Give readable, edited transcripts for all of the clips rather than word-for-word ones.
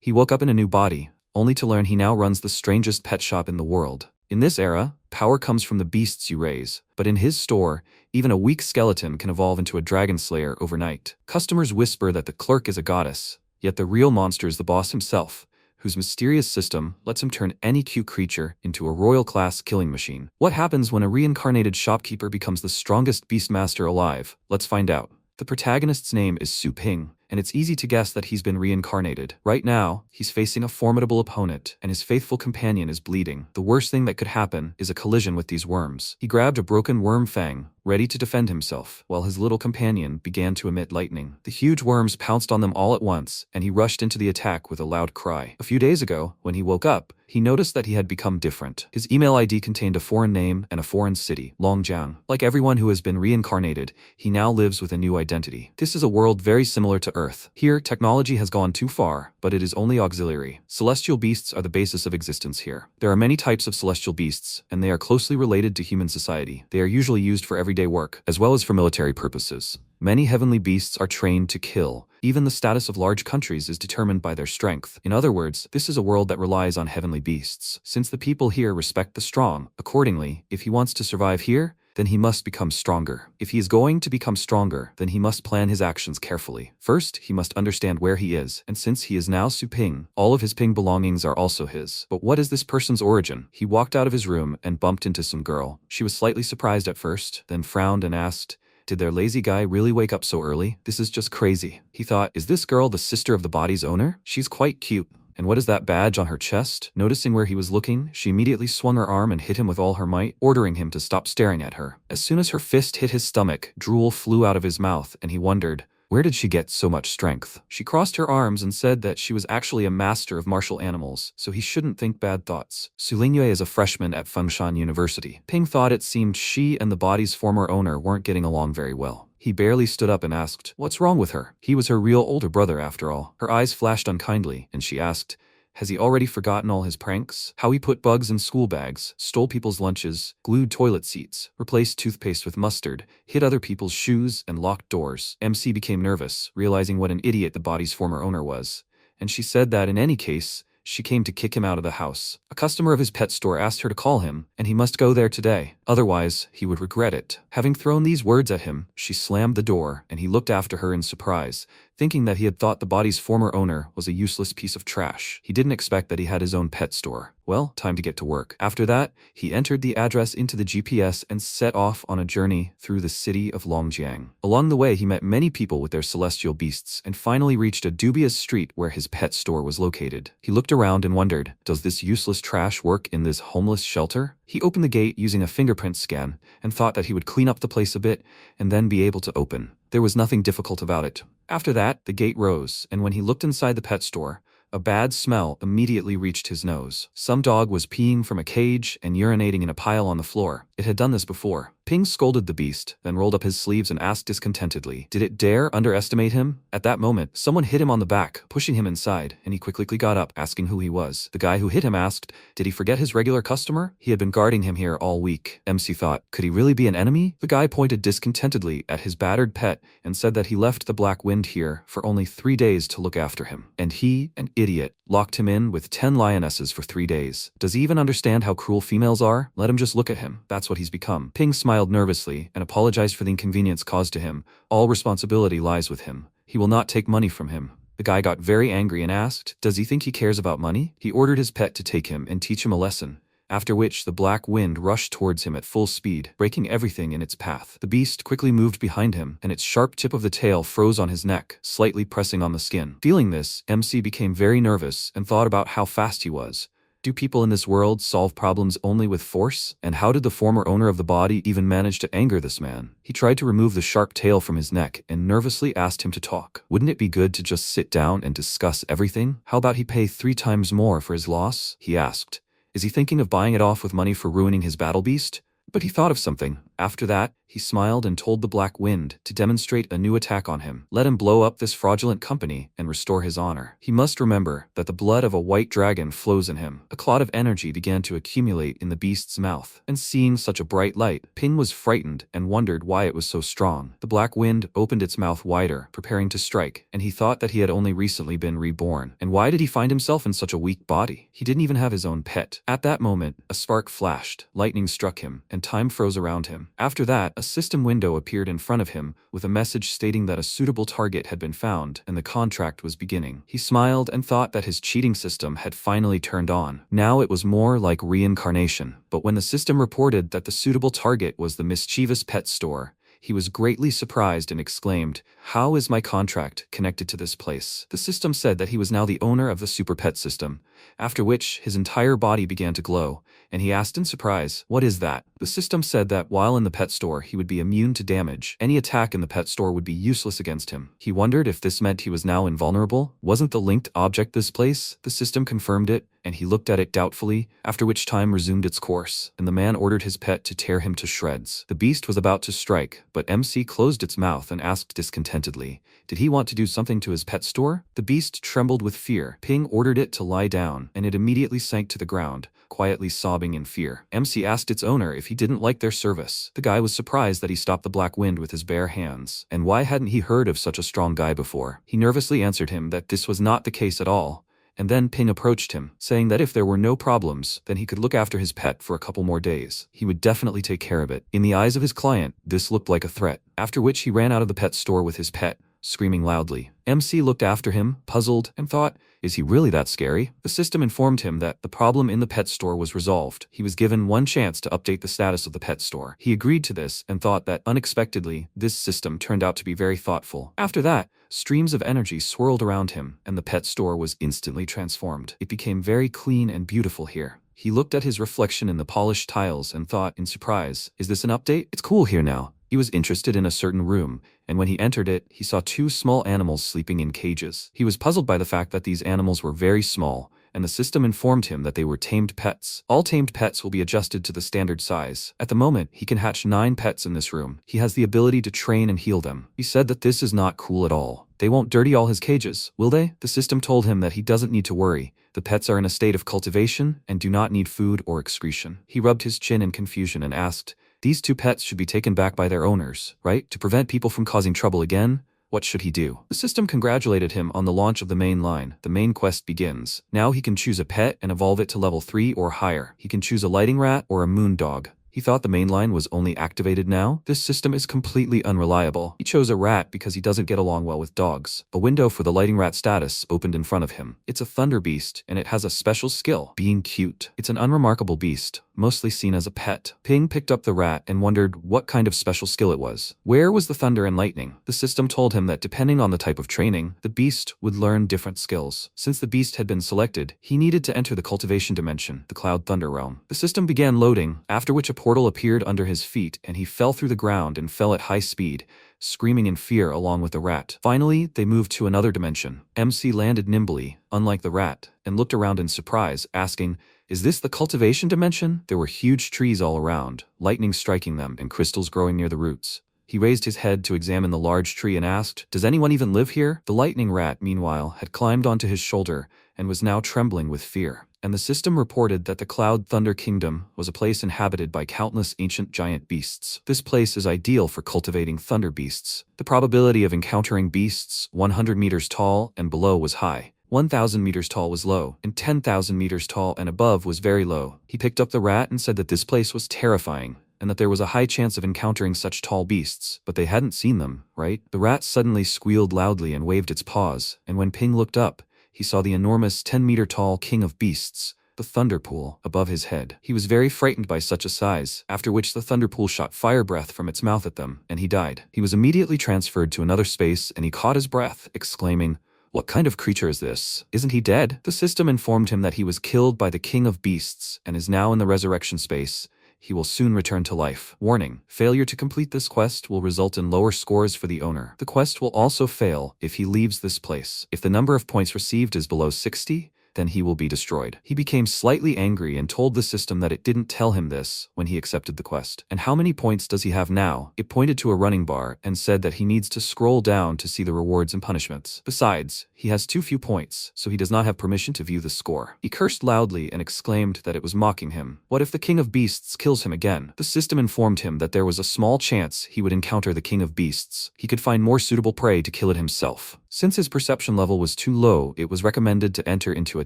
He woke up in a new body, only to learn he now runs the strangest pet shop in the world. In this era, power comes from the beasts you raise, but in his store, even a weak skeleton can evolve into a dragon slayer overnight. Customers whisper that the clerk is a goddess, yet the real monster is the boss himself, whose mysterious system lets him turn any cute creature into a royal-class killing machine. What happens when a reincarnated shopkeeper becomes the strongest beastmaster alive? Let's find out. The protagonist's name is Su Ping, and it's easy to guess that he's been reincarnated. Right now, he's facing a formidable opponent, and his faithful companion is bleeding. The worst thing that could happen is a collision with these worms. He grabbed a broken worm fang, ready to defend himself, while his little companion began to emit lightning. The huge worms pounced on them all at once, and he rushed into the attack with a loud cry. A few days ago, when he woke up, he noticed that he had become different. His email ID contained a foreign name and a foreign city, Longjiang. Like everyone who has been reincarnated, he now lives with a new identity. This is a world very similar to Earth. Here, technology has gone too far, but it is only auxiliary. Celestial beasts are the basis of existence here. There are many types of celestial beasts, and they are closely related to human society. They are usually used for everyday work, as well as for military purposes. Many heavenly beasts are trained to kill. Even the status of large countries is determined by their strength. In other words, this is a world that relies on heavenly beasts. Since the people here respect the strong, accordingly, if he wants to survive here, then he must become stronger. If he is going to become stronger, then he must plan his actions carefully. First, he must understand where he is, and since he is now Su Ping, all of his Ping belongings are also his. But what is this person's origin? He walked out of his room and bumped into some girl. She was slightly surprised at first, then frowned and asked, "Did their lazy guy really wake up so early? This is just crazy." He thought, is this girl the sister of the body's owner? She's quite cute. And what is that badge on her chest? Noticing where he was looking, she immediately swung her arm and hit him with all her might, ordering him to stop staring at her. As soon as her fist hit his stomach, drool flew out of his mouth, and he wondered, where did she get so much strength? She crossed her arms and said that she was actually a master of martial animals, so he shouldn't think bad thoughts. Su Lingyue is a freshman at Fengshan University. Ping thought it seemed she and the body's former owner weren't getting along very well. He barely stood up and asked, what's wrong with her? He was her real older brother after all. Her eyes flashed unkindly, and she asked, has he already forgotten all his pranks? How he put bugs in school bags, stole people's lunches, glued toilet seats, replaced toothpaste with mustard, hid other people's shoes, and locked doors. MC became nervous, realizing what an idiot the body's former owner was. And she said that in any case, she came to kick him out of the house. A customer of his pet store asked her to call him, and he must go there today. Otherwise, he would regret it. Having thrown these words at him, she slammed the door, and he looked after her in surprise, thinking that he had thought the body's former owner was a useless piece of trash. He didn't expect that he had his own pet store. Well, time to get to work. After that, he entered the address into the GPS and set off on a journey through the city of Longjiang. Along the way, he met many people with their celestial beasts and finally reached a dubious street where his pet store was located. He looked around and wondered, does this useless trash work in this homeless shelter? He opened the gate using a fingerprint scan and thought that he would clean up the place a bit and then be able to open. There was nothing difficult about it. After that, the gate rose, and when he looked inside the pet store, a bad smell immediately reached his nose. Some dog was peeing from a cage and urinating in a pile on the floor. It had done this before. Ping scolded the beast, then rolled up his sleeves and asked discontentedly, did it dare underestimate him? At that moment, someone hit him on the back, pushing him inside, and he quickly got up, asking who he was. The guy who hit him asked, did he forget his regular customer? He had been guarding him here all week. MC thought, could he really be an enemy? The guy pointed discontentedly at his battered pet and said that he left the Black Wind here for only 3 days to look after him. And he, an idiot, locked him in with 10 lionesses for 3 days. Does he even understand how cruel females are? Let him just look at him. That's what he's become. Ping smiled nervously and apologized for the inconvenience caused to him. All responsibility lies with him. He will not take money from him. The guy got very angry and asked, does he think he cares about money? He ordered his pet to take him and teach him a lesson, after which the Black Wind rushed towards him at full speed, breaking everything in its path. The beast quickly moved behind him, and its sharp tip of the tail froze on his neck, slightly pressing on the skin. Feeling this, MC became very nervous and thought about how fast he was. Do people in this world solve problems only with force? And how did the former owner of the body even manage to anger this man? He tried to remove the sharp tail from his neck and nervously asked him to talk. Wouldn't it be good to just sit down and discuss everything? How about he pay 3 times more for his loss? He asked. Is he thinking of buying it off with money for ruining his battle beast? But he thought of something. After that, he smiled and told the Black Wind to demonstrate a new attack on him. Let him blow up this fraudulent company and restore his honor. He must remember that the blood of a white dragon flows in him. A clot of energy began to accumulate in the beast's mouth, and seeing such a bright light, Ping was frightened and wondered why it was so strong. The Black Wind opened its mouth wider, preparing to strike, and he thought that he had only recently been reborn. And why did he find himself in such a weak body? He didn't even have his own pet. At that moment, a spark flashed, lightning struck him, and time froze around him. After that, a system window appeared in front of him with a message stating that a suitable target had been found and the contract was beginning. He smiled and thought that his cheating system had finally turned on. Now it was more like reincarnation. But when the system reported that the suitable target was the mischievous pet store, he was greatly surprised and exclaimed, "How is my contract connected to this place?" The system said that he was now the owner of the Super Pet system, after which his entire body began to glow, and he asked in surprise, "What is that?" The system said that while in the pet store he would be immune to damage. Any attack in the pet store would be useless against him. He wondered if this meant he was now invulnerable. Wasn't the linked object this place? The system confirmed it, and he looked at it doubtfully, after which time resumed its course, and the man ordered his pet to tear him to shreds. The beast was about to strike, but MC closed its mouth and asked discontentedly, did he want to do something to his pet store? The beast trembled with fear. Ping ordered it to lie down, and it immediately sank to the ground, quietly sobbing in fear. MC asked its owner if he didn't like their service. The guy was surprised that he stopped the Black Wind with his bare hands, and why hadn't he heard of such a strong guy before? He nervously answered him that this was not the case at all, and then Ping approached him, saying that if there were no problems, then he could look after his pet for a couple more days. He would definitely take care of it. In the eyes of his client, this looked like a threat, after which he ran out of the pet store with his pet, screaming loudly. MC looked after him, puzzled, and thought, is he really that scary? The system informed him that the problem in the pet store was resolved. He was given one chance to update the status of the pet store. He agreed to this and thought that, unexpectedly, this system turned out to be very thoughtful. After that, streams of energy swirled around him, and the pet store was instantly transformed. It became very clean and beautiful here. He looked at his reflection in the polished tiles and thought in surprise, is this an update? It's cool here now. He was interested in a certain room, and when he entered it, he saw two small animals sleeping in cages. He was puzzled by the fact that these animals were very small, and the system informed him that they were tamed pets. All tamed pets will be adjusted to the standard size. At the moment, he can hatch 9 pets in this room. He has the ability to train and heal them. He said that this is not cool at all. They won't dirty all his cages, will they? The system told him that he doesn't need to worry. The pets are in a state of cultivation and do not need food or excretion. He rubbed his chin in confusion and asked, these 2 pets should be taken back by their owners, right? To prevent people from causing trouble again? What should he do? The system congratulated him on the launch of the main line. The main quest begins. Now he can choose a pet and evolve it to level 3 or higher. He can choose a lighting rat or a moon dog. He thought the main line was only activated now. This system is completely unreliable. He chose a rat because he doesn't get along well with dogs. A window for the lighting rat status opened in front of him. It's a thunder beast, and it has a special skill, being cute. It's an unremarkable beast, mostly seen as a pet. Ping picked up the rat and wondered what kind of special skill it was. Where was the thunder and lightning? The system told him that depending on the type of training, the beast would learn different skills. Since the beast had been selected, he needed to enter the cultivation dimension, the Cloud Thunder realm. The system began loading, after which a portal appeared under his feet and he fell through the ground and fell at high speed, screaming in fear along with the rat. Finally, they moved to another dimension. MC landed nimbly, unlike the rat, and looked around in surprise, asking, is this the cultivation dimension? There were huge trees all around, lightning striking them and crystals growing near the roots. He raised his head to examine the large tree and asked, does anyone even live here? The lightning rat, meanwhile, had climbed onto his shoulder and was now trembling with fear. And the system reported that the Cloud Thunder Kingdom was a place inhabited by countless ancient giant beasts. This place is ideal for cultivating thunder beasts. The probability of encountering beasts 100 meters tall and below was high. 1,000 meters tall was low, and 10,000 meters tall and above was very low. He picked up the rat and said that this place was terrifying, and that there was a high chance of encountering such tall beasts, but they hadn't seen them, right? The rat suddenly squealed loudly and waved its paws, and when Ping looked up, he saw the enormous 10-meter-tall king of beasts, the thunder pool, above his head. He was very frightened by such a size, after which the thunder pool shot fire breath from its mouth at them, and he died. He was immediately transferred to another space and he caught his breath, exclaiming, what kind of creature is this? Isn't he dead? The system informed him that he was killed by the king of beasts and is now in the resurrection space. He will soon return to life. Warning: failure to complete this quest will result in lower scores for the owner. The quest will also fail if he leaves this place. If the number of points received is below 60, then he will be destroyed. He became slightly angry and told the system that it didn't tell him this when he accepted the quest. And how many points does he have now? It pointed to a running bar and said that he needs to scroll down to see the rewards and punishments. Besides, he has too few points, so he does not have permission to view the score. He cursed loudly and exclaimed that it was mocking him. What if the King of Beasts kills him again? The system informed him that there was a small chance he would encounter the King of Beasts. He could find more suitable prey to kill it himself. Since his perception level was too low, it was recommended to enter into a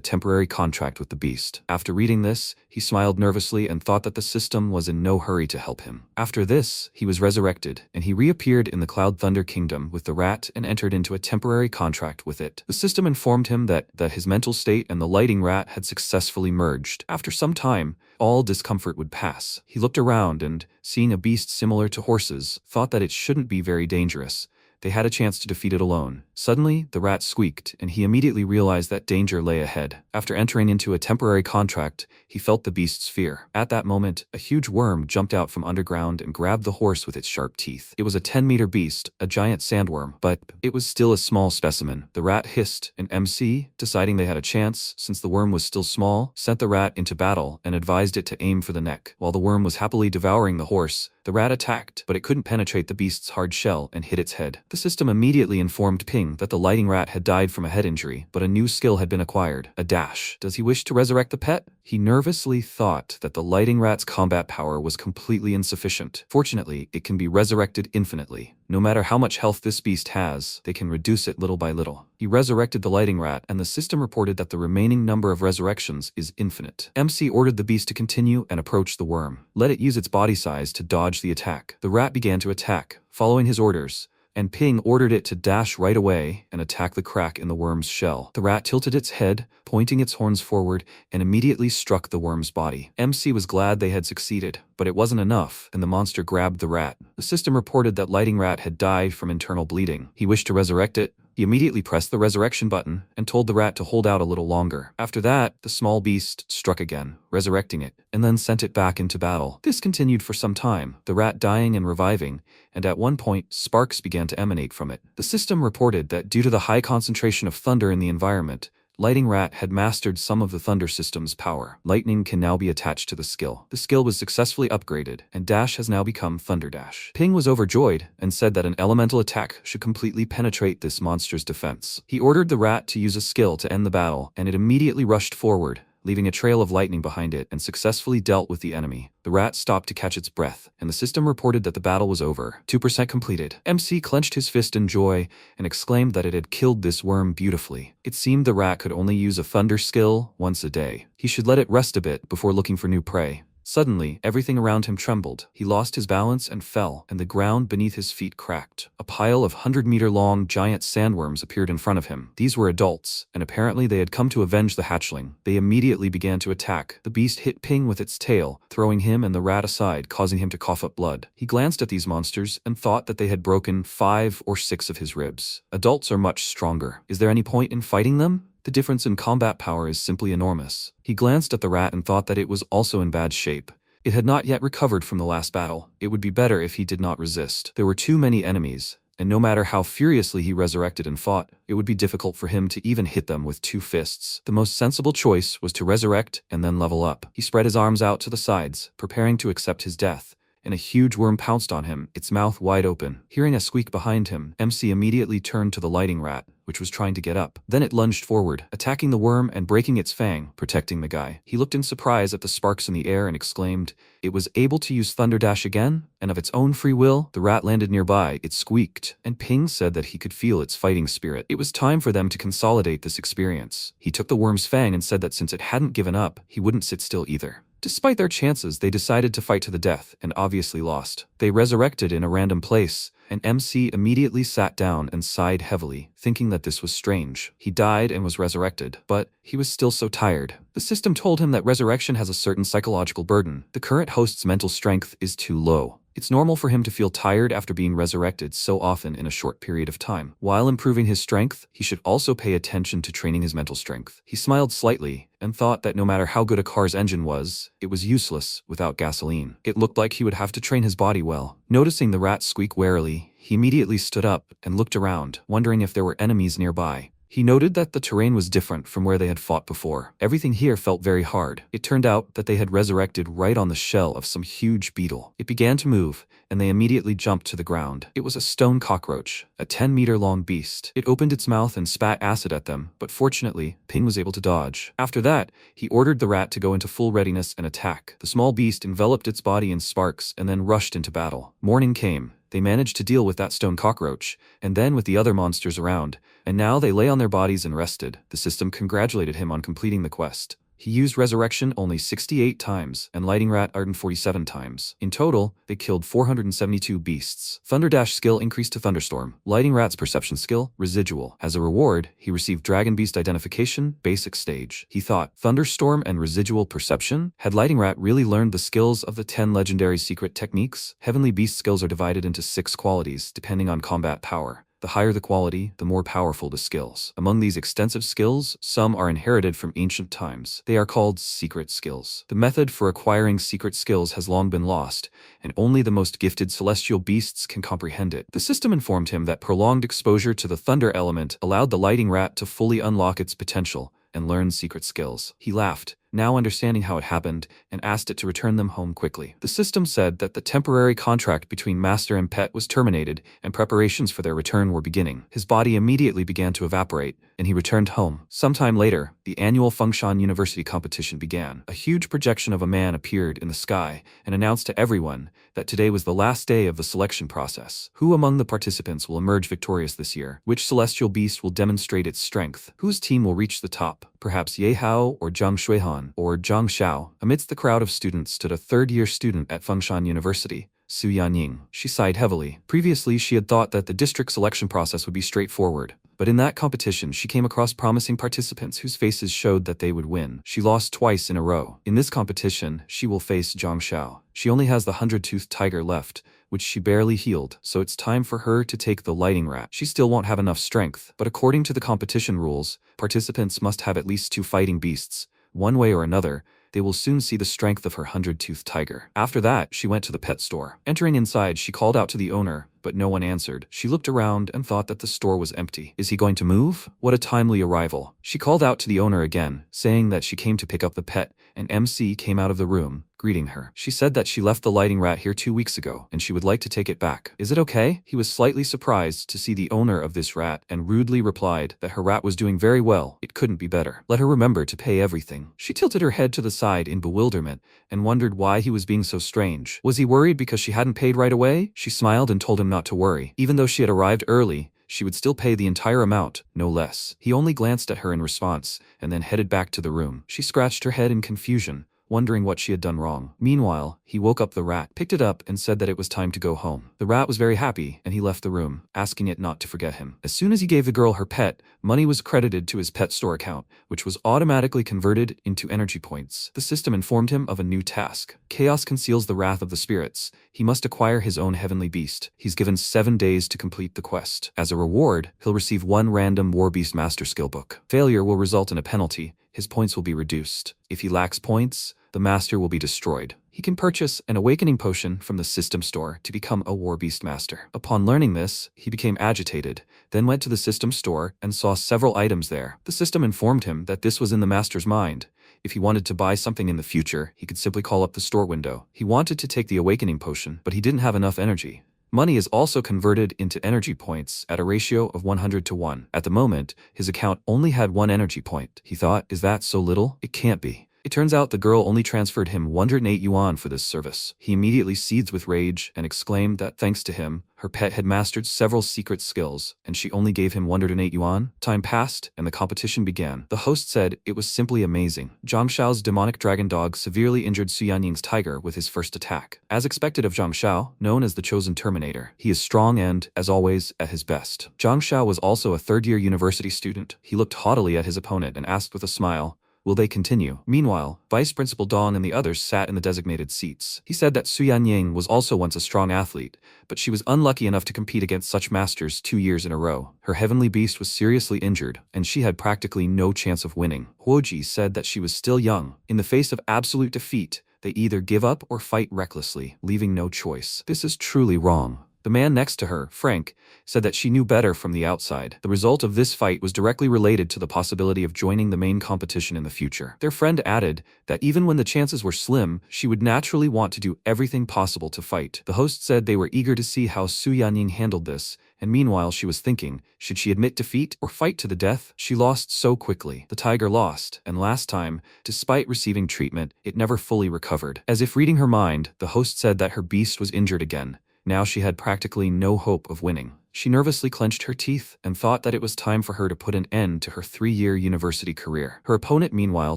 temporary contract with the beast. After reading this, he smiled nervously and thought that the system was in no hurry to help him. After this, he was resurrected, and he reappeared in the Cloud Thunder Kingdom with the rat and entered into a temporary contract with it. The system informed him that his mental state and the lighting rat had successfully merged. After some time, all discomfort would pass. He looked around and, seeing a beast similar to horses, thought that it shouldn't be very dangerous. They had a chance to defeat it alone. Suddenly, the rat squeaked, and he immediately realized that danger lay ahead. After entering into a temporary contract, he felt the beast's fear. At that moment, a huge worm jumped out from underground and grabbed the horse with its sharp teeth. It was a 10-meter beast, a giant sandworm, but it was still a small specimen. The rat hissed, and MC, deciding they had a chance, since the worm was still small, sent the rat into battle and advised it to aim for the neck. While the worm was happily devouring the horse, the rat attacked, but it couldn't penetrate the beast's hard shell and hit its head. The system immediately informed Ping that the lighting rat had died from a head injury, but a new skill had been acquired, a dash. Does he wish to resurrect the pet? He nervously thought that the lighting rat's combat power was completely insufficient. Fortunately, it can be resurrected infinitely. No matter how much health this beast has, they can reduce it little by little. He resurrected the lighting rat, and the system reported that the remaining number of resurrections is infinite. MC ordered the beast to continue and approach the worm. Let it use its body size to dodge the attack. The rat began to attack, following his orders, and Ping ordered it to dash right away and attack the crack in the worm's shell. The rat tilted its head, pointing its horns forward, and immediately struck the worm's body. MC was glad they had succeeded, but it wasn't enough, and the monster grabbed the rat. The system reported that lighting rat had died from internal bleeding. He wished to resurrect it. He immediately pressed the resurrection button and told the rat to hold out a little longer. After that, the small beast struck again, resurrecting it, and then sent it back into battle. This continued for some time, the rat dying and reviving, and at one point, sparks began to emanate from it. The system reported that due to the high concentration of thunder in the environment, Lighting Rat had mastered some of the Thunder system's power. Lightning can now be attached to the skill. The skill was successfully upgraded, and Dash has now become Thunder Dash. Ping was overjoyed and said that an elemental attack should completely penetrate this monster's defense. He ordered the rat to use a skill to end the battle, and it immediately rushed forward, leaving a trail of lightning behind it, and successfully dealt with the enemy. The rat stopped to catch its breath, and the system reported that the battle was over. 2% completed. MC clenched his fist in joy and exclaimed that it had killed this worm beautifully. It seemed the rat could only use a thunder skill once a day. He should let it rest a bit before looking for new prey. Suddenly, everything around him trembled. He lost his balance and fell, and the ground beneath his feet cracked. A pile of 100-meter-long giant sandworms appeared in front of him. These were adults, and apparently they had come to avenge the hatchling. They immediately began to attack. The beast hit Ping with its tail, throwing him and the rat aside, causing him to cough up blood. He glanced at these monsters and thought that they had broken 5 or 6 of his ribs. Adults are much stronger. Is there any point in fighting them? The difference in combat power is simply enormous. He glanced at the rat and thought that it was also in bad shape. It had not yet recovered from the last battle. It would be better if he did not resist. There were too many enemies, and no matter how furiously he resurrected and fought, it would be difficult for him to even hit them with 2 fists. The most sensible choice was to resurrect and then level up. He spread his arms out to the sides, preparing to accept his death, and a huge worm pounced on him, its mouth wide open. Hearing a squeak behind him, MC immediately turned to the lighting rat, which was trying to get up. Then it lunged forward, attacking the worm and breaking its fang, protecting the guy. He looked in surprise at the sparks in the air and exclaimed, "It was able to use Thunder Dash again? And of its own free will?" The rat landed nearby, it squeaked, and Ping said that he could feel its fighting spirit. It was time for them to consolidate this experience. He took the worm's fang and said that since it hadn't given up, he wouldn't sit still either. Despite their chances, they decided to fight to the death, and obviously lost. They resurrected in a random place, and MC immediately sat down and sighed heavily, thinking that this was strange. He died and was resurrected, but he was still so tired. The system told him that resurrection has a certain psychological burden. The current host's mental strength is too low. It's normal for him to feel tired after being resurrected so often in a short period of time. While improving his strength, he should also pay attention to training his mental strength. He smiled slightly and thought that no matter how good a car's engine was, it was useless without gasoline. It looked like he would have to train his body well. Noticing the rat squeak warily, he immediately stood up and looked around, wondering if there were enemies nearby. He noted that the terrain was different from where they had fought before. Everything here felt very hard. It turned out that they had resurrected right on the shell of some huge beetle. It began to move, and they immediately jumped to the ground. It was a stone cockroach, a 10-meter-long beast. It opened its mouth and spat acid at them, but fortunately, Ping was able to dodge. After that, he ordered the rat to go into full readiness and attack. The small beast enveloped its body in sparks and then rushed into battle. Morning came. They managed to deal with that stone cockroach, and then with the other monsters around, and now they lay on their bodies and rested. The system congratulated him on completing the quest. He used Resurrection only 68 times and Lighting Rat 147 times. In total, they killed 472 beasts. Thunder Dash skill increased to Thunderstorm. Lighting Rat's Perception skill, Residual. As a reward, he received Dragon Beast Identification, Basic Stage. He thought, Thunderstorm and Residual Perception? Had Lighting Rat really learned the skills of the 10 legendary secret techniques? Heavenly Beast skills are divided into 6 qualities, depending on combat power. The higher the quality, the more powerful the skills. Among these extensive skills, some are inherited from ancient times. They are called secret skills. The method for acquiring secret skills has long been lost, and only the most gifted celestial beasts can comprehend it. The system informed him that prolonged exposure to the thunder element allowed the Lighting Rat to fully unlock its potential and learn secret skills. He laughed, now understanding how it happened, and asked it to return them home quickly. The system said that the temporary contract between master and pet was terminated, and preparations for their return were beginning. His body immediately began to evaporate, and he returned home. Sometime later, the annual Fengshan University competition began. A huge projection of a man appeared in the sky and announced to everyone that today was the last day of the selection process. Who among the participants will emerge victorious this year? Which celestial beast will demonstrate its strength? Whose team will reach the top? Perhaps Yahello or Zhang Shuihan or Zhang Xiao. Amidst the crowd of students stood a third-year student at Fengshan University, Su Yanying. She sighed heavily. Previously, she had thought that the district selection process would be straightforward, but in that competition, she came across promising participants whose faces showed that they would win. She lost twice in a row. In this competition, she will face Zhang Xiao. She only has the 100-toothed tiger left, which she barely healed, so it's time for her to take the Lighting Rat. She still won't have enough strength, but according to the competition rules, participants must have at least 2 fighting beasts. One way or another, they will soon see the strength of her 100-toothed tiger. After that, she went to the pet store. Entering inside, she called out to the owner, but no one answered. She looked around and thought that the store was empty. Is he going to move? What a timely arrival. She called out to the owner again, saying that she came to pick up the pet, and MC came out of the room, greeting her. She said that she left the Lighting Rat here 2 weeks ago, and she would like to take it back. Is it okay? He was slightly surprised to see the owner of this rat and rudely replied that her rat was doing very well. It couldn't be better. Let her remember to pay everything. She tilted her head to the side in bewilderment and wondered why he was being so strange. Was he worried because she hadn't paid right away? She smiled and told him not to worry. Even though she had arrived early, she would still pay the entire amount, no less. He only glanced at her in response and then headed back to the room. She scratched her head in confusion, wondering what she had done wrong. Meanwhile, he woke up the rat, picked it up, and said that it was time to go home. The rat was very happy, and he left the room, asking it not to forget him. As soon as he gave the girl her pet, money was credited to his pet store account, which was automatically converted into energy points. The system informed him of a new task. Chaos conceals the wrath of the spirits. He must acquire his own heavenly beast. He's given 7 days to complete the quest. As a reward, he'll receive 1 random War Beast Master skill book. Failure will result in a penalty. His points will be reduced. If he lacks points, the master will be destroyed. He can purchase an awakening potion from the system store to become a War Beast Master. Upon learning this, he became agitated, then went to the system store and saw several items there. The system informed him that this was in the master's mind. If he wanted to buy something in the future, he could simply call up the store window. He wanted to take the awakening potion, but he didn't have enough energy. Money is also converted into energy points at a ratio of 100 to 1. At the moment, his account only had 1 energy point. He thought, is that so little? It can't be. It turns out the girl only transferred him 108 yuan for this service. He immediately seethed with rage and exclaimed that thanks to him, her pet had mastered several secret skills, and she only gave him 108 yuan. Time passed, and the competition began. The host said it was simply amazing. Zhang Xiao's demonic dragon dog severely injured Su Yanying's tiger with his first attack. As expected of Zhang Xiao, known as the chosen Terminator, he is strong and, as always, at his best. Zhang Xiao was also a third-year university student. He looked haughtily at his opponent and asked with a smile, will they continue? Meanwhile, Vice Principal Dong and the others sat in the designated seats. He said that Su Yanying was also once a strong athlete, but she was unlucky enough to compete against such masters 2 years in a row. Her heavenly beast was seriously injured, and she had practically no chance of winning. Huoji said that she was still young. In the face of absolute defeat, they either give up or fight recklessly, leaving no choice. This is truly wrong. The man next to her, Frank, said that she knew better from the outside. The result of this fight was directly related to the possibility of joining the main competition in the future. Their friend added that even when the chances were slim, she would naturally want to do everything possible to fight. The host said they were eager to see how Su Yanying handled this, and meanwhile she was thinking, should she admit defeat or fight to the death? She lost so quickly. The tiger lost, and last time, despite receiving treatment, it never fully recovered. As if reading her mind, the host said that her beast was injured again. Now she had practically no hope of winning. She nervously clenched her teeth and thought that it was time for her to put an end to her 3-year university career. Her opponent meanwhile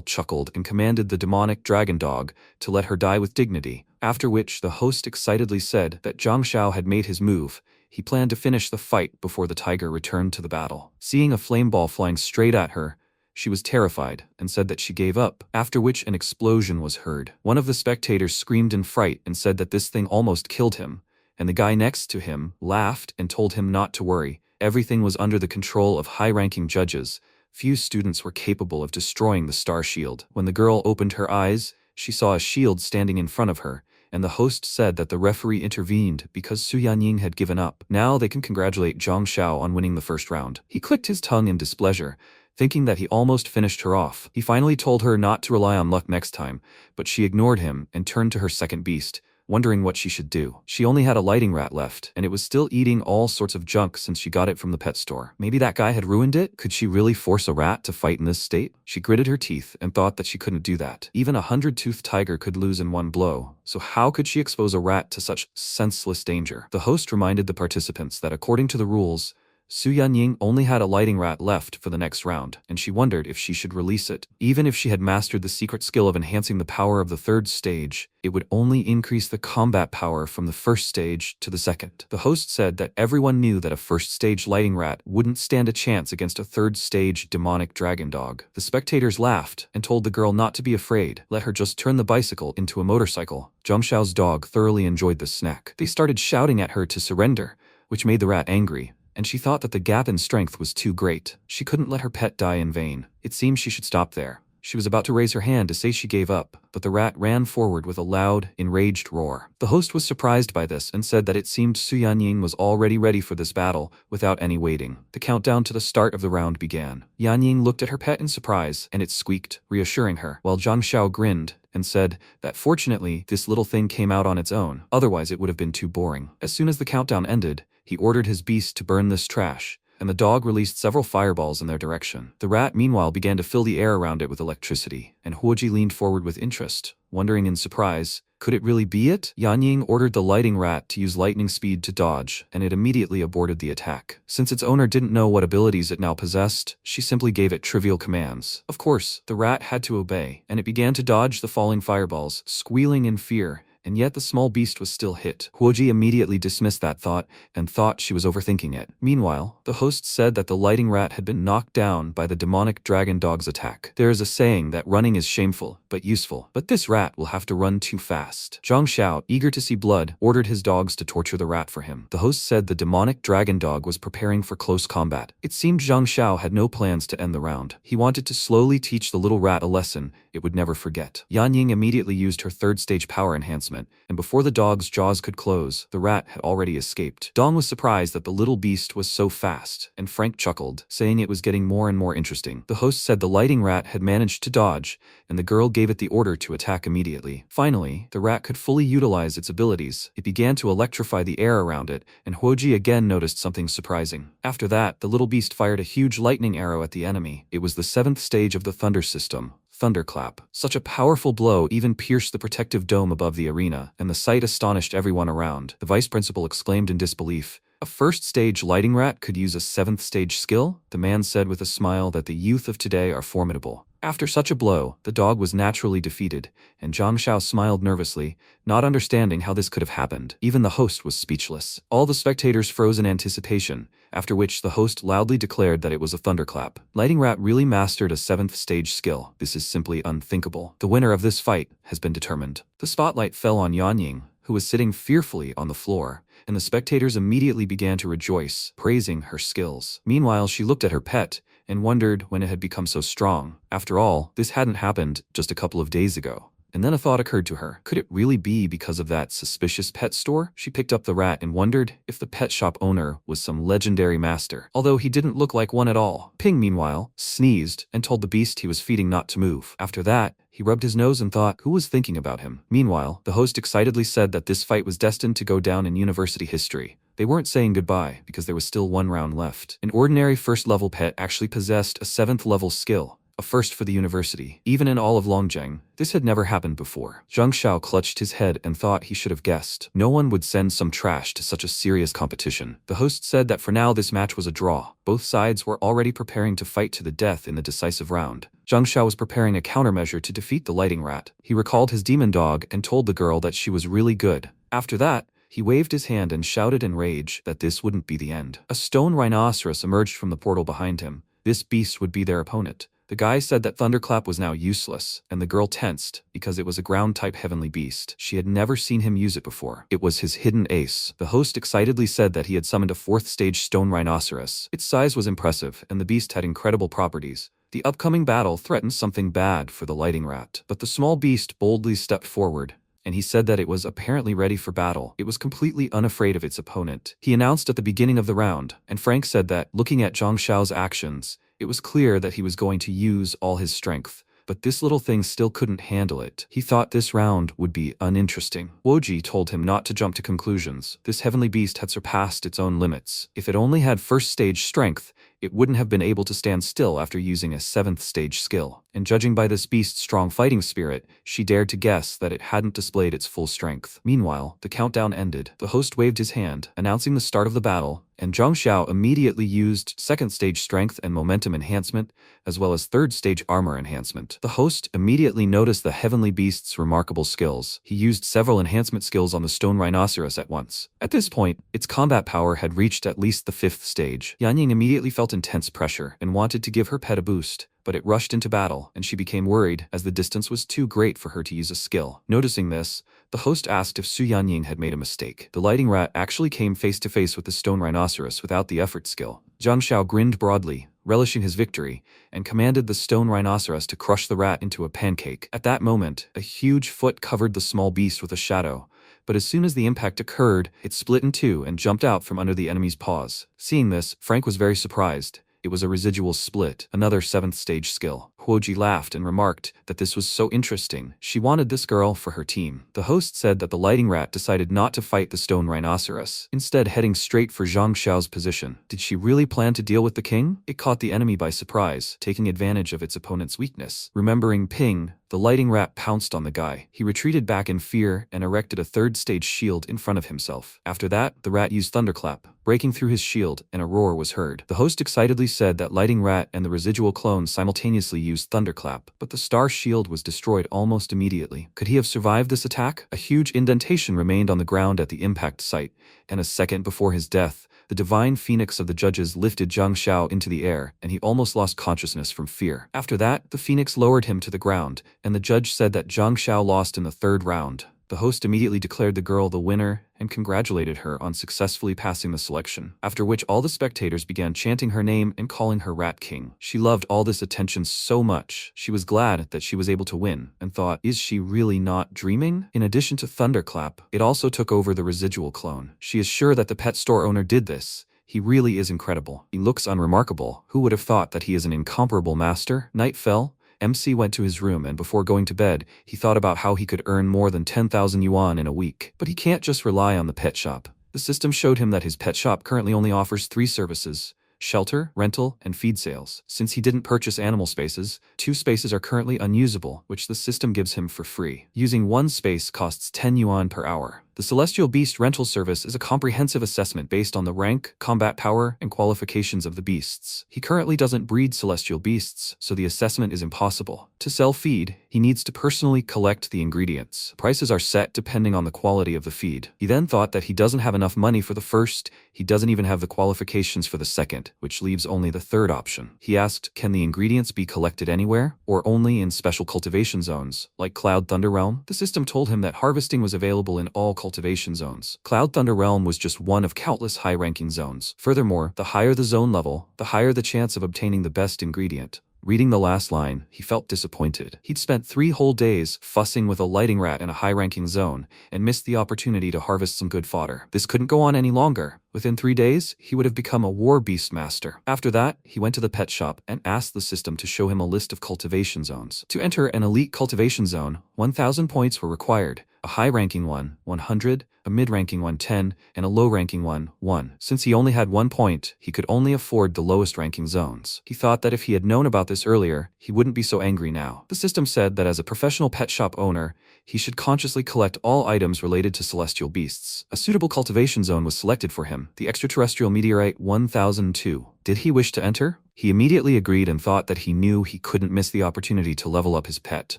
chuckled and commanded the demonic dragon dog to let her die with dignity, after which the host excitedly said that Zhang Xiao had made his move. He planned to finish the fight before the tiger returned to the battle. Seeing a flame ball flying straight at her, she was terrified and said that she gave up, after which an explosion was heard. One of the spectators screamed in fright and said that this thing almost killed him, and the guy next to him laughed and told him not to worry. Everything was under the control of high-ranking judges. Few students were capable of destroying the star shield. When the girl opened her eyes, she saw a shield standing in front of her, and the host said that the referee intervened because Su Yanying had given up. Now they can congratulate Zhang Xiao on winning the first round. He clicked his tongue in displeasure, thinking that he almost finished her off. He finally told her not to rely on luck next time, but she ignored him and turned to her second beast, wondering what she should do. She only had a lighting rat left, and it was still eating all sorts of junk since she got it from the pet store. Maybe that guy had ruined it? Could she really force a rat to fight in this state? She gritted her teeth and thought that she couldn't do that. Even a 100-toothed tiger could lose in one blow, so how could she expose a rat to such senseless danger? The host reminded the participants that according to the rules, Su Yanying only had a lighting rat left for the next round, and she wondered if she should release it. Even if she had mastered the secret skill of enhancing the power of the third stage, it would only increase the combat power from the first stage to the second. The host said that everyone knew that a first stage lighting rat wouldn't stand a chance against a third stage demonic dragon dog. The spectators laughed and told the girl not to be afraid, let her just turn the bicycle into a motorcycle. Zhang Xiao's dog thoroughly enjoyed the snack. They started shouting at her to surrender, which made the rat angry, and she thought that the gap in strength was too great. She couldn't let her pet die in vain. It seemed she should stop there. She was about to raise her hand to say she gave up, but the rat ran forward with a loud, enraged roar. The host was surprised by this and said that it seemed Su Yanying was already ready for this battle without any waiting. The countdown to the start of the round began. Yanying looked at her pet in surprise, and it squeaked, reassuring her, while Zhang Xiao grinned and said that fortunately this little thing came out on its own, otherwise it would have been too boring. As soon as the countdown ended, he ordered his beast to burn this trash, and the dog released several fireballs in their direction. The rat meanwhile began to fill the air around it with electricity, and Huoji leaned forward with interest, wondering in surprise, could it really be it? Yanying ordered the lighting rat to use lightning speed to dodge, and it immediately aborted the attack. Since its owner didn't know what abilities it now possessed, she simply gave it trivial commands. Of course, the rat had to obey, and it began to dodge the falling fireballs, squealing in fear, and yet the small beast was still hit. Huoji immediately dismissed that thought and thought she was overthinking it. Meanwhile, the host said that the lighting rat had been knocked down by the demonic dragon dog's attack. There is a saying that running is shameful, but useful, but this rat will have to run too fast. Zhang Xiao, eager to see blood, ordered his dogs to torture the rat for him. The host said the demonic dragon dog was preparing for close combat. It seemed Zhang Xiao had no plans to end the round. He wanted to slowly teach the little rat a lesson it would never forget. Yanying immediately used her third stage power enhancement, and before the dog's jaws could close, the rat had already escaped. Dong was surprised that the little beast was so fast, and Frank chuckled, saying it was getting more and more interesting. The host said the lighting rat had managed to dodge, and the girl gave it the order to attack immediately. Finally, the rat could fully utilize its abilities. It began to electrify the air around it, and Huoji again noticed something surprising. After that, the little beast fired a huge lightning arrow at the enemy. It was the 7th stage of the thunder system. Thunderclap. Such a powerful blow even pierced the protective dome above the arena, and the sight astonished everyone around. The vice principal exclaimed in disbelief. A first stage lighting rat could use a 7th stage skill? The man said with a smile that the youth of today are formidable. After such a blow, the dog was naturally defeated, and Zhang Xiao smiled nervously, not understanding how this could have happened. Even the host was speechless. All the spectators froze in anticipation, after which the host loudly declared that it was a thunderclap. Lighting Rat really mastered a 7th stage skill. This is simply unthinkable. The winner of this fight has been determined. The spotlight fell on Yanying, who was sitting fearfully on the floor, and the spectators immediately began to rejoice, praising her skills. Meanwhile, she looked at her pet and wondered when it had become so strong. After all, this hadn't happened just a couple of days ago. And then a thought occurred to her. Could it really be because of that suspicious pet store? She picked up the rat and wondered if the pet shop owner was some legendary master, although he didn't look like one at all. Ping, meanwhile, sneezed and told the beast he was feeding not to move. After that, he rubbed his nose and thought, who was thinking about him? Meanwhile, the host excitedly said that this fight was destined to go down in university history. They weren't saying goodbye because there was still one round left. An ordinary first-level pet actually possessed a 7th-level skill, a first for the university. Even in all of Longjang, this had never happened before. Zhang Xiao clutched his head and thought he should have guessed. No one would send some trash to such a serious competition. The host said that for now this match was a draw. Both sides were already preparing to fight to the death in the decisive round. Zhang Xiao was preparing a countermeasure to defeat the lighting rat. He recalled his demon dog and told the girl that she was really good. After that, he waved his hand and shouted in rage that this wouldn't be the end. A stone rhinoceros emerged from the portal behind him. This beast would be their opponent. The guy said that Thunderclap was now useless, and the girl tensed because it was a ground-type heavenly beast. She had never seen him use it before. It was his hidden ace. The host excitedly said that he had summoned a 4th-stage stone rhinoceros. Its size was impressive, and the beast had incredible properties. The upcoming battle threatened something bad for the lighting rat. But the small beast boldly stepped forward, and he said that it was apparently ready for battle. It was completely unafraid of its opponent. He announced at the beginning of the round, and Frank said that, looking at Zhang Xiao's actions, it was clear that he was going to use all his strength. But this little thing still couldn't handle it. He thought this round would be uninteresting. Woji told him not to jump to conclusions. This heavenly beast had surpassed its own limits. If it only had 1st-stage strength, it wouldn't have been able to stand still after using a 7th-stage skill. And judging by this beast's strong fighting spirit, she dared to guess that it hadn't displayed its full strength. Meanwhile, the countdown ended. The host waved his hand, announcing the start of the battle, and Zhang Xiao immediately used 2nd-stage strength and momentum enhancement, as well as 3rd-stage armor enhancement. The host immediately noticed the heavenly beast's remarkable skills. He used several enhancement skills on the stone rhinoceros at once. At this point, its combat power had reached at least the 5th stage. Yanying immediately felt intense pressure and wanted to give her pet a boost, but it rushed into battle, and she became worried as the distance was too great for her to use a skill. Noticing this, the host asked if Su Yanying had made a mistake. The lighting rat actually came face to face with the stone rhinoceros without the effort skill. Zhang Xiao grinned broadly, relishing his victory, and commanded the stone rhinoceros to crush the rat into a pancake. At that moment, a huge foot covered the small beast with a shadow, but as soon as the impact occurred, it split in two and jumped out from under the enemy's paws. Seeing this, Frank was very surprised. It was a residual split, another 7th-stage skill. Huoji laughed and remarked that this was so interesting. She wanted this girl for her team. The host said that the lighting rat decided not to fight the stone rhinoceros, instead heading straight for Zhang Xiao's position. Did she really plan to deal with the king? It caught the enemy by surprise, taking advantage of its opponent's weakness. Remembering Ping, the lighting rat pounced on the guy. He retreated back in fear and erected a 3rd-stage shield in front of himself. After that, the rat used Thunderclap, breaking through his shield, and a roar was heard. The host excitedly said that lighting rat and the residual clone simultaneously used Thunderclap, but the star shield was destroyed almost immediately. Could he have survived this attack? A huge indentation remained on the ground at the impact site, and a second before his death, the divine phoenix of the judges lifted Zhang Xiao into the air, and he almost lost consciousness from fear. After that, the phoenix lowered him to the ground, and the judge said that Zhang Xiao lost in the 3rd round. The host immediately declared the girl the winner and congratulated her on successfully passing the selection, after which all the spectators began chanting her name and calling her Rat King. She loved all this attention so much. She was glad that she was able to win, and thought, is she really not dreaming? In addition to Thunderclap, it also took over the residual clone. She is sure that the pet store owner did this. He really is incredible. He looks unremarkable. Who would have thought that he is an incomparable master? Night fell. MC went to his room, and before going to bed, he thought about how he could earn more than 10,000 yuan in a week. But he can't just rely on the pet shop. The system showed him that his pet shop currently only offers 3 services: shelter, rental, and feed sales. Since he didn't purchase animal spaces, 2 spaces are currently unusable, which the system gives him for free. Using 1 space costs 10 yuan per hour. The Celestial Beast rental service is a comprehensive assessment based on the rank, combat power, and qualifications of the beasts. He currently doesn't breed celestial beasts, so the assessment is impossible. To sell feed, he needs to personally collect the ingredients. Prices are set depending on the quality of the feed. He then thought that he doesn't have enough money for the first, he doesn't even have the qualifications for the second, which leaves only the 3rd option. He asked, can the ingredients be collected anywhere, or only in special cultivation zones, like Cloud Thunder Realm? The system told him that harvesting was available in all cultivation zones. Cloud Thunder Realm was just one of countless high-ranking zones. Furthermore, the higher the zone level, the higher the chance of obtaining the best ingredient. Reading the last line, he felt disappointed. He'd spent 3 whole days fussing with a lighting rat in a high-ranking zone and missed the opportunity to harvest some good fodder. This couldn't go on any longer. Within 3 days, he would have become a war beast master. After that, he went to the pet shop and asked the system to show him a list of cultivation zones. To enter an elite cultivation zone, 1,000 points were required. A high-ranking one, 100, a mid-ranking one, 10, and a low-ranking one, 1. Since he only had 1 point, he could only afford the lowest-ranking zones. He thought that if he had known about this earlier, he wouldn't be so angry now. The system said that as a professional pet shop owner, he should consciously collect all items related to celestial beasts. A suitable cultivation zone was selected for him, the extraterrestrial meteorite 1002. Did he wish to enter? He immediately agreed and thought that he knew he couldn't miss the opportunity to level up his pet.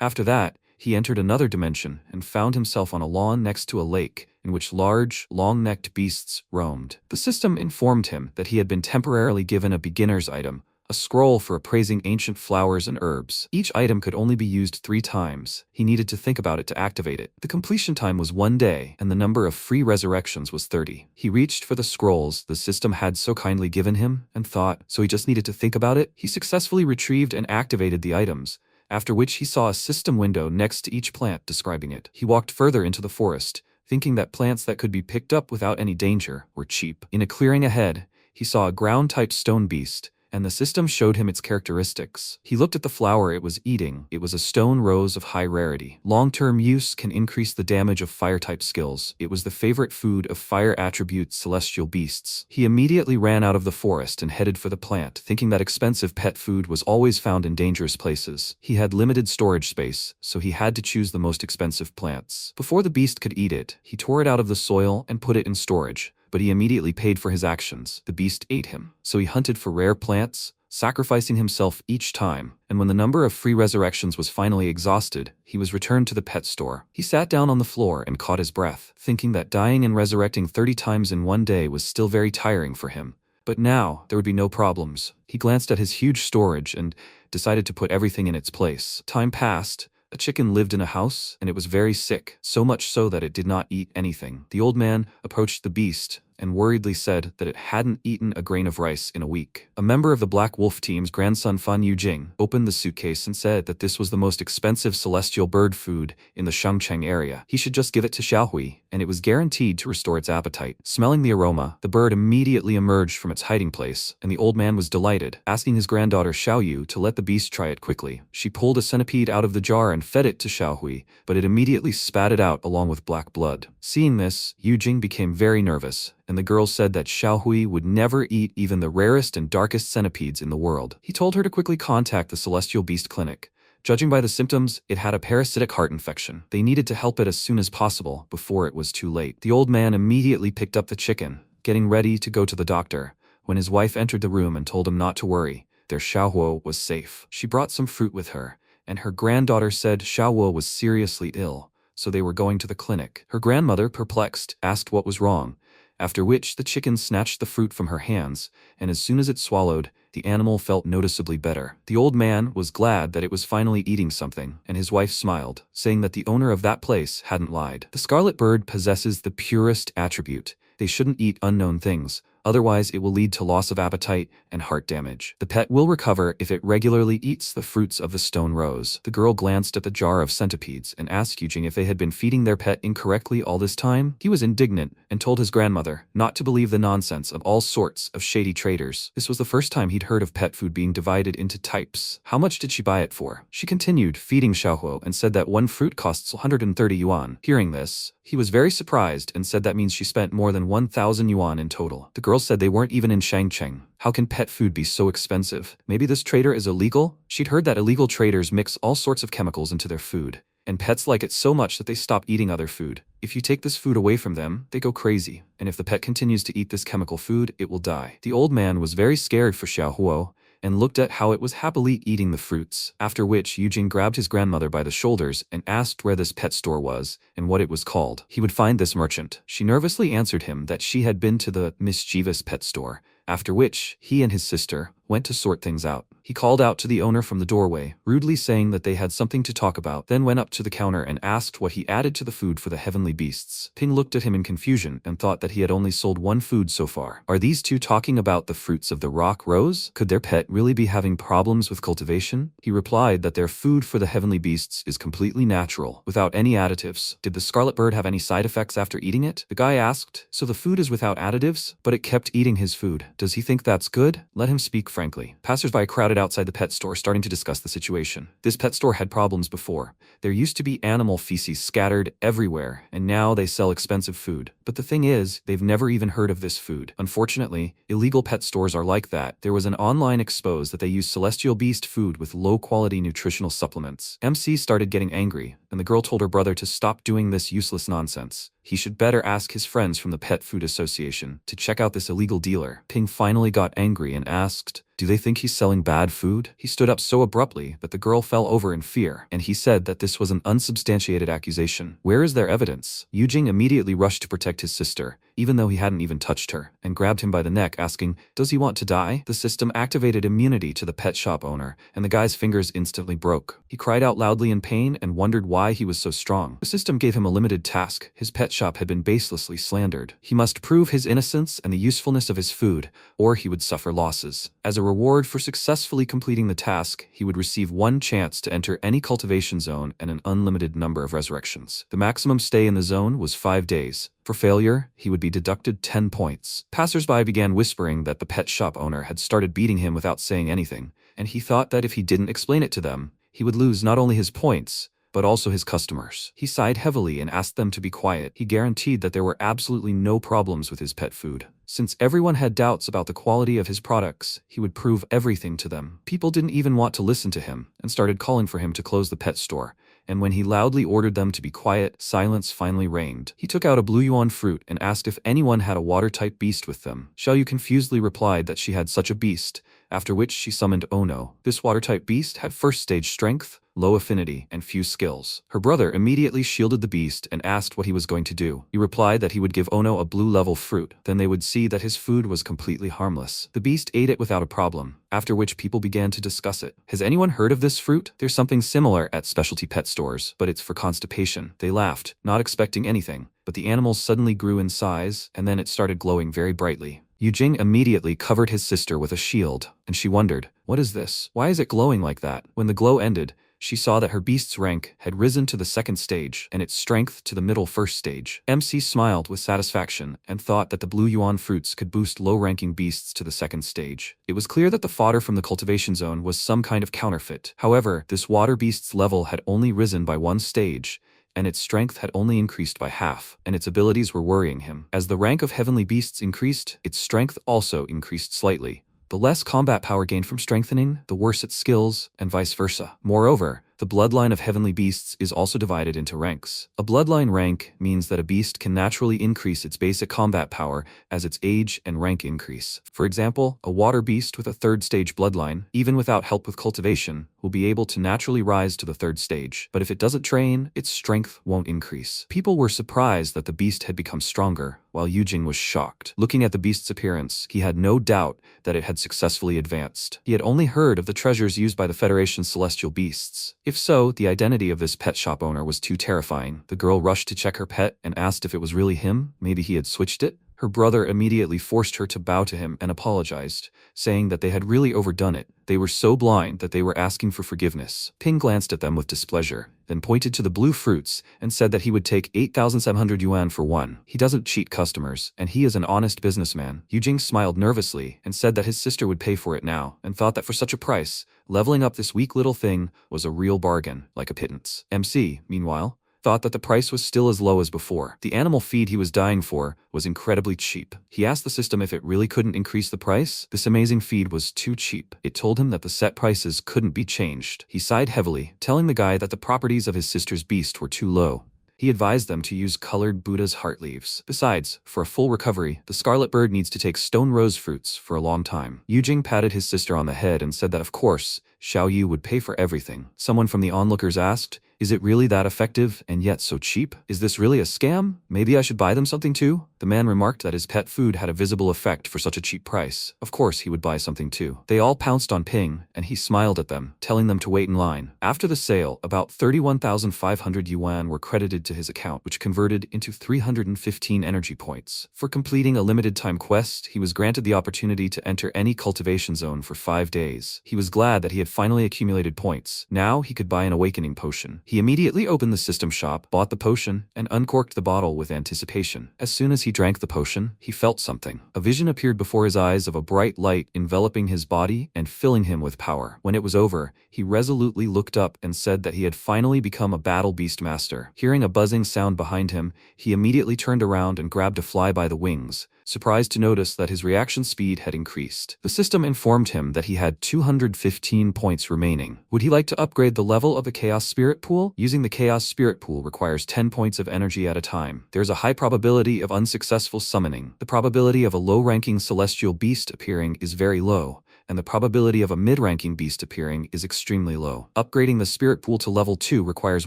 After that, he entered another dimension and found himself on a lawn next to a lake in which large, long-necked beasts roamed. The system informed him that he had been temporarily given a beginner's item, a scroll for appraising ancient flowers and herbs. Each item could only be used 3 times. He needed to think about it to activate it. The completion time was 1 day, and the number of free resurrections was 30. He reached for the scrolls the system had so kindly given him and thought, so he just needed to think about it? He successfully retrieved and activated the items, after which he saw a system window next to each plant describing it. He walked further into the forest, thinking that plants that could be picked up without any danger were cheap. In a clearing ahead, he saw a ground-type stone beast, and the system showed him its characteristics. He looked at the flower it was eating. It was a stone rose of high rarity. Long-term use can increase the damage of fire-type skills. It was the favorite food of fire attribute celestial beasts. He immediately ran out of the forest and headed for the plant, thinking that expensive pet food was always found in dangerous places. He had limited storage space, so he had to choose the most expensive plants. Before the beast could eat it, he tore it out of the soil and put it in storage. But he immediately paid for his actions. The beast ate him. So he hunted for rare plants, sacrificing himself each time, and when the number of free resurrections was finally exhausted, he was returned to the pet store. He sat down on the floor and caught his breath, thinking that dying and resurrecting 30 times in 1 day was still very tiring for him. But now, there would be no problems. He glanced at his huge storage and decided to put everything in its place. Time passed. A chicken lived in a house, and it was very sick, so much so that it did not eat anything. The old man approached the beast and worriedly said that it hadn't eaten a grain of rice in a week. A member of the Black Wolf team's grandson Fan Yujing opened the suitcase and said that this was the most expensive celestial bird food in the Shangcheng area. He should just give it to Xiaohui, and it was guaranteed to restore its appetite. Smelling the aroma, the bird immediately emerged from its hiding place, and the old man was delighted, asking his granddaughter Xiaoyu to let the beast try it quickly. She pulled a centipede out of the jar and fed it to Xiaohui, but it immediately spat it out along with black blood. Seeing this, Yujing became very nervous, and the girl said that Xiaohui would never eat even the rarest and darkest centipedes in the world. He told her to quickly contact the Celestial Beast Clinic. Judging by the symptoms, it had a parasitic heart infection. They needed to help it as soon as possible, before it was too late. The old man immediately picked up the chicken, getting ready to go to the doctor, when his wife entered the room and told him not to worry. Their Xiaohuo was safe. She brought some fruit with her, and her granddaughter said Xiaohuo was seriously ill, so they were going to the clinic. Her grandmother, perplexed, asked what was wrong, after which the chicken snatched the fruit from her hands, and as soon as it swallowed, the animal felt noticeably better. The old man was glad that it was finally eating something, and his wife smiled, saying that the owner of that place hadn't lied. The scarlet bird possesses the purest attribute. They shouldn't eat unknown things, otherwise it will lead to loss of appetite and heart damage. The pet will recover if it regularly eats the fruits of the stone rose. The girl glanced at the jar of centipedes and asked Yujing if they had been feeding their pet incorrectly all this time. He was indignant and told his grandmother not to believe the nonsense of all sorts of shady traders. This was the first time he'd heard of pet food being divided into types. How much did she buy it for? She continued feeding Xiaohuo and said that one fruit costs 130 yuan. Hearing this, he was very surprised and said that means she spent more than 1,000 yuan in total. The girl said they weren't even in Shangcheng. How can pet food be so expensive? Maybe this trader is illegal? She'd heard that illegal traders mix all sorts of chemicals into their food, and pets like it so much that they stop eating other food. If you take this food away from them, they go crazy, and if the pet continues to eat this chemical food, it will die. The old man was very scared for Xiaohuo, and looked at how it was happily eating the fruits, after which Yujing grabbed his grandmother by the shoulders and asked where this pet store was and what it was called. He would find this merchant. She nervously answered him that she had been to the mischievous pet store, after which he and his sister went to sort things out. He called out to the owner from the doorway, rudely saying that they had something to talk about, then went up to the counter and asked what he added to the food for the heavenly beasts. Ping looked at him in confusion and thought that he had only sold one food so far. Are these two talking about the fruits of the rock rose? Could their pet really be having problems with cultivation? He replied that their food for the heavenly beasts is completely natural, without any additives. Did the scarlet bird have any side effects after eating it? The guy asked. So the food is without additives, but it kept eating his food. Does he think that's good? Let him speak frankly. Passersby crowded outside the pet store, starting to discuss the situation. This pet store had problems before. There used to be animal feces scattered everywhere, and now they sell expensive food. But the thing is, they've never even heard of this food. Unfortunately, illegal pet stores are like that. There was an online expose that they use celestial beast food with low-quality nutritional supplements. MC started getting angry, and the girl told her brother to stop doing this useless nonsense. He should better ask his friends from the Pet Food Association to check out this illegal dealer. Ping finally got angry and asked, "Do they think he's selling bad food?" He stood up so abruptly that the girl fell over in fear, and he said that this was an unsubstantiated accusation. Where is their evidence? Yujing immediately rushed to protect his sister, even though he hadn't even touched her, and grabbed him by the neck, asking, "Does he want to die?" The system activated immunity to the pet shop owner, and the guy's fingers instantly broke. He cried out loudly in pain and wondered why he was so strong. The system gave him a limited task. His pet shop had been baselessly slandered. He must prove his innocence and the usefulness of his food, or he would suffer losses. As a reward for successfully completing the task, he would receive one chance to enter any cultivation zone and an unlimited number of resurrections. The maximum stay in the zone was 5 days. For failure, he would be deducted 10 points. Passersby began whispering that the pet shop owner had started beating him without saying anything, and he thought that if he didn't explain it to them, he would lose not only his points, but also his customers. He sighed heavily and asked them to be quiet. He guaranteed that there were absolutely no problems with his pet food. Since everyone had doubts about the quality of his products, he would prove everything to them. People didn't even want to listen to him and started calling for him to close the pet store. And when he loudly ordered them to be quiet, silence finally reigned. He took out a blue yuan fruit and asked if anyone had a water-type beast with them. Xiao confusedly replied that she had such a beast, after which she summoned Ono. This water-type beast had first-stage strength, low affinity, and few skills. Her brother immediately shielded the beast and asked what he was going to do. He replied that he would give Ono a blue-level fruit, then they would see that his food was completely harmless. The beast ate it without a problem, after which people began to discuss it. Has anyone heard of this fruit? There's something similar at specialty pet stores, but it's for constipation. They laughed, not expecting anything, but the animal suddenly grew in size, and then it started glowing very brightly. Yujing immediately covered his sister with a shield, and she wondered, "What is this? Why is it glowing like that?" When the glow ended, she saw that her beast's rank had risen to the 2nd stage and its strength to the middle 1st stage. MC smiled with satisfaction and thought that the blue yuan fruits could boost low-ranking beasts to the 2nd stage. It was clear that the fodder from the cultivation zone was some kind of counterfeit. However, this water beast's level had only risen by 1 stage, and its strength had only increased by half, and its abilities were worrying him. As the rank of heavenly beasts increased, its strength also increased slightly. The less combat power gained from strengthening, the worse its skills, and vice versa. Moreover, the bloodline of heavenly beasts is also divided into ranks. A bloodline rank means that a beast can naturally increase its basic combat power as its age and rank increase. For example, a water beast with a 3rd stage bloodline, even without help with cultivation, will be able to naturally rise to the 3rd stage. But if it doesn't train, its strength won't increase. People were surprised that the beast had become stronger, while Yujing was shocked. Looking at the beast's appearance, he had no doubt that it had successfully advanced. He had only heard of the treasures used by the Federation's celestial beasts. If so, the identity of this pet shop owner was too terrifying. The girl rushed to check her pet and asked if it was really him. Maybe he had switched it? Her brother immediately forced her to bow to him and apologized, saying that they had really overdone it. They were so blind that they were asking for forgiveness. Ping glanced at them with displeasure, then pointed to the blue fruits and said that he would take 8,700 yuan for one. He doesn't cheat customers, and he is an honest businessman. Yujing smiled nervously and said that his sister would pay for it now, and thought that for such a price, leveling up this weak little thing was a real bargain, like a pittance. MC, meanwhile, thought that the price was still as low as before. The animal feed he was dying for was incredibly cheap. He asked the system if it really couldn't increase the price. This amazing feed was too cheap. It told him that the set prices couldn't be changed. He sighed heavily, telling the guy that the properties of his sister's beast were too low. He advised them to use colored Buddha's heart leaves. Besides, for a full recovery, the scarlet bird needs to take stone rose fruits for a long time. Yujing patted his sister on the head and said that of course, Xiao would pay for everything. Someone from the onlookers asked Is it really that effective and yet so cheap? Is this really a scam? Maybe I should buy them something too? The man remarked that his pet food had a visible effect for such a cheap price. Of course he would buy something too. They all pounced on Ping, and he smiled at them, telling them to wait in line. After the sale, about 31,500 yuan were credited to his account, which converted into 315 energy points. For completing a limited time quest, he was granted the opportunity to enter any cultivation zone for 5 days. He was glad that he had finally accumulated points. Now he could buy an awakening potion. He immediately opened the system shop, bought the potion, and uncorked the bottle with anticipation. As soon as he drank the potion, he felt something. A vision appeared before his eyes of a bright light enveloping his body and filling him with power. When it was over, he resolutely looked up and said that he had finally become a battle beast master. Hearing a buzzing sound behind him, he immediately turned around and grabbed a fly by the wings, surprised to notice that his reaction speed had increased. The system informed him that he had 215 points remaining. Would he like to upgrade the level of the Chaos Spirit Pool? Using the Chaos Spirit Pool requires 10 points of energy at a time. There's a high probability of unsuccessful summoning. The probability of a low-ranking celestial beast appearing is very low, and the probability of a mid-ranking beast appearing is extremely low. Upgrading the Spirit Pool to level 2 requires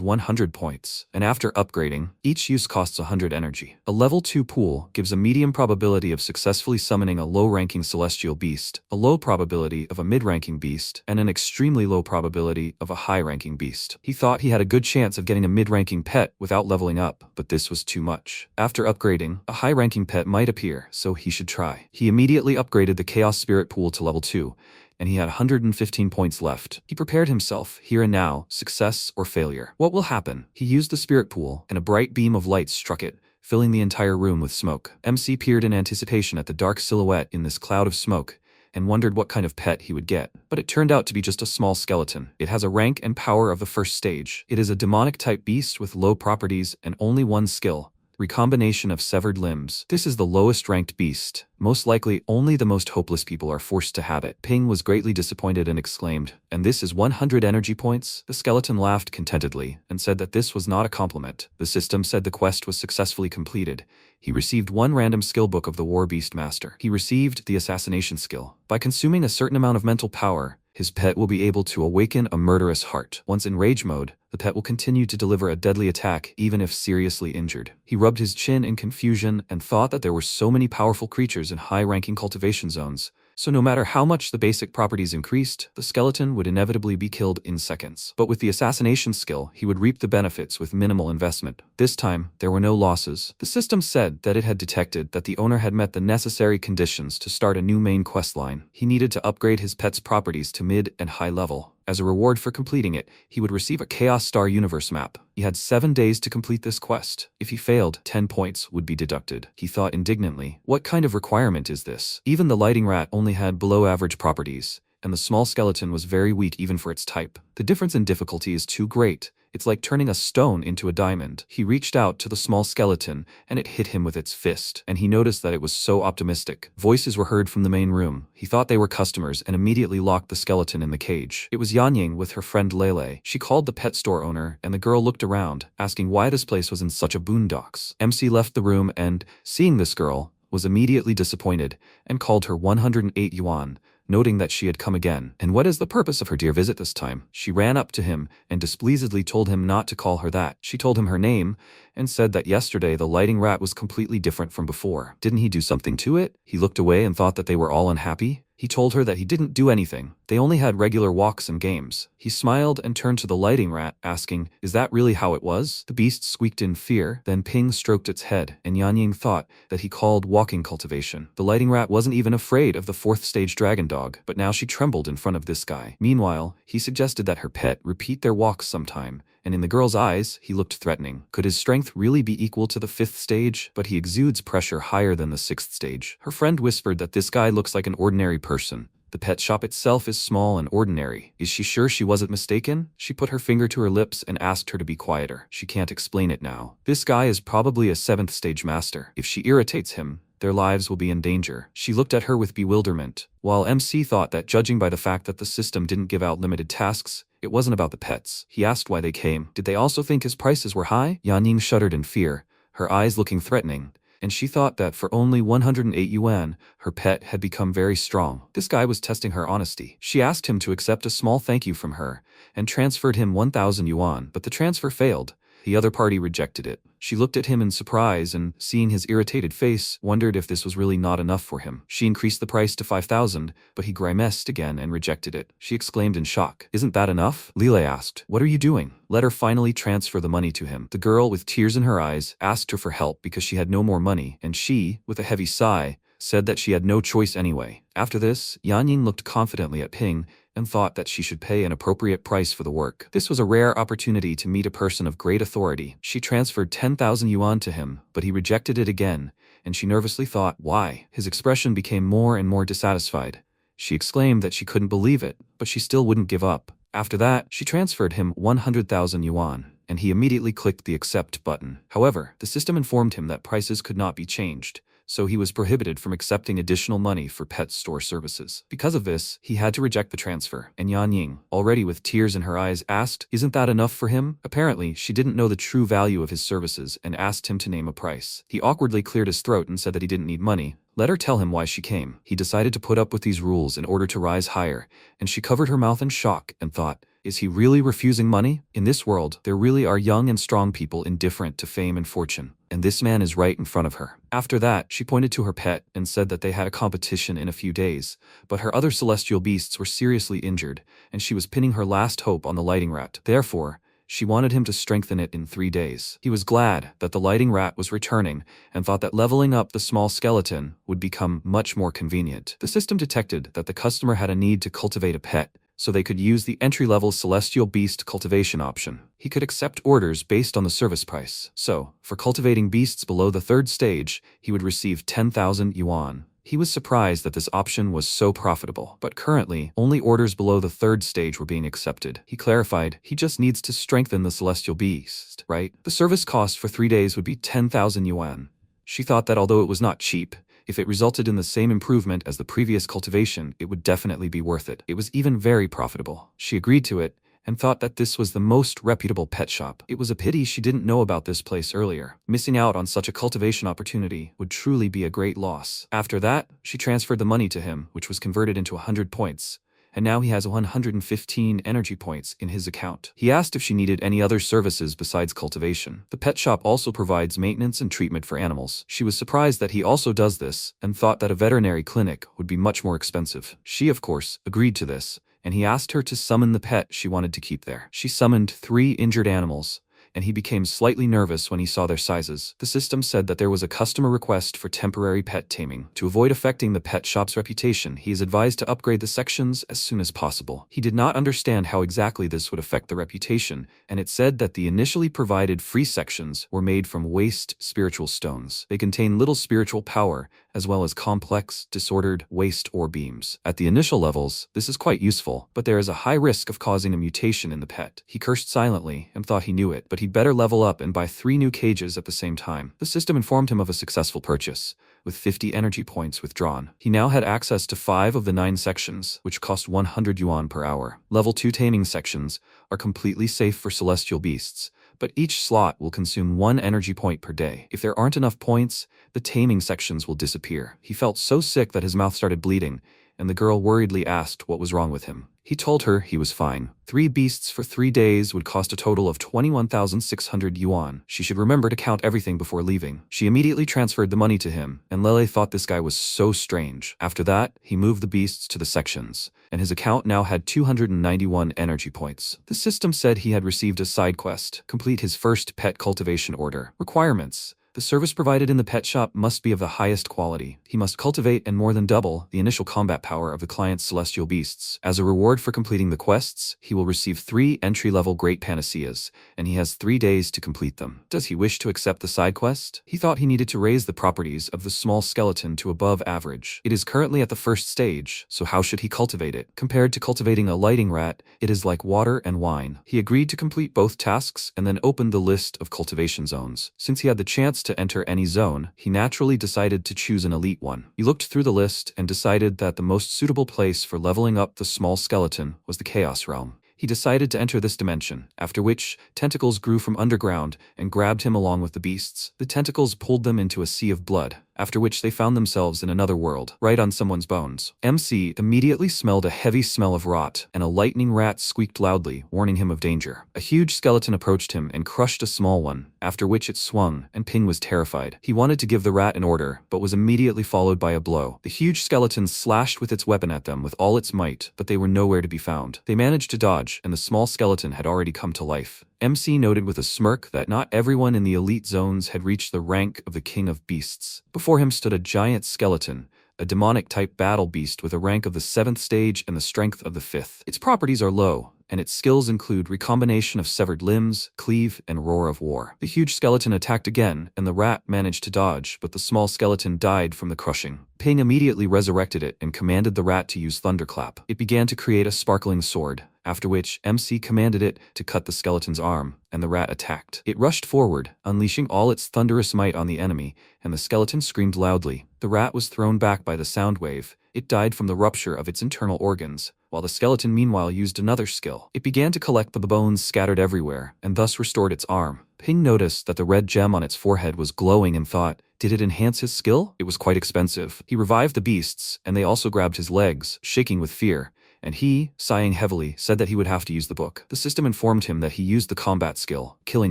100 points, and after upgrading, each use costs 100 energy. A level 2 pool gives a medium probability of successfully summoning a low-ranking celestial beast, a low probability of a mid-ranking beast, and an extremely low probability of a high-ranking beast. He thought he had a good chance of getting a mid-ranking pet without leveling up, but this was too much. After upgrading, a high-ranking pet might appear, so he should try. He immediately upgraded the Chaos Spirit Pool to level 2, and he had 115 points left. He prepared himself, here and now, success or failure. What will happen? He used the spirit pool, and a bright beam of light struck it, filling the entire room with smoke. MC peered in anticipation at the dark silhouette in this cloud of smoke, and wondered what kind of pet he would get. But it turned out to be just a small skeleton. It has a rank and power of the first stage. It is a demonic-type beast with low properties and only one skill: recombination of severed limbs. This is the lowest ranked beast. Most likely, only the most hopeless people are forced to have it. Ping was greatly disappointed and exclaimed, "And this is 100 energy points?" The skeleton laughed contentedly and said that this was not a compliment. The system said the quest was successfully completed. He received one random skill book of the War Beast Master. He received the assassination skill. By consuming a certain amount of mental power, his pet will be able to awaken a murderous heart. Once in rage mode, the pet will continue to deliver a deadly attack even if seriously injured. He rubbed his chin in confusion and thought that there were so many powerful creatures in high-ranking cultivation zones, so no matter how much the basic properties increased, the skeleton would inevitably be killed in seconds. But with the assassination skill, he would reap the benefits with minimal investment. This time, there were no losses. The system said that it had detected that the owner had met the necessary conditions to start a new main quest line. He needed to upgrade his pet's properties to mid and high level. As a reward for completing it, he would receive a Chaos Star Universe map. He had 7 days to complete this quest. If he failed, 10 points would be deducted. He thought indignantly, what kind of requirement is this? Even the lighting rat only had below-average properties, and the small skeleton was very weak even for its type. The difference in difficulty is too great. It's like turning a stone into a diamond. He reached out to the small skeleton, and it hit him with its fist, and he noticed that it was so optimistic. Voices were heard from the main room. He thought they were customers and immediately locked the skeleton in the cage. It was Yanying with her friend Lele. She called the pet store owner, and the girl looked around, asking why this place was in such a boondocks. MC left the room and, seeing this girl, was immediately disappointed and called her 108 yuan, noting that she had come again. And what is the purpose of her dear visit this time? She ran up to him and displeasedly told him not to call her that. She told him her name and said that yesterday the lighting rat was completely different from before. Didn't he do something to it? He looked away and thought that they were all unhappy. He told her that he didn't do anything. They only had regular walks and games. He smiled and turned to the lighting rat, asking, "Is that really how it was?" The beast squeaked in fear, then Ping stroked its head, and Yanying thought that he called walking cultivation. The lighting rat wasn't even afraid of the 4th stage dragon dog, but now she trembled in front of this guy. Meanwhile, he suggested that her pet repeat their walks sometime, and in the girl's eyes, he looked threatening. Could his strength really be equal to the 5th stage? But he exudes pressure higher than the 6th stage. Her friend whispered that this guy looks like an ordinary person. The pet shop itself is small and ordinary. Is she sure she wasn't mistaken? She put her finger to her lips and asked her to be quieter. She can't explain it now. This guy is probably a 7th stage master. If she irritates him, their lives will be in danger. She looked at her with bewilderment, while MC thought that judging by the fact that the system didn't give out limited tasks, it wasn't about the pets. He asked why they came. Did they also think his prices were high? Yanying shuddered in fear, her eyes looking threatening, and she thought that for only 108 yuan, her pet had become very strong. This guy was testing her honesty. She asked him to accept a small thank you from her, and transferred him 1,000 yuan, but the transfer failed. The other party rejected it. She looked at him in surprise and, seeing his irritated face, wondered if this was really not enough for him. She increased the price to 5,000, but he grimaced again and rejected it. She exclaimed in shock. "Isn't that enough?" Lile asked. "What are you doing?" Let her finally transfer the money to him. The girl, with tears in her eyes, asked her for help because she had no more money, and she, with a heavy sigh, said that she had no choice anyway. After this, Yan Ying looked confidently at Ping and thought that she should pay an appropriate price for the work. This was a rare opportunity to meet a person of great authority. She transferred 10,000 yuan to him, but he rejected it again, and she nervously thought, why? His expression became more and more dissatisfied. She exclaimed that she couldn't believe it, but she still wouldn't give up. After that, she transferred him 100,000 yuan, and he immediately clicked the accept button. However, the system informed him that prices could not be changed, so he was prohibited from accepting additional money for pet store services. Because of this, he had to reject the transfer, and Yan Ying, already with tears in her eyes, asked, "Isn't that enough for him?" Apparently, she didn't know the true value of his services and asked him to name a price. He awkwardly cleared his throat and said that he didn't need money. Let her tell him why she came. He decided to put up with these rules in order to rise higher, and she covered her mouth in shock and thought, is he really refusing money? In this world, there really are young and strong people indifferent to fame and fortune, and this man is right in front of her. After that, she pointed to her pet and said that they had a competition in a few days, but her other celestial beasts were seriously injured, and she was pinning her last hope on the lighting rat. Therefore, she wanted him to strengthen it in 3 days. He was glad that the lighting rat was returning and thought that leveling up the small skeleton would become much more convenient. The system detected that the customer had a need to cultivate a pet, so they could use the entry-level celestial beast cultivation option. He could accept orders based on the service price. So, for cultivating beasts below the 3rd stage, he would receive 10,000 yuan. He was surprised that this option was so profitable, but currently, only orders below the 3rd stage were being accepted. He clarified, he just needs to strengthen the celestial beast, right? The service cost for 3 days would be 10,000 yuan. She thought that although it was not cheap, if it resulted in the same improvement as the previous cultivation, it would definitely be worth it. It was even very profitable. She agreed to it, and thought that this was the most reputable pet shop. It was a pity she didn't know about this place earlier. Missing out on such a cultivation opportunity would truly be a great loss. After that, she transferred the money to him, which was converted into 100 points. And now he has 115 energy points in his account. He asked if she needed any other services besides cultivation. The pet shop also provides maintenance and treatment for animals. She was surprised that he also does this, and thought that a veterinary clinic would be much more expensive. She, of course, agreed to this, and he asked her to summon the pet she wanted to keep there. She summoned 3 injured animals, and he became slightly nervous when he saw their sizes. The system said that there was a customer request for temporary pet taming. To avoid affecting the pet shop's reputation, he is advised to upgrade the sections as soon as possible. He did not understand how exactly this would affect the reputation, and it said that the initially provided free sections were made from waste spiritual stones. They contain little spiritual power, as well as complex, disordered waste ore beams. At the initial levels, this is quite useful, but there is a high risk of causing a mutation in the pet. He cursed silently and thought he knew it, but he'd better level up and buy 3 new cages at the same time. The system informed him of a successful purchase, with 50 energy points withdrawn. He now had access to 5 of the 9 sections, which cost 100 yuan per hour. Level 2 taming sections are completely safe for celestial beasts, but each slot will consume 1 energy point per day. If there aren't enough points, the taming sections will disappear. He felt so sick that his mouth started bleeding, and the girl worriedly asked what was wrong with him. He told her he was fine. 3 beasts for 3 days would cost a total of 21,600 yuan. She should remember to count everything before leaving. She immediately transferred the money to him, and Lele thought this guy was so strange. After that, he moved the beasts to the sections, and his account now had 291 energy points. The system said he had received a side quest: complete his first pet cultivation order. Requirements: the service provided in the pet shop must be of the highest quality. He must cultivate and more than double the initial combat power of the client's celestial beasts. As a reward for completing the quests, he will receive 3 entry-level great panaceas, and he has 3 days to complete them. Does he wish to accept the side quest? He thought he needed to raise the properties of the small skeleton to above average. It is currently at the 1st stage, so how should he cultivate it? Compared to cultivating a lighting rat, it is like water and wine. He agreed to complete both tasks and then opened the list of cultivation zones. Since he had the chance to enter any zone, he naturally decided to choose an elite one. He looked through the list and decided that the most suitable place for leveling up the small skeleton was the Chaos Realm. He decided to enter this dimension, after which tentacles grew from underground and grabbed him along with the beasts. The tentacles pulled them into a sea of blood, after which they found themselves in another world, right on someone's bones. MC immediately smelled a heavy smell of rot, and a lightning rat squeaked loudly, warning him of danger. A huge skeleton approached him and crushed a small one, after which it swung, and Ping was terrified. He wanted to give the rat an order, but was immediately followed by a blow. The huge skeleton slashed with its weapon at them with all its might, but they were nowhere to be found. They managed to dodge, and the small skeleton had already come to life. MC noted with a smirk that not everyone in the elite zones had reached the rank of the King of Beasts. Before him stood a giant skeleton, a demonic-type battle beast with a rank of the 7th stage and the strength of the 5th. Its properties are low, and its skills include recombination of severed limbs, cleave, and roar of war. The huge skeleton attacked again, and the rat managed to dodge, but the small skeleton died from the crushing. Ping immediately resurrected it and commanded the rat to use Thunderclap. It began to create a sparkling sword, after which MC commanded it to cut the skeleton's arm, and the rat attacked. It rushed forward, unleashing all its thunderous might on the enemy, and the skeleton screamed loudly. The rat was thrown back by the sound wave. It died from the rupture of its internal organs, while the skeleton meanwhile used another skill. It began to collect the bones scattered everywhere, and thus restored its arm. Ping noticed that the red gem on its forehead was glowing and thought, did it enhance his skill? It was quite expensive. He revived the beasts, and they also grabbed his legs, shaking with fear, and he, sighing heavily, said that he would have to use the book. The system informed him that he used the combat skill, Killing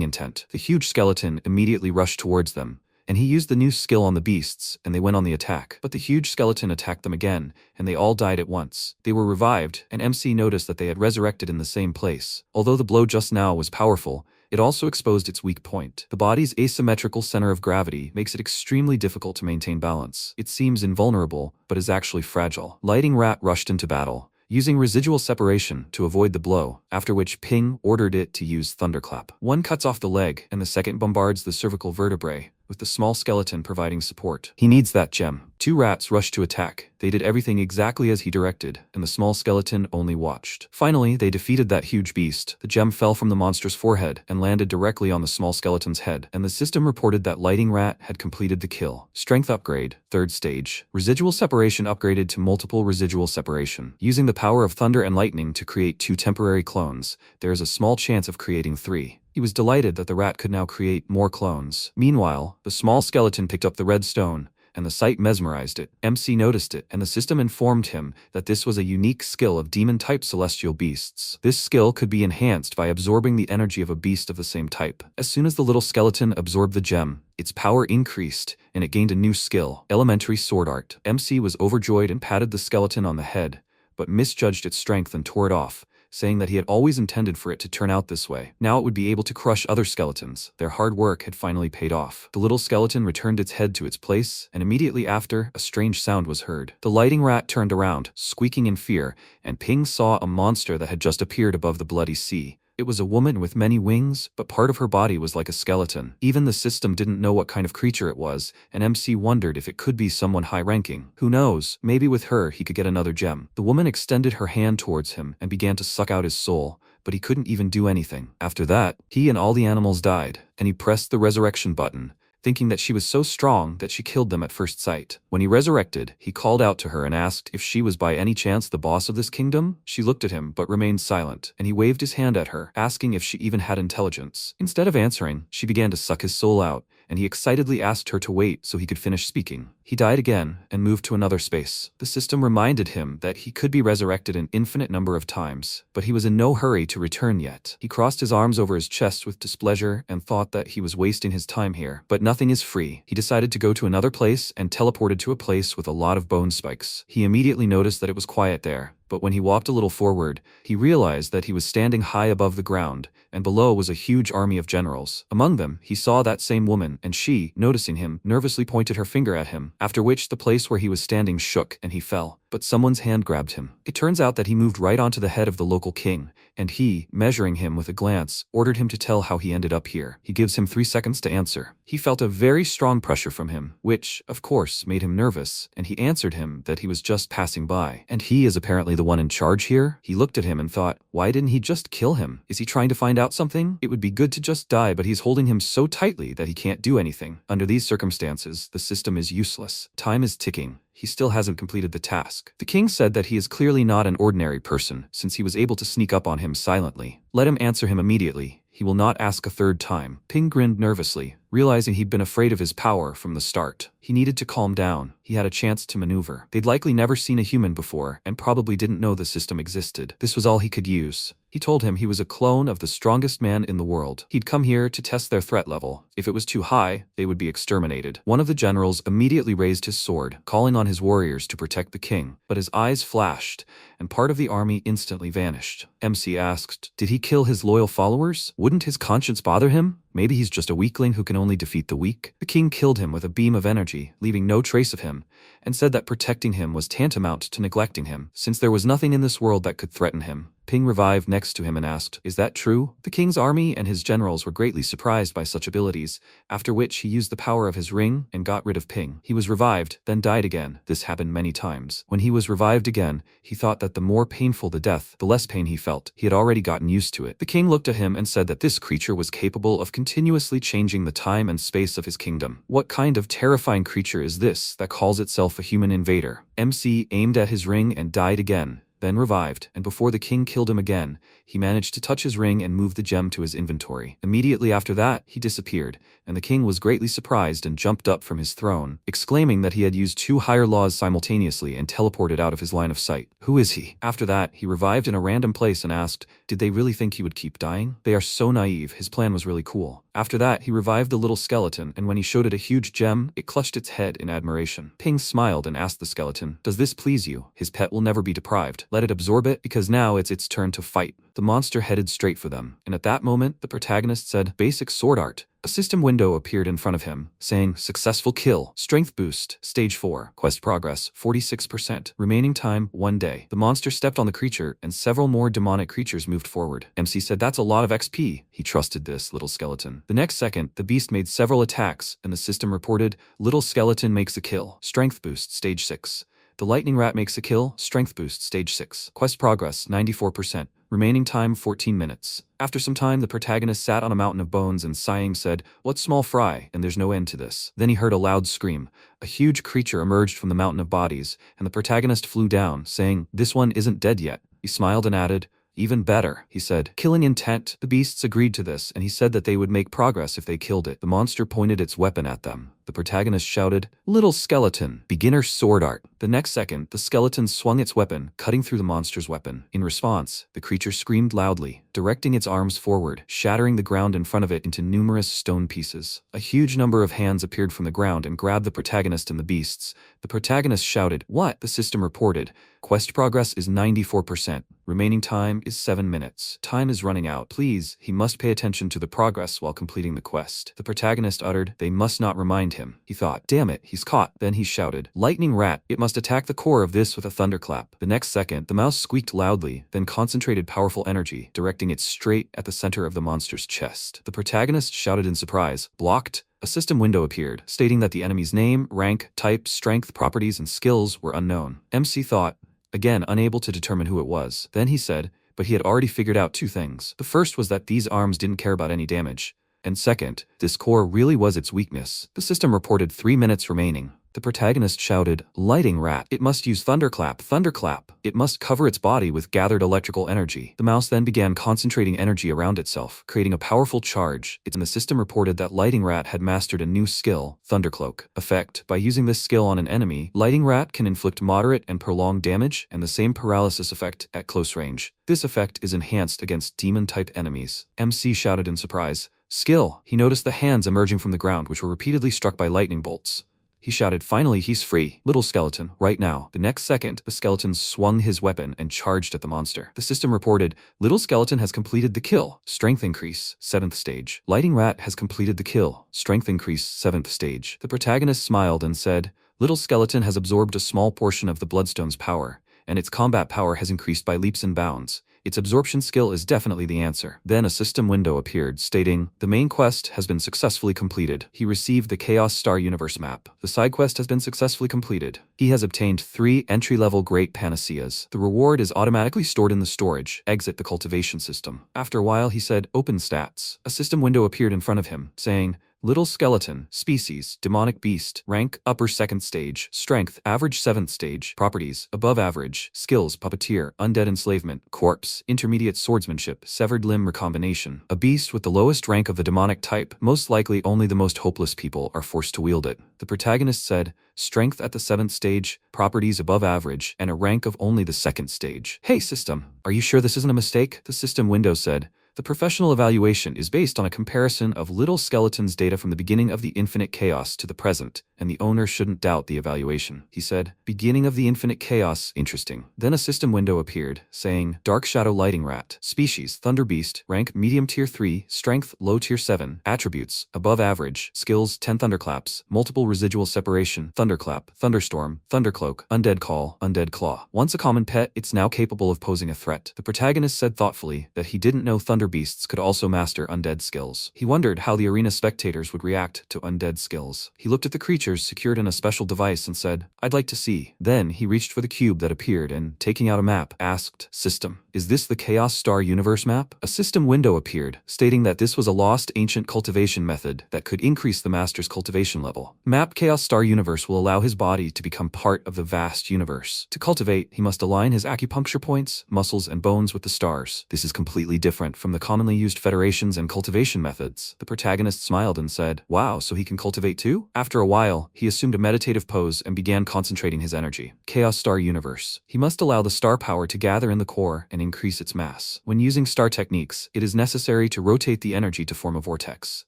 Intent. The huge skeleton immediately rushed towards them, and he used the new skill on the beasts, and they went on the attack. But the huge skeleton attacked them again, and they all died at once. They were revived, and MC noticed that they had resurrected in the same place. Although the blow just now was powerful, it also exposed its weak point. The body's asymmetrical center of gravity makes it extremely difficult to maintain balance. It seems invulnerable, but is actually fragile. Lighting Rat rushed into battle, using residual separation to avoid the blow, after which Ping ordered it to use Thunderclap. One cuts off the leg, and the second bombards the cervical vertebrae, with the small skeleton providing support. He needs that gem. 2 rats rushed to attack. They did everything exactly as he directed, and the small skeleton only watched. Finally, they defeated that huge beast. The gem fell from the monster's forehead and landed directly on the small skeleton's head, and the system reported that Lighting Rat had completed the kill. Strength upgrade, 3rd stage. Residual separation upgraded to multiple residual separation. Using the power of thunder and lightning to create 2 temporary clones, there is a small chance of creating 3. He was delighted that the rat could now create more clones. Meanwhile, the small skeleton picked up the red stone, and the sight mesmerized it. MC noticed it, and the system informed him that this was a unique skill of demon-type celestial beasts. This skill could be enhanced by absorbing the energy of a beast of the same type. As soon as the little skeleton absorbed the gem, its power increased, and it gained a new skill, Elementary Sword Art. MC was overjoyed and patted the skeleton on the head, but misjudged its strength and tore it off, saying that he had always intended for it to turn out this way. Now it would be able to crush other skeletons. Their hard work had finally paid off. The little skeleton returned its head to its place, and immediately after, a strange sound was heard. The Lighting Rat turned around, squeaking in fear, and Ping saw a monster that had just appeared above the bloody sea. It was a woman with many wings, but part of her body was like a skeleton. Even the system didn't know what kind of creature it was, and MC wondered if it could be someone high-ranking. Who knows, maybe with her he could get another gem. The woman extended her hand towards him and began to suck out his soul, but he couldn't even do anything. After that, he and all the animals died, and he pressed the resurrection button, thinking that she was so strong that she killed them at first sight. When he resurrected, he called out to her and asked if she was by any chance the boss of this kingdom. She looked at him but remained silent, and he waved his hand at her, asking if she even had intelligence. Instead of answering, she began to suck his soul out, and he excitedly asked her to wait so he could finish speaking. He died again and moved to another space. The system reminded him that he could be resurrected an infinite number of times, but he was in no hurry to return yet. He crossed his arms over his chest with displeasure and thought that he was wasting his time here. But nothing is free. He decided to go to another place and teleported to a place with a lot of bone spikes. He immediately noticed that it was quiet there, but when he walked a little forward, he realized that he was standing high above the ground, and below was a huge army of generals. Among them, he saw that same woman, and she, noticing him, nervously pointed her finger at him, after which the place where he was standing shook and he fell. But someone's hand grabbed him. It turns out that he moved right onto the head of the local king, and he, measuring him with a glance, ordered him to tell how he ended up here. He gives him 3 seconds to answer. He felt a very strong pressure from him, which, of course, made him nervous, and he answered him that he was just passing by. And he is apparently the one in charge here? He looked at him and thought, why didn't he just kill him? Is he trying to find out something? It would be good to just die, but he's holding him so tightly that he can't do anything. Under these circumstances, the system is useless. Time is ticking, he still hasn't completed the task. The king said that he is clearly not an ordinary person, since he was able to sneak up on him silently. Let him answer him immediately. He will not ask a third time. Ping grinned nervously, realizing he'd been afraid of his power from the start. He needed to calm down. He had a chance to maneuver. They'd likely never seen a human before, and probably didn't know the system existed. This was all he could use. He told him he was a clone of the strongest man in the world. He'd come here to test their threat level. If it was too high, they would be exterminated. One of the generals immediately raised his sword, calling on his warriors to protect the king. But his eyes flashed, and part of the army instantly vanished. MC asked, did he kill his loyal followers? Wouldn't his conscience bother him? Maybe he's just a weakling who can only defeat the weak. The king killed him with a beam of energy, leaving no trace of him, and said that protecting him was tantamount to neglecting him, since there was nothing in this world that could threaten him. Ping revived next to him and asked, is that true? The king's army and his generals were greatly surprised by such abilities, after which he used the power of his ring and got rid of Ping. He was revived, then died again. This happened many times. When he was revived again, he thought that the more painful the death, the less pain he felt. He had already gotten used to it. The king looked at him and said that this creature was capable of continuously changing the time and space of his kingdom. What kind of terrifying creature is this that calls itself a human invader? MC aimed at his ring and died again, then revived, and before the king killed him again, he managed to touch his ring and move the gem to his inventory. Immediately after that, he disappeared, and the king was greatly surprised and jumped up from his throne, exclaiming that he had used 2 higher laws simultaneously and teleported out of his line of sight. Who is he? After that, he revived in a random place and asked, did they really think he would keep dying? They are so naive. His plan was really cool. After that, he revived the little skeleton, and when he showed it a huge gem, it clutched its head in admiration. Ping smiled and asked the skeleton, does this please you? His pet will never be deprived. Let it absorb it, because now it's its turn to fight. The monster headed straight for them, and at that moment, the protagonist said, basic sword art. A system window appeared in front of him, saying, successful kill, strength boost, stage 4, quest progress, 46%, remaining time, 1 day. The monster stepped on the creature, and several more demonic creatures moved forward. MC said that's a lot of XP. He trusted this little skeleton. The next second, the beast made several attacks, and the system reported, little skeleton makes a kill, strength boost, stage 6. The lightning rat makes a kill, strength boost, stage 6. Quest progress, 94%. Remaining time 14 minutes. After some time, the protagonist sat on a mountain of bones and sighing said, what small fry, and there's no end to this. Then he heard a loud scream. A huge creature emerged from the mountain of bodies, and the protagonist flew down, saying, this one isn't dead yet. He smiled and added, even better, he said. Killing intent. The beasts agreed to this, and he said that they would make progress if they killed it. The monster pointed its weapon at them. The protagonist shouted, little skeleton, beginner sword art. The next second, the skeleton swung its weapon, cutting through the monster's weapon. In response, the creature screamed loudly, directing its arms forward, shattering the ground in front of it into numerous stone pieces. A huge number of hands appeared from the ground and grabbed the protagonist and the beasts. The protagonist shouted, what? The system reported, quest progress is 94%. Remaining time is 7 minutes. Time is running out. Please, he must pay attention to the progress while completing the quest. The protagonist uttered, they must not remind him. He thought, damn it, he's caught. Then he shouted, lightning rat, it must attack the core of this with a thunderclap. The next second, the mouse squeaked loudly, then concentrated powerful energy, directing it straight at the center of the monster's chest. The protagonist shouted in surprise, blocked. A system window appeared, stating that the enemy's name, rank, type, strength, properties, and skills were unknown. MC thought, again unable to determine who it was. Then he said, but he had already figured out 2 things. The first was that these arms didn't care about any damage. And second, this core really was its weakness. The system reported 3 minutes remaining. The protagonist shouted, lighting rat, it must use thunderclap, thunderclap. It must cover its body with gathered electrical energy. The mouse then began concentrating energy around itself, creating a powerful charge. The system reported that lighting rat had mastered a new skill, thundercloak. Effect, by using this skill on an enemy, lighting rat can inflict moderate and prolonged damage and the same paralysis effect at close range. This effect is enhanced against demon-type enemies. MC shouted in surprise, skill. He noticed the hands emerging from the ground which were repeatedly struck by lightning bolts. He shouted, finally he's free. Little skeleton, right now. The next second, the skeleton swung his weapon and charged at the monster. The system reported, little skeleton has completed the kill. Strength increase, 7th stage. Lighting rat has completed the kill. Strength increase, 7th stage. The protagonist smiled and said, little skeleton has absorbed a small portion of the bloodstone's power, and its combat power has increased by leaps and bounds. Its absorption skill is definitely the answer. Then a system window appeared, stating, the main quest has been successfully completed. He received the Chaos Star Universe map. The side quest has been successfully completed. He has obtained 3 entry-level Great Panaceas. The reward is automatically stored in the storage. Exit the cultivation system. After a while, he said, open stats. A system window appeared in front of him, saying, Little skeleton, species, demonic beast, rank, upper 2nd stage, strength, average 7th stage, properties, above average, skills, puppeteer, undead enslavement, corpse, intermediate swordsmanship, severed limb recombination. A beast with the lowest rank of the demonic type, most likely only the most hopeless people are forced to wield it. The protagonist said, strength at the 7th stage, properties above average, and a rank of only the 2nd stage. Hey system, are you sure this isn't a mistake? The system window said, the professional evaluation is based on a comparison of Little Skeleton's data from the beginning of the infinite chaos to the present, and the owner shouldn't doubt the evaluation. He said, beginning of the infinite chaos, interesting. Then a system window appeared, saying, Dark Shadow Lighting Rat, species, Thunder Beast, rank, medium tier 3, strength, low tier 7, attributes, above average, skills, 10 thunderclaps, multiple residual separation, thunderclap, thunderstorm, thundercloak, undead call, undead claw. Once a common pet, it's now capable of posing a threat. The protagonist said thoughtfully that he didn't know Thunder Beasts could also master undead skills. He wondered how the arena spectators would react to undead skills. He looked at the creatures secured in a special device and said, I'd like to see. Then he reached for the cube that appeared and, taking out a map, asked, System, is this the Chaos Star Universe map? A system window appeared, stating that this was a lost ancient cultivation method that could increase the master's cultivation level. Map Chaos Star Universe will allow his body to become part of the vast universe. To cultivate, he must align his acupuncture points, muscles, and bones with the stars. This is completely different from the commonly used federations and cultivation methods. The protagonist smiled and said, wow, so he can cultivate too? After a while, he assumed a meditative pose and began concentrating his energy. Chaos Star Universe. He must allow the star power to gather in the core and increase its mass. When using star techniques, it is necessary to rotate the energy to form a vortex.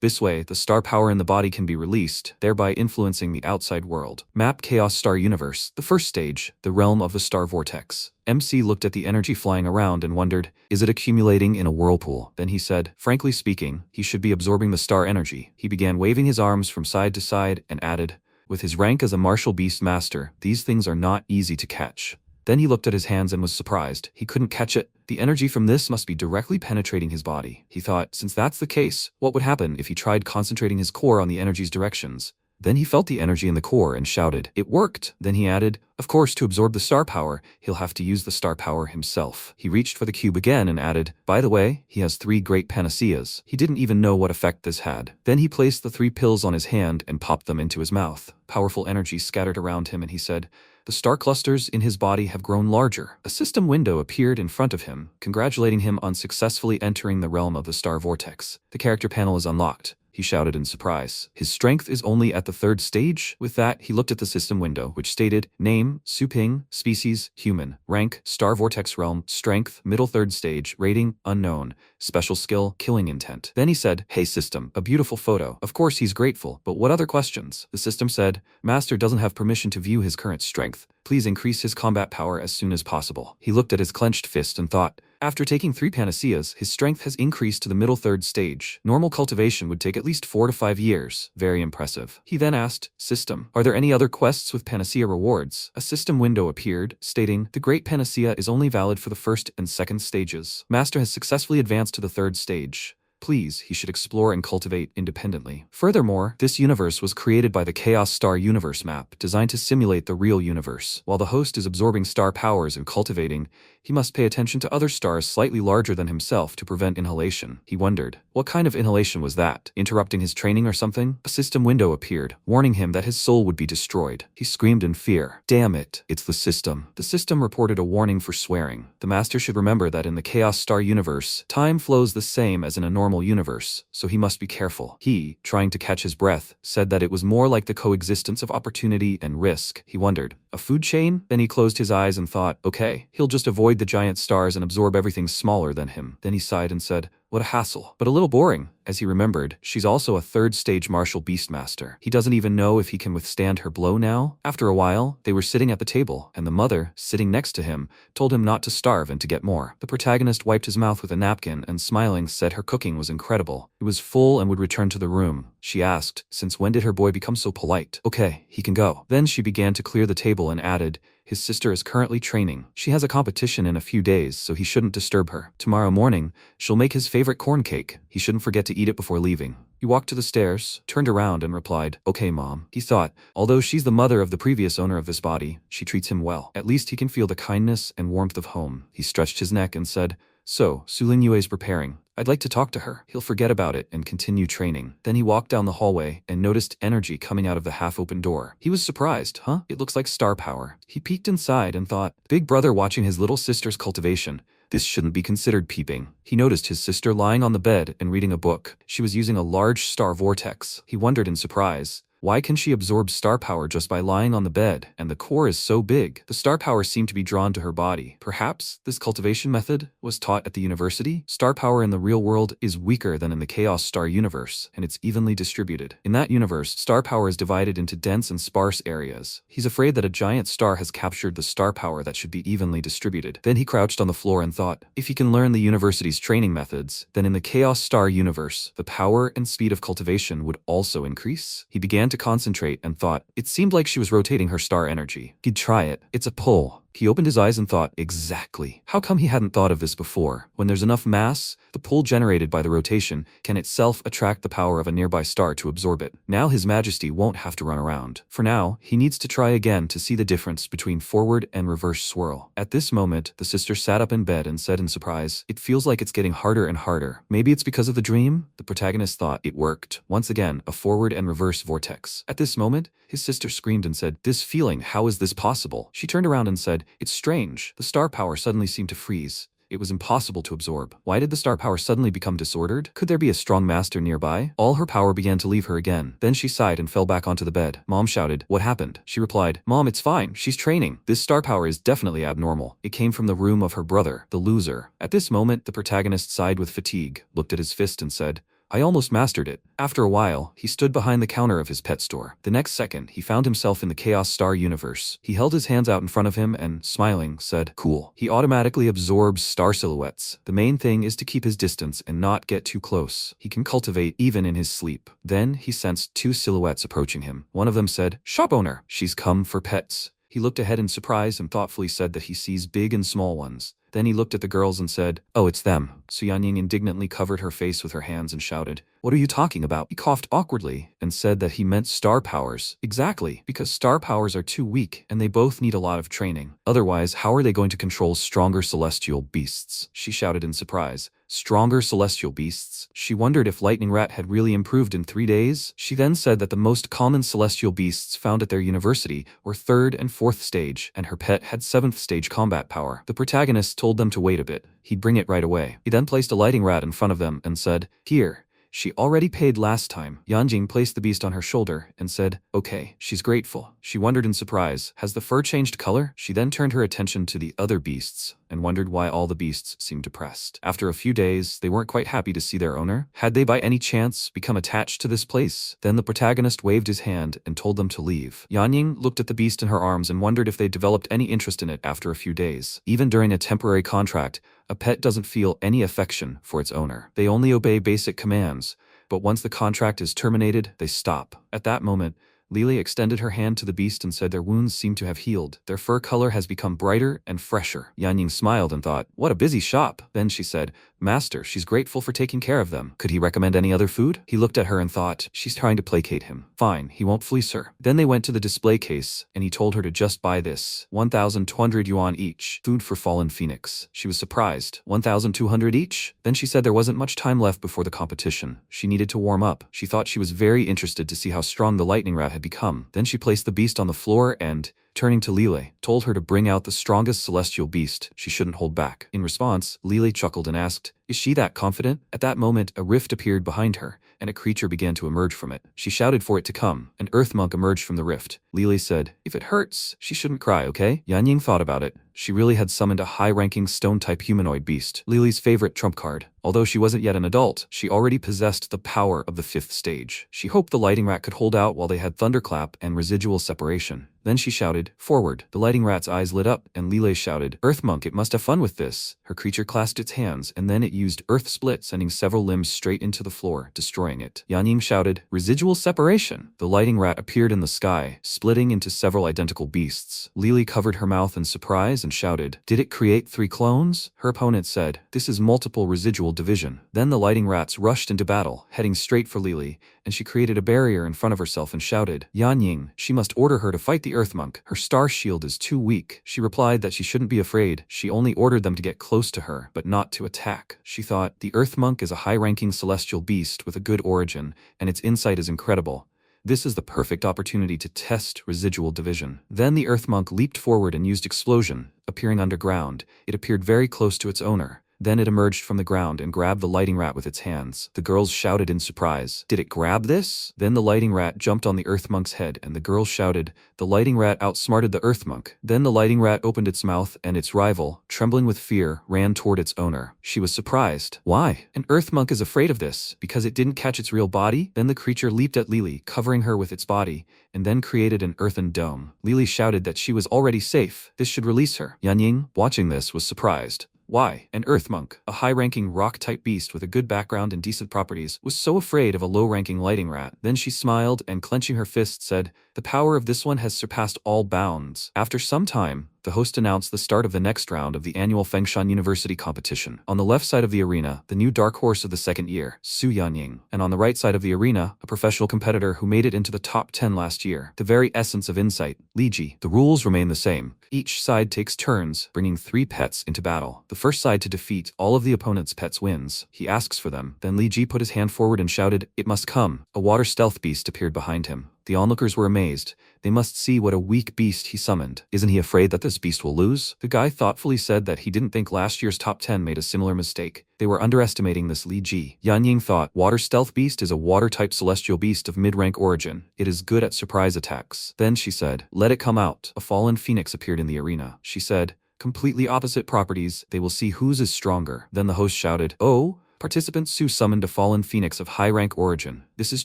This way, the star power in the body can be released, thereby influencing the outside world. Map Chaos Star Universe. The first stage, the realm of the star vortex. MC looked at the energy flying around and wondered, is it accumulating in a whirlpool? Then he said, frankly speaking, he should be absorbing the star energy. He began waving his arms from side to side and added, with his rank as a martial beast master, these things are not easy to catch. Then he looked at his hands and was surprised. He couldn't catch it. The energy from this must be directly penetrating his body. He thought, since that's the case, what would happen if he tried concentrating his core on the energy's directions? Then he felt the energy in the core and shouted, it worked! Then he added, of course, to absorb the star power, he'll have to use the star power himself. He reached for the cube again and added, by the way, he has 3 great panaceas. He didn't even know what effect this had. Then he placed the 3 pills on his hand and popped them into his mouth. Powerful energy scattered around him and he said, the star clusters in his body have grown larger. A system window appeared in front of him, congratulating him on successfully entering the realm of the star vortex. The character panel is unlocked. He shouted in surprise. His strength is only at the 3rd stage? With that, he looked at the system window, which stated, name, Suping, species, human, rank, star vortex realm, strength, middle 3rd stage, rating, unknown, special skill, killing intent. Then he said, hey system, a beautiful photo. Of course he's grateful, but what other questions? The system said, master doesn't have permission to view his current strength. Please increase his combat power as soon as possible. He looked at his clenched fist and thought, after taking 3 panaceas, his strength has increased to the middle 3rd stage. Normal cultivation would take at least 4 to 5 years. Very impressive. He then asked, system, are there any other quests with panacea rewards? A system window appeared, stating, the great panacea is only valid for the 1st and 2nd stages. Master has successfully advanced to the 3rd stage. Please, he should explore and cultivate independently. Furthermore, this universe was created by the Chaos Star Universe map, designed to simulate the real universe. While the host is absorbing star powers and cultivating, he must pay attention to other stars slightly larger than himself to prevent inhalation. He wondered, what kind of inhalation was that? Interrupting his training or something? A system window appeared, warning him that his soul would be destroyed. He screamed in fear. Damn it, it's the system. The system reported a warning for swearing. The master should remember that in the Chaos Star Universe, time flows the same as in a normal universe, so he must be careful. He, trying to catch his breath, said that it was more like the coexistence of opportunity and risk. He wondered, a food chain? Then he closed his eyes and thought, okay, he'll just avoid the giant stars and absorb everything smaller than him. Then he sighed and said, what a hassle, but a little boring. As he remembered, she's also a 3rd stage martial beastmaster. He doesn't even know if he can withstand her blow now. After a while, they were sitting at the table, and the mother, sitting next to him, told him not to starve and to get more. The protagonist wiped his mouth with a napkin and smiling said her cooking was incredible. It was full and would return to the room. She asked, since when did her boy become so polite? Okay, he can go. Then she began to clear the table and added, his sister is currently training. She has a competition in a few days, so he shouldn't disturb her. Tomorrow morning, she'll make his favorite corn cake. He shouldn't forget to eat it before leaving. He walked to the stairs, turned around and replied, okay mom. He thought, although she's the mother of the previous owner of this body, she treats him well. At least he can feel the kindness and warmth of home. He stretched his neck and said, so, Su Lingyue is preparing. I'd like to talk to her. He'll forget about it and continue training. Then he walked down the hallway and noticed energy coming out of the half-open door. He was surprised. Huh? It looks like star power. He peeked inside and thought, big brother watching his little sister's cultivation. This shouldn't be considered peeping. He noticed his sister lying on the bed and reading a book. She was using a large star vortex. He wondered in surprise, why can she absorb star power just by lying on the bed? And the core is so big. The star power seemed to be drawn to her body. Perhaps this cultivation method was taught at the university? Star power in the real world is weaker than in the Chaos Star universe, and it's evenly distributed. In that universe, star power is divided into dense and sparse areas. He's afraid that a giant star has captured the star power that should be evenly distributed. Then he crouched on the floor and thought, if he can learn the university's training methods, then in the Chaos Star universe, the power and speed of cultivation would also increase. He began to concentrate and thought, it seemed like she was rotating her star energy. He'd try it. It's a pull. He opened his eyes and thought, exactly. How come he hadn't thought of this before? When there's enough mass, the pull generated by the rotation can itself attract the power of a nearby star to absorb it. Now His Majesty won't have to run around. For now, he needs to try again to see the difference between forward and reverse swirl. At this moment, the sister sat up in bed and said in surprise, it feels like it's getting harder and harder. Maybe it's because of the dream? The protagonist thought. It worked. Once again, a forward and reverse vortex. At this moment, his sister screamed and said, this feeling, how is this possible? She turned around and said, it's strange. The star power suddenly seemed to freeze. It was impossible to absorb. Why did the star power suddenly become disordered? Could there be a strong master nearby? All her power began to leave her again. Then she sighed and fell back onto the bed. Mom shouted, what happened? She replied, Mom, it's fine. She's training. This star power is definitely abnormal. It came from the room of her brother, the loser. At this moment, the protagonist sighed with fatigue, looked at his fist and said, I almost mastered it. After a while, he stood behind the counter of his pet store. The next second, he found himself in the Chaos Star universe. He held his hands out in front of him and, smiling, said, cool. He automatically absorbs star silhouettes. The main thing is to keep his distance and not get too close. He can cultivate even in his sleep. Then, he sensed two silhouettes approaching him. One of them said, shop owner, she's come for pets. He looked ahead in surprise and thoughtfully said that he sees big and small ones. Then he looked at the girls and said, oh, it's them. So Yanying indignantly covered her face with her hands and shouted, what are you talking about? He coughed awkwardly and said that he meant star powers. Exactly, because star powers are too weak and they both need a lot of training. Otherwise, how are they going to control stronger celestial beasts? She shouted in surprise. Stronger celestial beasts? She wondered if Lightning Rat had really improved in 3 days. She then said that the most common celestial beasts found at their university were 3rd and 4th stage, and her pet had 7th stage combat power. The protagonist told them to wait a bit. He'd bring it right away. He then placed a Lightning Rat in front of them and said, here. She already paid last time. Yanjing placed the beast on her shoulder and said, okay, she's grateful. She wondered in surprise, has the fur changed color? She then turned her attention to the other beasts and wondered why all the beasts seemed depressed. After a few days, they weren't quite happy to see their owner. Had they by any chance become attached to this place? Then the protagonist waved his hand and told them to leave. Yanying looked at the beast in her arms and wondered if they'd developed any interest in it after a few days. Even during a temporary contract, a pet doesn't feel any affection for its owner. They only obey basic commands, but once the contract is terminated, they stop. At that moment, Lily extended her hand to the beast and said their wounds seem to have healed. Their fur color has become brighter and fresher. Yanying smiled and thought, what a busy shop. Then she said, Master, she's grateful for taking care of them. Could he recommend any other food? He looked at her and thought, she's trying to placate him. Fine, he won't fleece her. Then they went to the display case, and he told her to just buy this. 1,200 yuan each. Food for Fallen Phoenix. She was surprised. 1,200 each? Then she said there wasn't much time left before the competition. She needed to warm up. She thought she was very interested to see how strong the Lightning Rat had become. Then she placed the beast on the floor and, turning to Lily, told her to bring out the strongest celestial beast. She shouldn't hold back. In response, Lily chuckled and asked, is she that confident? At that moment, a rift appeared behind her, and a creature began to emerge from it. She shouted for it to come. An earth monk emerged from the rift. Lily said, if it hurts, she shouldn't cry, okay? Yanying thought about it. She really had summoned a high-ranking stone-type humanoid beast, Lily's favorite trump card. Although she wasn't yet an adult, she already possessed the power of the 5th stage. She hoped the Lightning Rat could hold out while they had thunderclap and residual separation. Then she shouted, forward. The Lightning Rat's eyes lit up, and Lily shouted, Earth Monk, it must have fun with this. Her creature clasped its hands, and then it used Earth Split, sending several limbs straight into the floor, destroying it. Yanying shouted, residual separation. The Lightning Rat appeared in the sky, splitting into several identical beasts. Lily covered her mouth in surprise and shouted, "Did it create 3 clones?" Her opponent said, "This is multiple residual division." Then the lighting rats rushed into battle, heading straight for Lily, and she created a barrier in front of herself and shouted, "Yan Ying, she must order her to fight the Earth Monk. Her star shield is too weak." She replied that she shouldn't be afraid, she only ordered them to get close to her, but not to attack. She thought, the Earth Monk is a high-ranking celestial beast with a good origin, and its insight is incredible. This is the perfect opportunity to test residual division. Then the Earth Monk leaped forward and used explosion, appearing underground. It appeared very close to its owner. Then it emerged from the ground and grabbed the lighting rat with its hands. The girls shouted in surprise, "Did it grab this?" Then the lighting rat jumped on the Earth Monk's head and the girls shouted, "The lighting rat outsmarted the Earth Monk." Then the lighting rat opened its mouth and its rival, trembling with fear, ran toward its owner. She was surprised. Why? An Earth Monk is afraid of this, because it didn't catch its real body? Then the creature leaped at Lily, covering her with its body, and then created an earthen dome. Lily shouted that she was already safe. This should release her. Yan Ying, watching this, was surprised. Why? An Earth Monk, a high-ranking rock-type beast with a good background and decent properties, was so afraid of a low-ranking lighting rat. Then she smiled and, clenching her fist, said, "The power of this one has surpassed all bounds." After some time, the host announced the start of the next round of the annual Fengshan University competition. On the left side of the arena, the new dark horse of the second year, Su Yanying, and on the right side of the arena, a professional competitor who made it into the top 10 last year. The very essence of insight, Li Ji. The rules remain the same. Each side takes turns, bringing 3 pets into battle. The first side to defeat all of the opponent's pets wins. He asks for them. Then Li Ji put his hand forward and shouted, "It must come." A water stealth beast appeared behind him. The onlookers were amazed. They must see what a weak beast he summoned. Isn't he afraid that this beast will lose? The guy thoughtfully said that he didn't think last year's top 10 made a similar mistake. They were underestimating this Li Ji. Yan Ying thought, water stealth beast is a water-type celestial beast of mid-rank origin. It is good at surprise attacks. Then she said, "Let it come out." A fallen phoenix appeared in the arena. She said, "Completely opposite properties. They will see whose is stronger." Then the host shouted, "Oh!" Participant Su summoned a fallen phoenix of high-rank origin. This is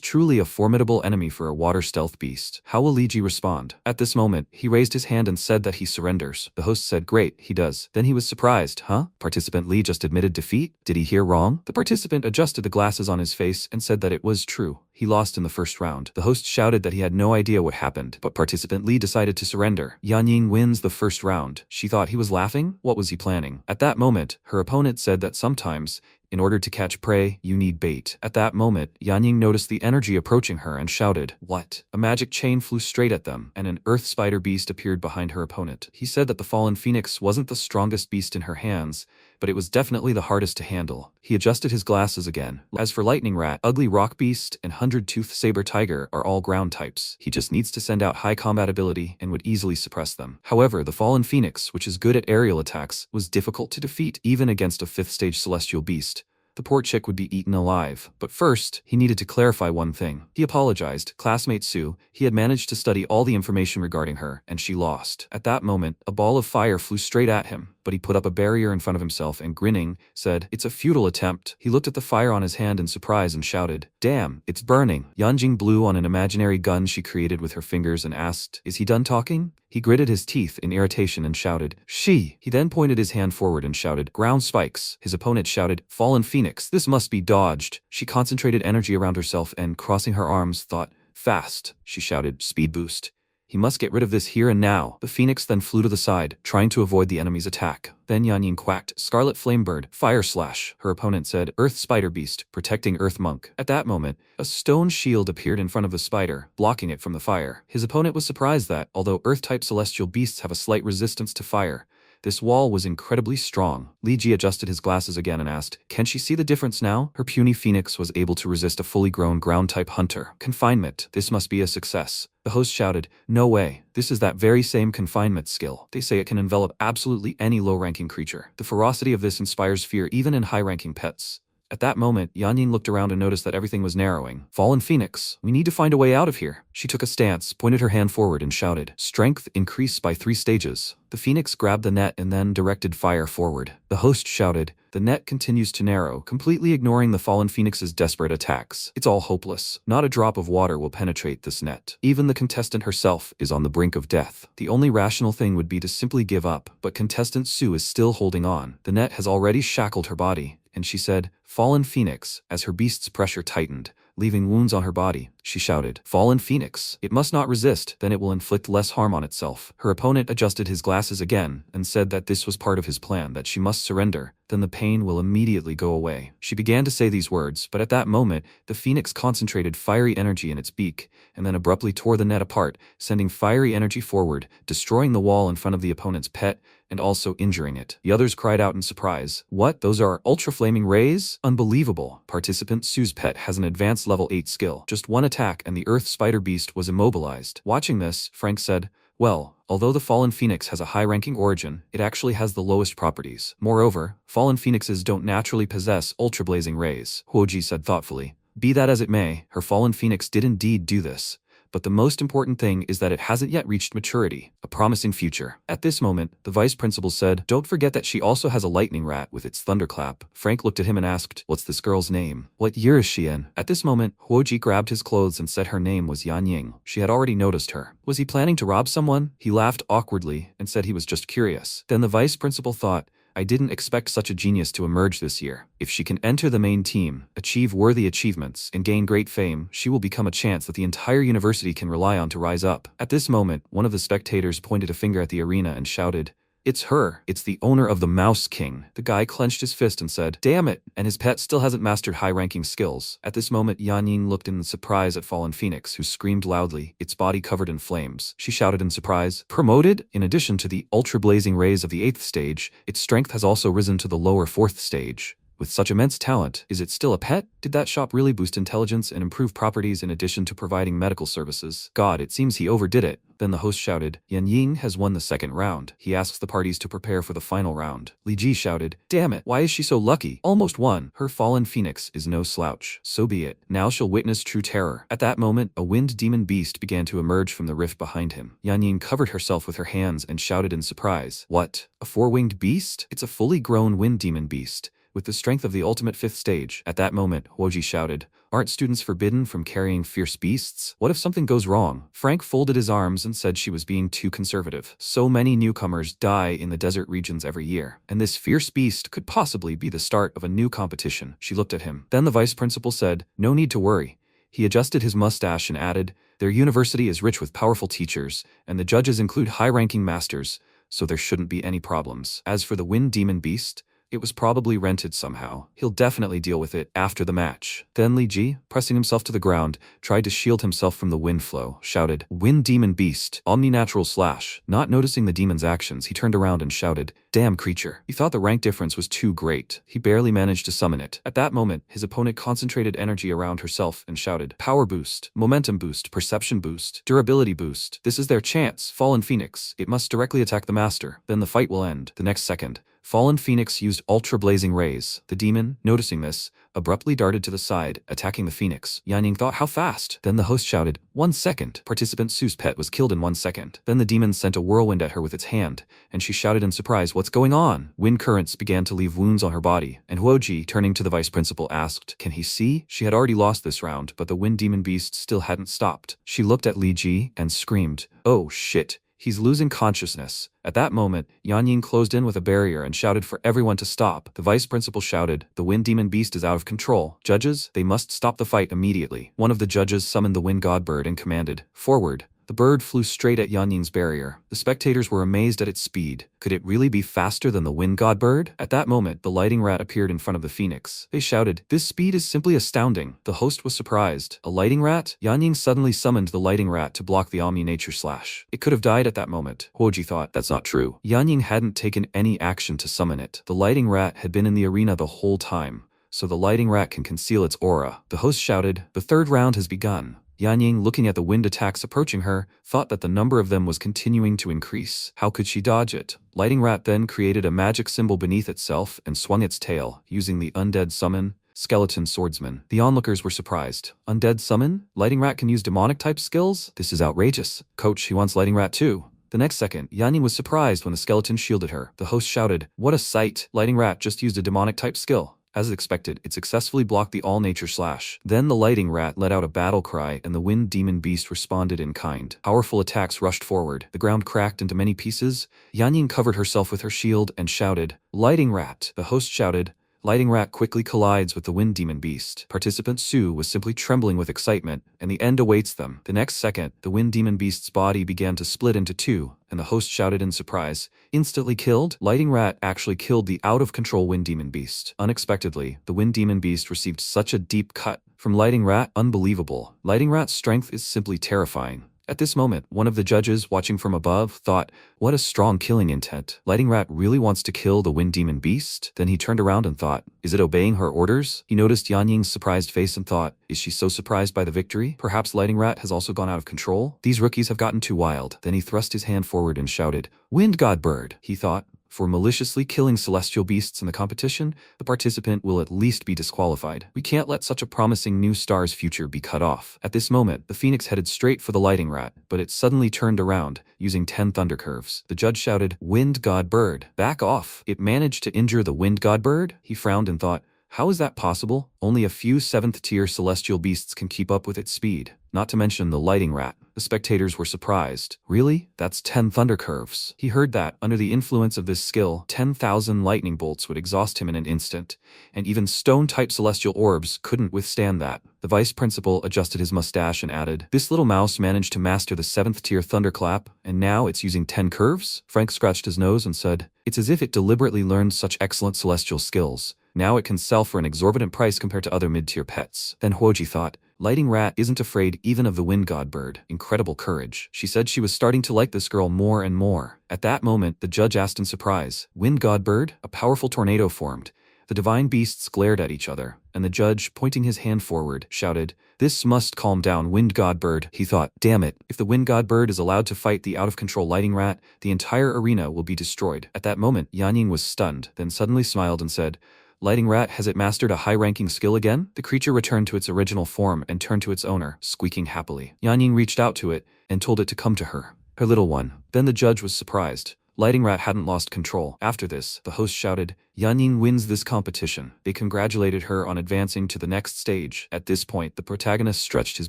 truly a formidable enemy for a water stealth beast. How will Li Ji respond? At this moment, he raised his hand and said that he surrenders. The host said, "Great, he does." Then he was surprised. Huh? Participant Li just admitted defeat? Did he hear wrong? The participant adjusted the glasses on his face and said that it was true. He lost in the first round. The host shouted that he had no idea what happened, but participant Li decided to surrender. Yan Ying wins the first round. She thought he was laughing? What was he planning? At that moment, her opponent said that sometimes, in order to catch prey, you need bait. At that moment, Yan Ying noticed the energy approaching her and shouted, "What?" A magic chain flew straight at them, and an earth spider beast appeared behind her opponent. He said that the fallen phoenix wasn't the strongest beast in her hands, but it was definitely the hardest to handle. He adjusted his glasses again. As for lightning rat, ugly rock beast, and 100-tooth saber tiger are all ground types. He just needs to send out high combat ability and would easily suppress them. However, the fallen phoenix, which is good at aerial attacks, was difficult to defeat even against a 5th stage celestial beast. The poor chick would be eaten alive. But first, he needed to clarify one thing. He apologized. Classmate Su, he had managed to study all the information regarding her, and she lost. At that moment, a ball of fire flew straight at him, but he put up a barrier in front of himself and, grinning, said, "It's a futile attempt." He looked at the fire on his hand in surprise and shouted, "Damn, it's burning." Yanjing blew on an imaginary gun she created with her fingers and asked, "Is he done talking?" He gritted his teeth in irritation and shouted, "She." He then pointed his hand forward and shouted, "Ground spikes." His opponent shouted, "Fallen phoenix, this must be dodged." She concentrated energy around herself and, crossing her arms, thought, "Fast." She shouted, "Speed boost." He must get rid of this here and now. The phoenix then flew to the side, trying to avoid the enemy's attack. Then Yanyin quacked, "Scarlet Flamebird, Fire Slash." Her opponent said, "Earth Spider Beast, protecting Earth Monk." At that moment, a stone shield appeared in front of the spider, blocking it from the fire. His opponent was surprised that, although Earth-type celestial beasts have a slight resistance to fire, this wall was incredibly strong. Li Ji adjusted his glasses again and asked, "Can she see the difference now?" Her puny phoenix was able to resist a fully grown ground-type hunter. Confinement. This must be a success. The host shouted, "No way. This is that very same confinement skill. They say it can envelop absolutely any low-ranking creature. The ferocity of this inspires fear even in high-ranking pets." At that moment, Yanyin looked around and noticed that everything was narrowing. "Fallen Phoenix, we need to find a way out of here." She took a stance, pointed her hand forward and shouted, "Strength increased by 3 stages." The Phoenix grabbed the net and then directed fire forward. The host shouted, "The net continues to narrow, completely ignoring the Fallen Phoenix's desperate attacks. It's all hopeless. Not a drop of water will penetrate this net. Even the contestant herself is on the brink of death. The only rational thing would be to simply give up, but contestant Su is still holding on. The net has already shackled her body." And she said, "Fallen Phoenix," as her beast's pressure tightened, leaving wounds on her body. she shouted. Fallen Phoenix. It must not resist, then it will inflict less harm on itself. Her opponent adjusted his glasses again and said that this was part of his plan, that she must surrender, then the pain will immediately go away. She began to say these words, but at that moment, the phoenix concentrated fiery energy in its beak, and then abruptly tore the net apart, sending fiery energy forward, destroying the wall in front of the opponent's pet, and also injuring it. The others cried out in surprise. What? Those are ultra-flaming rays? Unbelievable. Participant Sue's pet has an advanced level 8 skill. Just one attack and the earth spider beast was immobilized. Watching this, Frank said, well, although the Fallen Phoenix has a high-ranking origin, it actually has the lowest properties. Moreover, Fallen Phoenixes don't naturally possess ultra-blazing rays, Huoji said thoughtfully. Be that as it may, her Fallen Phoenix did indeed do this. But the most important thing is that it hasn't yet reached maturity, a promising future. At this moment, the vice principal said, don't forget that she also has a lightning rat with its thunderclap. Frank looked at him and asked, what's this girl's name? What year is she in? At this moment, Huoji grabbed his clothes and said her name was Yan Ying. She had already noticed her. Was he planning to rob someone? He laughed awkwardly and said he was just curious. Then the vice principal thought, I didn't expect such a genius to emerge this year. If she can enter the main team, achieve worthy achievements, and gain great fame, she will become a chance that the entire university can rely on to rise up. At this moment, one of the spectators pointed a finger at the arena and shouted, it's her. It's the owner of the Mouse King. The guy clenched his fist and said, damn it, and his pet still hasn't mastered high-ranking skills. At this moment, Yan Ying looked in surprise at Fallen Phoenix, who screamed loudly, its body covered in flames. She shouted in surprise, promoted? In addition to the ultra-blazing rays of the 8th stage, its strength has also risen to the lower 4th stage. With such immense talent, is it still a pet? Did that shop really boost intelligence and improve properties in addition to providing medical services? God, it seems he overdid it. Then the host shouted, Yan Ying has won the second round. He asks the parties to prepare for the final round. Li Ji shouted, damn it, why is she so lucky? Almost won. Her Fallen Phoenix is no slouch. So be it. Now she'll witness true terror. At that moment, a wind demon beast began to emerge from the rift behind him. Yan Ying covered herself with her hands and shouted in surprise, what? A four-winged beast? It's a fully grown wind demon beast, with the strength of the ultimate 5th stage. At that moment, Huoji shouted, aren't students forbidden from carrying fierce beasts? What if something goes wrong? Frank folded his arms and said she was being too conservative. So many newcomers die in the desert regions every year, and this fierce beast could possibly be the start of a new competition. She looked at him. Then the vice principal said, no need to worry. He adjusted his mustache and added, their university is rich with powerful teachers, and the judges include high-ranking masters, so there shouldn't be any problems. As for the wind demon beast, it was probably rented somehow. He'll definitely deal with it after the match. Then Li Ji, pressing himself to the ground, tried to shield himself from the wind flow, shouted, Wind Demon Beast, Omninatural Slash. Not noticing the demon's actions, he turned around and shouted, damn creature. He thought the rank difference was too great. He barely managed to summon it. At that moment, his opponent concentrated energy around herself and shouted, Power Boost, Momentum Boost, Perception Boost, Durability Boost. This is their chance. Fallen Phoenix. It must directly attack the master. Then the fight will end. The next second, Fallen Phoenix used ultra-blazing rays. The demon, noticing this, abruptly darted to the side, attacking the phoenix. Yan Ying thought, how fast? Then the host shouted, 1 second. Participant Sue's pet was killed in 1 second. Then the demon sent a whirlwind at her with its hand, and she shouted in surprise, what's going on? Wind currents began to leave wounds on her body, and Huoji, turning to the vice principal, asked, can he see? She had already lost this round, but the wind demon beast still hadn't stopped. She looked at Li Ji and screamed, oh shit. He's losing consciousness. At that moment, Yan Ying closed in with a barrier and shouted for everyone to stop. The vice principal shouted, the wind demon beast is out of control. Judges, they must stop the fight immediately. One of the judges summoned the wind god bird and commanded, forward. The bird flew straight at Yan Ying's barrier. The spectators were amazed at its speed. Could it really be faster than the wind god bird? At that moment, the lighting rat appeared in front of the phoenix. They shouted, this speed is simply astounding. The host was surprised. A lighting rat? Yan Ying suddenly summoned the lighting rat to block the Omni-Nature Slash. It could have died at that moment. Huoji thought, that's not true. Yan Ying hadn't taken any action to summon it. The lighting rat had been in the arena the whole time, so the lighting rat can conceal its aura. The host shouted, the third round has begun. Yan Ying, looking at the wind attacks approaching her, thought that the number of them was continuing to increase. How could she dodge it? Lighting Rat then created a magic symbol beneath itself and swung its tail, using the Undead Summon, Skeleton Swordsman. The onlookers were surprised. Undead Summon? Lighting Rat can use demonic-type skills? This is outrageous. Coach, he wants Lighting Rat too. The next second, Yan Ying was surprised when the skeleton shielded her. The host shouted, what a sight! Lighting Rat just used a demonic-type skill. As expected, it successfully blocked the all-nature slash. Then the lighting rat let out a battle cry and the wind demon beast responded in kind. Powerful attacks rushed forward. The ground cracked into many pieces. Yan Ying covered herself with her shield and shouted, lighting rat. The host shouted, Lighting Rat quickly collides with the Wind Demon Beast. Participant Sue was simply trembling with excitement, and the end awaits them. The next second, the Wind Demon Beast's body began to split into two, and the host shouted in surprise, "Instantly killed?" Lighting Rat actually killed the out-of-control Wind Demon Beast. Unexpectedly, the Wind Demon Beast received such a deep cut from Lighting Rat, unbelievable. Lighting Rat's strength is simply terrifying. At this moment, one of the judges watching from above thought, what a strong killing intent. Lighting Rat really wants to kill the Wind Demon Beast? Then he turned around and thought, is it obeying her orders? He noticed Yan Ying's surprised face and thought, is she so surprised by the victory? Perhaps Lighting Rat has also gone out of control? These rookies have gotten too wild. Then he thrust his hand forward and shouted, Wind God Bird, he thought. For maliciously killing celestial beasts in the competition, the participant will at least be disqualified. We can't let such a promising new star's future be cut off. At this moment, the phoenix headed straight for the Lighting Rat, but it suddenly turned around, using 10 thunder curves. The judge shouted, Wind God Bird, back off. It managed to injure the Wind God Bird? He frowned and thought, how is that possible? Only a few 7th-tier celestial beasts can keep up with its speed, not to mention the Lighting Rat. The spectators were surprised. Really? That's 10 thunder curves. He heard that, under the influence of this skill, 10,000 lightning bolts would exhaust him in an instant, and even stone-type celestial orbs couldn't withstand that. The vice principal adjusted his mustache and added, this little mouse managed to master the 7th-tier thunderclap, and now it's using 10 curves? Frank scratched his nose and said, it's as if it deliberately learned such excellent celestial skills. Now it can sell for an exorbitant price compared to other mid-tier pets. Then Huoji thought, Lighting Rat isn't afraid even of the Wind God Bird. Incredible courage. She said she was starting to like this girl more and more. At that moment, the judge asked in surprise, Wind God Bird? A powerful tornado formed. The divine beasts glared at each other, and the judge, pointing his hand forward, shouted, this must calm down Wind God Bird. He thought, damn it, if the Wind God Bird is allowed to fight the out-of-control Lighting Rat, the entire arena will be destroyed. At that moment, Yan Ying was stunned, then suddenly smiled and said, Lighting Rat, has it mastered a high-ranking skill again? The creature returned to its original form and turned to its owner, squeaking happily. Yan Ying reached out to it and told it to come to her. Her little one. Then the judge was surprised. Lighting Rat hadn't lost control. After this, the host shouted, Yan Ying wins this competition. They congratulated her on advancing to the next stage. At this point, the protagonist stretched his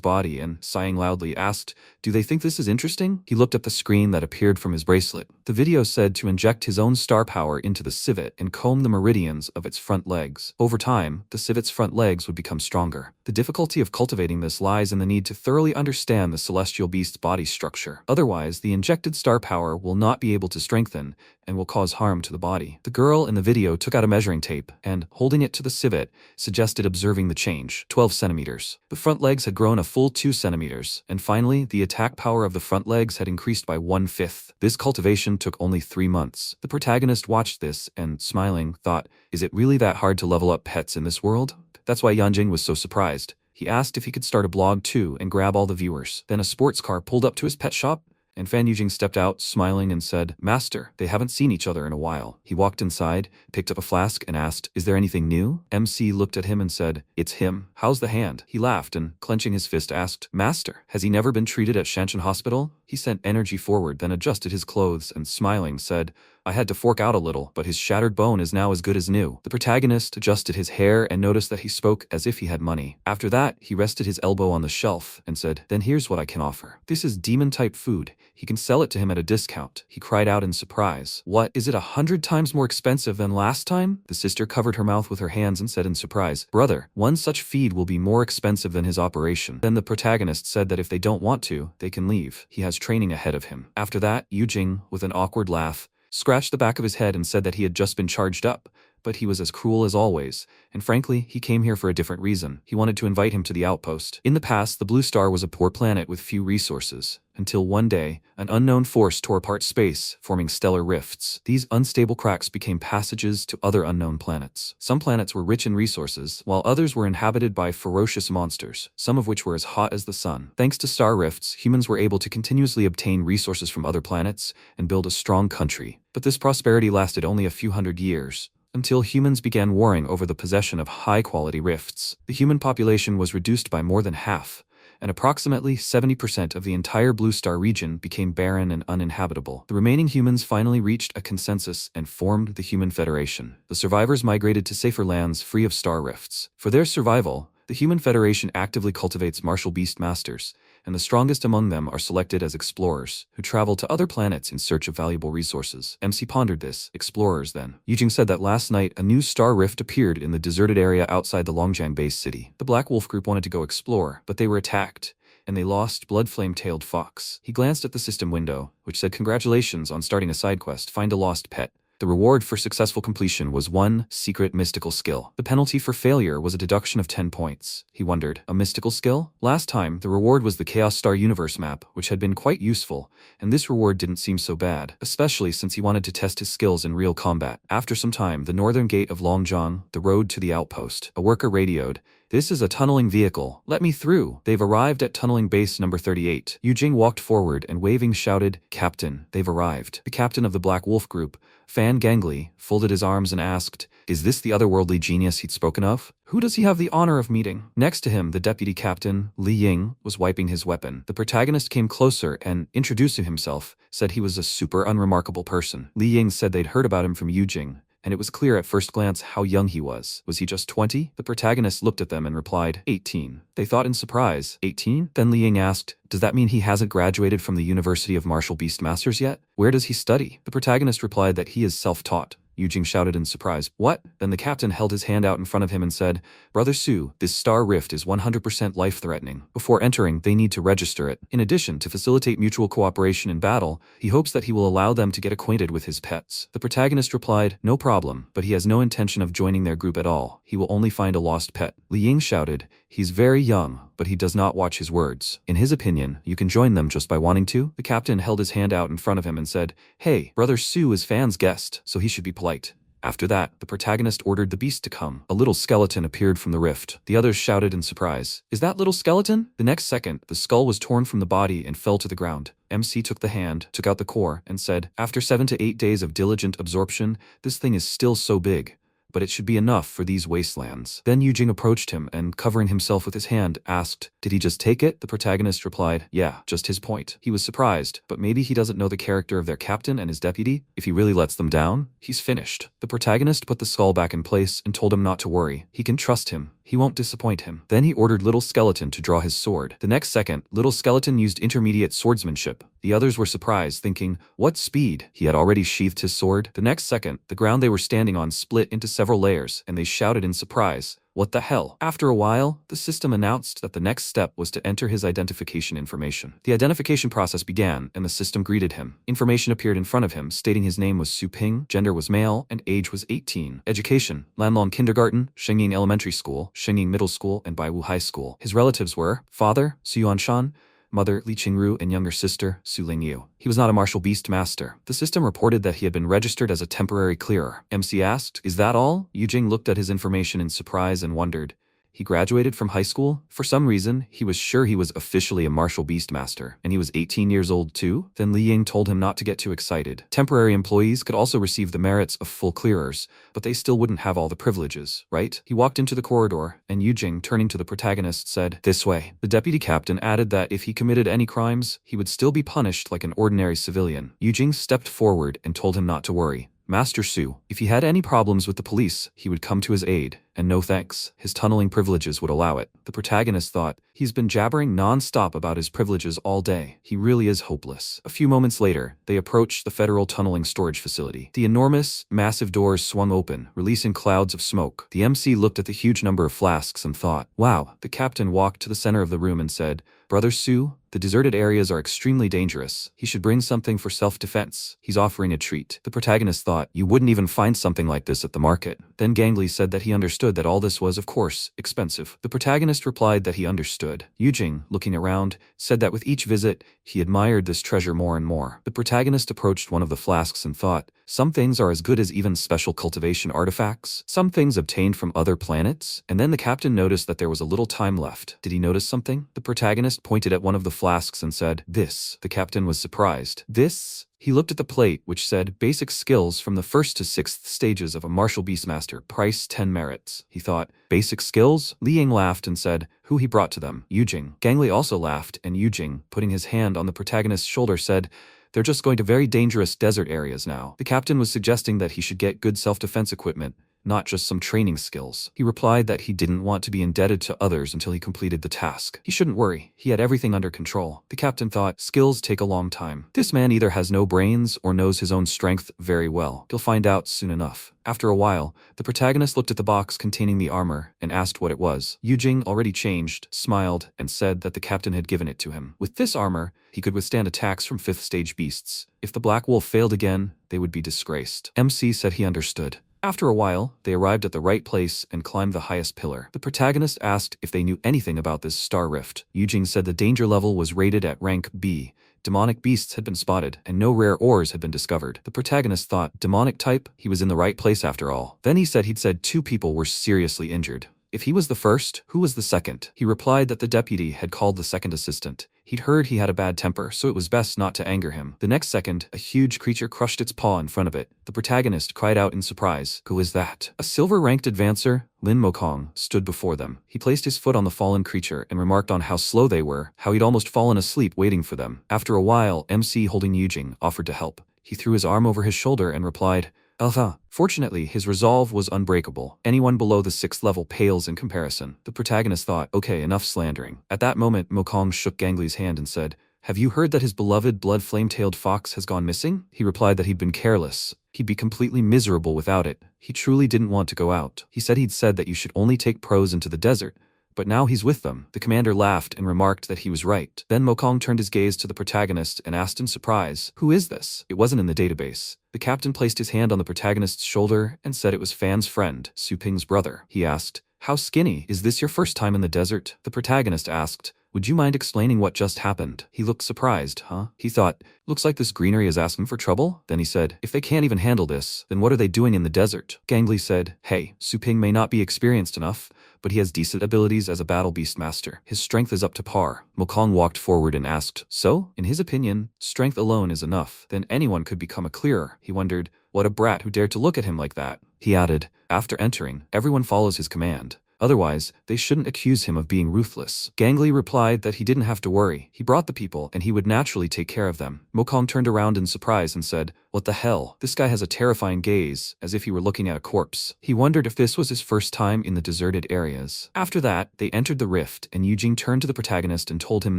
body and, sighing loudly, asked, do they think this is interesting? He looked at the screen that appeared from his bracelet. The video said to inject his own star power into the civet and comb the meridians of its front legs. Over time, the civet's front legs would become stronger. The difficulty of cultivating this lies in the need to thoroughly understand the celestial beast's body structure. Otherwise, the injected star power will not be able to strengthen and will cause harm to the body. The girl in the video took out a measuring tape and, holding it to the civet, suggested observing the change, 12 centimeters. The front legs had grown a full 2 centimeters, and finally, the attack power of the front legs had increased by 1/5. This cultivation took only 3 months. The protagonist watched this and, smiling, thought, is it really that hard to level up pets in this world? That's why Yanjing was so surprised. He asked if he could start a blog too and grab all the viewers. Then a sports car pulled up to his pet shop, and Fan Yujing stepped out, smiling, and said, Master, they haven't seen each other in a while. He walked inside, picked up a flask, and asked, is there anything new? MC looked at him and said, it's him. How's the hand? He laughed and, clenching his fist, asked, Master, has he never been treated at Shanshan Hospital? He sent energy forward, then adjusted his clothes, and smiling, said, I had to fork out a little, but his shattered bone is now as good as new. The protagonist adjusted his hair and noticed that he spoke as if he had money. After that, he rested his elbow on the shelf and said, then here's what I can offer. This is demon-type food. He can sell it to him at a discount. He cried out in surprise. What, is it 100 times more expensive than last time? The sister covered her mouth with her hands and said in surprise, Brother, one such feed will be more expensive than his operation. Then the protagonist said that if they don't want to, they can leave. He has training ahead of him. After that, Yujing, with an awkward laugh, scratched the back of his head and said that he had just been charged up, but he was as cruel as always, and frankly, he came here for a different reason. He wanted to invite him to the outpost. In the past, the Blue Star was a poor planet with few resources, until one day, an unknown force tore apart space, forming stellar rifts. These unstable cracks became passages to other unknown planets. Some planets were rich in resources, while others were inhabited by ferocious monsters, some of which were as hot as the sun. Thanks to star rifts, humans were able to continuously obtain resources from other planets and build a strong country. But this prosperity lasted only a few hundred years, until humans began warring over the possession of high-quality rifts. The human population was reduced by more than half, and approximately 70% of the entire Blue Star region became barren and uninhabitable. The remaining humans finally reached a consensus and formed the Human Federation. The survivors migrated to safer lands free of star rifts. For their survival, the Human Federation actively cultivates martial beast masters, and the strongest among them are selected as explorers, who travel to other planets in search of valuable resources. MC pondered this. Explorers then. Yujing said that last night a new star rift appeared in the deserted area outside the Longjiang base city. The Black Wolf group wanted to go explore, but they were attacked, and they lost Bloodflame-tailed Fox. He glanced at the system window, which said congratulations on starting a side quest, find a lost pet. The reward for successful completion was 1 secret mystical skill. The penalty for failure was a deduction of 10 points. He wondered, a mystical skill? Last time, the reward was the Chaos Star Universe map, which had been quite useful, and this reward didn't seem so bad, especially since he wanted to test his skills in real combat. After some time, the northern gate of Longjiang, the road to the outpost. A worker radioed, "This is a tunneling vehicle. Let me through." They've arrived at tunneling base number 38. Yujing walked forward and waving shouted, "Captain, they've arrived." The captain of the Black Wolf group, Fan Gangli, folded his arms and asked, "Is this the otherworldly genius he'd spoken of? Who does he have the honor of meeting?" Next to him, the deputy captain, Li Ying, was wiping his weapon. The protagonist came closer and, introducing himself, said he was a super unremarkable person. Li Ying said they'd heard about him from Yujing, and it was clear at first glance how young he was. Was he just 20? The protagonist looked at them and replied, 18. They thought in surprise, 18? Then Li Ying asked, "Does that mean he hasn't graduated from the University of Martial Beastmasters yet? Where does he study?" The protagonist replied that he is self-taught. Yujing shouted in surprise, "What?" Then the captain held his hand out in front of him and said, "Brother Su, this star rift is 100% life-threatening. Before entering, they need to register it. In addition, to facilitate mutual cooperation in battle, he hopes that he will allow them to get acquainted with his pets." The protagonist replied, "No problem, but he has no intention of joining their group at all. He will only find a lost pet." Li Ying shouted, "He's very young, but he does not watch his words. In his opinion, you can join them just by wanting to." The captain held his hand out in front of him and said, "Hey, Brother Su is Fan's guest, so he should be polite." After that, the protagonist ordered the beast to come. A little skeleton appeared from the rift. The others shouted in surprise, "Is that little skeleton?" The next second, the skull was torn from the body and fell to the ground. MC took the hand, took out the core, and said, "After 7 to 8 days of diligent absorption, this thing is still so big, but it should be enough for these wastelands." Then Yujing approached him and, covering himself with his hand, asked, "Did he just take it?" The protagonist replied, "Yeah, just his point." He was surprised, but maybe he doesn't know the character of their captain and his deputy. If he really lets them down, he's finished. The protagonist put the skull back in place and told him not to worry. He can trust him. He won't disappoint him. Then he ordered Little Skeleton to draw his sword. The next second, Little Skeleton used intermediate swordsmanship. The others were surprised, thinking, "What speed?" He had already sheathed his sword. The next second, the ground they were standing on split into several layers, and they shouted in surprise, "What the hell?" After a while, the system announced that the next step was to enter his identification information. The identification process began, and the system greeted him. Information appeared in front of him, stating his name was Su Ping, gender was male, and age was 18. Education, Lanlong Kindergarten, Shengying Elementary School, Shengying Middle School, and Baiwu High School. His relatives were father, Su Yuanshan, mother Li Qingru, and younger sister Su Lingyu. He was not a martial beast master. The system reported that he had been registered as a temporary clearer. MC asked, "Is that all?" Yujing looked at his information in surprise and wondered. He graduated from high school? For some reason, he was sure he was officially a martial beastmaster, and he was 18 years old too? Then Li Ying told him not to get too excited. Temporary employees could also receive the merits of full clearers, but they still wouldn't have all the privileges, right? He walked into the corridor, and Yujing, turning to the protagonist, said, "This way." The deputy captain added that if he committed any crimes, he would still be punished like an ordinary civilian. Yujing stepped forward and told him not to worry. Master Su, if he had any problems with the police, he would come to his aid, and no thanks, his tunneling privileges would allow it. The protagonist thought, he's been jabbering non-stop about his privileges all day. He really is hopeless. A few moments later, they approached the federal tunneling storage facility. The enormous, massive doors swung open, releasing clouds of smoke. The MC looked at the huge number of flasks and thought, "Wow." The captain walked to the center of the room and said, "Brother Su, the deserted areas are extremely dangerous. He should bring something for self-defense. He's offering a treat." The protagonist thought, "You wouldn't even find something like this at the market." Then Gangli said that he understood that all this was, of course, expensive. The protagonist replied that he understood. Yujing, looking around, said that with each visit, he admired this treasure more and more. The protagonist approached one of the flasks and thought, some things are as good as even special cultivation artifacts. Some things obtained from other planets. And then the captain noticed that there was a little time left. Did he notice something? The protagonist pointed at one of the flasks and said, "This." The captain was surprised. "This?" He looked at the plate, which said, "Basic skills from the 1st to 6th stages of a martial beastmaster, price 10 merits." He thought, "Basic skills?" Li Ying laughed and said, who he brought to them. Yujing. Gangli also laughed, and Yujing, putting his hand on the protagonist's shoulder, said, "They're just going to very dangerous desert areas now." The captain was suggesting that he should get good self-defense equipment, not just some training skills. He replied that he didn't want to be indebted to others until he completed the task. He shouldn't worry, he had everything under control. The captain thought, skills take a long time. This man either has no brains or knows his own strength very well. He'll find out soon enough. After a while, the protagonist looked at the box containing the armor and asked what it was. Yujing, already changed, smiled and said that the captain had given it to him. With this armor, he could withstand attacks from 5th stage beasts. If the Black Wolf failed again, they would be disgraced. MC said he understood. After a while, they arrived at the right place and climbed the highest pillar. The protagonist asked if they knew anything about this star rift. Yujing said the danger level was rated at rank B. Demonic beasts had been spotted, and no rare ores had been discovered. The protagonist thought, demonic type? He was in the right place after all. Then he said he'd said 2 people were seriously injured. If he was the first, who was the second? He replied that the deputy had called the second assistant. He'd heard he had a bad temper, so it was best not to anger him. The next second, a huge creature crushed its paw in front of it. The protagonist cried out in surprise. Who is that? A silver-ranked advancer, Lin Mokong, stood before them. He placed his foot on the fallen creature and remarked on how slow they were, how he'd almost fallen asleep waiting for them. After a while, MC holding Yujing offered to help. He threw his arm over his shoulder and replied, Alpha. Fortunately, his resolve was unbreakable. Anyone below the 6th level pales in comparison. The protagonist thought, okay, enough slandering. At that moment, Mokong shook Gangli's hand and said, have you heard that his beloved blood flame-tailed fox has gone missing? He replied that he'd been careless. He'd be completely miserable without it. He truly didn't want to go out. He said he'd said that you should only take pros into the desert, but now he's with them. The commander laughed and remarked that he was right. Then Mokong turned his gaze to the protagonist and asked in surprise, who is this? It wasn't in the database. The captain placed his hand on the protagonist's shoulder and said it was Fan's friend, Su Ping's brother. He asked, how skinny? Is this your first time in the desert? The protagonist asked, would you mind explaining what just happened? He looked surprised, huh? He thought, looks like this greenery is asking for trouble. Then he said, if they can't even handle this, then what are they doing in the desert? Gangli said, hey, Su Ping may not be experienced enough, but he has decent abilities as a battle beast master. His strength is up to par. Mokong walked forward and asked, so? In his opinion, strength alone is enough. Then anyone could become a clearer. He wondered, what a brat who dared to look at him like that. He added, after entering, everyone follows his command. Otherwise, they shouldn't accuse him of being ruthless. Gangli replied that he didn't have to worry. He brought the people, and he would naturally take care of them. Mokong turned around in surprise and said, what the hell? This guy has a terrifying gaze, as if he were looking at a corpse. He wondered if this was his first time in the deserted areas. After that, they entered the rift, and Yujing turned to the protagonist and told him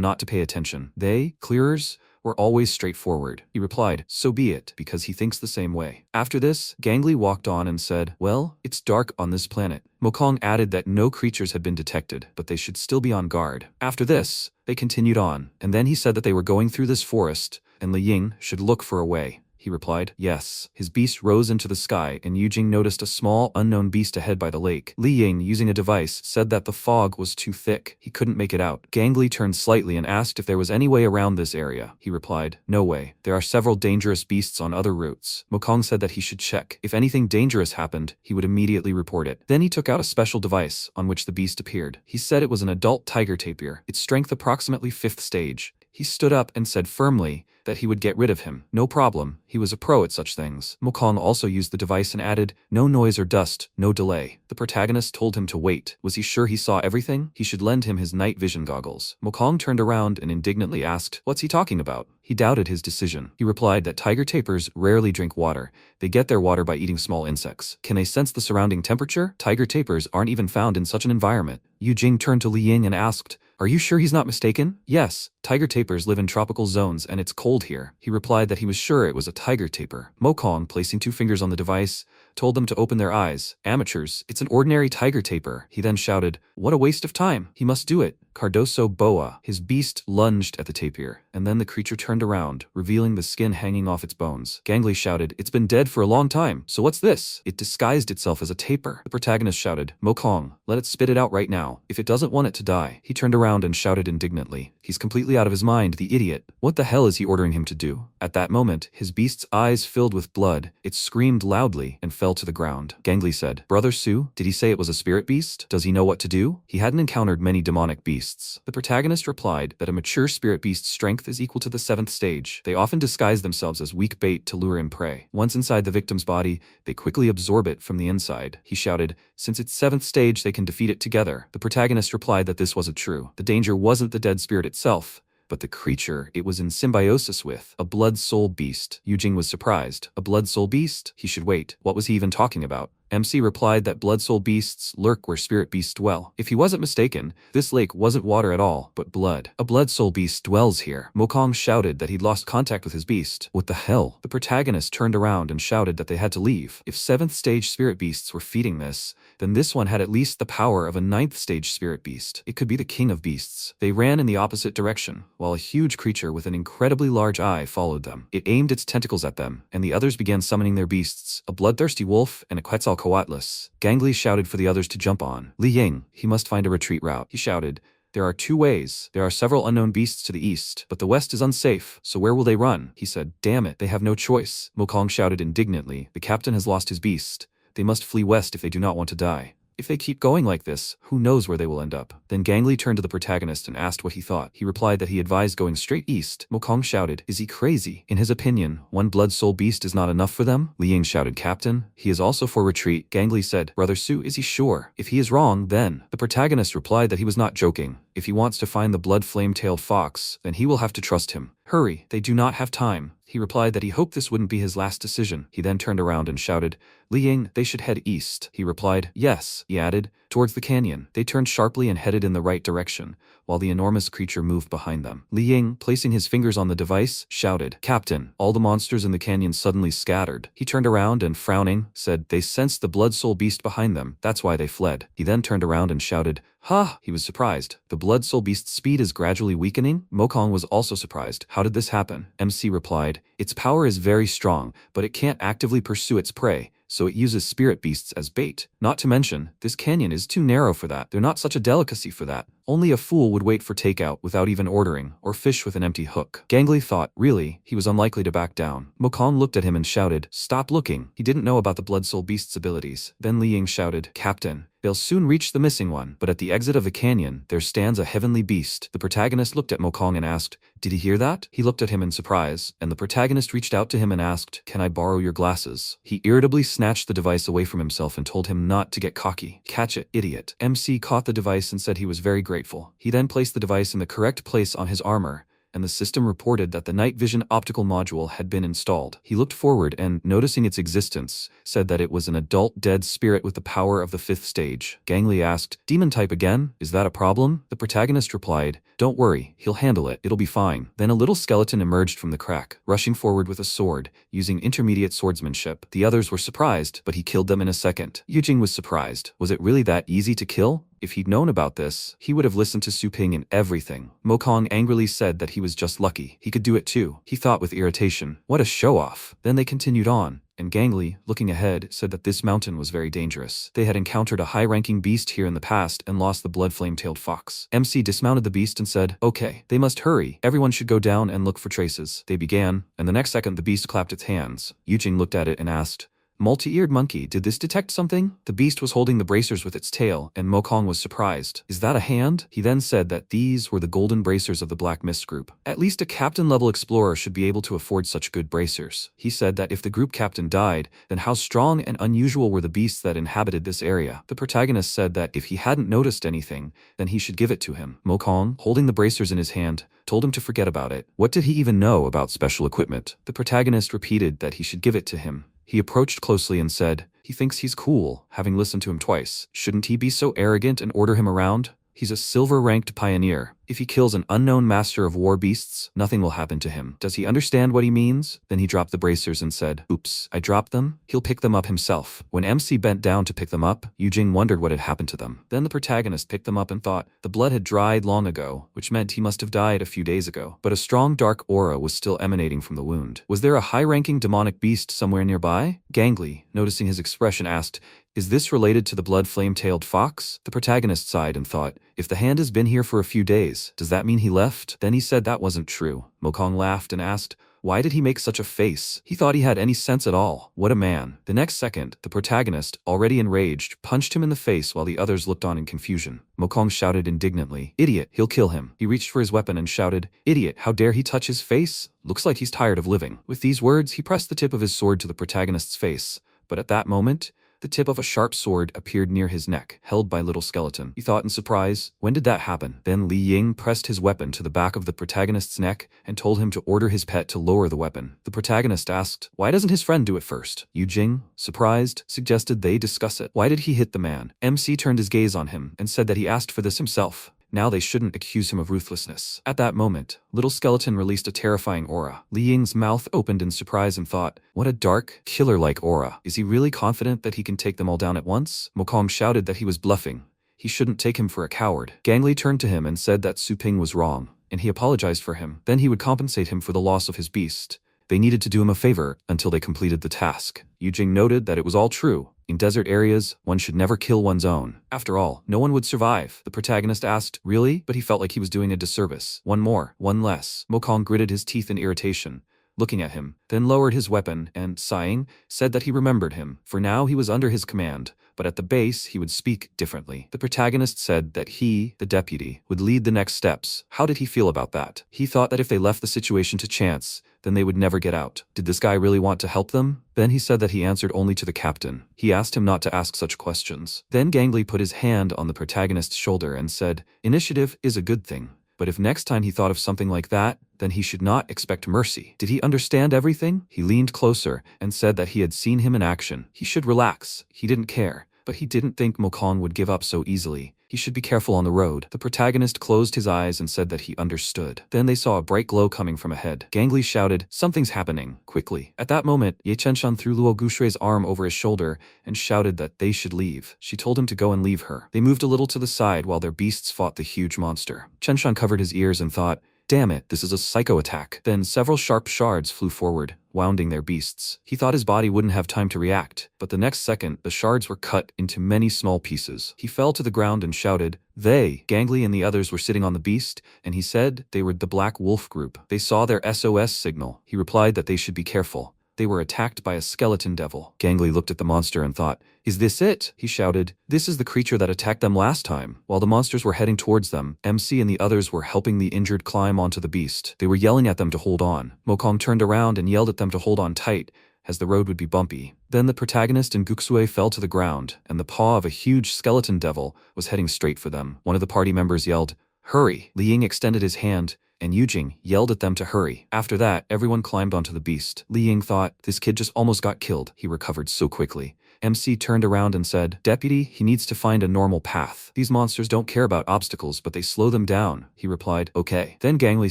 not to pay attention. They, clearers, were always straightforward. He replied, so be it, because he thinks the same way. After this, Gangli walked on and said, well, it's dark on this planet. Mokong added that no creatures had been detected, but they should still be on guard. After this, they continued on, and then he said that they were going through this forest, and Li Ying should look for a way. He replied, yes. His beast rose into the sky, and Yujing noticed a small, unknown beast ahead by the lake. Li Ying, using a device, said that the fog was too thick. He couldn't make it out. Gangli turned slightly and asked if there was any way around this area. He replied, no way. There are several dangerous beasts on other routes. Mokong said that he should check. If anything dangerous happened, he would immediately report it. Then he took out a special device, on which the beast appeared. He said it was an adult tiger tapir, its strength approximately 5th stage. He stood up and said firmly that he would get rid of him. No problem, he was a pro at such things. Mokong also used the device and added, no noise or dust, no delay. The protagonist told him to wait. Was he sure he saw everything? He should lend him his night vision goggles. Mokong turned around and indignantly asked, what's he talking about? He doubted his decision. He replied that tiger tapirs rarely drink water. They get their water by eating small insects. Can they sense the surrounding temperature? Tiger tapirs aren't even found in such an environment. Yujing turned to Li Ying and asked, are you sure he's not mistaken? Yes, tiger tapirs live in tropical zones and it's cold here. He replied that he was sure it was a tiger tapir. Mokong, placing 2 fingers on the device, told them to open their eyes. Amateurs, it's an ordinary tiger tapir. He then shouted, what a waste of time. He must do it. Cardoso Boa. His beast lunged at the tapir, and then the creature turned around, revealing the skin hanging off its bones. Gangli shouted, it's been dead for a long time, so what's this? It disguised itself as a tapir. The protagonist shouted, Mokong, let it spit it out right now. If it doesn't want it to die. He turned around and shouted indignantly, he's completely out of his mind, the idiot. What the hell is he ordering him to do? At that moment, his beast's eyes filled with blood. It screamed loudly and fell to the ground. Gangli said, Brother Su, did he say it was a spirit beast? Does he know what to do? He hadn't encountered many demonic beasts. The protagonist replied that a mature spirit beast's strength is equal to the 7th stage. They often disguise themselves as weak bait to lure in prey. Once inside the victim's body, they quickly absorb it from the inside. He shouted, since it's 7th stage, they can defeat it together. The protagonist replied that this wasn't true. The danger wasn't the dead spirit itself, but the creature it was in symbiosis with, a blood soul beast. Yujing was surprised. A blood soul beast? He should wait. What was he even talking about? MC replied that blood soul beasts lurk where spirit beasts dwell. If he wasn't mistaken, this lake wasn't water at all, but blood. A blood soul beast dwells here. Mokong shouted that he'd lost contact with his beast. What the hell? The protagonist turned around and shouted that they had to leave. If 7th stage spirit beasts were feeding this, then this one had at least the power of a 9th stage spirit beast. It could be the king of beasts. They ran in the opposite direction, while a huge creature with an incredibly large eye followed them. It aimed its tentacles at them, and the others began summoning their beasts, a bloodthirsty wolf and a Quetzalcoatlus. Gangly shouted for the others to jump on. Li Ying, he must find a retreat route. He shouted, "There are 2 ways. There are several unknown beasts to the east, but the west is unsafe, so where will they run?" He said, "Damn it, they have no choice." Mokong shouted indignantly, "The captain has lost his beast. They must flee west if they do not want to die. If they keep going like this, who knows where they will end up?" Then Gangly turned to the protagonist and asked what he thought. He replied that he advised going straight east. Mokong shouted, "Is he crazy?" In his opinion, 1 blood soul beast is not enough for them. Li Ying shouted, "Captain, he is also for retreat." Gangly said, "Brother Su, is he sure? If he is wrong, then..." The protagonist replied that he was not joking. If he wants to find the blood flame-tailed fox, then he will have to trust him. "Hurry, they do not have time." He replied that he hoped this wouldn't be his last decision. He then turned around and shouted, "Li Ying, they should head east." He replied, "Yes," he added, "towards the canyon." They turned sharply and headed in the right direction, while the enormous creature moved behind them. Li Ying, placing his fingers on the device, shouted, "Captain." All the monsters in the canyon suddenly scattered. He turned around and, frowning, said they sensed the blood soul beast behind them. That's why they fled. He then turned around and shouted, "Ha!" He was surprised. The blood soul beast's speed is gradually weakening? Mokong was also surprised. How did this happen? MC replied, "Its power is very strong, but it can't actively pursue its prey, so it uses spirit beasts as bait. Not to mention, this canyon is too narrow for that. They're not such a delicacy for that. Only a fool would wait for takeout without even ordering, or fish with an empty hook." Gangly thought, really, he was unlikely to back down. Mokong looked at him and shouted, "Stop looking." He didn't know about the blood soul beast's abilities. Then Li Ying shouted, "Captain, they'll soon reach the missing one, but at the exit of the canyon, there stands a heavenly beast." The protagonist looked at Mokong and asked, "Did he hear that?" He looked at him in surprise, and the protagonist reached out to him and asked, "Can I borrow your glasses?" He irritably snatched the device away from himself and told him not to get cocky. "Catch it, idiot." MC caught the device and said he was very grateful. He then placed the device in the correct place on his armor, and the system reported that the night vision optical module had been installed. He looked forward and, noticing its existence, said that it was an adult dead spirit with the power of the 5th stage. Gangly asked, "Demon type again? Is that a problem?" The protagonist replied, "Don't worry, he'll handle it. It'll be fine." Then a little skeleton emerged from the crack, rushing forward with a sword, using intermediate swordsmanship. The others were surprised, but he killed them in a second. Yujing was surprised. Was it really that easy to kill? If he'd known about this, he would have listened to Su Ping in everything. Mokong angrily said that he was just lucky. He could do it too. He thought with irritation, what a show-off. Then they continued on, and Gangly, looking ahead, said that this mountain was very dangerous. They had encountered a high-ranking beast here in the past and lost the blood flame-tailed fox. MC dismounted the beast and said, "Okay, they must hurry. Everyone should go down and look for traces." They began, and the next second the beast clapped its hands. Yujing looked at it and asked, "Multi-eared monkey, did this detect something?" The beast was holding the bracers with its tail, and Mokong was surprised. "Is that a hand?" He then said that these were the golden bracers of the Black Mist group. At least a captain-level explorer should be able to afford such good bracers. He said that if the group captain died, then how strong and unusual were the beasts that inhabited this area. The protagonist said that if he hadn't noticed anything, then he should give it to him. Mokong, holding the bracers in his hand, told him to forget about it. What did he even know about special equipment? The protagonist repeated that he should give it to him. He approached closely and said, "He thinks he's cool, having listened to him twice. Shouldn't he be so arrogant and order him around? He's a silver-ranked pioneer. If he kills an unknown master of war beasts, nothing will happen to him. Does he understand what he means?" Then he dropped the bracers and said, "Oops, I dropped them? He'll pick them up himself." When MC bent down to pick them up, Yujing wondered what had happened to them. Then the protagonist picked them up and thought, the blood had dried long ago, which meant he must have died a few days ago. But a strong dark aura was still emanating from the wound. Was there a high-ranking demonic beast somewhere nearby? Gangly, noticing his expression, asked, "Is this related to the blood flame-tailed fox?" The protagonist sighed and thought, if the hand has been here for a few days, does that mean he left? Then he said that wasn't true. Mokong laughed and asked, why did he make such a face? He thought he had any sense at all. What a man. The next second, the protagonist, already enraged, punched him in the face while the others looked on in confusion. Mokong shouted indignantly, "Idiot, he'll kill him." He reached for his weapon and shouted, "Idiot, how dare he touch his face? Looks like he's tired of living." With these words, he pressed the tip of his sword to the protagonist's face. But at that moment, The tip of a sharp sword appeared near his neck, held by Little Skeleton. He thought in surprise, when did that happen? Then Li Ying pressed his weapon to the back of the protagonist's neck and told him to order his pet to lower the weapon. The protagonist asked, why doesn't his friend do it first? Yu Jing, surprised, suggested they discuss it. Why did he hit the man? MC turned his gaze on him and said that he asked for this himself. Now they shouldn't accuse him of ruthlessness. At that moment, Little Skeleton released a terrifying aura. Li Ying's mouth opened in surprise and thought, what a dark, killer-like aura. Is he really confident that he can take them all down at once? Mokong shouted that he was bluffing. He shouldn't take him for a coward. Gangli turned to him and said that Su Ping was wrong, and he apologized for him. Then he would compensate him for the loss of his beast. They needed to do him a favor until they completed the task. Yu Jing noted that it was all true. In desert areas, one should never kill one's own. After all, no one would survive. The protagonist asked, really? But he felt like he was doing a disservice. One more, one less. Mokong gritted his teeth in irritation, looking at him, then lowered his weapon and, sighing, said that he remembered him. For now he was under his command, but at the base he would speak differently. The protagonist said that he, the deputy, would lead the next steps. How did he feel about that? He thought that if they left the situation to chance, then they would never get out. Did this guy really want to help them? Then he said that he answered only to the captain. He asked him not to ask such questions. Then Gangli put his hand on the protagonist's shoulder and said, initiative is a good thing. But if next time he thought of something like that, then he should not expect mercy. Did he understand everything? He leaned closer and said that he had seen him in action. He should relax. He didn't care. But he didn't think Mokong would give up so easily. He should be careful on the road. The protagonist closed his eyes and said that he understood. Then they saw a bright glow coming from ahead. Gangli shouted, something's happening, quickly. At that moment, Ye Chenshan threw Luo Gushui's arm over his shoulder and shouted that they should leave. She told him to go and leave her. They moved a little to the side while their beasts fought the huge monster. Chenshan covered his ears and thought, damn it, this is a psycho attack. Then several sharp shards flew forward, wounding their beasts. He thought his body wouldn't have time to react, but the next second, the shards were cut into many small pieces. He fell to the ground and shouted, they, Gangli and the others were sitting on the beast, and he said they were the Black Wolf group. They saw their SOS signal. He replied that they should be careful. They were attacked by a skeleton devil. Gangli looked at the monster and thought, is this it? He shouted, this is the creature that attacked them last time. While the monsters were heading towards them, MC and the others were helping the injured climb onto the beast. They were yelling at them to hold on. Mokong turned around and yelled at them to hold on tight, as the road would be bumpy. Then the protagonist and Guxue fell to the ground, and the paw of a huge skeleton devil was heading straight for them. One of the party members yelled, hurry! Li Ying extended his hand, and Yu Jing yelled at them to hurry. After that, everyone climbed onto the beast. Li Ying thought, this kid just almost got killed. He recovered so quickly. MC turned around and said, deputy, he needs to find a normal path. These monsters don't care about obstacles, but they slow them down. He replied, okay. Then Gangli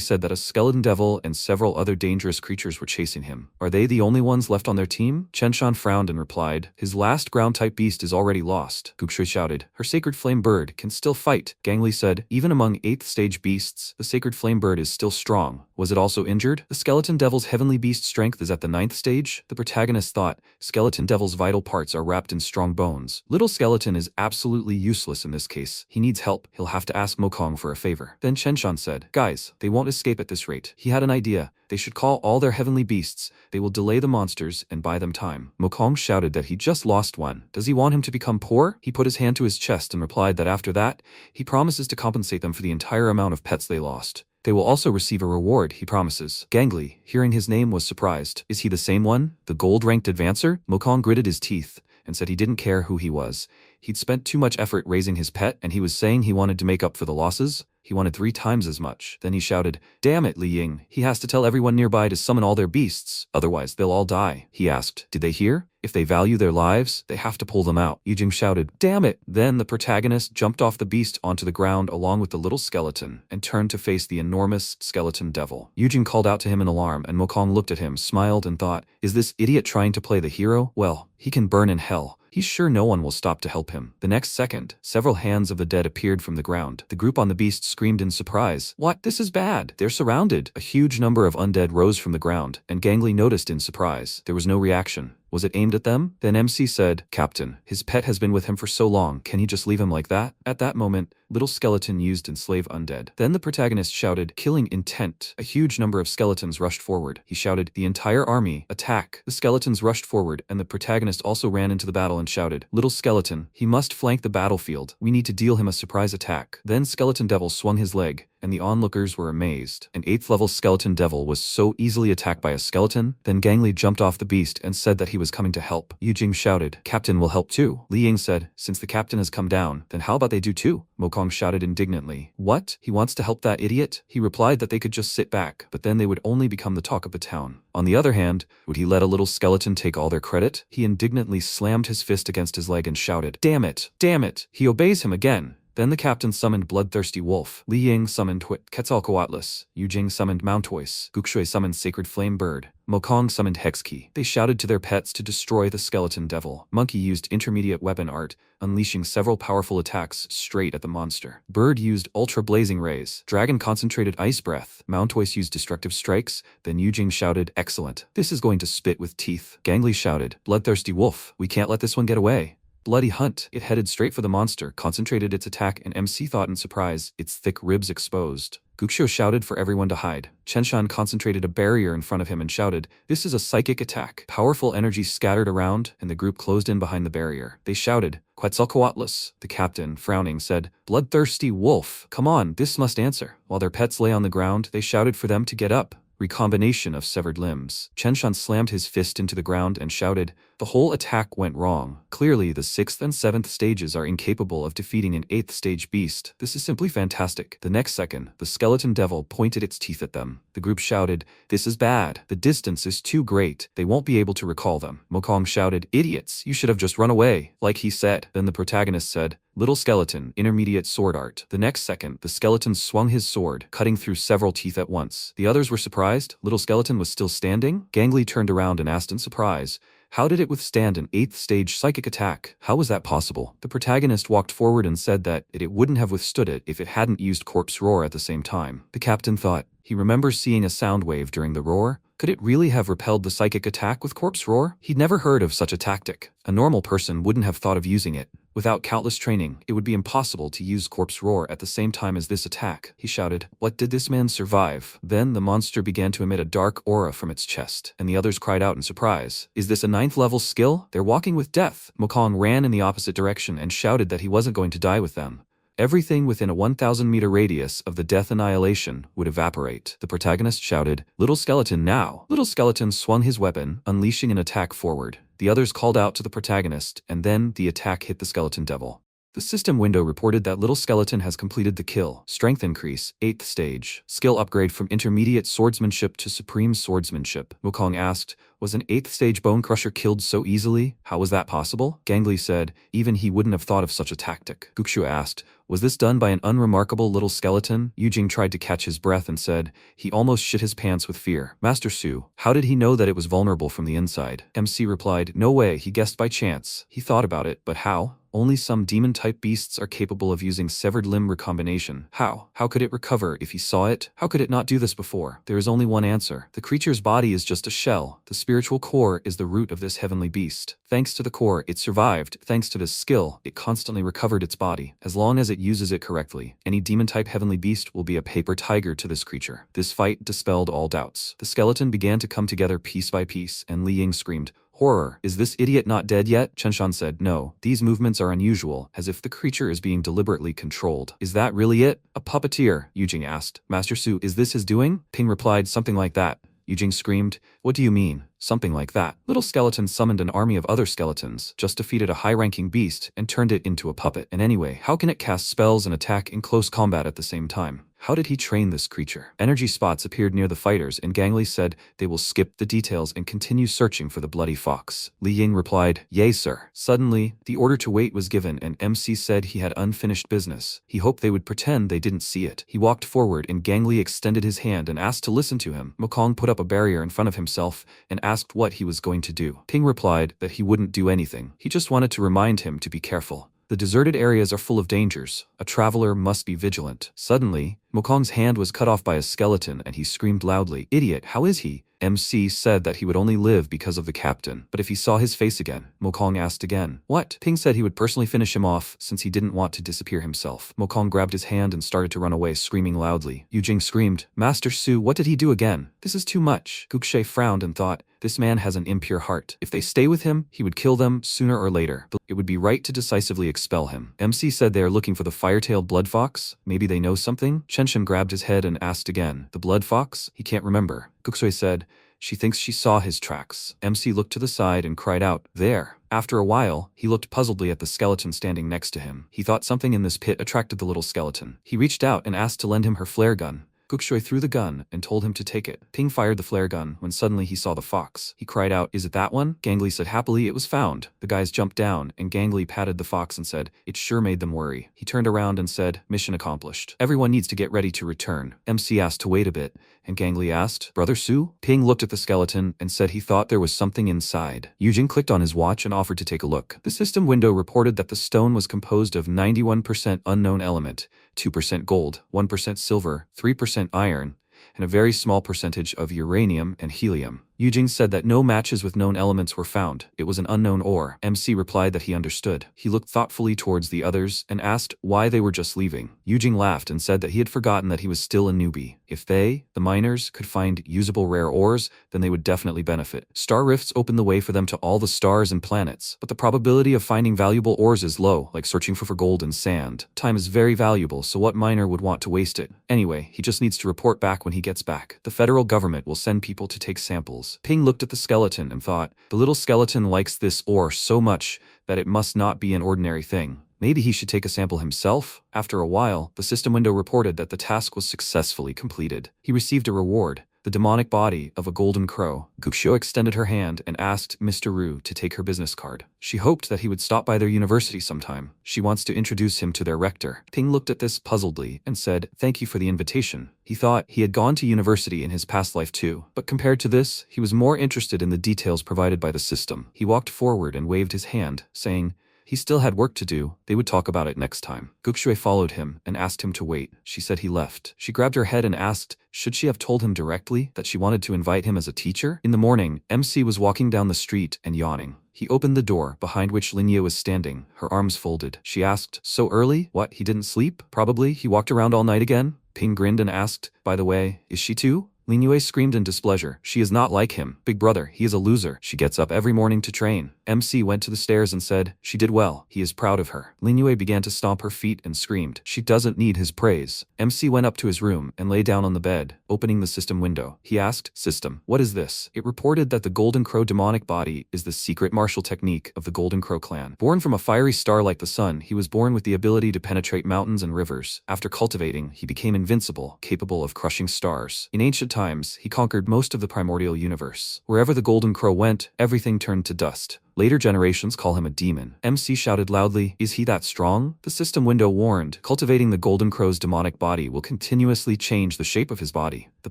said that a skeleton devil and several other dangerous creatures were chasing him. Are they the only ones left on their team? Chenshan frowned and replied, his last ground-type beast is already lost. Guxue shouted, her sacred flame bird can still fight. Gangli said, even among 8th stage beasts, the sacred flame bird is still strong. Was it also injured? The skeleton devil's heavenly beast strength is at the 9th stage. The protagonist thought, skeleton devil's vital parts are wrapped in strong bones. Little Skeleton is absolutely useless in this case. He needs help. He'll have to ask Mokong for a favor. Then Chenshan said, guys, they won't escape at this rate. He had an idea. They should call all their heavenly beasts. They will delay the monsters and buy them time. Mokong shouted that he just lost one. Does he want him to become poor? He put his hand to his chest and replied that after that, he promises to compensate them for the entire amount of pets they lost. They will also receive a reward, he promises. Gangli, hearing his name, was surprised. Is he the same one? The gold-ranked advancer? Mokong gritted his teeth and said he didn't care who he was. He'd spent too much effort raising his pet, and he was saying he wanted to make up for the losses. He wanted 3 times as much. Then he shouted, damn it, Li Ying. He has to tell everyone nearby to summon all their beasts, otherwise they'll all die. He asked, did they hear? If they value their lives, they have to pull them out. Yu Jing shouted, damn it. Then the protagonist jumped off the beast onto the ground along with the little skeleton and turned to face the enormous skeleton devil. Yu Jing called out to him in alarm, and Mokong looked at him, smiled, and thought, is this idiot trying to play the hero? Well, he can burn in hell. He's sure no one will stop to help him. The next second, several hands of the dead appeared from the ground. The group on the beast screamed in surprise. What? This is bad. They're surrounded. A huge number of undead rose from the ground, and Gangli noticed in surprise. There was no reaction. Was it aimed at them? Then MC said, Captain, his pet has been with him for so long, can he just leave him like that? At that moment, Little skeleton used enslave undead. Then the protagonist shouted, killing intent. A huge number of skeletons rushed forward. He shouted, the entire army, attack. The skeletons rushed forward, and the protagonist also ran into the battle and shouted, little skeleton, he must flank the battlefield. We need to deal him a surprise attack. Then Skeleton Devil swung his leg, and the onlookers were amazed. An 8th level Skeleton Devil was so easily attacked by a skeleton. Then Gangli jumped off the beast and said that he was coming to help. Yujing shouted, Captain will help too. Li Ying said, since the captain has come down, then how about they do too? Mokong shouted indignantly. What? He wants to help that idiot? He replied that they could just sit back, but then they would only become the talk of the town. On the other hand, would he let a little skeleton take all their credit? He indignantly slammed his fist against his leg and shouted, damn it! Damn it! He obeys him again. Then the captain summoned Bloodthirsty Wolf. Li Ying summoned Quetzalcoatlus. Yujing summoned Mountois. Gukshui summoned Sacred Flame Bird. Mokong summoned Hexkey. They shouted to their pets to destroy the Skeleton Devil. Monkey used intermediate weapon art, unleashing several powerful attacks straight at the monster. Bird used Ultra Blazing Rays. Dragon concentrated Ice Breath. Mountois used Destructive Strikes. Then Yujing shouted, excellent. This is going to spit with teeth. Gangli shouted, Bloodthirsty Wolf, we can't let this one get away. Bloody Hunt. It headed straight for the monster, concentrated its attack, and MC thought in surprise, its thick ribs exposed. Guksho shouted for everyone to hide. Chenshan concentrated a barrier in front of him and shouted, this is a psychic attack. Powerful energy scattered around, and the group closed in behind the barrier. They shouted, Quetzalcoatlus. The captain, frowning, said, Bloodthirsty Wolf, come on, this must answer. While their pets lay on the ground, they shouted for them to get up. Recombination of severed limbs. Chenshan slammed his fist into the ground and shouted, the whole attack went wrong. Clearly, the 6th and 7th stages are incapable of defeating an 8th stage beast. This is simply fantastic. The next second, the Skeleton Devil pointed its teeth at them. The group shouted, this is bad. The distance is too great. They won't be able to recall them. Mokong shouted, idiots, you should have just run away, like he said. Then the protagonist said, little skeleton, intermediate sword art. The next second, the skeleton swung his sword, cutting through several teeth at once. The others were surprised. Little skeleton was still standing? Gangli turned around and asked in surprise, how did it withstand an 8th stage psychic attack? How was that possible? The protagonist walked forward and said that it wouldn't have withstood it if it hadn't used Corpse Roar at the same time. The captain thought. He remembers seeing a sound wave during the roar. Could it really have repelled the psychic attack with Corpse Roar? He'd never heard of such a tactic. A normal person wouldn't have thought of using it. Without countless training, it would be impossible to use Corpse Roar at the same time as this attack. He shouted, what did this man survive? Then the monster began to emit a dark aura from its chest, and the others cried out in surprise. Is this a 9th level skill? They're walking with death. Mokong ran in the opposite direction and shouted that he wasn't going to die with them. Everything within a 1,000-meter radius of the death annihilation would evaporate. The protagonist shouted, little skeleton now. Little skeleton swung his weapon, unleashing an attack forward. The others called out to the protagonist, and then the attack hit the Skeleton Devil. The system window reported that little skeleton has completed the kill. Strength increase, 8th stage. Skill upgrade from intermediate swordsmanship to supreme swordsmanship. Wukong asked, was an 8th stage bone crusher killed so easily? How was that possible? Gangli said, even he wouldn't have thought of such a tactic. Gukshu asked, was this done by an unremarkable little skeleton? Yujing tried to catch his breath and said, he almost shit his pants with fear. Master Su, how did he know that it was vulnerable from the inside? MC replied, no way, he guessed by chance. He thought about it, but how? Only some demon-type beasts are capable of using severed limb recombination. How? How could it recover if he saw it? How could it not do this before? There is only one answer. The creature's body is just a shell. The spiritual core is the root of this heavenly beast. Thanks to the core, it survived. Thanks to this skill, it constantly recovered its body. As long as it uses it correctly, any demon-type heavenly beast will be a paper tiger to this creature. This fight dispelled all doubts. The skeleton began to come together piece by piece, and Li Ying screamed, horror, is this idiot not dead yet? Chenshan said, no, these movements are unusual, as if the creature is being deliberately controlled. Is that really it? A puppeteer? Yujing asked. Master Su, is this his doing? Ping replied, something like that. Yujing screamed, what do you mean? Something like that. Little skeleton summoned an army of other skeletons, just defeated a high-ranking beast, and turned it into a puppet. And anyway, how can it cast spells and attack in close combat at the same time? How did he train this creature? Energy spots appeared near the fighters, and Gangli said they will skip the details and continue searching for the bloody fox. Li Ying replied, yea, sir. Suddenly, the order to wait was given, and MC said he had unfinished business. He hoped they would pretend they didn't see it. He walked forward, and Gangli extended his hand and asked to listen to him. Mokong put up a barrier in front of himself and asked what he was going to do. Ping replied that he wouldn't do anything. He just wanted to remind him to be careful. The deserted areas are full of dangers. A traveler must be vigilant. Suddenly, Mokong's hand was cut off by a skeleton and he screamed loudly, idiot, how is he? MC said that he would only live because of the captain, but if he saw his face again, Mokong asked again. What? Ping said he would personally finish him off since he didn't want to disappear himself. Mokong grabbed his hand and started to run away, screaming loudly. Yujing screamed, Master Su, what did he do again? This is too much. Gukshe frowned and thought, this man has an impure heart. If they stay with him, he would kill them sooner or later. But it would be right to decisively expel him. MC said they are looking for the fire-tailed blood fox. Maybe they know something? Chenshin grabbed his head and asked again. The blood fox? He can't remember. Guksui said, she thinks she saw his tracks. MC looked to the side and cried out, there. After a while, he looked puzzledly at the skeleton standing next to him. He thought something in this pit attracted the little skeleton. He reached out and asked to lend him her flare gun. Gukshui threw the gun and told him to take it. Ping fired the flare gun when suddenly he saw the fox. He cried out, is it that one? Gangli said happily it was found. The guys jumped down and Gangli patted the fox and said, it sure made them worry. He turned around and said, mission accomplished. Everyone needs to get ready to return. MC asked to wait a bit, and Gangli asked, Brother Su? Ping looked at the skeleton and said he thought there was something inside. Yujing clicked on his watch and offered to take a look. The system window reported that the stone was composed of 91% unknown element, 2% gold, 1% silver, 3% iron, and a very small percentage of uranium and helium. Yujing said that no matches with known elements were found. It was an unknown ore. MC replied that he understood. He looked thoughtfully towards the others and asked why they were just leaving. Yujing laughed and said that he had forgotten that he was still a newbie. If they, the miners, could find usable rare ores, then they would definitely benefit. Star rifts open the way for them to all the stars and planets, but the probability of finding valuable ores is low, like searching for gold and sand. Time is very valuable, so what miner would want to waste it? Anyway, he just needs to report back when he gets back. The federal government will send people to take samples. Ping looked at the skeleton and thought, the little skeleton likes this ore so much that it must not be an ordinary thing. Maybe he should take a sample himself? After a while, the system window reported that the task was successfully completed. He received a reward, the demonic body of a golden crow. Guksho extended her hand and asked Mr. Ru to take her business card. She hoped that he would stop by their university sometime. She wants to introduce him to their rector. Ping looked at this puzzledly and said, thank you for the invitation. He thought he had gone to university in his past life too, but compared to this, he was more interested in the details provided by the system. He walked forward and waved his hand, saying, he still had work to do. They would talk about it next time. Gukshui followed him and asked him to wait. She said he left. She grabbed her head and asked, should she have told him directly that she wanted to invite him as a teacher? In the morning, MC was walking down the street and yawning. He opened the door, behind which Linya was standing, her arms folded. She asked, so early? What, he didn't sleep? Probably he walked around all night again? Ping grinned and asked, by the way, is she too? Linyue screamed in displeasure. She is not like him. Big brother, he is a loser. She gets up every morning to train. MC went to the stairs and said, she did well. He is proud of her. Linyue began to stomp her feet and screamed. She doesn't need his praise. MC went up to his room and lay down on the bed, opening the system window. He asked, system, what is this? It reported that the Golden Crow demonic body is the secret martial technique of the Golden Crow clan. Born from a fiery star like the sun, he was born with the ability to penetrate mountains and rivers. After cultivating, he became invincible, capable of crushing stars. In ancient times, he conquered most of the primordial universe. Wherever the Golden Crow went, everything turned to dust. Later generations call him a demon. MC shouted loudly, is he that strong? The system window warned, cultivating the Golden Crow's demonic body will continuously change the shape of his body. The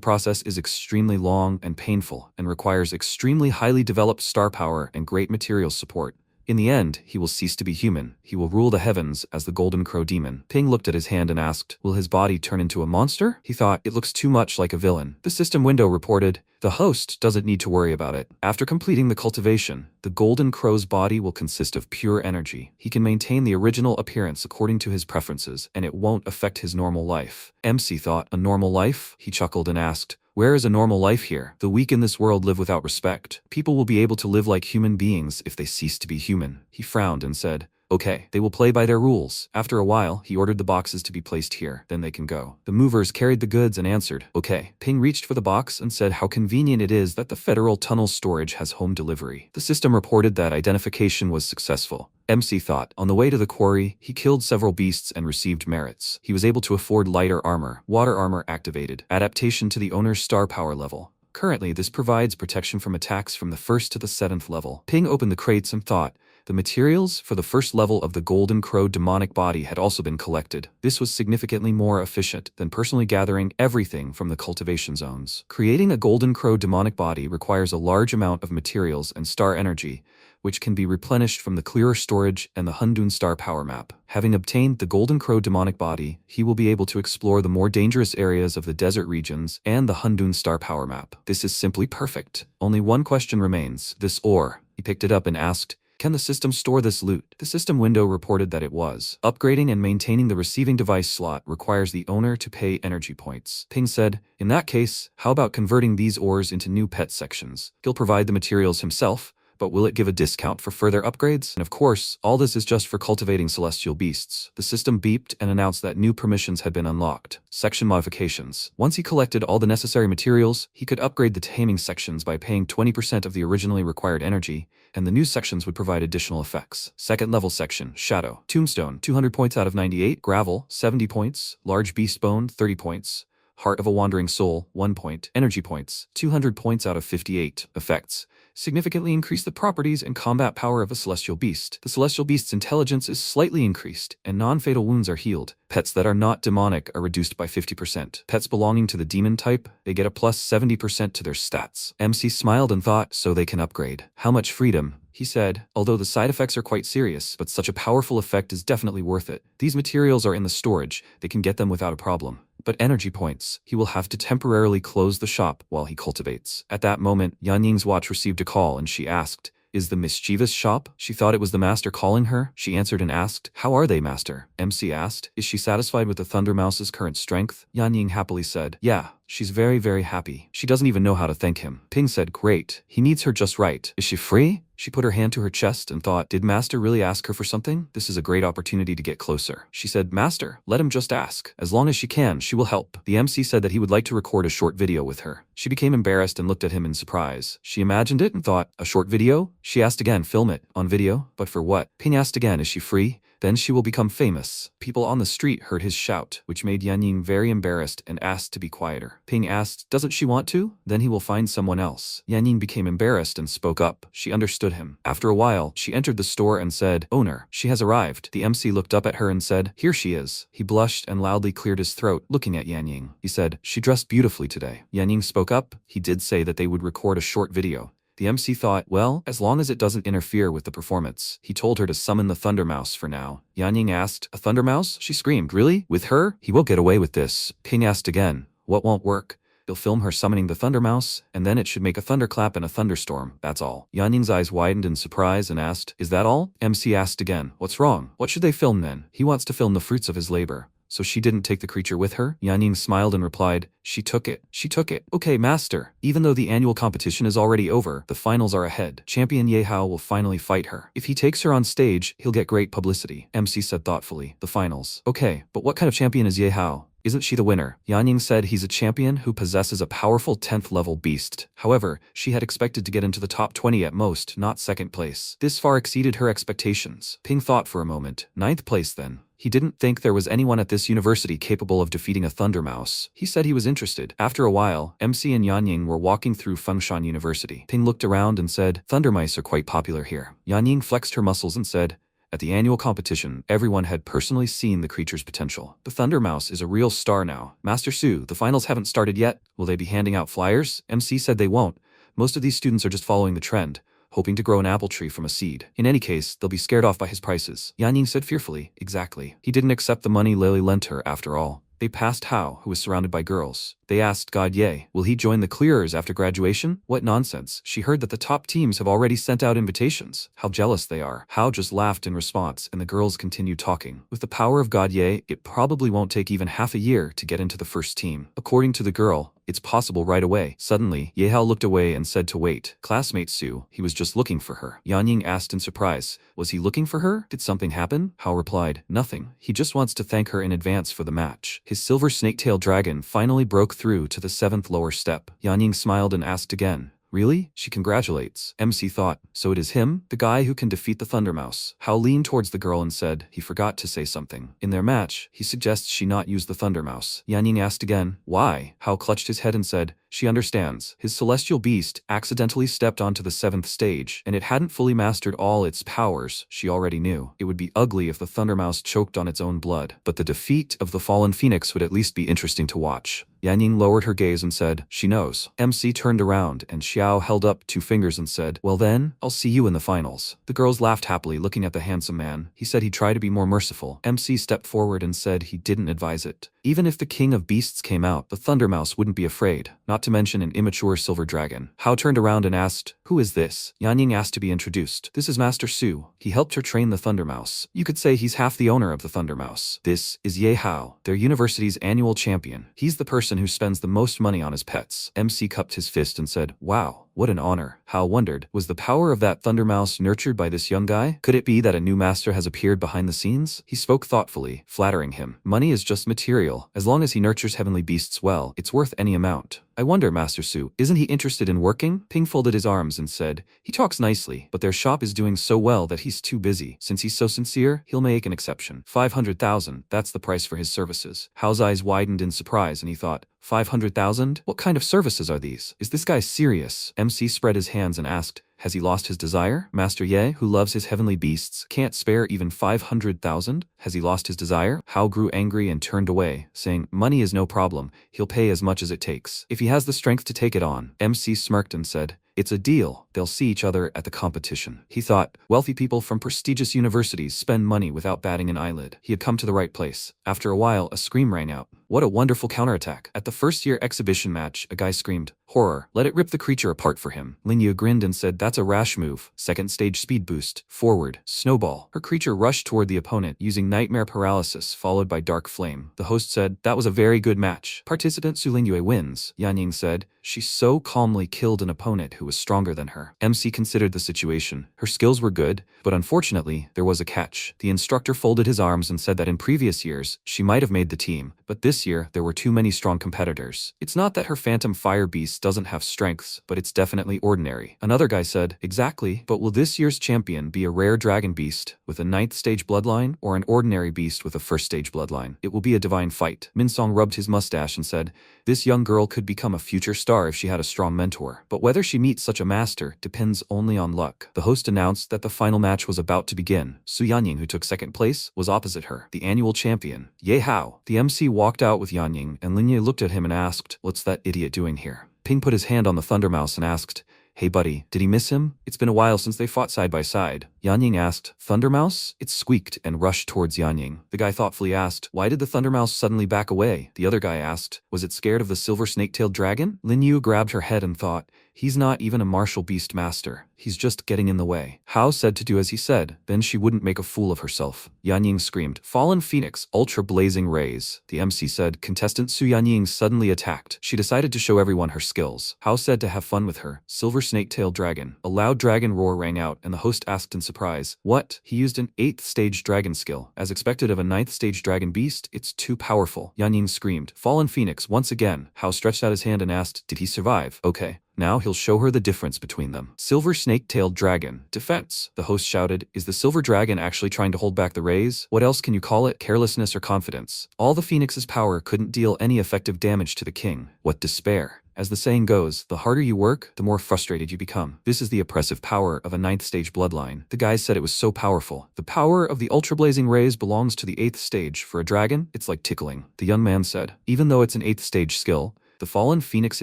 process is extremely long and painful, and requires extremely highly developed star power and great material support. In the end, he will cease to be human. He will rule the heavens as the Golden Crow demon. Ping looked at his hand and asked, will his body turn into a monster? He thought, it looks too much like a villain. The system window reported, the host doesn't need to worry about it. After completing the cultivation, the Golden Crow's body will consist of pure energy. He can maintain the original appearance according to his preferences, and it won't affect his normal life. MC thought, a normal life? He chuckled and asked, where is a normal life here? The weak in this world live without respect. People will be able to live like human beings if they cease to be human. He frowned and said, okay, they will play by their rules. After a while, he ordered the boxes to be placed here, then they can go. The movers carried the goods and answered, okay. Ping reached for the box and said how convenient it is that the Federal Tunnel Storage has home delivery. The system reported that identification was successful. MC thought, on the way to the quarry, he killed several beasts and received merits. He was able to afford lighter armor, water armor activated, adaptation to the owner's star power level. Currently, this provides protection from attacks from the 1st to the 7th level. Ping opened the crates and thought, the materials for the first level of the Golden Crow demonic body had also been collected. This was significantly more efficient than personally gathering everything from the cultivation zones. Creating a Golden Crow demonic body requires a large amount of materials and star energy, which can be replenished from the clearer storage and the Hundun Star power map. Having obtained the Golden Crow demonic body, he will be able to explore the more dangerous areas of the desert regions and the Hundun Star power map. This is simply perfect. Only one question remains. This ore. He picked it up and asked, can the system store this loot? The system window reported that it was. Upgrading and maintaining the receiving device slot requires the owner to pay energy points. Ping said, in that case, how about converting these ores into new pet sections? He'll provide the materials himself, but will it give a discount for further upgrades? And of course, all this is just for cultivating celestial beasts. The system beeped and announced that new permissions had been unlocked. Section modifications. Once he collected all the necessary materials, he could upgrade the taming sections by paying 20% of the originally required energy, and the new sections would provide additional effects. Second level section, Shadow. Tombstone, 200 points out of 98. Gravel, 70 points. Large Beast Bone, 30 points. Heart of a Wandering Soul, 1 point. Energy points, 200 points out of 58. Effects. Significantly increase the properties and combat power of a celestial beast. The celestial beast's intelligence is slightly increased, and non-fatal wounds are healed. Pets that are not demonic are reduced by 50%. Pets belonging to the demon type, they get a plus 70% to their stats. MC smiled and thought, so they can upgrade. How much freedom? He said, although the side effects are quite serious, but such a powerful effect is definitely worth it. These materials are in the storage, they can get them without a problem. But energy points, he will have to temporarily close the shop while he cultivates. At that moment, Yan Ying's watch received a call and she asked, is the mischievous shop? She thought it was the master calling her. She answered and asked, how are they, master? MC asked, is she satisfied with the Thunder Mouse's current strength? Yan Ying happily said, yeah, she's very, very happy. She doesn't even know how to thank him. Ping said, great, he needs her just right. Is she free? She put her hand to her chest and thought, did master really ask her for something? This is a great opportunity to get closer. She said, master, let him just ask. As long as she can, she will help. The MC said that he would like to record a short video with her. She became embarrassed and looked at him in surprise. She imagined it and thought, a short video? She asked again, film it, on video? But for what? Ping asked again, is she free? Then she will become famous. People on the street heard his shout, which made Yan Ying very embarrassed and asked to be quieter. Ping asked, doesn't she want to? Then he will find someone else. Yan Ying became embarrassed and spoke up. She understood him. After a while, she entered the store and said, owner, she has arrived. The MC looked up at her and said, here she is. He blushed and loudly cleared his throat, looking at Yan Ying. He said, she dressed beautifully today. Yan Ying spoke up. He did say that they would record a short video. The MC thought, well, as long as it doesn't interfere with the performance. He told her to summon the Thunder Mouse for now. Yan Ying asked, a Thunder Mouse? She screamed, really? With her? He won't get away with this. Ping asked again, what won't work? He'll film her summoning the Thunder Mouse, and then it should make a thunderclap and a thunderstorm, that's all. Yan Ying's eyes widened in surprise and asked, is that all? MC asked again, what's wrong? What should they film then? He wants to film the fruits of his labor. So she didn't take the creature with her? Yan Ying smiled and replied, she took it. She took it. Okay, master. Even though the annual competition is already over, the finals are ahead. Champion Yahello will finally fight her. If he takes her on stage, he'll get great publicity. MC said thoughtfully, the finals. Okay, but what kind of champion is Yahello? Isn't she the winner? Yan Ying said he's a champion who possesses a powerful 10th level beast. However, she had expected to get into the top 20 at most, not second place. This far exceeded her expectations. Ping thought for a moment. 9th place then. He didn't think there was anyone at this university capable of defeating a Thunder Mouse. He said he was interested. After a while, MC and Yan Ying were walking through Fengshan University. Ping looked around and said, Thunder Mice are quite popular here. Yan Ying flexed her muscles and said, at the annual competition, everyone had personally seen the creature's potential. The Thunder Mouse is a real star now. Master Su, the finals haven't started yet. Will they be handing out flyers? MC said they won't. Most of these students are just following the trend, hoping to grow an apple tree from a seed. In any case, they'll be scared off by his prices. Yan Ying said fearfully, exactly. He didn't accept the money Lily lent her after all. They passed Hao, who was surrounded by girls. They asked God Ye, will he join the clearers after graduation? What nonsense. She heard that the top teams have already sent out invitations. How jealous they are. Hao just laughed in response, and the girls continued talking. With the power of God Ye, it probably won't take even half a year to get into the first team. According to the girl, it's possible right away. Suddenly, Yahello looked away and said to wait. Classmate Su, he was just looking for her. Yan Ying asked in surprise, was he looking for her? Did something happen? Hao replied, nothing. He just wants to thank her in advance for the match. His silver snake-tailed dragon finally broke through to the 7th lower step. Yan Ying smiled and asked again, really? She congratulates. MC thought, so it is him, the guy who can defeat the Thunder Mouse. Hao leaned towards the girl and said, he forgot to say something. In their match, he suggests she not use the Thunder Mouse. Yan Ying asked again, why? Hao clutched his head and said, She understands. His celestial beast accidentally stepped onto the 7th stage, and it hadn't fully mastered all its powers. She already knew. It would be ugly if the Thundermouse choked on its own blood, but the defeat of the fallen phoenix would at least be interesting to watch. Yanning lowered her gaze and said, "She knows." MC turned around, and Shiao held up 2 fingers and said, "Well then, I'll see you in the finals." The girls laughed happily, looking at the handsome man. He said he'd try to be more merciful. MC stepped forward and said he didn't advise it. Even if the King of Beasts came out, the Thundermouse wouldn't be afraid, not to mention an immature silver dragon. Hao turned around and asked, "Who is this?" Yanning asked to be introduced. "This is Master Su. He helped her train the Thundermouse. You could say he's half the owner of the Thundermouse. This is Yahello, their university's annual champion. He's the person who spends the most money on his pets." MC cupped his fist and said, "Wow, what an honor." Hao wondered, was the power of that Thundermouse nurtured by this young guy? Could it be that a new master has appeared behind the scenes? He spoke thoughtfully, flattering him. Money is just material. As long as he nurtures heavenly beasts well, it's worth any amount. "I wonder, Master Su, isn't he interested in working?" Ping folded his arms and said, "He talks nicely, but their shop is doing so well that he's too busy. Since he's so sincere, he'll make an exception. 500,000, that's the price for his services." Hao's eyes widened in surprise and he thought, 500,000? What kind of services are these? Is this guy serious? MC spread his hands and asked, "Has he lost his desire?" Master Ye, who loves his heavenly beasts, can't spare even 500,000? Has he lost his desire? Hao grew angry and turned away, saying, "Money is no problem. He'll pay as much as it takes, if he has the strength to take it on." MC smirked and said, "It's a deal. They'll see each other at the competition." He thought, wealthy people from prestigious universities spend money without batting an eyelid. He had come to the right place. After a while, a scream rang out. What a wonderful counterattack. At the first-year exhibition match, a guy screamed, "Horror, let it rip the creature apart for him." Linyu grinned and said, "That's a rash move. Second stage speed boost. Forward. Snowball." Her creature rushed toward the opponent, using nightmare paralysis, followed by dark flame. The host said, "That was a very good match. Participant Su Lingyue wins." Yanying said, "She so calmly killed an opponent who was stronger than her." MC considered the situation. Her skills were good, but unfortunately, there was a catch. The instructor folded his arms and said that in previous years, she might have made the team, but this year, there were too many strong competitors. It's not that her phantom fire beast doesn't have strengths, but it's definitely ordinary. Another guy said, "Exactly, but will this year's champion be a rare dragon beast with a 9th stage bloodline or an ordinary beast with a 1st stage bloodline? It will be a divine fight." Minsong rubbed his mustache and said, "This young girl could become a future star if she had a strong mentor, but whether she meets such a master depends only on luck." The host announced that the final match was about to begin. Su Yanying, who took 2nd place, was opposite her, the annual champion, Ye Hao. The MC walked out with Yanying, and Linye looked at him and asked, "What's that idiot doing here?" Ping put his hand on the Thundermouse and asked, "Hey buddy, did he miss him? It's been a while since they fought side by side." Yanying asked, "Thundermouse?" It squeaked and rushed towards Yanying. The guy thoughtfully asked, "Why did the Thundermouse suddenly back away?" The other guy asked, "Was it scared of the silver snake-tailed dragon?" Lin Yu grabbed her head and thought, "He's not even a martial beast master. He's just getting in the way." Hao said to do as he said, then she wouldn't make a fool of herself. Yanying screamed, "Fallen Phoenix, ultra blazing rays." The MC said, contestant Su Yanying suddenly attacked. She decided to show everyone her skills. Hao said to have fun with her. Silver snake-tailed dragon. A loud dragon roar rang out, and the host asked in surprise, "What?" He used an 8th stage dragon skill. As expected of a 9th stage dragon beast, it's too powerful. Yanying screamed, "Fallen Phoenix once again." Hao stretched out his hand and asked, "Did he survive?" "Okay. Now he'll show her the difference between them." Silver snake-tailed dragon. Defense. The host shouted, "Is the silver dragon actually trying to hold back the rays? What else can you call it? Carelessness or confidence?" All the phoenix's power couldn't deal any effective damage to the king. What despair. As the saying goes, the harder you work, the more frustrated you become. This is the oppressive power of a 9th stage bloodline. The guys said it was so powerful. The power of the ultra-blazing rays belongs to the 8th stage. For a dragon, it's like tickling. The young man said, even though it's an 8th stage skill, the fallen phoenix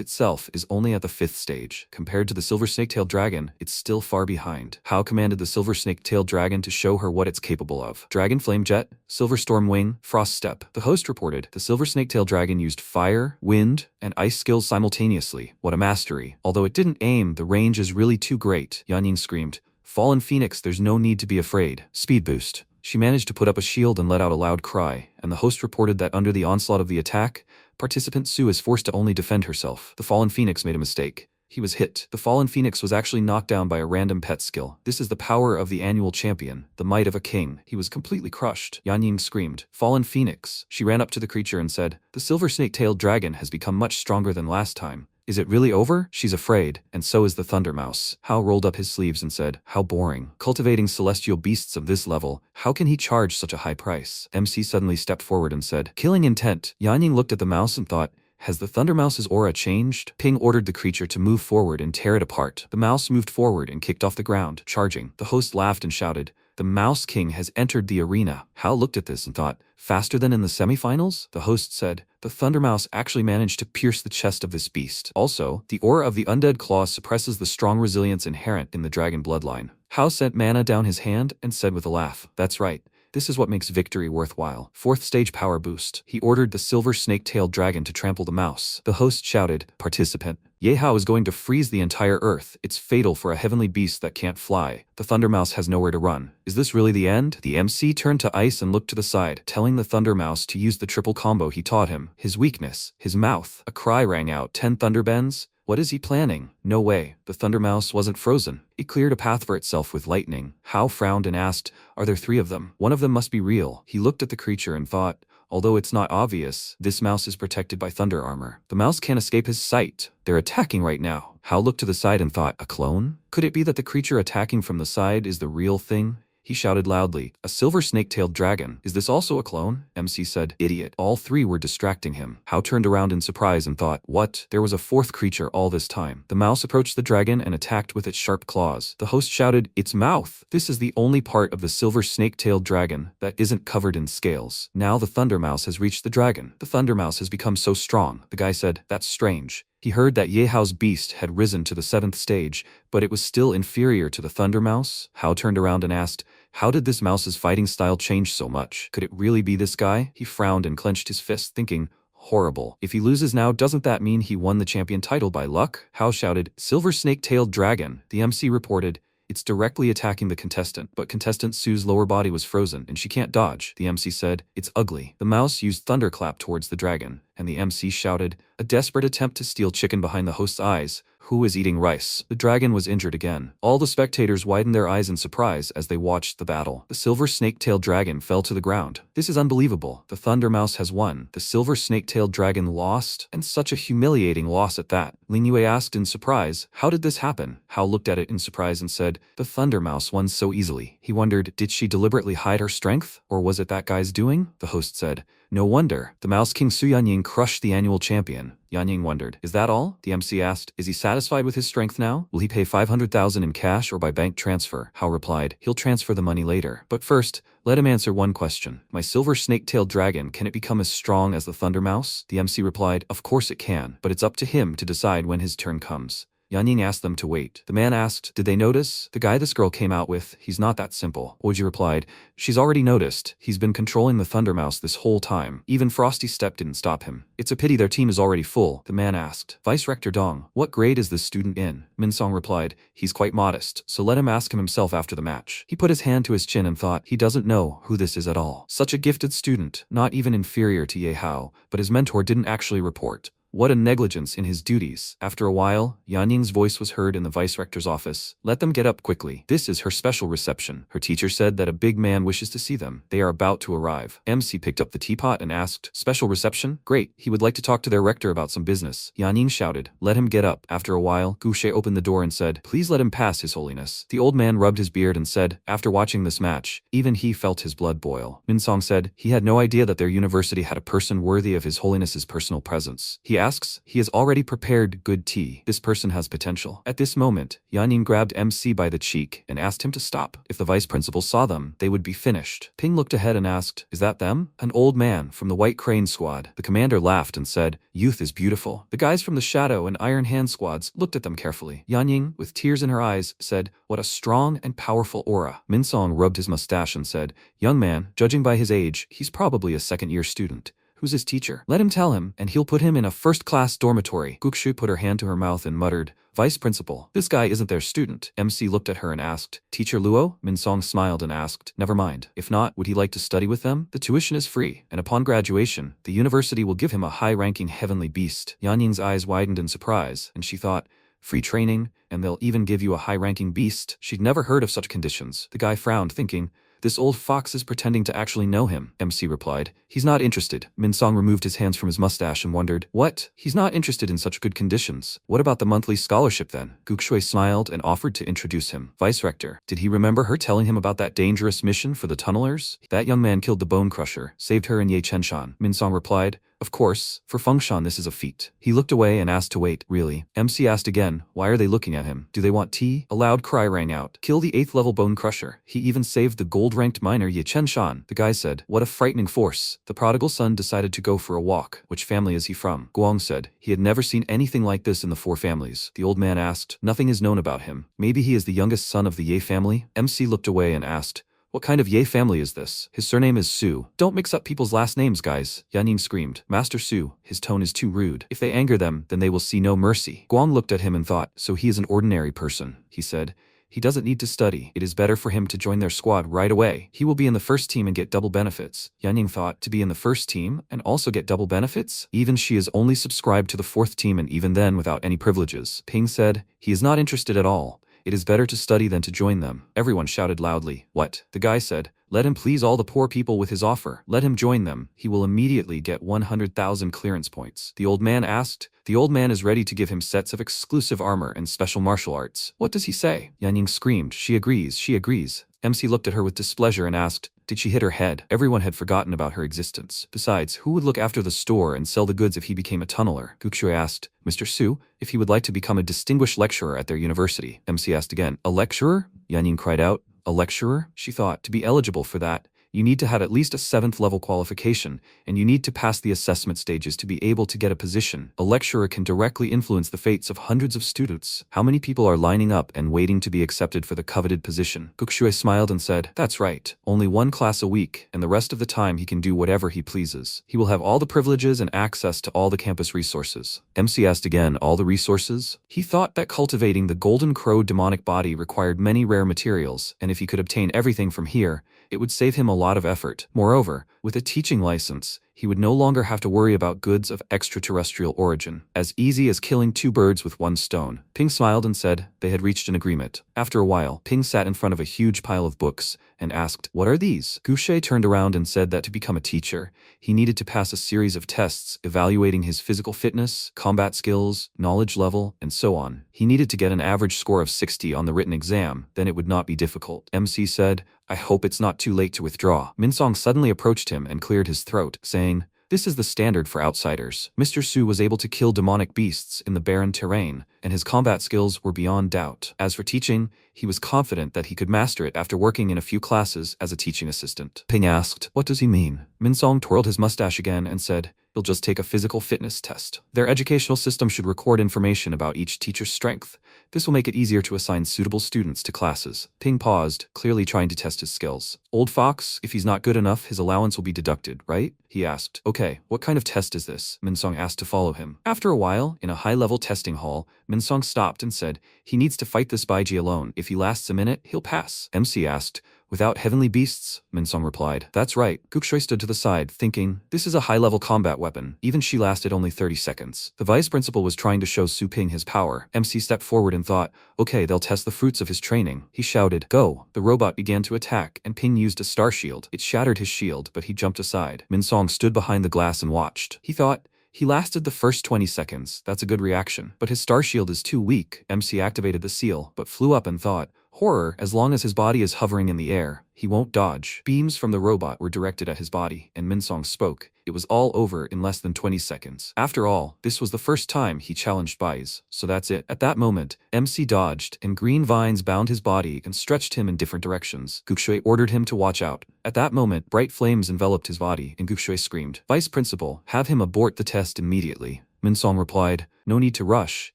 itself is only at the 5th stage. Compared to the silver snake-tailed dragon, it's still far behind. Hao commanded the silver snake-tailed dragon to show her what it's capable of. Dragon flame jet, silver storm wing, frost step. The host reported, the silver snake-tailed dragon used fire, wind, and ice skills simultaneously. What a mastery. Although it didn't aim, the range is really too great. Yanying screamed, "Fallen Phoenix, there's no need to be afraid." Speed boost. She managed to put up a shield and let out a loud cry, and the host reported that under the onslaught of the attack, participant Su is forced to only defend herself. The fallen phoenix made a mistake. He was hit. The fallen phoenix was actually knocked down by a random pet skill. This is the power of the annual champion, the might of a king. He was completely crushed. Yanying screamed, "Fallen Phoenix." She ran up to the creature and said, "The silver snake-tailed dragon has become much stronger than last time. Is it really over?" She's afraid, and so is the Thundermouse. Hao rolled up his sleeves and said, "How boring. Cultivating celestial beasts of this level, how can he charge such a high price?" MC suddenly stepped forward and said, "Killing intent." Yanying looked at the mouse and thought, Has the Thunder Mouse's aura changed? Ping ordered the creature to move forward and tear it apart. The mouse moved forward and kicked off the ground, charging. The host laughed and shouted, "The Mouse King has entered the arena." Hao looked at this and thought, faster than in the semifinals? The host said, the Thunder Mouse actually managed to pierce the chest of this beast. Also, the aura of the undead claw suppresses the strong resilience inherent in the dragon bloodline. Hao sent mana down his hand and said with a laugh, "That's right. This is what makes victory worthwhile." 4th stage power boost. He ordered the silver snake-tailed dragon to trample the mouse. The host shouted, "Participant, Yahello is going to freeze the entire earth. It's fatal for a heavenly beast that can't fly. The Thunder Mouse has nowhere to run. Is this really the end?" The MC turned to ice and looked to the side, telling the Thunder Mouse to use the triple combo he taught him. His weakness, his mouth. A cry rang out, 10 Thunderbends? What is he planning? No way. The Thunder Mouse wasn't frozen. It cleared a path for itself with lightning. Hao frowned and asked, "Are there 3 of them? One of them must be real." He looked at the creature and thought, although it's not obvious, this mouse is protected by thunder armor. The mouse can't escape his sight. They're attacking right now. Hao looked to the side and thought, a clone? Could it be that the creature attacking from the side is the real thing? He shouted loudly, "A silver snake-tailed dragon. Is this also a clone?" MC said, "Idiot." All 3 were distracting him. Hao turned around in surprise and thought, what? There was a 4th creature all this time. The mouse approached the dragon and attacked with its sharp claws. The host shouted, "Its mouth." This is the only part of the silver snake-tailed dragon that isn't covered in scales. Now the Thunder Mouse has reached the dragon. The Thunder Mouse has become so strong. The guy said, "That's strange." He heard that Yahello's beast had risen to the 7th stage, but it was still inferior to the Thunder Mouse. Hao turned around and asked, how did this mouse's fighting style change so much? Could it really be this guy? He frowned and clenched his fist, thinking, horrible. If he loses now, doesn't that mean he won the champion title by luck? Hao shouted, "Silver snake-tailed dragon." The MC reported, "It's directly attacking the contestant, but contestant Sue's lower body was frozen and she can't dodge." The MC said, "It's ugly." The mouse used thunderclap towards the dragon, and the MC shouted, "A desperate attempt to steal chicken behind the host's eyes. Who is eating rice?" The dragon was injured again. All the spectators widened their eyes in surprise as they watched the battle. The silver snake-tailed dragon fell to the ground. This is unbelievable. The Thunder Mouse has won. The silver snake-tailed dragon lost, and such a humiliating loss at that. Ling Yue asked in surprise, "How did this happen?" Hao looked at it in surprise and said, "The Thunder Mouse won so easily." He wondered, did she deliberately hide her strength, or was it that guy's doing? The host said, "No wonder. The Mouse King Su Yanying crushed the annual champion." Yanying wondered, "Is that all?" The MC asked, "Is he satisfied with his strength now? Will he pay 500,000 in cash or by bank transfer?" Hao replied, "He'll transfer the money later. But first, let him answer one question. My silver snake-tailed dragon, can it become as strong as the Thunder Mouse?" The MC replied, "Of course it can, but it's up to him to decide when his turn comes." Yanying asked them to wait. The man asked, "Did they notice? The guy this girl came out with, he's not that simple." Oji replied, "She's already noticed. He's been controlling the Thunder Mouse this whole time. Even Frosty Step didn't stop him. It's a pity their team is already full." The man asked, "Vice Rector Dong, what grade is this student in?" Minsong replied, "He's quite modest, so let him ask him himself after the match." He put his hand to his chin and thought, he doesn't know who this is at all. Such a gifted student, not even inferior to Yahello, but his mentor didn't actually report. What a negligence in his duties. After a while, Yanying's voice was heard in the vice rector's office. "Let them get up quickly. This is her special reception. Her teacher said that a big man wishes to see them. They are about to arrive." MC picked up the teapot and asked, "Special reception? Great. He would like to talk to their rector about some business." Yanying shouted, "Let him get up." After a while, Gouche opened the door and said, "Please let him pass, His Holiness." The old man rubbed his beard and said, after watching this match, even he felt his blood boil. Minsong said, he had no idea that their university had a person worthy of His Holiness's personal presence. He asks, he has already prepared good tea. This person has potential. At this moment, Yanying grabbed MC by the cheek and asked him to stop. If the vice principal saw them, they would be finished. Ping looked ahead and asked, "Is that them?" An old man from the White Crane squad. The commander laughed and said, "Youth is beautiful." The guys from the Shadow and Iron Hand squads looked at them carefully. Yanying, with tears in her eyes, said, "What a strong and powerful aura." Minsong rubbed his mustache and said, "Young man, judging by his age, he's probably a second-year student. Who's his teacher? Let him tell him, and he'll put him in a first-class dormitory." Gukshu put her hand to her mouth and muttered, "Vice principal, this guy isn't their student." MC looked at her and asked, "Teacher Luo?" Minsong smiled and asked, "Never mind. If not, would he like to study with them? The tuition is free, and upon graduation, the university will give him a high-ranking heavenly beast." Yanying's eyes widened in surprise, and she thought, free training, and they'll even give you a high-ranking beast? She'd never heard of such conditions. The guy frowned, thinking, this old fox is pretending to actually know him. MC replied, "He's not interested." Minsong removed his hands from his mustache and wondered, what? He's not interested in such good conditions. What about the monthly scholarship then? Gukshui smiled and offered to introduce him. Vice Rector, did he remember her telling him about that dangerous mission for the tunnelers? That young man killed the Bone Crusher, saved her in Ye Chenshan. Minsong replied, Of course, for Fengshan this is a feat. He looked away and asked to wait. Really? MC asked again. Why are they looking at him? Do they want tea? A loud cry rang out. Kill the 8th level bone crusher. He even saved the gold-ranked miner Ye Chen-shan. The guy said, what a frightening force. The prodigal son decided to go for a walk. Which family is he from? Guang said. He had never seen anything like this in the 4 families. The old man asked. Nothing is known about him. Maybe he is the youngest son of the Ye family? MC looked away and asked, what kind of Ye family is this? His surname is Su. Don't mix up people's last names, guys. Yanin screamed. Master Su, his tone is too rude. If they anger them, then they will see no mercy. Guang looked at him and thought, so he is an ordinary person. He said, he doesn't need to study. It is better for him to join their squad right away. He will be in the first team and get double benefits. Yaning thought, to be in the first team and also get double benefits? Even she is only subscribed to the 4th team and even then without any privileges. Ping said, he is not interested at all. It is better to study than to join them. Everyone shouted loudly. What? The guy said, let him please all the poor people with his offer. Let him join them. He will immediately get 100,000 clearance points. The old man asked. The old man is ready to give him sets of exclusive armor and special martial arts. What does he say? Yanying screamed. She agrees, she agrees. MC looked at her with displeasure and asked, did she hit her head? Everyone had forgotten about her existence. Besides, who would look after the store and sell the goods if he became a tunneler? Gukshui asked, Mr. Su, if he would like to become a distinguished lecturer at their university. MC asked again, a lecturer? Yanyin cried out, a lecturer? She thought, to be eligible for that, you need to have at least a 7th level qualification, and you need to pass the assessment stages to be able to get a position. A lecturer can directly influence the fates of hundreds of students. How many people are lining up and waiting to be accepted for the coveted position? Gukshui smiled and said, that's right, only 1 class a week, and the rest of the time he can do whatever he pleases. He will have all the privileges and access to all the campus resources. MC asked again, all the resources? He thought that cultivating the Golden Crow demonic body required many rare materials, and if he could obtain everything from here, it would save him a lot of effort. Moreover, with a teaching license, he would no longer have to worry about goods of extraterrestrial origin. As easy as killing 2 birds with 1 stone. Ping smiled and said they had reached an agreement. After a while, Ping sat in front of a huge pile of books and asked, what are these? Goucher turned around and said that to become a teacher, he needed to pass a series of tests evaluating his physical fitness, combat skills, knowledge level, and so on. He needed to get an average score of 60 on the written exam, then it would not be difficult. MC said, I hope it's not too late to withdraw. Minsong suddenly approached him and cleared his throat, saying, this is the standard for outsiders. Mr. Su was able to kill demonic beasts in the barren terrain, and his combat skills were beyond doubt. As for teaching, he was confident that he could master it after working in a few classes as a teaching assistant. Ping asked, what does he mean? Minsong twirled his mustache again and said, he'll just take a physical fitness test. Their educational system should record information about each teacher's strength. This will make it easier to assign suitable students to classes. Ping paused, clearly trying to test his skills. Old fox, if he's not good enough, his allowance will be deducted, right? He asked. Okay, what kind of test is this? Minsong asked to follow him. After a while, in a high-level testing hall, Minsong stopped and said, he needs to fight this Baiji alone. If he lasts a minute, he'll pass. MC asked, without heavenly beasts? Minsong replied. That's right. Gukshui stood to the side, thinking, this is a high-level combat weapon. Even she lasted only 30 seconds. The vice principal was trying to show Su Ping his power. MC stepped forward and thought, okay, they'll test the fruits of his training. He shouted, go. The robot began to attack, and Ping used a star shield. It shattered his shield, but he jumped aside. Minsong stood behind the glass and watched. He thought, he lasted the first 20 seconds. That's a good reaction. But his star shield is too weak. MC activated the seal, but flew up and thought, horror, as long as his body is hovering in the air, he won't dodge. Beams from the robot were directed at his body, and Minsong spoke. It was all over in less than 20 seconds. After all, this was the first time he challenged Bai's, so that's it. At that moment, MC dodged, and green vines bound his body and stretched him in different directions. Gukshui ordered him to watch out. At that moment, bright flames enveloped his body, and Gukshui screamed, Vice Principal, have him abort the test immediately. Minsong replied, no need to rush.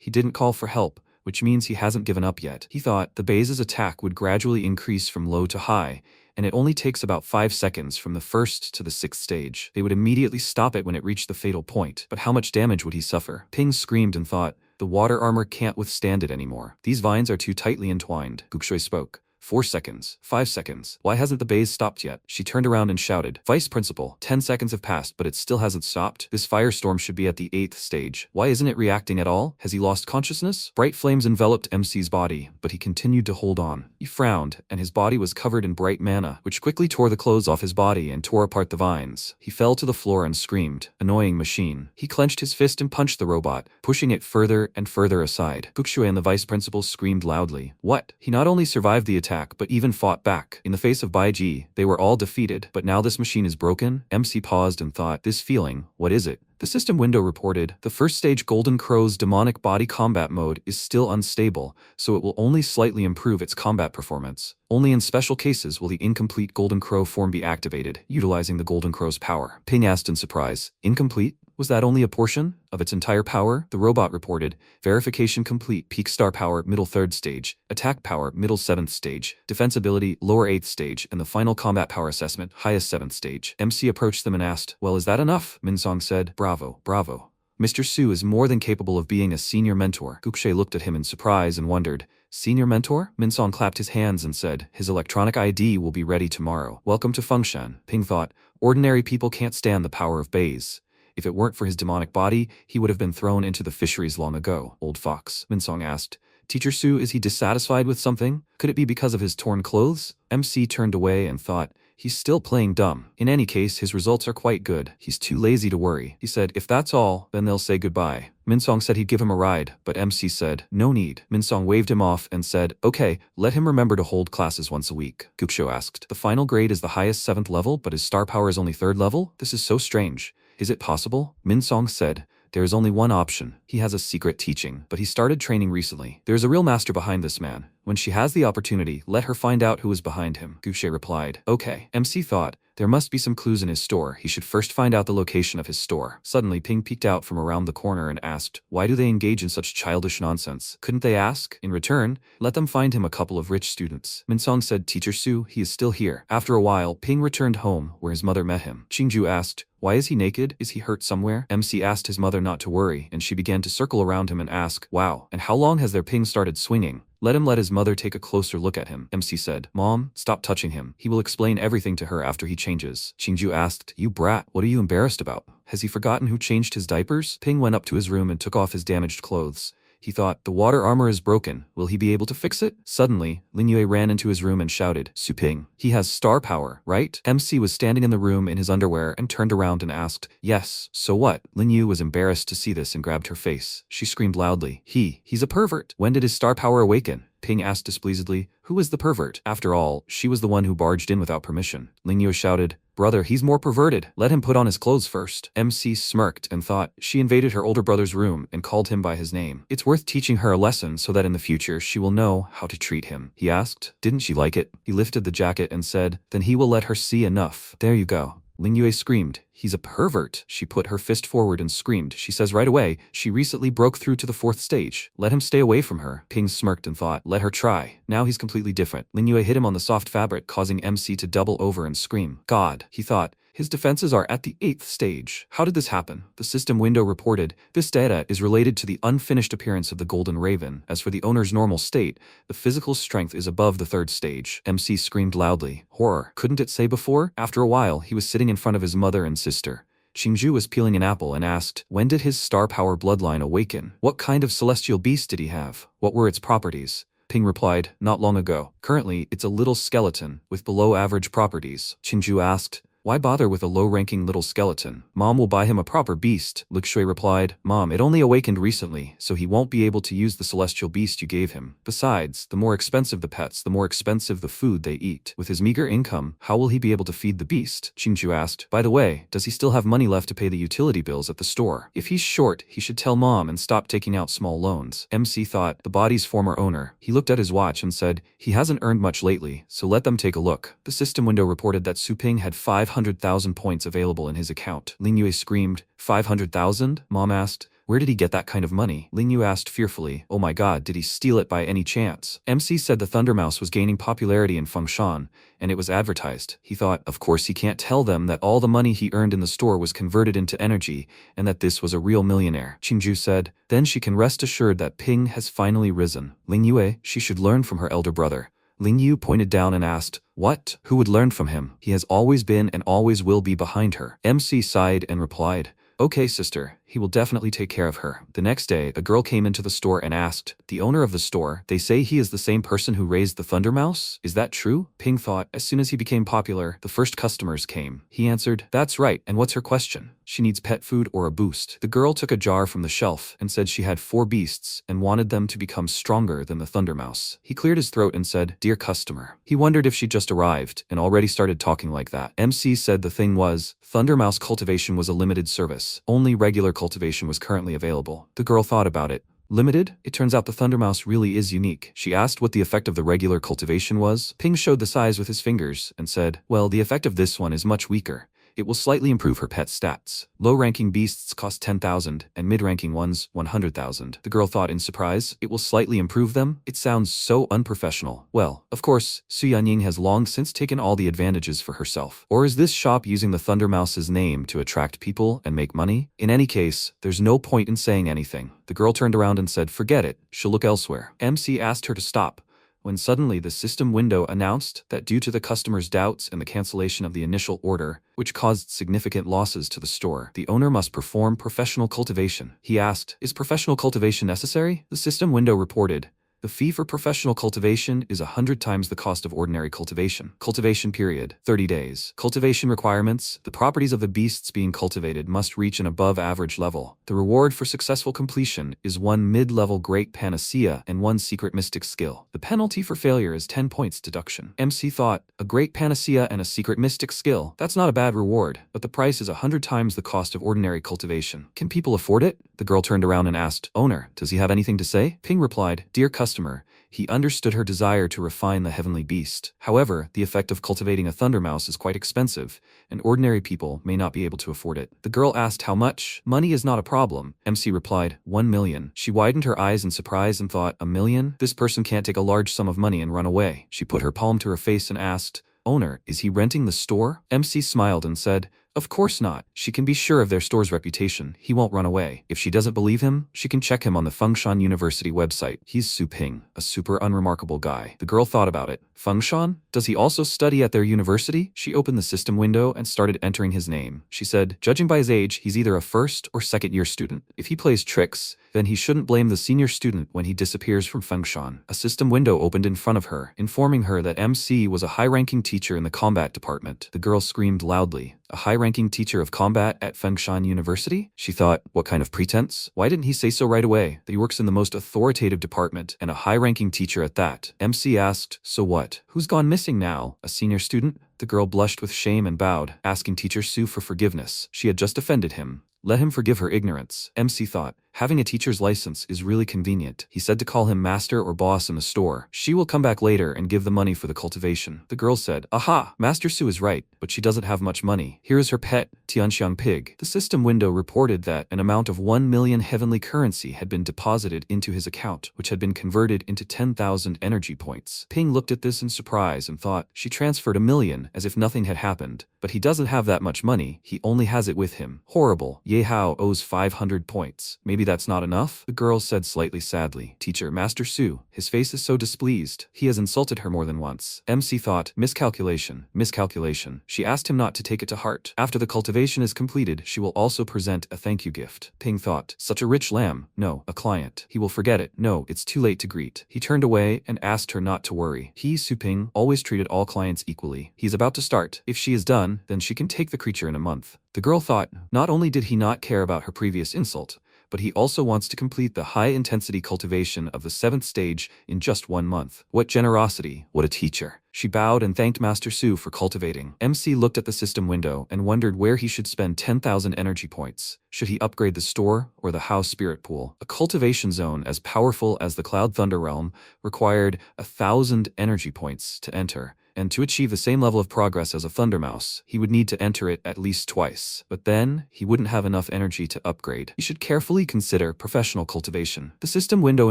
He didn't call for help, which means he hasn't given up yet. He thought the Bai's attack would gradually increase from low to high, and it only takes about 5 seconds from the 1st to the 6th stage. They would immediately stop it when it reached the fatal point. But how much damage would he suffer? Ping screamed and thought, the water armor can't withstand it anymore. These vines are too tightly entwined. Gukshui spoke. 4 seconds. 5 seconds. Why hasn't the Bai's stopped yet? She turned around and shouted, Vice Principal, 10 seconds have passed, but it still hasn't stopped. This firestorm should be at the 8th stage. Why isn't it reacting at all? Has he lost consciousness? Bright flames enveloped MC's body, but he continued to hold on. He frowned, and his body was covered in bright mana, which quickly tore the clothes off his body and tore apart the vines. He fell to the floor and screamed, annoying machine. He clenched his fist and punched the robot, pushing it further and further aside. Gukshui and the Vice Principal screamed loudly. What? He not only survived the attack but even fought back. In the face of Baiji, they were all defeated, but now this machine is broken? MC paused and thought, this feeling, what is it? The system window reported, the first stage Golden Crow's demonic body combat mode is still unstable, so it will only slightly improve its combat performance. Only in special cases will the incomplete Golden Crow form be activated, utilizing the Golden Crow's power. Ping asked in surprise, incomplete? Was that only a portion of its entire power? The robot reported, verification complete, peak star power, middle 3rd stage, attack power, middle 7th stage, defensibility, lower 8th stage, and the final combat power assessment, highest 7th stage. MC approached them and asked, well, is that enough? Minsong said, bravo, bravo. Mr. Su is more than capable of being a senior mentor. Gukshe looked at him in surprise and wondered, senior mentor? Minsong clapped his hands and said, his electronic ID will be ready tomorrow. Welcome to Fengshan. Ping thought, ordinary people can't stand the power of Bays. If it weren't for his demonic body, he would have been thrown into the fisheries long ago. Old fox. Minsong asked, Teacher Su, is he dissatisfied with something? Could it be because of his torn clothes? MC turned away and thought, he's still playing dumb. In any case, his results are quite good. He's too lazy to worry. He said, if that's all, then they'll say goodbye. Minsong said he'd give him a ride, but MC said, no need. Minsong waved him off and said, okay, let him remember to hold classes once a week. Guksho asked, the final grade is the highest 7th level, but his star power is only 3rd level? This is so strange. Is it possible? Minsong said, there is only one option. He has a secret teaching, but he started training recently. There is a real master behind this man. When she has the opportunity, let her find out who is behind him. Gukshe replied, okay. MC thought, there must be some clues in his store. He should first find out the location of his store. Suddenly, Ping peeked out from around the corner and asked, why do they engage in such childish nonsense? Couldn't they ask? In return, let them find him a couple of rich students. Minsong said, Teacher Su, he is still here. After a while, Ping returned home, where his mother met him. Qingju asked, why is he naked? Is he hurt somewhere? MC asked his mother not to worry, and she began to circle around him and ask, wow, and how long has their Ping started swinging? Let him let his mother take a closer look at him. MC said, Mom, stop touching him. He will explain everything to her after he changes. Qingju asked, you brat, what are you embarrassed about? Has he forgotten who changed his diapers? Ping went up to his room and took off his damaged clothes. He thought, the water armor is broken. Will he be able to fix it? Suddenly, Lin Yue ran into his room and shouted, Su Ping, he has star power, right? MC was standing in the room in his underwear and turned around and asked, yes, so what? Lin Yue was embarrassed to see this and grabbed her face. She screamed loudly, he's a pervert. When did his star power awaken? Ping asked displeasedly, who is the pervert? After all, she was the one who barged in without permission. Lin Yue shouted, brother, he's more perverted. Let him put on his clothes first. MC smirked and thought she invaded her older brother's room and called him by his name. It's worth teaching her a lesson so that in the future she will know how to treat him. He asked, didn't she like it? He lifted the jacket and said, then he will let her see enough. There you go. Lin Yue screamed, he's a pervert. She put her fist forward and screamed. She says right away, she recently broke through to the 4th stage. Let him stay away from her. Ping smirked and thought, let her try. Now he's completely different. Lin Yue hit him on the soft fabric, causing MC to double over and scream. God, he thought. His defenses are at the 8th stage. How did this happen? The system window reported, this data is related to the unfinished appearance of the Golden Raven. As for the owner's normal state, the physical strength is above the 3rd stage. MC screamed loudly. Horror. Couldn't it say before? After a while, he was sitting in front of his mother and sister. Qingju was peeling an apple and asked, when did his star power bloodline awaken? What kind of celestial beast did he have? What were its properties? Ping replied, not long ago. Currently, it's a little skeleton with below average properties. Qingju asked, why bother with a low-ranking little skeleton? Mom will buy him a proper beast. Likshui replied, Mom, it only awakened recently, so he won't be able to use the celestial beast you gave him. Besides, the more expensive the pets, the more expensive the food they eat. With his meager income, how will he be able to feed the beast? Qingju asked, by the way, does he still have money left to pay the utility bills at the store? If he's short, he should tell Mom and stop taking out small loans. MC thought, the body's former owner. He looked at his watch and said, he hasn't earned much lately, so let them take a look. The system window reported that Su Ping had 500,000 points available in his account. Lin Yue screamed, 500,000? Mom asked, where did he get that kind of money? Lin Yue asked fearfully, oh my god, did he steal it by any chance? MC said the Thundermouse was gaining popularity in Fengshan, and it was advertised. He thought, of course he can't tell them that all the money he earned in the store was converted into energy, and that this was a real millionaire. Qingju said, then she can rest assured that Ping has finally risen. Lin Yue, she should learn from her elder brother. Lin Yu pointed down and asked, what? Who would learn from him? He has always been and always will be behind her. MC sighed and replied, okay sister, he will definitely take care of her. The next day, a girl came into the store and asked, the owner of the store, they say he is the same person who raised the Thunder Mouse? Is that true? Ping thought, as soon as he became popular, the first customers came. He answered, that's right, and what's her question? She needs pet food or a boost. The girl took a jar from the shelf and said she had 4 beasts and wanted them to become stronger than the Thunder Mouse. He cleared his throat and said, dear customer. He wondered if she just arrived and already started talking like that. MC said the thing was, Thunder Mouse cultivation was a limited service. Only regular cultivation was currently available. The girl thought about it. Limited? It turns out the Thunder Mouse really is unique. She asked what the effect of the regular cultivation was. Ping showed the size with his fingers and said, well, the effect of this one is much weaker. It will slightly improve her pet stats. Low-ranking beasts cost 10,000 and mid-ranking ones 100,000. The girl thought in surprise, it will slightly improve them? It sounds so unprofessional. Well, of course, Su Yanying has long since taken all the advantages for herself. Or is this shop using the Thunder Mouse's name to attract people and make money? In any case, there's no point in saying anything. The girl turned around and said, forget it, she'll look elsewhere. MC asked her to stop, when suddenly the system window announced that due to the customer's doubts and the cancellation of the initial order, which caused significant losses to the store, the owner must perform professional cultivation. He asked, is professional cultivation necessary? The system window reported, the fee for professional cultivation is 100 times the cost of ordinary cultivation. Cultivation period, 30 days. Cultivation requirements, the properties of the beasts being cultivated must reach an above average level. The reward for successful completion is 1 mid-level great panacea and 1 secret mystic skill. The penalty for failure is 10 points deduction. MC thought, a great panacea and a secret mystic skill, that's not a bad reward, but the price is 100 times the cost of ordinary cultivation. Can people afford it? The girl turned around and asked, owner, does he have anything to say? Ping replied, dear customer, he understood her desire to refine the heavenly beast. However, the effect of cultivating a Thunder Mouse is quite expensive, and ordinary people may not be able to afford it. The girl asked how much. Money is not a problem. MC replied, 1 million. She widened her eyes in surprise and thought, a million? This person can't take a large sum of money and run away. She put her palm to her face and asked, owner, is he renting the store? MC smiled and said, of course not. She can be sure of their store's reputation. He won't run away. If she doesn't believe him, she can check him on the Fengshan University website. He's Su Ping, a super unremarkable guy. The girl thought about it. Fengshan? Does he also study at their university? She opened the system window and started entering his name. She said, judging by his age, he's either a first or second year student. If he plays tricks, then he shouldn't blame the senior student when he disappears from Fengshan. A system window opened in front of her, informing her that MC was a high-ranking teacher in the combat department. The girl screamed loudly. A high-ranking teacher of combat at Fengshan University? She thought, what kind of pretense? Why didn't he say so right away? That he works in the most authoritative department, and a high-ranking teacher at that. MC asked, so what? Who's gone missing now? A senior student? The girl blushed with shame and bowed, asking Teacher Su for forgiveness. She had just offended him. Let him forgive her ignorance. MC thought, having a teacher's license is really convenient. He said to call him master or boss in the store. She will come back later and give the money for the cultivation. The girl said, aha, Master Su is right, but she doesn't have much money. Here is her pet, Tianxiang Pig. The system window reported that an amount of 1 million heavenly currency had been deposited into his account, which had been converted into 10,000 energy points. Ping looked at this in surprise and thought, she transferred 1 million as if nothing had happened. But he doesn't have that much money, he only has it with him. Horrible. Yahello owes 500 points. Maybe that's not enough? The girl said slightly sadly. Teacher, Master Su, his face is so displeased. He has insulted her more than once. MC thought, miscalculation, miscalculation. She asked him not to take it to heart. After the cultivation is completed, she will also present a thank you gift. Ping thought, such a rich lamb. No, a client. He will forget it. No, it's too late to greet. He turned away and asked her not to worry. He, Su Ping, always treated all clients equally. He's about to start. If she is done, then she can take the creature in a month. The girl thought, not only did he not care about her previous insult, but he also wants to complete the high-intensity cultivation of the 7th stage in just 1 month. What generosity, what a teacher. She bowed and thanked Master Su for cultivating. MC looked at the system window and wondered where he should spend 10,000 energy points. Should he upgrade the store or the house spirit pool? A cultivation zone as powerful as the Cloud Thunder Realm required 1,000 energy points to enter. And to achieve the same level of progress as a Thunder Mouse, he would need to enter it at least twice. But then, he wouldn't have enough energy to upgrade. He should carefully consider professional cultivation. The system window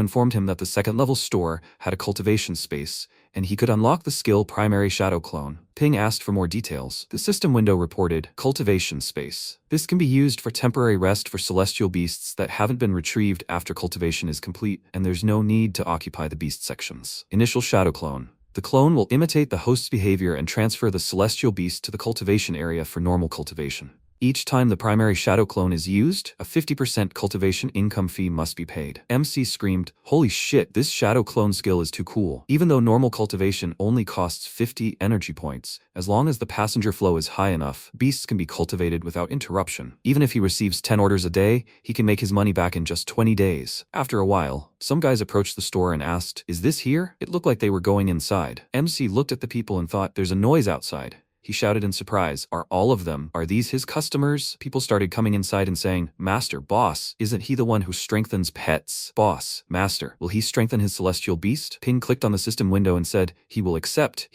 informed him that the second-level store had a cultivation space, and he could unlock the skill Primary Shadow Clone. Ping asked for more details. The system window reported, cultivation space. This can be used for temporary rest for celestial beasts that haven't been retrieved after cultivation is complete, and there's no need to occupy the beast sections. Initial Shadow Clone. The clone will imitate the host's behavior and transfer the celestial beast to the cultivation area for normal cultivation. Each time the primary shadow clone is used, a 50% cultivation income fee must be paid. MC screamed, "Holy shit, this shadow clone skill is too cool." Even though normal cultivation only costs 50 energy points, as long as the passenger flow is high enough, beasts can be cultivated without interruption. Even if he receives 10 orders a day, he can make his money back in just 20 days. After a while, some guys approached the store and asked, "Is this here?" It looked like they were going inside. MC looked at the people and thought, "There's a noise outside." He shouted in surprise, "Are all of them? Are these his customers?" People started coming inside and saying, "Master, boss, isn't he the one who strengthens pets?" "Boss, master, will he strengthen his celestial beast?" Ping clicked on the system window and said, He will accept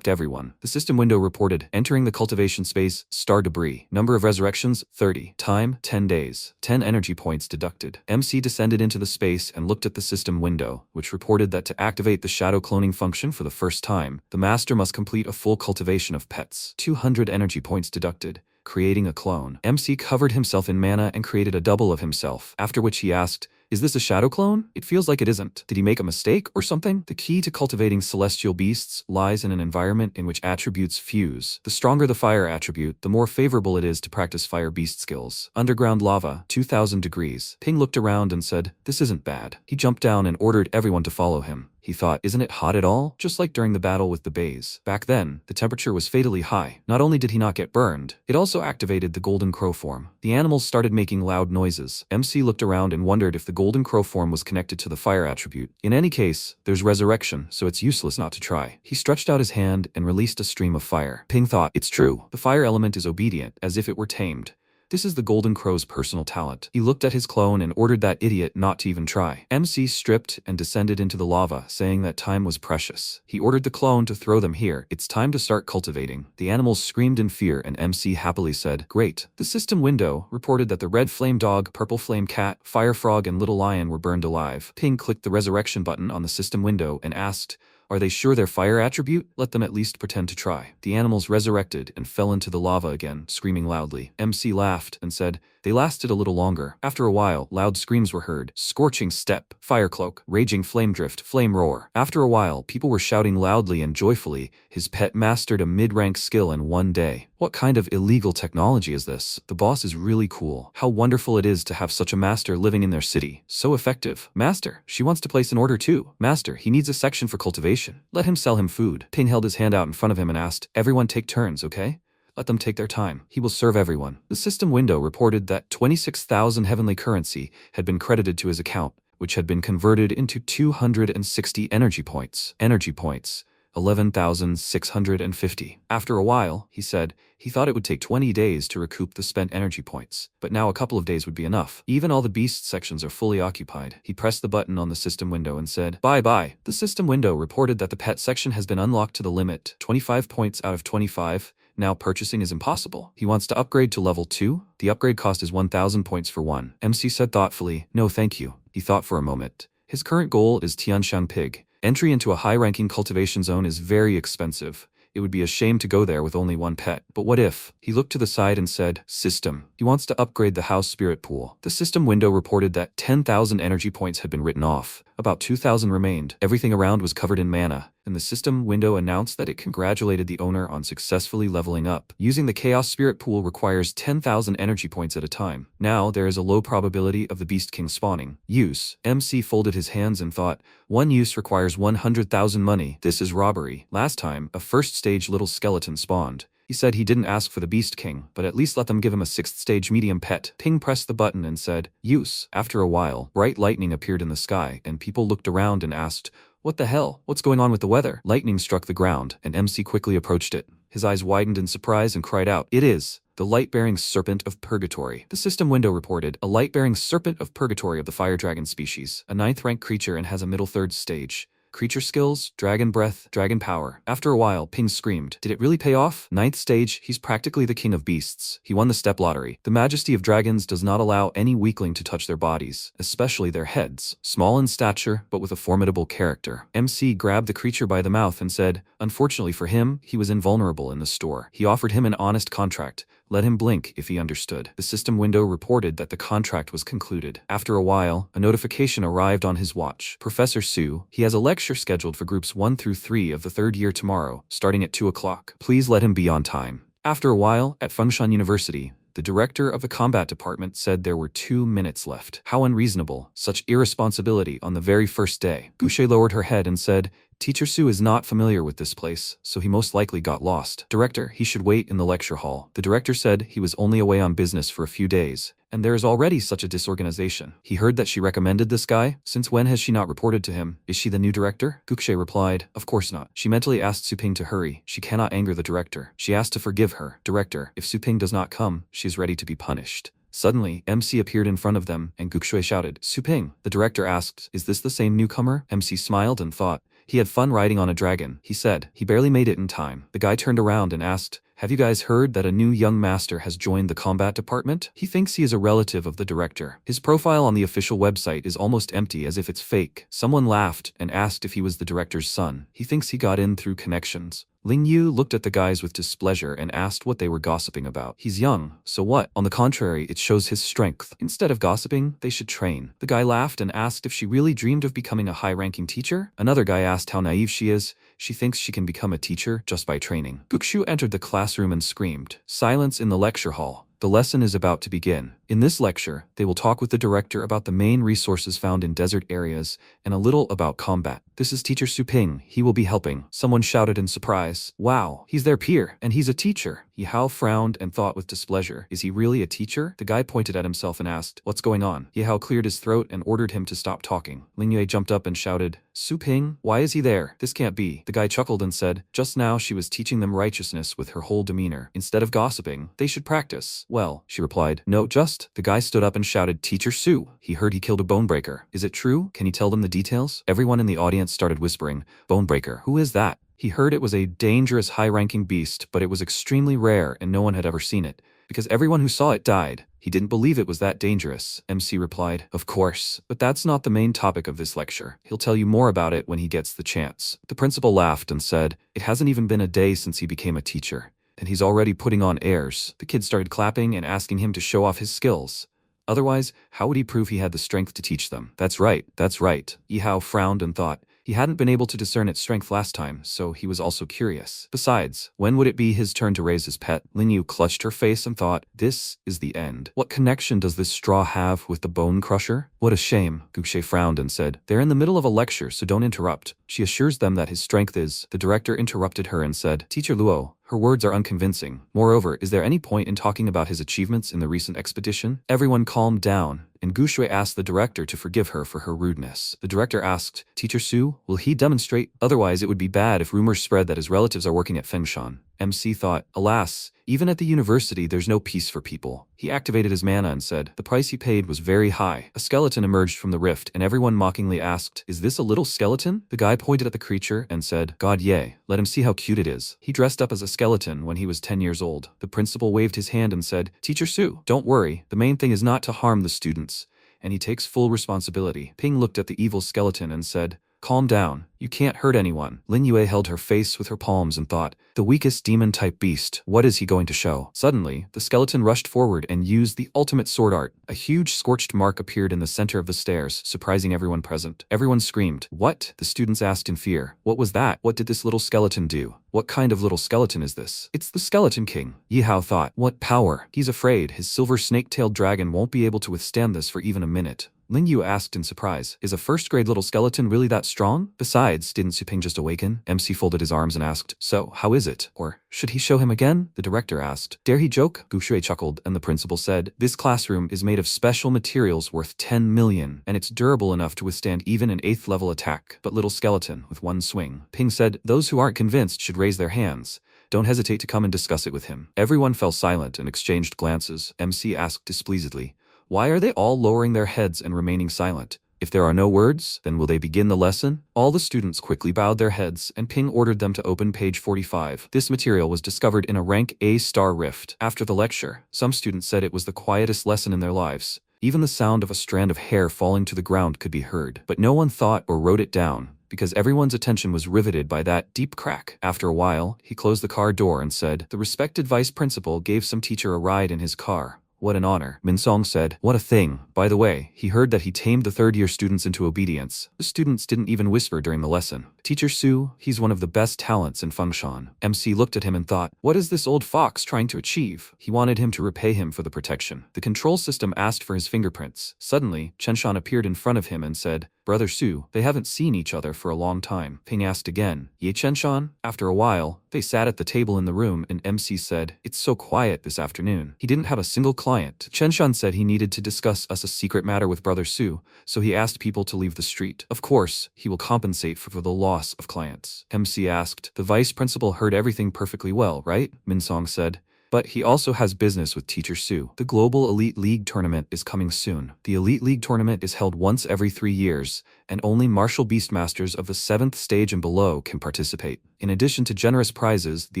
everyone." The system window reported, entering the cultivation space, star debris. Number of resurrections, 30. Time, 10 days. 10 energy points deducted. MC descended into the space and looked at the system window, which reported that to activate the shadow cloning function for the first time, the master must complete a full cultivation of pets. 200 energy points deducted, creating a clone. MC covered himself in mana and created a double of himself, after which he asked, "Is this a shadow clone? It feels like it isn't. Did he make a mistake or something?" The key to cultivating celestial beasts lies in an environment in which attributes fuse. The stronger the fire attribute, the more favorable it is to practice fire beast skills. Underground lava, 2000 degrees. Ping looked around and said, "This isn't bad." He jumped down and ordered everyone to follow him. He thought, "Isn't it hot at all?" Just like during the battle with the bays. Back then, the temperature was fatally high. Not only did he not get burned, it also activated the golden crow form. The animals started making loud noises. MC looked around and wondered if the golden crow form was connected to the fire attribute. In any case, there's resurrection, so it's useless not to try. He stretched out his hand and released a stream of fire. Ping thought, "It's true. The fire element is obedient, as if it were tamed. This is the Golden Crow's personal talent." He looked at his clone and ordered that idiot not to even try. MC stripped and descended into the lava, saying that time was precious. He ordered the clone to throw them here. "It's time to start cultivating." The animals screamed in fear and MC happily said, "Great." The system window reported that the red flame dog, purple flame cat, fire frog, and little lion were burned alive. Ping clicked the resurrection button on the system window and asked, "Are they sure they're fire attribute? Let them at least pretend to try." The animals resurrected and fell into the lava again, screaming loudly. MC laughed and said, "They lasted a little longer." After a while, loud screams were heard. Scorching step, fire cloak, raging flame drift, flame roar. After a while, people were shouting loudly and joyfully, "His pet mastered a mid-rank skill in one day." What kind of illegal technology is this? The boss is really cool. How wonderful it is to have such a master living in their city. So effective. "Master, she wants to place an order too." "Master, he needs a section for cultivation. Let him sell him food." Ping held his hand out in front of him and asked, "Everyone take turns, okay? Let them take their time. He will serve everyone." The system window reported that 26,000 heavenly currency had been credited to his account, which had been converted into 260 energy points. Energy points. 11,650. After a while, he said, he thought it would take 20 days to recoup the spent energy points, but now a couple of days would be enough. Even all the beast sections are fully occupied. He pressed the button on the system window and said, "Bye-bye." The system window reported that the pet section has been unlocked to the limit, 25 points out of 25. Now purchasing is impossible. He wants to upgrade to level 2. The upgrade cost is 1,000 points for one. MC said thoughtfully, "No thank you." He thought for a moment. His current goal is Tianshan Pig. Entry into a high-ranking cultivation zone is very expensive. It would be a shame to go there with only one pet. But what if? He looked to the side and said, "System." He wants to upgrade the house spirit pool. The system window reported that 10,000 energy points had been written off. About 2,000 remained. Everything around was covered in mana, and the system window announced that it congratulated the owner on successfully leveling up. Using the Chaos Spirit Pool requires 10,000 energy points at a time. Now there is a low probability of the Beast King spawning. Use. MC folded his hands and thought, one use requires 100,000 money. This is robbery. Last time, a first-stage little skeleton spawned. He said he didn't ask for the Beast King, but at least let them give him a 6th-stage medium pet. Ping pressed the button and said, "Use." After a while, bright lightning appeared in the sky, and people looked around and asked, "What the hell? What's going on with the weather?" Lightning struck the ground, and MC quickly approached it. His eyes widened in surprise and cried out, "It is the light-bearing serpent of purgatory." The system window reported, a light-bearing serpent of purgatory of the fire dragon species, a 9th-rank creature and has a middle 3rd stage. Creature skills, dragon breath, dragon power. After a while, Ping screamed, "Did it really pay off? 9th stage, he's practically the king of beasts. He won the step lottery. The majesty of dragons does not allow any weakling to touch their bodies, especially their heads. Small in stature, but with a formidable character." MC grabbed the creature by the mouth and said, unfortunately for him, he was invulnerable in the store. He offered him an honest contract. Let him blink if he understood. The system window reported that the contract was concluded. After a while, a notification arrived on his watch. "Professor Su, he has a lecture scheduled for groups 1 through 3 of the 3rd year tomorrow, starting at 2 o'clock. Please let him be on time." After a while, at Fengshan University, The director of the combat department said there were 2 minutes left. How unreasonable. Such irresponsibility on the very first day. Gushe lowered her head and said, Teacher Su is not familiar with this place, so he most likely got lost. Director, he should wait in the lecture hall. The director said he was only away on business for a few days, and there is already such a disorganization. He heard that she recommended this guy. Since when has she not reported to him? Is she the new director? Gushe replied, of course not. She mentally asked Suping to hurry. She cannot anger the director. She asked to forgive her. Director, if Suping does not come, she is ready to be punished. Suddenly, MC appeared in front of them, and Gukshui shouted, Suping. The director asked, is this the same newcomer? MC smiled and thought, he had fun riding on a dragon. He said, he barely made it in time. The guy turned around and asked, have you guys heard that a new young master has joined the combat department? He thinks he is a relative of the director. His profile on the official website is almost empty as if it's fake. Someone laughed and asked if he was the director's son. He thinks he got in through connections. Ling Yu looked at the guys with displeasure and asked what they were gossiping about. He's young, so what? On the contrary, it shows his strength. Instead of gossiping, they should train. The guy laughed and asked if she really dreamed of becoming a high-ranking teacher. Another guy asked how naive she is. She thinks she can become a teacher just by training. Gukshu entered the classroom and screamed. Silence in the lecture hall. The lesson is about to begin. In this lecture, they will talk with the director about the main resources found in desert areas and a little about combat. This is Teacher Suping. He will be helping. Someone shouted in surprise. Wow, he's their peer, and he's a teacher. Yahao frowned and thought with displeasure. Is he really a teacher? The guy pointed at himself and asked, what's going on? Yahao cleared his throat and ordered him to stop talking. Ling Yue jumped up and shouted, Suping, why is he there? This can't be. The guy chuckled and said, just now she was teaching them righteousness with her whole demeanor. Instead of gossiping, they should practice. Well, she replied, no, just. The guy stood up and shouted, Teacher Su. He heard he killed a bonebreaker. Is it true? Can you tell them the details? Everyone in the audience started whispering, bonebreaker, who is that? He heard it was a dangerous high-ranking beast, but it was extremely rare and no one had ever seen it, because everyone who saw it died. He didn't believe it was that dangerous. MC replied, of course, but that's not the main topic of this lecture. He'll tell you more about it when he gets the chance. The principal laughed and said, it hasn't even been a day since he became a teacher, and he's already putting on airs. The kids started clapping and asking him to show off his skills. Otherwise, how would he prove he had the strength to teach them? That's right, that's right. Yihao frowned and thought, he hadn't been able to discern its strength last time, so he was also curious. Besides, when would it be his turn to raise his pet? Lin Yu clutched her face and thought, this is the end. What connection does this straw have with the bone crusher? What a shame. Gukshe frowned and said, they're in the middle of a lecture, so don't interrupt. She assures them that his strength is. The director interrupted her and said, Teacher Luo, her words are unconvincing. Moreover, is there any point in talking about his achievements in the recent expedition? Everyone calmed down, and Gushui asked the director to forgive her for her rudeness. The director asked, Teacher Su, will he demonstrate? Otherwise, it would be bad if rumors spread that his relatives are working at Fengshan. MC thought, alas, even at the university there's no peace for people. He activated his mana and said, the price he paid was very high. A skeleton emerged from the rift and everyone mockingly asked, is this a little skeleton? The guy pointed at the creature and said, God yay, let him see how cute it is. He dressed up as a skeleton when he was 10 years old. The principal waved his hand and said, Teacher Su, don't worry, the main thing is not to harm the students. And he takes full responsibility. Ping looked at the evil skeleton and said, calm down, you can't hurt anyone. Lin Yue held her face with her palms and thought, the weakest demon-type beast, what is he going to show? Suddenly, the skeleton rushed forward and used the ultimate sword art. A huge scorched mark appeared in the center of the stairs, surprising everyone present. Everyone screamed, what? The students asked in fear. What was that? What did this little skeleton do? What kind of little skeleton is this? It's the Skeleton King. Yihao thought, what power? He's afraid his silver snake-tailed dragon won't be able to withstand this for even a minute. Ling Yu asked in surprise, is a first-grade little skeleton really that strong? Besides, didn't Suping just awaken? MC folded his arms and asked, so, how is it? Or, should he show him again? The director asked. Dare he joke? Gushui chuckled, and the principal said, this classroom is made of special materials worth 10 million, and it's durable enough to withstand even an 8th level attack. But little skeleton, with one swing. Ping said, those who aren't convinced should raise their hands. Don't hesitate to come and discuss it with him. Everyone fell silent and exchanged glances. MC asked displeasedly, why are they all lowering their heads and remaining silent? If there are no words, then will they begin the lesson? All the students quickly bowed their heads, and Ping ordered them to open page 45. This material was discovered in a rank A-star rift. After the lecture, some students said it was the quietest lesson in their lives. Even the sound of a strand of hair falling to the ground could be heard. But no one thought or wrote it down, because everyone's attention was riveted by that deep crack. After a while, he closed the car door and said, the respected vice principal gave some teacher a ride in his car. What an honor, Minsong said. What a thing. By the way, he heard that he tamed the third-year students into obedience. The students didn't even whisper during the lesson. Teacher Su, he's one of the best talents in Fengshan. MC looked at him and thought, what is this old fox trying to achieve? He wanted him to repay him for the protection. The control system asked for his fingerprints. Suddenly, Chenshan appeared in front of him and said, Brother Su, they haven't seen each other for a long time. Ping asked again, Ye Chenshan? After a while, they sat at the table in the room and MC said, it's so quiet this afternoon. He didn't have a single client. Chenshan said he needed to discuss a secret matter with Brother Su, so he asked people to leave the street. Of course, he will compensate for the loss of clients. MC asked, the vice principal heard everything perfectly well, right? Minsong said. But he also has business with Teacher Su. The Global Elite League tournament is coming soon. The Elite League tournament is held once every 3 years, and only martial beastmasters of the 7th stage and below can participate. In addition to generous prizes, the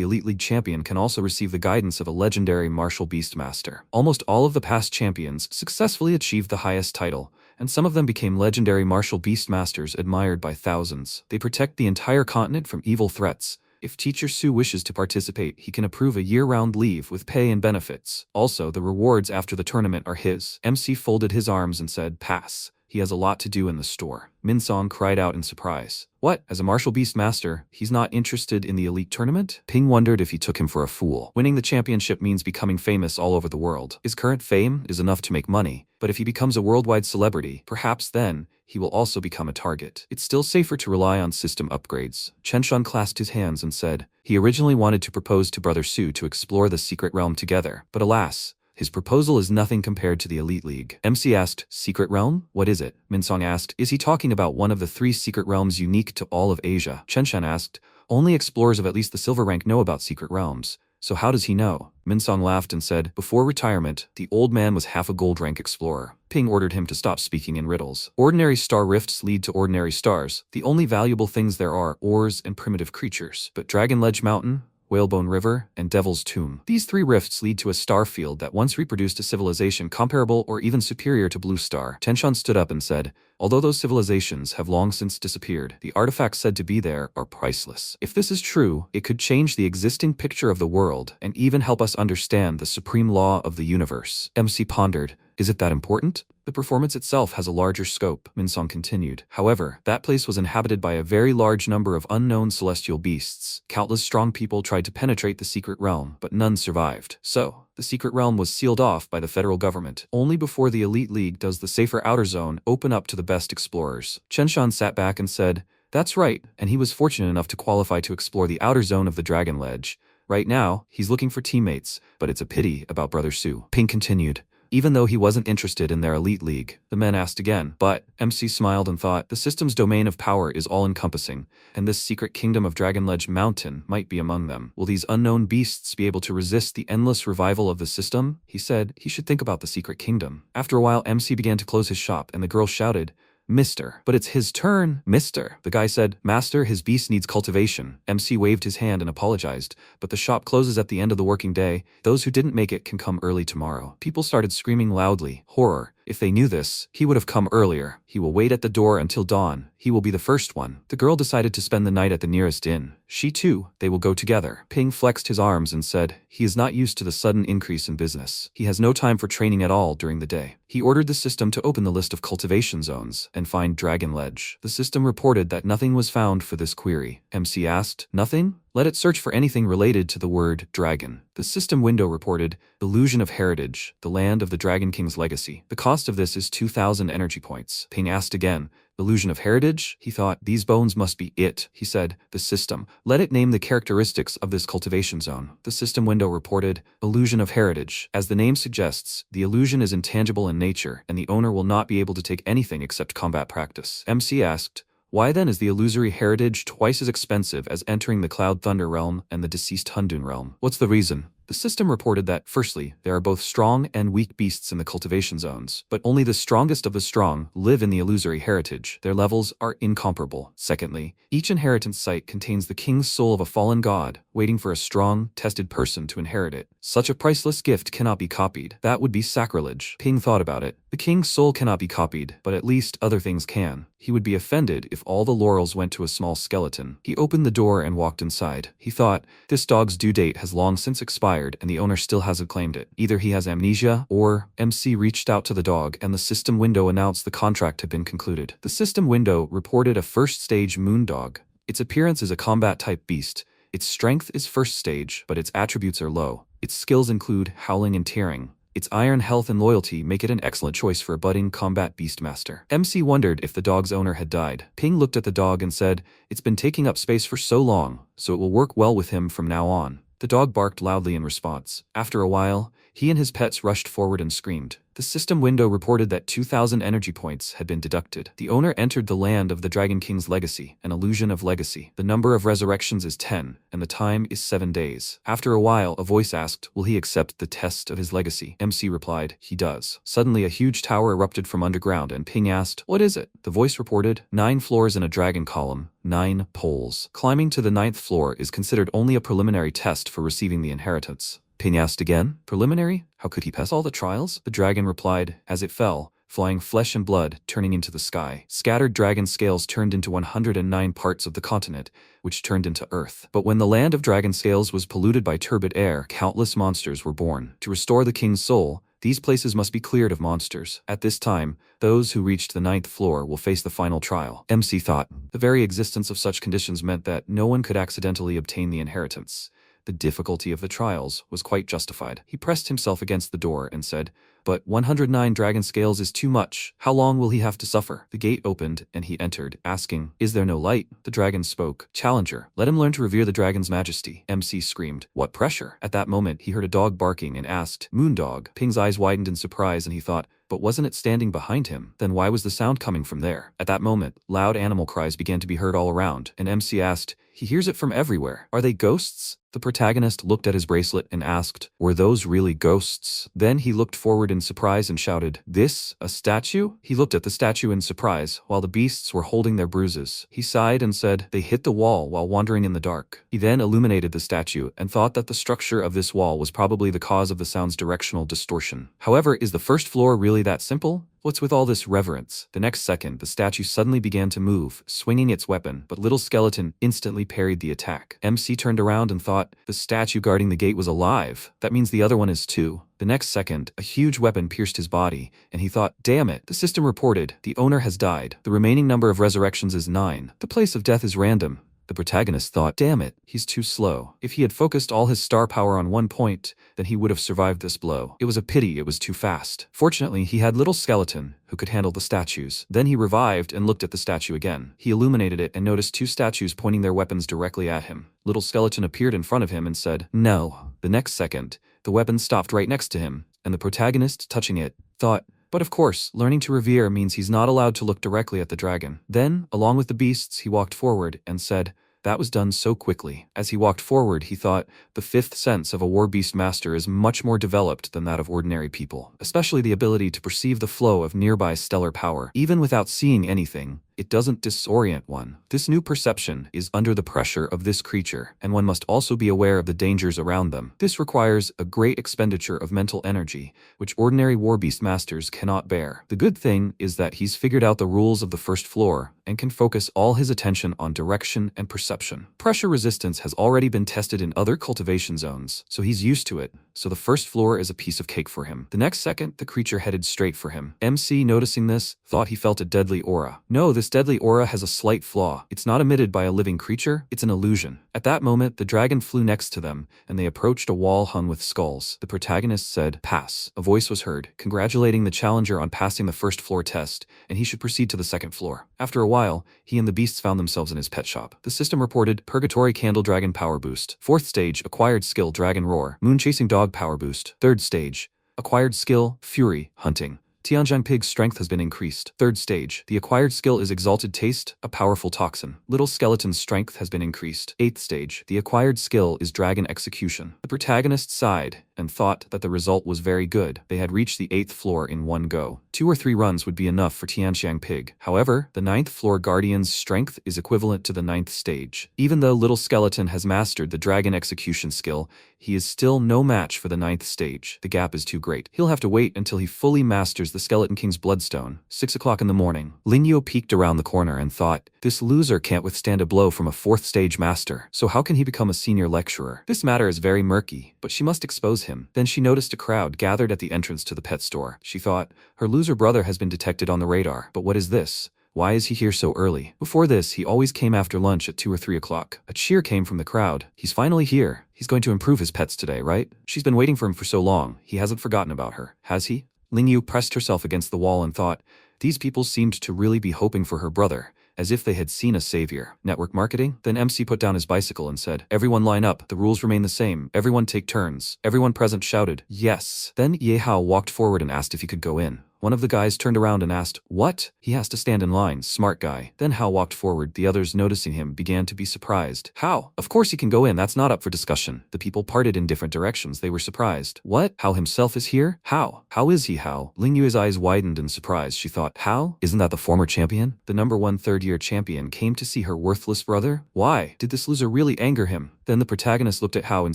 Elite League champion can also receive the guidance of a legendary martial beastmaster. Almost all of the past champions successfully achieved the highest title, and some of them became legendary martial beastmasters admired by thousands. They protect the entire continent from evil threats. If Teacher Su wishes to participate, he can approve a year-round leave with pay and benefits. Also, the rewards after the tournament are his. MC folded his arms and said, pass. He has a lot to do in the store. Minsong cried out in surprise. What? As a martial beast master, he's not interested in the elite tournament? Ping wondered if he took him for a fool. Winning the championship means becoming famous all over the world. His current fame is enough to make money, but if he becomes a worldwide celebrity, perhaps then, he will also become a target. It's still safer to rely on system upgrades. Chenshan clasped his hands and said, he originally wanted to propose to Brother Su to explore the secret realm together, but alas, his proposal is nothing compared to the Elite League. MC asked, secret realm? What is it? Minsong asked, is he talking about one of the 3 secret realms unique to all of Asia? Chenshan asked, only explorers of at least the silver rank know about secret realms. So how does he know? Minsong laughed and said, before retirement, the old man was half a gold rank explorer. Ping ordered him to stop speaking in riddles. Ordinary star rifts lead to ordinary stars. The only valuable things there are ores and primitive creatures. But Dragon Ledge Mountain, Whalebone River, and Devil's Tomb. These 3 rifts lead to a star field that once reproduced a civilization comparable or even superior to Blue Star. Chenshan stood up and said, although those civilizations have long since disappeared, the artifacts said to be there are priceless. If this is true, it could change the existing picture of the world and even help us understand the supreme law of the universe. MC pondered, is it that important? The performance itself has a larger scope, Minsong continued. However, that place was inhabited by a very large number of unknown celestial beasts. Countless strong people tried to penetrate the secret realm, but none survived. So, the secret realm was sealed off by the federal government. Only before the Elite League does the safer outer zone open up to the best explorers. Chenshan sat back and said, that's right, and he was fortunate enough to qualify to explore the outer zone of the Dragon Ledge. Right now, he's looking for teammates, but it's a pity about Brother Su. Ping continued. Even though he wasn't interested in their elite league, the men asked again, but MC smiled and thought, the system's domain of power is all-encompassing, and this secret kingdom of Dragon Ledge Mountain might be among them. Will these unknown beasts be able to resist the endless revival of the system? He said he should think about the secret kingdom. After a while, MC began to close his shop, and the girl shouted, Mister. But it's his turn, Mister. The guy said, Master, his beast needs cultivation. MC waved his hand and apologized, but the shop closes at the end of the working day. Those who didn't make it can come early tomorrow. People started screaming loudly. Horror. If they knew this, he would have come earlier. He will wait at the door until dawn. He will be the first one. The girl decided to spend the night at the nearest inn. She too, they will go together. Ping flexed his arms and said, he is not used to the sudden increase in business. He has no time for training at all during the day. He ordered the system to open the list of cultivation zones and find Dragon Ledge. The system reported that nothing was found for this query. MC asked, nothing? Let it search for anything related to the word dragon. The system window reported, Illusion of Heritage, the land of the Dragon King's legacy. The cost of this is 2,000 energy points. Ping asked again, Illusion of Heritage? He thought, these bones must be it. He said, the system. Let it name the characteristics of this cultivation zone. The system window reported, Illusion of Heritage. As the name suggests, the illusion is intangible in nature, and the owner will not be able to take anything except combat practice. MC asked, why then is the illusory heritage twice as expensive as entering the Cloud Thunder realm and the deceased Hundun realm? What's the reason? The system reported that, firstly, there are both strong and weak beasts in the cultivation zones, but only the strongest of the strong live in the illusory heritage. Their levels are incomparable. Secondly, each inheritance site contains the king's soul of a fallen god, waiting for a strong, tested person to inherit it. Such a priceless gift cannot be copied. That would be sacrilege. Ping thought about it. The king's soul cannot be copied, but at least other things can. He would be offended if all the laurels went to a small skeleton. He opened the door and walked inside. He thought, this dog's due date has long since expired, expired and the owner still hasn't claimed it. Either he has amnesia or MC reached out to the dog and the system window announced the contract had been concluded. The system window reported a first stage moon dog. Its appearance is a combat type beast. Its strength is first stage, but its attributes are low. Its skills include howling and tearing. Its iron, health, and loyalty make it an excellent choice for a budding combat beastmaster. MC wondered if the dog's owner had died. Ping looked at the dog and said, "It's been taking up space for so long, so it will work well with him from now on." The dog barked loudly in response. After a while, he and his pets rushed forward and screamed. The system window reported that 2,000 energy points had been deducted. The owner entered the land of the Dragon King's legacy, an illusion of legacy. The number of resurrections is 10, and the time is 7 days. After a while, a voice asked, "Will he accept the test of his legacy?" MC replied, "He does." Suddenly, a huge tower erupted from underground, and Ping asked, "What is it?" The voice reported, 9 floors and a dragon column, 9 poles. Climbing to the 9th floor is considered only a preliminary test for receiving the inheritance. Ping asked again, "Preliminary? How could he pass all the trials?" The dragon replied, as it fell, flying flesh and blood, turning into the sky. Scattered dragon scales turned into 109 parts of the continent, which turned into earth. But when the land of dragon scales was polluted by turbid air, countless monsters were born. To restore the king's soul, these places must be cleared of monsters. At this time, those who reached the 9th floor will face the final trial. MC thought. The very existence of such conditions meant that no one could accidentally obtain the inheritance. The difficulty of the trials was quite justified. He pressed himself against the door and said, "But 109 dragon scales is too much. How long will he have to suffer?" The gate opened and he entered, asking, "Is there no light?" The dragon spoke, "Challenger, let him learn to revere the dragon's majesty." MC screamed, "What pressure?" At that moment, he heard a dog barking and asked, "Moondog?" Ping's eyes widened in surprise and he thought, but wasn't it standing behind him? Then why was the sound coming from there? At that moment, loud animal cries began to be heard all around, and MC asked, "He hears it from everywhere. Are they ghosts?" The protagonist looked at his bracelet and asked, "Were those really ghosts?" Then he looked forward in surprise and shouted, "This, a statue?" He looked at the statue in surprise, while the beasts were holding their bruises. He sighed and said, "They hit the wall while wandering in the dark." He then illuminated the statue and thought that the structure of this wall was probably the cause of the sound's directional distortion. However, is the first floor really that simple? What's with all this reverence? The next second, the statue suddenly began to move, swinging its weapon, but Little Skeleton instantly parried the attack. MC turned around and thought, the statue guarding the gate was alive. That means the other one is too. The next second, a huge weapon pierced his body, and he thought, damn it. The system reported, the owner has died. The remaining number of resurrections is 9. The place of death is random. The protagonist thought, damn it, he's too slow. If he had focused all his star power on one point, then he would have survived this blow. It was a pity it was too fast. Fortunately, he had Little Skeleton, who could handle the statues. Then he revived and looked at the statue again. He illuminated it and noticed 2 statues pointing their weapons directly at him. Little Skeleton appeared in front of him and said, no. The next second, the weapon stopped right next to him, and the protagonist, touching it, thought, but of course, learning to revere means he's not allowed to look directly at the dragon. Then, along with the beasts, he walked forward and said, that was done so quickly. As he walked forward, he thought, the 5th sense of a war beast master is much more developed than that of ordinary people, especially the ability to perceive the flow of nearby stellar power. Even without seeing anything, it doesn't disorient one. This new perception is under the pressure of this creature, and one must also be aware of the dangers around them. This requires a great expenditure of mental energy, which ordinary war beast masters cannot bear. The good thing is that he's figured out the rules of the first floor and can focus all his attention on direction and perception. Pressure resistance has already been tested in other cultivation zones, so he's used to it, so the first floor is a piece of cake for him. The next second, the creature headed straight for him. MC, noticing this, thought he felt a deadly aura. No, this deadly aura has a slight flaw. It's not emitted by a living creature, it's an illusion. At that moment, the dragon flew next to them, and they approached a wall hung with skulls. The protagonist said, pass. A voice was heard, congratulating the challenger on passing the first floor test, and he should proceed to the second floor. After a while, he and the beasts found themselves in his pet shop. The system reported, Purgatory Candle Dragon Power Boost. 4th stage, acquired skill Dragon Roar. Moon Chasing Dog Power Boost. 3rd stage, acquired skill Fury Hunting. Tianjang Pig's strength has been increased. 3rd stage, the acquired skill is Exalted Taste, a powerful toxin. Little Skeleton's strength has been increased. 8th stage, the acquired skill is Dragon Execution. The protagonist sighed and thought that the result was very good. They had reached the 8th floor in one go. 2 or 3 runs would be enough for Tianxiang Pig. However, the 9th floor guardian's strength is equivalent to the 9th stage. Even though Little Skeleton has mastered the dragon execution skill, he is still no match for the 9th stage. The gap is too great. He'll have to wait until he fully masters the Skeleton King's Bloodstone. 6 o'clock in the morning. Lin Yo peeked around the corner and thought, this loser can't withstand a blow from a 4th stage master, so how can he become a senior lecturer? This matter is very murky, but she must expose him. Then she noticed a crowd gathered at the entrance to the pet store. She thought, her loser brother has been detected on the radar. But what is this? Why is he here so early? Before this, he always came after lunch at 2 or 3 o'clock. A cheer came from the crowd. He's finally here. He's going to improve his pets today, right? She's been waiting for him for so long. He hasn't forgotten about her, has he? Ling Yu pressed herself against the wall and thought, these people seemed to really be hoping for her brother, as if they had seen a savior. Network marketing? Then MC put down his bicycle and said, everyone line up, the rules remain the same, everyone take turns. Everyone present shouted, yes. Then Yahello walked forward and asked if he could go in. One of the guys turned around and asked, what? He has to stand in line, smart guy. Then Hao walked forward. The others, noticing him, began to be surprised. How? Of course he can go in, that's not up for discussion. The people parted in different directions. They were surprised. What? Hao himself is here? How? How is he Hao? Ling Yu's eyes widened in surprise. She thought, Hao? Isn't that the former champion? The number 1 third-year champion came to see her worthless brother? Why? Did this loser really anger him? Then the protagonist looked at Hao in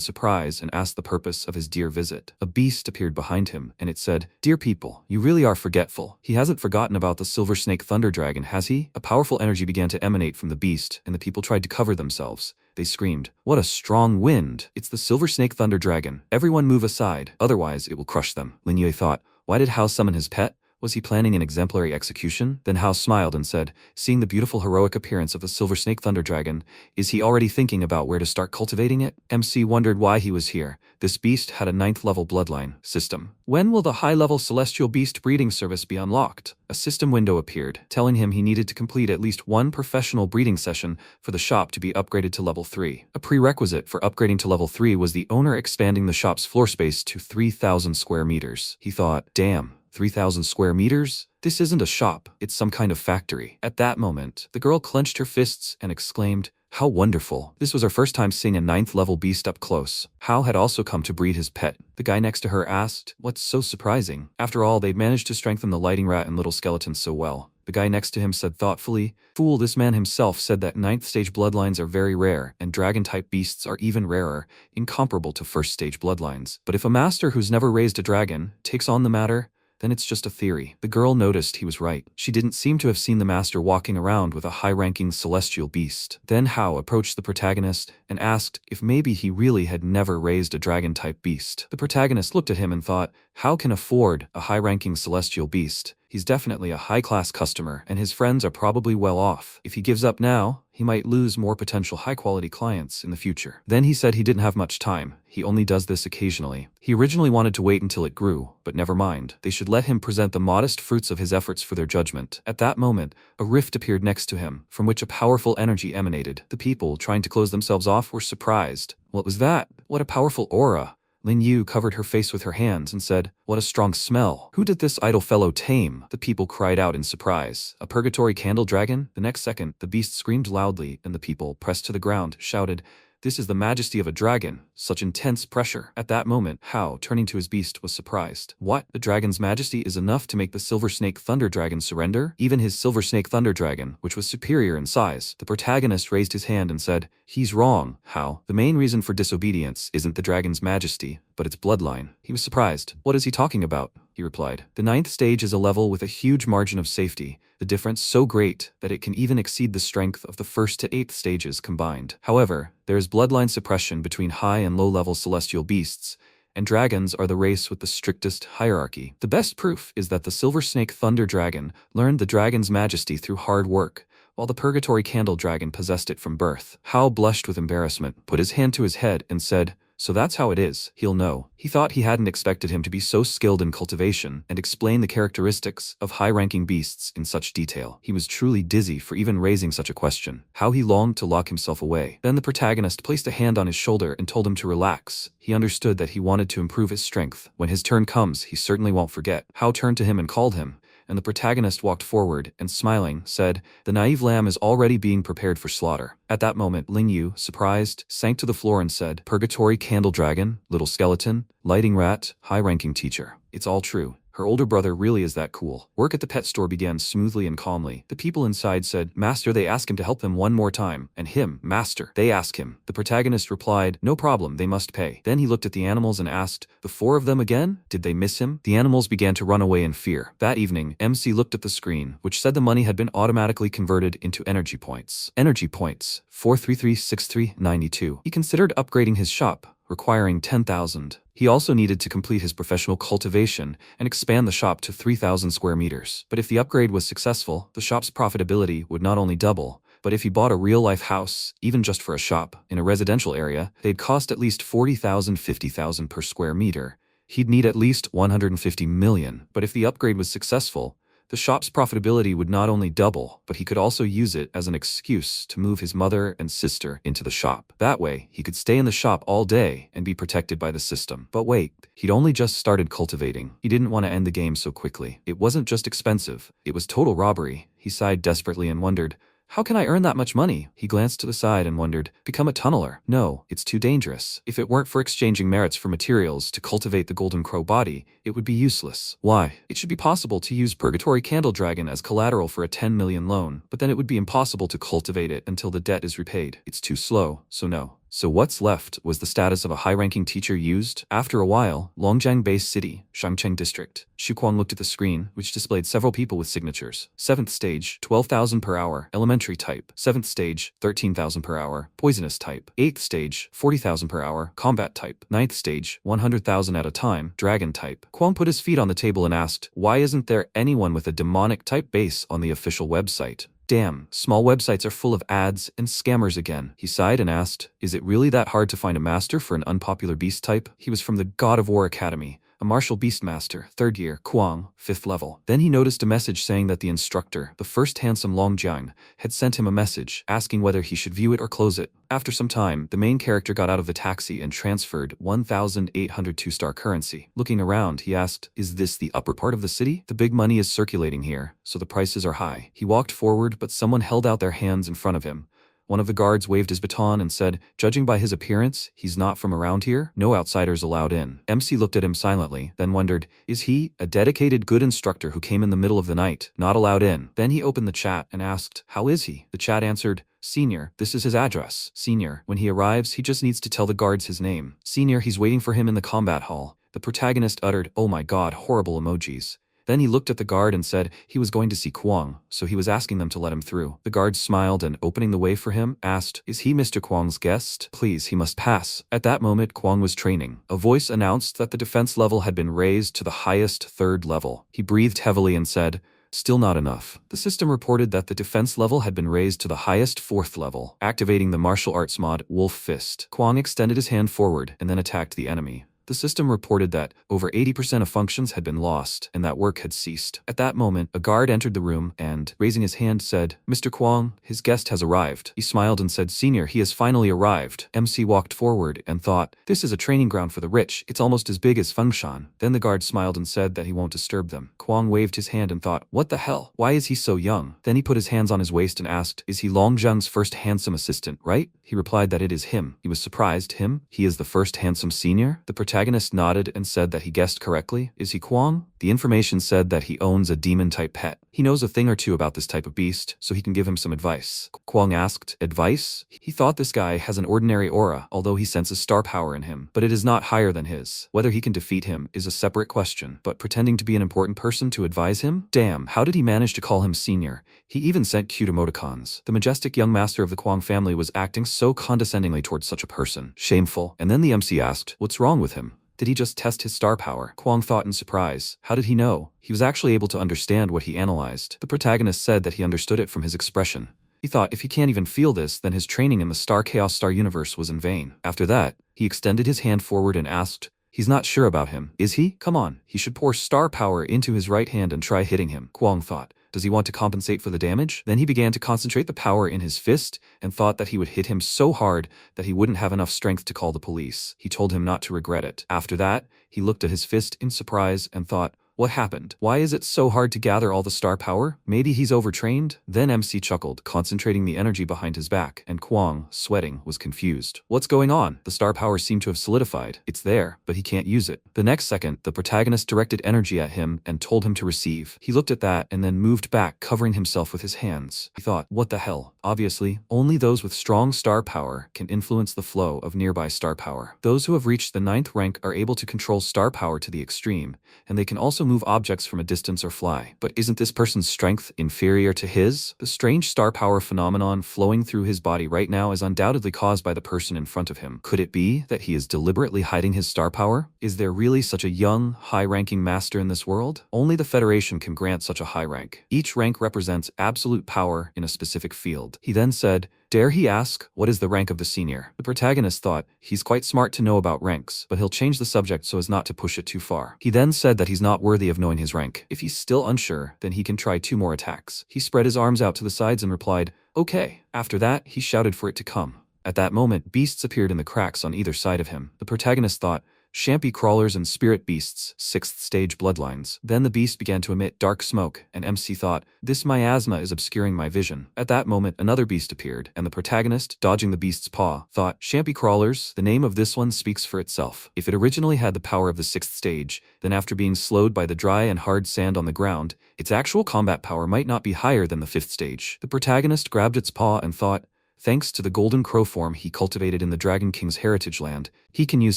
surprise and asked the purpose of his dear visit. A beast appeared behind him, and it said, dear people, you really are forgetful. He hasn't forgotten about the Silver Snake Thunder Dragon, has he? A powerful energy began to emanate from the beast, and the people tried to cover themselves. They screamed, what a strong wind! It's the Silver Snake Thunder Dragon. Everyone move aside, otherwise it will crush them. Lin Yue thought, why did Hao summon his pet? Was he planning an exemplary execution? Then Hao smiled and said, seeing the beautiful heroic appearance of the Silver Snake Thunder Dragon, is he already thinking about where to start cultivating it? MC wondered why he was here. This beast had a 9th level bloodline system. When will the high-level Celestial Beast breeding service be unlocked? A system window appeared, telling him he needed to complete at least 1 professional breeding session for the shop to be upgraded to level 3. A prerequisite for upgrading to level 3 was the owner expanding the shop's floor space to 3,000 square meters. He thought, damn. 3,000 square meters? This isn't a shop, it's some kind of factory. At that moment, the girl clenched her fists and exclaimed, how wonderful. This was her first time seeing a 9th level beast up close. Hao had also come to breed his pet. The guy next to her asked, what's so surprising? After all, they'd managed to strengthen the lighting rat and little skeleton so well. The guy next to him said thoughtfully, fool, this man himself said that 9th stage bloodlines are very rare, and dragon-type beasts are even rarer, incomparable to 1st stage bloodlines. But if a master who's never raised a dragon takes on the matter, then it's just a theory. The girl noticed he was right. She didn't seem to have seen the master walking around with a high-ranking celestial beast. Then Hao approached the protagonist and asked if maybe he really had never raised a dragon-type beast. The protagonist looked at him and thought, Hao can afford a high-ranking celestial beast. He's definitely a high-class customer, and his friends are probably well off. If he gives up now, he might lose more potential high-quality clients in the future. Then he said he didn't have much time. He only does this occasionally. He originally wanted to wait until it grew, but never mind. They should let him present the modest fruits of his efforts for their judgment. At that moment, a rift appeared next to him, from which a powerful energy emanated. The people, trying to close themselves off, were surprised. What was that? What a powerful aura! Lin Yu covered her face with her hands and said, what a strong smell. Who did this idle fellow tame? The people cried out in surprise. A purgatory candle dragon? The next second, the beast screamed loudly, and the people, pressed to the ground, shouted, this is the majesty of a dragon. Such intense pressure. At that moment, Hao, turning to his beast, was surprised. What? The dragon's majesty is enough to make the Silver Snake Thunder Dragon surrender? Even his Silver Snake Thunder Dragon, which was superior in size. The protagonist raised his hand and said, he's wrong, Hao. The main reason for disobedience isn't the dragon's majesty, but its bloodline. He was surprised. What is he talking about? He replied. The 9th stage is a level with a huge margin of safety, the difference so great that it can even exceed the strength of the 1st to 8th stages combined. However, there is bloodline suppression between high and low-level celestial beasts, and dragons are the race with the strictest hierarchy. The best proof is that the Silver Snake Thunder Dragon learned the dragon's majesty through hard work, while the Purgatory Candle Dragon possessed it from birth. Hao blushed with embarrassment, put his hand to his head, and said, so that's how it is. He'll know. He thought he hadn't expected him to be so skilled in cultivation and explain the characteristics of high-ranking beasts in such detail. He was truly dizzy for even raising such a question. How he longed to lock himself away. Then the protagonist placed a hand on his shoulder and told him to relax. He understood that he wanted to improve his strength. When his turn comes, he certainly won't forget. Hao turned to him and called him, and the protagonist walked forward and, smiling, said, "The naive lamb is already being prepared for slaughter." At that moment, Ling Yu, surprised, sank to the floor and said, "Purgatory candle dragon, little skeleton, lighting rat, high-ranking teacher. It's all true. Her older brother really is that cool." Work at the pet store began smoothly and calmly. The people inside said, "Master, they ask him to help them one more time." And him, "Master, they ask him." The protagonist replied, "No problem, they must pay." Then he looked at the animals and asked, "The four of them again? Did they miss him?" The animals began to run away in fear. That evening, MC looked at the screen, which said the money had been automatically converted into energy points. Energy points, 4336392. He considered upgrading his shop, requiring 10,000. He also needed to complete his professional cultivation and expand the shop to 3,000 square meters. But if the upgrade was successful, the shop's profitability would not only double, but if he bought a real-life house, even just for a shop, in a residential area, they'd cost at least 40,000, 50,000 per square meter. He'd need at least 150 million. But if the upgrade was successful, the shop's profitability would not only double, but he could also use it as an excuse to move his mother and sister into the shop. That way, he could stay in the shop all day and be protected by the system. But wait, he'd only just started cultivating. He didn't want to end the game so quickly. It wasn't just expensive, it was total robbery. He sighed desperately and wondered, "How can I earn that much money?" He glanced to the side and wondered, "Become a tunneler. No, it's too dangerous. If it weren't for exchanging merits for materials to cultivate the Golden Crow body, it would be useless. Why? It should be possible to use Purgatory Candle Dragon as collateral for a 10 million loan, but then it would be impossible to cultivate it until the debt is repaid. It's too slow, so no." So what's left was the status of a high-ranking teacher used. After a while, Longjiang Base City, Shangcheng District. Xuquan looked at the screen, which displayed several people with signatures. 7th stage, 12,000 per hour, elementary type. 7th stage, 13,000 per hour, poisonous type. 8th stage, 40,000 per hour, combat type. 9th stage, 100,000 at a time, dragon type. Kwang put his feet on the table and asked, "Why isn't there anyone with a demonic type base on the official website?" "Damn, small websites are full of ads and scammers again." He sighed and asked, "Is it really that hard to find a master for an unpopular beast type?" He was from the God of War Academy, a martial beast master, 3rd year, Kuang, 5th level. Then he noticed a message saying that the instructor, the first handsome Longjiang, had sent him a message, asking whether he should view it or close it. After some time, the main character got out of the taxi and transferred 1,802 star currency. Looking around, he asked, "Is this the upper part of the city? The big money is circulating here, so the prices are high." He walked forward, but someone held out their hands in front of him. One of the guards waved his baton and said, "Judging by his appearance, he's not from around here. No outsiders allowed in." MC looked at him silently, then wondered, "Is he a dedicated good instructor who came in the middle of the night? Not allowed in." Then he opened the chat and asked, "How is he?" The chat answered, "Senior, this is his address. Senior, when he arrives, he just needs to tell the guards his name. Senior, he's waiting for him in the combat hall." The protagonist uttered, "Oh my god," horrible emojis. Then he looked at the guard and said he was going to see Kwang, so he was asking them to let him through. The guard smiled and, opening the way for him, asked, "Is he Mr. Kwang's guest? Please, he must pass." At that moment, Kwang was training. A voice announced that the defense level had been raised to the highest 3rd level. He breathed heavily and said, "Still not enough." The system reported that the defense level had been raised to the highest 4th level, activating the martial arts mod Wolf Fist. Kwang extended his hand forward and then attacked the enemy. The system reported that over 80% of functions had been lost and that work had ceased. At that moment, a guard entered the room and, raising his hand, said, "Mr. Kwang, his guest has arrived." He smiled and said, "Senior, he has finally arrived." MC walked forward and thought, "This is a training ground for the rich. It's almost as big as Fengshan." Then the guard smiled and said that he won't disturb them. Kwang waved his hand and thought, "What the hell? Why is he so young?" Then he put his hands on his waist and asked, "Is he Longjiang's first handsome assistant, right?" He replied that it is him. He was surprised. Him? He is the first handsome senior? The protagonist nodded and said that he guessed correctly. Is he Kwang? The information said that he owns a demon-type pet. He knows a thing or two about this type of beast, so he can give him some advice. Kwang asked, "Advice?" He thought this guy has an ordinary aura, although he senses star power in him, but it is not higher than his. Whether he can defeat him is a separate question, but pretending to be an important person to advise him? Damn, how did he manage to call him senior? He even sent cute emoticons. The majestic young master of the Kwang family was acting so condescendingly towards such a person. Shameful. And then the MC asked, "What's wrong with him? Did he just test his star power?" Kwang thought in surprise. How did he know? He was actually able to understand what he analyzed. The protagonist said that he understood it from his expression. He thought if he can't even feel this, then his training in the Star Chaos Star universe was in vain. After that, he extended his hand forward and asked, "He's not sure about him, is he? Come on, he should pour star power into his right hand and try hitting him." Kwang thought, does he want to compensate for the damage? Then he began to concentrate the power in his fist and thought that he would hit him so hard that he wouldn't have enough strength to call the police. He told him not to regret it. After that, he looked at his fist in surprise and thought, What happened? Why is it so hard to gather all the star power? Maybe he's overtrained? Then MC chuckled, concentrating the energy behind his back, and Kwang, sweating, was confused. What's going on? The star power seemed to have solidified. It's there, but he can't use it. The next second, the protagonist directed energy at him and told him to receive. He looked at that and then moved back, covering himself with his hands. He thought, what the hell? Obviously, only those with strong star power can influence the flow of nearby star power. Those who have reached the 9th rank are able to control star power to the extreme, and they can also move objects from a distance or fly. But isn't this person's strength inferior to his? The strange star power phenomenon flowing through his body right now is undoubtedly caused by the person in front of him. Could it be that he is deliberately hiding his star power? Is there really such a young, high-ranking master in this world? Only the Federation can grant such a high rank. Each rank represents absolute power in a specific field. He then said, dare he ask, what is the rank of the senior? The protagonist thought, he's quite smart to know about ranks, but he'll change the subject so as not to push it too far. He then said that he's not worthy of knowing his rank. If he's still unsure, then he can try 2 more attacks. He spread his arms out to the sides and replied, okay. After that, he shouted for it to come. At that moment, beasts appeared in the cracks on either side of him. The protagonist thought, Shampy crawlers and spirit beasts, 6th stage bloodlines. Then the beast began to emit dark smoke, and MC thought, this miasma is obscuring my vision. At that moment, another beast appeared, and the protagonist, dodging the beast's paw, thought, Shampy crawlers, the name of this one speaks for itself. If it originally had the power of the 6th stage, then after being slowed by the dry and hard sand on the ground, its actual combat power might not be higher than the 5th stage. The protagonist grabbed its paw and thought, thanks to the golden crow form he cultivated in the Dragon King's heritage land, he can use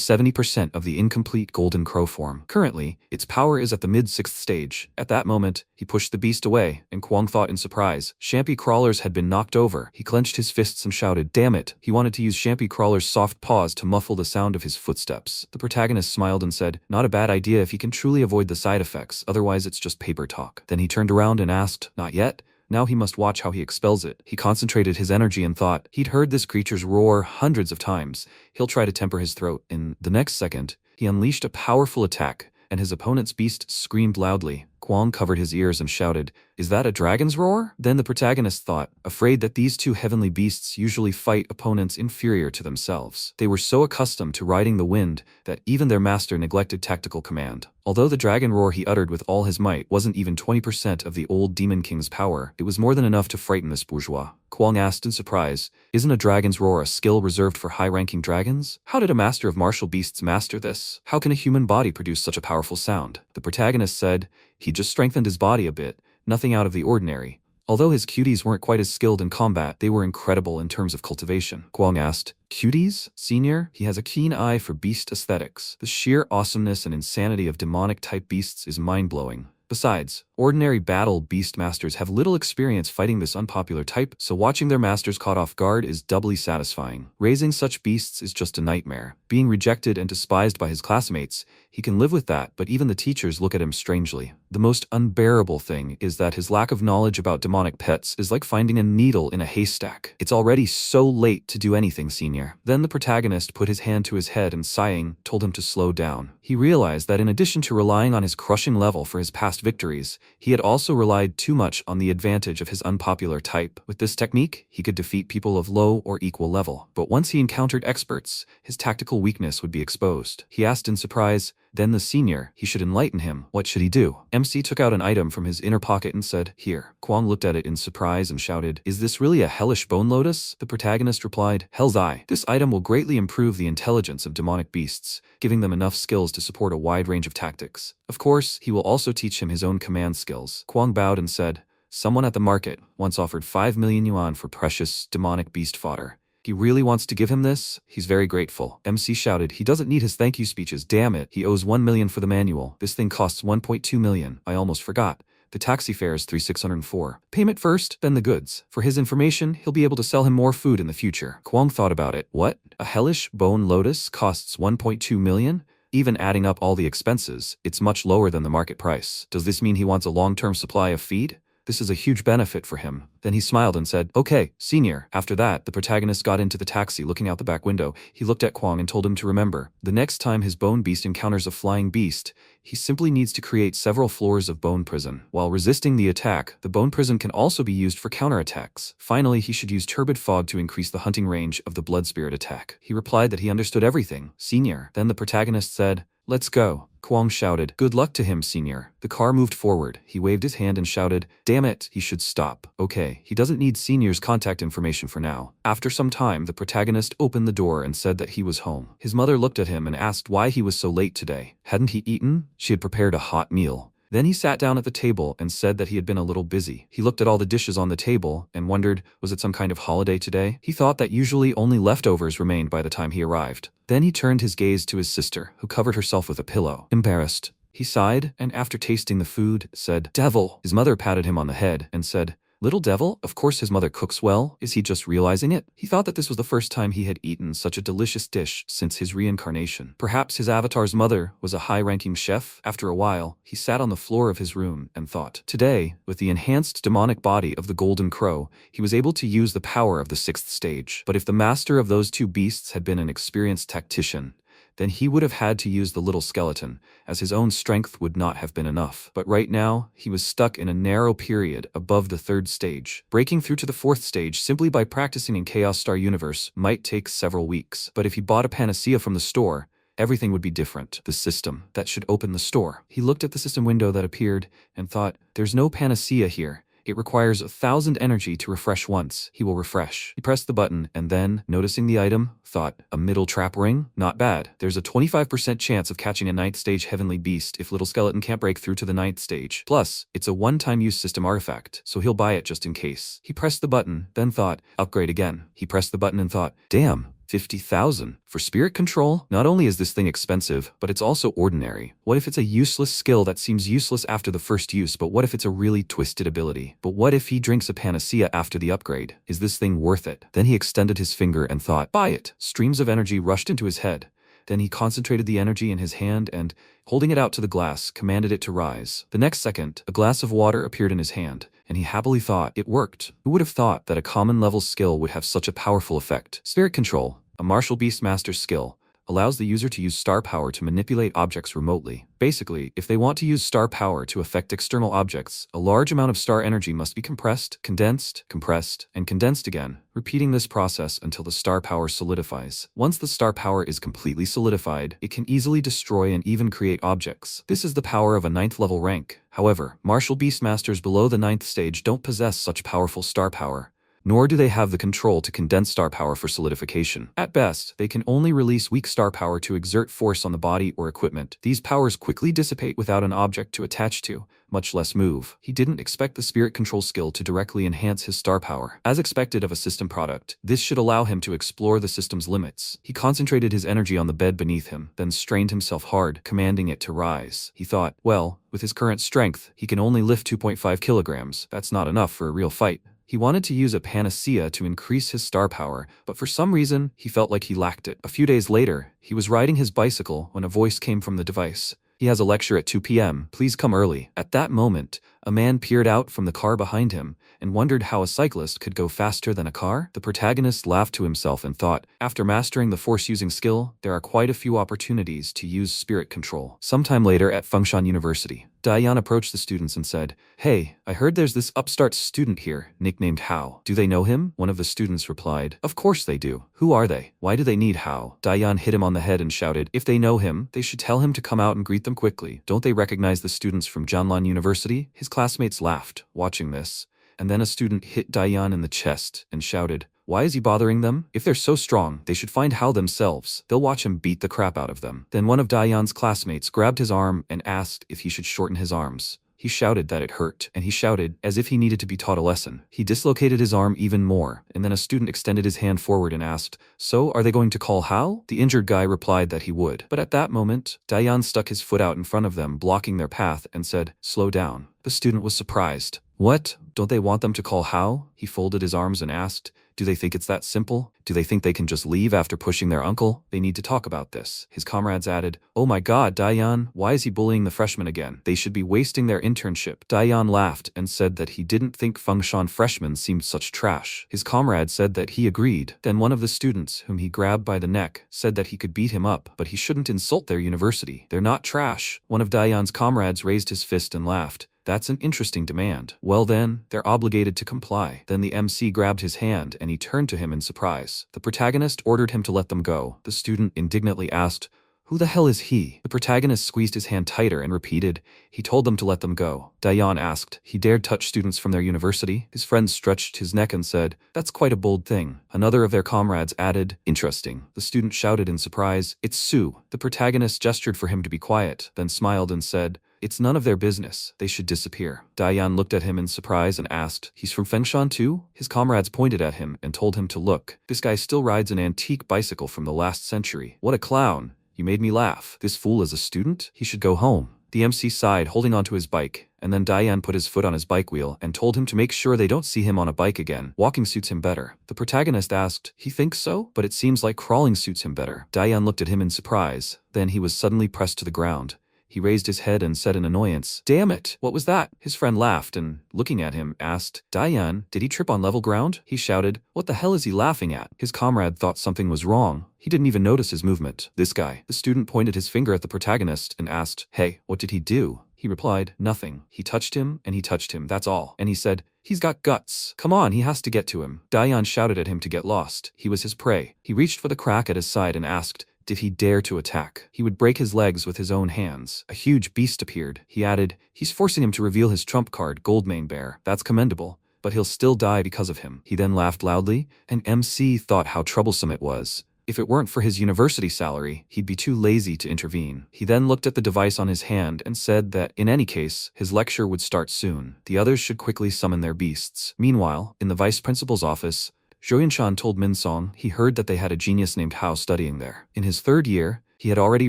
70% of the incomplete golden crow form. Currently, its power is at the mid-6th stage. At that moment, he pushed the beast away, and Kwang thought in surprise. Shampy crawlers had been knocked over. He clenched his fists and shouted, damn it. He wanted to use Shampy crawler's soft paws to muffle the sound of his footsteps. The protagonist smiled and said, not a bad idea if he can truly avoid the side effects, otherwise it's just paper talk. Then he turned around and asked, not yet? Now he must watch how he expels it. He concentrated his energy and thought, he'd heard this creature's roar hundreds of times. He'll try to temper his throat. In the next second, he unleashed a powerful attack, and his opponent's beast screamed loudly. Kwang covered his ears and shouted, is that a dragon's roar? Then the protagonist thought, afraid that these 2 heavenly beasts usually fight opponents inferior to themselves. They were so accustomed to riding the wind that even their master neglected tactical command. Although the dragon roar he uttered with all his might wasn't even 20% of the old Demon King's power, it was more than enough to frighten this bourgeois. Kwang asked in surprise, isn't a dragon's roar a skill reserved for high-ranking dragons? How did a master of martial beasts master this? How can a human body produce such a powerful sound? The protagonist said, he just strengthened his body a bit, nothing out of the ordinary. Although his cuties weren't quite as skilled in combat, they were incredible in terms of cultivation. Kwang asked, cuties? Senior? He has a keen eye for beast aesthetics. The sheer awesomeness and insanity of demonic-type beasts is mind-blowing. Besides, ordinary battle beast masters have little experience fighting this unpopular type, so watching their masters caught off guard is doubly satisfying. Raising such beasts is just a nightmare. Being rejected and despised by his classmates, he can live with that, but even the teachers look at him strangely. The most unbearable thing is that his lack of knowledge about demonic pets is like finding a needle in a haystack. It's already so late to do anything, senior. Then the protagonist put his hand to his head and sighing, told him to slow down. He realized that in addition to relying on his crushing level for his past victories, he had also relied too much on the advantage of his unpopular type. With this technique, he could defeat people of low or equal level. But once he encountered experts, his tactical weakness would be exposed. He asked in surprise, then the senior, he should enlighten him. What should he do? MC took out an item from his inner pocket and said, here. Kwang looked at it in surprise and shouted, is this really a hellish bone lotus? The protagonist replied, hell's eye. This item will greatly improve the intelligence of demonic beasts, giving them enough skills to support a wide range of tactics. Of course, he will also teach him his own command skills. Kwang bowed and said, someone at the market once offered 5 million yuan for precious demonic beast fodder. He really wants to give him this? He's very grateful. MC shouted, he doesn't need his thank you speeches, damn it. He owes 1 million for the manual. This thing costs 1.2 million. I almost forgot. The taxi fare is 3,604. Payment first, then the goods. For his information, he'll be able to sell him more food in the future. Kwang thought about it. What? A hellish bone lotus costs 1.2 million? Even adding up all the expenses, it's much lower than the market price. Does this mean he wants a long-term supply of feed? This is a huge benefit for him. Then he smiled and said, okay, senior. After that, the protagonist got into the taxi looking out the back window. He looked at Kwang and told him to remember, the next time his bone beast encounters a flying beast, he simply needs to create several floors of bone prison. While resisting the attack, the bone prison can also be used for counterattacks. Finally, he should use turbid fog to increase the hunting range of the blood spirit attack. He replied that he understood everything. Senior. Then the protagonist said, Let's go, Kwong shouted. Good luck to him, senior. The car moved forward. He waved his hand and shouted, damn it, he should stop. Okay, he doesn't need senior's contact information for now. After some time, the protagonist opened the door and said that he was home. His mother looked at him and asked why he was so late today. Hadn't he eaten? She had prepared a hot meal. Then he sat down at the table and said that he had been a little busy. He looked at all the dishes on the table and wondered, was it some kind of holiday today? He thought that usually only leftovers remained by the time he arrived. Then he turned his gaze to his sister, who covered herself with a pillow. Embarrassed, he sighed, and after tasting the food, said, devil. His mother patted him on the head and said, little devil? Of course his mother cooks well. Is he just realizing it? He thought that this was the first time he had eaten such a delicious dish since his reincarnation. Perhaps his avatar's mother was a high-ranking chef. After a while, he sat on the floor of his room and thought. Today, with the enhanced demonic body of the Golden Crow, he was able to use the power of the 6th stage. But if the master of those two beasts had been an experienced tactician, then he would have had to use the little skeleton, as his own strength would not have been enough. But right now, he was stuck in a narrow period above the 3rd stage. Breaking through to the 4th stage simply by practicing in Chaos Star Universe might take several weeks. But if he bought a panacea from the store, everything would be different. The system that should open the store. He looked at the system window that appeared and thought, there's no panacea here. It requires 1,000 energy to refresh once. He will refresh. He pressed the button and then, noticing the item, thought, a middle trap ring? Not bad. There's a 25% chance of catching a 9th stage heavenly beast if little skeleton can't break through to the 9th stage. Plus, it's a one-time use system artifact, so he'll buy it just in case. He pressed the button, then thought, upgrade again. He pressed the button and thought, damn. 50,000. For spirit control, not only is this thing expensive, but it's also ordinary. What if it's a useless skill that seems useless after the first use, but what if it's a really twisted ability? But what if he drinks a panacea after the upgrade? Is this thing worth it? Then he extended his finger and thought, buy it. Streams of energy rushed into his head. Then he concentrated the energy in his hand and, holding it out to the glass, commanded it to rise. The next second, a glass of water appeared in his hand, and he happily thought, it worked. Who would have thought that a common level skill would have such a powerful effect? Spirit control, a martial beast master's skill, allows the user to use star power to manipulate objects remotely. Basically, if they want to use star power to affect external objects, a large amount of star energy must be compressed, compressed, and condensed again, repeating this process until the star power solidifies. Once the star power is completely solidified, it can easily destroy and even create objects. This is the power of a 9th level rank. However, martial beast masters below the 9th stage don't possess such powerful star power, nor do they have the control to condense star power for solidification. At best, they can only release weak star power to exert force on the body or equipment. These powers quickly dissipate without an object to attach to, much less move. He didn't expect the spirit control skill to directly enhance his star power. As expected of a system product, this should allow him to explore the system's limits. He concentrated his energy on the bed beneath him, then strained himself hard, commanding it to rise. He thought, well, with his current strength, he can only lift 2.5 kilograms. That's not enough for a real fight. He wanted to use a panacea to increase his star power, but for some reason, he felt like he lacked it. A few days later, he was riding his bicycle when a voice came from the device. He has a lecture at 2 p.m. Please come early. At that moment, a man peered out from the car behind him and wondered how a cyclist could go faster than a car. The protagonist laughed to himself and thought, after mastering the force-using skill, there are quite a few opportunities to use spirit control. Sometime later at Fengshan University, Diane approached the students and said, hey, I heard there's this upstart student here, nicknamed Hao. Do they know him? One of the students replied, of course they do. Who are they? Why do they need Hao? Diane hit him on the head and shouted, if they know him, they should tell him to come out and greet them quickly. Don't they recognize the students from Janlan University? His classmates laughed, watching this, and then a student hit Diane in the chest and shouted, why is he bothering them? If they're so strong, they should find Hao themselves. They'll watch him beat the crap out of them. Then one of Diane's classmates grabbed his arm and asked if he should shorten his arms. He shouted that it hurt, and he shouted as if he needed to be taught a lesson. He dislocated his arm even more, and then a student extended his hand forward and asked, so are they going to call Hao? The injured guy replied that he would. But at that moment, Diane stuck his foot out in front of them, blocking their path, and said, slow down. The student was surprised. What? Don't they want them to call Hao? He folded his arms and asked, do they think it's that simple? Do they think they can just leave after pushing their uncle? They need to talk about this. His comrades added, oh my god, Diane, why is he bullying the freshmen again? They should be wasting their internship. Diane laughed and said that he didn't think Fengshan freshmen seemed such trash. His comrade said that he agreed. Then one of the students, whom he grabbed by the neck, said that he could beat him up, but he shouldn't insult their university. They're not trash. One of Diane's comrades raised his fist and laughed. That's an interesting demand. Well then, they're obligated to comply. Then the MC grabbed his hand and he turned to him in surprise. The protagonist ordered him to let them go. The student indignantly asked, Who the hell is he? The protagonist squeezed his hand tighter and repeated, he told them to let them go. Dayan asked, he dared touch students from their university? His friend stretched his neck and said, that's quite a bold thing. Another of their comrades added, interesting. The student shouted in surprise, it's Sue. The protagonist gestured for him to be quiet, then smiled and said, it's none of their business. They should disappear. Dayan looked at him in surprise and asked, he's from Fengshan too? His comrades pointed at him and told him to look. This guy still rides an antique bicycle from the last century. What a clown. You made me laugh. This fool is a student? He should go home. The MC sighed, holding onto his bike, and then Dayan put his foot on his bike wheel and told him to make sure they don't see him on a bike again. Walking suits him better. The protagonist asked, he thinks so? But it seems like crawling suits him better. Dayan looked at him in surprise. Then he was suddenly pressed to the ground. He raised his head and said in annoyance, damn it, what was that? His friend laughed and, looking at him, asked, Dayan, did he trip on level ground? He shouted, what the hell is he laughing at? His comrade thought something was wrong. He didn't even notice his movement. This guy. The student pointed his finger at the protagonist and asked, hey, what did he do? He replied, nothing. He touched him, and he touched him, that's all. And he said, he's got guts. Come on, he has to get to him. Dayan shouted at him to get lost. He was his prey. He reached for the crack at his side and asked, did he dare to attack? He would break his legs with his own hands. A huge beast appeared. He added, he's forcing him to reveal his trump card, Goldmane Bear. That's commendable, but he'll still die because of him. He then laughed loudly, and MC thought how troublesome it was. If it weren't for his university salary, he'd be too lazy to intervene. He then looked at the device on his hand and said that, in any case, his lecture would start soon. The others should quickly summon their beasts. Meanwhile, in the vice principal's office, Zhou Yunshan told Minsong he heard that they had a genius named Hao studying there. In his 3rd year, he had already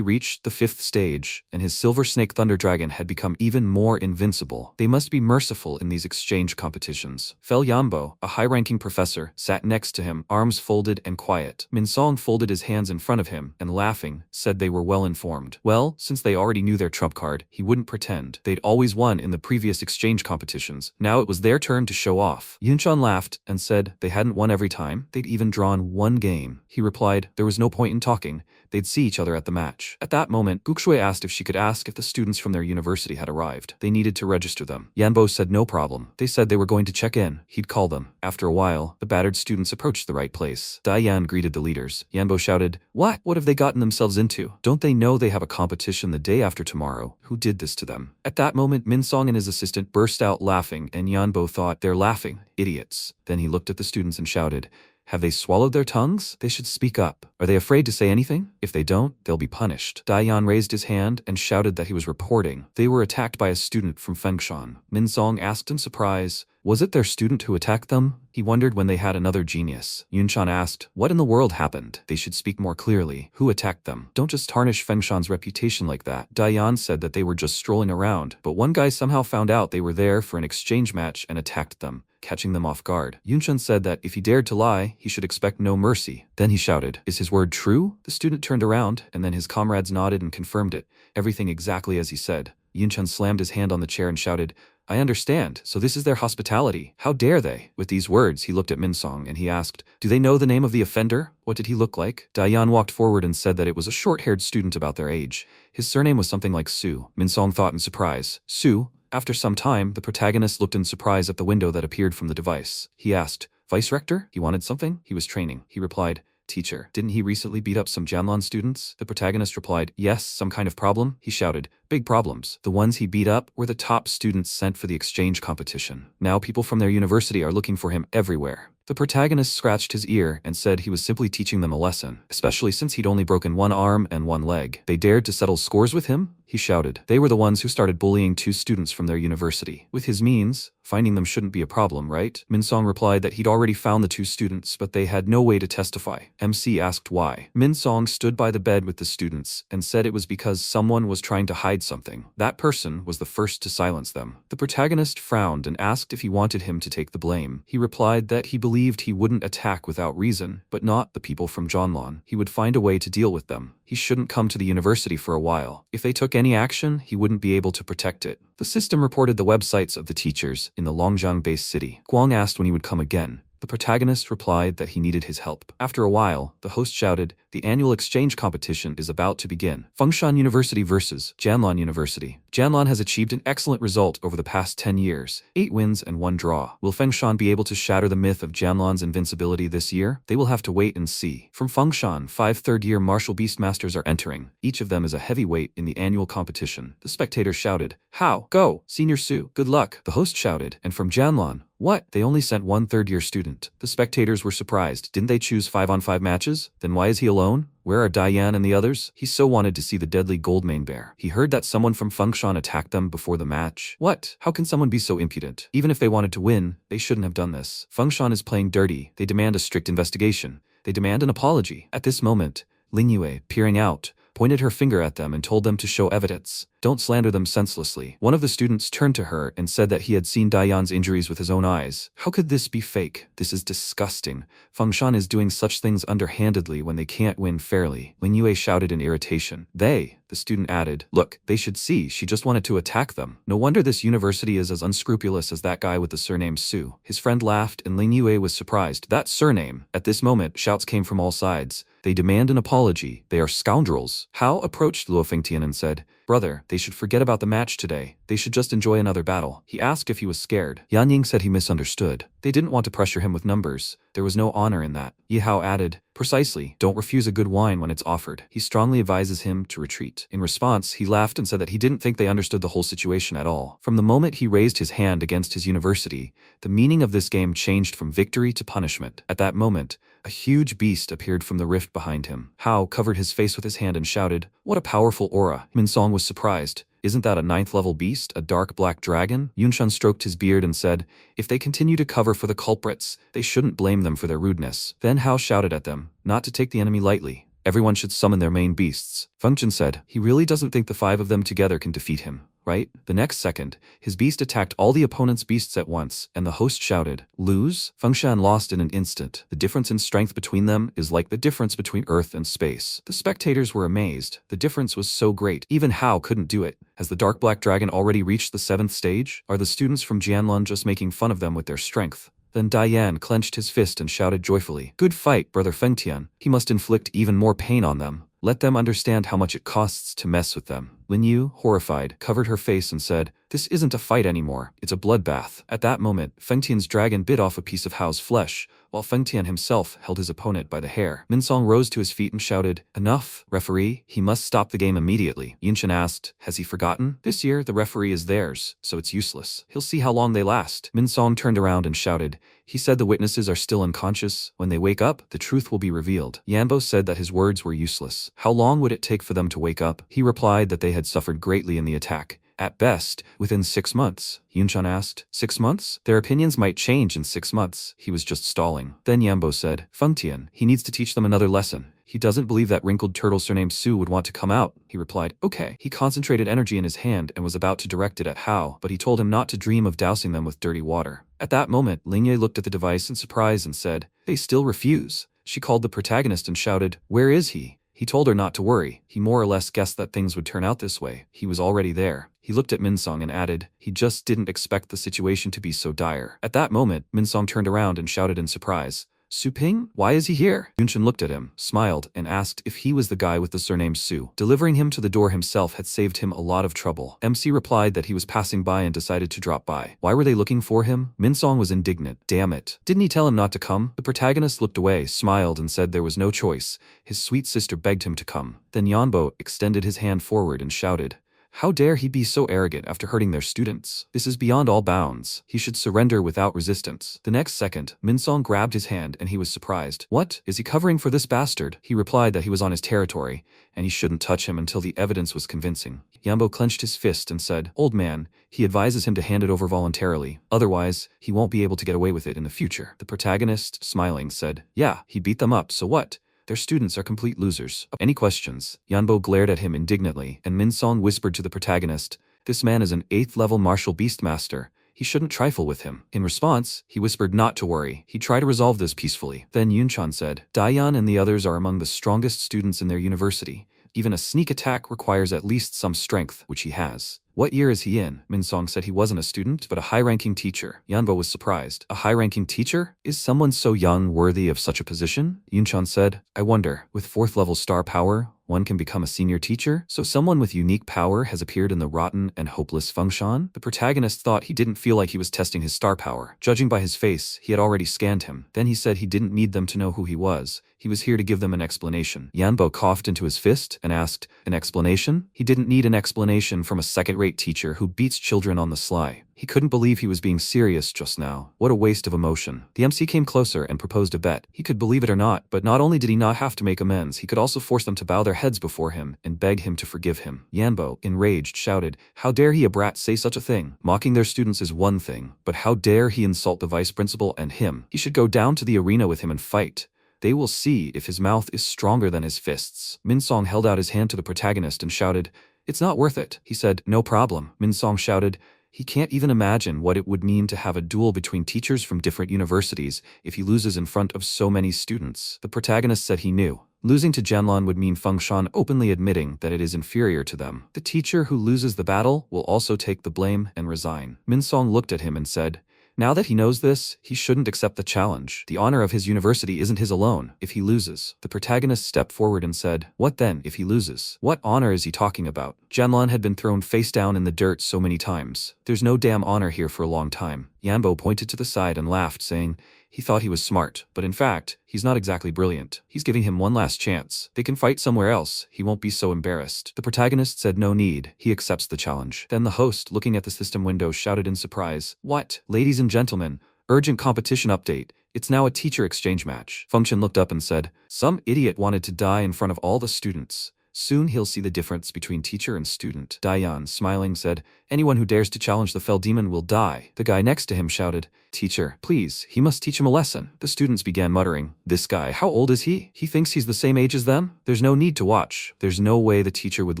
reached the 5th stage, and his Silver Snake Thunder Dragon had become even more invincible. They must be merciful in these exchange competitions. Fel Yambo, a high-ranking professor, sat next to him, arms folded and quiet. Minsong folded his hands in front of him, and laughing, said they were well informed. Well, since they already knew their trump card, he wouldn't pretend. They'd always won in the previous exchange competitions. Now it was their turn to show off. Yunshan laughed and said they hadn't won every time. They'd even drawn one game. He replied, there was no point in talking. They'd see each other at the match. At that moment, Gukshui asked if she could ask if the students from their university had arrived. They needed to register them. Yanbo said no problem. They said they were going to check in. He'd call them. After a while, the battered students approached the right place. Dayan greeted the leaders. Yanbo shouted, what? What have they gotten themselves into? Don't they know they have a competition the day after tomorrow? Who did this to them? At that moment, Minsong and his assistant burst out laughing, and Yanbo thought, they're laughing. Idiots. Then he looked at the students and shouted, have they swallowed their tongues? They should speak up. Are they afraid to say anything? If they don't, they'll be punished. Dayan raised his hand and shouted that he was reporting. They were attacked by a student from Fengshan. Minsong asked in surprise, was it their student who attacked them? He wondered when they had another genius. Yunshan asked, what in the world happened? They should speak more clearly. Who attacked them? Don't just tarnish Fengshan's reputation like that. Dayan said that they were just strolling around, but one guy somehow found out they were there for an exchange match and attacked them, catching them off guard. Yunshan said that if he dared to lie, he should expect no mercy. Then he shouted, is his word true? The student turned around, and then his comrades nodded and confirmed it. Everything exactly as he said. Yunshan slammed his hand on the chair and shouted, I understand, so this is their hospitality. How dare they? With these words, he looked at Minsong and he asked, do they know the name of the offender? What did he look like? Dayan walked forward and said that it was a short-haired student about their age. His surname was something like Su. Minsong thought in surprise. Su? After some time, the protagonist looked in surprise at the window that appeared from the device. He asked, Vice Rector? He wanted something? He was training. He replied, teacher, didn't he recently beat up some Janlon students? The protagonist replied, yes, some kind of problem? He shouted, big problems. The ones he beat up were the top students sent for the exchange competition. Now people from their university are looking for him everywhere. The protagonist scratched his ear and said he was simply teaching them a lesson, especially since he'd only broken one arm and one leg. They dared to settle scores with him? He shouted. They were the ones who started bullying 2 students from their university. With his means, finding them shouldn't be a problem, right? Minsong replied that he'd already found the 2 students, but they had no way to testify. MC asked why. Minsong stood by the bed with the students and said it was because someone was trying to hide something. That person was the first to silence them. The protagonist frowned and asked if he wanted him to take the blame. He replied that he believed he wouldn't attack without reason, but not the people from Jonlon. He would find a way to deal with them. He shouldn't come to the university for a while. If they took any action, he wouldn't be able to protect it. The system reported the websites of the teachers in the Longjiang-based city. Guang asked when he would come again. The protagonist replied that he needed his help. After a while, the host shouted, "The annual exchange competition is about to begin. Fengshan University versus Janlon University. Janlon has achieved an excellent result over the past 10 years, 8 wins and 1 draw. Will Fengshan be able to shatter the myth of Janlon's invincibility this year? They will have to wait and see." From Fengshan, 5 third-year martial beastmasters are entering. Each of them is a heavyweight in the annual competition. The spectators shouted, "How? Go! Senior Su, good luck!" The host shouted, and from Janlon, "What? They only sent 1 third-year student." The spectators were surprised. Didn't they choose 5-on-5 matches? Then why is he alone? Where are Diane and the others? He so wanted to see the deadly Goldmane Bear. He heard that someone from Fengshan attacked them before the match. What? How can someone be so impudent? Even if they wanted to win, they shouldn't have done this. Fengshan is playing dirty. They demand a strict investigation. They demand an apology. At this moment, Ling Yue, peering out, pointed her finger at them and told them to show evidence. Don't slander them senselessly. One of the students turned to her and said that he had seen Dayan's injuries with his own eyes. How could this be fake? This is disgusting. Fengshan is doing such things underhandedly when they can't win fairly. Ling Yue shouted in irritation. The student added, "Look, they should see, she just wanted to attack them. No wonder this university is as unscrupulous as that guy with the surname Su." His friend laughed and Ling Yue was surprised. That surname. At this moment, shouts came from all sides. They demand an apology. They are scoundrels. Hao approached Luo Fengtian and said, "Brother, they should forget about the match today. They should just enjoy another battle." He asked if he was scared. Yan Ying said he misunderstood. They didn't want to pressure him with numbers. There was no honor in that. Yi Hao added, "Precisely, don't refuse a good wine when it's offered." He strongly advises him to retreat. In response, he laughed and said that he didn't think they understood the whole situation at all. From the moment he raised his hand against his university, the meaning of this game changed from victory to punishment. At that moment, a huge beast appeared from the rift behind him. Hao covered his face with his hand and shouted, "What a powerful aura!" Minsong was surprised. "Isn't that a 9th-level beast, a dark black dragon?" Yunshun stroked his beard and said, "If they continue to cover for the culprits, they shouldn't blame them for their rudeness." Then Hao shouted at them, not to take the enemy lightly. Everyone should summon their main beasts. Fengtian said, he really doesn't think the 5 of them together can defeat him, right? The next second, his beast attacked all the opponent's beasts at once, and the host shouted, "Lose?" Fengshan lost in an instant. The difference in strength between them is like the difference between Earth and space. The spectators were amazed. The difference was so great. Even Hao couldn't do it. Has the dark black dragon already reached the 7th stage? Are the students from Jianlun just making fun of them with their strength? Then Diane clenched his fist and shouted joyfully, "Good fight, Brother Fengtian. He must inflict even more pain on them. Let them understand how much it costs to mess with them." Lin Yu, horrified, covered her face and said, "This isn't a fight anymore. It's a bloodbath." At that moment, Fengtian's dragon bit off a piece of Hao's flesh, while Fengtian himself held his opponent by the hair. Minsong rose to his feet and shouted, "Enough, referee. He must stop the game immediately." Yunshin asked, "Has he forgotten? This year, the referee is theirs, so it's useless. He'll see how long they last." Minsong turned around and shouted, "He said the witnesses are still unconscious. When they wake up, the truth will be revealed." Yanbo said that his words were useless. How long would it take for them to wake up? He replied that they had suffered greatly in the attack. At best, within 6 months. Yunshan asked, 6 months? Their opinions might change in 6 months. He was just stalling. Then Yambo said, Fengtian, he needs to teach them another lesson. He doesn't believe that wrinkled turtle surnamed Su would want to come out. He replied, okay. He concentrated energy in his hand and was about to direct it at Hao, but he told him not to dream of dousing them with dirty water. At that moment, Lingye looked at the device in surprise and said, they still refuse. She called the protagonist and shouted, where is he? He told her not to worry. He more or less guessed that things would turn out this way. He was already there. He looked at Minsong and added, he just didn't expect the situation to be so dire. At that moment, Minsong turned around and shouted in surprise, Su Ping? Why is he here? Yunshin looked at him, smiled, and asked if he was the guy with the surname Su. Delivering him to the door himself had saved him a lot of trouble. MC replied that he was passing by and decided to drop by. Why were they looking for him? Minsong was indignant. Damn it. Didn't he tell him not to come? The protagonist looked away, smiled, and said there was no choice. His sweet sister begged him to come. Then Yanbo extended his hand forward and shouted, how dare he be so arrogant after hurting their students? This is beyond all bounds. He should surrender without resistance. The next second, Minsong grabbed his hand and he was surprised. What? Is he covering for this bastard? He replied that he was on his territory, and he shouldn't touch him until the evidence was convincing. Yambo clenched his fist and said, old man, he advises him to hand it over voluntarily. Otherwise, he won't be able to get away with it in the future. The protagonist, smiling, said, yeah, he beat them up, so what? Their students are complete losers. Any questions? Yanbo glared at him indignantly, and Minsong whispered to the protagonist, this man is an 8th-level martial beastmaster. He shouldn't trifle with him. In response, he whispered not to worry. He'd try to resolve this peacefully. Then Yunshan said, Dayan and the others are among the strongest students in their university. Even a sneak attack requires at least some strength, which he has. What year is he in? Minsong said he wasn't a student, but a high-ranking teacher. Yanbo was surprised. A high-ranking teacher? Is someone so young worthy of such a position? Yunchan said, I wonder, with 4th level star power, one can become a senior teacher? So someone with unique power has appeared in the rotten and hopeless Fengshan? The protagonist thought he didn't feel like he was testing his star power. Judging by his face, he had already scanned him. Then he said he didn't need them to know who he was. He was here to give them an explanation. Yanbo coughed into his fist and asked, an explanation? He didn't need an explanation from a second-rate teacher who beats children on the sly. He couldn't believe he was being serious just now. What a waste of emotion. The MC came closer and proposed a bet. He could believe it or not, but not only did he not have to make amends, he could also force them to bow their heads before him and beg him to forgive him. Yanbo, enraged, shouted, how dare he, a brat, say such a thing? Mocking their students is one thing, but how dare he insult the vice principal and him? He should go down to the arena with him and fight. They will see if his mouth is stronger than his fists. Minsong held out his hand to the protagonist and shouted, it's not worth it. He said, no problem. Minsong shouted, he can't even imagine what it would mean to have a duel between teachers from different universities if he loses in front of so many students. The protagonist said he knew. Losing to Jianlan would mean Fengshan openly admitting that it is inferior to them. The teacher who loses the battle will also take the blame and resign. Minsong looked at him and said, now that he knows this, he shouldn't accept the challenge. The honor of his university isn't his alone. If he loses, the protagonist stepped forward and said, what then if he loses? What honor is he talking about? Jianlan had been thrown face down in the dirt so many times. There's no damn honor here for a long time. Yanbo pointed to the side and laughed, saying, he thought he was smart, but in fact, he's not exactly brilliant. He's giving him one last chance. They can fight somewhere else. He won't be so embarrassed. The protagonist said no need. He accepts the challenge. Then the host, looking at the system window, shouted in surprise, what? Ladies and gentlemen, urgent competition update. It's now a teacher exchange match. Function looked up and said, some idiot wanted to die in front of all the students. Soon he'll see the difference between teacher and student. Dayan, smiling, said, anyone who dares to challenge the fell demon will die. The guy next to him shouted, teacher, please, he must teach him a lesson. The students began muttering, this guy, how old is he? He thinks he's the same age as them? There's no need to watch. There's no way the teacher would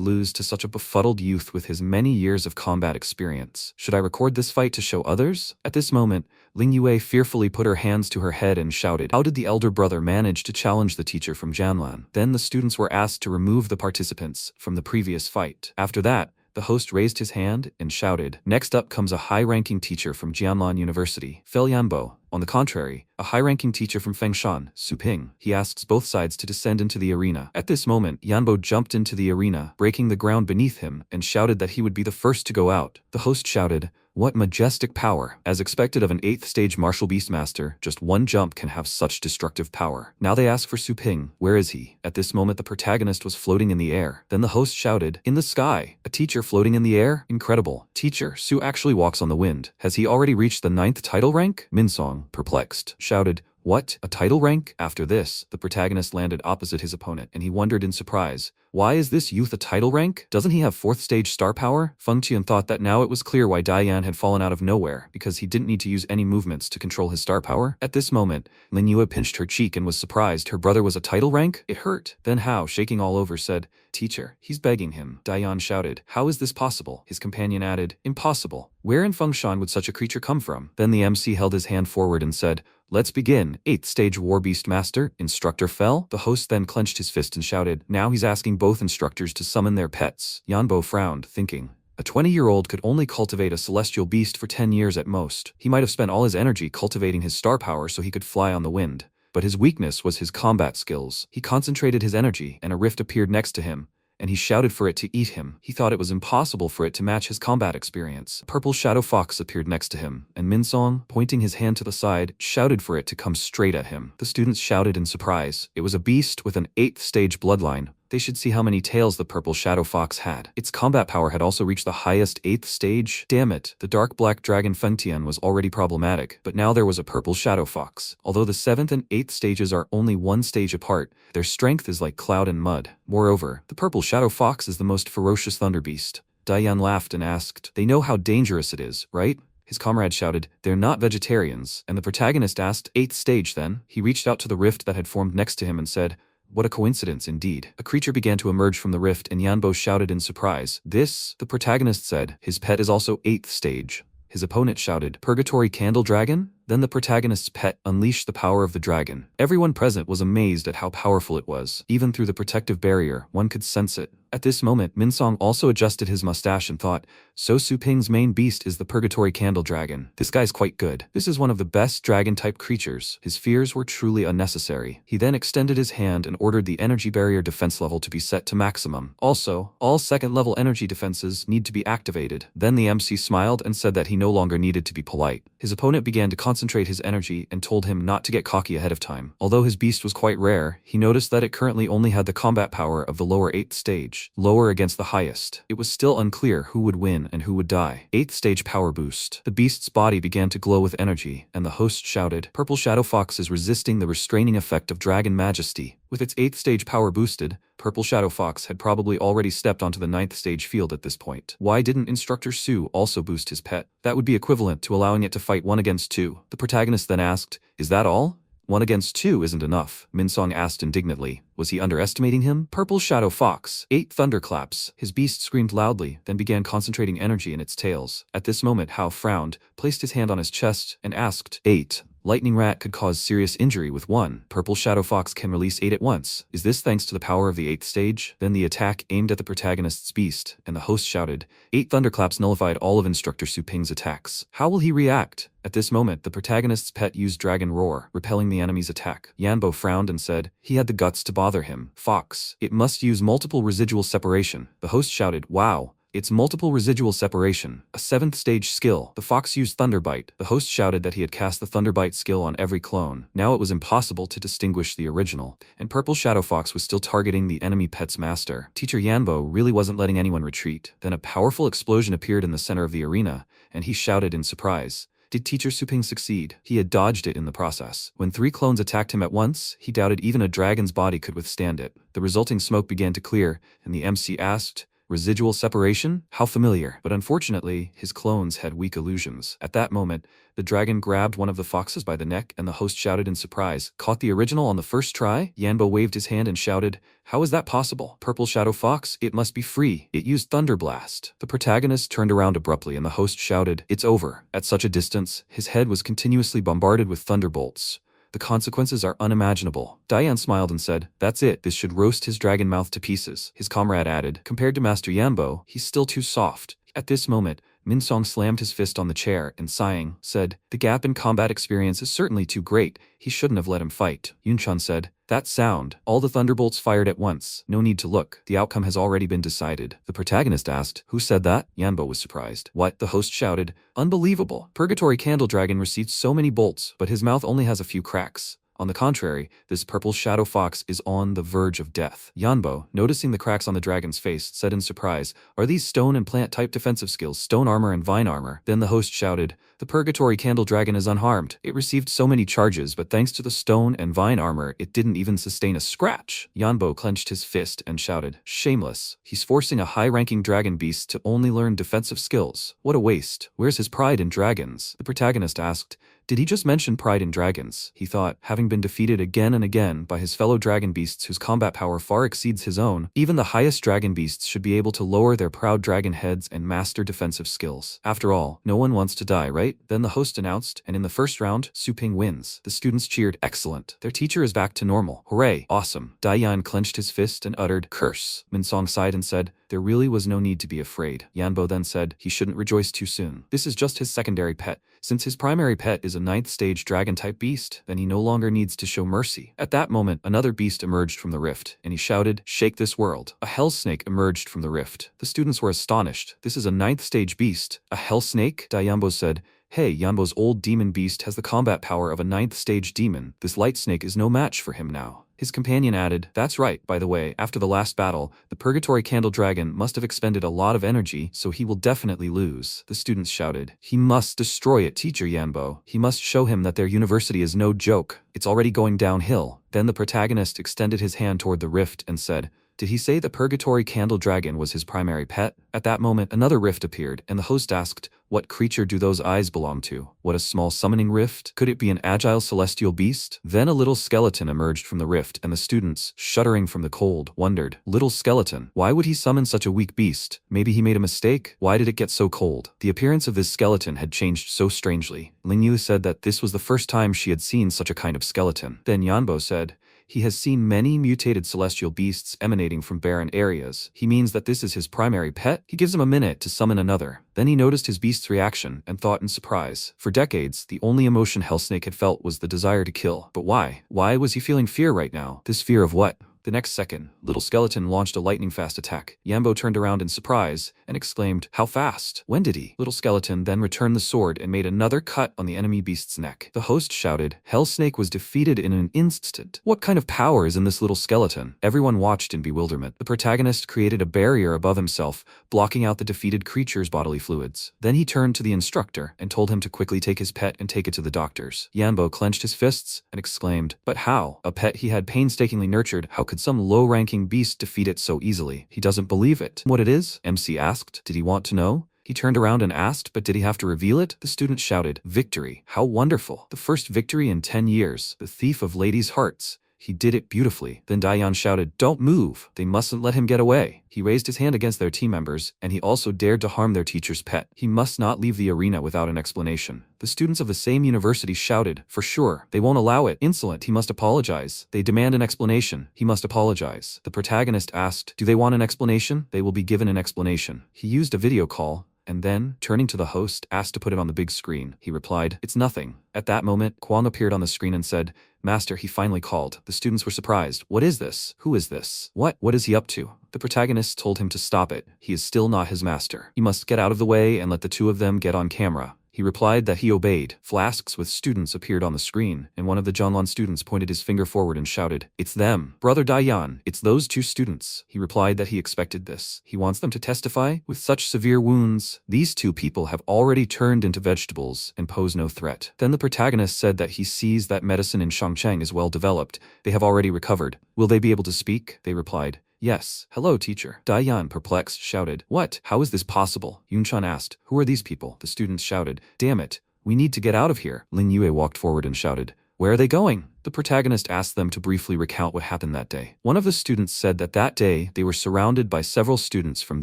lose to such a befuddled youth with his many years of combat experience. Should I record this fight to show others? At this moment, Ling Yue fearfully put her hands to her head and shouted, how did the elder brother manage to challenge the teacher from Jianlan? Then the students were asked to remove the participants from the previous fight. After that, the host raised his hand and shouted, next up comes a high-ranking teacher from Jianlan University, Fel Yanbo. On the contrary, a high-ranking teacher from Fengshan, Su Ping. He asks both sides to descend into the arena. At this moment, Yanbo jumped into the arena, breaking the ground beneath him, and shouted that he would be the first to go out. The host shouted, what majestic power. As expected of an 8th stage martial beastmaster, just one jump can have such destructive power. Now they ask for Su Ping. Where is he? At this moment the protagonist was floating in the air. Then the host shouted, in the sky. A teacher floating in the air? Incredible. Teacher, Su actually walks on the wind. Has he already reached the 9th title rank? Minsong, perplexed, shouted, what? A title rank? After this, the protagonist landed opposite his opponent, and he wondered in surprise, why is this youth a title rank? Doesn't he have 4th stage star power? Feng Qian thought that now it was clear why Dayan had fallen out of nowhere, because he didn't need to use any movements to control his star power. At this moment, Lin Yue pinched her cheek and was surprised her brother was a title rank. It hurt. Then Hao, shaking all over, said, teacher, he's begging him. Dayan shouted, how is this possible? His companion added, impossible. Where in Fengshan would such a creature come from? Then the MC held his hand forward and said, let's begin. 8th stage War Beast Master, Instructor Fel. The host then clenched his fist and shouted, now he's asking both instructors to summon their pets. Yanbo frowned, thinking, a 20-year-old could only cultivate a celestial beast for 10 years at most. He might have spent all his energy cultivating his star power so he could fly on the wind. But his weakness was his combat skills. He concentrated his energy, and a rift appeared next to him, and he shouted for it to eat him. He thought it was impossible for it to match his combat experience. A purple shadow fox appeared next to him, and Minsong, pointing his hand to the side, shouted for it to come straight at him. The students shouted in surprise. It was a beast with an 8th stage bloodline. They should see how many tails the purple shadow fox had. Its combat power had also reached the highest 8th stage. Damn it, the dark black dragon Fengtian was already problematic, but now there was a purple shadow fox. Although the 7th and 8th stages are only one stage apart, their strength is like cloud and mud. Moreover, the purple shadow fox is the most ferocious thunder beast. Dayan laughed and asked, they know how dangerous it is, right? His comrade shouted, they're not vegetarians, and the protagonist asked, 8th stage then? He reached out to the rift that had formed next to him and said, what a coincidence indeed. A creature began to emerge from the rift and Yanbo shouted in surprise. This, the protagonist said, his pet is also 8th stage. His opponent shouted, Purgatory Candle Dragon? Then the protagonist's pet unleashed the power of the dragon. Everyone present was amazed at how powerful it was. Even through the protective barrier, one could sense it. At this moment, Minsong also adjusted his mustache and thought, so Su Ping's main beast is the Purgatory Candle Dragon. This guy's quite good. This is one of the best dragon-type creatures. His fears were truly unnecessary. He then extended his hand and ordered the energy barrier defense level to be set to maximum. Also, all second-level energy defenses need to be activated. Then the MC smiled and said that he no longer needed to be polite. His opponent began to concentrate his energy and told him not to get cocky ahead of time. Although his beast was quite rare, he noticed that it currently only had the combat power of the lower 8th stage, lower against the highest. It was still unclear who would win and who would die. 8th stage power boost. The beast's body began to glow with energy, and the host shouted, Purple Shadow Fox is resisting the restraining effect of Dragon Majesty. With its 8th stage power boosted, Purple Shadow Fox had probably already stepped onto the 9th stage field at this point. Why didn't Instructor Su also boost his pet? That would be equivalent to allowing it to fight 1 against 2. The protagonist then asked, is that all? 1 against 2 isn't enough, Minsong asked indignantly. Was he underestimating him? Purple Shadow Fox. 8 thunderclaps. His beast screamed loudly, then began concentrating energy in its tails. At this moment, Hao frowned, placed his hand on his chest, and asked, 8. Lightning Rat could cause serious injury with 1. Purple Shadow Fox can release 8 at once. Is this thanks to the power of the 8th stage? Then the attack aimed at the protagonist's beast, and the host shouted. 8 thunderclaps nullified all of Instructor Su Ping's attacks. How will he react? At this moment, the protagonist's pet used Dragon Roar, repelling the enemy's attack. Yanbo frowned and said, he had the guts to bother him. Fox. It must use multiple residual separation. The host shouted, wow. It's multiple residual separation, a 7th stage skill. The fox used Thunderbite. The host shouted that he had cast the Thunderbite skill on every clone. Now it was impossible to distinguish the original, and Purple Shadow Fox was still targeting the enemy pet's master. Teacher Yanbo really wasn't letting anyone retreat. Then a powerful explosion appeared in the center of the arena, and he shouted in surprise. Did Teacher Su Ping succeed? He had dodged it in the process. When 3 clones attacked him at once, he doubted even a dragon's body could withstand it. The resulting smoke began to clear, and the MC asked, residual separation? How familiar. But unfortunately, his clones had weak illusions. At that moment, the dragon grabbed one of the foxes by the neck and the host shouted in surprise, caught the original on the first try? Yanbo waved his hand and shouted, how is that possible? Purple Shadow Fox, it must be free. It used Thunder Blast. The protagonist turned around abruptly and the host shouted, it's over. At such a distance, his head was continuously bombarded with thunderbolts. The consequences are unimaginable. Diane smiled and said, that's it, this should roast his dragon mouth to pieces. His comrade added, compared to Master Yanbo, he's still too soft. At this moment, Minsong slammed his fist on the chair and sighing, said, the gap in combat experience is certainly too great. He shouldn't have let him fight. Yunchan said, that sound. All the thunderbolts fired at once. No need to look. The outcome has already been decided. The protagonist asked, who said that? Yanbo was surprised. What? The host shouted. Unbelievable. Purgatory Candle Dragon received so many bolts, but his mouth only has a few cracks. On the contrary, this Purple Shadow Fox is on the verge of death. Yanbo, noticing the cracks on the dragon's face, said in surprise, are these stone and plant type defensive skills, stone armor and vine armor? Then the host shouted, the Purgatory Candle Dragon is unharmed. It received so many charges, but thanks to the stone and vine armor, it didn't even sustain a scratch. Yanbo clenched his fist and shouted, shameless. He's forcing a high-ranking dragon beast to only learn defensive skills. What a waste. Where's his pride in dragons? The protagonist asked, did he just mention pride in dragons? He thought, having been defeated again and again by his fellow dragon beasts whose combat power far exceeds his own, even the highest dragon beasts should be able to lower their proud dragon heads and master defensive skills. After all, no one wants to die, right? Then the host announced, and in the first round, Su Ping wins. The students cheered, excellent. Their teacher is back to normal. Hooray, awesome. Daiyan clenched his fist and uttered, curse. Minsong sighed and said, there really was no need to be afraid. Yanbo then said, he shouldn't rejoice too soon. This is just his secondary pet. Since his primary pet is a 9th stage dragon-type beast, then he no longer needs to show mercy. At that moment, another beast emerged from the rift, and he shouted, shake this world. A hell snake emerged from the rift. The students were astonished. This is a 9th stage beast. A hell snake? Dayambo said, hey, Yanbo's old demon beast has the combat power of a 9th stage demon. This light snake is no match for him now. His companion added, that's right, by the way, after the last battle, the Purgatory Candle Dragon must have expended a lot of energy, so he will definitely lose. The students shouted, he must destroy it, Teacher Yanbo. He must show him that their university is no joke. It's already going downhill. Then the protagonist extended his hand toward the rift and said, Did he say the Purgatory Candle Dragon was his primary pet? At that moment, another rift appeared, and the host asked, what creature do those eyes belong to? What a small summoning rift? Could it be an agile celestial beast? Then a little skeleton emerged from the rift, and the students, shuddering from the cold, wondered, little skeleton, why would he summon such a weak beast? Maybe he made a mistake? Why did it get so cold? The appearance of this skeleton had changed so strangely. Lingyu said that this was the first time she had seen such a kind of skeleton. Then Yanbo said, he has seen many mutated celestial beasts emanating from barren areas. He means that this is his primary pet? He gives him a minute to summon another. Then he noticed his beast's reaction and thought in surprise. For decades, the only emotion Hellsnake had felt was the desire to kill. But why? Why was he feeling fear right now? This fear of what? The next second, little skeleton launched a lightning-fast attack. Yambo turned around in surprise and exclaimed, how fast? When did he? Little skeleton then returned the sword and made another cut on the enemy beast's neck. The host shouted, Hellsnake was defeated in an instant. What kind of power is in this little skeleton? Everyone watched in bewilderment. The protagonist created a barrier above himself, blocking out the defeated creature's bodily fluids. Then he turned to the instructor and told him to quickly take his pet and take it to the doctors. Yambo clenched his fists and exclaimed, but how? A pet he had painstakingly nurtured, how could some low-ranking beast defeat it so easily? He doesn't believe it. What it is? MC asked. Did he want to know? He turned around and asked, but did he have to reveal it? The student shouted, victory. How wonderful. The first victory in 10 years. The thief of ladies' hearts. He did it beautifully. Then Dayan shouted, don't move. They mustn't let him get away. He raised his hand against their team members, and he also dared to harm their teacher's pet. He must not leave the arena without an explanation. The students of the same university shouted, for sure. They won't allow it. Insolent, he must apologize. They demand an explanation. He must apologize. The protagonist asked, do they want an explanation? They will be given an explanation. He used a video call, and then, turning to the host, asked to put it on the big screen. He replied, it's nothing. At that moment, Kwang appeared on the screen and said, Master, he finally called. The students were surprised. What is this? Who is this? What is he up to? The protagonist told him to stop it. He is still not his master. He must get out of the way and let the two of them get on camera. He replied that he obeyed. Flasks with students appeared on the screen, and one of the Jonlon students pointed his finger forward and shouted, it's them. Brother Dayan, it's those two students. He replied that he expected this. He wants them to testify? With such severe wounds, these two people have already turned into vegetables and pose no threat. Then the protagonist said that he sees that medicine in Shangcheng is well developed. They have already recovered. Will they be able to speak? They replied, yes. Hello, teacher. Dayan, perplexed, shouted, what? How is this possible? Yunchan asked, who are these people? The students shouted, damn it. We need to get out of here. Ling Yue walked forward and shouted, where are they going? The protagonist asked them to briefly recount what happened that day. One of the students said that day they were surrounded by several students from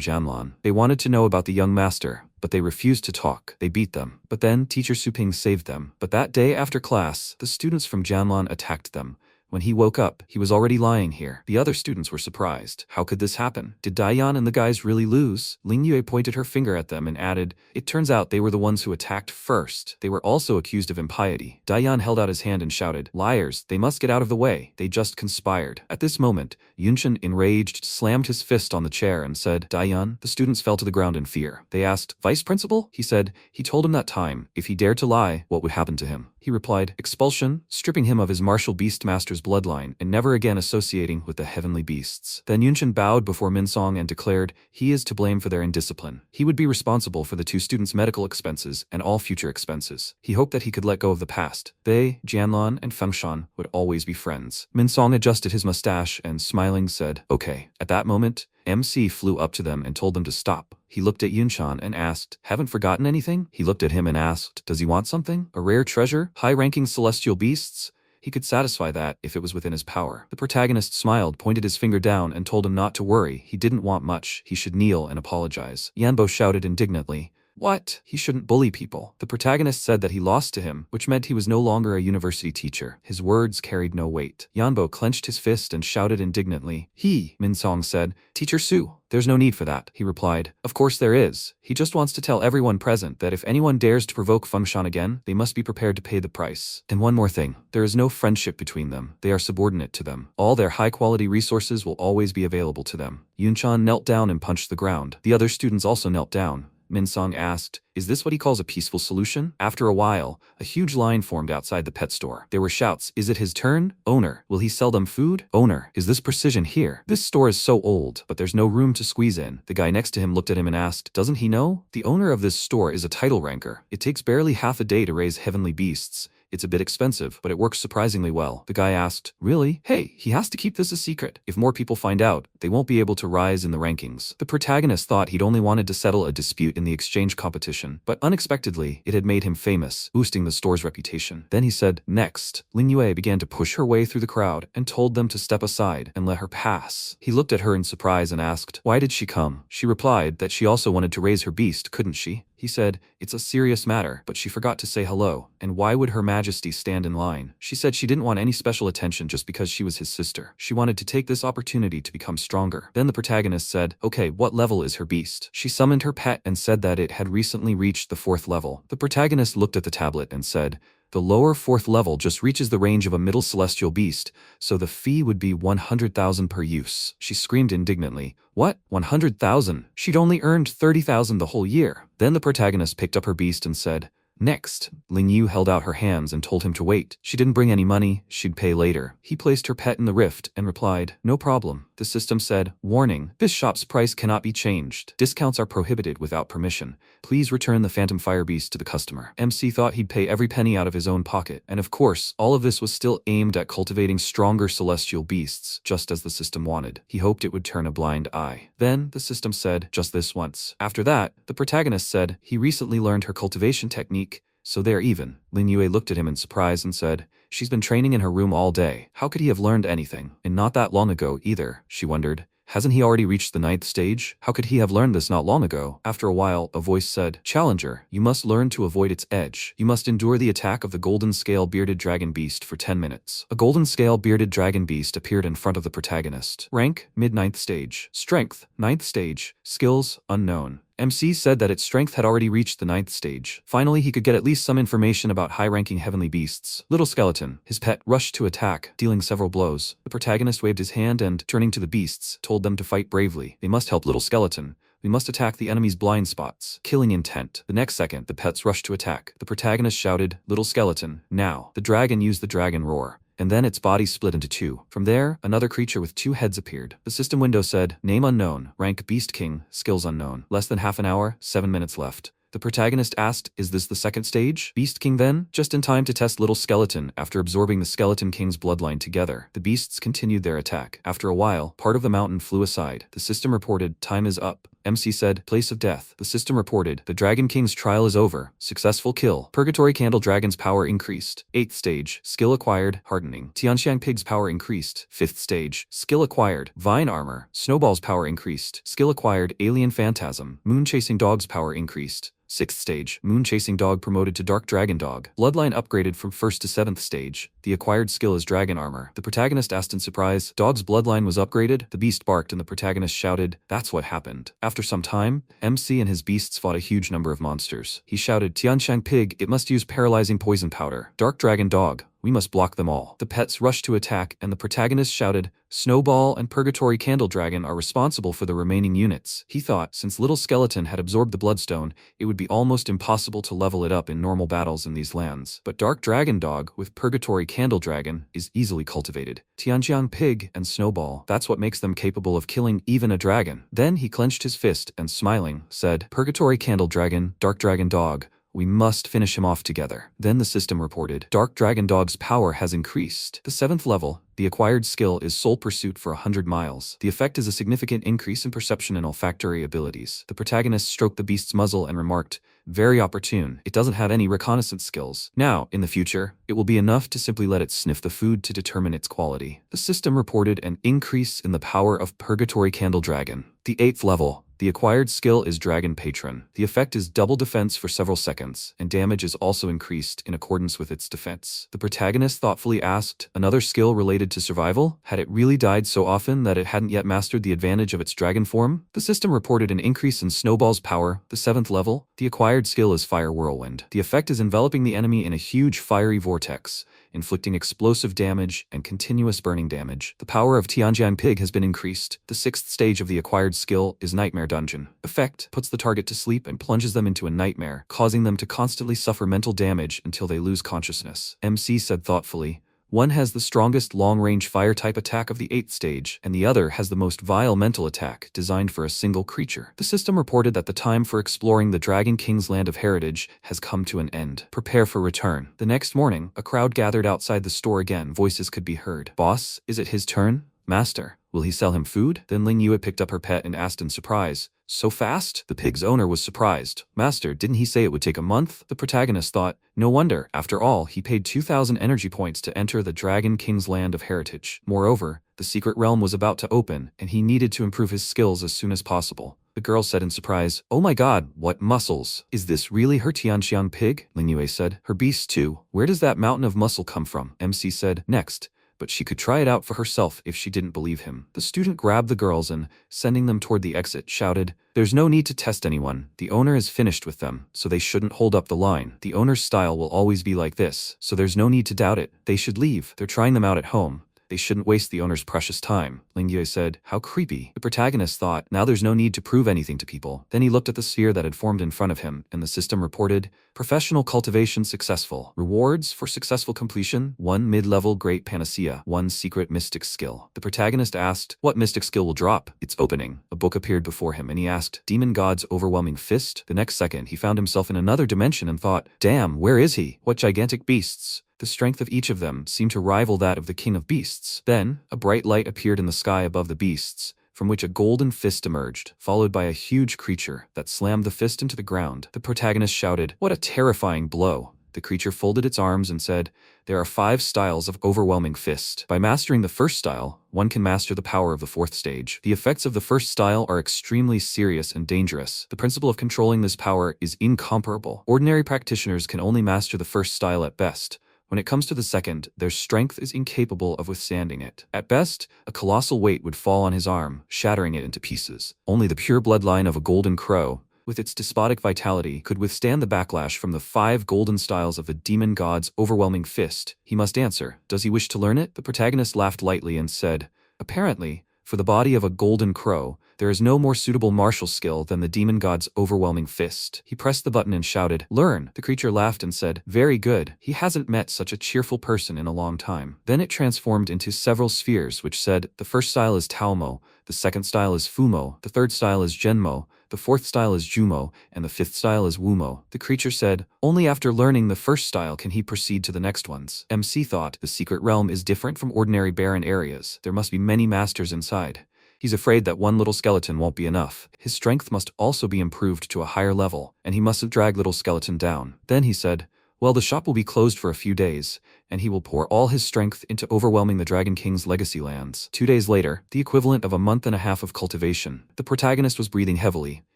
Janlon. They wanted to know about the young master, but they refused to talk. They beat them. But then teacher Suping saved them. But that day after class, the students from Janlon attacked them. When he woke up, he was already lying here. The other students were surprised. How could this happen? Did Dayan and the guys really lose? Ling Yue pointed her finger at them and added, it turns out they were the ones who attacked first. They were also accused of impiety. Dayan held out his hand and shouted, liars, they must get out of the way. They just conspired. At this moment, Yunshin, enraged, slammed his fist on the chair and said, Dayan. The students fell to the ground in fear. They asked, Vice Principal? He said, he told him that time, if he dared to lie, what would happen to him? He replied, expulsion, stripping him of his martial beastmaster's bloodline, and never again associating with the heavenly beasts. Then Yunshin bowed before Minsong and declared, he is to blame for their indiscipline. He would be responsible for the two students' medical expenses and all future expenses. He hoped that he could let go of the past. They, Jianlon and Fengshan, would always be friends. Minsong adjusted his mustache and, smiling, said, okay. At that moment, MC flew up to them and told them to stop. He looked at Yunshan and asked, haven't forgotten anything? He looked at him and asked, does he want something? A rare treasure? High-ranking celestial beasts? He could satisfy that if it was within his power. The protagonist smiled, pointed his finger down, and told him not to worry. He didn't want much. He should kneel and apologize. Yanbo shouted indignantly, what? He shouldn't bully people. The protagonist said that he lost to him, which meant he was no longer a university teacher. His words carried no weight. Yanbo clenched his fist and shouted indignantly, Minsong said, Teacher Su, there's no need for that. He replied, of course there is. He just wants to tell everyone present that if anyone dares to provoke Fengshan again, they must be prepared to pay the price. And one more thing, there is no friendship between them. They are subordinate to them. All their high-quality resources will always be available to them. Yunchan knelt down and punched the ground. The other students also knelt down. Minsong asked, is this what he calls a peaceful solution? After a while, a huge line formed outside the pet store. There were shouts, is it his turn? Owner, will he sell them food? Owner, is this precision here? This store is so old, but there's no room to squeeze in. The guy next to him looked at him and asked, doesn't he know? The owner of this store is a title ranker. It takes barely half a day to raise heavenly beasts. It's a bit expensive, but it works surprisingly well. The guy asked, really? Hey, he has to keep this a secret. If more people find out, they won't be able to rise in the rankings. The protagonist thought he'd only wanted to settle a dispute in the exchange competition, but unexpectedly, it had made him famous, boosting the store's reputation. Then he said, next. Ling Yue began to push her way through the crowd and told them to step aside and let her pass. He looked at her in surprise and asked, why did she come? She replied that she also wanted to raise her beast, couldn't she? He said, it's a serious matter, but she forgot to say hello, and why would Her Majesty stand in line? She said she didn't want any special attention just because she was his sister. She wanted to take this opportunity to become stronger. Then the protagonist said, okay, what level is her beast? She summoned her pet and said that it had recently reached the 4th level. The protagonist looked at the tablet and said, the lower 4th level just reaches the range of a middle celestial beast, so the fee would be 100,000 per use. She screamed indignantly, what? 100,000? She'd only earned 30,000 the whole year. Then the protagonist picked up her beast and said, next. Ling Yu held out her hands and told him to wait. She didn't bring any money, she'd pay later. He placed her pet in the rift and replied, no problem. The system said, warning, this shop's price cannot be changed. Discounts are prohibited without permission. Please return the Phantom Fire Beast to the customer. MC thought he'd pay every penny out of his own pocket, and of course, all of this was still aimed at cultivating stronger celestial beasts, just as the system wanted. He hoped it would turn a blind eye. Then, the system said, just this once. After that, the protagonist said, he recently learned her cultivation technique, so they're even. Lin Yue looked at him in surprise and said, she's been training in her room all day. How could he have learned anything? And not that long ago either, she wondered. Hasn't he already reached the 9th stage? How could he have learned this not long ago? After a while, a voice said, Challenger, you must learn to avoid its edge. You must endure the attack of the golden scale bearded dragon beast for 10 minutes. A golden scale bearded dragon beast appeared in front of the protagonist. Rank, mid-9th stage. Strength, 9th stage. Skills, unknown. MC said that its strength had already reached the 9th stage. Finally, he could get at least some information about high-ranking heavenly beasts. Little Skeleton, his pet, rushed to attack, dealing several blows. The protagonist waved his hand and, turning to the beasts, told them to fight bravely. They must help Little Skeleton. We must attack the enemy's blind spots. Killing intent. The next second, the pets rushed to attack. The protagonist shouted, Little Skeleton, now. The dragon used the dragon roar. And then its body split into 2. From there, another creature with 2 heads appeared. The system window said, name unknown, rank Beast King, skills unknown. Less than half an hour, 7 minutes left. The protagonist asked, is this the 2nd stage? Beast King then? Just in time to test Little Skeleton after absorbing the Skeleton King's bloodline together. The beasts continued their attack. After a while, part of the mountain flew aside. The system reported, time is up. MC said, place of death. The system reported, the Dragon King's trial is over. Successful kill. Purgatory Candle Dragon's power increased. 8th stage. Skill acquired. Hardening. Tianxiang Pig's power increased. 5th stage. Skill acquired. Vine Armor. Snowball's power increased. Skill acquired. Alien Phantasm. Moon Chasing Dog's power increased. 6th stage. Moon Chasing Dog promoted to Dark Dragon Dog. Bloodline upgraded from 1st to 7th stage. The acquired skill is Dragon Armor. The protagonist asked in surprise, Dog's bloodline was upgraded? The beast barked and the protagonist shouted, that's what happened. After some time, MC and his beasts fought a huge number of monsters. He shouted, Tianxiang Pig, it must use paralyzing poison powder. Dark Dragon Dog, we must block them all. The pets rushed to attack, and the protagonist shouted, Snowball and Purgatory Candle Dragon are responsible for the remaining units. He thought, since Little Skeleton had absorbed the Bloodstone, it would be almost impossible to level it up in normal battles in these lands. But Dark Dragon Dog, with Purgatory Candle Dragon, is easily cultivated. Tianjiang Pig and Snowball, that's what makes them capable of killing even a dragon. Then he clenched his fist and, smiling, said, Purgatory Candle Dragon, Dark Dragon Dog, we must finish him off together. Then the system reported, Dark Dragon Dog's power has increased. The 7th level, the acquired skill is Soul Pursuit for 100 miles. The effect is a significant increase in perception and olfactory abilities. The protagonist stroked the beast's muzzle and remarked, very opportune. It doesn't have any reconnaissance skills. Now, in the future, it will be enough to simply let it sniff the food to determine its quality. The system reported an increase in the power of Purgatory Candle Dragon. The 8th level, the acquired skill is Dragon Patron. The effect is double defense for several seconds, and damage is also increased in accordance with its defense. The protagonist thoughtfully asked, another skill related to survival? Had it really died so often that it hadn't yet mastered the advantage of its dragon form? The system reported an increase in Snowball's power, the 7th level. The acquired skill is Fire Whirlwind. The effect is enveloping the enemy in a huge fiery vortex, inflicting explosive damage and continuous burning damage. The power of Tianjiang Pig has been increased. The 6th stage of the acquired skill is Nightmare Dungeon. Effect puts the target to sleep and plunges them into a nightmare, causing them to constantly suffer mental damage until they lose consciousness. MC said thoughtfully, One has the strongest long-range fire-type attack of the 8th stage, and the other has the most vile mental attack designed for a single creature. The system reported that the time for exploring the Dragon King's land of heritage has come to an end. Prepare for return. The next morning, a crowd gathered outside the store again. Voices could be heard. Boss, is it his turn? Master, will he sell him food? Then Ling Yue picked up her pet and asked in surprise, so fast? The pig's owner was surprised. Master, didn't he say it would take a month? The protagonist thought, no wonder. After all, he paid 2,000 energy points to enter the Dragon King's land of heritage. Moreover, the secret realm was about to open, and he needed to improve his skills as soon as possible. The girl said in surprise, oh my god, what muscles? Is this really her Tianxiang pig? Ling Yue said, her beast too. Where does that mountain of muscle come from? MC said, next. But she could try it out for herself if she didn't believe him. The student grabbed the girls and, sending them toward the exit, shouted, there's no need to test anyone. The owner is finished with them, so they shouldn't hold up the line. The owner's style will always be like this, so there's no need to doubt it. They should leave. They're trying them out at home. They shouldn't waste the owner's precious time. Ling Yue said, how creepy. The protagonist thought, now there's no need to prove anything to people. Then he looked at the sphere that had formed in front of him, and the system reported, professional cultivation successful. Rewards for successful completion, 1 mid-level great panacea, 1 secret mystic skill. The protagonist asked, what mystic skill will drop? It's opening. A book appeared before him and he asked, Demon God's overwhelming fist? The next second he found himself in another dimension and thought, damn, where is he? What gigantic beasts? The strength of each of them seemed to rival that of the king of beasts. Then, a bright light appeared in the sky above the beasts, from which a golden fist emerged, followed by a huge creature that slammed the fist into the ground. The protagonist shouted, what a terrifying blow. The creature folded its arms and said, there are 5 styles of overwhelming fist. By mastering the first style, one can master the power of the 4th stage. The effects of the first style are extremely serious and dangerous. The principle of controlling this power is incomparable. Ordinary practitioners can only master the first style at best. When it comes to the second, their strength is incapable of withstanding it. At best, a colossal weight would fall on his arm, shattering it into pieces. Only the pure bloodline of a golden crow, with its despotic vitality, could withstand the backlash from the 5 golden styles of the demon god's overwhelming fist. He must answer. Does he wish to learn it? The protagonist laughed lightly and said, apparently, for the body of a golden crow, there is no more suitable martial skill than the demon god's overwhelming fist. He pressed the button and shouted, learn. The creature laughed and said, very good. He hasn't met such a cheerful person in a long time. Then it transformed into several spheres which said, the first style is Taomo, the second style is Fumo, the third style is Genmo, the 4th style is Jumo, and the 5th style is Wumo. The creature said, only after learning the first style can he proceed to the next ones. MC thought, the secret realm is different from ordinary barren areas. There must be many masters inside. He's afraid that one little skeleton won't be enough. His strength must also be improved to a higher level, and he mustn't drag little skeleton down. Then he said, well, the shop will be closed for a few days, and he will pour all his strength into overwhelming the Dragon King's legacy lands. 2 days later, the equivalent of a month and a half of cultivation, the protagonist was breathing heavily.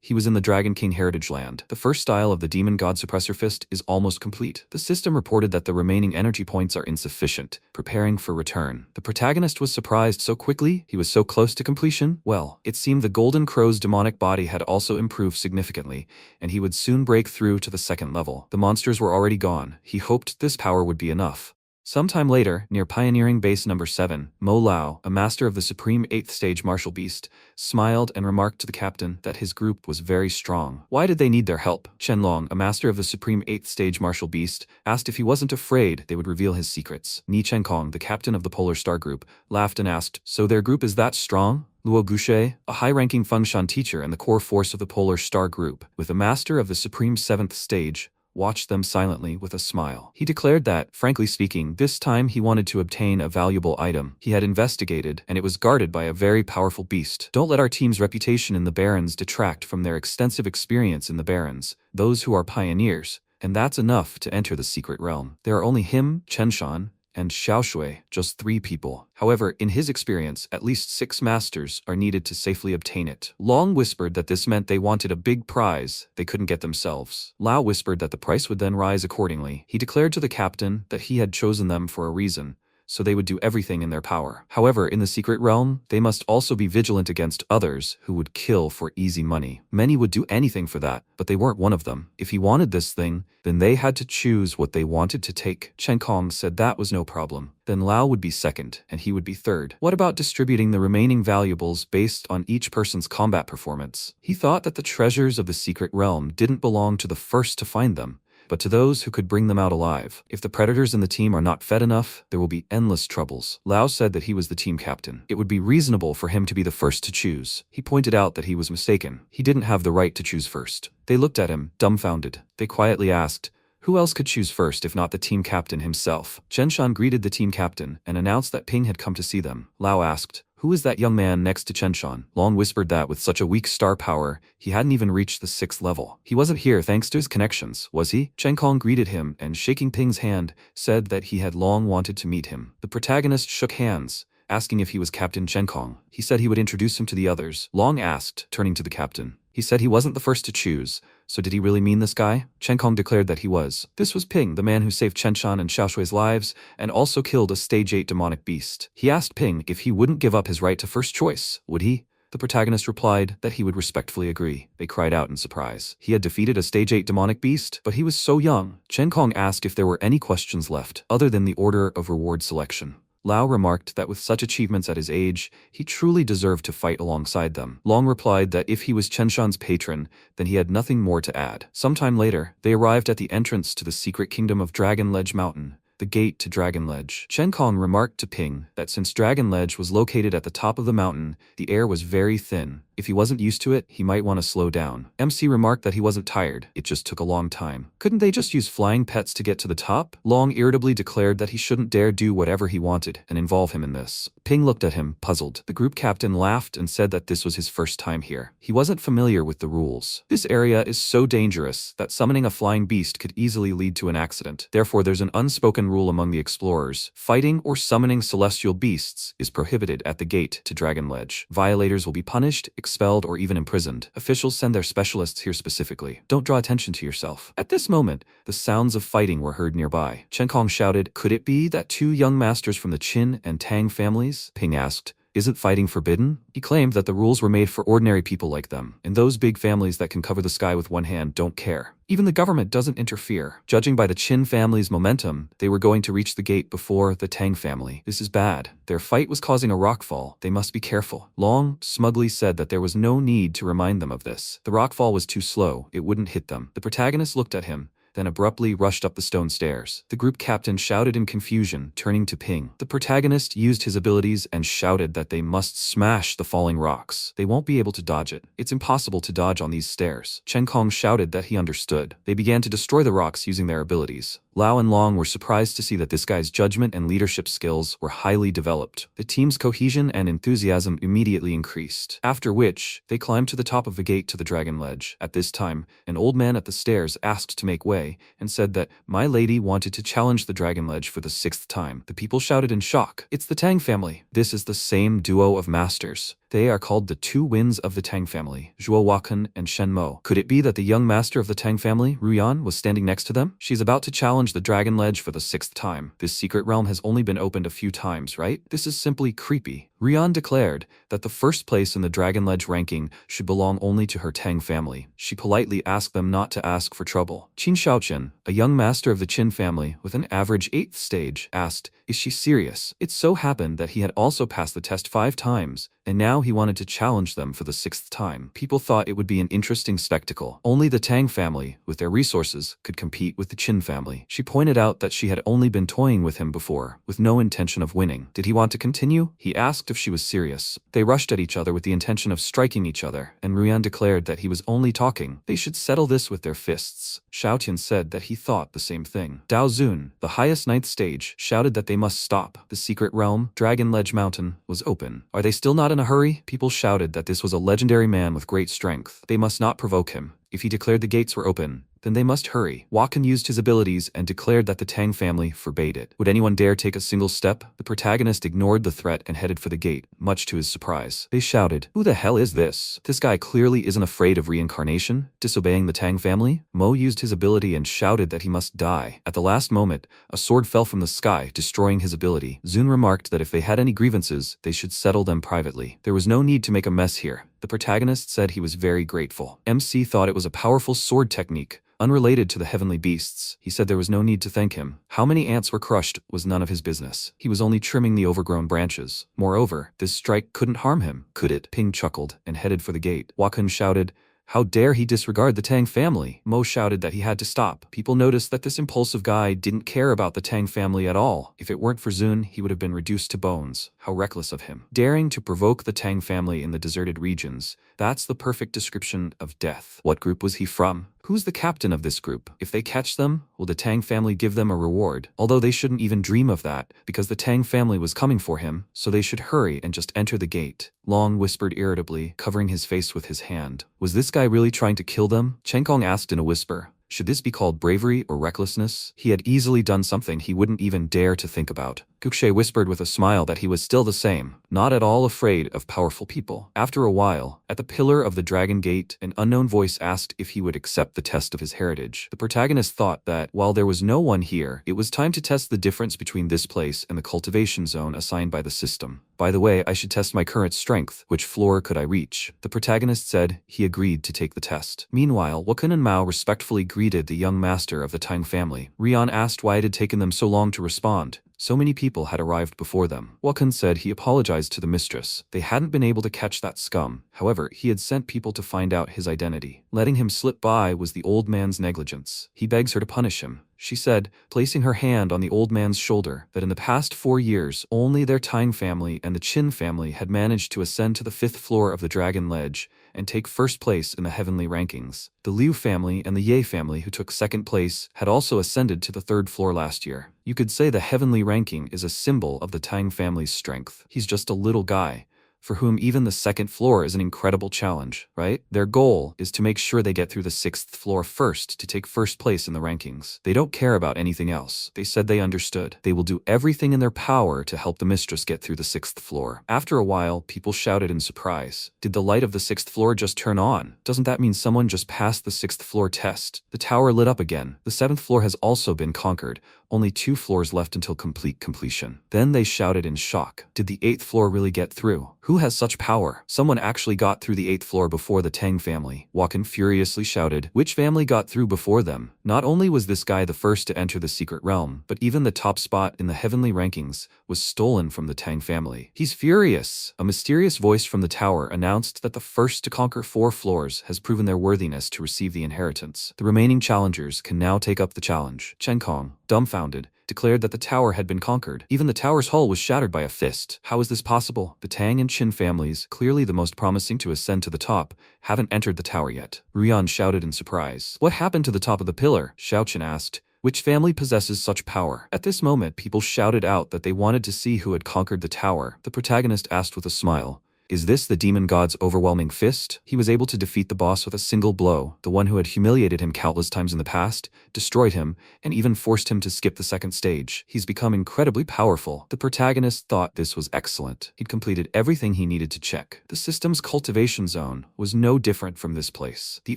He was in the Dragon King Heritage Land. The first style of the Demon God Suppressor Fist is almost complete. The system reported that the remaining energy points are insufficient, preparing for return. The protagonist was surprised so quickly, he was so close to completion. Well, it seemed the Golden Crow's demonic body had also improved significantly, and he would soon break through to the 2nd level. The monsters were already gone. He hoped this power would be enough. Sometime later, near Pioneering Base Number 7, Mo Lao, a master of the Supreme 8th Stage Martial Beast, smiled and remarked to the captain that his group was very strong. Why did they need their help? Chen-Long, a master of the Supreme 8th Stage Martial Beast, asked if he wasn't afraid they would reveal his secrets. Ni Chen-Kong, the captain of the Polar Star Group, laughed and asked, so their group is that strong? Luo Guxue, a high-ranking Fengshan teacher and the core force of the Polar Star Group, with a master of the Supreme 7th Stage, watched them silently with a smile. He declared that, frankly speaking, this time he wanted to obtain a valuable item. He had investigated, and it was guarded by a very powerful beast. Don't let our team's reputation in the Barrens detract from their extensive experience in the Barrens, those who are pioneers, and that's enough to enter the secret realm. There are only him, Chen Shan, and Xiao Shui, just 3 people. However, in his experience, at least 6 masters are needed to safely obtain it. Long whispered that this meant they wanted a big prize they couldn't get themselves. Lao whispered that the price would then rise accordingly. He declared to the captain that he had chosen them for a reason, so they would do everything in their power. However, in the secret realm, they must also be vigilant against others who would kill for easy money. Many would do anything for that, but they weren't one of them. If he wanted this thing, then they had to choose what they wanted to take. Chen Kong said that was no problem. Then Lao would be second, and he would be third. What about distributing the remaining valuables based on each person's combat performance? He thought that the treasures of the secret realm didn't belong to the first to find them. but to those who could bring them out alive. If the predators in the team are not fed enough, there will be endless troubles. Lao said that he was the team captain. It would be reasonable for him to be the first to choose. He pointed out that he was mistaken. He didn't have the right to choose first. They looked at him, dumbfounded. They quietly asked, who else could choose first if not the team captain himself? Chen Shan greeted the team captain and announced that Ping had come to see them. Lao asked, who is that young man next to Chen Shan? Long whispered that with such a weak star power, he hadn't even reached the 6th level. He wasn't here thanks to his connections, was he? Chen Kong greeted him and, shaking Ping's hand, said that he had long wanted to meet him. The protagonist shook hands, asking if he was Captain Chen Kong. He said he would introduce him to the others. Long asked, turning to the captain. He said he wasn't the first to choose, so did he really mean this guy? Chen Kong declared that he was. This was Ping, the man who saved Chen Shan and Xiao Shui's lives, and also killed a stage 8 demonic beast. He asked Ping if he wouldn't give up his right to first choice, would he? The protagonist replied that he would respectfully agree. They cried out in surprise. He had defeated a stage 8 demonic beast, but he was so young. Chen Kong asked if there were any questions left, other than the order of reward selection. Lao remarked that with such achievements at his age, he truly deserved to fight alongside them. Long replied that if he was Chen Shan's patron, then he had nothing more to add. Sometime later, they arrived at the entrance to the secret kingdom of Dragon Ledge Mountain, the gate to Dragon Ledge. Chen Kong remarked to Ping that since Dragon Ledge was located at the top of the mountain, the air was very thin. If he wasn't used to it, he might want to slow down. MC remarked that he wasn't tired, it just took a long time. Couldn't they just use flying pets to get to the top? Long irritably declared that he shouldn't dare do whatever he wanted and involve him in this. Ping looked at him, puzzled. The group captain laughed and said that this was his first time here. He wasn't familiar with the rules. This area is so dangerous that summoning a flying beast could easily lead to an accident. Therefore, there's an unspoken rule among the explorers. Fighting or summoning celestial beasts is prohibited at the gate to Dragon Ledge. Violators will be punished, expelled, or even imprisoned. Officials send their specialists here specifically. Don't draw attention to yourself. At this moment, the sounds of fighting were heard nearby. Chen Kong shouted, could it be that 2 young masters from the Qin and Tang families? Ping asked, isn't fighting forbidden? He claimed that the rules were made for ordinary people like them, and those big families that can cover the sky with one hand don't care. Even the government doesn't interfere. Judging by the Qin family's momentum, they were going to reach the gate before the Tang family. This is bad. Their fight was causing a rockfall. They must be careful. Long smugly said that there was no need to remind them of this. The rockfall was too slow. It wouldn't hit them. The protagonist looked at him, then abruptly rushed up the stone stairs. The group captain shouted in confusion, turning to Ping. The protagonist used his abilities and shouted that they must smash the falling rocks. They won't be able to dodge it. It's impossible to dodge on these stairs. Chen Kong shouted that he understood. They began to destroy the rocks using their abilities. Lao and Long were surprised to see that this guy's judgment and leadership skills were highly developed. The team's cohesion and enthusiasm immediately increased, after which they climbed to the top of the gate to the Dragon Ledge. At this time, an old man at the stairs asked to make way and said that my lady wanted to challenge the Dragon Ledge for the 6th time. The people shouted in shock. It's the Tang family. This is the same duo of masters. They are called the 2 winds of the Tang family, Zhuo Wakan and Shen Mo. Could it be that the young master of the Tang family, Ruyan, was standing next to them? She's about to challenge the Dragon Ledge for the 6th time. This secret realm has only been opened a few times, right? This is simply creepy. Ruyan declared that the first place in the Dragon Ledge ranking should belong only to her Tang family. She politely asked them not to ask for trouble. Qin Shaoqian, a young master of the Qin family with an average 8th stage, asked, is she serious? It so happened that he had also passed the test 5 times, and now he wanted to challenge them for the 6th time. People thought it would be an interesting spectacle. Only the Tang family, with their resources, could compete with the Qin family. She pointed out that she had only been toying with him before, with no intention of winning. Did he want to continue? He asked if she was serious. They rushed at each other with the intention of striking each other, and Ruyan declared that he was only talking. They should settle this with their fists. Shaotian said that he thought the same thing. Dao Zun, the highest 9th stage, shouted that they must stop. The secret realm, Dragon Ledge Mountain, was open. Are they still not in a hurry? People shouted that this was a legendary man with great strength. They must not provoke him. If he declared the gates were open, then they must hurry. Wakan used his abilities and declared that the Tang family forbade it. Would anyone dare take a single step? The protagonist ignored the threat and headed for the gate, much to his surprise. They shouted, who the hell is this? This guy clearly isn't afraid of reincarnation, disobeying the Tang family. Mo used his ability and shouted that he must die. At the last moment, a sword fell from the sky, destroying his ability. Zun remarked that if they had any grievances, they should settle them privately. There was no need to make a mess here. The protagonist said he was very grateful. MC thought it was a powerful sword technique, unrelated to the heavenly beasts. He said there was no need to thank him. How many ants were crushed was none of his business. He was only trimming the overgrown branches. Moreover, this strike couldn't harm him, could it? Ping chuckled and headed for the gate. Wakan shouted, How dare he disregard the Tang family? Mo shouted that he had to stop. People noticed that this impulsive guy didn't care about the Tang family at all. If it weren't for Zun, he would have been reduced to bones. How reckless of him. Daring to provoke the Tang family in the deserted regions. That's the perfect description of death. What group was he from? Who's the captain of this group? If they catch them, will the Tang family give them a reward? Although they shouldn't even dream of that, because the Tang family was coming for him, so they should hurry and just enter the gate. Long whispered irritably, covering his face with his hand. Was this guy really trying to kill them? Chen Kong asked in a whisper. Should this be called bravery or recklessness? He had easily done something he wouldn't even dare to think about. Gukshe whispered with a smile that he was still the same, not at all afraid of powerful people. After a while, at the pillar of the Dragon Gate, an unknown voice asked if he would accept the test of his heritage. The protagonist thought that, while there was no one here, it was time to test the difference between this place and the cultivation zone assigned by the system. By the way, I should test my current strength. Which floor could I reach? The protagonist said he agreed to take the test. Meanwhile, Wakun and Mao respectfully greeted the young master of the Tang family. Rian asked why it had taken them so long to respond. So many people had arrived before them. Wakun said he apologized to the mistress. They hadn't been able to catch that scum. However, he had sent people to find out his identity. Letting him slip by was the old man's negligence. He begs her to punish him. She said, placing her hand on the old man's shoulder, that in the past 4 years, only their Tang family and the Qin family had managed to ascend to the 5th floor of the Dragon Ledge and take first place in the heavenly rankings. The Liu family and the Ye family, who took second place, had also ascended to the 3rd floor last year. You could say the heavenly ranking is a symbol of the Tang family's strength. He's just a little guy, for whom even the 2nd floor is an incredible challenge, right? Their goal is to make sure they get through the 6th floor first to take first place in the rankings. They don't care about anything else. They said they understood. They will do everything in their power to help the mistress get through the 6th floor. After a while, people shouted in surprise. Did the light of the 6th floor just turn on? Doesn't that mean someone just passed the 6th floor test? The tower lit up again. The 7th floor has also been conquered. Only 2 floors left until completion. Then they shouted in shock. Did the 8th floor really get through? Who has such power? Someone actually got through the 8th floor before the Tang family. Wakun furiously shouted. Which family got through before them? Not only was this guy the first to enter the secret realm, but even the top spot in the heavenly rankings was stolen from the Tang family. He's furious. A mysterious voice from the tower announced that the first to conquer 4 floors has proven their worthiness to receive the inheritance. The remaining challengers can now take up the challenge. Chen Kong, dumbfounded, declared that the tower had been conquered. Even the tower's hull was shattered by a fist. How is this possible? The Tang and Qin families, clearly the most promising to ascend to the top, haven't entered the tower yet. Rian shouted in surprise. What happened to the top of the pillar? Xiaoqin asked. Which family possesses such power? At this moment, people shouted out that they wanted to see who had conquered the tower. The protagonist asked with a smile. Is this the demon god's overwhelming fist? He was able to defeat the boss with a single blow. The one who had humiliated him countless times in the past, destroyed him, and even forced him to skip the 2nd stage. He's become incredibly powerful. The protagonist thought this was excellent. He'd completed everything he needed to check. The system's cultivation zone was no different from this place. The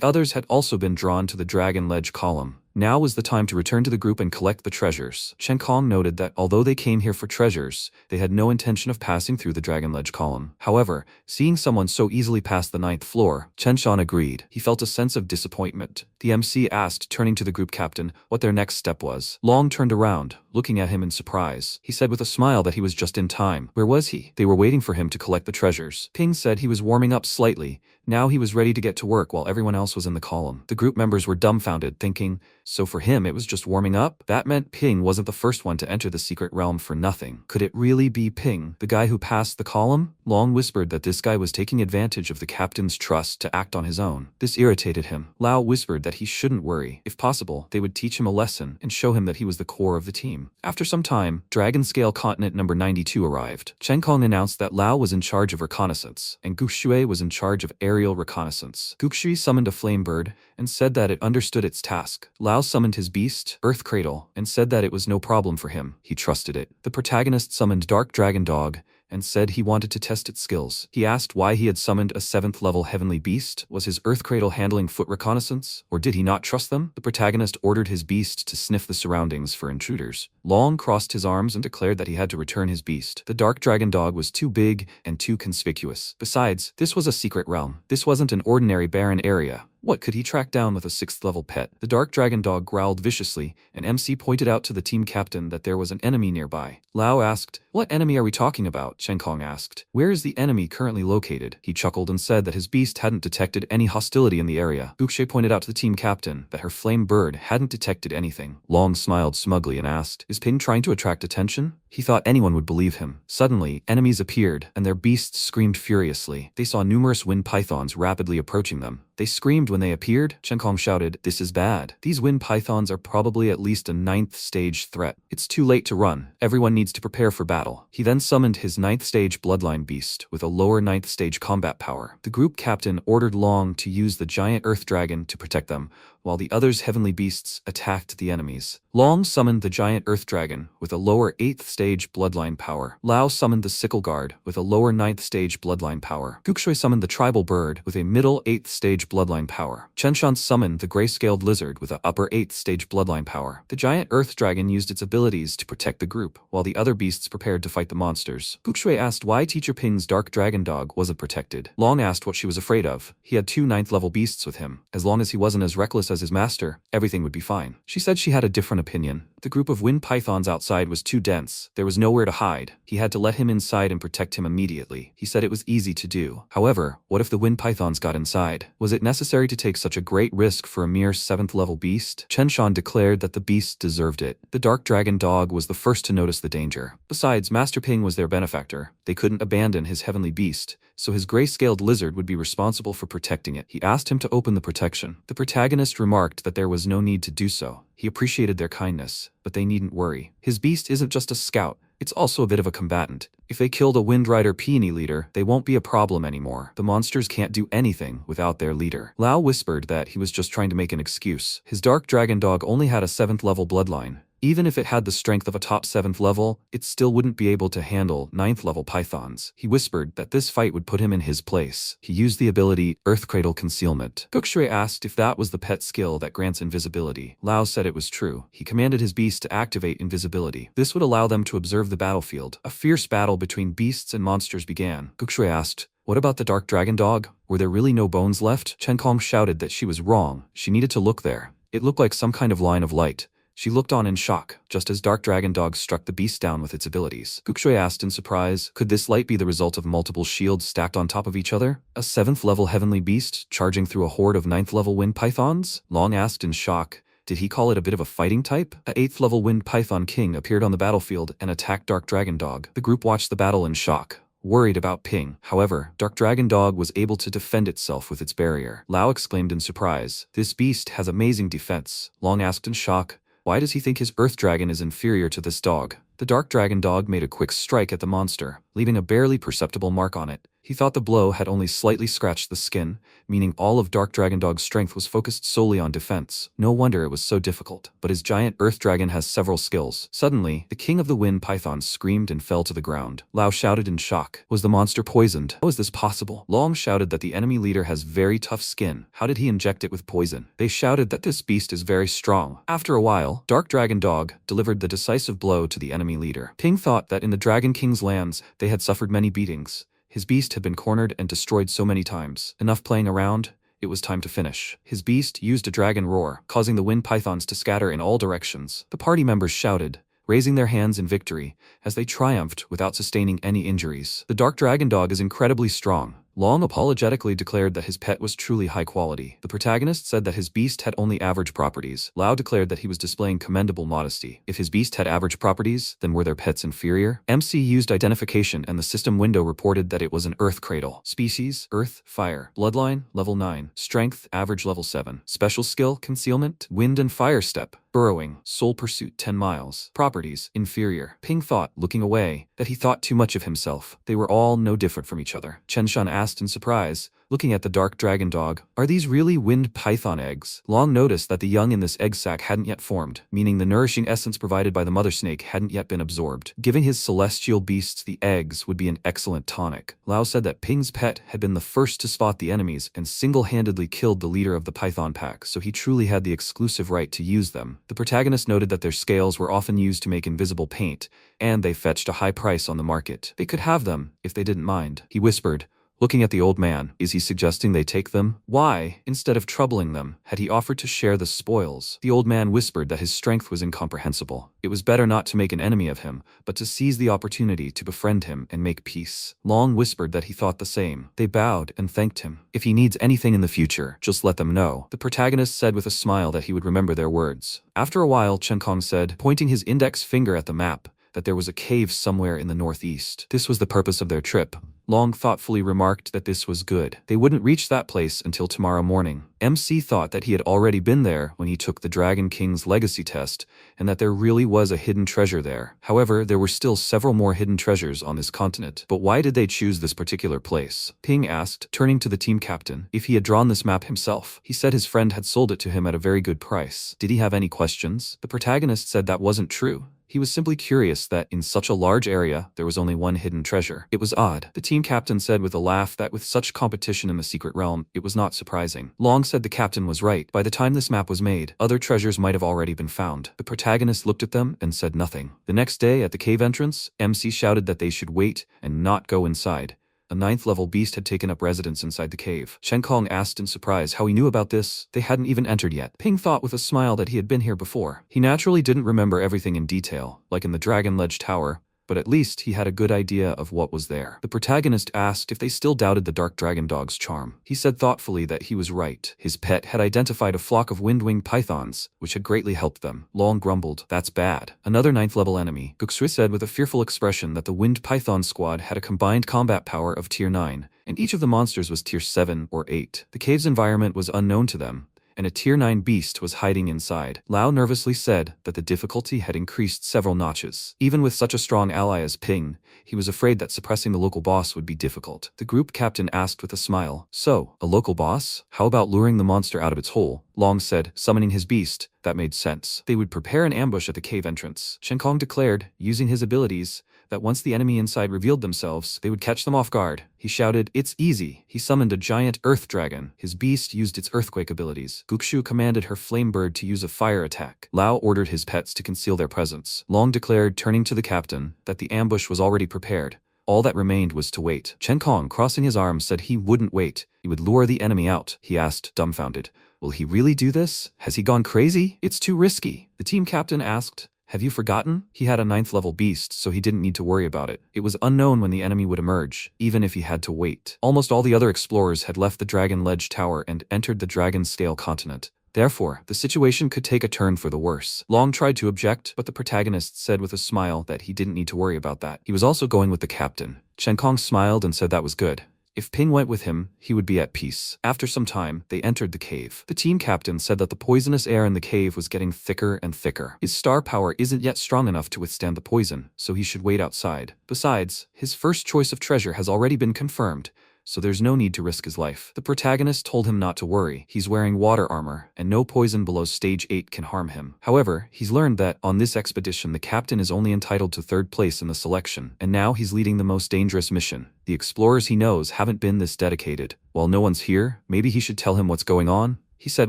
others had also been drawn to the Dragon Ledge column. Now was the time to return to the group and collect the treasures. Chen Kong noted that although they came here for treasures, they had no intention of passing through the Dragon Ledge column. However, seeing someone so easily pass the 9th floor, Chen Shan agreed. He felt a sense of disappointment. The MC asked, turning to the group captain, what their next step was. Long turned around, looking at him in surprise. He said with a smile that he was just in time. Where was he? They were waiting for him to collect the treasures. Ping said he was warming up slightly. Now he was ready to get to work while everyone else was in the column. The group members were dumbfounded, thinking, so for him it was just warming up? That meant Ping wasn't the first one to enter the secret realm for nothing. Could it really be Ping, the guy who passed the column? Long whispered that this guy was taking advantage of the captain's trust to act on his own. This irritated him. Lao whispered that he shouldn't worry. If possible, they would teach him a lesson and show him that he was the core of the team. After some time, Dragon Scale Continent number 92 arrived. Chen Kong announced that Lao was in charge of reconnaissance, and Guxue was in charge of aerial reconnaissance. Guxue summoned a flame bird and said that it understood its task. Lao summoned his beast, Earth Cradle, and said that it was no problem for him. He trusted it. The protagonist summoned Dark Dragon Dog and said he wanted to test its skills. He asked why he had summoned a 7th level heavenly beast. Was his Earth Cradle handling foot reconnaissance, or did he not trust them? The protagonist ordered his beast to sniff the surroundings for intruders. Long crossed his arms and declared that he had to return his beast. The Dark Dragon Dog was too big and too conspicuous. Besides, this was a secret realm. This wasn't an ordinary barren area. What could he track down with a 6th level pet? The dark dragon dog growled viciously, and MC pointed out to the team captain that there was an enemy nearby. Lao asked, "What enemy are we talking about?" Chen Kong asked. "Where is the enemy currently located?" He chuckled and said that his beast hadn't detected any hostility in the area. Gukshe pointed out to the team captain that her flame bird hadn't detected anything. Long smiled smugly and asked, "Is Ping trying to attract attention?" He thought anyone would believe him. Suddenly, enemies appeared, and their beasts screamed furiously. They saw numerous wind pythons rapidly approaching them. They screamed when they appeared. Chen Kong shouted, "This is bad. These wind pythons are probably at least a 9th stage threat. It's too late to run. Everyone needs to prepare for battle." He then summoned his 9th stage bloodline beast with a lower 9th stage combat power. The group captain ordered Long to use the giant earth dragon to protect them, while the others' heavenly beasts attacked the enemies. Long summoned the giant earth dragon with a lower 8th stage bloodline power. Lao summoned the sickle guard with a lower 9th stage bloodline power. Gukshui summoned the tribal bird with a middle 8th stage bloodline power. Chenshan summoned the gray-scaled lizard with a upper 8th stage bloodline power. The giant earth dragon used its abilities to protect the group, while the other beasts prepared to fight the monsters. Gukshui asked why Teacher Ping's dark dragon dog wasn't protected. Long asked what she was afraid of. He had 2 9th level beasts with him. As long as he wasn't as reckless as his master, everything would be fine. She said she had a different opinion. The group of wind pythons outside was too dense. There was nowhere to hide. He had to let him inside and protect him immediately. He said it was easy to do. However, what if the wind pythons got inside? Was it necessary to take such a great risk for a mere 7th level beast? Chen Shan declared that the beast deserved it. The dark dragon dog was the first to notice the danger. Besides, Master Ping was their benefactor. They couldn't abandon his heavenly beast, so his gray-scaled lizard would be responsible for protecting it. He asked him to open the protection. The protagonist remarked that there was no need to do so. He appreciated their kindness, but they needn't worry. His beast isn't just a scout, it's also a bit of a combatant. If they kill the Wind Rider peony leader, they won't be a problem anymore. The monsters can't do anything without their leader. Lao whispered that he was just trying to make an excuse. His dark dragon dog only had a 7th level bloodline. Even if it had the strength of a top 7th level, it still wouldn't be able to handle 9th level pythons. He whispered that this fight would put him in his place. He used the ability Earth Cradle Concealment. Gukshui asked if that was the pet skill that grants invisibility. Lao said it was true. He commanded his beast to activate invisibility. This would allow them to observe the battlefield. A fierce battle between beasts and monsters began. Gukshui asked, "What about the dark dragon dog? Were there really no bones left?" Chen Kong shouted that she was wrong. She needed to look there. It looked like some kind of line of light. She looked on in shock, just as Dark Dragon Dog struck the beast down with its abilities. Gukshui asked in surprise, could this light be the result of multiple shields stacked on top of each other? A 7th level heavenly beast charging through a horde of 9th level wind pythons? Long asked in shock, did he call it a bit of a fighting type? A 8th level wind python king appeared on the battlefield and attacked Dark Dragon Dog. The group watched the battle in shock, worried about Ping. However, Dark Dragon Dog was able to defend itself with its barrier. Lao exclaimed in surprise, this beast has amazing defense. Long asked in shock, why does he think his Earth Dragon is inferior to this dog? The Dark Dragon Dog made a quick strike at the monster, leaving a barely perceptible mark on it. He thought the blow had only slightly scratched the skin, meaning all of Dark Dragon Dog's strength was focused solely on defense. No wonder it was so difficult. But his giant Earth Dragon has several skills. Suddenly, the king of the wind pythons screamed and fell to the ground. Lao shouted in shock. Was the monster poisoned? How is this possible? Long shouted that the enemy leader has very tough skin. How did he inject it with poison? They shouted that this beast is very strong. After a while, Dark Dragon Dog delivered the decisive blow to the enemy leader. Ping thought that in the Dragon King's lands, they had suffered many beatings. His beast had been cornered and destroyed so many times. Enough playing around, it was time to finish. His beast used a dragon roar, causing the wind pythons to scatter in all directions. The party members shouted, raising their hands in victory, as they triumphed without sustaining any injuries. The Dark Dragon Dog is incredibly strong. Long apologetically declared that his pet was truly high quality. The protagonist said that his beast had only average properties. Lao declared that he was displaying commendable modesty. If his beast had average properties, then were their pets inferior? MC used identification and the system window reported that it was an Earth Cradle. Species, Earth, Fire. Bloodline, level 9. Strength, average level 7. Special skill, Concealment, Wind and Fire Step. Burrowing, Soul Pursuit 10 miles. Properties, inferior. Ping thought, looking away, that he thought too much of himself. They were all no different from each other. Chen Shan asked in surprise, looking at the Dark Dragon Dog, are these really wind python eggs? Long noticed that the young in this egg sac hadn't yet formed, meaning the nourishing essence provided by the mother snake hadn't yet been absorbed. Giving his celestial beasts the eggs would be an excellent tonic. Lao said that Ping's pet had been the first to spot the enemies and single-handedly killed the leader of the python pack, so he truly had the exclusive right to use them. The protagonist noted that their scales were often used to make invisible paint, and they fetched a high price on the market. They could have them, if they didn't mind. He whispered, Looking at the old man, is he suggesting they take them? Why, instead of troubling them, had he offered to share the spoils? The old man whispered that his strength was incomprehensible. It was better not to make an enemy of him, but to seize the opportunity to befriend him and make peace. Long whispered that he thought the same. They bowed and thanked him. If he needs anything in the future, just let them know. The protagonist said with a smile that he would remember their words. After a while, Chen Kong said, pointing his index finger at the map, that there was a cave somewhere in the northeast. This was the purpose of their trip. Long thoughtfully remarked that this was good. They wouldn't reach that place until tomorrow morning. MC thought that he had already been there when he took the Dragon King's legacy test, and that there really was a hidden treasure there. However, there were still several more hidden treasures on this continent. But why did they choose this particular place? Ping asked, turning to the team captain, if he had drawn this map himself. He said his friend had sold it to him at a very good price. Did he have any questions? The protagonist said that wasn't true. He was simply curious that, in such a large area, there was only one hidden treasure. It was odd. The team captain said with a laugh that with such competition in the secret realm, it was not surprising. Long said the captain was right. By the time this map was made, other treasures might have already been found. The protagonist looked at them and said nothing. The next day, at the cave entrance, MC shouted that they should wait and not go inside. A 9th-level beast had taken up residence inside the cave. Chen Kong asked in surprise how he knew about this. They hadn't even entered yet. Ping thought with a smile that he had been here before. He naturally didn't remember everything in detail, like in the Dragon Ledge Tower, but at least he had a good idea of what was there. The protagonist asked if they still doubted the Dark Dragon Dog's charm. He said thoughtfully that he was right. His pet had identified a flock of wind-winged pythons, which had greatly helped them. Long grumbled, "That's bad." Another 9th-level enemy, Guxui said with a fearful expression that the Wind Python squad had a combined combat power of Tier 9, and each of the monsters was Tier 7 or 8. The cave's environment was unknown to them, and a Tier 9 beast was hiding inside. Lao nervously said that the difficulty had increased several notches. Even with such a strong ally as Ping, he was afraid that suppressing the local boss would be difficult. The group captain asked with a smile, "So, a local boss? How about luring the monster out of its hole?" Long said, summoning his beast. That made sense. They would prepare an ambush at the cave entrance. Chen Kong declared, using his abilities, that once the enemy inside revealed themselves, they would catch them off guard. He shouted, "It's easy." He summoned a giant earth dragon. His beast used its earthquake abilities. Guxu commanded her flame bird to use a fire attack. Lao ordered his pets to conceal their presence. Long declared, turning to the captain, that the ambush was already prepared. All that remained was to wait. Chen Kong, crossing his arms, said he wouldn't wait. He would lure the enemy out. He asked, dumbfounded, "Will he really do this? Has he gone crazy? It's too risky." The team captain asked, "Have you forgotten? He had a 9th-level beast, so he didn't need to worry about it. It was unknown when the enemy would emerge, even if he had to wait." Almost all the other explorers had left the Dragon Ledge Tower and entered the Dragon Scale continent. Therefore, the situation could take a turn for the worse. Long tried to object, but the protagonist said with a smile that he didn't need to worry about that. He was also going with the captain. Chen Kong smiled and said that was good. If Ping went with him, he would be at peace. After some time, they entered the cave. The team captain said that the poisonous air in the cave was getting thicker and thicker. His star power isn't yet strong enough to withstand the poison, so he should wait outside. Besides, his first choice of treasure has already been confirmed, so there's no need to risk his life. The protagonist told him not to worry. He's wearing water armor, and no poison below stage 8 can harm him. However, he's learned that, on this expedition, the captain is only entitled to 3rd place in the selection, and now he's leading the most dangerous mission. The explorers he knows haven't been this dedicated. While no one's here, maybe he should tell him what's going on? He said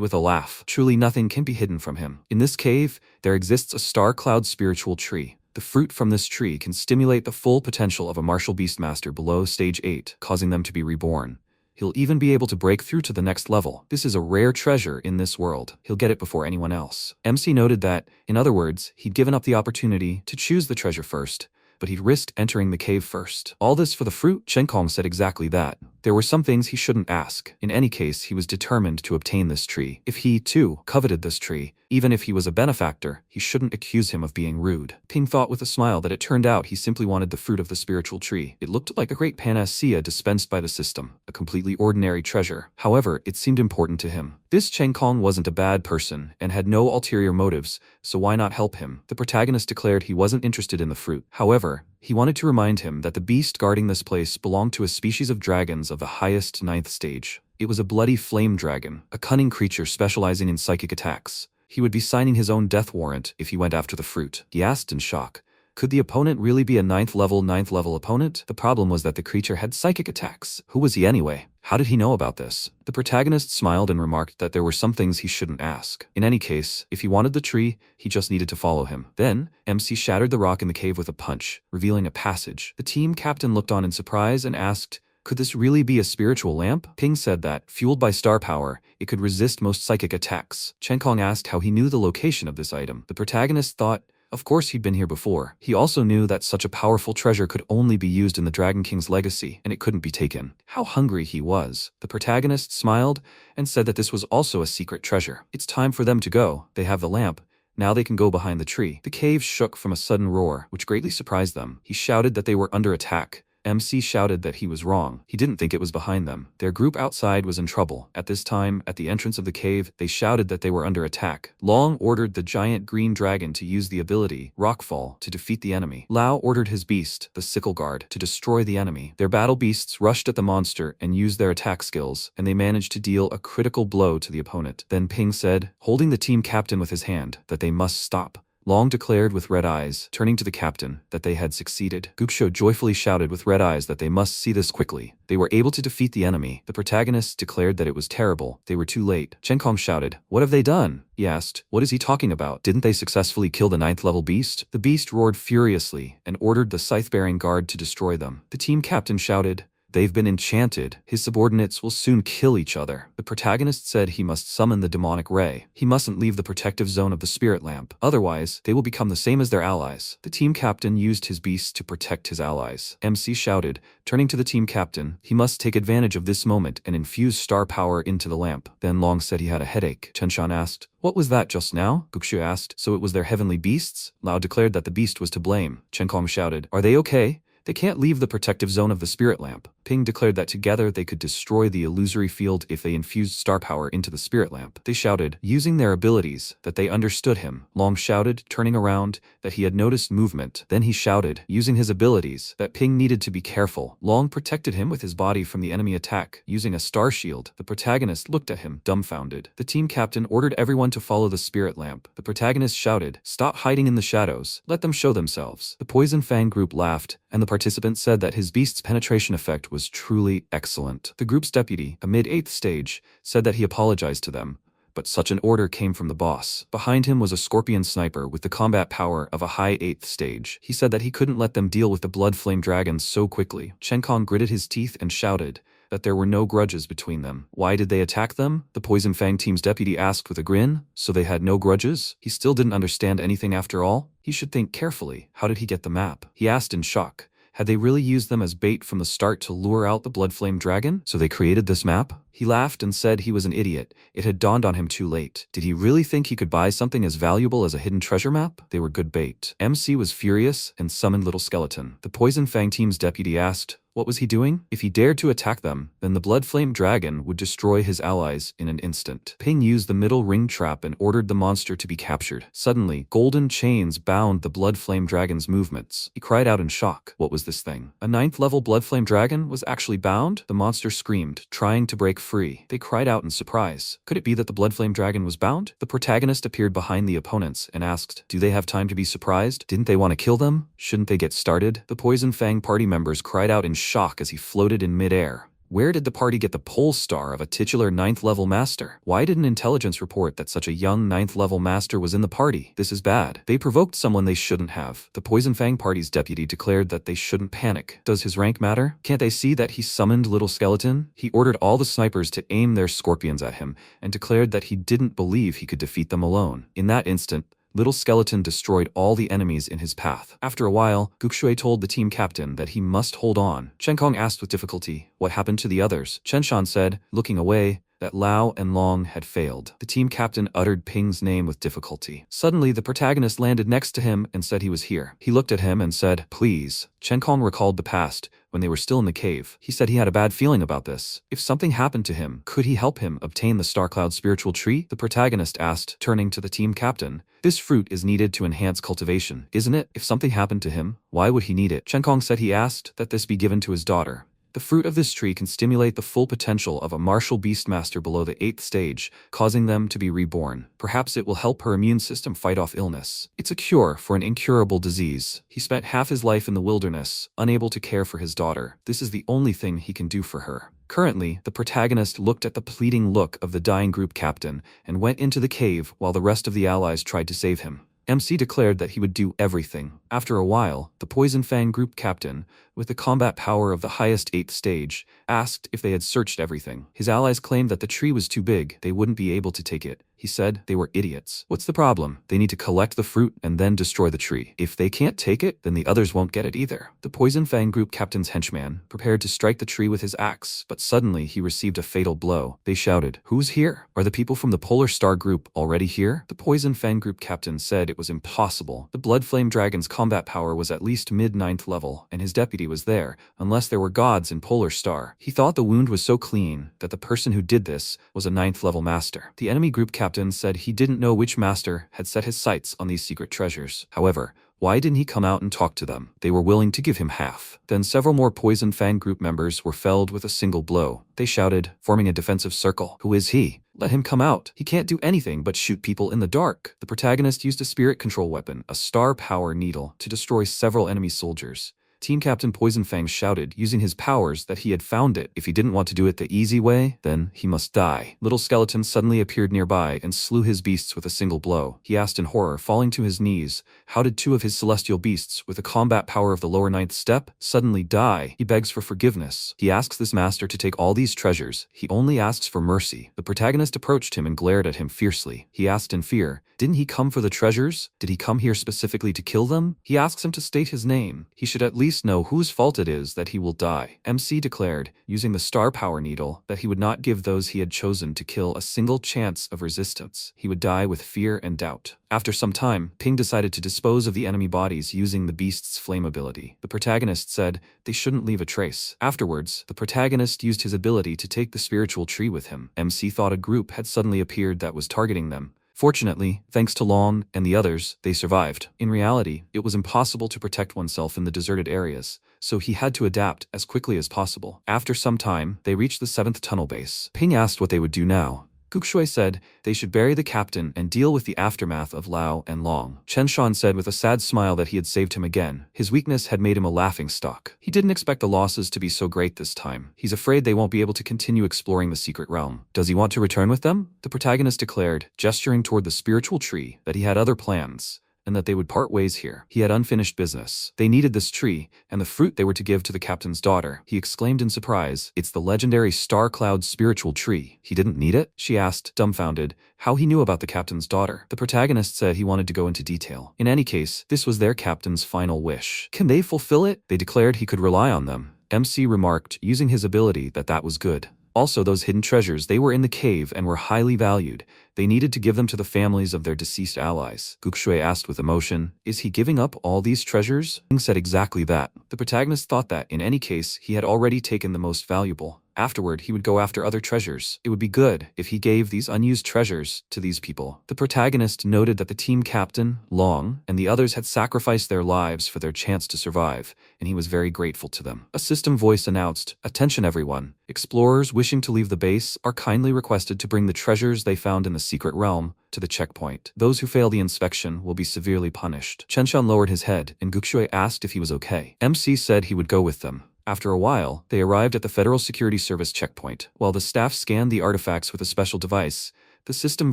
with a laugh. Truly nothing can be hidden from him. In this cave, there exists a star cloud spiritual tree. The fruit from this tree can stimulate the full potential of a martial beastmaster below stage 8, causing them to be reborn. He'll even be able to break through to the next level. This is a rare treasure in this world. He'll get it before anyone else. MC noted that, in other words, he'd given up the opportunity to choose the treasure first, but he'd risked entering the cave first. All this for the fruit? Chen Kong said exactly that. There were some things he shouldn't ask. In any case, he was determined to obtain this tree. If he, too, coveted this tree, even if he was a benefactor, he shouldn't accuse him of being rude. Ping thought with a smile that it turned out he simply wanted the fruit of the spiritual tree. It looked like a great panacea dispensed by the system, a completely ordinary treasure. However, it seemed important to him. This Chen Kong wasn't a bad person and had no ulterior motives, so why not help him? The protagonist declared he wasn't interested in the fruit. However, he wanted to remind him that the beast guarding this place belonged to a species of dragons of the highest 9th stage. It was a bloody flame dragon, a cunning creature specializing in psychic attacks. He would be signing his own death warrant if he went after the fruit. He asked in shock, could the opponent really be a 9th level opponent? The problem was that the creature had psychic attacks. Who was he anyway? How did he know about this? The protagonist smiled and remarked that there were some things he shouldn't ask. In any case, if he wanted the tree, he just needed to follow him. Then, MC shattered the rock in the cave with a punch, revealing a passage. The team captain looked on in surprise and asked, Could this really be a spiritual lamp? Ping said that, fueled by star power, it could resist most psychic attacks. Chen Kong asked how he knew the location of this item. The protagonist thought, of course he'd been here before. He also knew that such a powerful treasure could only be used in the Dragon King's legacy, and it couldn't be taken. How hungry he was. The protagonist smiled and said that this was also a secret treasure. It's time for them to go. They have the lamp. Now they can go behind the tree. The cave shook from a sudden roar, which greatly surprised them. He shouted that they were under attack. MC shouted that he was wrong. He didn't think it was behind them. Their group outside was in trouble. At this time, at the entrance of the cave, they shouted that they were under attack. Long ordered the giant green dragon to use the ability, Rockfall, to defeat the enemy. Lao ordered his beast, the Sickle Guard, to destroy the enemy. Their battle beasts rushed at the monster and used their attack skills, and they managed to deal a critical blow to the opponent. Then Ping said, holding the team captain with his hand, that they must stop. Long declared with red eyes, turning to the captain, that they had succeeded. Guksho joyfully shouted with red eyes that they must see this quickly. They were able to defeat the enemy. The protagonists declared that it was terrible. They were too late. Chen Kong shouted, what have they done? He asked, what is he talking about? Didn't they successfully kill the 9th level beast? The beast roared furiously and ordered the scythe-bearing guard to destroy them. The team captain shouted, they've been enchanted. His subordinates will soon kill each other. The protagonist said he must summon the demonic ray. He mustn't leave the protective zone of the spirit lamp. Otherwise, they will become the same as their allies. The team captain used his beasts to protect his allies. MC shouted, turning to the team captain, he must take advantage of this moment and infuse star power into the lamp. Then Long said he had a headache. Chen Shan asked, what was that just now? Gukshu asked, so it was their heavenly beasts? Lao declared that the beast was to blame. Chen Kong shouted, are they okay? They can't leave the protective zone of the spirit lamp. Ping declared that together they could destroy the illusory field if they infused star power into the spirit lamp. They shouted, using their abilities, that they understood him. Long shouted, turning around, that he had noticed movement. Then he shouted, using his abilities, that Ping needed to be careful. Long protected him with his body from the enemy attack, using a star shield. The protagonist looked at him, dumbfounded. The team captain ordered everyone to follow the spirit lamp. The protagonist shouted, stop hiding in the shadows. Let them show themselves. The Poison Fang group laughed, and the participant said that his beast's penetration effect was truly excellent. The group's deputy, a mid-8th stage, said that he apologized to them, but such an order came from the boss. Behind him was a scorpion sniper with the combat power of a high 8th stage. He said that he couldn't let them deal with the blood flame dragons so quickly. Chen Kong gritted his teeth and shouted that there were no grudges between them. Why did they attack them? The Poison Fang team's deputy asked with a grin. So they had no grudges? He still didn't understand anything after all? He should think carefully. How did he get the map? He asked in shock. Had they really used them as bait from the start to lure out the blood flame dragon? So they created this map? He laughed and said he was an idiot. It had dawned on him too late. Did he really think he could buy something as valuable as a hidden treasure map? They were good bait. MC was furious and summoned Little Skeleton. The Poison Fang team's deputy asked, what was he doing? If he dared to attack them, then the blood flame dragon would destroy his allies in an instant. Ping used the middle ring trap and ordered the monster to be captured. Suddenly, golden chains bound the blood flame dragon's movements. He cried out in shock. What was this thing? A 9th level blood flame dragon was actually bound? The monster screamed, trying to break free. They cried out in surprise. Could it be that the blood flame dragon was bound? The protagonist appeared behind the opponents and asked, do they have time to be surprised? Didn't they want to kill them? Shouldn't they get started? The Poison Fang party members cried out in shock as he floated in midair. Where did the party get the pole star of a titular 9th level master? Why didn't intelligence report that such a young 9th level master was in the party? This is bad. They provoked someone they shouldn't have. The Poison Fang party's deputy declared that they shouldn't panic. Does his rank matter? Can't they see that he summoned Little Skeleton? He ordered all the snipers to aim their scorpions at him and declared that he didn't believe he could defeat them alone. In that instant, Little Skeleton destroyed all the enemies in his path. After a while, Gukshui told the team captain that he must hold on. Chen Kong asked with difficulty, what happened to the others? Chen Shan said, looking away, that Lao and Long had failed. The team captain uttered Ping's name with difficulty. Suddenly, the protagonist landed next to him and said he was here. He looked at him and said, please. Chen Kong recalled the past, when they were still in the cave. He said he had a bad feeling about this. If something happened to him, could he help him obtain the Star Cloud spiritual tree? The protagonist asked, turning to the team captain. This fruit is needed to enhance cultivation, isn't it? If something happened to him, why would he need it? Chen Kong said he asked that this be given to his daughter. The fruit of this tree can stimulate the full potential of a martial beastmaster below the 8th stage, causing them to be reborn. Perhaps it will help her immune system fight off illness. It's a cure for an incurable disease. He spent half his life in the wilderness, unable to care for his daughter. This is the only thing he can do for her. Currently, the protagonist looked at the pleading look of the dying group captain and went into the cave while the rest of the allies tried to save him. MC declared that he would do everything. After a while, the Poison Fang group captain, with the combat power of the highest 8th stage, asked if they had searched everything. His allies claimed that the tree was too big, they wouldn't be able to take it. He said they were idiots. What's the problem? They need to collect the fruit and then destroy the tree. If they can't take it, then the others won't get it either. The Poison Fang group captain's henchman prepared to strike the tree with his axe, but suddenly he received a fatal blow. They shouted, "Who's here? Are the people from the Polar Star group already here?" The Poison Fang group captain said it was impossible. The Blood Flame Dragon's combat power was at least mid-9th level, and his deputy was there, unless there were gods in Polar Star. He thought the wound was so clean that the person who did this was a 9th level master. The enemy group captain said he didn't know which master had set his sights on these secret treasures. However, why didn't he come out and talk to them? They were willing to give him half. Then several more Poison Fang group members were felled with a single blow. They shouted, forming a defensive circle, "Who is he? Let him come out. He can't do anything but shoot people in the dark." The protagonist used a spirit control weapon, a star power needle, to destroy several enemy soldiers. Team Captain Poison Fang shouted, using his powers, that he had found it. If he didn't want to do it the easy way, then he must die. Little Skeleton suddenly appeared nearby and slew his beasts with a single blow. He asked in horror, falling to his knees, how did 2 of his celestial beasts, with the combat power of the lower 9th step, suddenly die? He begs for forgiveness. He asks this master to take all these treasures. He only asks for mercy. The protagonist approached him and glared at him fiercely. He asked in fear, didn't he come for the treasures? Did he come here specifically to kill them? He asks him to state his name. He should at least know whose fault it is that he will die. MC declared, using the star power needle, that he would not give those he had chosen to kill a single chance of resistance. He would die with fear and doubt. After some time, Ping decided to dispose of the enemy bodies using the beast's flame ability. The protagonist said they shouldn't leave a trace. Afterwards, the protagonist used his ability to take the spiritual tree with him. MC thought a group had suddenly appeared that was targeting them. Fortunately, thanks to Long and the others, they survived. In reality, it was impossible to protect oneself in the deserted areas, so he had to adapt as quickly as possible. After some time, they reached the 7th tunnel base. Ping asked what they would do now. Gukshui said they should bury the captain and deal with the aftermath of Lao and Long. Chen Shan said with a sad smile that he had saved him again. His weakness had made him a laughingstock. He didn't expect the losses to be so great this time. He's afraid they won't be able to continue exploring the secret realm. Does he want to return with them? The protagonist declared, gesturing toward the spiritual tree, that he had other plans, and that they would part ways here. He had unfinished business. They needed this tree, and the fruit they were to give to the captain's daughter. He exclaimed in surprise, it's the legendary Star Cloud spiritual tree. He didn't need it? She asked, dumbfounded, how he knew about the captain's daughter. The protagonist said he wanted to go into detail. In any case, this was their captain's final wish. Can they fulfill it? They declared he could rely on them. MC remarked, using his ability, that was good. Also, those hidden treasures, they were in the cave and were highly valued. They needed to give them to the families of their deceased allies. Gukshui asked with emotion, is he giving up all these treasures? Ping said exactly that. The protagonist thought that, in any case, he had already taken the most valuable. Afterward, he would go after other treasures. It would be good if he gave these unused treasures to these people. The protagonist noted that the team captain, Long, and the others had sacrificed their lives for their chance to survive, and he was very grateful to them. A system voice announced, attention everyone. Explorers wishing to leave the base are kindly requested to bring the treasures they found in the secret realm to the checkpoint. Those who fail the inspection will be severely punished. Chenshan lowered his head, and Gukshui asked if he was okay. MC said he would go with them. After a while, they arrived at the Federal Security Service checkpoint. While the staff scanned the artifacts with a special device, the system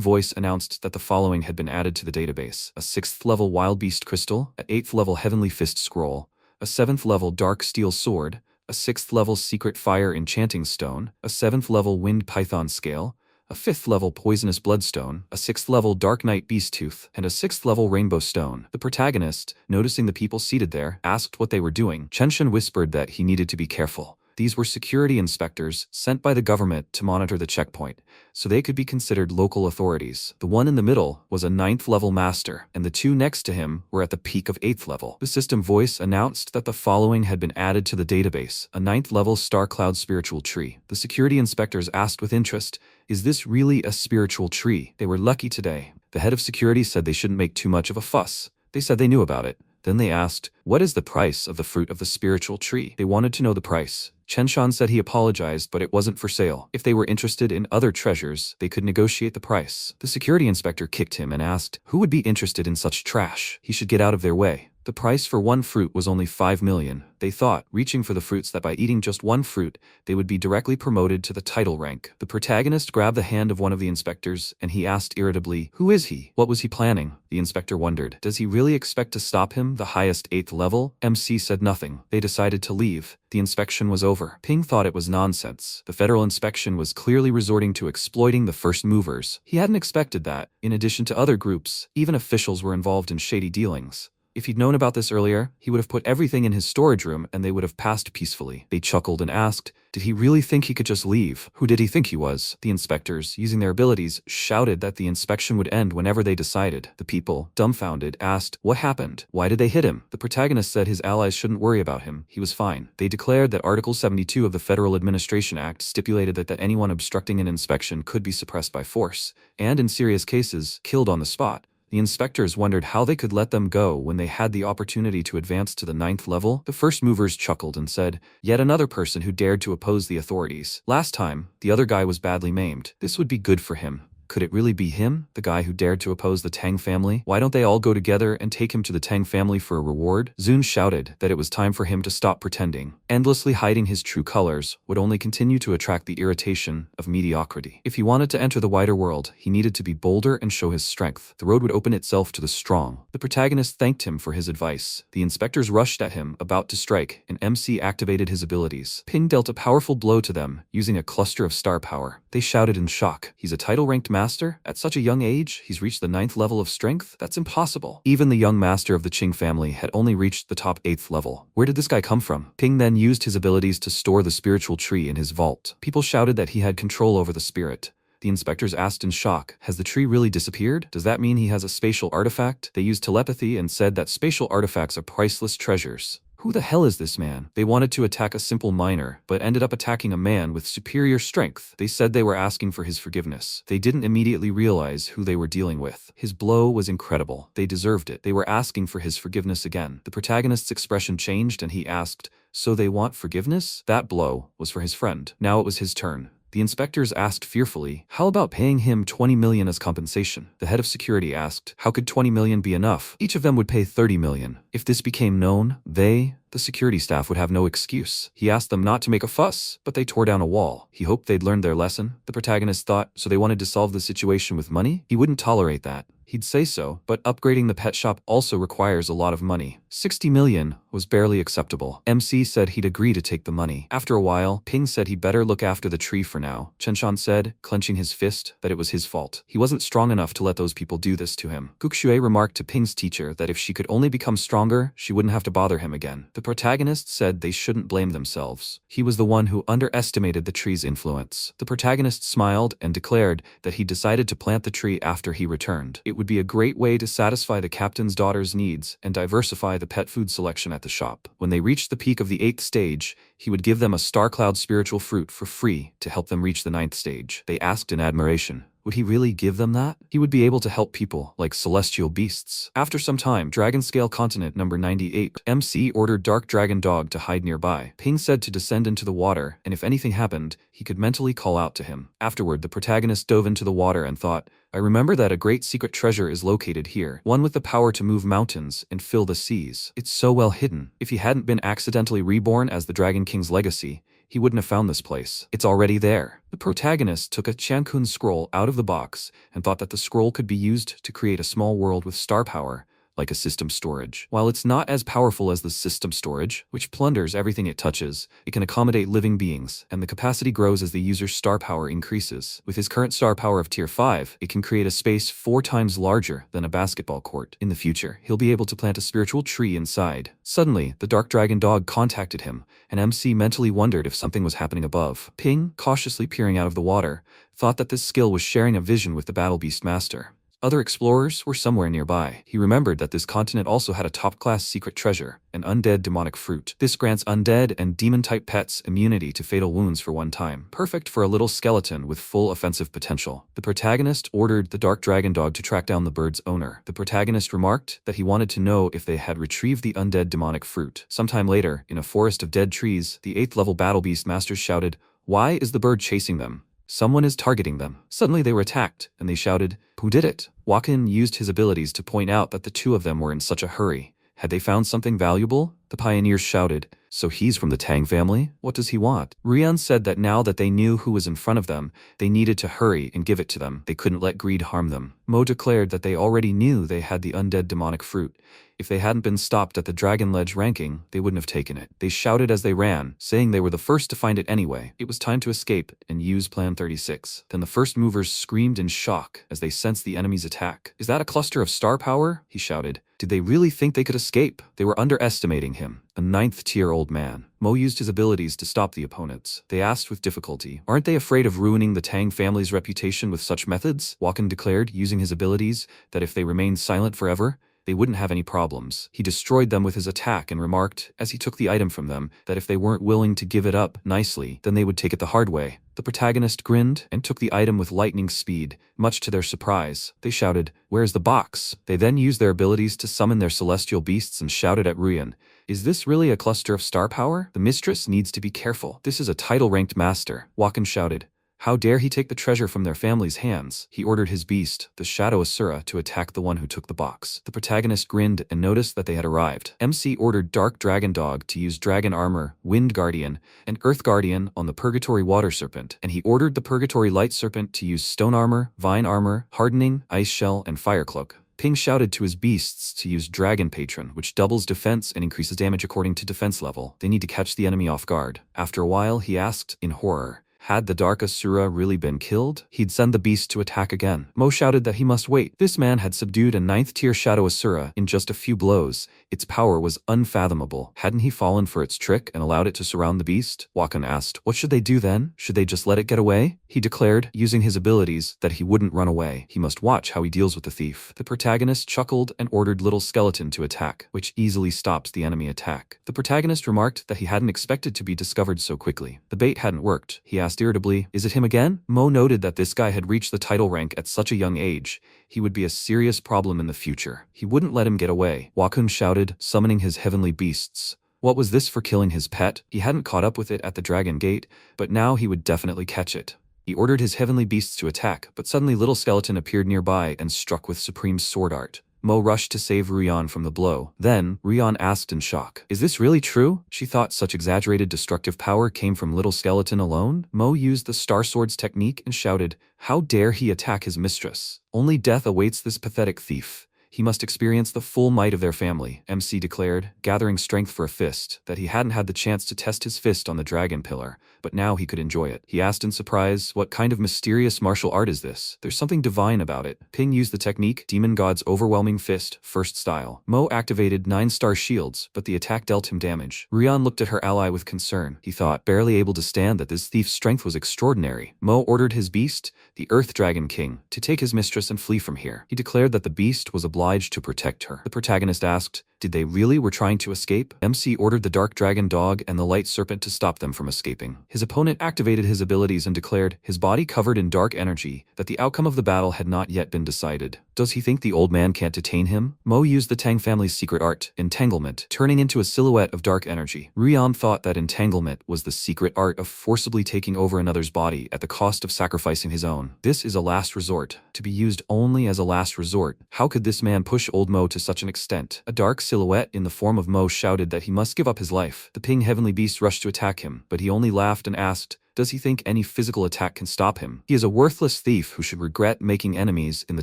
voice announced that the following had been added to the database: a 6th level Wild Beast Crystal, an 8th level Heavenly Fist Scroll, a 7th level Dark Steel Sword, a 6th level Secret Fire Enchanting Stone, a 7th level Wind Python Scale, a 5th level Poisonous Bloodstone, a 6th level Dark Knight Beast Tooth, and a 6th level Rainbow Stone. The protagonist, noticing the people seated there, asked what they were doing. Chenshin whispered that he needed to be careful. These were security inspectors sent by the government to monitor the checkpoint, so they could be considered local authorities. The one in the middle was a 9th level master, and the 2 next to him were at the peak of 8th level. The system voice announced that the following had been added to the database: a 9th level Star Cloud spiritual tree. The security inspectors asked with interest, is this really a spiritual tree? They were lucky today. The head of security said they shouldn't make too much of a fuss. They said they knew about it. Then they asked, what is the price of the fruit of the spiritual tree? They wanted to know the price. Chenshan said he apologized, but it wasn't for sale. If they were interested in other treasures, they could negotiate the price. The security inspector kicked him and asked, who would be interested in such trash? He should get out of their way. The price for one fruit was only 5 million. They thought, reaching for the fruits, that by eating just one fruit, they would be directly promoted to the title rank. The protagonist grabbed the hand of one of the inspectors, and he asked irritably, "Who is he? What was he planning?" The inspector wondered, "Does he really expect to stop him, the highest 8th level?" MC said nothing. They decided to leave. The inspection was over. Ping thought it was nonsense. The federal inspection was clearly resorting to exploiting the first movers. He hadn't expected that. In addition to other groups, even officials were involved in shady dealings. If he'd known about this earlier, he would have put everything in his storage room and they would have passed peacefully. They chuckled and asked, did he really think he could just leave? Who did he think he was? The inspectors, using their abilities, shouted that the inspection would end whenever they decided. The people, dumbfounded, asked, what happened? Why did they hit him? The protagonist said his allies shouldn't worry about him. He was fine. They declared that Article 72 of the Federal Administration Act stipulated that anyone obstructing an inspection could be suppressed by force, and in serious cases, killed on the spot. The inspectors wondered how they could let them go when they had the opportunity to advance to the 9th level. The first movers chuckled and said, yet another person who dared to oppose the authorities. Last time, the other guy was badly maimed. This would be good for him. Could it really be him, the guy who dared to oppose the Tang family? Why don't they all go together and take him to the Tang family for a reward? Zun shouted that it was time for him to stop pretending. Endlessly hiding his true colors would only continue to attract the irritation of mediocrity. If he wanted to enter the wider world, he needed to be bolder and show his strength. The road would open itself to the strong. The protagonist thanked him for his advice. The inspectors rushed at him, about to strike, and MC activated his abilities. Ping dealt a powerful blow to them, using a cluster of star power. They shouted in shock. He's a title-ranked master? At such a young age, he's reached the 9th level of strength? That's impossible. Even the young master of the Qing family had only reached the top 8th level. Where did this guy come from? Ping then used his abilities to store the spiritual tree in his vault. People shouted that he had control over the spirit. The inspectors asked in shock, has the tree really disappeared? Does that mean he has a spatial artifact? They used telepathy and said that spatial artifacts are priceless treasures. Who the hell is this man? They wanted to attack a simple miner, but ended up attacking a man with superior strength. They said they were asking for his forgiveness. They didn't immediately realize who they were dealing with. His blow was incredible. They deserved it. They were asking for his forgiveness again. The protagonist's expression changed and he asked, so they want forgiveness? That blow was for his friend. Now it was his turn. The inspectors asked fearfully, how about paying him 20 million as compensation? The head of security asked, how could 20 million be enough? Each of them would pay 30 million. If this became known, the security staff would have no excuse. He asked them not to make a fuss, but they tore down a wall. He hoped they'd learned their lesson. The protagonist thought, so they wanted to solve the situation with money? He wouldn't tolerate that. He'd say so, but upgrading the pet shop also requires a lot of money. 60 million was barely acceptable. MC said he'd agree to take the money. After a while, Ping said he better look after the tree for now. Chenshan said, clenching his fist, that it was his fault. He wasn't strong enough to let those people do this to him. Guxue remarked to Ping's teacher that if she could only become stronger, she wouldn't have to bother him again. The protagonist said they shouldn't blame themselves. He was the one who underestimated the tree's influence. The protagonist smiled and declared that he decided to plant the tree after he returned. It would be a great way to satisfy the captain's daughter's needs and diversify the pet food selection at the shop. When they reached the peak of the 8th stage, he would give them a star cloud spiritual fruit for free to help them reach the 9th stage. They asked in admiration, would he really give them that? He would be able to help people like celestial beasts. After some time, Dragon Scale Continent number 98, MC ordered Dark Dragon Dog to hide nearby. Ping said to descend into the water, and if anything happened, he could mentally call out to him. Afterward, the protagonist dove into the water and thought, I remember that a great secret treasure is located here, one with the power to move mountains and fill the seas. It's so well hidden. If he hadn't been accidentally reborn as the Dragon King's legacy, he wouldn't have found this place. It's already there. The protagonist took a Chankun scroll out of the box and thought that the scroll could be used to create a small world with star power, like a system storage. While it's not as powerful as the system storage, which plunders everything it touches, it can accommodate living beings, and the capacity grows as the user's star power increases. With his current star power of tier 5, it can create a space 4 times larger than a basketball court. In the future, he'll be able to plant a spiritual tree inside. Suddenly, the Dark Dragon Dog contacted him, and MC mentally wondered if something was happening above. Ping, cautiously peering out of the water, thought that this skill was sharing a vision with the Battle Beast Master. Other explorers were somewhere nearby. He remembered that this continent also had a top-class secret treasure, an undead demonic fruit. This grants undead and demon-type pets immunity to fatal wounds for one time, perfect for a little skeleton with full offensive potential. The protagonist ordered the Dark Dragon Dog to track down the bird's owner. The protagonist remarked that he wanted to know if they had retrieved the undead demonic fruit. Sometime later, in a forest of dead trees, the 8th level Battle Beast Master shouted, "Why is the bird chasing them? Someone is targeting them." Suddenly they were attacked, and they shouted, "Who did it?" Wakin used his abilities to point out that the two of them were in such a hurry, Had they found something valuable? The pioneers shouted. So he's from the Tang family? What does he want? Rian said that now that they knew who was in front of them, they needed to hurry and give it to them. They couldn't let greed harm them. Mo declared that they already knew they had the undead demonic fruit. If they hadn't been stopped at the Dragon Ledge ranking, they wouldn't have taken it. They shouted as they ran, saying they were the first to find it anyway. It was time to escape and use Plan 36. Then the first movers screamed in shock as they sensed the enemy's attack. Is that a cluster of star power? He shouted. Did they really think they could escape? They were underestimating him. A 9th-tier old man. Mo used his abilities to stop the opponents. They asked with difficulty, aren't they afraid of ruining the Tang family's reputation with such methods? Wakan declared, using his abilities, that if they remained silent forever, they wouldn't have any problems. He destroyed them with his attack and remarked, as he took the item from them, that if they weren't willing to give it up nicely, then they would take it the hard way. The protagonist grinned and took the item with lightning speed. Much to their surprise, they shouted, "Where's the box?" They then used their abilities to summon their celestial beasts and shouted at Ruyan, "Is this really a cluster of star power? The mistress needs to be careful. This is a title-ranked master." Wakan shouted, "How dare he take the treasure from their family's hands?" He ordered his beast, the Shadow Asura, to attack the one who took the box. The protagonist grinned and noticed that they had arrived. MC ordered Dark Dragon Dog to use Dragon Armor, Wind Guardian, and Earth Guardian on the Purgatory Water Serpent, and he ordered the Purgatory Light Serpent to use Stone Armor, Vine Armor, Hardening, Ice Shell, and Fire Cloak. Ping shouted to his beasts to use Dragon Patron, which doubles defense and increases damage according to defense level. They need to catch the enemy off guard. After a while, he asked, in horror, had the Dark Asura really been killed? He'd send the beast to attack again. Mo shouted that he must wait. This man had subdued a 9th-tier Shadow Asura in just a few blows. Its power was unfathomable. Hadn't he fallen for its trick and allowed it to surround the beast? Wakan asked, what should they do then? Should they just let it get away? He declared, using his abilities, that he wouldn't run away. He must watch how he deals with the thief. The protagonist chuckled and ordered Little Skeleton to attack, which easily stops the enemy attack. The protagonist remarked that he hadn't expected to be discovered so quickly. The bait hadn't worked. He asked irritably, is it him again? Mo noted that this guy had reached the title rank at such a young age. He would be a serious problem in the future. He wouldn't let him get away. Wakun shouted, summoning his heavenly beasts. What was this for killing his pet? He hadn't caught up with it at the Dragon Gate, but now he would definitely catch it. He ordered his heavenly beasts to attack, but suddenly Little Skeleton appeared nearby and struck with supreme sword art. Mo rushed to save Rion from the blow. Then, Rion asked in shock, is this really true? She thought such exaggerated destructive power came from Little Skeleton alone? Mo used the Star Sword's technique and shouted, how dare he attack his mistress? Only death awaits this pathetic thief. He must experience the full might of their family, MC declared, gathering strength for a fist, that he hadn't had the chance to test his fist on the dragon pillar, but now he could enjoy it. He asked in surprise, what kind of mysterious martial art is this? There's something divine about it. Ping used the technique, Demon God's Overwhelming Fist, first style. Mo activated 9-star shields, but the attack dealt him damage. Rion looked at her ally with concern. He thought, barely able to stand, that this thief's strength was extraordinary. Mo ordered his beast, the Earth Dragon King, to take his mistress and flee from here. He declared that the beast was obliged to protect her. The protagonist asked, did they really were trying to escape? MC ordered the Dark Dragon Dog and the Light Serpent to stop them from escaping. His opponent activated his abilities and declared, his body covered in dark energy, that the outcome of the battle had not yet been decided. Does he think the old man can't detain him? Mo used the Tang family's secret art, entanglement, turning into a silhouette of dark energy. Rion thought that entanglement was the secret art of forcibly taking over another's body at the cost of sacrificing his own. This is a last resort, to be used only as a last resort. How could this man push old Mo to such an extent? A dark silhouette in the form of Mo shouted that he must give up his life. The Ping Heavenly Beast rushed to attack him, but he only laughed and asked, does he think any physical attack can stop him? He is a worthless thief who should regret making enemies in the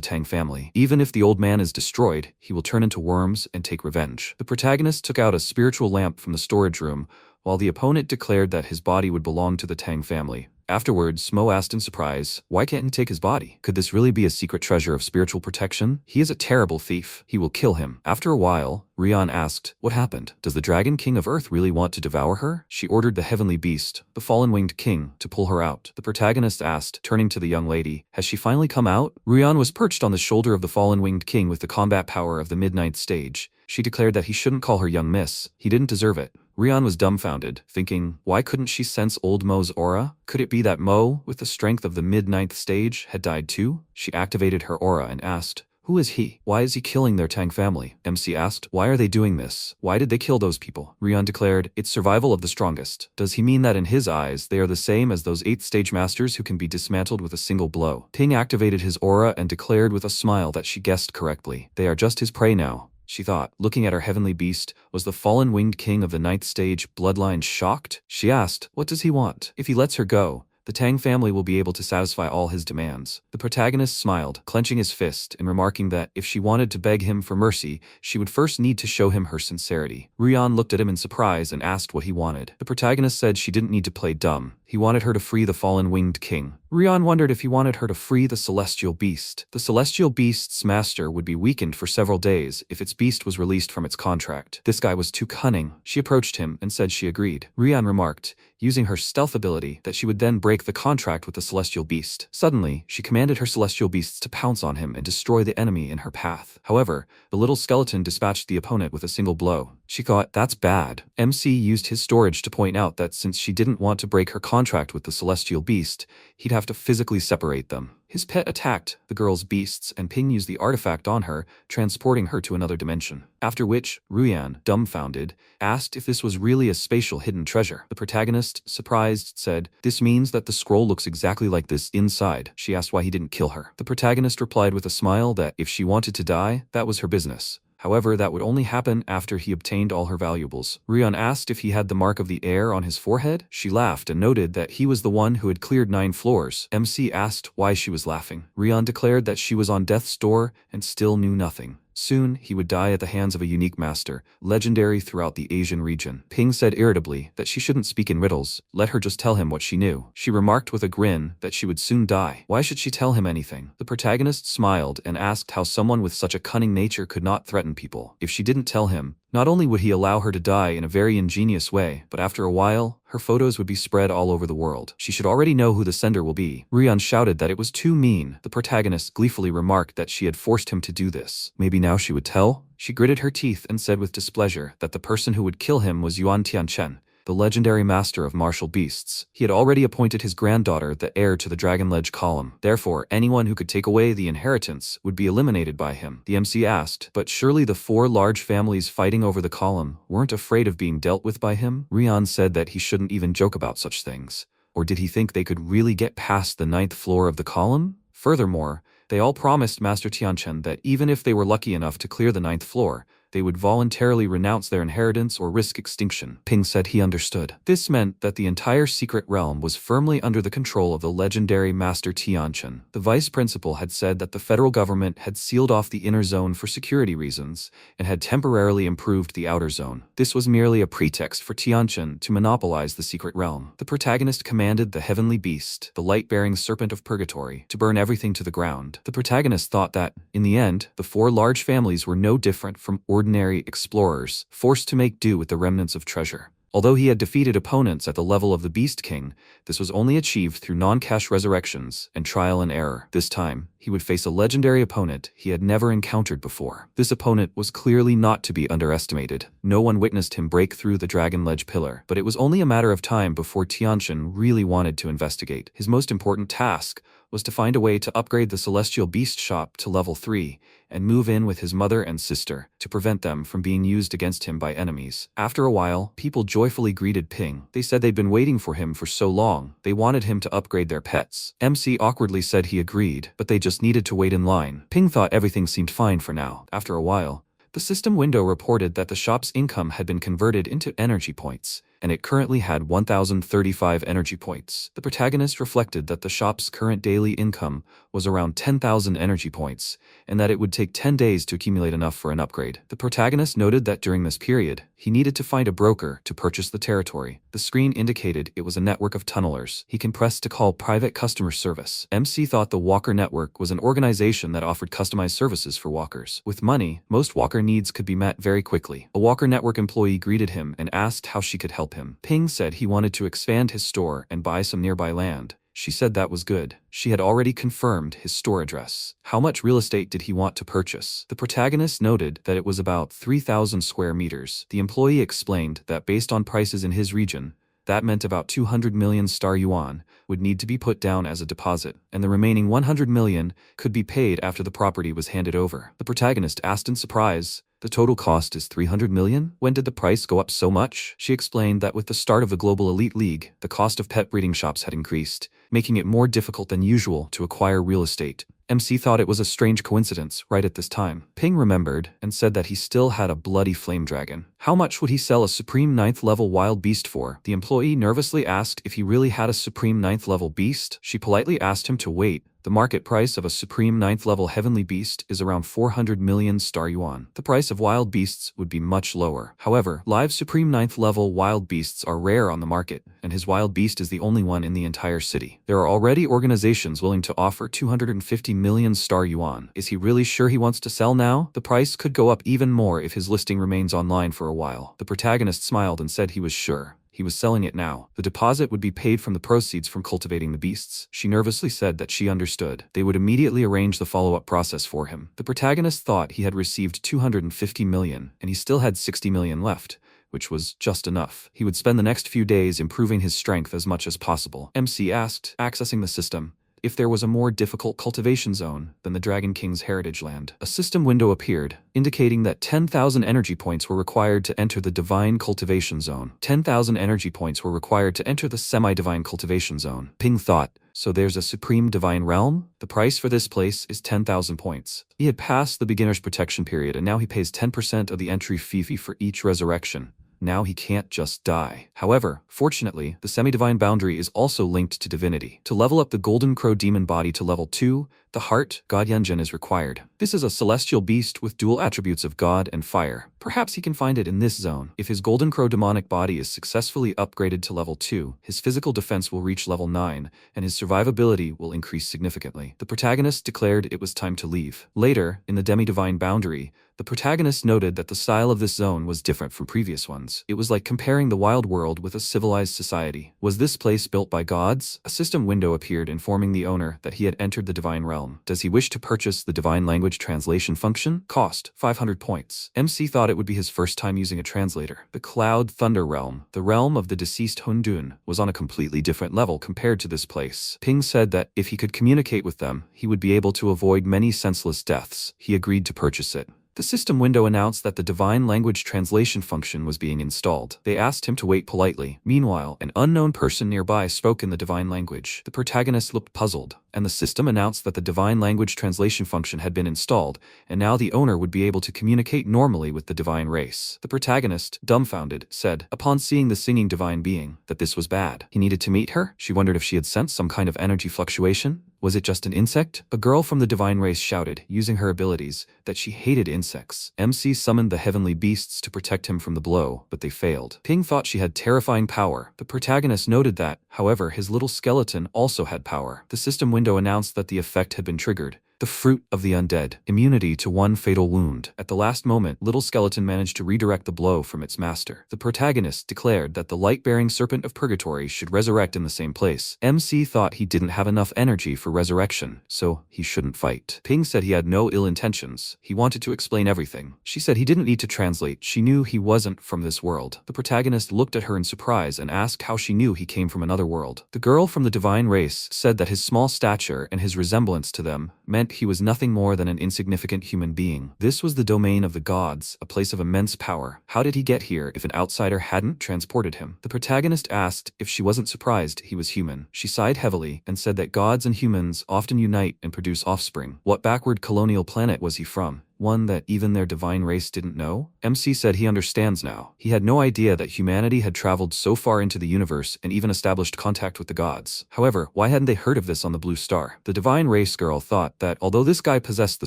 Tang family. Even if the old man is destroyed, he will turn into worms and take revenge. The protagonist took out a spiritual lamp from the storage room, while the opponent declared that his body would belong to the Tang family. Afterwards, Mo asked in surprise, why can't he take his body? Could this really be a secret treasure of spiritual protection? He is a terrible thief. He will kill him. After a while, Rion asked, what happened? Does the Dragon King of Earth really want to devour her? She ordered the Heavenly Beast, the Fallen Winged King, to pull her out. The protagonist asked, turning to the young lady, has she finally come out? Rion was perched on the shoulder of the Fallen Winged King with the combat power of the Midnight Stage. She declared that he shouldn't call her young miss. He didn't deserve it. Rion was dumbfounded, thinking, why couldn't she sense old Mo's aura? Could it be that Mo, with the strength of the mid-9th stage, had died too? She activated her aura and asked, who is he? Why is he killing their Tang family? MC asked, why are they doing this? Why did they kill those people? Rion declared, it's survival of the strongest. Does he mean that in his eyes, they are the same as those 8th stage masters who can be dismantled with a single blow? Ping activated his aura and declared with a smile that she guessed correctly. They are just his prey now. she thought. Looking at her heavenly beast, was the fallen winged king of the 9th stage bloodline shocked? She asked, what does he want? If he lets her go, the Tang family will be able to satisfy all his demands. The protagonist smiled, clenching his fist and remarking that if she wanted to beg him for mercy, she would first need to show him her sincerity. Ruyan looked at him in surprise and asked what he wanted. The protagonist said she didn't need to play dumb. He wanted her to free the fallen winged king. Ruyan wondered if he wanted her to free the celestial beast. The celestial beast's master would be weakened for several days if its beast was released from its contract. This guy was too cunning. She approached him and said she agreed. Ruyan remarked, using her stealth ability, that she would then break the contract with the celestial beast. Suddenly, she commanded her celestial beasts to pounce on him and destroy the enemy in her path. However, the little skeleton dispatched the opponent with a single blow. She thought, that's bad. MC used his storage to point out that since she didn't want to break her contract with the celestial beast, he'd have to physically separate them. His pet attacked the girl's beasts and Ping used the artifact on her, transporting her to another dimension. After which, Ruyan, dumbfounded, asked if this was really a spatial hidden treasure. The protagonist, surprised, said, this means that the scroll looks exactly like this inside. She asked why he didn't kill her. The protagonist replied with a smile that if she wanted to die, that was her business. However, that would only happen after he obtained all her valuables. Ruyan asked if he had the mark of the heir on his forehead. She laughed and noted that he was the one who had cleared 9 floors. MC asked why she was laughing. Ruyan declared that she was on death's door and still knew nothing. Soon, he would die at the hands of a unique master, legendary throughout the Asian region. Ping said irritably that she shouldn't speak in riddles, let her just tell him what she knew. She remarked with a grin that she would soon die. Why should she tell him anything? The protagonist smiled and asked how someone with such a cunning nature could not threaten people. If she didn't tell him, not only would he allow her to die in a very ingenious way, but after a while, her photos would be spread all over the world. She should already know who the sender will be. Ruyan shouted that it was too mean. The protagonist gleefully remarked that she had forced him to do this. Maybe now she would tell? She gritted her teeth and said with displeasure that the person who would kill him was Yuan Tianchen, the legendary master of martial beasts. He had already appointed his granddaughter the heir to the Dragon Ledge column. Therefore, anyone who could take away the inheritance would be eliminated by him. The MC asked, but surely the 4 large families fighting over the column weren't afraid of being dealt with by him? Ruyan said that he shouldn't even joke about such things. Or did he think they could really get past the 9th floor of the column? Furthermore, they all promised Master Tianchen that even if they were lucky enough to clear the 9th floor, they would voluntarily renounce their inheritance or risk extinction. Ping said he understood. This meant that the entire secret realm was firmly under the control of the legendary Master Tianchen. The vice principal had said that the federal government had sealed off the inner zone for security reasons and had temporarily improved the outer zone. This was merely a pretext for Tianchen to monopolize the secret realm. The protagonist commanded the heavenly beast, the light-bearing serpent of purgatory, to burn everything to the ground. The protagonist thought that, in the end, the 4 large families were no different from ordinary explorers, forced to make do with the remnants of treasure. Although he had defeated opponents at the level of the Beast King, this was only achieved through non-cash resurrections and trial and error. This time, he would face a legendary opponent he had never encountered before. This opponent was clearly not to be underestimated. No one witnessed him break through the Dragon Ledge pillar, but it was only a matter of time before Tianchen really wanted to investigate. His most important task was to find a way to upgrade the Celestial Beast Shop to level 3 and move in with his mother and sister to prevent them from being used against him by enemies. After a while, people joyfully greeted Ping. They said they'd been waiting for him for so long, they wanted him to upgrade their pets. MC awkwardly said he agreed, but they just needed to wait in line. Ping thought everything seemed fine for now. After a while, the system window reported that the shop's income had been converted into energy points, and it currently had 1,035 energy points. The protagonist reflected that the shop's current daily income was around 10,000 energy points, and that it would take 10 days to accumulate enough for an upgrade. The protagonist noted that during this period, he needed to find a broker to purchase the territory. The screen indicated it was a network of tunnelers. He can press to call private customer service. MC thought the Walker Network was an organization that offered customized services for walkers. With money, most walker needs could be met very quickly. A Walker Network employee greeted him and asked how she could help him. Ping said he wanted to expand his store and buy some nearby land. She said that was good. She had already confirmed his store address. How much real estate did he want to purchase? The protagonist noted that it was about 3,000 square meters. The employee explained that based on prices in his region, that meant about 200 million star yuan would need to be put down as a deposit, and the remaining 100 million could be paid after the property was handed over. The protagonist asked in surprise, "The total cost is 300 million? When did the price go up so much?" She explained that with the start of the Global Elite League, the cost of pet breeding shops had increased, making it more difficult than usual to acquire real estate. MC thought it was a strange coincidence right at this time. Ping remembered and said that he still had a bloody flame dragon. How much would he sell a supreme 9th level wild beast for? The employee nervously asked if he really had a supreme 9th level beast. She politely asked him to wait. The market price of a supreme 9th level heavenly beast is around 400 million star yuan. The price of wild beasts would be much lower. However, live supreme 9th level wild beasts are rare on the market, and his wild beast is the only one in the entire city. There are already organizations willing to offer 250 million star yuan. Is he really sure he wants to sell now? The price could go up even more if his listing remains online for a while. The protagonist smiled and said he was sure. He was selling it now. The deposit would be paid from the proceeds from cultivating the beasts. She nervously said that she understood. They would immediately arrange the follow-up process for him. The protagonist thought he had received 250 million, and he still had 60 million left, which was just enough. He would spend the next few days improving his strength as much as possible. MC asked, accessing the system, if there was a more difficult cultivation zone than the Dragon King's heritage land. A system window appeared, indicating that 10,000 energy points were required to enter the Divine Cultivation Zone. 10,000 energy points were required to enter the Semi-Divine Cultivation Zone. Ping thought, so there's a Supreme Divine Realm? The price for this place is 10,000 points. He had passed the beginner's protection period and now he pays 10% of the entry fee for each resurrection. Now he can't just die. However, fortunately, the semi-divine boundary is also linked to divinity. To level up the Golden Crow demon body to level 2, the heart, God Yenjin, is required. This is a celestial beast with dual attributes of God and fire. Perhaps he can find it in this zone. If his Golden Crow demonic body is successfully upgraded to level 2, his physical defense will reach level 9, and his survivability will increase significantly. The protagonist declared it was time to leave. Later, in the demi-divine boundary, the protagonist noted that the style of this zone was different from previous ones. It was like comparing the wild world with a civilized society. Was this place built by gods? A system window appeared informing the owner that he had entered the divine realm. Does he wish to purchase the divine language translation function? Cost, 500 points. MC thought it would be his first time using a translator. The Cloud Thunder Realm, the realm of the deceased Hundun, was on a completely different level compared to this place. Ping said that if he could communicate with them, he would be able to avoid many senseless deaths. He agreed to purchase it. The system window announced that the divine language translation function was being installed. They asked him to wait politely. Meanwhile, an unknown person nearby spoke in the divine language. The protagonist looked puzzled, and the system announced that the divine language translation function had been installed, and now the owner would be able to communicate normally with the divine race. The protagonist, dumbfounded, said, upon seeing the singing divine being, that this was bad. He needed to meet her? She wondered if she had sensed some kind of energy fluctuation. Was it just an insect? A girl from the divine race shouted, using her abilities, that she hated insects. MC summoned the heavenly beasts to protect him from the blow, but they failed. Ping thought she had terrifying power. The protagonist noted that, however, his little skeleton also had power. The system window announced that the effect had been triggered. The fruit of the undead. Immunity to one fatal wound. At the last moment, Little Skeleton managed to redirect the blow from its master. The protagonist declared that the light-bearing serpent of purgatory should resurrect in the same place. MC thought he didn't have enough energy for resurrection, so he shouldn't fight. Ping said he had no ill intentions. He wanted to explain everything. She said he didn't need to translate. She knew he wasn't from this world. The protagonist looked at her in surprise and asked how she knew he came from another world. The girl from the divine race said that his small stature and his resemblance to them meant he was nothing more than an insignificant human being. This was the domain of the gods, a place of immense power. How did he get here if an outsider hadn't transported him? The protagonist asked if she wasn't surprised he was human. She sighed heavily and said that gods and humans often unite and produce offspring. What backward colonial planet was he from? One that even their divine race didn't know? MC said he understands now. He had no idea that humanity had traveled so far into the universe and even established contact with the gods. However, why hadn't they heard of this on the Blue Star? The divine race girl thought that although this guy possessed the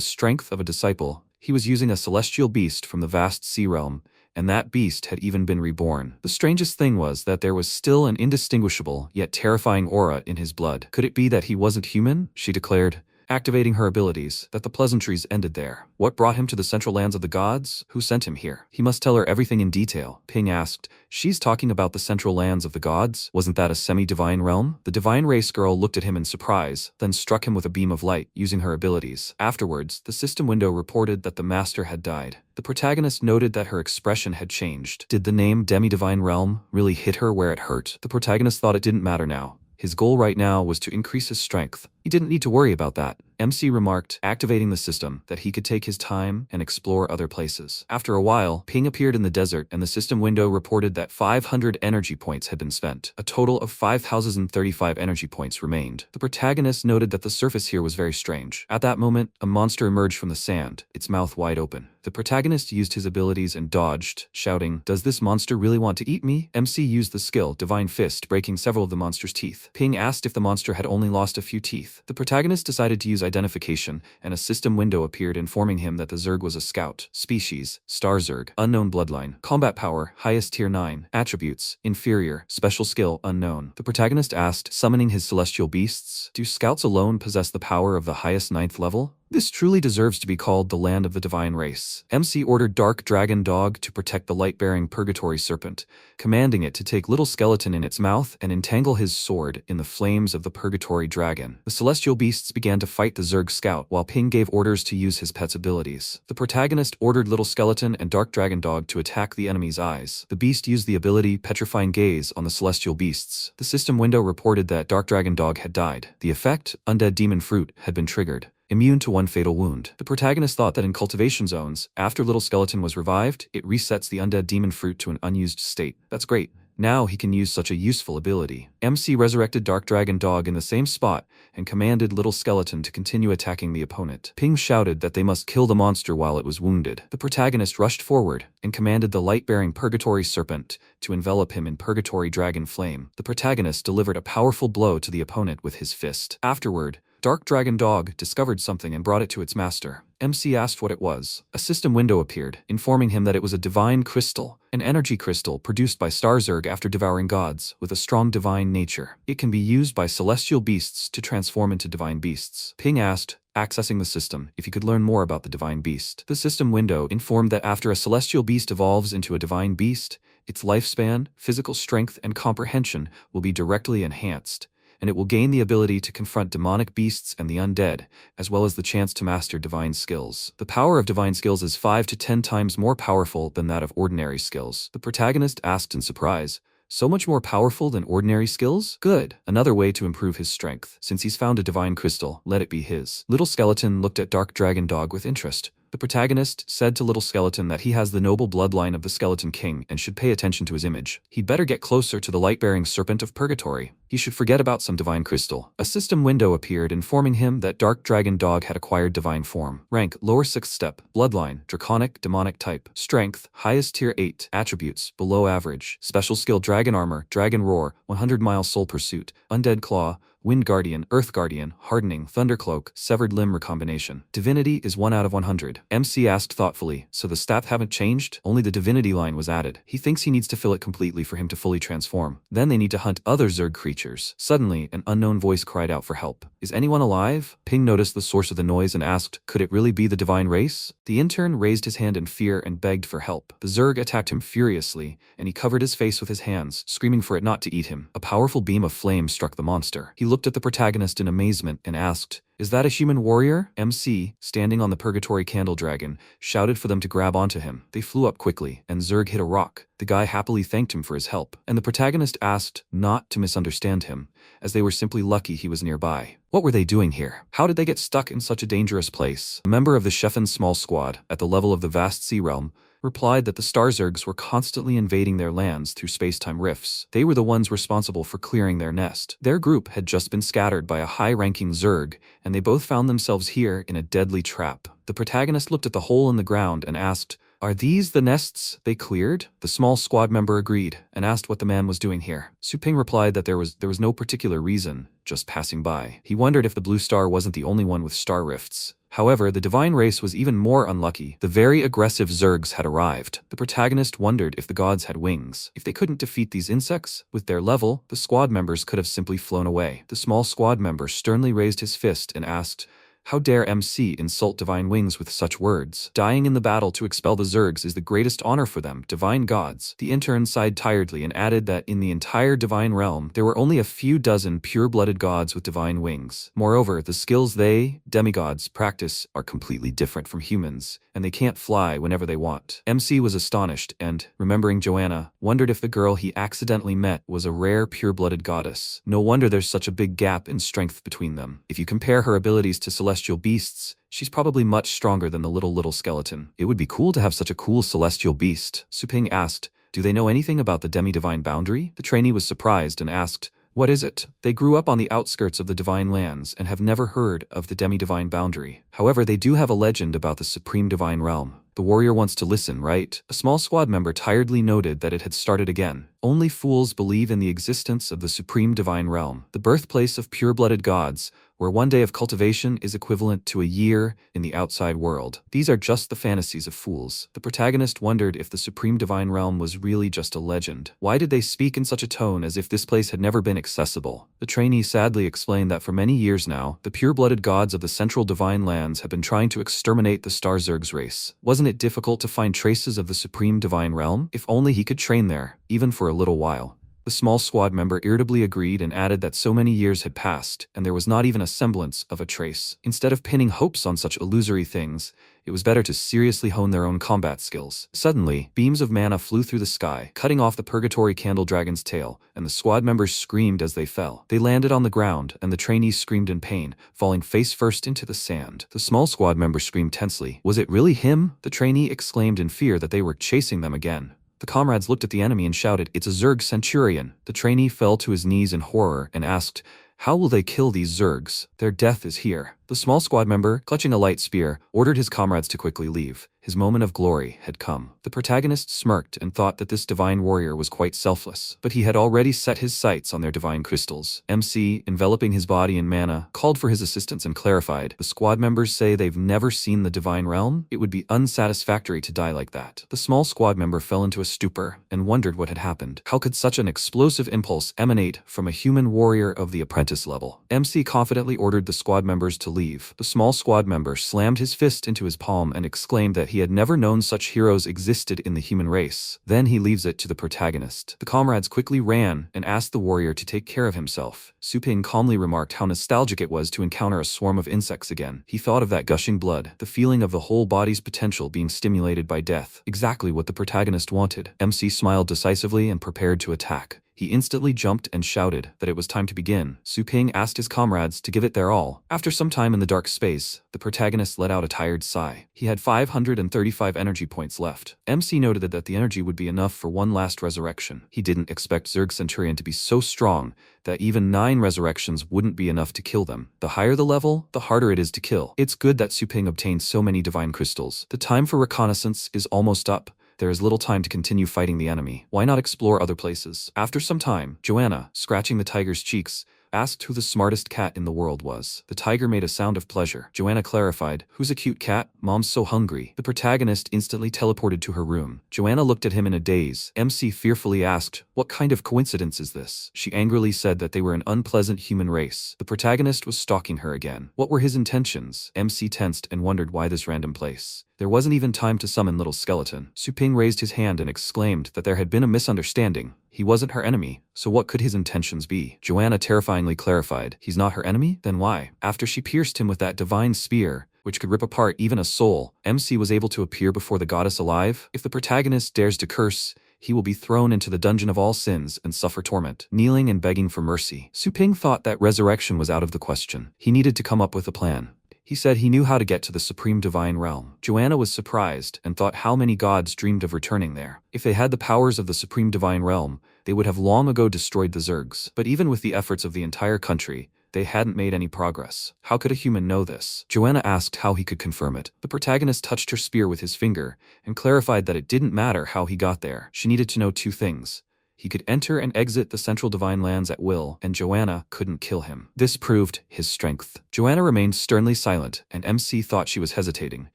strength of a disciple, he was using a celestial beast from the vast sea realm, and that beast had even been reborn. The strangest thing was that there was still an indistinguishable yet terrifying aura in his blood. Could it be that he wasn't human? She declared, activating her abilities, that the pleasantries ended there. What brought him to the central lands of the gods? Who sent him here? He must tell her everything in detail. Ping asked, she's talking about the central lands of the gods? Wasn't that a semi-divine realm? The divine race girl looked at him in surprise, then struck him with a beam of light, using her abilities. Afterwards, the system window reported that the master had died. The protagonist noted that her expression had changed. Did the name Demi-Divine Realm really hit her where it hurt? The protagonist thought it didn't matter now. His goal right now was to increase his strength, He didn't need to worry about that. MC remarked, activating the system, that he could take his time and explore other places. After a while, Ping appeared in the desert and the system window reported that 500 energy points had been spent. A total of 5,035 energy points remained. The protagonist noted that the surface here was very strange. At that moment, a monster emerged from the sand, its mouth wide open. The protagonist used his abilities and dodged, shouting, "Does this monster really want to eat me?" MC used the skill Divine Fist, breaking several of the monster's teeth. Ping asked if the monster had only lost a few teeth. The protagonist decided to use identification, and a system window appeared informing him that the Zerg was a scout. Species: Star Zerg. Unknown bloodline. Combat power: highest tier 9. Attributes: inferior. Special skill: unknown. The protagonist asked, summoning his celestial beasts, "Do scouts alone possess the power of the highest 9th level? This truly deserves to be called the land of the divine race." MC ordered Dark Dragon Dog to protect the light-bearing Purgatory Serpent, commanding it to take Little Skeleton in its mouth and entangle his sword in the flames of the Purgatory Dragon. The celestial beasts began to fight the Zerg scout while Ping gave orders to use his pet's abilities. The protagonist ordered Little Skeleton and Dark Dragon Dog to attack the enemy's eyes. The beast used the ability Petrifying Gaze on the celestial beasts. The system window reported that Dark Dragon Dog had died. The effect, Undead Demon Fruit, had been triggered. Immune to 1 fatal wound. The protagonist thought that in cultivation zones, after Little Skeleton was revived, it resets the undead demon fruit to an unused state. That's great. Now he can use such a useful ability. MC resurrected Dark Dragon Dog in the same spot and commanded Little Skeleton to continue attacking the opponent. Ping shouted that they must kill the monster while it was wounded. The protagonist rushed forward and commanded the light-bearing Purgatory Serpent to envelop him in Purgatory Dragon Flame. The protagonist delivered a powerful blow to the opponent with his fist. Afterward, Dark Dragon Dog discovered something and brought it to its master. MC asked what it was. A system window appeared, informing him that it was a divine crystal, an energy crystal produced by Star Zerg after devouring gods, with a strong divine nature. It can be used by celestial beasts to transform into divine beasts. Ping asked, accessing the system, if he could learn more about the divine beast. The system window informed that after a celestial beast evolves into a divine beast, its lifespan, physical strength, and comprehension will be directly enhanced, and it will gain the ability to confront demonic beasts and the undead, as well as the chance to master divine skills. The power of divine skills is 5 to 10 times more powerful than that of ordinary skills. The protagonist asked in surprise, "So much more powerful than ordinary skills? Good. Another way to improve his strength. Since he's found a divine crystal, let it be his." Little Skeleton looked at Dark Dragon Dog with interest. The protagonist said to Little Skeleton that he has the noble bloodline of the Skeleton King and should pay attention to his image. He'd better get closer to the light-bearing Serpent of Purgatory. He should forget about some divine crystal. A system window appeared informing him that Dark Dragon Dog had acquired divine form. Rank, lower 6th step. Bloodline, Draconic, Demonic type. Strength, highest tier 8. Attributes, below average. Special skill Dragon Armor, Dragon Roar, 100-mile Soul Pursuit. Undead Claw, Wind Guardian, Earth Guardian, Hardening, Thundercloak, Severed Limb Recombination. Divinity is 1 out of 100. MC asked thoughtfully, so the stats haven't changed? Only the divinity line was added. He thinks he needs to fill it completely for him to fully transform. Then they need to hunt other Zerg creatures. Suddenly, an unknown voice cried out for help. "Is anyone alive?" Ping noticed the source of the noise and asked, could it really be the divine race? The intern raised his hand in fear and begged for help. The Zerg attacked him furiously, and he covered his face with his hands, screaming for it not to eat him. A powerful beam of flame struck the monster. He looked at the protagonist in amazement and asked, "Is that a human warrior?" MC, standing on the Purgatory Candle Dragon, shouted for them to grab onto him. They flew up quickly, and Zerg hit a rock. The guy happily thanked him for his help, and the protagonist asked not to misunderstand him, as they were simply lucky he was nearby. What were they doing here? How did they get stuck in such a dangerous place? A member of the Sheffen's small squad, at the level of the vast sea realm, replied that the Star Zergs were constantly invading their lands through space-time rifts. They were the ones responsible for clearing their nest. Their group had just been scattered by a high-ranking Zerg, and they both found themselves here in a deadly trap. The protagonist looked at the hole in the ground and asked, "Are these the nests they cleared?" The small squad member agreed and asked what the man was doing here. Su Ping replied that there was no particular reason, just passing by. He wondered if the Blue Star wasn't the only one with star rifts. However, the divine race was even more unlucky. The very aggressive Zergs had arrived. The protagonist wondered if the gods had wings. If they couldn't defeat these insects, with their level, the squad members could have simply flown away. The small squad member sternly raised his fist and asked, How dare MC insult divine wings with such words? Dying in the battle to expel the Zergs is the greatest honor for them, divine gods. The intern sighed tiredly and added that in the entire divine realm, there were only a few dozen pure-blooded gods with divine wings. Moreover, the skills they, demigods, practice are completely different from humans, and they can't fly whenever they want. MC was astonished and, remembering Joanna, wondered if the girl he accidentally met was a rare pure-blooded goddess. No wonder there's such a big gap in strength between them. If you compare her abilities to celestial beasts, she's probably much stronger than the little skeleton. It would be cool to have such a cool celestial beast. Suping asked, do they know anything about the demi-divine boundary? The trainee was surprised and asked, what is it? They grew up on the outskirts of the divine lands and have never heard of the demi-divine boundary. However, they do have a legend about the supreme divine realm. The warrior wants to listen, right? A small squad member tiredly noted that it had started again. Only fools believe in the existence of the supreme divine realm, the birthplace of pure-blooded gods, where one day of cultivation is equivalent to a year in the outside world. These are just the fantasies of fools. The protagonist wondered if the supreme divine realm was really just a legend. Why did they speak in such a tone as if this place had never been accessible? The trainee sadly explained that for many years now, the pure-blooded gods of the central divine lands have been trying to exterminate the Star Zergs race. Wasn't it difficult to find traces of the supreme divine realm? If only he could train there, even for a little while. The small squad member irritably agreed and added that so many years had passed, and there was not even a semblance of a trace. Instead of pinning hopes on such illusory things, it was better to seriously hone their own combat skills. Suddenly, beams of mana flew through the sky, cutting off the Purgatory Candle Dragon's tail, and the squad members screamed as they fell. They landed on the ground, and the trainees screamed in pain, falling face first into the sand. The small squad member screamed tensely. Was it really him? The trainee exclaimed in fear that they were chasing them again. The comrades looked at the enemy and shouted, it's a Zerg Centurion. The trainee fell to his knees in horror and asked, how will they kill these Zergs? Their death is here. The small squad member, clutching a light spear, ordered his comrades to quickly leave. His moment of glory had come. The protagonist smirked and thought that this divine warrior was quite selfless, but he had already set his sights on their divine crystals. MC, enveloping his body in mana, called for his assistance and clarified, the squad members say they've never seen the divine realm? It would be unsatisfactory to die like that. The small squad member fell into a stupor and wondered what had happened. How could such an explosive impulse emanate from a human warrior of the apprentice level? MC confidently ordered the squad members to leave. The small squad member slammed his fist into his palm and exclaimed that he had never known such heroes existed in the human race. Then he leaves it to the protagonist. The comrades quickly ran and asked the warrior to take care of himself. Suping calmly remarked how nostalgic it was to encounter a swarm of insects again. He thought of that gushing blood, the feeling of the whole body's potential being stimulated by death. Exactly what the protagonist wanted. MC smiled decisively and prepared to attack. He instantly jumped and shouted that it was time to begin. Suping asked his comrades to give it their all. After some time in the dark space, the protagonist let out a tired sigh. He had 535 energy points left. MC noted that the energy would be enough for one last resurrection. He didn't expect Zerg Centurion to be so strong that even 9 resurrections wouldn't be enough to kill them. The higher the level, the harder it is to kill. It's good that Suping obtained so many divine crystals. The time for reconnaissance is almost up. There is little time to continue fighting the enemy. Why not explore other places? After some time, Joanna, scratching the tiger's cheeks, asked who the smartest cat in the world was. The tiger made a sound of pleasure. Joanna clarified, who's a cute cat? Mom's so hungry. The protagonist instantly teleported to her room. Joanna looked at him in a daze. MC fearfully asked, what kind of coincidence is this? She angrily said that they were an unpleasant human race. The protagonist was stalking her again. What were his intentions? MC tensed and wondered why this random place. There wasn't even time to summon Little Skeleton. Suping raised his hand and exclaimed that there had been a misunderstanding. He wasn't her enemy, so what could his intentions be? Joanna terrifyingly clarified, he's not her enemy? Then why? After she pierced him with that divine spear, which could rip apart even a soul, MC was able to appear before the goddess alive. If the protagonist dares to curse, he will be thrown into the dungeon of all sins and suffer torment, kneeling and begging for mercy. Suping thought that resurrection was out of the question. He needed to come up with a plan. He said he knew how to get to the supreme divine realm. Joanna was surprised and thought how many gods dreamed of returning there. If they had the powers of the supreme divine realm, they would have long ago destroyed the Zergs. But even with the efforts of the entire country, they hadn't made any progress. How could a human know this? Joanna asked how he could confirm it. The protagonist touched her spear with his finger and clarified that it didn't matter how he got there. She needed to know 2 things. He could enter and exit the central divine lands at will, and Joanna couldn't kill him. This proved his strength. Joanna remained sternly silent, and MC thought she was hesitating.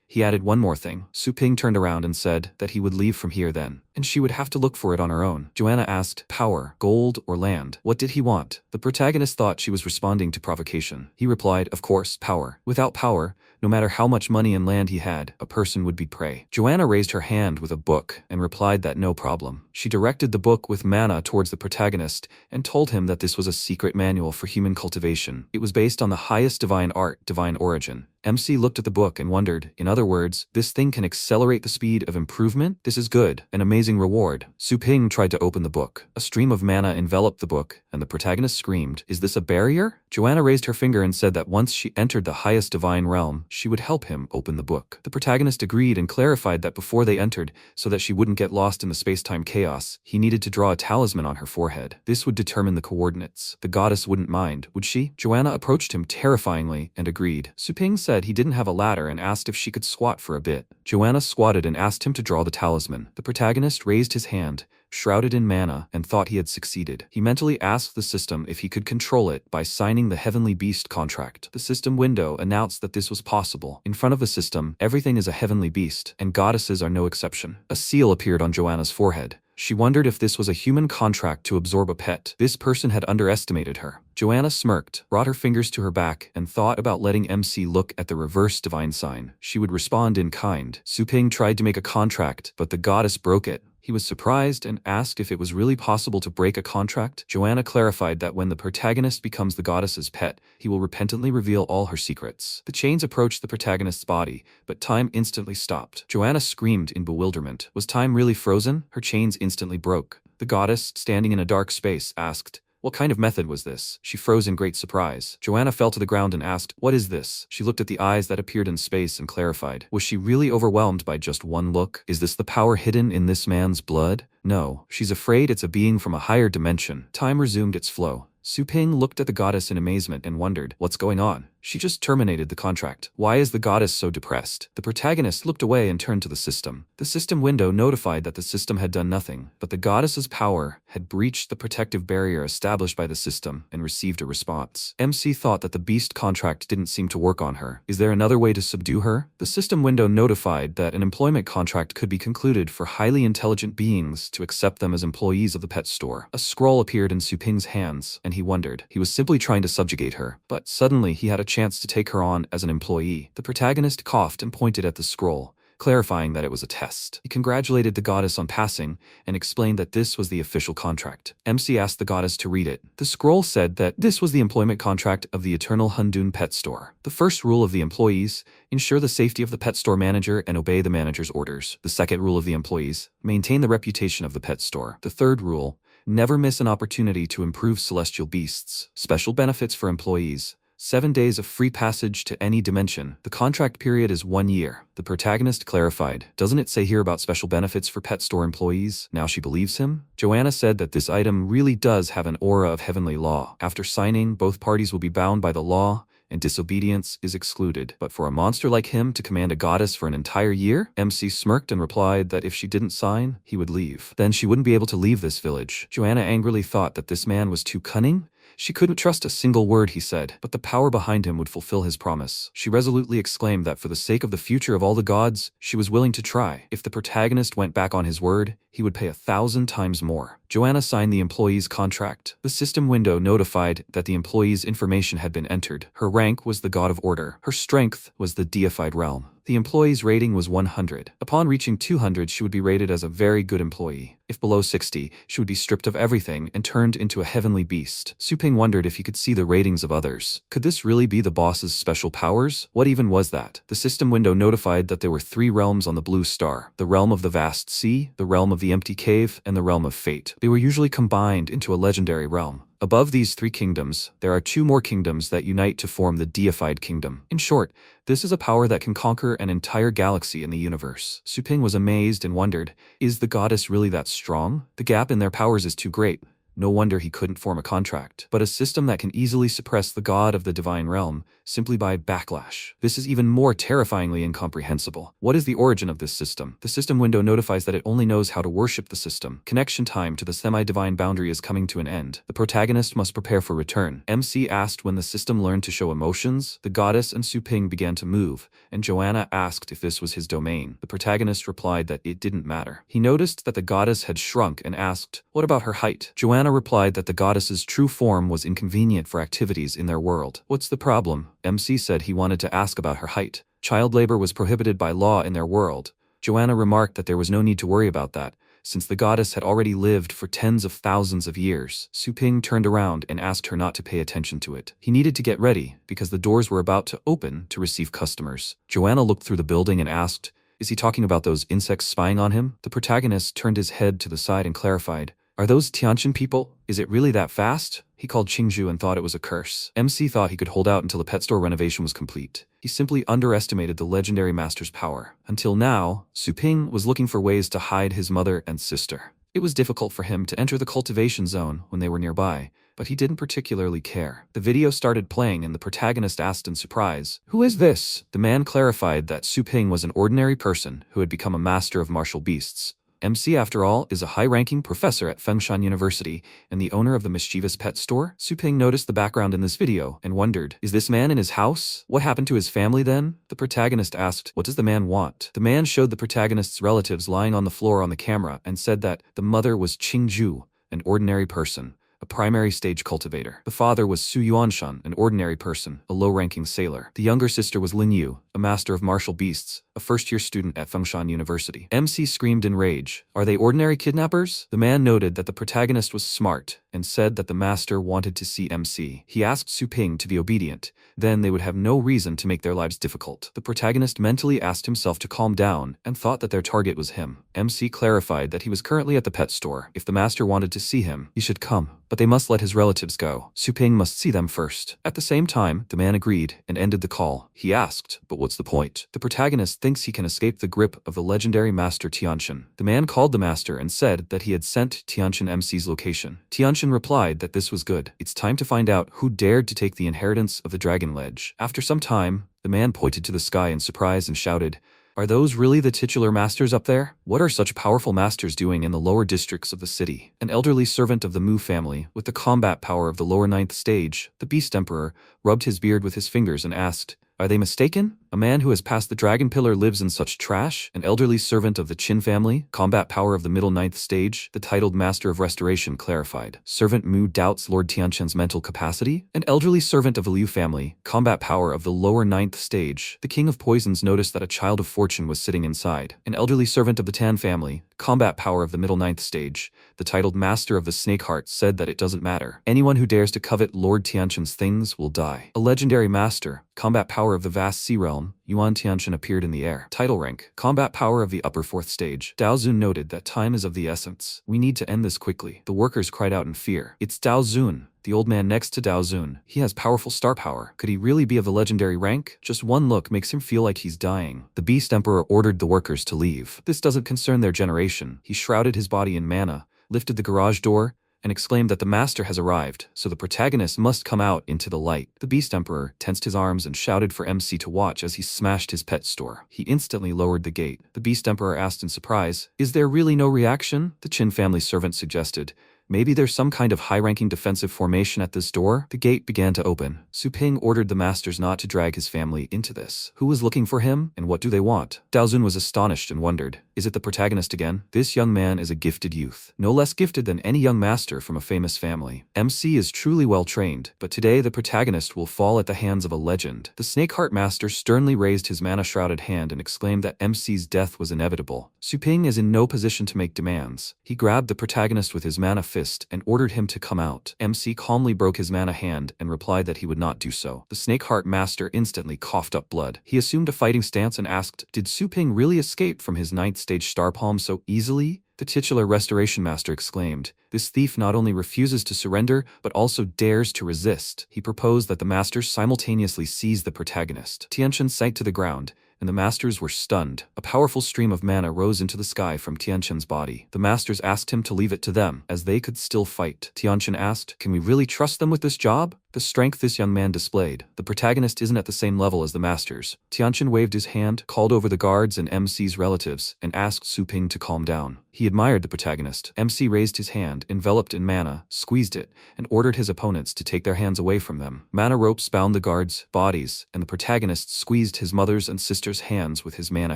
He added one more thing. Su Ping turned around and said that he would leave from here then, and she would have to look for it on her own. Joanna asked, power, gold, or land? What did he want? The protagonist thought she was responding to provocation. He replied, of course, power. Without power, no matter how much money and land he had, a person would be prey. Joanna raised her hand with a book and replied that no problem. She directed the book with mana towards the protagonist and told him that this was a secret manual for human cultivation. It was based on the highest divine art, divine origin. MC looked at the book and wondered, in other words, this thing can accelerate the speed of improvement? This is good, an amazing reward. Su Ping tried to open the book. A stream of mana enveloped the book, and the protagonist screamed, is this a barrier? Joanna raised her finger and said that once she entered the highest divine realm, she would help him open the book. The protagonist agreed and clarified that before they entered, so that she wouldn't get lost in the space-time chaos, he needed to draw a talisman on her forehead. This would determine the coordinates. The goddess wouldn't mind, would she? Joanna approached him terrifyingly and agreed. Su Ping said he didn't have a ladder and asked if she could squat for a bit. Joanna squatted and asked him to draw the talisman. The protagonist raised his hand, shrouded in mana, and thought he had succeeded. He mentally asked the system if he could control it by signing the Heavenly Beast contract. The system window announced that this was possible. In front of the system, everything is a heavenly beast, and goddesses are no exception. A seal appeared on Joanna's forehead. She wondered if this was a human contract to absorb a pet. This person had underestimated her. Joanna smirked, brought her fingers to her back, and thought about letting MC look at the reverse divine sign. She would respond in kind. Su Ping tried to make a contract, but the goddess broke it. He was surprised and asked if it was really possible to break a contract. Joanna clarified that when the protagonist becomes the goddess's pet, he will repentantly reveal all her secrets. The chains approached the protagonist's body, but time instantly stopped. Joanna screamed in bewilderment. Was time really frozen? Her chains instantly broke. The goddess, standing in a dark space, asked, what kind of method was this? She froze in great surprise. Joanna fell to the ground and asked, what is this? She looked at the eyes that appeared in space and clarified. Was she really overwhelmed by just one look? Is this the power hidden in this man's blood? No, she's afraid it's a being from a higher dimension. Time resumed its flow. Su Ping looked at the goddess in amazement and wondered, what's going on? She just terminated the contract. Why is the goddess so depressed? The protagonist looked away and turned to the system. The system window notified that the system had done nothing, but the goddess's power had breached the protective barrier established by the system and received a response. MC thought that the beast contract didn't seem to work on her. Is there another way to subdue her? The system window notified that an employment contract could be concluded for highly intelligent beings to accept them as employees of the pet store. A scroll appeared in Su Ping's hands, and he wondered. He was simply trying to subjugate her, but suddenly he had a chance to take her on as an employee. The protagonist coughed and pointed at the scroll, clarifying that it was a test. He congratulated the goddess on passing and explained that this was the official contract. MC asked the goddess to read it. The scroll said that this was the employment contract of the Eternal Hundun Pet Store. The first rule of the employees, ensure the safety of the pet store manager and obey the manager's orders. The second rule of the employees, maintain the reputation of the pet store. The third rule, never miss an opportunity to improve celestial beasts. Special benefits for employees. 7 days of free passage to any dimension. The contract period is 1 year. The protagonist clarified. Doesn't it say here about special benefits for pet store employees? Now she believes him? Joanna said that this item really does have an aura of heavenly law. After signing, both parties will be bound by the law, and disobedience is excluded. But for a monster like him to command a goddess for an entire year? MC smirked and replied that if she didn't sign, he would leave. Then she wouldn't be able to leave this village. Joanna angrily thought that this man was too cunning. She couldn't trust a single word he said, but the power behind him would fulfill his promise. She resolutely exclaimed that for the sake of the future of all the gods, she was willing to try. If the protagonist went back on his word, he would pay 1,000 times more. Joanna signed the employee's contract. The system window notified that the employee's information had been entered. Her rank was the god of order. Her strength was the deified realm. The employee's rating was 100. Upon reaching 200, she would be rated as a very good employee. If below 60, she would be stripped of everything and turned into a heavenly beast. Su Ping wondered if he could see the ratings of others. Could this really be the boss's special powers? What even was that? The system window notified that there were 3 realms on the blue star. The realm of the vast sea, the realm of the empty cave, and the realm of fate. They were usually combined into a legendary realm. Above these 3 kingdoms, there are 2 more kingdoms that unite to form the deified kingdom. In short, this is a power that can conquer an entire galaxy in the universe. Su Ping was amazed and wondered, is the goddess really that strong? The gap in their powers is too great. No wonder he couldn't form a contract. But a system that can easily suppress the god of the divine realm simply by backlash. This is even more terrifyingly incomprehensible. What is the origin of this system? The system window notifies that it only knows how to worship the system. Connection time to the semi-divine boundary is coming to an end. The protagonist must prepare for return. MC asked when the system learned to show emotions. The goddess and Su Ping began to move, and Joanna asked if this was his domain. The protagonist replied that it didn't matter. He noticed that the goddess had shrunk and asked, "What about her height?" Joanna replied that the goddess's true form was inconvenient for activities in their world. "What's the problem?" MC said he wanted to ask about her height. Child labor was prohibited by law in their world. Joanna remarked that there was no need to worry about that, since the goddess had already lived for tens of thousands of years. Su Ping turned around and asked her not to pay attention to it. He needed to get ready, because the doors were about to open to receive customers. Joanna looked through the building and asked, "Is he talking about those insects spying on him?" The protagonist turned his head to the side and clarified, "Are those Tianqian people? Is it really that fast?" He called Qingzhu and thought it was a curse. MC thought he could hold out until the pet store renovation was complete. He simply underestimated the legendary master's power. Until now, Su Ping was looking for ways to hide his mother and sister. It was difficult for him to enter the cultivation zone when they were nearby, but he didn't particularly care. The video started playing and the protagonist asked in surprise, "Who is this?" The man clarified that Su Ping was an ordinary person who had become a master of martial beasts. MC, after all, is a high-ranking professor at Fengshan University and the owner of the mischievous pet store. Su Ping noticed the background in this video and wondered, is this man in his house? What happened to his family then? The protagonist asked, what does the man want? The man showed the protagonist's relatives lying on the floor on the camera and said that the mother was Qingzhu, an ordinary person, a primary stage cultivator. The father was Su Yuanshan, an ordinary person, a low-ranking sailor. The younger sister was Lin Yu, a master of martial beasts, a first-year student at Fengshan University. MC screamed in rage, "Are they ordinary kidnappers?" The man noted that the protagonist was smart and said that the master wanted to see MC. He asked Su Ping to be obedient, then they would have no reason to make their lives difficult. The protagonist mentally asked himself to calm down and thought that their target was him. MC clarified that he was currently at the pet store. If the master wanted to see him, he should come, but they must let his relatives go. Su Ping must see them first. At the same time, the man agreed and ended the call. He asked, but what's the point? The protagonist thinks he can escape the grip of the legendary master Tianqian. The man called the master and said that he had sent Tianqian MC's location. Tianqian replied that this was good. It's time to find out who dared to take the inheritance of the dragon ledge. After some time, the man pointed to the sky in surprise and shouted, "Are those really the titular masters up there? What are such powerful masters doing in the lower districts of the city?" An elderly servant of the Mu family, with the combat power of the lower 9th stage, the Beast Emperor, rubbed his beard with his fingers and asked, "Are they mistaken? A man who has passed the Dragon Pillar lives in such trash?" An elderly servant of the Qin family, combat power of the middle 9th stage, the titled Master of Restoration clarified, "Servant Mu doubts Lord Tianqian's mental capacity?" An elderly servant of the Liu family, combat power of the lower 9th stage, the King of Poisons noticed that a child of fortune was sitting inside. An elderly servant of the Tan family, combat power of the middle 9th stage, the titled Master of the Snake Heart said that it doesn't matter. Anyone who dares to covet Lord Tianqian's things will die. A legendary master, combat power of the vast sea realm, Yuan Tianqian appeared in the air. Title rank, combat power of the upper 4th stage. Dao Zun noted that time is of the essence. We need to end this quickly. The workers cried out in fear. It's Dao Zun, the old man next to Dao Zun. He has powerful star power. Could he really be of the legendary rank? Just one look makes him feel like he's dying. The Beast Emperor ordered the workers to leave. This doesn't concern their generation. He shrouded his body in mana, lifted the garage door, and exclaimed that the master has arrived, so the protagonist must come out into the light. The Beast Emperor tensed his arms and shouted for MC to watch as he smashed his pet store. He instantly lowered the gate. The Beast Emperor asked in surprise, "Is there really no reaction?" The Qin family servant suggested, "Maybe there's some kind of high-ranking defensive formation at this door." The gate began to open. Su Ping ordered the masters not to drag his family into this. Who was looking for him, and what do they want? Dao Zun was astonished and wondered, is it the protagonist again? This young man is a gifted youth. No less gifted than any young master from a famous family. MC is truly well-trained, but today the protagonist will fall at the hands of a legend. The Snakeheart Master sternly raised his mana-shrouded hand and exclaimed that MC's death was inevitable. Su Ping is in no position to make demands. He grabbed the protagonist with his mana fist and ordered him to come out. MC calmly broke his mana hand and replied that he would not do so. The Snakeheart Master instantly coughed up blood. He assumed a fighting stance and asked, did Su Ping really escape from his 9th stage star palm so easily? The titular Restoration Master exclaimed, "This thief not only refuses to surrender, but also dares to resist." He proposed that the masters simultaneously seize the protagonist. Tianqian sank to the ground, and the masters were stunned. A powerful stream of mana rose into the sky from Tianqian's body. The masters asked him to leave it to them, as they could still fight. Tianqian asked, "Can we really trust them with this job?" The strength this young man displayed. The protagonist isn't at the same level as the masters. Tianqian waved his hand, called over the guards and MC's relatives, and asked Su Ping to calm down. He admired the protagonist. MC raised his hand, enveloped in mana, squeezed it, and ordered his opponents to take their hands away from them. Mana ropes bound the guards' bodies, and the protagonist squeezed his mother's and sister's hands with his mana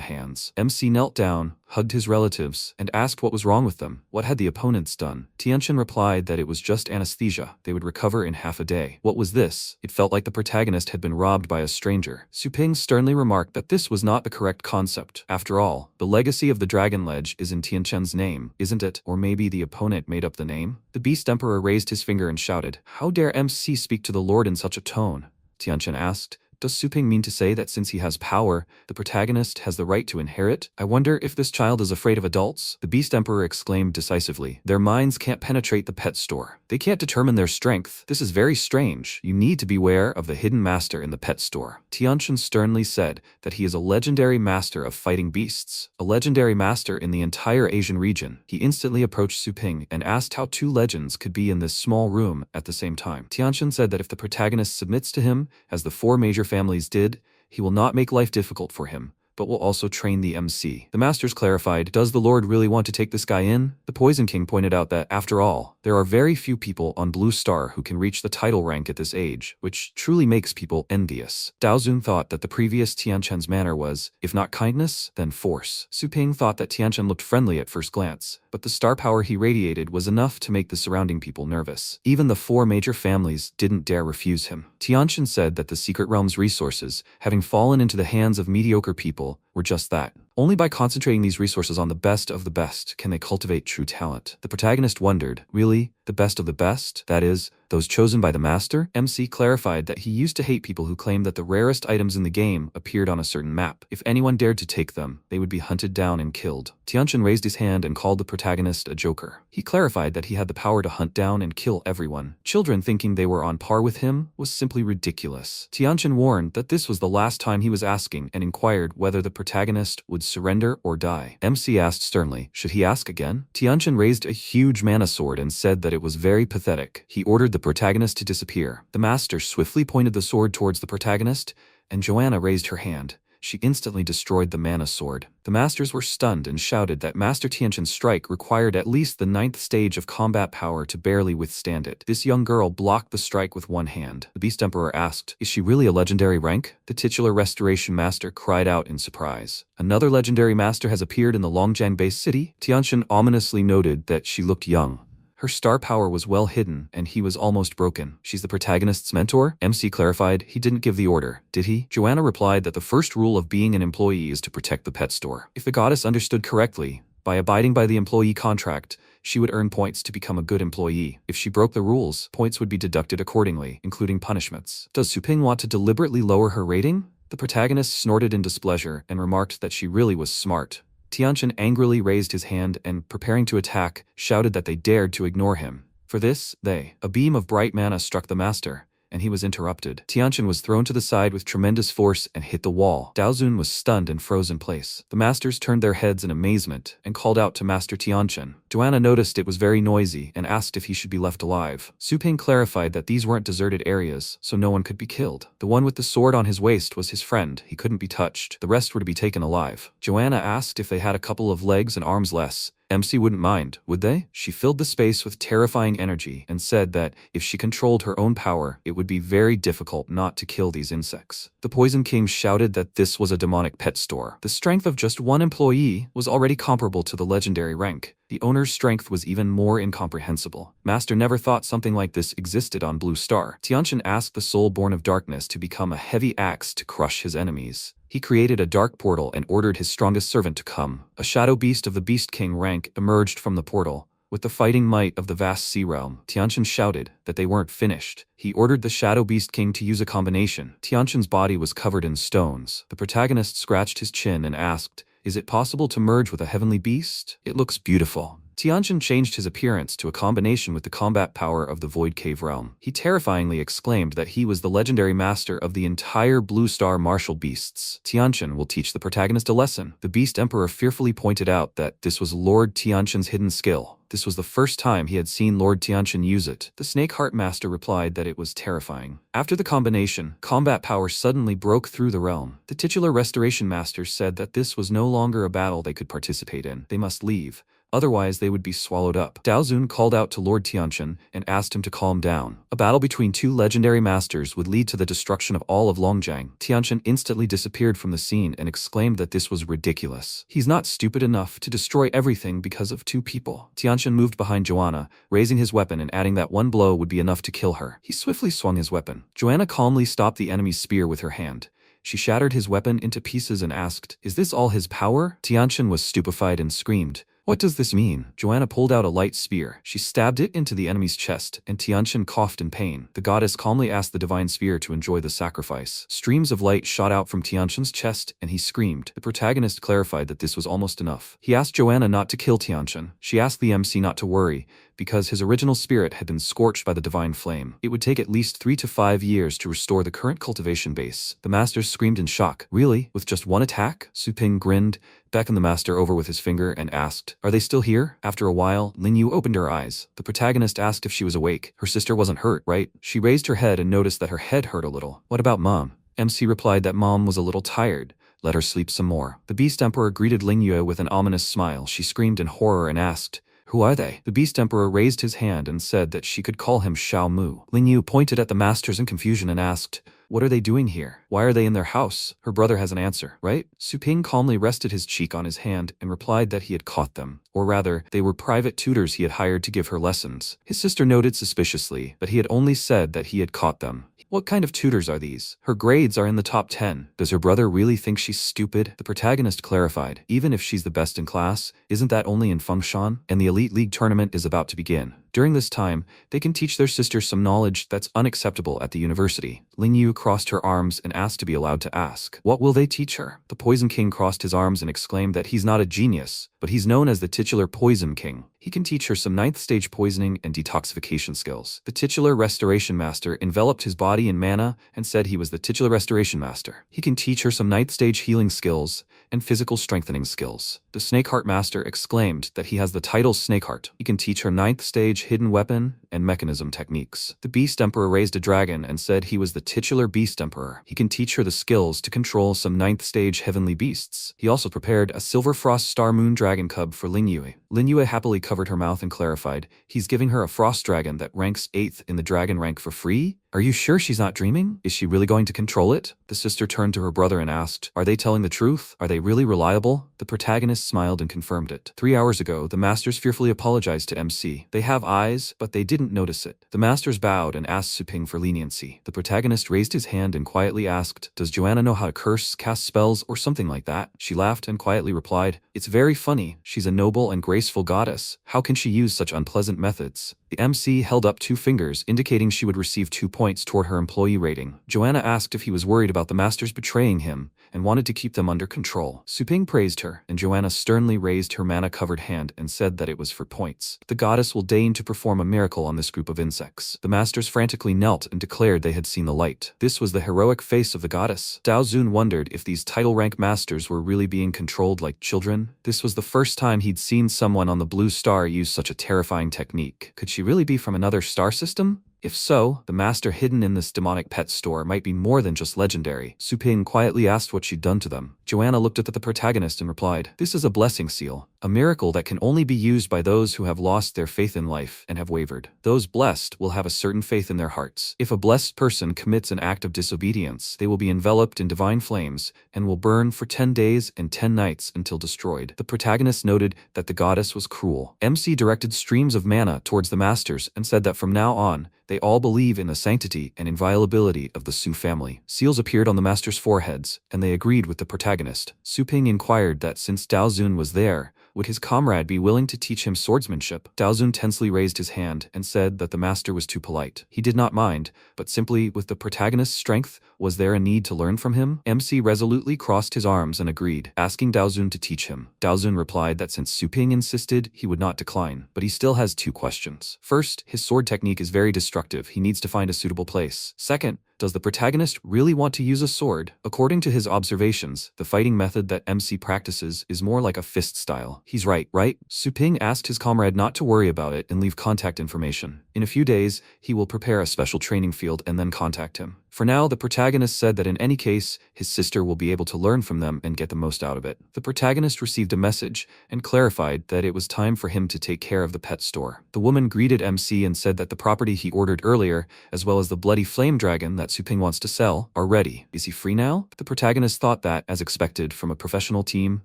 hands. MC knelt down, hugged his relatives, and asked what was wrong with them. What had the opponents done? Tianqian replied that it was just anesthesia. They would recover in half a day. What was this? It felt like the protagonist had been robbed by a stranger. Su Ping sternly remarked that this was not the correct concept. After all, the legacy of the Dragon Ledge is in Tianqian's name, isn't it? Or maybe the opponent made up the name? The Beast Emperor raised his finger and shouted, "How dare MC speak to the Lord in such a tone?" Tianqian asked, "Does Su Ping mean to say that since he has power, the protagonist has the right to inherit? I wonder if this child is afraid of adults?" The Beast Emperor exclaimed decisively, "Their minds can't penetrate the pet store. They can't determine their strength. This is very strange. You need to beware of the hidden master in the pet store." Tianqian sternly said that he is a legendary master of fighting beasts, a legendary master in the entire Asian region. He instantly approached Su Ping and asked how two legends could be in this small room at the same time. Tianqian said that if the protagonist submits to him, as the four major families did, he will not make life difficult for him, but will also train the MC. The masters clarified, "Does the Lord really want to take this guy in?" The Poison King pointed out that, after all, there are very few people on Blue Star who can reach the title rank at this age, which truly makes people envious. Daozun thought that the previous Tianqian's manner was, if not kindness, then force. Su Ping thought that Tianqian looked friendly at first glance, but the star power he radiated was enough to make the surrounding people nervous. Even the four major families didn't dare refuse him. Tianqian said that the Secret Realm's resources, having fallen into the hands of mediocre people, were just that. Only by concentrating these resources on the best of the best can they cultivate true talent. The protagonist wondered, really? The best of the best? That is, those chosen by the master? MC clarified that he used to hate people who claimed that the rarest items in the game appeared on a certain map. If anyone dared to take them, they would be hunted down and killed. Tianqian raised his hand and called the protagonist a joker. He clarified that he had the power to hunt down and kill everyone. Children thinking they were on par with him was simply ridiculous. Tianqian warned that this was the last time he was asking and inquired whether the protagonist would surrender or die. MC asked sternly, should he ask again? Tianqian raised a huge mana sword and said that it was very pathetic. He ordered the protagonist to disappear. The master swiftly pointed the sword towards the protagonist, and Joanna raised her hand. She instantly destroyed the mana sword. The masters were stunned and shouted that Master Tianqian's strike required at least the 9th stage of combat power to barely withstand it. This young girl blocked the strike with one hand. The Beast Emperor asked, is she really a legendary rank? The titular Restoration Master cried out in surprise. Another legendary master has appeared in the Longjiang base city? Tianqian ominously noted that she looked young. Her star power was well hidden, and he was almost broken. She's the protagonist's mentor? MC clarified he didn't give the order, did he? Joanna replied that the first rule of being an employee is to protect the pet store. If the goddess understood correctly, by abiding by the employee contract, she would earn points to become a good employee. If she broke the rules, points would be deducted accordingly, including punishments. Does Su Ping want to deliberately lower her rating? The protagonist snorted in displeasure and remarked that she really was smart. Tianqian angrily raised his hand and, preparing to attack, shouted that they dared to ignore him. For this, a beam of bright mana struck the master, and he was interrupted. Tianqian was thrown to the side with tremendous force and hit the wall. Daozun was stunned and froze in place. The masters turned their heads in amazement and called out to Master Tianqian. Joanna noticed it was very noisy and asked if he should be left alive. Su Ping clarified that these weren't deserted areas, so no one could be killed. The one with the sword on his waist was his friend. He couldn't be touched. The rest were to be taken alive. Joanna asked if they had a couple of legs and arms less. MC wouldn't mind, would they? She filled the space with terrifying energy and said that if she controlled her own power, it would be very difficult not to kill these insects. The Poison King shouted that this was a demonic pet store. The strength of just one employee was already comparable to the legendary rank. The owner's strength was even more incomprehensible. Master never thought something like this existed on Blue Star. Tianqian asked the soul born of darkness to become a heavy axe to crush his enemies. He created a dark portal and ordered his strongest servant to come. A shadow beast of the Beast King rank emerged from the portal. With the fighting might of the vast sea realm, Tianqian shouted that they weren't finished. He ordered the Shadow Beast King to use a combination. Tianqian's body was covered in stones. The protagonist scratched his chin and asked, is it possible to merge with a heavenly beast? It looks beautiful. Tianchen changed his appearance to a combination with the combat power of the Void Cave realm. He terrifyingly exclaimed that he was the legendary master of the entire Blue Star martial beasts. Tianchen will teach the protagonist a lesson. The Beast Emperor fearfully pointed out that this was Lord Tianchen's hidden skill. This was the first time he had seen Lord Tianchen use it. The Snake Heart Master replied that it was terrifying. After the combination, combat power suddenly broke through the realm. The titular Restoration Master said that this was no longer a battle they could participate in. They must leave. Otherwise, they would be swallowed up. Daozun called out to Lord Tianchen and asked him to calm down. A battle between two legendary masters would lead to the destruction of all of Longjiang. Tianchen instantly disappeared from the scene and exclaimed that this was ridiculous. He's not stupid enough to destroy everything because of two people. Tianchen moved behind Joanna, raising his weapon and adding that one blow would be enough to kill her. He swiftly swung his weapon. Joanna calmly stopped the enemy's spear with her hand. She shattered his weapon into pieces and asked, "Is this all his power?" Tianchen was stupefied and screamed, "What does this mean?" Joanna pulled out a light spear. She stabbed it into the enemy's chest, and Tianchen coughed in pain. The goddess calmly asked the divine spear to enjoy the sacrifice. Streams of light shot out from Tianchen's chest, and he screamed. The protagonist clarified that this was almost enough. He asked Joanna not to kill Tianchen. She asked the MC not to worry, because his original spirit had been scorched by the divine flame. It would take at least 3 to 5 years to restore the current cultivation base. The master screamed in shock. "Really? With just one attack?" Su Ping grinned, beckoned the master over with his finger, and asked, "Are they still here?" After a while, Lin Yu opened her eyes. The protagonist asked if she was awake. Her sister wasn't hurt, right? She raised her head and noticed that her head hurt a little. "What about Mom?" MC replied that Mom was a little tired. Let her sleep some more. The Beast Emperor greeted Lin Yu with an ominous smile. She screamed in horror and asked, "Who are they?" The Beast Emperor raised his hand and said that she could call him Xiao Mu. Lin Yu pointed at the masters in confusion and asked, "What are they doing here? Why are they in their house?" Her brother has an answer, right? Su Ping calmly rested his cheek on his hand and replied that he had caught them. Or rather, they were private tutors he had hired to give her lessons. His sister noted suspiciously, but he had only said that he had caught them. What kind of tutors are these? Her grades are in the top 10. Does her brother really think she's stupid? The protagonist clarified, even if she's the best in class, isn't that only in Fengshan? And the Elite League tournament is about to begin. During this time, they can teach their sister some knowledge that's unacceptable at the university. Lin Yu crossed her arms and asked to be allowed to ask. What will they teach her? The Poison King crossed his arms and exclaimed that he's not a genius, but he's known as the titular Poison King. He can teach her some 9th stage poisoning and detoxification skills. The titular Restoration Master enveloped his body in mana and said he was the titular Restoration Master. He can teach her some 9th stage healing skills and physical strengthening skills. The Snakeheart Master exclaimed that he has the title Snakeheart. He can teach her 9th stage hidden weapon and mechanism techniques. The Beast Emperor raised a dragon and said he was the titular Beast Emperor. He can teach her the skills to control some 9th stage heavenly beasts. He also prepared a Silver Frost Star Moon Dragon Cub for Lin Yue. Lin Yue happily covered her mouth and clarified, he's giving her a Frost Dragon that ranks 8th in the dragon rank for free? Are you sure she's not dreaming? Is she really going to control it? The sister turned to her brother and asked, are they telling the truth? Are they really reliable? The protagonist smiled and confirmed it. 3 hours ago, the masters fearfully apologized to MC. They have eyes, but they didn't notice it. The masters bowed and asked Su Ping for leniency. The protagonist raised his hand and quietly asked, does Joanna know how to curse, cast spells, or something like that? She laughed and quietly replied, it's very funny. She's a noble and graceful goddess. How can she use such unpleasant methods? The MC held up 2 fingers, indicating she would receive 2 points toward her employee rating. Joanna asked if he was worried about the masters betraying him and wanted to keep them under control. Su Ping praised her, and Joanna sternly raised her mana-covered hand and said that it was for points. The goddess will deign to perform a miracle on this group of insects. The masters frantically knelt and declared they had seen the light. This was the heroic face of the goddess. Dao Zun wondered if these title rank masters were really being controlled like children. This was the first time he'd seen someone on the Blue Star use such a terrifying technique. Could she really be from another star system? If so, the master hidden in this demonic pet store might be more than just legendary. Su Ping quietly asked what she'd done to them. Joanna looked at the protagonist and replied, this is a blessing seal, a miracle that can only be used by those who have lost their faith in life and have wavered. Those blessed will have a certain faith in their hearts. If a blessed person commits an act of disobedience, they will be enveloped in divine flames and will burn for 10 days and 10 nights until destroyed. The protagonist noted that the goddess was cruel. MC directed streams of mana towards the masters and said that from now on, they all believe in the sanctity and inviolability of the Su family. Seals appeared on the masters' foreheads, and they agreed with the protagonist. Su Ping inquired that since Dao Zun was there, Would his comrade be willing to teach him swordsmanship? Daozun tensely raised his hand and said that the master was too polite. He did not mind, but simply with the protagonist's strength, was there a need to learn from him? MC resolutely crossed his arms and agreed, asking Daozun to teach him. Daozun replied that since Suping insisted, he would not decline, but he still has 2 questions. First, his sword technique is very destructive. He needs to find a suitable place. Second, does the protagonist really want to use a sword? According to his observations, the fighting method that MC practices is more like a fist style. He's right? Suping asked his comrade not to worry about it and leave contact information. In a few days, he will prepare a special training field and then contact him. For now, the protagonist said that in any case, his sister will be able to learn from them and get the most out of it. The protagonist received a message and clarified that it was time for him to take care of the pet store. The woman greeted MC and said that the property he ordered earlier, as well as the bloody flame dragon that Suping wants to sell, are ready. Is he free now? The protagonist thought that, as expected from a professional team,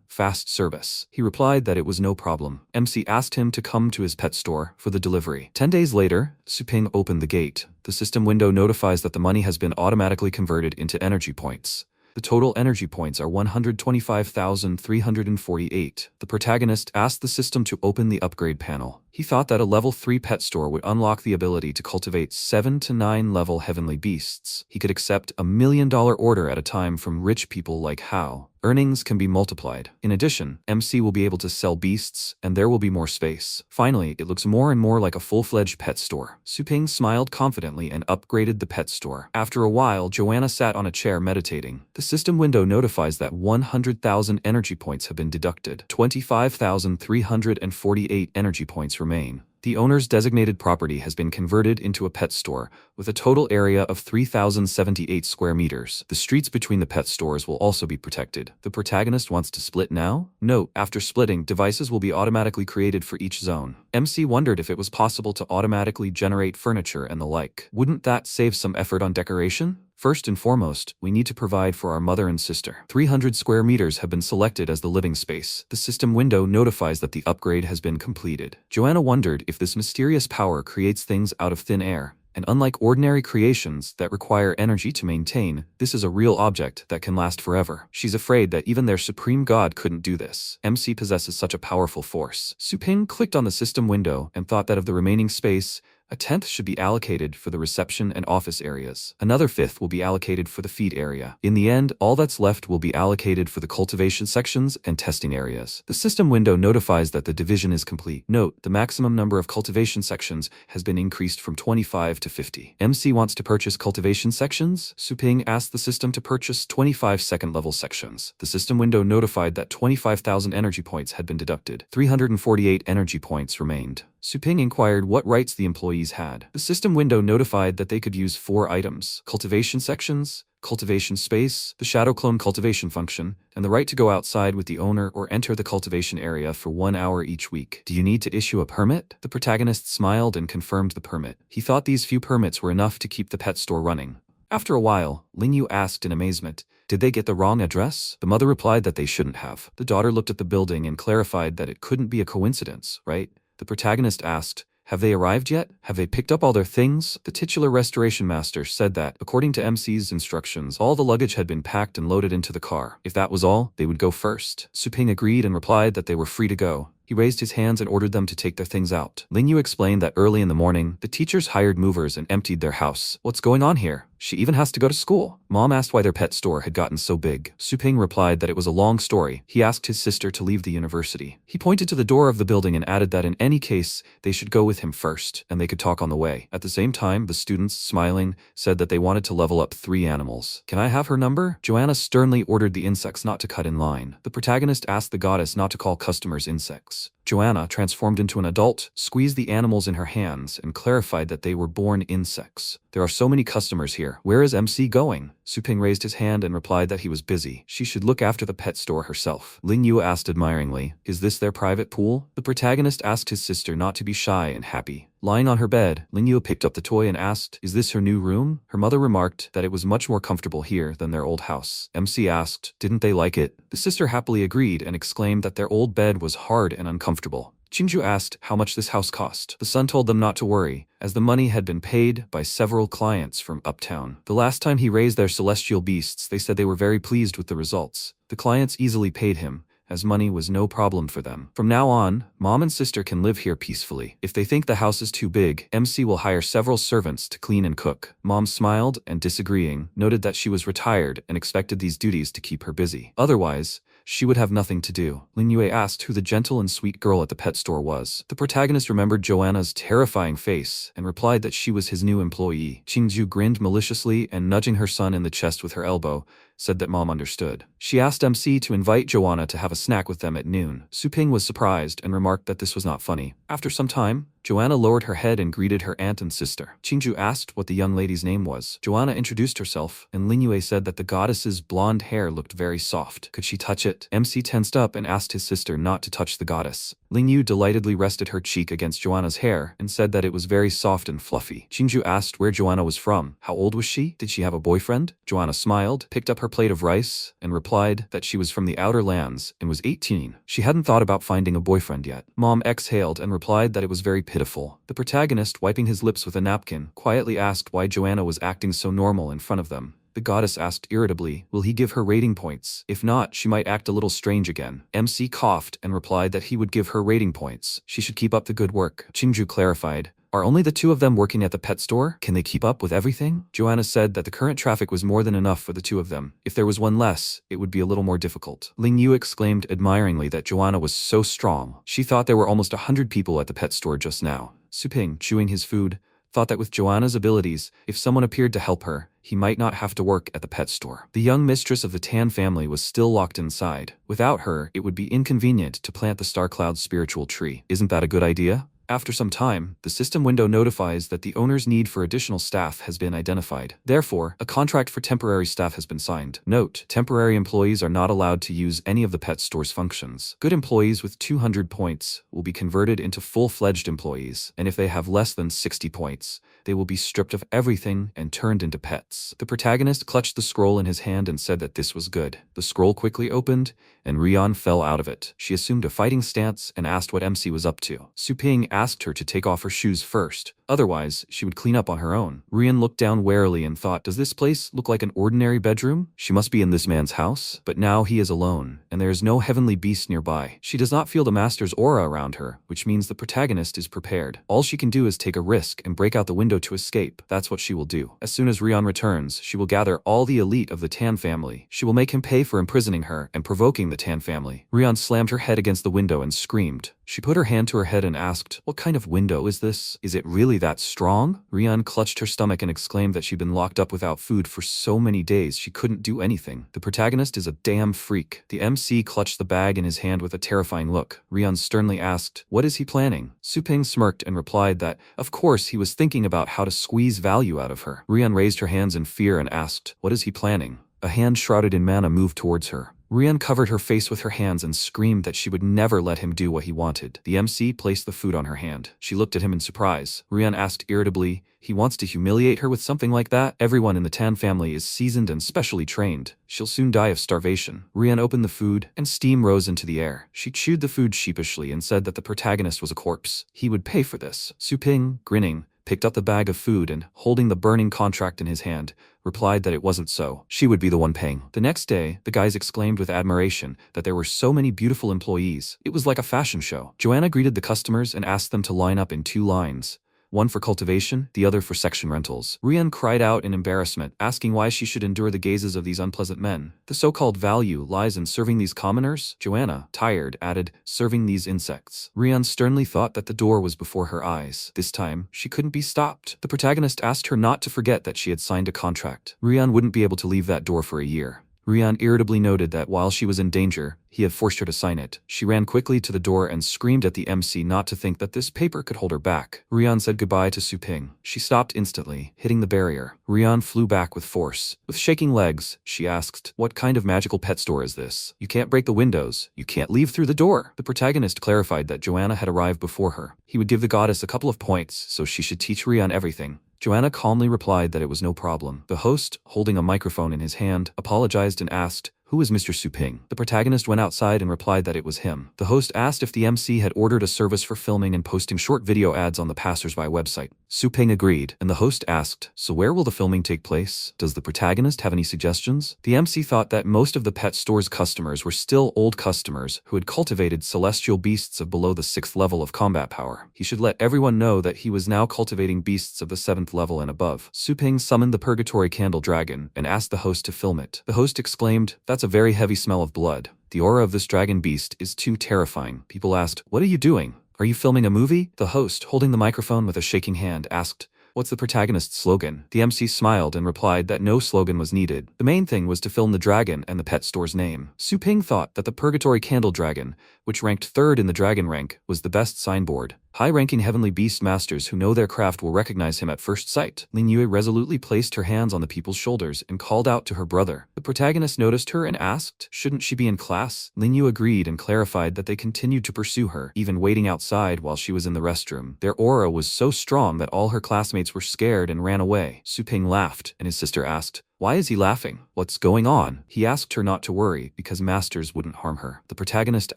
fast service. He replied that it was no problem. MC asked him to come to his pet store for the delivery. 10 days later, Suping opened the gate. The system window notifies that the money has been automatically converted into energy points. The total energy points are 125,348. The protagonist asked the system to open the upgrade panel. He thought that a level 3 pet store would unlock the ability to cultivate 7 to 9 level heavenly beasts. He could accept a $1 million order at a time from rich people like Hao. Earnings can be multiplied. In addition, MC will be able to sell beasts, and there will be more space. Finally, it looks more and more like a full-fledged pet store. Suping smiled confidently and upgraded the pet store. After a while, Joanna sat on a chair meditating. The system window notifies that 100,000 energy points have been deducted. 25,348 energy points remain. The owner's designated property has been converted into a pet store, with a total area of 3,078 square meters. The streets between the pet stores will also be protected. The protagonist wants to split now? Note, after splitting, devices will be automatically created for each zone. MC wondered if it was possible to automatically generate furniture and the like. Wouldn't that save some effort on decoration? First and foremost, we need to provide for our mother and sister. 300 square meters have been selected as the living space. The system window notifies that the upgrade has been completed. Joanna wondered if this mysterious power creates things out of thin air. And unlike ordinary creations that require energy to maintain, this is a real object that can last forever. She's afraid that even their supreme god couldn't do this. MC possesses such a powerful force. Suping clicked on the system window and thought that of the remaining space, a 10th should be allocated for the reception and office areas. Another 5th will be allocated for the feed area. In the end, all that's left will be allocated for the cultivation sections and testing areas. The system window notifies that the division is complete. Note, the maximum number of cultivation sections has been increased from 25 to 50. MC wants to purchase cultivation sections. Suping asked the system to purchase 25 second-level sections. The system window notified that 25,000 energy points had been deducted. 348 energy points remained. Suping inquired what rights the employees had. The system window notified that they could use 4 items: cultivation sections, cultivation space, the shadow clone cultivation function, and the right to go outside with the owner or enter the cultivation area for 1 hour each week. Do you need to issue a permit? The protagonist smiled and confirmed the permit. He thought these few permits were enough to keep the pet store running. After a while, Lingyu asked in amazement, did they get the wrong address? The mother replied that they shouldn't have. The daughter looked at the building and clarified that it couldn't be a coincidence, right? The protagonist asked, have they arrived yet? Have they picked up all their things? The titular restoration master said that, according to MC's instructions, all the luggage had been packed and loaded into the car. If that was all, they would go first. Suping agreed and replied that they were free to go. He raised his hands and ordered them to take their things out. Lingyu explained that early in the morning, the teachers hired movers and emptied their house. What's going on here? She even has to go to school. Mom asked why their pet store had gotten so big. Suping replied that it was a long story. He asked his sister to leave the university. He pointed to the door of the building and added that in any case, they should go with him first, and they could talk on the way. At the same time, the students, smiling, said that they wanted to level up 3 animals. Can I have her number? Joanna sternly ordered the insects not to cut in line. The protagonist asked the goddess not to call customers insects. Joanna, transformed into an adult, squeezed the animals in her hands and clarified that they were born insects. There are so many customers here. Where is MC going? Suping raised his hand and replied that he was busy. She should look after the pet store herself. Lingyu asked admiringly, is this their private pool? The protagonist asked his sister not to be shy and happy. Lying on her bed, Lingyu picked up the toy and asked, is this her new room? Her mother remarked that it was much more comfortable here than their old house. MC asked, didn't they like it? The sister happily agreed and exclaimed that their old bed was hard and uncomfortable. Chinju asked how much this house cost. The son told them not to worry, as the money had been paid by several clients from uptown. The last time he raised their celestial beasts, they said they were very pleased with the results. The clients easily paid him, as money was no problem for them. From now on, mom and sister can live here peacefully. If they think the house is too big, MC will hire several servants to clean and cook. Mom smiled and, disagreeing, noted that she was retired and expected these duties to keep her busy. Otherwise, she would have nothing to do. Lingyue asked who the gentle and sweet girl at the pet store was. The protagonist remembered Joanna's terrifying face and replied that she was his new employee. Qingju grinned maliciously and, nudging her son in the chest with her elbow, said that mom understood. She asked MC to invite Joanna to have a snack with them at noon. Su Ping was surprised and remarked that this was not funny. After some time, Joanna lowered her head and greeted her aunt and sister. Qingju asked what the young lady's name was. Joanna introduced herself, and Lingyue said that the goddess's blonde hair looked very soft. Could she touch it? MC tensed up and asked his sister not to touch the goddess. Lingyu delightedly rested her cheek against Joanna's hair and said that it was very soft and fluffy. Qingju asked where Joanna was from. How old was she? Did she have a boyfriend? Joanna smiled, picked up her plate of rice, and replied that she was from the outer lands and was 18. She hadn't thought about finding a boyfriend yet. Mom exhaled and replied that it was very pitiful. The protagonist, wiping his lips with a napkin, quietly asked why Joanna was acting so normal in front of them. The goddess asked irritably, will he give her rating points? If not, she might act a little strange again. MC coughed and replied that he would give her rating points. She should keep up the good work. Qingju clarified, are only the two of them working at the pet store? Can they keep up with everything? Joanna said that the current traffic was more than enough for the two of them. If there was one less, it would be a little more difficult. Ling Yu exclaimed admiringly that Joanna was so strong. She thought there were almost 100 people at the pet store just now. Su Ping, chewing his food, thought that with Joanna's abilities, if someone appeared to help her, he might not have to work at the pet store. The young mistress of the Tan family was still locked inside. Without her, it would be inconvenient to plant the Star Cloud's spiritual tree. Isn't that a good idea? After some time, the system window notifies that the owner's need for additional staff has been identified. Therefore, a contract for temporary staff has been signed. Note, temporary employees are not allowed to use any of the pet store's functions. Good employees with 200 points will be converted into full-fledged employees, and if they have less than 60 points, they will be stripped of everything and turned into pets. The protagonist clutched the scroll in his hand and said that this was good. The scroll quickly opened, and Rion fell out of it. She assumed a fighting stance and asked what MC was up to. Su Ping asked her to take off her shoes first. Otherwise, she would clean up on her own. Rian looked down warily and thought, does this place look like an ordinary bedroom? She must be in this man's house. But now he is alone, and there is no heavenly beast nearby. She does not feel the master's aura around her, which means the protagonist is prepared. All she can do is take a risk and break out the window to escape. That's what she will do. As soon as Rian returns, she will gather all the elite of the Tan family. She will make him pay for imprisoning her and provoking the Tan family. Rian slammed her head against the window and screamed. She put her hand to her head and asked, what kind of window is this? Is it really that strong? Rian clutched her stomach and exclaimed that she'd been locked up without food for so many days she couldn't do anything. The protagonist is a damn freak. The MC clutched the bag in his hand with a terrifying look. Rian sternly asked, what is he planning? Su Ping smirked and replied that, of course, he was thinking about how to squeeze value out of her. Rian raised her hands in fear and asked, what is he planning? A hand shrouded in mana moved towards her. Rian covered her face with her hands and screamed that she would never let him do what he wanted. The MC placed the food on her hand. She looked at him in surprise. Rian asked irritably, he wants to humiliate her with something like that? Everyone in the Tan family is seasoned and specially trained. She'll soon die of starvation. Rian opened the food, and steam rose into the air. She chewed the food sheepishly and said that the protagonist was a corpse. He would pay for this. Su Ping, grinning, picked up the bag of food and, holding the burning contract in his hand, replied that it wasn't so. She would be the one paying. The next day, the guys exclaimed with admiration that there were so many beautiful employees. It was like a fashion show. Joanna greeted the customers and asked them to line up in 2 lines. One for cultivation, the other for section rentals. Rian cried out in embarrassment, asking why she should endure the gazes of these unpleasant men. The so-called value lies in serving these commoners? Joanna, tired, added, serving these insects. Rian sternly thought that the door was before her eyes. This time, she couldn't be stopped. The protagonist asked her not to forget that she had signed a contract. Rian wouldn't be able to leave that door for a year. Rian irritably noted that while she was in danger, he had forced her to sign it. She ran quickly to the door and screamed at the MC not to think that this paper could hold her back. Rian said goodbye to Su Ping. She stopped instantly, hitting the barrier. Rian flew back with force. With shaking legs, she asked, what kind of magical pet store is this? You can't break the windows. You can't leave through the door. The protagonist clarified that Joanna had arrived before her. He would give the goddess a couple of points, so she should teach Rian everything. Joanna calmly replied that it was no problem. The host, holding a microphone in his hand, apologized and asked, "Who is Mr. Suping?" The protagonist went outside and replied that it was him. The host asked if the MC had ordered a service for filming and posting short video ads on the passersby website. Suping agreed, and the host asked, "So where will the filming take place? Does the protagonist have any suggestions?" The MC thought that most of the pet store's customers were still old customers who had cultivated celestial beasts of below the 6th level of combat power. He should let everyone know that he was now cultivating beasts of the 7th level and above. Suping summoned the Purgatory Candle Dragon and asked the host to film it. The host exclaimed, "That's a very heavy smell of blood. The aura of this dragon beast is too terrifying." People asked, "What are you doing? Are you filming a movie?" The host, holding the microphone with a shaking hand, asked, "What's the protagonist's slogan?" The MC smiled and replied that no slogan was needed. The main thing was to film the dragon and the pet store's name. Suping thought that the Purgatory Candle Dragon, which ranked 3rd in the dragon rank, was the best signboard. High-ranking heavenly beast masters who know their craft will recognize him at first sight. Lingyue resolutely placed her hands on the people's shoulders and called out to her brother. The protagonist noticed her and asked, "Shouldn't she be in class?" Lingyue agreed and clarified that they continued to pursue her, even waiting outside while she was in the restroom. Their aura was so strong that all her classmates were scared and ran away. Suping laughed, and his sister asked, "Why is he laughing? What's going on?" He asked her not to worry, because masters wouldn't harm her. The protagonist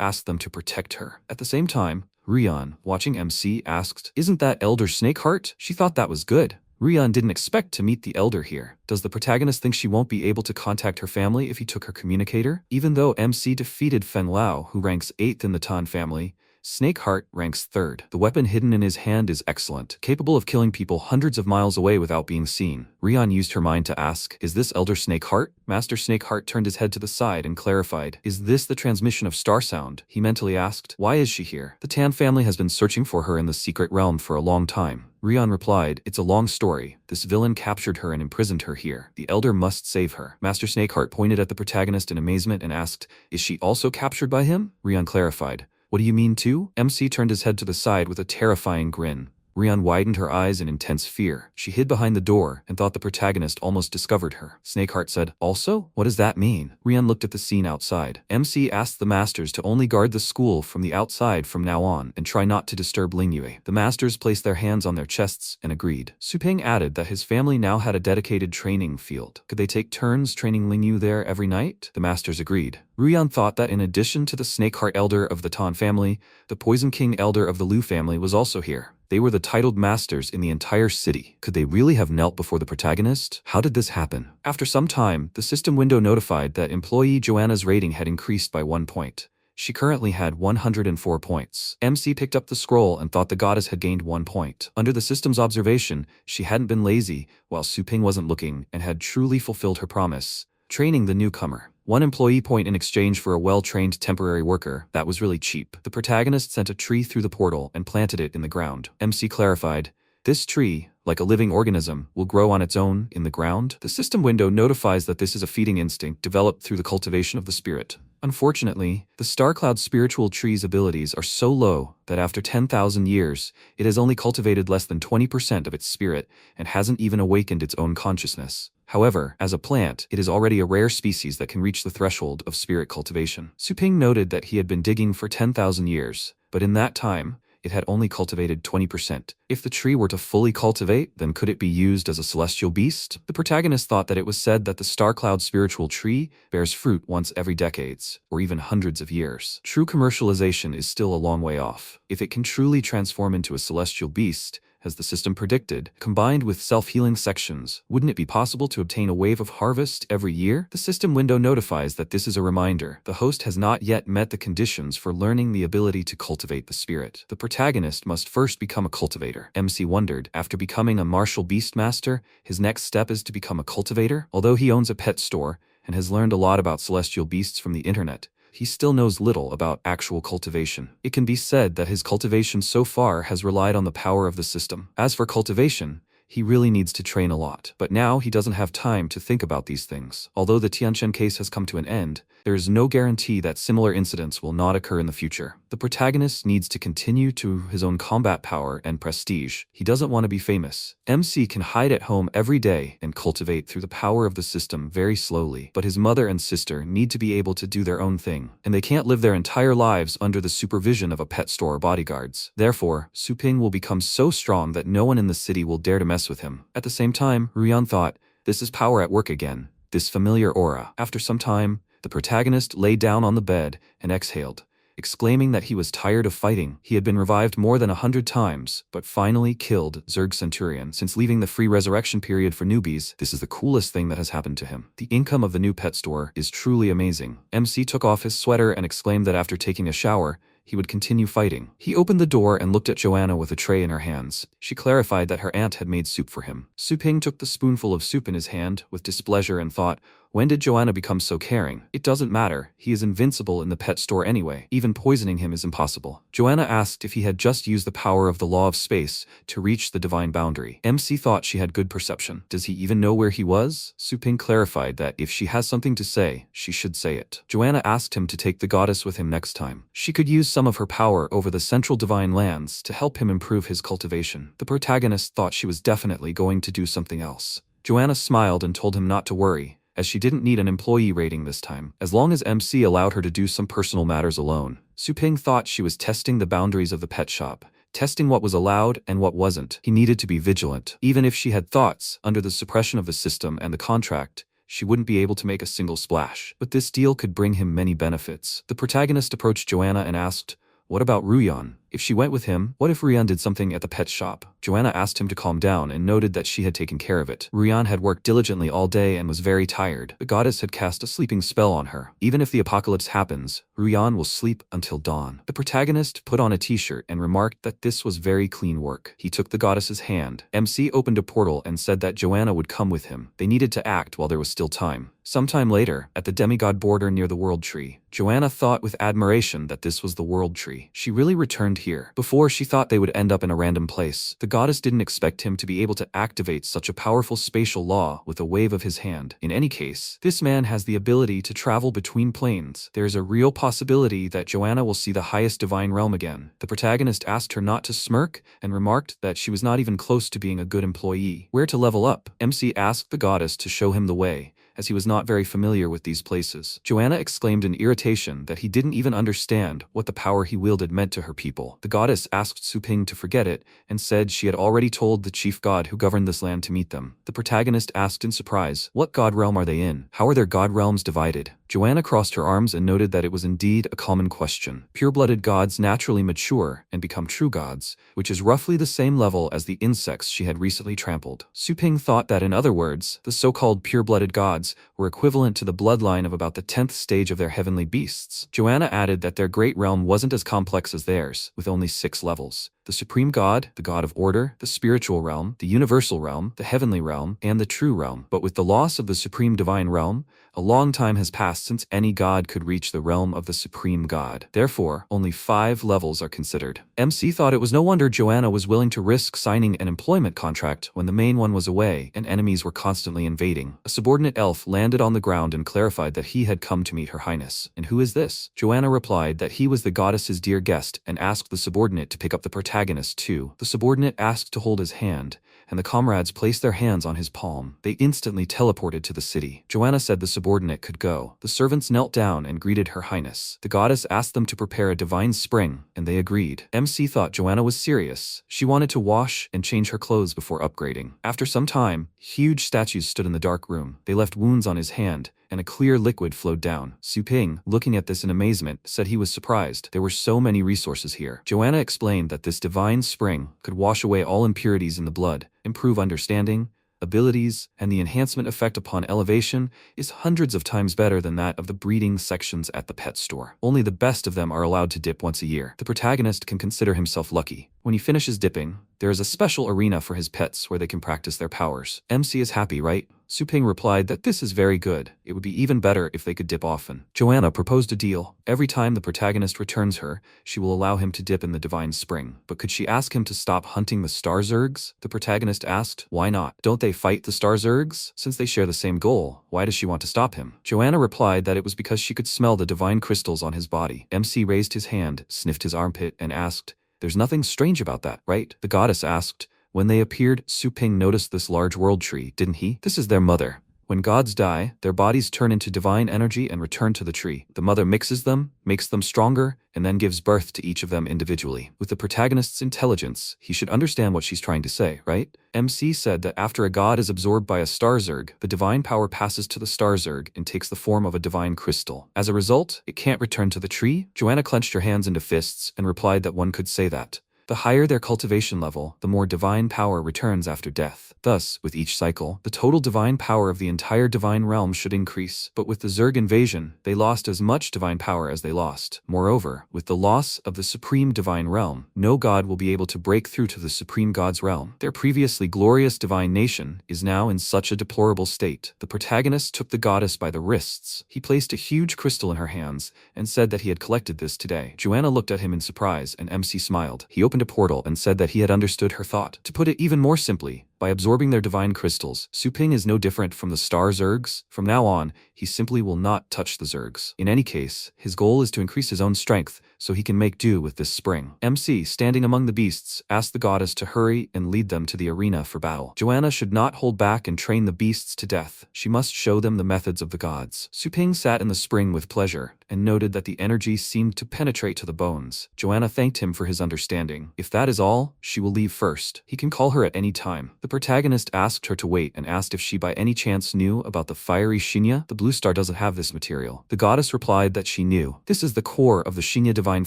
asked them to protect her. At the same time, Rion, watching MC, asked, "Isn't that Elder Snakeheart?" She thought that was good. Rion didn't expect to meet the Elder here. Does the protagonist think she won't be able to contact her family if he took her communicator? Even though MC defeated Fen Lao, who ranks 8th in the Tan family, Snakeheart ranks 3rd. The weapon hidden in his hand is excellent, capable of killing people hundreds of miles away without being seen. Rion used her mind to ask, "Is this Elder Snakeheart?" Master Snakeheart turned his head to the side and clarified, "Is this the transmission of Star Sound?" He mentally asked, "Why is she here?" The Tan family has been searching for her in the secret realm for a long time. Rion replied, "It's a long story. This villain captured her and imprisoned her here. The Elder must save her." Master Snakeheart pointed at the protagonist in amazement and asked, "Is she also captured by him?" Rion clarified, "What do you mean too?" MC turned his head to the side with a terrifying grin. Rion widened her eyes in intense fear. She hid behind the door and thought the protagonist almost discovered her. Snakeheart said, "Also? What does that mean?" Rion looked at the scene outside. MC asked the masters to only guard the school from the outside from now on and try not to disturb Lingyue. The masters placed their hands on their chests and agreed. Suping added that his family now had a dedicated training field. Could they take turns training Lingyue there every night? The masters agreed. Rion thought that in addition to the Snakeheart Elder of the Tan family, the Poison King Elder of the Lu family was also here. They were the titled masters in the entire city. Could they really have knelt before the protagonist? How did this happen? After some time, the system window notified that employee Joanna's rating had increased by 1 point. She currently had 104 points. MC picked up the scroll and thought the goddess had gained 1 point. Under the system's observation, she hadn't been lazy, while Suping wasn't looking, and had truly fulfilled her promise, training the newcomer. 1 employee point in exchange for a well-trained temporary worker. That was really cheap. The protagonist sent a tree through the portal and planted it in the ground. MC clarified, "This tree, like a living organism, will grow on its own in the ground." The system window notifies that this is a feeding instinct developed through the cultivation of the spirit. Unfortunately, the Star Cloud spiritual tree's abilities are so low that after 10,000 years, it has only cultivated less than 20% of its spirit and hasn't even awakened its own consciousness. However, as a plant, it is already a rare species that can reach the threshold of spirit cultivation. Suping noted that he had been digging for 10,000 years, but in that time, it had only cultivated 20%. If the tree were to fully cultivate, then could it be used as a celestial beast? The protagonist thought that it was said that the Star Cloud spiritual tree bears fruit once every decades, or even hundreds of years. True commercialization is still a long way off. If it can truly transform into a celestial beast, as the system predicted, combined with self-healing sections, wouldn't it be possible to obtain a wave of harvest every year? The system window notifies that this is a reminder. The host has not yet met the conditions for learning the ability to cultivate the spirit. The protagonist must first become a cultivator. MC wondered, after becoming a martial beastmaster, his next step is to become a cultivator? Although he owns a pet store and has learned a lot about celestial beasts from the internet, he still knows little about actual cultivation. It can be said that his cultivation so far has relied on the power of the system. As for cultivation, he really needs to train a lot. But now he doesn't have time to think about these things. Although the Tianchen case has come to an end, there is no guarantee that similar incidents will not occur in the future. The protagonist needs to continue to his own combat power and prestige. He doesn't want to be famous. MC can hide at home every day and cultivate through the power of the system very slowly. But his mother and sister need to be able to do their own thing, and they can't live their entire lives under the supervision of a pet store or bodyguards. Therefore, Suping will become so strong that no one in the city will dare to mess with him. At the same time, Rian thought, this is power at work again. This familiar aura. After some time, The protagonist lay down on the bed and exhaled, exclaiming that he was tired of fighting. He had been revived more than 100 times, but finally killed Zerg Centurion since leaving the free resurrection period for newbies. This is the coolest thing that has happened to him. The income of the new pet store is truly amazing. MC took off his sweater and exclaimed that after taking a shower, he would continue fighting. He opened the door and looked at Joanna with a tray in her hands. She clarified that her aunt had made soup for him. Su-ping took the spoonful of soup in his hand with displeasure and thought, when did Joanna become so caring? It doesn't matter, he is invincible in the pet store anyway. Even poisoning him is impossible. Joanna asked if he had just used the power of the law of space to reach the divine boundary. MC thought she had good perception. Does he even know where he was? Su-ping clarified that if she has something to say, she should say it. Joanna asked him to take the goddess with him next time. She could use some of her power over the central divine lands to help him improve his cultivation. The protagonist thought she was definitely going to do something else. Joanna smiled and told him not to worry, as she didn't need an employee rating this time, as long as MC allowed her to do some personal matters alone. Su-ping thought she was testing the boundaries of the pet shop, testing what was allowed and what wasn't. He needed to be vigilant. Even if she had thoughts, under the suppression of the system and the contract, she wouldn't be able to make a single splash. But this deal could bring him many benefits. The protagonist approached Joanna and asked, "What about Ruyan? If she went with him, what if Ruyan did something at the pet shop?" Joanna asked him to calm down and noted that she had taken care of it. Ruyan had worked diligently all day and was very tired. The goddess had cast a sleeping spell on her. Even if the apocalypse happens, Ruyan will sleep until dawn. The protagonist put on a t-shirt and remarked that this was very clean work. He took the goddess's hand. MC opened a portal and said that Joanna would come with him. They needed to act while there was still time. Sometime later, at the demigod border near the world tree, Joanna thought with admiration that this was the world tree. She really returned here. Before, she thought they would end up in a random place. The goddess didn't expect him to be able to activate such a powerful spatial law with a wave of his hand. In any case, this man has the ability to travel between planes. There is a real possibility that Joanna will see the highest divine realm again. The protagonist asked her not to smirk and remarked that she was not even close to being a good employee. Where to level up? MC asked the goddess to show him the way, as he was not very familiar with these places. Joanna exclaimed in irritation that he didn't even understand what the power he wielded meant to her people. The goddess asked Su-ping to forget it and said she had already told the chief god who governed this land to meet them. The protagonist asked in surprise, what god realm are they in? How are their god realms divided? Joanna crossed her arms and noted that it was indeed a common question. Pure-blooded gods naturally mature and become true gods, which is roughly the same level as the insects she had recently trampled. Su-ping thought that, in other words, the so-called pure-blooded gods were equivalent to the bloodline of about the 10th stage of their heavenly beasts. Joanna added that their great realm wasn't as complex as theirs, with only 6 levels. The supreme god, the god of order, the spiritual realm, the universal realm, the heavenly realm, and the true realm. But with the loss of the supreme divine realm, a long time has passed since any god could reach the realm of the supreme god. Therefore, only 5 levels are considered. MC thought it was no wonder Joanna was willing to risk signing an employment contract when the main one was away and enemies were constantly invading. A subordinate elf landed on the ground and clarified that he had come to meet her highness. And who is this? Joanna replied that he was the goddess's dear guest and asked the subordinate to pick up the protagonist too. The subordinate asked to hold his hand, and the comrades placed their hands on his palm. They instantly teleported to the city. Joanna said the subordinate could go. The servants knelt down and greeted her highness. The goddess asked them to prepare a divine spring, and they agreed. MC thought Joanna was serious. She wanted to wash and change her clothes before upgrading. After some time, huge statues stood in the dark room. They left wounds on his hand, and a clear liquid flowed down. Su-ping, looking at this in amazement, said he was surprised. There were so many resources here. Joanna explained that this divine spring could wash away all impurities in the blood, improve understanding, abilities, and the enhancement effect upon elevation is hundreds of times better than that of the breeding sections at the pet store. Only the best of them are allowed to dip once a year. The protagonist can consider himself lucky. When he finishes dipping, there is a special arena for his pets where they can practice their powers. MC is happy, right? Su-ping replied that this is very good. It would be even better if they could dip often. Joanna proposed a deal. Every time the protagonist returns her, she will allow him to dip in the divine spring. But could she ask him to stop hunting the star zergs? The protagonist asked. Why not? Don't they fight the star zergs? Since they share the same goal, why does she want to stop him? Joanna replied that it was because she could smell the divine crystals on his body. MC raised his hand, sniffed his armpit, and asked, "There's nothing strange about that, right?" The goddess asked. When they appeared, Su-ping noticed this large world tree, didn't he? This is their mother. When gods die, their bodies turn into divine energy and return to the tree. The mother mixes them, makes them stronger, and then gives birth to each of them individually. With the protagonist's intelligence, he should understand what she's trying to say, right? MC said that after a god is absorbed by a star zerg, the divine power passes to the star zerg and takes the form of a divine crystal. As a result, it can't return to the tree. Joanna clenched her hands into fists and replied that one could say that. The higher their cultivation level, the more divine power returns after death. Thus, with each cycle, the total divine power of the entire divine realm should increase. But with the Zerg invasion, they lost as much divine power as they lost. Moreover, with the loss of the supreme divine realm, no god will be able to break through to the supreme god's realm. Their previously glorious divine nation is now in such a deplorable state. The protagonist took the goddess by the wrists. He placed a huge crystal in her hands and said that he had collected this today. Joanna looked at him in surprise and MC smiled. He opened a portal and said that he had understood her thought. To put it even more simply, by absorbing their divine crystals, Suping is no different from the star Zergs. From now on, he simply will not touch the Zergs. In any case, his goal is to increase his own strength, so he can make do with this spring. MC, standing among the beasts, asked the goddess to hurry and lead them to the arena for battle. Joanna should not hold back and train the beasts to death. She must show them the methods of the gods. Suping sat in the spring with pleasure, and noted that the energy seemed to penetrate to the bones. Joanna thanked him for his understanding. If that is all, she will leave first. He can call her at any time. The protagonist asked her to wait and asked if she by any chance knew about the fiery Shinya. The blue star doesn't have this material. The goddess replied that she knew. This is the core of the Shinya divine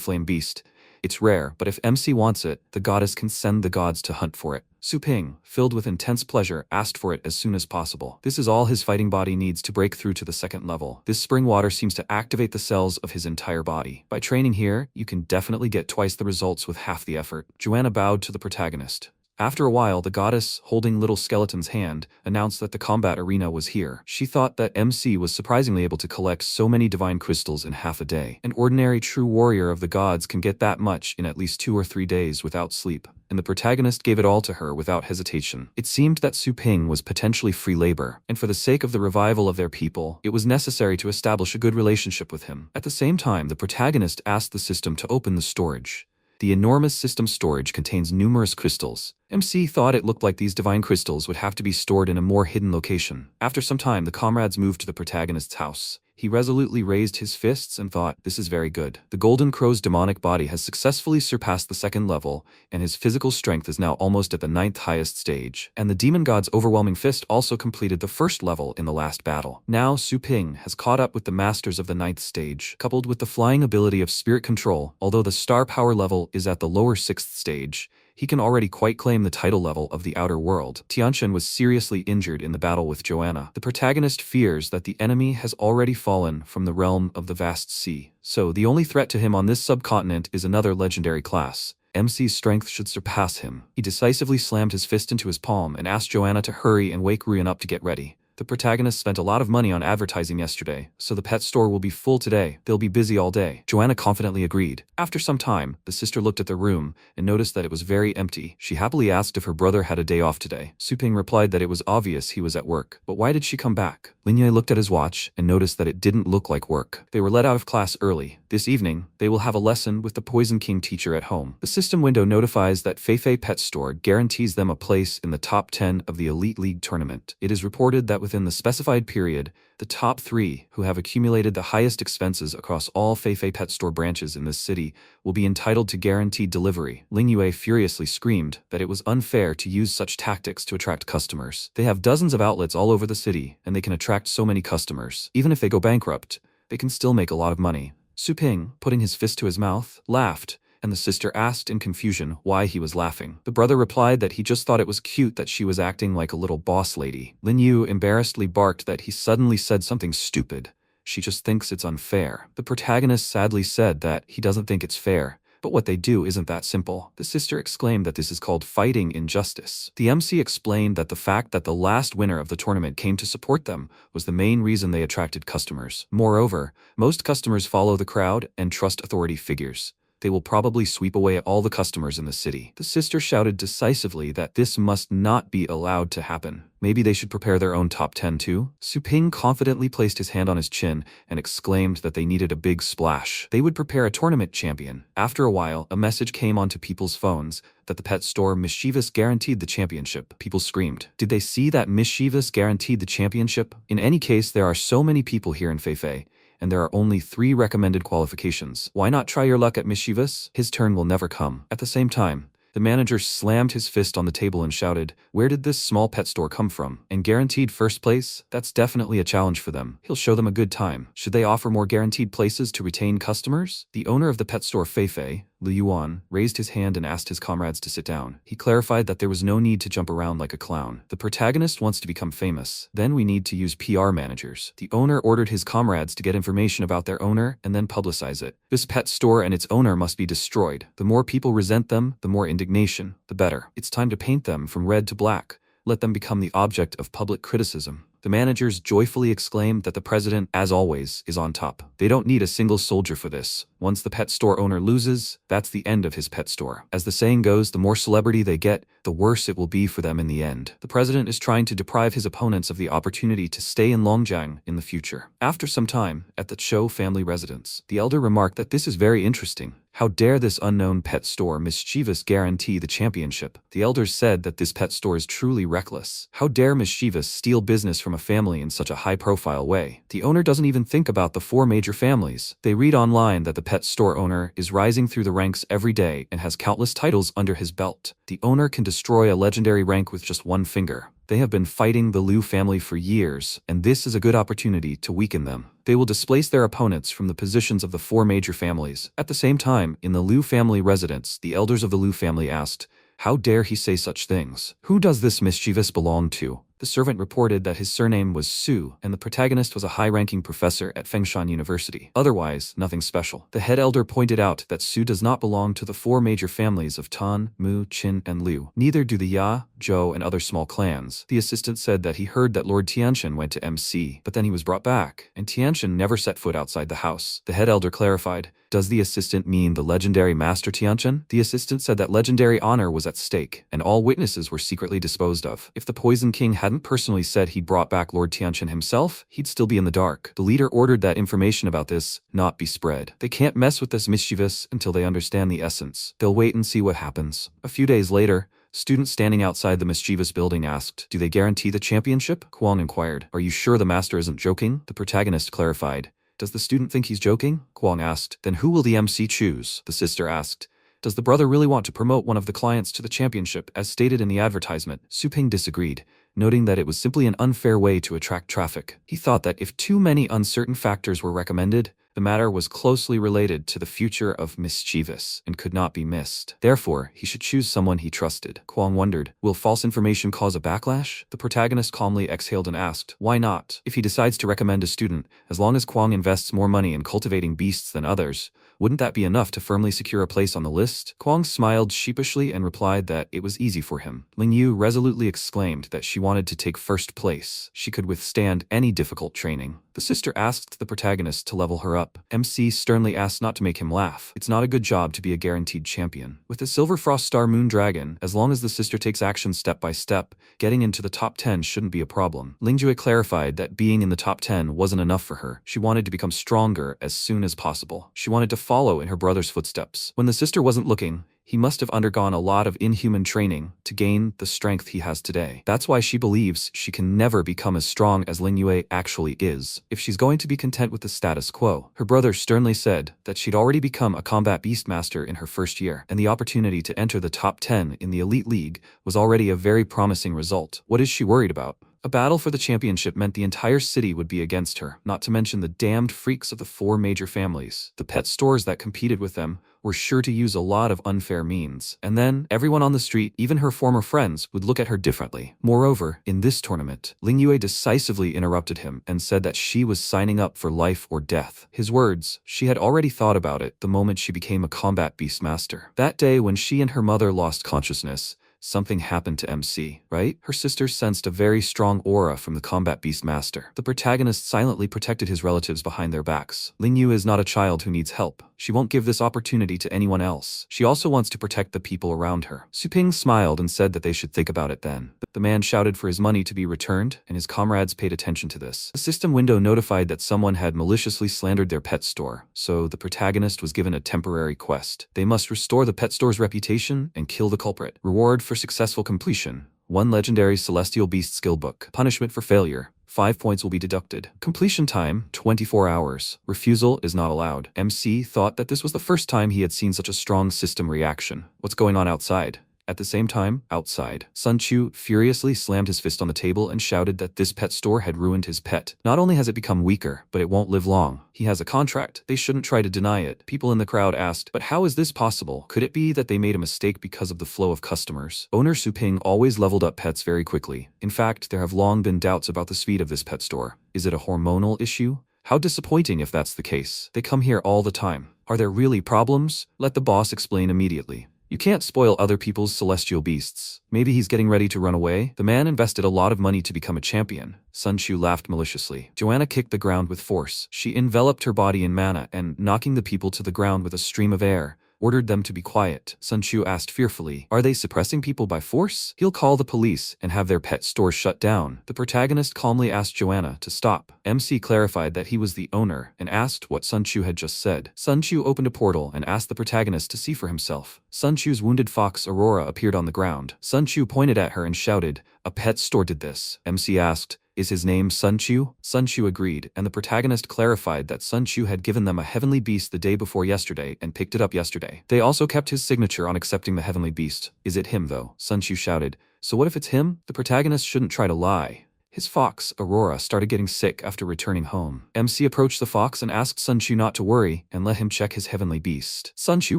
flame beast. It's rare, but if MC wants it, the goddess can send the gods to hunt for it. Suping, filled with intense pleasure, asked for it as soon as possible. This is all his fighting body needs to break through to the second level. This spring water seems to activate the cells of his entire body. By training here, you can definitely get twice the results with half the effort. Joanna bowed to the protagonist. After a while, the goddess, holding little skeleton's hand, announced that the combat arena was here. She thought that MC was surprisingly able to collect so many divine crystals in half a day. An ordinary true warrior of the gods can get that much in at least 2 or 3 days without sleep, and the protagonist gave it all to her without hesitation. It seemed that Suping was potentially free labor, and for the sake of the revival of their people, it was necessary to establish a good relationship with him. At the same time, the protagonist asked the system to open the storage. The enormous system storage contains numerous crystals. MC thought it looked like these divine crystals would have to be stored in a more hidden location. After some time, the comrades moved to the protagonist's house. He resolutely raised his fists and thought, this is very good. The Golden Crow's demonic body has successfully surpassed the 2nd level, and his physical strength is now almost at the 9th highest stage. And the demon god's overwhelming fist also completed the 1st level in the last battle. Now Suping has caught up with the masters of the 9th stage, coupled with the flying ability of spirit control. Although the star power level is at the lower 6th stage, he can already quite claim the title level of the outer world. Tianchen was seriously injured in the battle with Joanna. The protagonist fears that the enemy has already fallen from the realm of the vast sea, so the only threat to him on this subcontinent is another legendary class. MC's strength should surpass him. He decisively slammed his fist into his palm and asked Joanna to hurry and wake Ruyan up to get ready. The protagonist spent a lot of money on advertising yesterday, so the pet store will be full today. They'll be busy all day. Joanna confidently agreed. After some time, the sister looked at the room and noticed that it was very empty. She happily asked if her brother had a day off today. Suping replied that it was obvious he was at work. But why did she come back? Linye looked at his watch and noticed that it didn't look like work. They were let out of class early. This evening, they will have a lesson with the Poison King teacher at home. The system window notifies that Feifei Pet Store guarantees them a place in the top 10 of the Elite League tournament. It is reported that within the specified period, the top 3, who have accumulated the highest expenses across all Feifei Pet Store branches in this city, will be entitled to guaranteed delivery. Ling Yue furiously screamed that it was unfair to use such tactics to attract customers. They have dozens of outlets all over the city, and they can attract so many customers. Even if they go bankrupt, they can still make a lot of money. Suping, putting his fist to his mouth, laughed, and the sister asked in confusion why he was laughing. The brother replied that he just thought it was cute that she was acting like a little boss lady. Lin Yu embarrassedly barked that he suddenly said something stupid. She just thinks it's unfair. The protagonist sadly said that he doesn't think it's fair, but what they do isn't that simple. The sister exclaimed that this is called fighting injustice. The MC explained that the fact that the last winner of the tournament came to support them was the main reason they attracted customers. Moreover, most customers follow the crowd and trust authority figures. they will probably sweep away all the customers in the city. The sister shouted decisively that this must not be allowed to happen. Maybe they should prepare their own top 10 too? Su Ping confidently placed his hand on his chin and exclaimed that they needed a big splash. They would prepare a tournament champion. After a while, a message came onto people's phones that the pet store Mischievous guaranteed the championship. People screamed. Did they see that Mischievous guaranteed the championship? In any case, there are so many people here in Feifei, and there are only 3 recommended qualifications. Why not try your luck at Mischievous? His turn will never come. At the same time, the manager slammed his fist on the table and shouted, "Where did this small pet store come from? And guaranteed first place? That's definitely a challenge for them. He'll show them a good time. Should they offer more guaranteed places to retain customers?" The owner of the pet store Feifei, Lu Yuan, raised his hand and asked his comrades to sit down. He clarified that there was no need to jump around like a clown. The protagonist wants to become famous. Then we need to use PR managers. The owner ordered his comrades to get information about their owner and then publicize it. This pet store and its owner must be destroyed. The more people resent them, the more indignation, the better. It's time to paint them from red to black. Let them become the object of public criticism. The managers joyfully exclaimed that the president, as always, is on top. They don't need a single soldier for this. Once the pet store owner loses, that's the end of his pet store. As the saying goes, the more celebrity they get, the worse it will be for them in the end. The president is trying to deprive his opponents of the opportunity to stay in Longjiang in the future. After some time, at the Cho family residence, the elder remarked that this is very interesting. How dare this unknown pet store Mischievous guarantee the championship? The elders said that this pet store is truly reckless. How dare Mischievous steal business from a family in such a high-profile way? The owner doesn't even think about the 4 major families. They read online that the pet store owner is rising through the ranks every day and has countless titles under his belt. The owner can destroy a legendary rank with just one finger. They have been fighting the Liu family for years, and this is a good opportunity to weaken them. They will displace their opponents from the positions of the 4 major families. At the same time, in the Liu family residence, the elders of the Liu family asked, "How dare he say such things? Who does this Mischievous belong to?" The servant reported that his surname was Su, and the protagonist was a high-ranking professor at Fengshan University. Otherwise, nothing special. The head elder pointed out that Su does not belong to the 4 major families of Tan, Mu, Qin, and Liu. Neither do the Ya, Zhou, and other small clans. The assistant said that he heard that Lord Tianshan went to MC, but then he was brought back, and Tianshan never set foot outside the house. The head elder clarified, "Does the assistant mean the legendary Master Tianshan?" The assistant said that legendary honor was at stake, and all witnesses were secretly disposed of. If the Poison King hadn't personally said he'd brought back Lord Tianshan himself, he'd still be in the dark. The leader ordered that information about this not be spread. They can't mess with this Mischievous until they understand the essence. They'll wait and see what happens. A few days later, students standing outside the Mischievous building asked, "Do they guarantee the championship?" Kwong inquired. "Are you sure the master isn't joking?" The protagonist clarified. "Does the student think he's joking?" Kwong asked. "Then who will the MC choose?" The sister asked. "Does the brother really want to promote one of the clients to the championship, as stated in the advertisement?" Su Ping disagreed, noting that it was simply an unfair way to attract traffic. He thought that if too many uncertain factors were recommended, the matter was closely related to the future of Mischievous and could not be missed. Therefore, he should choose someone he trusted. Kwong wondered, will false information cause a backlash? The protagonist calmly exhaled and asked, why not? If he decides to recommend a student, as long as Kwong invests more money in cultivating beasts than others, wouldn't that be enough to firmly secure a place on the list? Kwong smiled sheepishly and replied that it was easy for him. Ling Yu resolutely exclaimed that she wanted to take first place. She could withstand any difficult training. The sister asked the protagonist to level her up. MC sternly asked not to make him laugh. It's not a good job to be a guaranteed champion. With the Silver Frost Star Moon Dragon, as long as the sister takes action step by step, getting into the top 10 shouldn't be a problem. Ling Jue clarified that being in the top 10 wasn't enough for her. She wanted to become stronger as soon as possible. She wanted to follow in her brother's footsteps. When the sister wasn't looking, he must have undergone a lot of inhuman training to gain the strength he has today. That's why she believes she can never become as strong as Ling Yue actually is, if she's going to be content with the status quo. Her brother sternly said that she'd already become a combat beastmaster in her first year, and the opportunity to enter the top 10 in the Elite League was already a very promising result. What is she worried about? A battle for the championship meant the entire city would be against her, not to mention the damned freaks of the 4 major families. The pet stores that competed with them were sure to use a lot of unfair means. And then, everyone on the street, even her former friends, would look at her differently. Moreover, in this tournament, Ling Yue decisively interrupted him and said that she was signing up for life or death. His words, she had already thought about it the moment she became a combat beastmaster. That day when she and her mother lost consciousness, Something happened to MC, right? Her sister sensed a very strong aura from the combat beast master. The protagonist silently protected his relatives behind their backs. Lingyu is not a child who needs help. She won't give this opportunity to anyone else. She also wants to protect the people around her. Su Ping smiled and said that they should think about it then. The man shouted for his money to be returned, and his comrades paid attention to this. The system window notified that someone had maliciously slandered their pet store, so the protagonist was given a temporary quest. They must restore the pet store's reputation and kill the culprit. Reward for successful completion: 1 legendary celestial beast skill book. Punishment for failure: 5 points will be deducted. Completion time: 24 hours. Refusal is not allowed. MC thought that this was the first time he had seen such a strong system reaction. What's going on outside? At the same time, outside, Sun Chu furiously slammed his fist on the table and shouted that this pet store had ruined his pet. Not only has it become weaker, but it won't live long. He has a contract. They shouldn't try to deny it. People in the crowd asked, but how is this possible? Could it be that they made a mistake because of the flow of customers? Owner Su Ping always leveled up pets very quickly. In fact, there have long been doubts about the speed of this pet store. Is it a hormonal issue? How disappointing if that's the case. They come here all the time. Are there really problems? Let the boss explain immediately. You can't spoil other people's celestial beasts. Maybe he's getting ready to run away. The man invested a lot of money to become a champion. Sun Chu laughed maliciously. Joanna kicked the ground with force. She enveloped her body in mana and, knocking the people to the ground with a stream of air, ordered them to be quiet. Sun Chu asked fearfully, are they suppressing people by force? He'll call the police and have their pet store shut down. The protagonist calmly asked Joanna to stop. MC clarified that he was the owner and asked what Sun Chu had just said. Sun Chu opened a portal and asked the protagonist to see for himself. Sun Chu's wounded fox Aurora appeared on the ground. Sun Chu pointed at her and shouted, a pet store did this. MC asked, is his name Sun Chu? Sun Chu agreed, and the protagonist clarified that Sun Chu had given them a heavenly beast the day before yesterday and picked it up yesterday. They also kept his signature on accepting the heavenly beast. Is it him though? Sun Chu shouted. So what if it's him? The protagonist shouldn't try to lie. His fox, Aurora, started getting sick after returning home. MC approached the fox and asked Sun Chu not to worry and let him check his heavenly beast. Sun Chu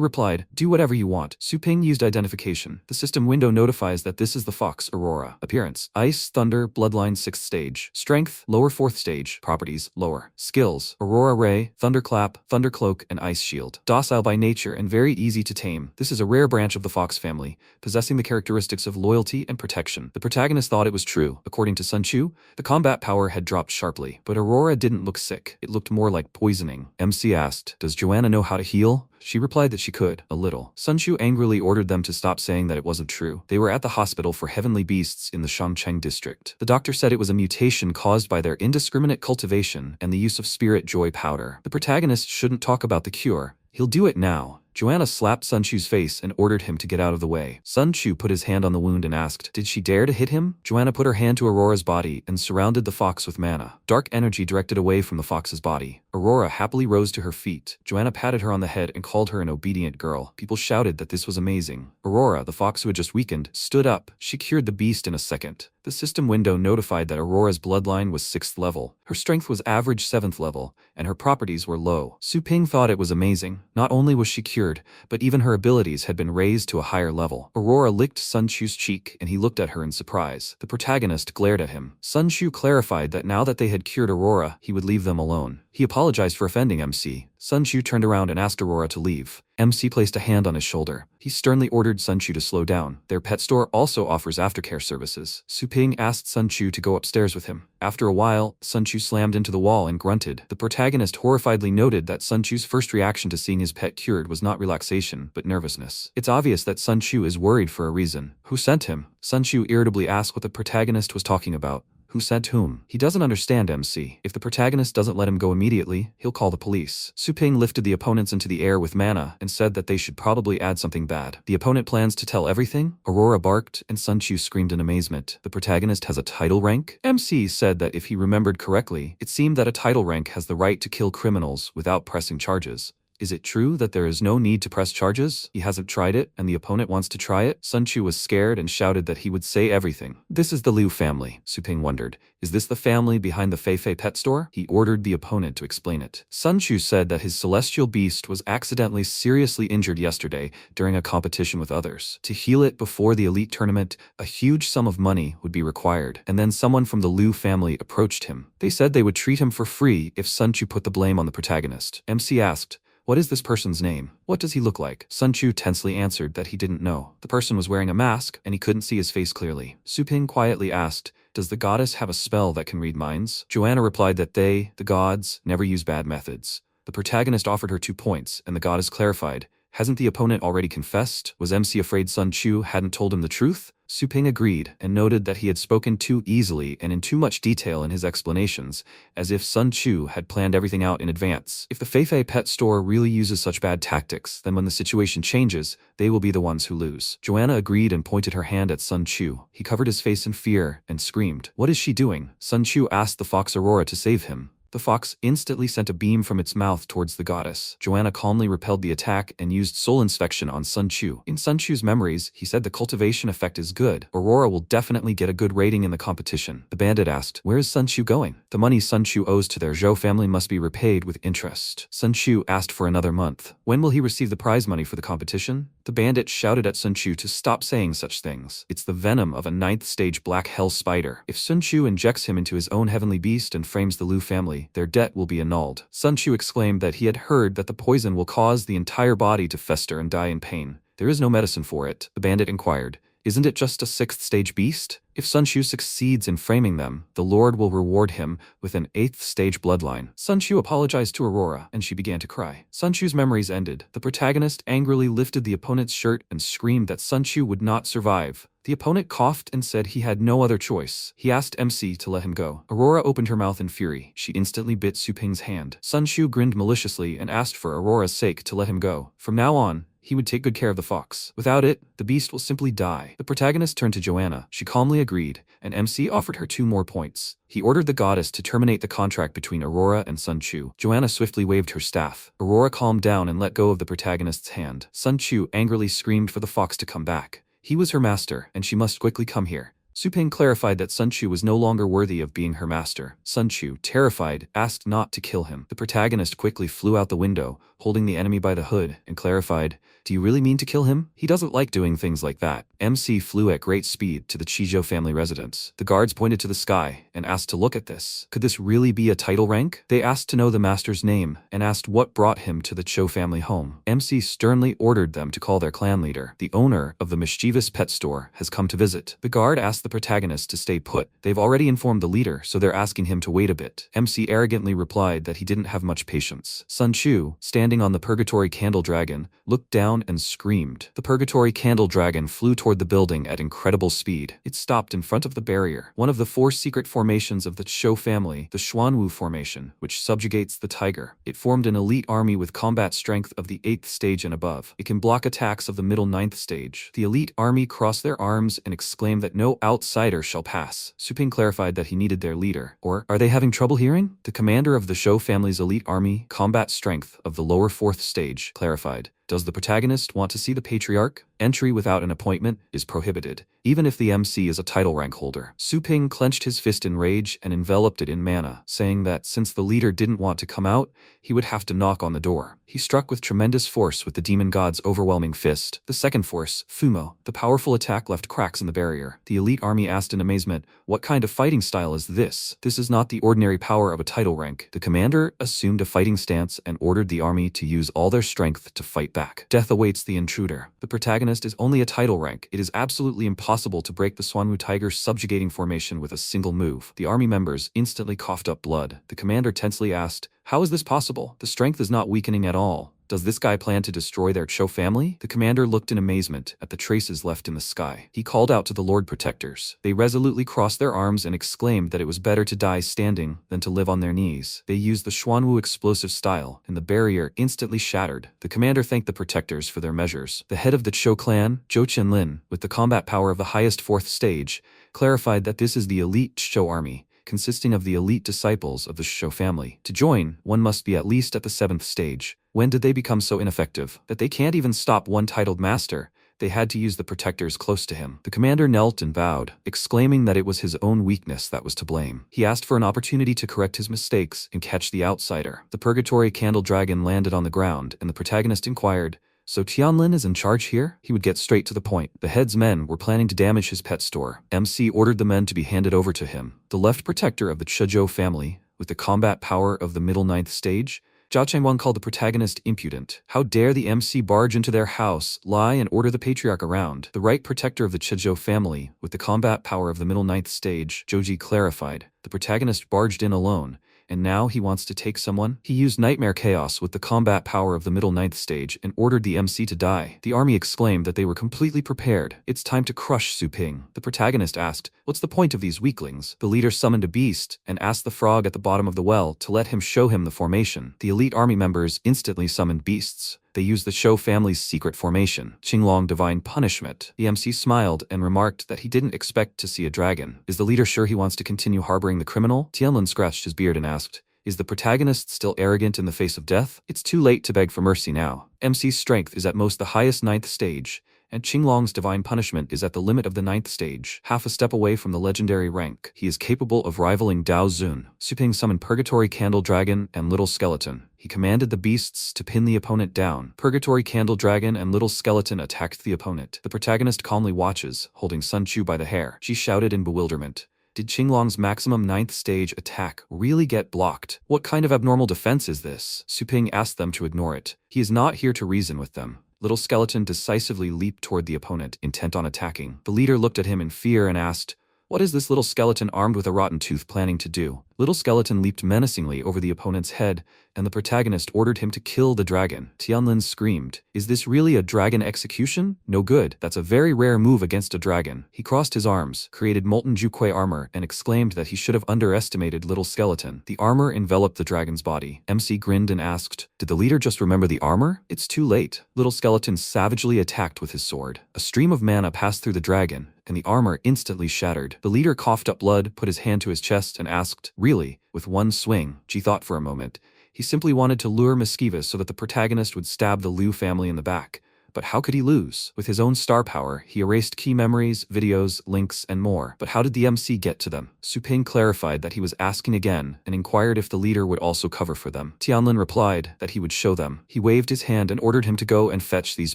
replied, do whatever you want. Su Ping used identification. The system window notifies that this is the fox, Aurora. Appearance: Ice, Thunder, Bloodline 6th stage. Strength, lower 4th stage. Properties, lower. Skills: Aurora Ray, Thunderclap, Thundercloak, and Ice Shield. Docile by nature and very easy to tame. This is a rare branch of the fox family, possessing the characteristics of loyalty and protection. The protagonist thought it was true. According to Sun Chu, the combat power had dropped sharply, but Aurora didn't look sick. It looked more like poisoning. MC asked, does Joanna know how to heal? She replied that she could, a little. Sun Chu angrily ordered them to stop saying that it wasn't true. They were at the hospital for heavenly beasts in the Shangcheng district. The doctor said it was a mutation caused by their indiscriminate cultivation and the use of spirit joy powder. The protagonist shouldn't talk about the cure. He'll do it now. Joanna slapped Sun Chu's face and ordered him to get out of the way. Sun Chu put his hand on the wound and asked, did she dare to hit him? Joanna put her hand to Aurora's body and surrounded the fox with mana. Dark energy directed away from the fox's body. Aurora happily rose to her feet. Joanna patted her on the head and called her an obedient girl. People shouted that this was amazing. Aurora, the fox who had just weakened, stood up. She cured the beast in a second. The system window notified that Aurora's bloodline was 6th level. Her strength was average 7th level, and her properties were low. Su Ping thought it was amazing. Not only was she cured, but even her abilities had been raised to a higher level. Aurora licked Sun Chu's cheek, and he looked at her in surprise. The protagonist glared at him. Sun Chu clarified that now that they had cured Aurora, he would leave them alone. He apologized for offending MC. Sun Chu turned around and asked Aurora to leave. MC placed a hand on his shoulder. He sternly ordered Sun Chu to slow down. Their pet store also offers aftercare services. Su Ping asked Sun Chu to go upstairs with him. After a while, Sun Chu slammed into the wall and grunted. The protagonist horrifiedly noted that Sun Chu's first reaction to seeing his pet cured was not relaxation, but nervousness. It's obvious that Sun Chu is worried for a reason. Who sent him? Sun Chu irritably asked what the protagonist was talking about. Who sent whom? He doesn't understand MC. If the protagonist doesn't let him go immediately, he'll call the police. Su Ping lifted the opponents into the air with mana and said that they should probably add something bad. The opponent plans to tell everything? Aurora barked and Sun Chu screamed in amazement. The protagonist has a title rank? MC said that if he remembered correctly, it seemed that a title rank has the right to kill criminals without pressing charges. Is it true that there is no need to press charges? He hasn't tried it, and the opponent wants to try it? Sun Chu was scared and shouted that he would say everything. This is the Liu family. Su Ping wondered. Is this the family behind the Fei Fei pet store? He ordered the opponent to explain it. Sun Chu said that his celestial beast was accidentally seriously injured yesterday during a competition with others. To heal it before the elite tournament, a huge sum of money would be required, and then someone from the Liu family approached him. They said they would treat him for free if Sun Chu put the blame on the protagonist. MC asked, What is this person's name? What does he look like? Sun Chu tensely answered that he didn't know. The person was wearing a mask, and he couldn't see his face clearly. Su Ping quietly asked, does the goddess have a spell that can read minds? Joanna replied that they, the gods, never use bad methods. The protagonist offered her 2 points, and the goddess clarified, hasn't the opponent already confessed? Was MC afraid Sun Chu hadn't told him the truth? Su Ping agreed and noted that he had spoken too easily and in too much detail in his explanations, as if Sun Chu had planned everything out in advance. If the Feifei pet store really uses such bad tactics, then when the situation changes, they will be the ones who lose. Joanna agreed and pointed her hand at Sun Chu. He covered his face in fear and screamed, what is she doing? Sun Chu asked the fox Aurora to save him. The fox instantly sent a beam from its mouth towards the goddess. Joanna calmly repelled the attack and used soul inspection on Sun Chu. In Sun Chu's memories, he said the cultivation effect is good. Aurora will definitely get a good rating in the competition. The bandit asked, where is Sun Chu going? The money Sun Chu owes to their Zhou family must be repaid with interest. Sun Chu asked for another month. When will he receive the prize money for the competition? The bandit shouted at Sun Chu to stop saying such things. It's the venom of a 9th stage black hell spider. If Sun Chu injects him into his own heavenly beast and frames the Lu family, their debt will be annulled. Sun Chu exclaimed that he had heard that the poison will cause the entire body to fester and die in pain. There is no medicine for it. The bandit inquired, isn't it just a 6th stage beast? If Sun Chu succeeds in framing them, the Lord will reward him with an 8th stage bloodline. Sun Chu apologized to Aurora, and she began to cry. Sun Chu's memories ended. The protagonist angrily lifted the opponent's shirt and screamed that Sun Chu would not survive. The opponent coughed and said he had no other choice. He asked MC to let him go. Aurora opened her mouth in fury. She instantly bit Su Ping's hand. Sun Chu grinned maliciously and asked for Aurora's sake to let him go. From now on, he would take good care of the fox. Without it, the beast will simply die. The protagonist turned to Joanna. She calmly agreed, and MC offered her 2 more points. He ordered the goddess to terminate the contract between Aurora and Sun Chu. Joanna swiftly waved her staff. Aurora calmed down and let go of the protagonist's hand. Sun Chu angrily screamed for the fox to come back. He was her master, and she must quickly come here. Su Ping clarified that Sun Chu was no longer worthy of being her master. Sun Chu, terrified, asked not to kill him. The protagonist quickly flew out the window, holding the enemy by the hood, and clarified, do you really mean to kill him? He doesn't like doing things like that. MC flew at great speed to the Chizhou family residence. The guards pointed to the sky and asked to look at this. Could this really be a title rank? They asked to know the master's name and asked what brought him to the Chou family home. MC sternly ordered them to call their clan leader. The owner of the mischievous pet store has come to visit. The guard asked the protagonist to stay put. They've already informed the leader, so they're asking him to wait a bit. MC arrogantly replied that he didn't have much patience. Sun Chu, standing on the purgatory candle dragon, looked down and screamed. The purgatory candle dragon flew toward the building at incredible speed. It stopped in front of the barrier. One of the 4 secret formations of the Chou family, the Xuanwu formation, which subjugates the tiger. It formed an elite army with combat strength of the 8th stage and above. It can block attacks of the middle 9th stage. The elite army crossed their arms and exclaimed that no outsider shall pass. Su Ping clarified that he needed their leader. Or, are they having trouble hearing? The commander of the Chou family's elite army, combat strength of the lower 4th stage, clarified. Does the protagonist want to see the patriarch? Entry without an appointment is prohibited, even if the MC is a title rank holder. Su Ping clenched his fist in rage and enveloped it in mana, saying that since the leader didn't want to come out, he would have to knock on the door. He struck with tremendous force with the demon god's overwhelming fist. The second force, Fumo, the powerful attack left cracks in the barrier. The elite army asked in amazement, what kind of fighting style is this? This is not the ordinary power of a title rank. The commander assumed a fighting stance and ordered the army to use all their strength to fight back. Death awaits the intruder. The protagonist is only a title rank. It is absolutely impossible to break the Xuanwu tiger's subjugating formation with a single move. The army members instantly coughed up blood. The commander tensely asked, how is this possible? The strength is not weakening at all. Does this guy plan to destroy their Chou family? The commander looked in amazement at the traces left in the sky. He called out to the Lord Protectors. They resolutely crossed their arms and exclaimed that it was better to die standing than to live on their knees. They used the Xuanwu explosive style, and the barrier instantly shattered. The commander thanked the Protectors for their measures. The head of the Chou clan, Zhou Qinlin, with the combat power of the highest 4th stage, clarified that this is the elite Chou army, consisting of the elite disciples of the Chou family. To join, one must be at least at the 7th stage. When did they become so ineffective that they can't even stop one titled master? They had to use the Protectors close to him. The commander knelt and bowed, exclaiming that it was his own weakness that was to blame. He asked for an opportunity to correct his mistakes and catch the outsider. The Purgatory Candle Dragon landed on the ground, and the protagonist inquired, so Tianlin is in charge here? He would get straight to the point. The head's men were planning to damage his pet store. MC ordered the men to be handed over to him. The left protector of the Chizhou family, with the combat power of the middle 9th stage, Zhao Changwang called the protagonist impudent. How dare the MC barge into their house, lie and order the patriarch around. The right protector of the Chizhou family, with the combat power of the middle ninth stage, Joji clarified. The protagonist barged in alone, and now he wants to take someone? He used nightmare chaos with the combat power of the middle ninth stage and ordered the MC to die. The army exclaimed that they were completely prepared. It's time to crush Su Ping. The protagonist asked, what's the point of these weaklings? The leader summoned a beast and asked the frog at the bottom of the well to let him show him the formation. The elite army members instantly summoned beasts. They used the Shou family's secret formation, Qinglong Divine Punishment. The MC smiled and remarked that he didn't expect to see a dragon. Is the leader sure he wants to continue harboring the criminal? Tianlin scratched his beard and asked, is the protagonist still arrogant in the face of death? It's too late to beg for mercy now. MC's strength is at most the highest ninth stage, and Qinglong's divine punishment is at the limit of the ninth stage, half a step away from the legendary rank. He is capable of rivaling Dao Zun. Su Ping summoned Purgatory Candle Dragon and Little Skeleton. He commanded the beasts to pin the opponent down. Purgatory Candle Dragon and Little Skeleton attacked the opponent. The protagonist calmly watches, holding Sun Chu by the hair. She shouted in bewilderment. Did Qinglong's maximum ninth stage attack really get blocked? What kind of abnormal defense is this? Su Ping asked them to ignore it. He is not here to reason with them. Little Skeleton decisively leaped toward the opponent, intent on attacking. The leader looked at him in fear and asked, what is this little skeleton armed with a rotten tooth planning to do? Little Skeleton leaped menacingly over the opponent's head, and the protagonist ordered him to kill the dragon. Tianlin screamed, is this really a dragon execution? No good. That's a very rare move against a dragon. He crossed his arms, created molten Juque armor, and exclaimed that he should have underestimated Little Skeleton. The armor enveloped the dragon's body. MC grinned and asked, did the leader just remember the armor? It's too late. Little Skeleton savagely attacked with his sword. A stream of mana passed through the dragon, and the armor instantly shattered. The leader coughed up blood, put his hand to his chest, and asked, really? With one swing? Ji thought for a moment. He simply wanted to lure Mischievous so that the protagonist would stab the Liu family in the back. But how could he lose? With his own star power, he erased key memories, videos, links, and more. But how did the MC get to them? Su Ping clarified that he was asking again and inquired if the leader would also cover for them. Tianlin replied that he would show them. He waved his hand and ordered him to go and fetch these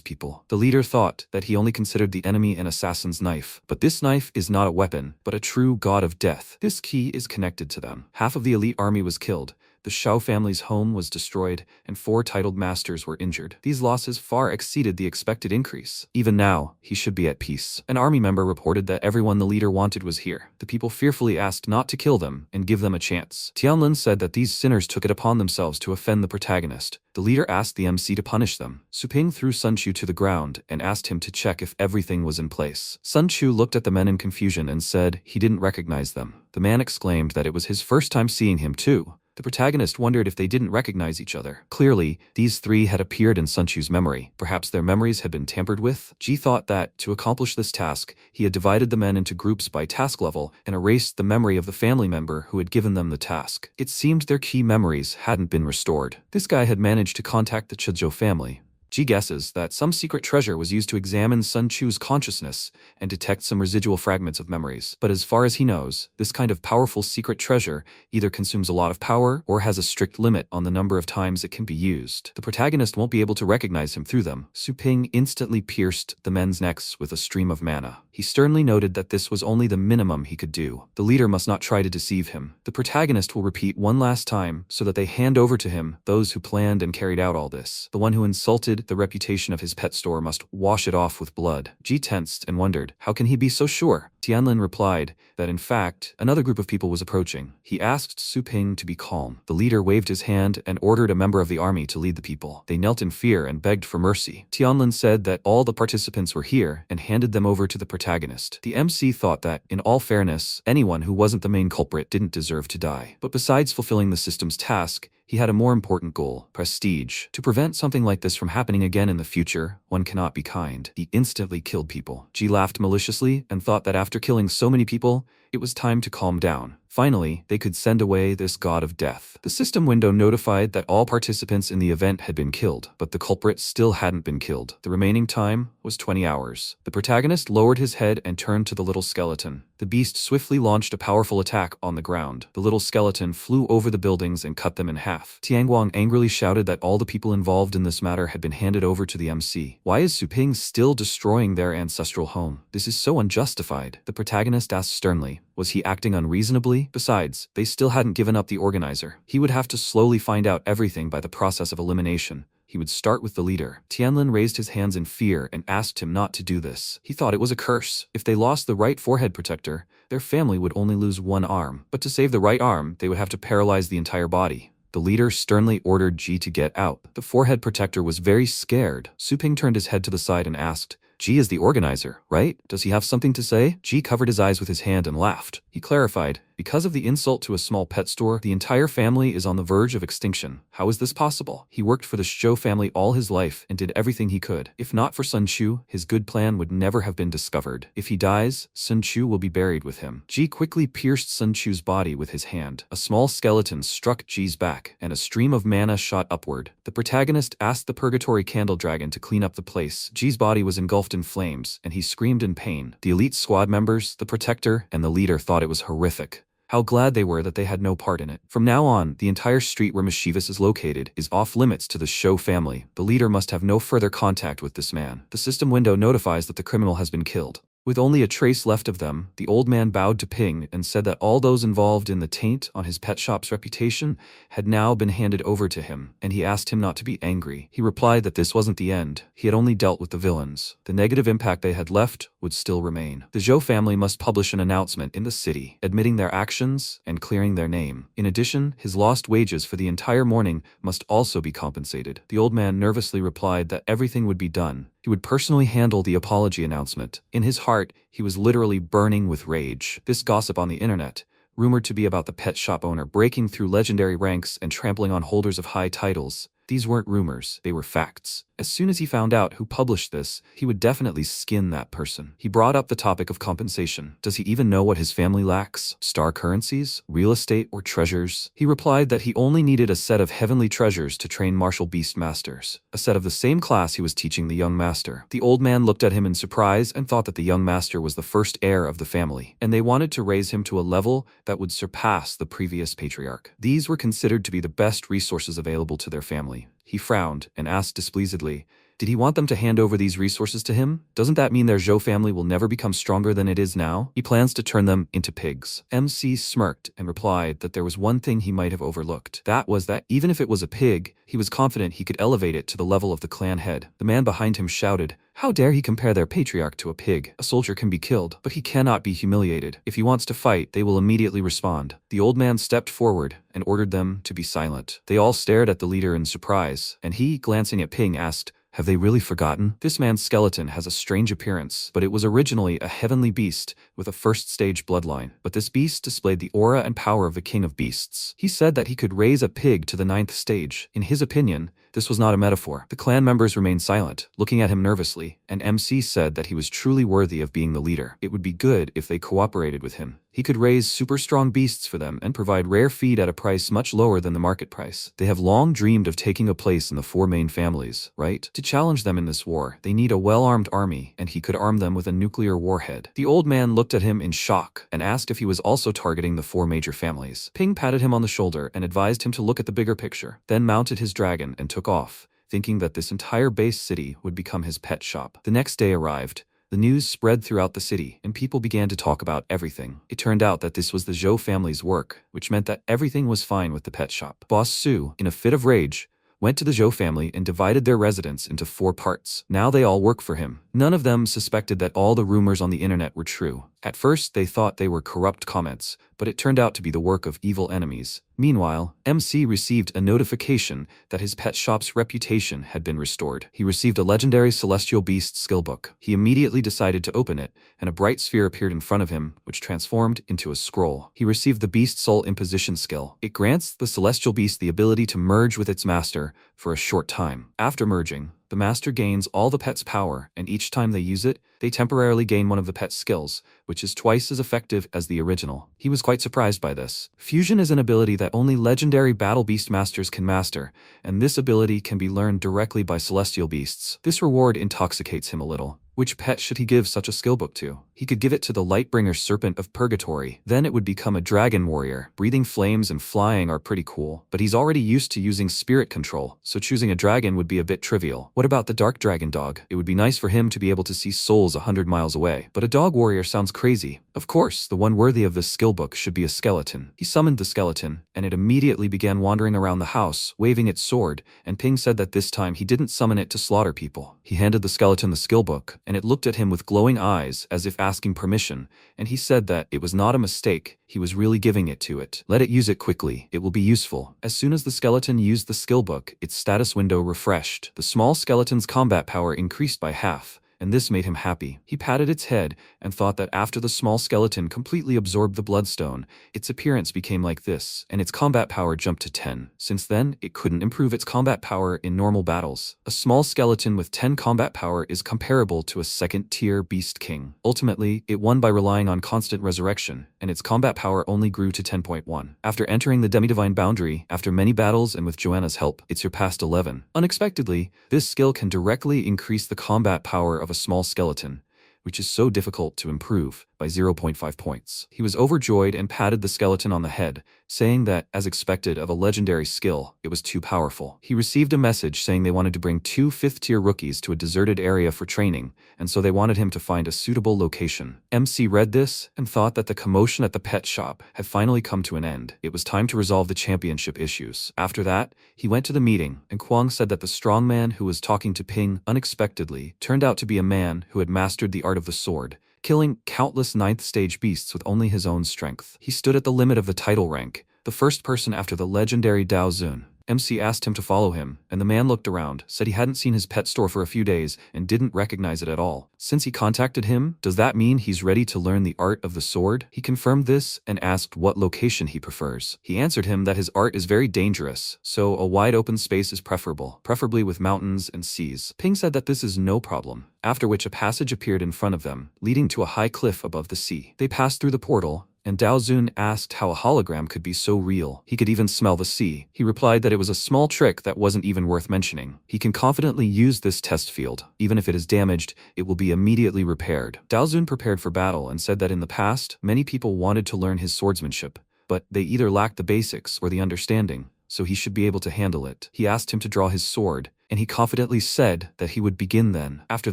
people. The leader thought that he only considered the enemy an assassin's knife. But this knife is not a weapon, but a true god of death. This key is connected to them. Half of the elite army was killed. The Shiao family's home was destroyed, and 4 titled masters were injured. These losses far exceeded the expected increase. Even now, he should be at peace. An army member reported that everyone the leader wanted was here. The people fearfully asked not to kill them and give them a chance. Tianlin said that these sinners took it upon themselves to offend the protagonist. The leader asked the MC to punish them. Su Ping threw Sun Chu to the ground and asked him to check if everything was in place. Sun Chu looked at the men in confusion and said he didn't recognize them. The man exclaimed that it was his first time seeing him too. The protagonist wondered if they didn't recognize each other. Clearly, these 3 had appeared in Sun Chu's memory. Perhaps their memories had been tampered with? Ji thought that, to accomplish this task, he had divided the men into groups by task level and erased the memory of the family member who had given them the task. It seemed their key memories hadn't been restored. This guy had managed to contact the Chizhou family. Ji guesses that some secret treasure was used to examine Sun Chu's consciousness and detect some residual fragments of memories. But as far as he knows, this kind of powerful secret treasure either consumes a lot of power or has a strict limit on the number of times it can be used. The protagonist won't be able to recognize him through them. Su Ping instantly pierced the men's necks with a stream of mana. He sternly noted that this was only the minimum he could do. The leader must not try to deceive him. The protagonist will repeat one last time so that they hand over to him those who planned and carried out all this. The one who insulted the reputation of his pet store must wash it off with blood. Ji tensed and wondered, how can he be so sure? Tianlin replied that in fact, another group of people was approaching. He asked Su Ping to be calm. The leader waved his hand and ordered a member of the army to lead the people. They knelt in fear and begged for mercy. Tianlin said that all the participants were here and handed them over to the protagonist. The MC thought that, in all fairness, anyone who wasn't the main culprit didn't deserve to die. But besides fulfilling the system's task, he had a more important goal, prestige. To prevent something like this from happening again in the future, one cannot be kind. He instantly killed people. Ji laughed maliciously and thought that after killing so many people, it was time to calm down. Finally, they could send away this god of death. The system window notified that all participants in the event had been killed, but the culprit still hadn't been killed. The remaining time was 20 hours. The protagonist lowered his head and turned to the little skeleton. The beast swiftly launched a powerful attack on the ground. The little skeleton flew over the buildings and cut them in half. Tianguang angrily shouted that all the people involved in this matter had been handed over to the MC. Why is Su Ping still destroying their ancestral home? This is so unjustified. The protagonist asked sternly, Was he acting unreasonably? Besides, they still hadn't given up the organizer. He would have to slowly find out everything by the process of elimination. He would start with the leader. Tianlin raised his hands in fear and asked him not to do this. He thought it was a curse. If they lost the right forehead protector, their family would only lose one arm. But to save the right arm, they would have to paralyze the entire body. The leader sternly ordered Ji to get out. The forehead protector was very scared. Su Ping turned his head to the side and asked, Ji is the organizer, right? Does he have something to say? Ji covered his eyes with his hand and laughed. He clarified, because of the insult to a small pet store, the entire family is on the verge of extinction. How is this possible? He worked for the Zhou family all his life and did everything he could. If not for Sun Chu, his good plan would never have been discovered. If he dies, Sun Chu will be buried with him. Ji quickly pierced Sun Chu's body with his hand. A small skeleton struck Ji's back, and a stream of mana shot upward. The protagonist asked the Purgatory Candle Dragon to clean up the place. Ji's body was engulfed in flames, and he screamed in pain. The elite squad members, the protector, and the leader thought it was horrific. How glad they were that they had no part in it. From now on, the entire street where Mischievous is located is off limits to the Zhou family. The leader must have no further contact with this man. The system window notifies that the criminal has been killed. With only a trace left of them, the old man bowed to Ping and said that all those involved in the taint on his pet shop's reputation had now been handed over to him, and he asked him not to be angry. He replied that this wasn't the end. He had only dealt with the villains. The negative impact they had left would still remain. The Zhou family must publish an announcement in the city, admitting their actions and clearing their name. In addition, his lost wages for the entire morning must also be compensated. The old man nervously replied that everything would be done. He would personally handle the apology announcement. In his heart, he was literally burning with rage. This gossip on the internet, rumored to be about the pet shop owner breaking through legendary ranks and trampling on holders of high titles, these weren't rumors, they were facts. As soon as he found out who published this, he would definitely skin that person. He brought up the topic of compensation. Does he even know what his family lacks? Star currencies, real estate, or treasures? He replied that he only needed a set of heavenly treasures to train martial beast masters, a set of the same class he was teaching the young master. The old man looked at him in surprise and thought that the young master was the first heir of the family, and they wanted to raise him to a level that would surpass the previous patriarch. These were considered to be the best resources available to their family. He frowned and asked displeasedly, did he want them to hand over these resources to him? Doesn't that mean their Zhou family will never become stronger than it is now? He plans to turn them into pigs. MC smirked and replied that there was one thing he might have overlooked. That was that even if it was a pig, he was confident he could elevate it to the level of the clan head. The man behind him shouted, how dare he compare their patriarch to a pig? A soldier can be killed, but he cannot be humiliated. If he wants to fight, they will immediately respond. The old man stepped forward and ordered them to be silent. They all stared at the leader in surprise, and he, glancing at Ping, asked, have they really forgotten? This man's skeleton has a strange appearance, but it was originally a heavenly beast with a first-stage bloodline. But this beast displayed the aura and power of the king of beasts. He said that he could raise a pig to the 9th stage. In his opinion, this was not a metaphor. The clan members remained silent, looking at him nervously, and MC said that he was truly worthy of being the leader. It would be good if they cooperated with him. He could raise super strong beasts for them and provide rare feed at a price much lower than the market price. They have long dreamed of taking a place in the 4 main families, right? To challenge them in this war, they need a well-armed army, and he could arm them with a nuclear warhead. The old man looked at him in shock and asked if he was also targeting the 4 major families. Ping patted him on the shoulder and advised him to look at the bigger picture, then mounted his dragon and took off, thinking that this entire base city would become his pet shop. The next day arrived. The news spread throughout the city, and people began to talk about everything. It turned out that this was the Zhou family's work, which meant that everything was fine with the pet shop. Boss Su, in a fit of rage, went to the Zhou family and divided their residence into 4 parts. Now they all work for him. None of them suspected that all the rumors on the internet were true. At first, they thought they were corrupt comments, but it turned out to be the work of evil enemies. Meanwhile, MC received a notification that his pet shop's reputation had been restored. He received a legendary celestial beast skill book. He immediately decided to open it, and a bright sphere appeared in front of him, which transformed into a scroll. He received the Beast Soul Imposition skill. It grants the celestial beast the ability to merge with its master for a short time. After merging, the master gains all the pet's power, and each time they use it, they temporarily gain one of the pet's skills, which is twice as effective as the original. He was quite surprised by this. Fusion is an ability that only legendary battle beast masters can master, and this ability can be learned directly by celestial beasts. This reward intoxicates him a little. Which pet should he give such a skill book to? He could give it to the Lightbringer Serpent of Purgatory. Then it would become a dragon warrior. Breathing flames and flying are pretty cool, but he's already used to using spirit control, so choosing a dragon would be a bit trivial. What about the Dark Dragon dog? It would be nice for him to be able to see souls 100 miles away, but a dog warrior sounds crazy. Of course, the one worthy of this skill book should be a skeleton. He summoned the skeleton, and it immediately began wandering around the house, waving its sword, and Ping said that this time he didn't summon it to slaughter people. He handed the skeleton the skill book, and it looked at him with glowing eyes as if asking permission, and he said that it was not a mistake, he was really giving it to it. Let it use it quickly, it will be useful. As soon as the skeleton used the skill book, its status window refreshed. The small skeleton's combat power increased by half, and this made him happy. He patted its head and thought that after the small skeleton completely absorbed the bloodstone, its appearance became like this, and its combat power jumped to 10. Since then, it couldn't improve its combat power in normal battles. A small skeleton with 10 combat power is comparable to a second-tier beast king. Ultimately, it won by relying on constant resurrection, and its combat power only grew to 10.1. After entering the demi-divine boundary, after many battles and with Joanna's help, it surpassed 11. Unexpectedly, this skill can directly increase the combat power of a small skeleton, which is so difficult to improve, by 0.5 points. He was overjoyed and patted the skeleton on the head, saying that, as expected of a legendary skill, it was too powerful. He received a message saying they wanted to bring 2 fifth-tier rookies to a deserted area for training, and so they wanted him to find a suitable location. MC read this and thought that the commotion at the pet shop had finally come to an end. It was time to resolve the championship issues. After that, he went to the meeting, and Kwang said that the strong man who was talking to Ping unexpectedly turned out to be a man who had mastered the art of the sword, killing countless 9th stage beasts with only his own strength. He stood at the limit of the title rank, the first person after the legendary Dao Zun. MC asked him to follow him, and the man looked around, said he hadn't seen his pet store for a few days and didn't recognize it at all. Since he contacted him, does that mean he's ready to learn the art of the sword? He confirmed this and asked what location he prefers. He answered him that his art is very dangerous, so a wide open space is preferable, preferably with mountains and seas. Ping said that this is no problem, after which a passage appeared in front of them, leading to a high cliff above the sea. They passed through the portal, and Dao Zun asked how a hologram could be so real. He could even smell the sea. He replied that it was a small trick that wasn't even worth mentioning. He can confidently use this test field. Even if it is damaged, it will be immediately repaired. Dao Zun prepared for battle and said that in the past, many people wanted to learn his swordsmanship, but they either lacked the basics or the understanding, so he should be able to handle it. He asked him to draw his sword, and he confidently said that he would begin then. After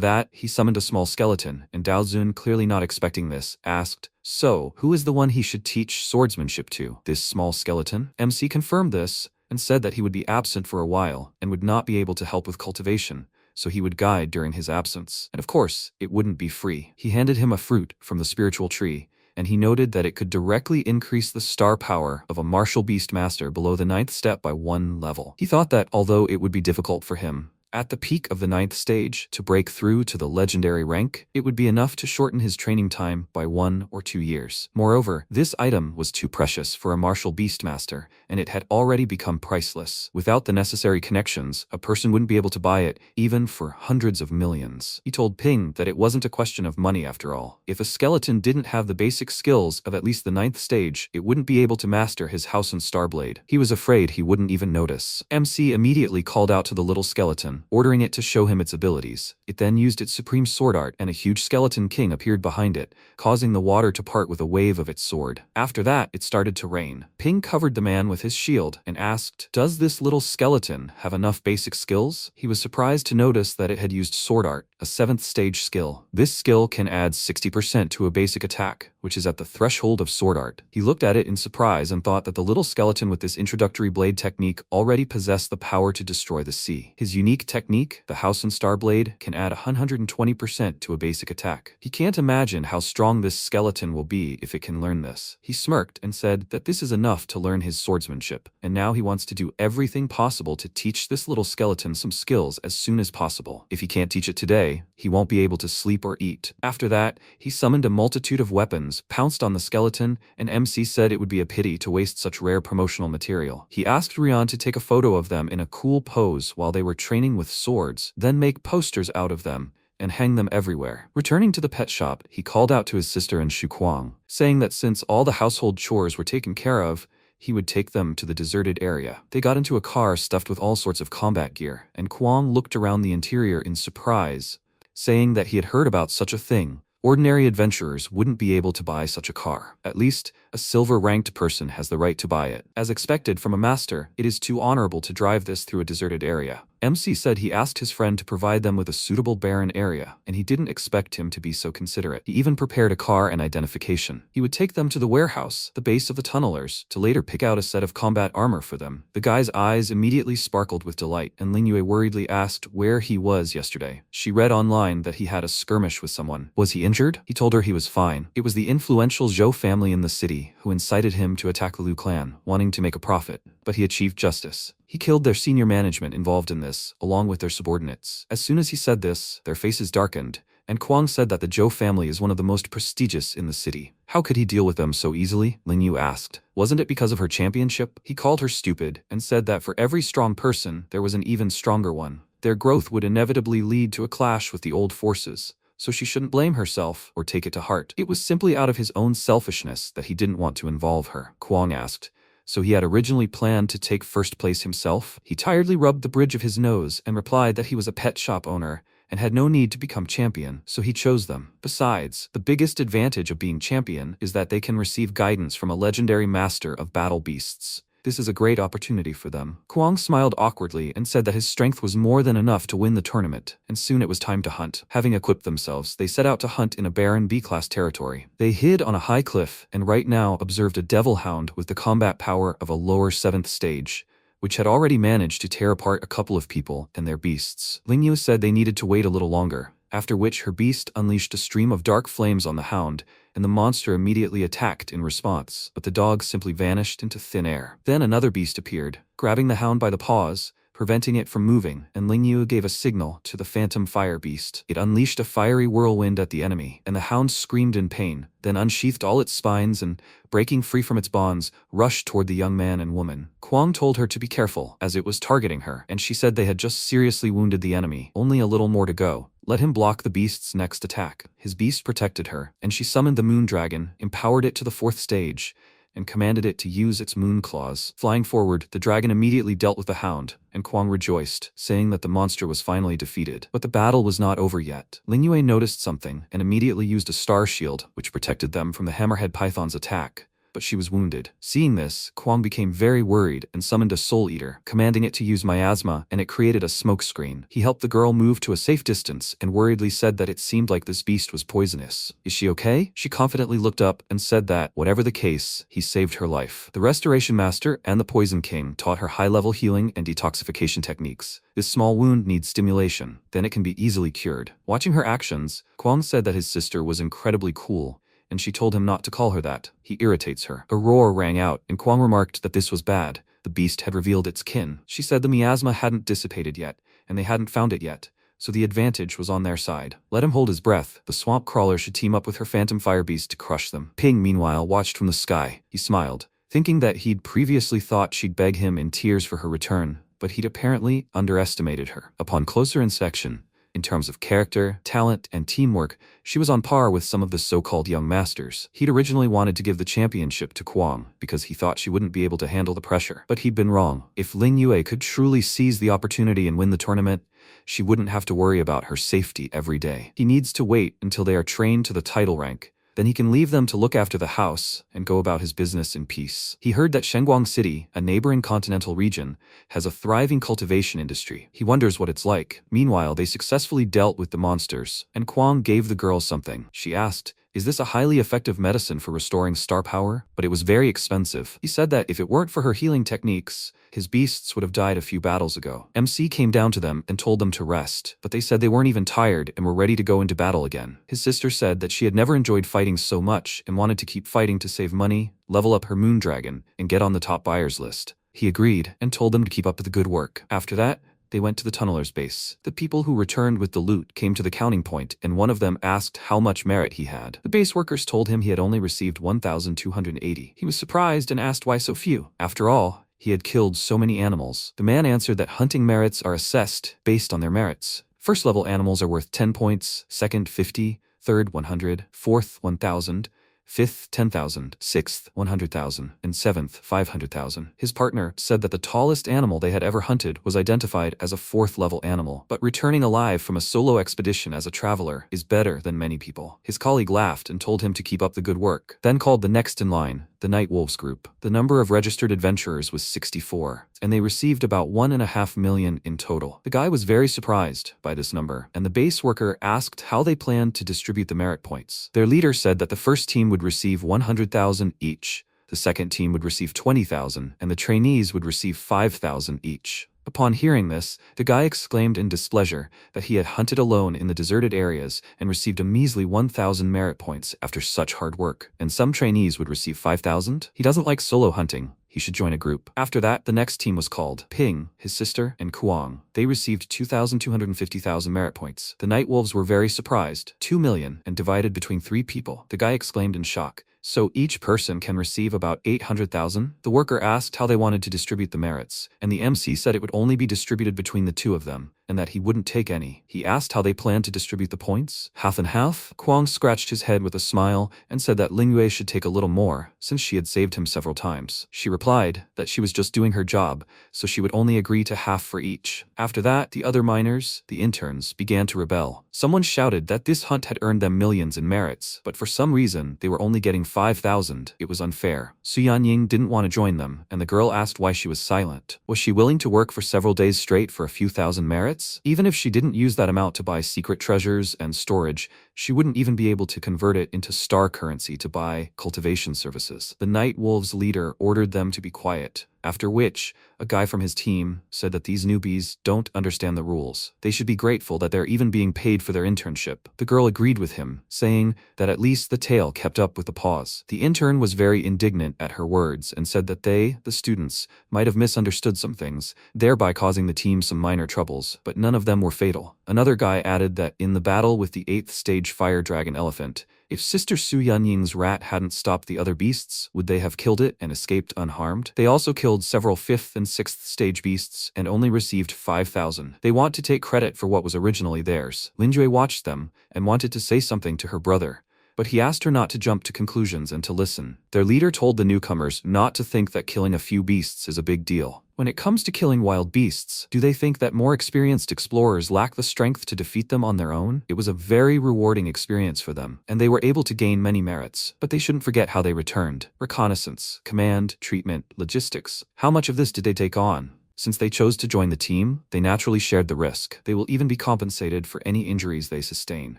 that, he summoned a small skeleton, and Dao Zun, clearly not expecting this, asked, "So, who is the one he should teach swordsmanship to? This small skeleton?" MC confirmed this, and said that he would be absent for a while, and would not be able to help with cultivation, so he would guide during his absence. And of course, it wouldn't be free. He handed him a fruit from the spiritual tree, and he noted that it could directly increase the star power of a martial beast master below the 9th step by 1 level. He thought that, although it would be difficult for him, at the peak of the 9th stage, to break through to the legendary rank, it would be enough to shorten his training time by 1 or 2 years. Moreover, this item was too precious for a martial beast master, and it had already become priceless. Without the necessary connections, a person wouldn't be able to buy it, even for hundreds of millions. He told Ping that it wasn't a question of money after all. If a skeleton didn't have the basic skills of at least the 9th stage, it wouldn't be able to master his House and Starblade. He was afraid he wouldn't even notice. MC immediately called out to the little skeleton, ordering it to show him its abilities. It then used its supreme sword art, and a huge skeleton king appeared behind it, causing the water to part with a wave of its sword. After that, it started to rain. Ping covered the man with his shield and asked, "Does this little skeleton have enough basic skills?" He was surprised to notice that it had used sword art, a 7th stage skill. This skill can add 60% to a basic attack, which is at the threshold of sword art. He looked at it in surprise and thought that the little skeleton with this introductory blade technique already possessed the power to destroy the sea. His unique technique, the House and Star Blade, can add 120% to a basic attack. He can't imagine how strong this skeleton will be if it can learn this. He smirked and said that this is enough to learn his swordsmanship, and now he wants to do everything possible to teach this little skeleton some skills as soon as possible. If he can't teach it today, he won't be able to sleep or eat. After that, he summoned a multitude of weapons, pounced on the skeleton, and MC said it would be a pity to waste such rare promotional material. He asked Rian to take a photo of them in a cool pose while they were training with swords, then make posters out of them and hang them everywhere. Returning to the pet shop, he called out to his sister and Shu Kuang, saying that since all the household chores were taken care of, he would take them to the deserted area. They got into a car stuffed with all sorts of combat gear, and Kuang looked around the interior in surprise, saying that he had heard about such a thing. Ordinary adventurers wouldn't be able to buy such a car. At least, a silver-ranked person has the right to buy it. As expected from a master, it is too honorable to drive this through a deserted area. MC said he asked his friend to provide them with a suitable barren area, and he didn't expect him to be so considerate. He even prepared a car and identification. He would take them to the warehouse, the base of the tunnelers, to later pick out a set of combat armor for them. The guy's eyes immediately sparkled with delight, and Lingyue worriedly asked where he was yesterday. She read online that he had a skirmish with someone. Was he injured? He told her he was fine. It was the influential Zhou family in the city who incited him to attack the Liu clan, wanting to make a profit, but he achieved justice. He killed their senior management involved in this, along with their subordinates. As soon as he said this, their faces darkened, and Kwang said that the Zhou family is one of the most prestigious in the city. How could he deal with them so easily? Lingyu asked. Wasn't it because of her championship? He called her stupid, and said that for every strong person, there was an even stronger one. Their growth would inevitably lead to a clash with the old forces, so she shouldn't blame herself or take it to heart. It was simply out of his own selfishness that he didn't want to involve her. Kwang asked. So he had originally planned to take first place himself? He tiredly rubbed the bridge of his nose and replied that he was a pet shop owner and had no need to become champion, so he chose them. Besides, the biggest advantage of being champion is that they can receive guidance from a legendary master of battle beasts. This is a great opportunity for them. Kwang smiled awkwardly and said that his strength was more than enough to win the tournament, and soon it was time to hunt. Having equipped themselves, they set out to hunt in a barren B-class territory. They hid on a high cliff and right now observed a devil hound with the combat power of a lower 7th stage, which had already managed to tear apart a couple of people and their beasts. Lingyu said they needed to wait a little longer, after which her beast unleashed a stream of dark flames on the hound, and the monster immediately attacked in response, but the dog simply vanished into thin air. Then another beast appeared, grabbing the hound by the paws, preventing it from moving, and Lingyu gave a signal to the phantom fire beast. It unleashed a fiery whirlwind at the enemy, and the hound screamed in pain, then unsheathed all its spines and, breaking free from its bonds, rushed toward the young man and woman. Kwang told her to be careful, as it was targeting her, and she said they had just seriously wounded the enemy. Only a little more to go. Let him block the beast's next attack. His beast protected her, and she summoned the moon dragon, empowered it to the 4th stage, and commanded it to use its moon claws. Flying forward, the dragon immediately dealt with the hound, and Kwang rejoiced, saying that the monster was finally defeated. But the battle was not over yet. Lingyue noticed something and immediately used a star shield, which protected them from the hammerhead python's attack. But she was wounded. Seeing this, Kwang became very worried and summoned a soul eater, commanding it to use miasma, and it created a smoke screen. He helped the girl move to a safe distance and worriedly said that it seemed like this beast was poisonous. Is she okay? She confidently looked up and said that, whatever the case, he saved her life. The Restoration Master and the Poison King taught her high-level healing and detoxification techniques. This small wound needs stimulation, then it can be easily cured. Watching her actions, Kwang said that his sister was incredibly cool, and she told him not to call her that. He irritates her. A roar rang out, and Kwang remarked that this was bad. The beast had revealed its kin. She said the miasma hadn't dissipated yet, and they hadn't found it yet, so the advantage was on their side. Let him hold his breath. The swamp crawler should team up with her phantom fire beast to crush them. Ping, meanwhile, watched from the sky. He smiled, thinking that he'd previously thought she'd beg him in tears for her return, but he'd apparently underestimated her. Upon closer inspection, in terms of character, talent, and teamwork, she was on par with some of the so-called young masters. He'd originally wanted to give the championship to Kwang because he thought she wouldn't be able to handle the pressure. But he'd been wrong. If Lingyue could truly seize the opportunity and win the tournament, she wouldn't have to worry about her safety every day. He needs to wait until they are trained to the title rank. Then he can leave them to look after the house and go about his business in peace. He heard that Shenguang City, a neighboring continental region, has a thriving cultivation industry. He wonders what it's like. Meanwhile, they successfully dealt with the monsters, and Kwang gave the girl something. She asked, "Is this a highly effective medicine for restoring star power?" But it was very expensive. He said that if it weren't for her healing techniques, his beasts would have died a few battles ago. MC came down to them and told them to rest, but they said they weren't even tired and were ready to go into battle again. His sister said that she had never enjoyed fighting so much and wanted to keep fighting to save money, level up her moon dragon, and get on the top buyers list. He agreed and told them to keep up the good work. After that, they went to the tunnelers' base. The people who returned with the loot came to the counting point, and one of them asked how much merit he had. The base workers told him he had only received 1,280. He was surprised and asked why so few. After all, he had killed so many animals. The man answered that hunting merits are assessed based on their merits. First-level animals are worth 10 points, second 50, third 100, fourth 1,000, 5th 10,000, 6th 100,000, and 7th 500,000. His partner said that the tallest animal they had ever hunted was identified as a 4th level animal, but returning alive from a solo expedition as a traveler is better than many people. His colleague laughed and told him to keep up the good work, then called the next in line, the Night Wolves group. The number of registered adventurers was 64, and they received about 1.5 million in total. The guy was very surprised by this number, and the base worker asked how they planned to distribute the merit points. Their leader said that the first team would receive 100,000 each, the second team would receive 20,000, and the trainees would receive 5,000 each. Upon hearing this, the guy exclaimed in displeasure that he had hunted alone in the deserted areas and received a measly 1,000 merit points after such hard work, and some trainees would receive 5,000. He doesn't like solo hunting. He should join a group. After that, the next team was called Ping, his sister, and Kuang. They received 2,250,000 merit points. The Night Wolves were very surprised. 2 million, and divided between 3 people. The guy exclaimed in shock. So each person can receive about 800,000? The worker asked how they wanted to distribute the merits, and the MC said it would only be distributed between the two of them, and that he wouldn't take any. He asked how they planned to distribute the points. Half and half? Kuang scratched his head with a smile and said that Lingyue should take a little more, since she had saved him several times. She replied that she was just doing her job, so she would only agree to half for each. After that, the other miners, the interns, began to rebel. Someone shouted that this hunt had earned them millions in merits, but for some reason, they were only getting 5,000. It was unfair. Su Yanying didn't want to join them, and the girl asked why she was silent. Was she willing to work for several days straight for a few thousand merits? Even if she didn't use that amount to buy secret treasures and storage, she wouldn't even be able to convert it into star currency to buy cultivation services. The Night Wolves leader ordered them to be quiet, after which, a guy from his team said that these newbies don't understand the rules. They should be grateful that they're even being paid for their internship. The girl agreed with him, saying that at least the tail kept up with the paws. The intern was very indignant at her words and said that they, the students, might have misunderstood some things, thereby causing the team some minor troubles, but none of them were fatal. Another guy added that in the battle with the 8th stage fire dragon elephant, if Sister Su Yanying's rat hadn't stopped the other beasts, would they have killed it and escaped unharmed? They also killed several 5th and 6th stage beasts and only received 5,000. They want to take credit for what was originally theirs. Lingyue watched them and wanted to say something to her brother, but he asked her not to jump to conclusions and to listen. Their leader told the newcomers not to think that killing a few beasts is a big deal. When it comes to killing wild beasts, do they think that more experienced explorers lack the strength to defeat them on their own? It was a very rewarding experience for them, and they were able to gain many merits, but they shouldn't forget how they returned. Reconnaissance, command, treatment, logistics. How much of this did they take on? Since they chose to join the team, they naturally shared the risk. They will even be compensated for any injuries they sustain.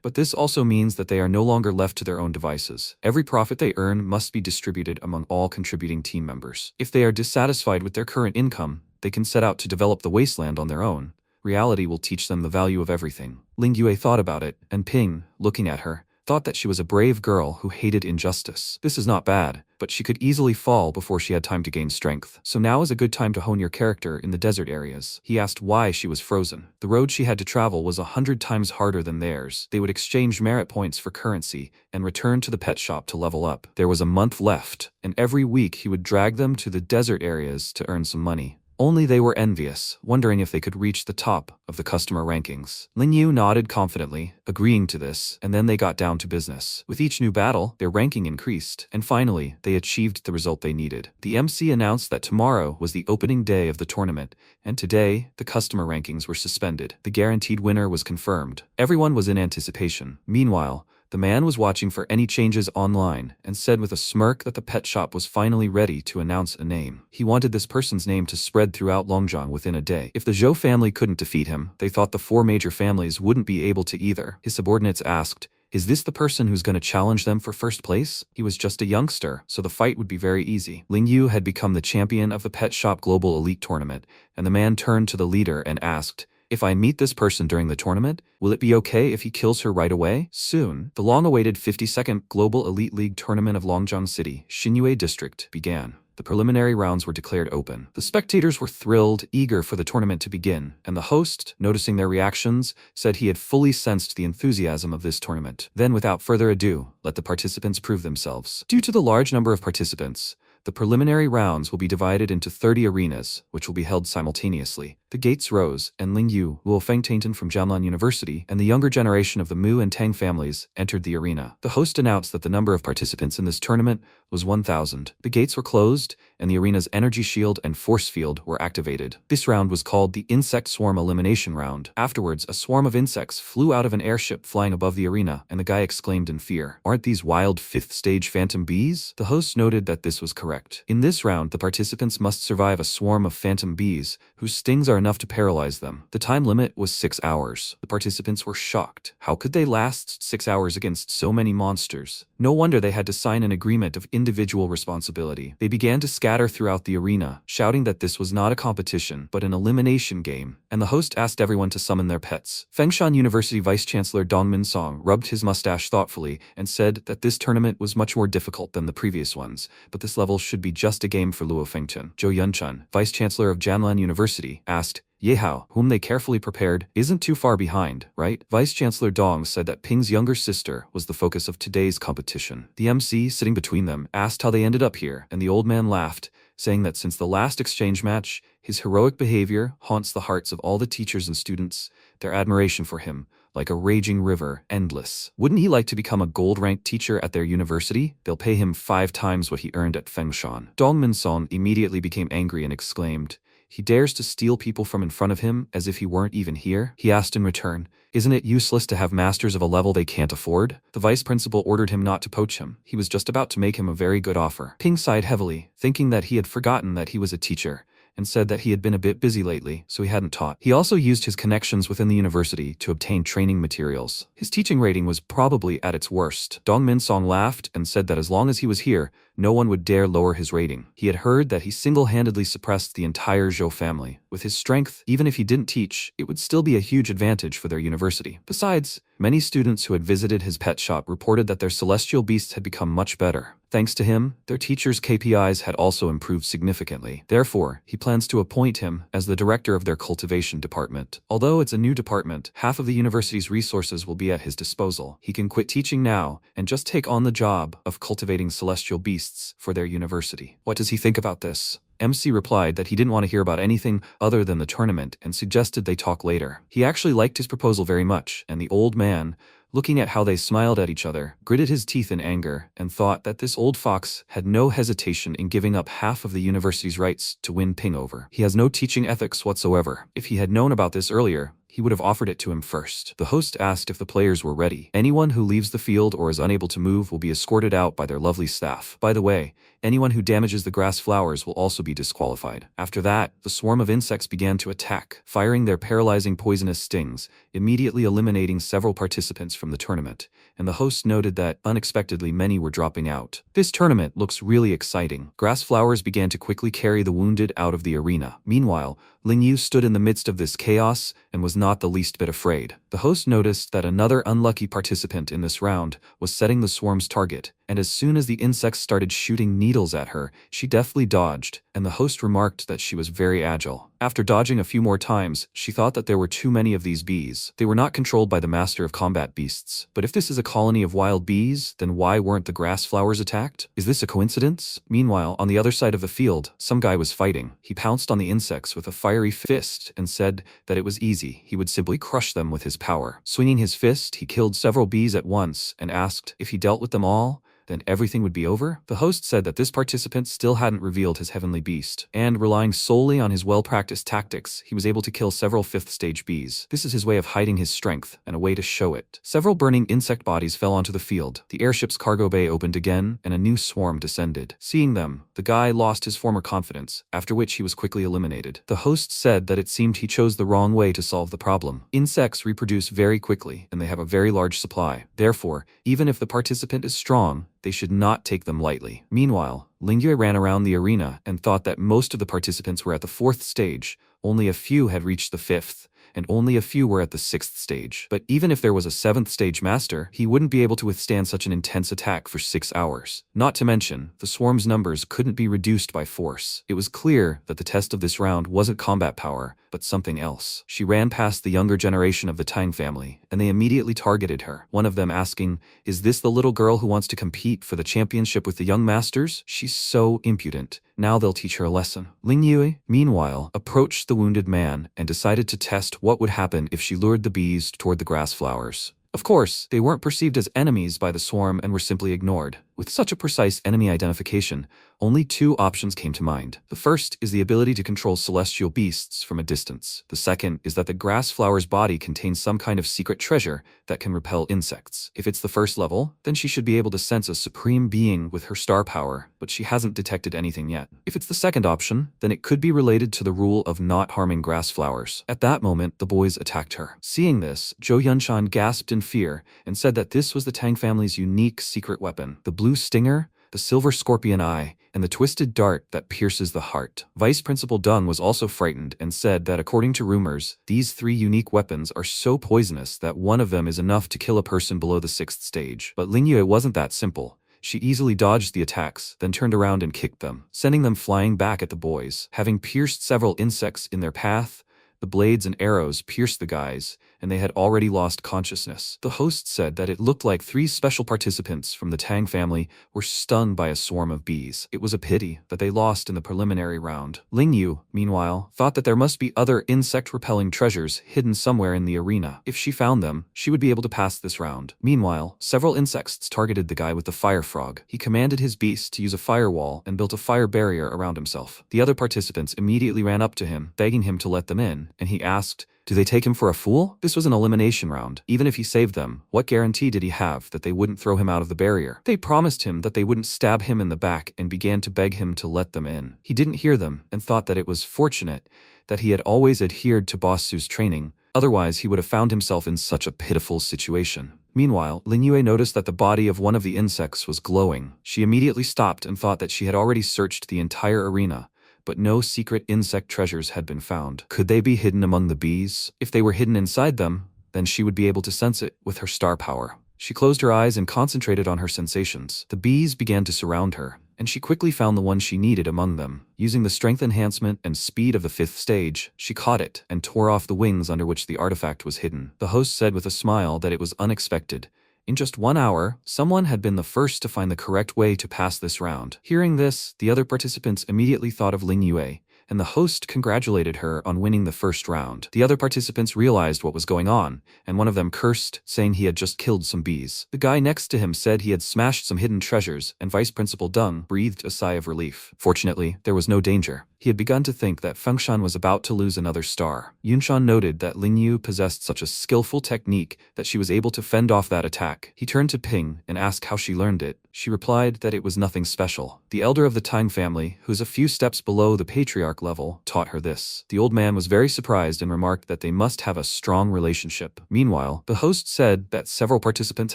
But this also means that they are no longer left to their own devices. Every profit they earn must be distributed among all contributing team members. If they are dissatisfied with their current income, they can set out to develop the wasteland on their own. Reality will teach them the value of everything. Lingyue thought about it, and Ping, looking at her, thought that she was a brave girl who hated injustice. This is not bad, but she could easily fall before she had time to gain strength. So now is a good time to hone your character in the desert areas. He asked why she was frozen. The road she had to travel was 100 times harder than theirs. They would exchange merit points for currency and return to the pet shop to level up. There was a month left, and every week he would drag them to the desert areas to earn some money. Only they were envious, wondering if they could reach the top of the customer rankings. Lingyue nodded confidently, agreeing to this, and then they got down to business. With each new battle, their ranking increased, and finally, they achieved the result they needed. The MC announced that tomorrow was the opening day of the tournament, and today, the customer rankings were suspended. The guaranteed winner was confirmed. Everyone was in anticipation. Meanwhile, the man was watching for any changes online and said with a smirk that the pet shop was finally ready to announce a name. He wanted this person's name to spread throughout Longjiang within a day. If the Zhou family couldn't defeat him, they thought the 4 major families wouldn't be able to either. His subordinates asked, "Is this the person who's going to challenge them for first place?" He was just a youngster, so the fight would be very easy. Lingyue had become the champion of the Pet Shop Global Elite Tournament, and the man turned to the leader and asked, "If I meet this person during the tournament, will it be okay if he kills her right away?" Soon, the long-awaited 52nd Global Elite League Tournament of Longjiang City, Xinyue District, began. The preliminary rounds were declared open. The spectators were thrilled, eager for the tournament to begin, and the host, noticing their reactions, said he had fully sensed the enthusiasm of this tournament. Then, without further ado, let the participants prove themselves. Due to the large number of participants, the preliminary rounds will be divided into 30 arenas, which will be held simultaneously. The gates rose, and Ling Yu, Luo Fengtainton from Jianlan University, and the younger generation of the Mu and Tang families entered the arena. The host announced that the number of participants in this tournament was 1,000. The gates were closed, and the arena's energy shield and force field were activated. This round was called the Insect Swarm Elimination Round. Afterwards, a swarm of insects flew out of an airship flying above the arena, and the guy exclaimed in fear, "Aren't these wild 5th stage phantom bees?" The host noted that this was correct. In this round, the participants must survive a swarm of phantom bees, whose stings are enough to paralyze them. The time limit was 6 hours. The participants were shocked. How could they last 6 hours against so many monsters? No wonder they had to sign an agreement of individual responsibility. They began to scatter throughout the arena, shouting that this was not a competition, but an elimination game, and the host asked everyone to summon their pets. Fengshan University Vice-Chancellor Dongmin Song rubbed his mustache thoughtfully and said that this tournament was much more difficult than the previous ones, but this level should be just a game for Luo Fengchun. Zhou Yunchun, Vice-Chancellor of Jianlan University, asked, Yahello, whom they carefully prepared, isn't too far behind, right? Vice-Chancellor Dong said that Ping's younger sister was the focus of today's competition. The MC, sitting between them, asked how they ended up here, and the old man laughed, saying that since the last exchange match, his heroic behavior haunts the hearts of all the teachers and students, their admiration for him, like a raging river, endless. Wouldn't he like to become a gold-ranked teacher at their university? They'll pay him 5 times what he earned at Fengshan. Dongmin Song immediately became angry and exclaimed, "He dares to steal people from in front of him as if he weren't even here?" He asked in return, "Isn't it useless to have masters of a level they can't afford?" The vice principal ordered him not to poach him. He was just about to make him a very good offer. Ping sighed heavily, thinking that he had forgotten that he was a teacher, and said that he had been a bit busy lately, so he hadn't taught. He also used his connections within the university to obtain training materials. His teaching rating was probably at its worst. Dongmin Song laughed and said that as long as he was here, no one would dare lower his rating. He had heard that he single-handedly suppressed the entire Zhou family. With his strength, even if he didn't teach, it would still be a huge advantage for their university. Besides, many students who had visited his pet shop reported that their celestial beasts had become much better. Thanks to him, their teachers' KPIs had also improved significantly. Therefore, he plans to appoint him as the director of their cultivation department. Although it's a new department, half of the university's resources will be at his disposal. He can quit teaching now and just take on the job of cultivating celestial beasts for their university. What does he think about this? MC replied that he didn't want to hear about anything other than the tournament and suggested they talk later. He actually liked his proposal very much, and the old man, looking at how they smiled at each other, gritted his teeth in anger and thought that this old fox had no hesitation in giving up half of the university's rights to win Ping over. He has no teaching ethics whatsoever. If he had known about this earlier, he would have offered it to him first. The host asked if the players were ready. Anyone who leaves the field or is unable to move will be escorted out by their lovely staff. By the way, anyone who damages the grass flowers will also be disqualified. After that, the swarm of insects began to attack, firing their paralyzing poisonous stings, immediately eliminating several participants from the tournament, and the host noted that, unexpectedly, many were dropping out. This tournament looks really exciting. Grass flowers began to quickly carry the wounded out of the arena. Meanwhile, Ling Yu stood in the midst of this chaos and was not the least bit afraid. The host noticed that another unlucky participant in this round was setting the swarm's target, and as soon as the insects started shooting needles at her, she deftly dodged, and the host remarked that she was very agile. After dodging a few more times, she thought that there were too many of these bees. They were not controlled by the master of combat beasts. But if this is a colony of wild bees, then why weren't the grass flowers attacked? Is this a coincidence? Meanwhile, on the other side of the field, some guy was fighting. He pounced on the insects with a fiery fist and said that it was easy. He would simply crush them with his power. Swinging his fist, he killed several bees at once and asked if he dealt with them all, then everything would be over? The host said that this participant still hadn't revealed his heavenly beast, and relying solely on his well-practiced tactics, he was able to kill several 5th stage bees. This is his way of hiding his strength, and a way to show it. Several burning insect bodies fell onto the field. The airship's cargo bay opened again, and a new swarm descended. Seeing them, the guy lost his former confidence, after which he was quickly eliminated. The host said that it seemed he chose the wrong way to solve the problem. Insects reproduce very quickly, and they have a very large supply. Therefore, even if the participant is strong, they should not take them lightly. Meanwhile, Lingyue ran around the arena and thought that most of the participants were at the 4th stage, only a few had reached the 5th, and only a few were at the 6th stage. But even if there was a 7th stage master, he wouldn't be able to withstand such an intense attack for 6 hours. Not to mention, the swarm's numbers couldn't be reduced by force. It was clear that the test of this round wasn't combat power, but something else. She ran past the younger generation of the Tang family, and they immediately targeted her, one of them asking, "Is this the little girl who wants to compete for the championship with the young masters? She's so impudent. Now they'll teach her a lesson. Ling Yue, meanwhile, approached the wounded man and decided to test what would happen if she lured the bees toward the grass flowers. Of course, they weren't perceived as enemies by the swarm and were simply ignored. With such a precise enemy identification, only two options came to mind. The first is the ability to control celestial beasts from a distance. The second is that the grass flower's body contains some kind of secret treasure that can repel insects. If it's the first level, then she should be able to sense a supreme being with her star power, but she hasn't detected anything yet. If it's the second option, then it could be related to the rule of not harming grass flowers. At that moment, the boys attacked her. Seeing this, Zhou Yunshan gasped in fear and said that this was the Tang family's unique secret weapon, the blue stinger, the silver scorpion eye, and the twisted dart that pierces the heart. Vice Principal Deng was also frightened and said that according to rumors, these three unique weapons are so poisonous that one of them is enough to kill a person below the 6th stage. But Ling Yue wasn't that simple. She easily dodged the attacks, then turned around and kicked them, sending them flying back at the boys. Having pierced several insects in their path, the blades and arrows pierced the guys, and they had already lost consciousness. The host said that it looked like 3 special participants from the Tang family were stung by a swarm of bees. It was a pity that they lost in the preliminary round. Ling Yu, meanwhile, thought that there must be other insect-repelling treasures hidden somewhere in the arena. If she found them, she would be able to pass this round. Meanwhile, several insects targeted the guy with the fire frog. He commanded his beast to use a firewall and built a fire barrier around himself. The other participants immediately ran up to him, begging him to let them in, and he asked, "Do they take him for a fool?" This was an elimination round. Even if he saved them, what guarantee did he have that they wouldn't throw him out of the barrier? They promised him that they wouldn't stab him in the back and began to beg him to let them in. He didn't hear them and thought that it was fortunate that he had always adhered to Boss Su's training, otherwise he would have found himself in such a pitiful situation. Meanwhile, Ling Yue noticed that the body of one of the insects was glowing. She immediately stopped and thought that she had already searched the entire arena, but no secret insect treasures had been found. Could they be hidden among the bees? If they were hidden inside them, then she would be able to sense it with her star power. She closed her eyes and concentrated on her sensations. The bees began to surround her, and she quickly found the one she needed among them. Using the strength enhancement and speed of the 5th stage, she caught it and tore off the wings under which the artifact was hidden. The host said with a smile that it was unexpected. In just 1 hour, someone had been the first to find the correct way to pass this round. Hearing this, the other participants immediately thought of Ling Yue, and the host congratulated her on winning the first round. The other participants realized what was going on, and one of them cursed, saying he had just killed some bees. The guy next to him said he had smashed some hidden treasures, and Vice Principal Deng breathed a sigh of relief. Fortunately, there was no danger. He had begun to think that Fengshan was about to lose another star. Yunshan noted that Ling Yu possessed such a skillful technique that she was able to fend off that attack. He turned to Ping and asked how she learned it. She replied that it was nothing special. The elder of the Tang family, who's a few steps below the patriarch level, taught her this. The old man was very surprised and remarked that they must have a strong relationship. Meanwhile, the host said that several participants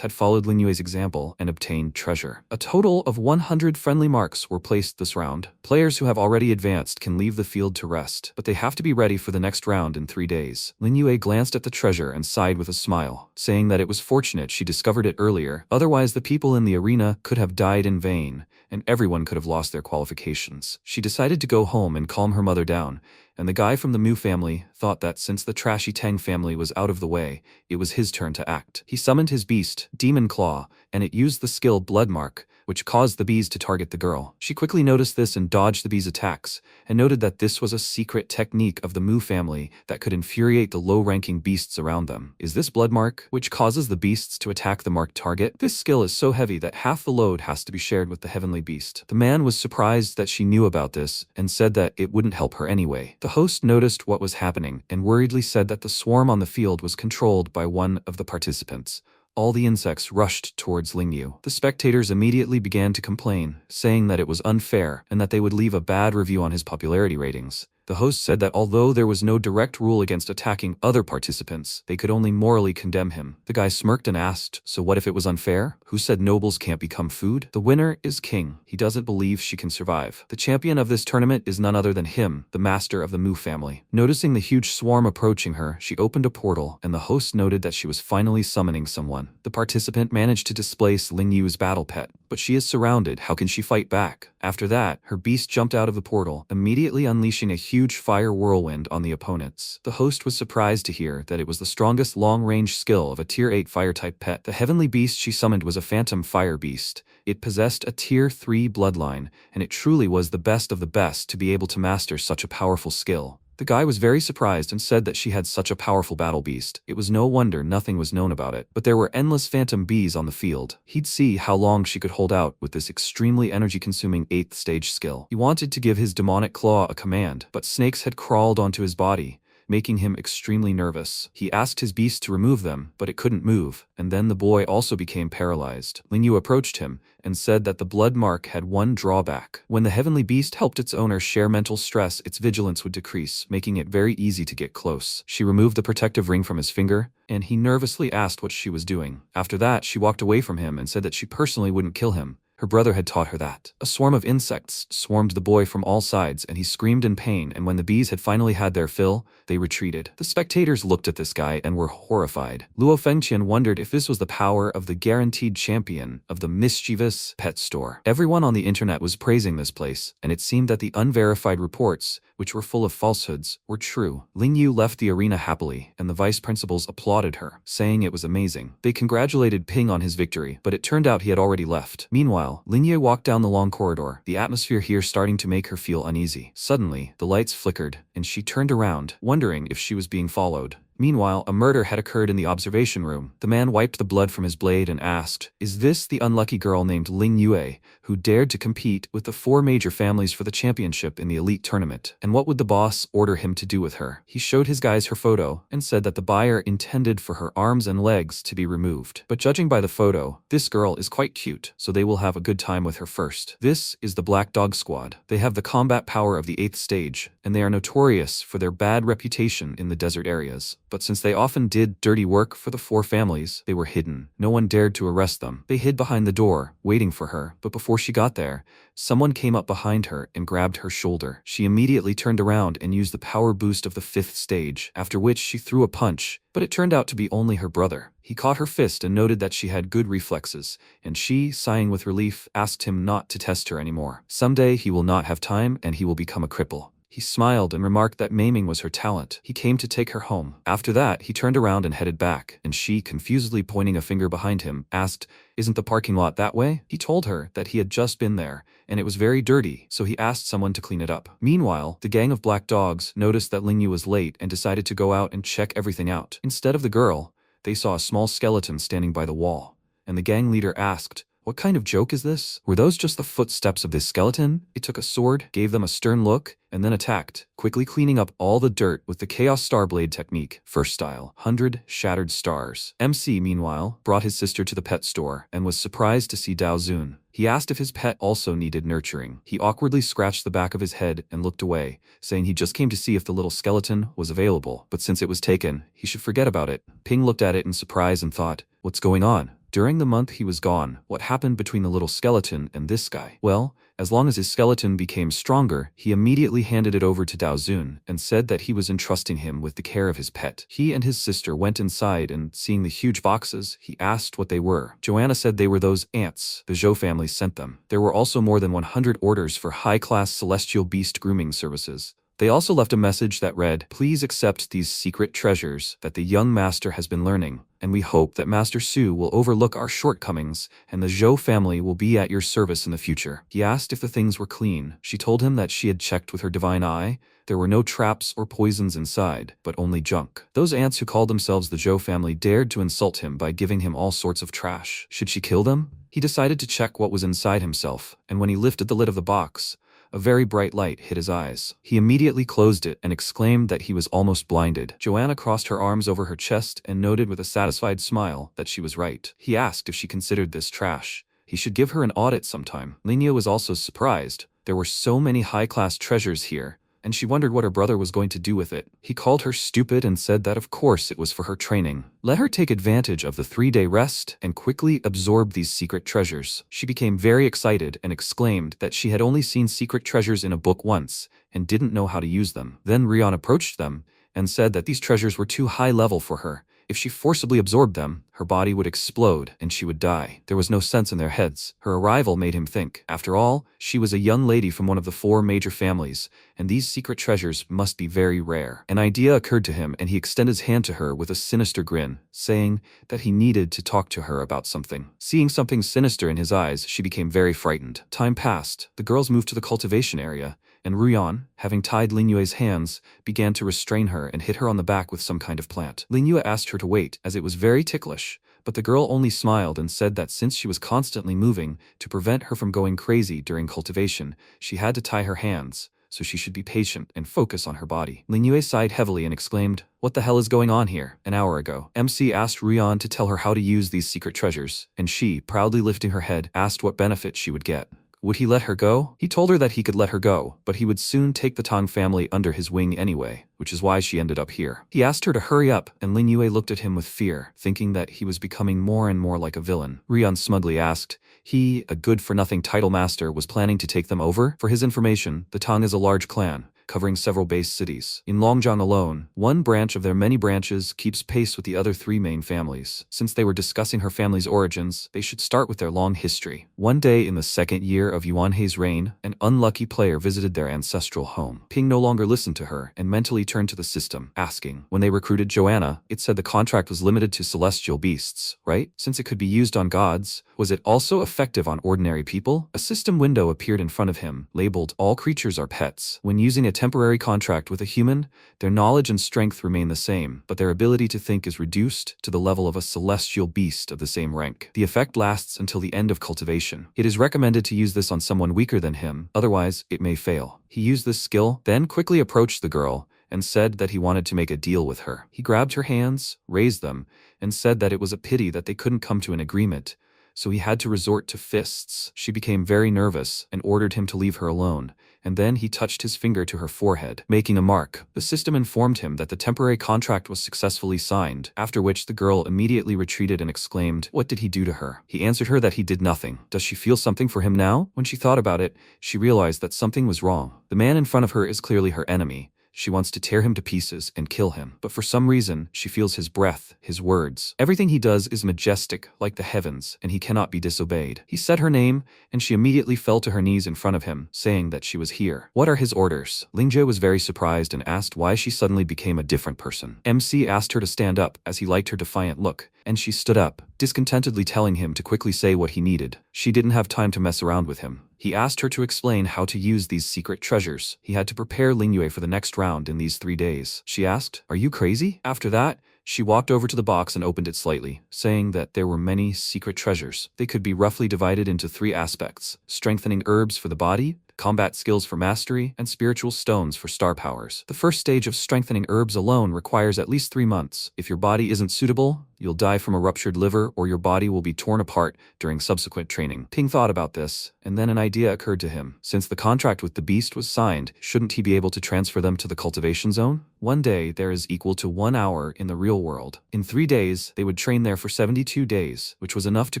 had followed Ling Yue's example and obtained treasure. A total of 100 friendly marks were placed this round. Players who have already advanced can leave the field to rest, but they have to be ready for the next round in 3 days. Ling Yue glanced at the treasure and sighed with a smile, saying that it was fortunate she discovered it earlier, otherwise the people in the arena could have died in vain, and everyone could have lost their qualifications. She decided to go home and calm her mother down, and the guy from the Mu family thought that since the trashy Tang family was out of the way, it was his turn to act. He summoned his beast, Demon Claw, and it used the skill Bloodmark, which caused the bees to target the girl. She quickly noticed this and dodged the bees' attacks, and noted that this was a secret technique of the Mu family that could infuriate the low-ranking beasts around them. Is this Bloodmark, which causes the beasts to attack the marked target? This skill is so heavy that half the load has to be shared with the heavenly beast. The man was surprised that she knew about this, and said that it wouldn't help her anyway. The host noticed what was happening, and worriedly said that the swarm on the field was controlled by one of the participants. All the insects rushed towards Ling Yu. The spectators immediately began to complain, saying that it was unfair and that they would leave a bad review on his popularity ratings. The host said that although there was no direct rule against attacking other participants, they could only morally condemn him. The guy smirked and asked, "So what if it was unfair? Who said nobles can't become food?" The winner is king. He doesn't believe she can survive. The champion of this tournament is none other than him, the master of the Mu family. Noticing the huge swarm approaching her, she opened a portal, and the host noted that she was finally summoning someone. The participant managed to displace Ling Yu's battle pet, but she is surrounded. How can she fight back? After that, her beast jumped out of the portal, immediately unleashing a huge fire whirlwind on the opponents. The host was surprised to hear that it was the strongest long-range skill of a Tier 8 fire-type pet. The heavenly beast she summoned was a phantom fire beast. It possessed a Tier 3 bloodline, and it truly was the best of the best to be able to master such a powerful skill. The guy was very surprised and said that she had such a powerful battle beast. It was no wonder nothing was known about it, but there were endless phantom bees on the field. He'd see how long she could hold out with this extremely energy-consuming 8th stage skill. He wanted to give his demonic claw a command, but snakes had crawled onto his body, making him extremely nervous. He asked his beast to remove them, but it couldn't move, and then the boy also became paralyzed. Lingyu approached him and said that the blood mark had one drawback. When the heavenly beast helped its owner share mental stress, its vigilance would decrease, making it very easy to get close. She removed the protective ring from his finger, and he nervously asked what she was doing. After that, she walked away from him and said that she personally wouldn't kill him. Her brother had taught her that. A swarm of insects swarmed the boy from all sides, and he screamed in pain, and when the bees had finally had their fill, they retreated. The spectators looked at this guy and were horrified. Luo Fengqian wondered if this was the power of the guaranteed champion of the mischievous pet store. Everyone on the internet was praising this place, and it seemed that the unverified reports, which were full of falsehoods, were true. Lingyu left the arena happily, and the vice principals applauded her, saying it was amazing. They congratulated Ping on his victory, but it turned out he had already left. Meanwhile, Lingyu walked down the long corridor, the atmosphere here starting to make her feel uneasy. Suddenly, the lights flickered, and she turned around, wondering if she was being followed. Meanwhile, a murder had occurred in the observation room. The man wiped the blood from his blade and asked, "Is this the unlucky girl named Ling Yue, who dared to compete with the 4 major families for the championship in the elite tournament? And what would the boss order him to do with her?" He showed his guys her photo and said that the buyer intended for her arms and legs to be removed. But judging by the photo, this girl is quite cute, so they will have a good time with her first. This is the Black Dog Squad. They have the combat power of the 8th stage, and they are notorious for their bad reputation in the desert areas. But since they often did dirty work for the 4 families, they were hidden. No one dared to arrest them. They hid behind the door, waiting for her, but before she got there, someone came up behind her and grabbed her shoulder. She immediately turned around and used the power boost of the 5th stage, after which she threw a punch, but it turned out to be only her brother. He caught her fist and noted that she had good reflexes, and she, sighing with relief, asked him not to test her anymore. Someday he will not have time and he will become a cripple. He smiled and remarked that maiming was her talent. He came to take her home. After that, he turned around and headed back, and she, confusedly pointing a finger behind him, asked, "Isn't the parking lot that way?" He told her that he had just been there, and it was very dirty, so he asked someone to clean it up. Meanwhile, the gang of black dogs noticed that Lingyu was late and decided to go out and check everything out. Instead of the girl, they saw a small skeleton standing by the wall, and the gang leader asked, "What kind of joke is this? Were those just the footsteps of this skeleton?" It took a sword, gave them a stern look, and then attacked, quickly cleaning up all the dirt with the Chaos Starblade technique, first style, 100 shattered stars. MC, meanwhile, brought his sister to the pet store and was surprised to see Dao Zun. He asked if his pet also needed nurturing. He awkwardly scratched the back of his head and looked away, saying he just came to see if the little skeleton was available, but since it was taken, he should forget about it. Ping looked at it in surprise and thought, "What's going on?" During the month he was gone, what happened between the little skeleton and this guy? Well, as long as his skeleton became stronger, he immediately handed it over to Dao Zun and said that he was entrusting him with the care of his pet. He and his sister went inside and, seeing the huge boxes, he asked what they were. Joanna said they were those ants the Zhou family sent them. There were also more than 100 orders for high-class celestial beast grooming services. They also left a message that read, "Please accept these secret treasures that the young master has been learning, and we hope that Master Su will overlook our shortcomings and the Zhou family will be at your service in the future." He asked if the things were clean. She told him that she had checked with her divine eye. There were no traps or poisons inside, but only junk. Those ants who called themselves the Zhou family dared to insult him by giving him all sorts of trash. Should she kill them? He decided to check what was inside himself, and when he lifted the lid of the box, a very bright light hit his eyes. He immediately closed it and exclaimed that he was almost blinded. Joanna crossed her arms over her chest and noted with a satisfied smile that she was right. He asked if she considered this trash. He should give her an audit sometime. Lingyu was also surprised. There were so many high-class treasures here, and she wondered what her brother was going to do with it. He called her stupid and said that of course it was for her training. Let her take advantage of the 3-day rest and quickly absorb these secret treasures. She became very excited and exclaimed that she had only seen secret treasures in a book once and didn't know how to use them. Then Rion approached them and said that these treasures were too high level for her If she forcibly absorbed them, her body would explode and she would die. There was no sense in their heads. Her arrival made him think. After all, she was a young lady from one of the 4 major families, and these secret treasures must be very rare. An idea occurred to him and he extended his hand to her with a sinister grin, saying that he needed to talk to her about something. Seeing something sinister in his eyes, she became very frightened. Time passed. The girls moved to the cultivation area, and Ruyan, having tied Linyue's hands, began to restrain her and hit her on the back with some kind of plant. Linyue asked her to wait, as it was very ticklish, but the girl only smiled and said that since she was constantly moving, to prevent her from going crazy during cultivation, she had to tie her hands, so she should be patient and focus on her body. Linyue sighed heavily and exclaimed, "What the hell is going on here?" An hour ago, MC asked Ruyan to tell her how to use these secret treasures, and she, proudly lifting her head, asked what benefit she would get. Would he let her go? He told her that he could let her go, but he would soon take the Tang family under his wing anyway, which is why she ended up here. He asked her to hurry up, and Linyue looked at him with fear, thinking that he was becoming more and more like a villain. Ruyan smugly asked, he, a good-for-nothing title master, was planning to take them over? For his information, the Tang is a large clan, covering several base cities. In Longjiang alone, one branch of their many branches keeps pace with the other 3 main families. Since they were discussing her family's origins, they should start with their long history. One day in the 2nd year of Yuanhei's reign, an unlucky player visited their ancestral home. Ping no longer listened to her and mentally turned to the system, asking, when they recruited Joanna, it said the contract was limited to celestial beasts, right? Since it could be used on gods, was it also effective on ordinary people? A system window appeared in front of him, labeled, all creatures are pets. When using a temporary contract with a human, their knowledge and strength remain the same, but their ability to think is reduced to the level of a celestial beast of the same rank. The effect lasts until the end of cultivation. It is recommended to use this on someone weaker than him, otherwise it may fail. He used this skill, then quickly approached the girl, and said that he wanted to make a deal with her. He grabbed her hands, raised them, and said that it was a pity that they couldn't come to an agreement, so he had to resort to fists. She became very nervous and ordered him to leave her alone, and then he touched his finger to her forehead, making a mark. The system informed him that the temporary contract was successfully signed, after which the girl immediately retreated and exclaimed, what did he do to her? He answered her that he did nothing. Does she feel something for him now? When she thought about it, she realized that something was wrong. The man in front of her is clearly her enemy. She wants to tear him to pieces and kill him, but for some reason, she feels his breath, his words. Everything he does is majestic, like the heavens, and he cannot be disobeyed. He said her name, and she immediately fell to her knees in front of him, saying that she was here. What are his orders? Lingjie was very surprised and asked why she suddenly became a different person. MC asked her to stand up, as he liked her defiant look, and she stood up, discontentedly telling him to quickly say what he needed. She didn't have time to mess around with him. He asked her to explain how to use these secret treasures. He had to prepare Lingyue for the next round in these 3 days. She asked, are you crazy? After that, she walked over to the box and opened it slightly, saying that there were many secret treasures. They could be roughly divided into 3 aspects: strengthening herbs for the body, combat skills for mastery, and spiritual stones for star powers. The first stage of strengthening herbs alone requires at least 3 months. If your body isn't suitable, you'll die from a ruptured liver or your body will be torn apart during subsequent training. Ping thought about this, and then an idea occurred to him. Since the contract with the beast was signed, shouldn't he be able to transfer them to the cultivation zone? One day there is equal to 1 hour in the real world. In 3 days, they would train there for 72 days, which was enough to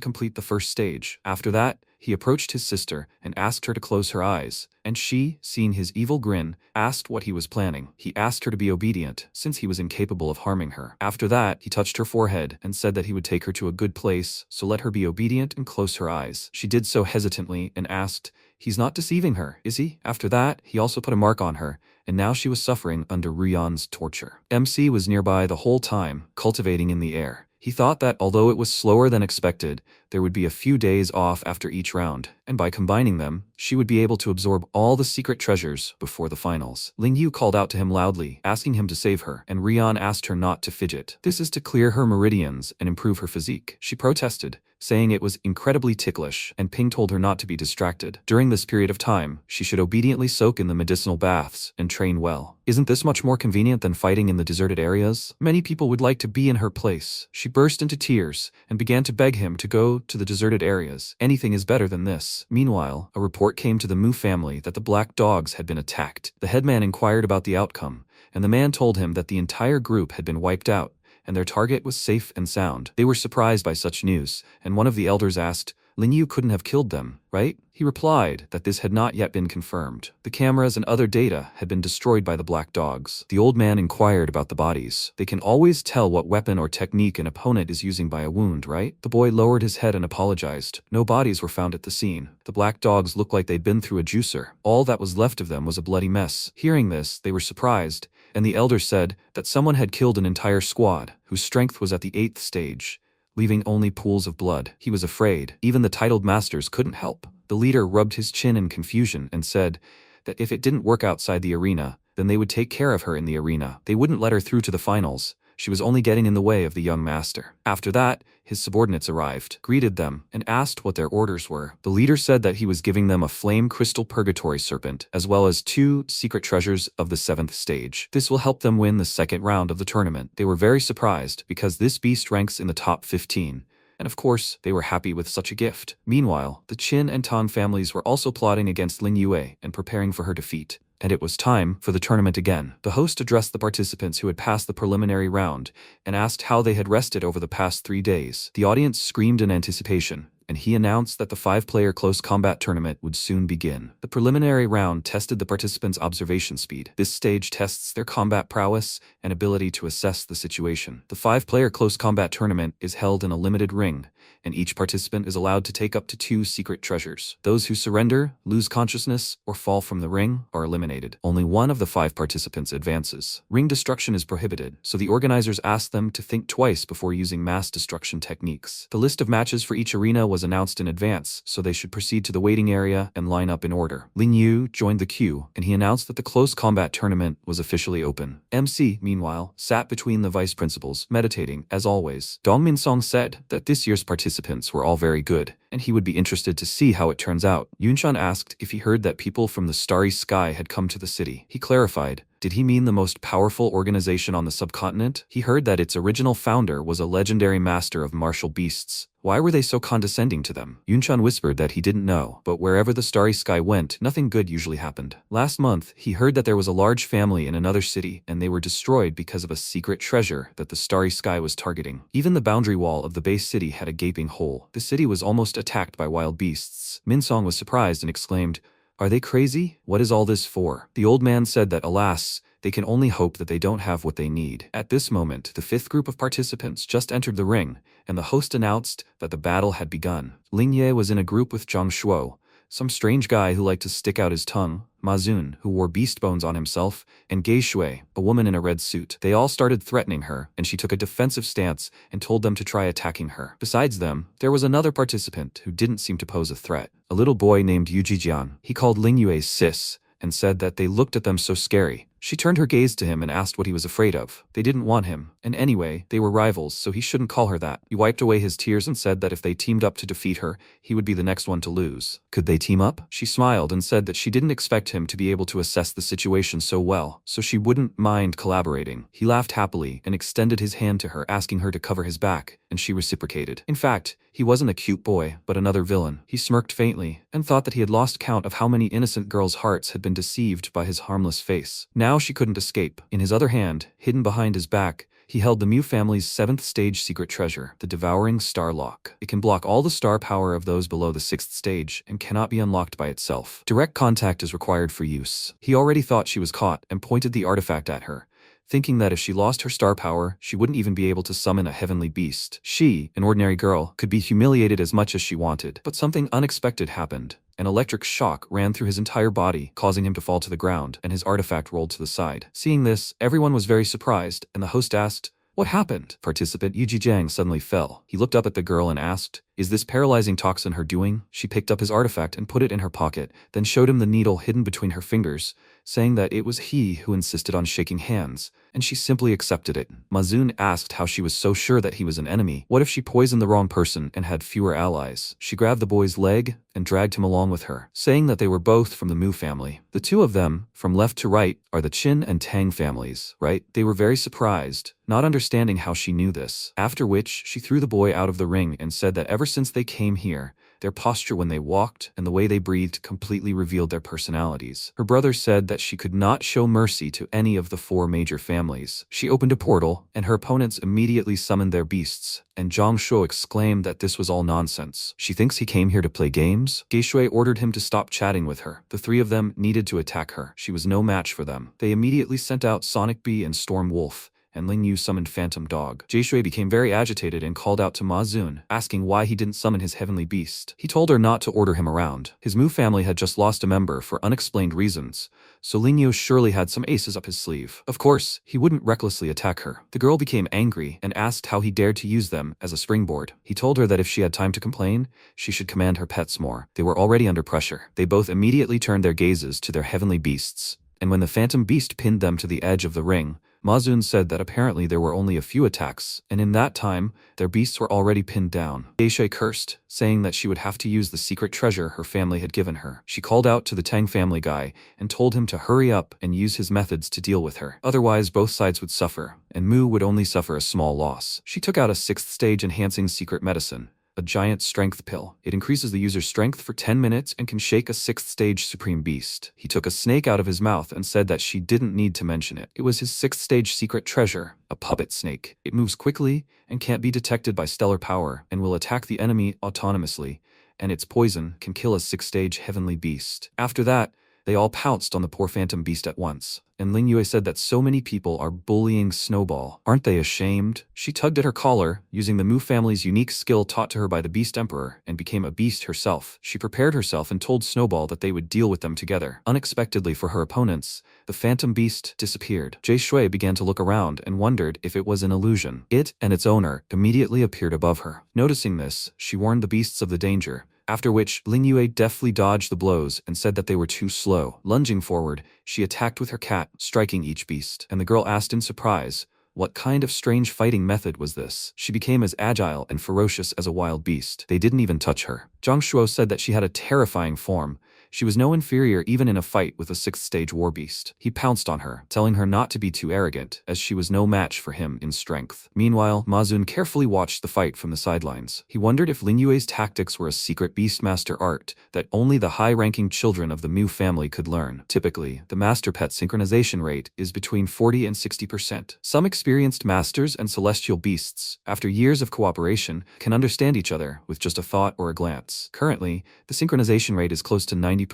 complete the first stage. After that, he approached his sister and asked her to close her eyes, and she, seeing his evil grin, asked what he was planning. He asked her to be obedient, since he was incapable of harming her. After that, he touched her forehead and said that he would take her to a good place, so let her be obedient and close her eyes. She did so hesitantly and asked, he's not deceiving her, is he? After that, he also put a mark on her, and now she was suffering under Ryan's torture. MC was nearby the whole time, cultivating in the air. He thought that although it was slower than expected, there would be a few days off after each round, and by combining them, she would be able to absorb all the secret treasures before the finals. Ling Yu called out to him loudly, asking him to save her, and Ryan asked her not to fidget. This is to clear her meridians and improve her physique. She protested, saying it was incredibly ticklish, and Ping told her not to be distracted. During this period of time, she should obediently soak in the medicinal baths and train well. Isn't this much more convenient than fighting in the deserted areas? Many people would like to be in her place. She burst into tears and began to beg him to go to the deserted areas. Anything is better than this. Meanwhile, a report came to the Mu family that the black dogs had been attacked. The headman inquired about the outcome, and the man told him that the entire group had been wiped out, and their target was safe and sound. They were surprised by such news, and one of the elders asked, Lin Yu couldn't have killed them, right? He replied that this had not yet been confirmed. The cameras and other data had been destroyed by the black dogs. The old man inquired about the bodies. They can always tell what weapon or technique an opponent is using by a wound, right? The boy lowered his head and apologized. No bodies were found at the scene. The black dogs looked like they'd been through a juicer. All that was left of them was a bloody mess. Hearing this, they were surprised, and the elder said that someone had killed an entire squad, whose strength was at the 8th stage, leaving only pools of blood. He was afraid. Even the titled masters couldn't help. The leader rubbed his chin in confusion and said that if it didn't work outside the arena, then they would take care of her in the arena. They wouldn't let her through to the finals. She was only getting in the way of the young master. After that, his subordinates arrived, greeted them, and asked what their orders were. The leader said that he was giving them a flame crystal purgatory serpent, as well as 2 secret treasures of the 7th stage. This will help them win the 2nd round of the tournament. They were very surprised because this beast ranks in the top 15. And of course, they were happy with such a gift. Meanwhile, the Qin and Tang families were also plotting against Lin Yue and preparing for her defeat. And it was time for the tournament again. The host addressed the participants who had passed the preliminary round and asked how they had rested over the past 3 days. The audience screamed in anticipation, and he announced that the 5-player close combat tournament would soon begin. The preliminary round tested the participants' observation speed. This stage tests their combat prowess and ability to assess the situation. The 5-player close combat tournament is held in a limited ring, and each participant is allowed to take up to 2 secret treasures. Those who surrender, lose consciousness, or fall from the ring are eliminated. Only one of the 5 participants advances. Ring destruction is prohibited, so the organizers asked them to think twice before using mass destruction techniques. The list of matches for each arena was announced in advance, so they should proceed to the waiting area and line up in order. Lin Yu joined the queue, and he announced that the close combat tournament was officially open. MC, meanwhile, sat between the vice principals, meditating, as always. Dong Minsong said that this year's participants were all very good, and he would be interested to see how it turns out. Yunshan asked if he heard that people from the Starry Sky had come to the city. He clarified, did he mean the most powerful organization on the subcontinent? He heard that its original founder was a legendary master of martial beasts. Why were they so condescending to them? Yunshan whispered that he didn't know, but wherever the Starry Sky went, nothing good usually happened. Last month, he heard that there was a large family in another city, and they were destroyed because of a secret treasure that the Starry Sky was targeting. Even the boundary wall of the base city had a gaping hole. The city was almost attacked by wild beasts. Minsong was surprised and exclaimed, "Are they crazy? What is all this for?" The old man said that, alas, they can only hope that they don't have what they need. At this moment, the 5th group of participants just entered the ring, and the host announced that the battle had begun. Ling Ye was in a group with Zhang Shuo, some strange guy who liked to stick out his tongue, Ma Zun, who wore beast bones on himself, and Gei Shui, a woman in a red suit. They all started threatening her, and she took a defensive stance and told them to try attacking her. Besides them, there was another participant who didn't seem to pose a threat, a little boy named Yu Jijian. He called Ling Yue sis, and said that they looked at them so scary. She turned her gaze to him and asked what he was afraid of. They didn't want him, and anyway, they were rivals, so he shouldn't call her that. He wiped away his tears and said that if they teamed up to defeat her, he would be the next one to lose. Could they team up? She smiled and said that she didn't expect him to be able to assess the situation so well, so she wouldn't mind collaborating. He laughed happily and extended his hand to her, asking her to cover his back, and she reciprocated. In fact, he wasn't a cute boy, but another villain. He smirked faintly, and thought that he had lost count of how many innocent girls' hearts had been deceived by his harmless face. Now she couldn't escape. In his other hand, hidden behind his back, he held the Mu family's 7th stage secret treasure, the Devouring Star Lock. It can block all the star power of those below the 6th stage, and cannot be unlocked by itself. Direct contact is required for use. He already thought she was caught, and pointed the artifact at her, thinking that if she lost her star power, she wouldn't even be able to summon a heavenly beast. She, an ordinary girl, could be humiliated as much as she wanted. But something unexpected happened. An electric shock ran through his entire body, causing him to fall to the ground, and his artifact rolled to the side. Seeing this, everyone was very surprised, and the host asked, "What happened?" Participant Yu Jijiang suddenly fell. He looked up at the girl and asked, "Is this paralyzing toxin her doing?" She picked up his artifact and put it in her pocket, then showed him the needle hidden between her fingers, saying that it was he who insisted on shaking hands, and she simply accepted it. Ma Zun asked how she was so sure that he was an enemy. What if she poisoned the wrong person and had fewer allies? She grabbed the boy's leg and dragged him along with her, saying that they were both from the Mu family. The two of them, from left to right, are the Qin and Tang families, right? They were very surprised, not understanding how she knew this. After which, she threw the boy out of the ring and said that ever since they came here, Their posture when they walked and the way they breathed completely revealed their personalities. Her brother said that she could not show mercy to any of the 4 major families. She opened a portal, and her opponents immediately summoned their beasts, and Zhang Shuo exclaimed that this was all nonsense. She thinks he came here to play games? Geishui ordered him to stop chatting with her. The 3 of them needed to attack her. She was no match for them. They immediately sent out Sonic Bee and Storm Wolf, and Ling Yu summoned Phantom Dog. Geishui became very agitated and called out to Ma Zun, asking why he didn't summon his heavenly beast. He told her not to order him around. His Mu family had just lost a member for unexplained reasons, so Ling Yu surely had some aces up his sleeve. Of course, he wouldn't recklessly attack her. The girl became angry and asked how he dared to use them as a springboard. He told her that if she had time to complain, she should command her pets more. They were already under pressure. They both immediately turned their gazes to their heavenly beasts, and when the Phantom Beast pinned them to the edge of the ring, Ma Zun said that apparently there were only a few attacks, and in that time, their beasts were already pinned down. Geishui cursed, saying that she would have to use the secret treasure her family had given her. She called out to the Tang family guy and told him to hurry up and use his methods to deal with her. Otherwise, both sides would suffer, and Mu would only suffer a small loss. She took out a 6th stage enhancing secret medicine, a giant strength pill. It increases the user's strength for 10 minutes and can shake a 6th stage supreme beast. He took a snake out of his mouth and said that she didn't need to mention it. It was his 6th stage secret treasure, a puppet snake. It moves quickly and can't be detected by stellar power and will attack the enemy autonomously, and its poison can kill a 6th stage heavenly beast. After that, they all pounced on the poor Phantom Beast at once, and Ling Yue said that so many people are bullying Snowball. Aren't they ashamed? She tugged at her collar, using the Mu family's unique skill taught to her by the Beast Emperor, and became a beast herself. She prepared herself and told Snowball that they would deal with them together. Unexpectedly for her opponents, the Phantom Beast disappeared. Jie Shui began to look around and wondered if it was an illusion. It and its owner immediately appeared above her. Noticing this, she warned the beasts of the danger, after which Ling Yue deftly dodged the blows and said that they were too slow. Lunging forward, she attacked with her cat, striking each beast, and the girl asked in surprise, what kind of strange fighting method was this? She became as agile and ferocious as a wild beast. They didn't even touch her. Zhang Shuo said that she had a terrifying form. She was no inferior even in a fight with a 6th stage war beast. He pounced on her, telling her not to be too arrogant, as she was no match for him in strength. Meanwhile, Ma Zun carefully watched the fight from the sidelines. He wondered if Ling Yue's tactics were a secret beastmaster art that only the high-ranking children of the Mu family could learn. Typically, the master pet synchronization rate is between 40 and 60%. Some experienced masters and celestial beasts, after years of cooperation, can understand each other with just a thought or a glance. Currently, the synchronization rate is close to 90%.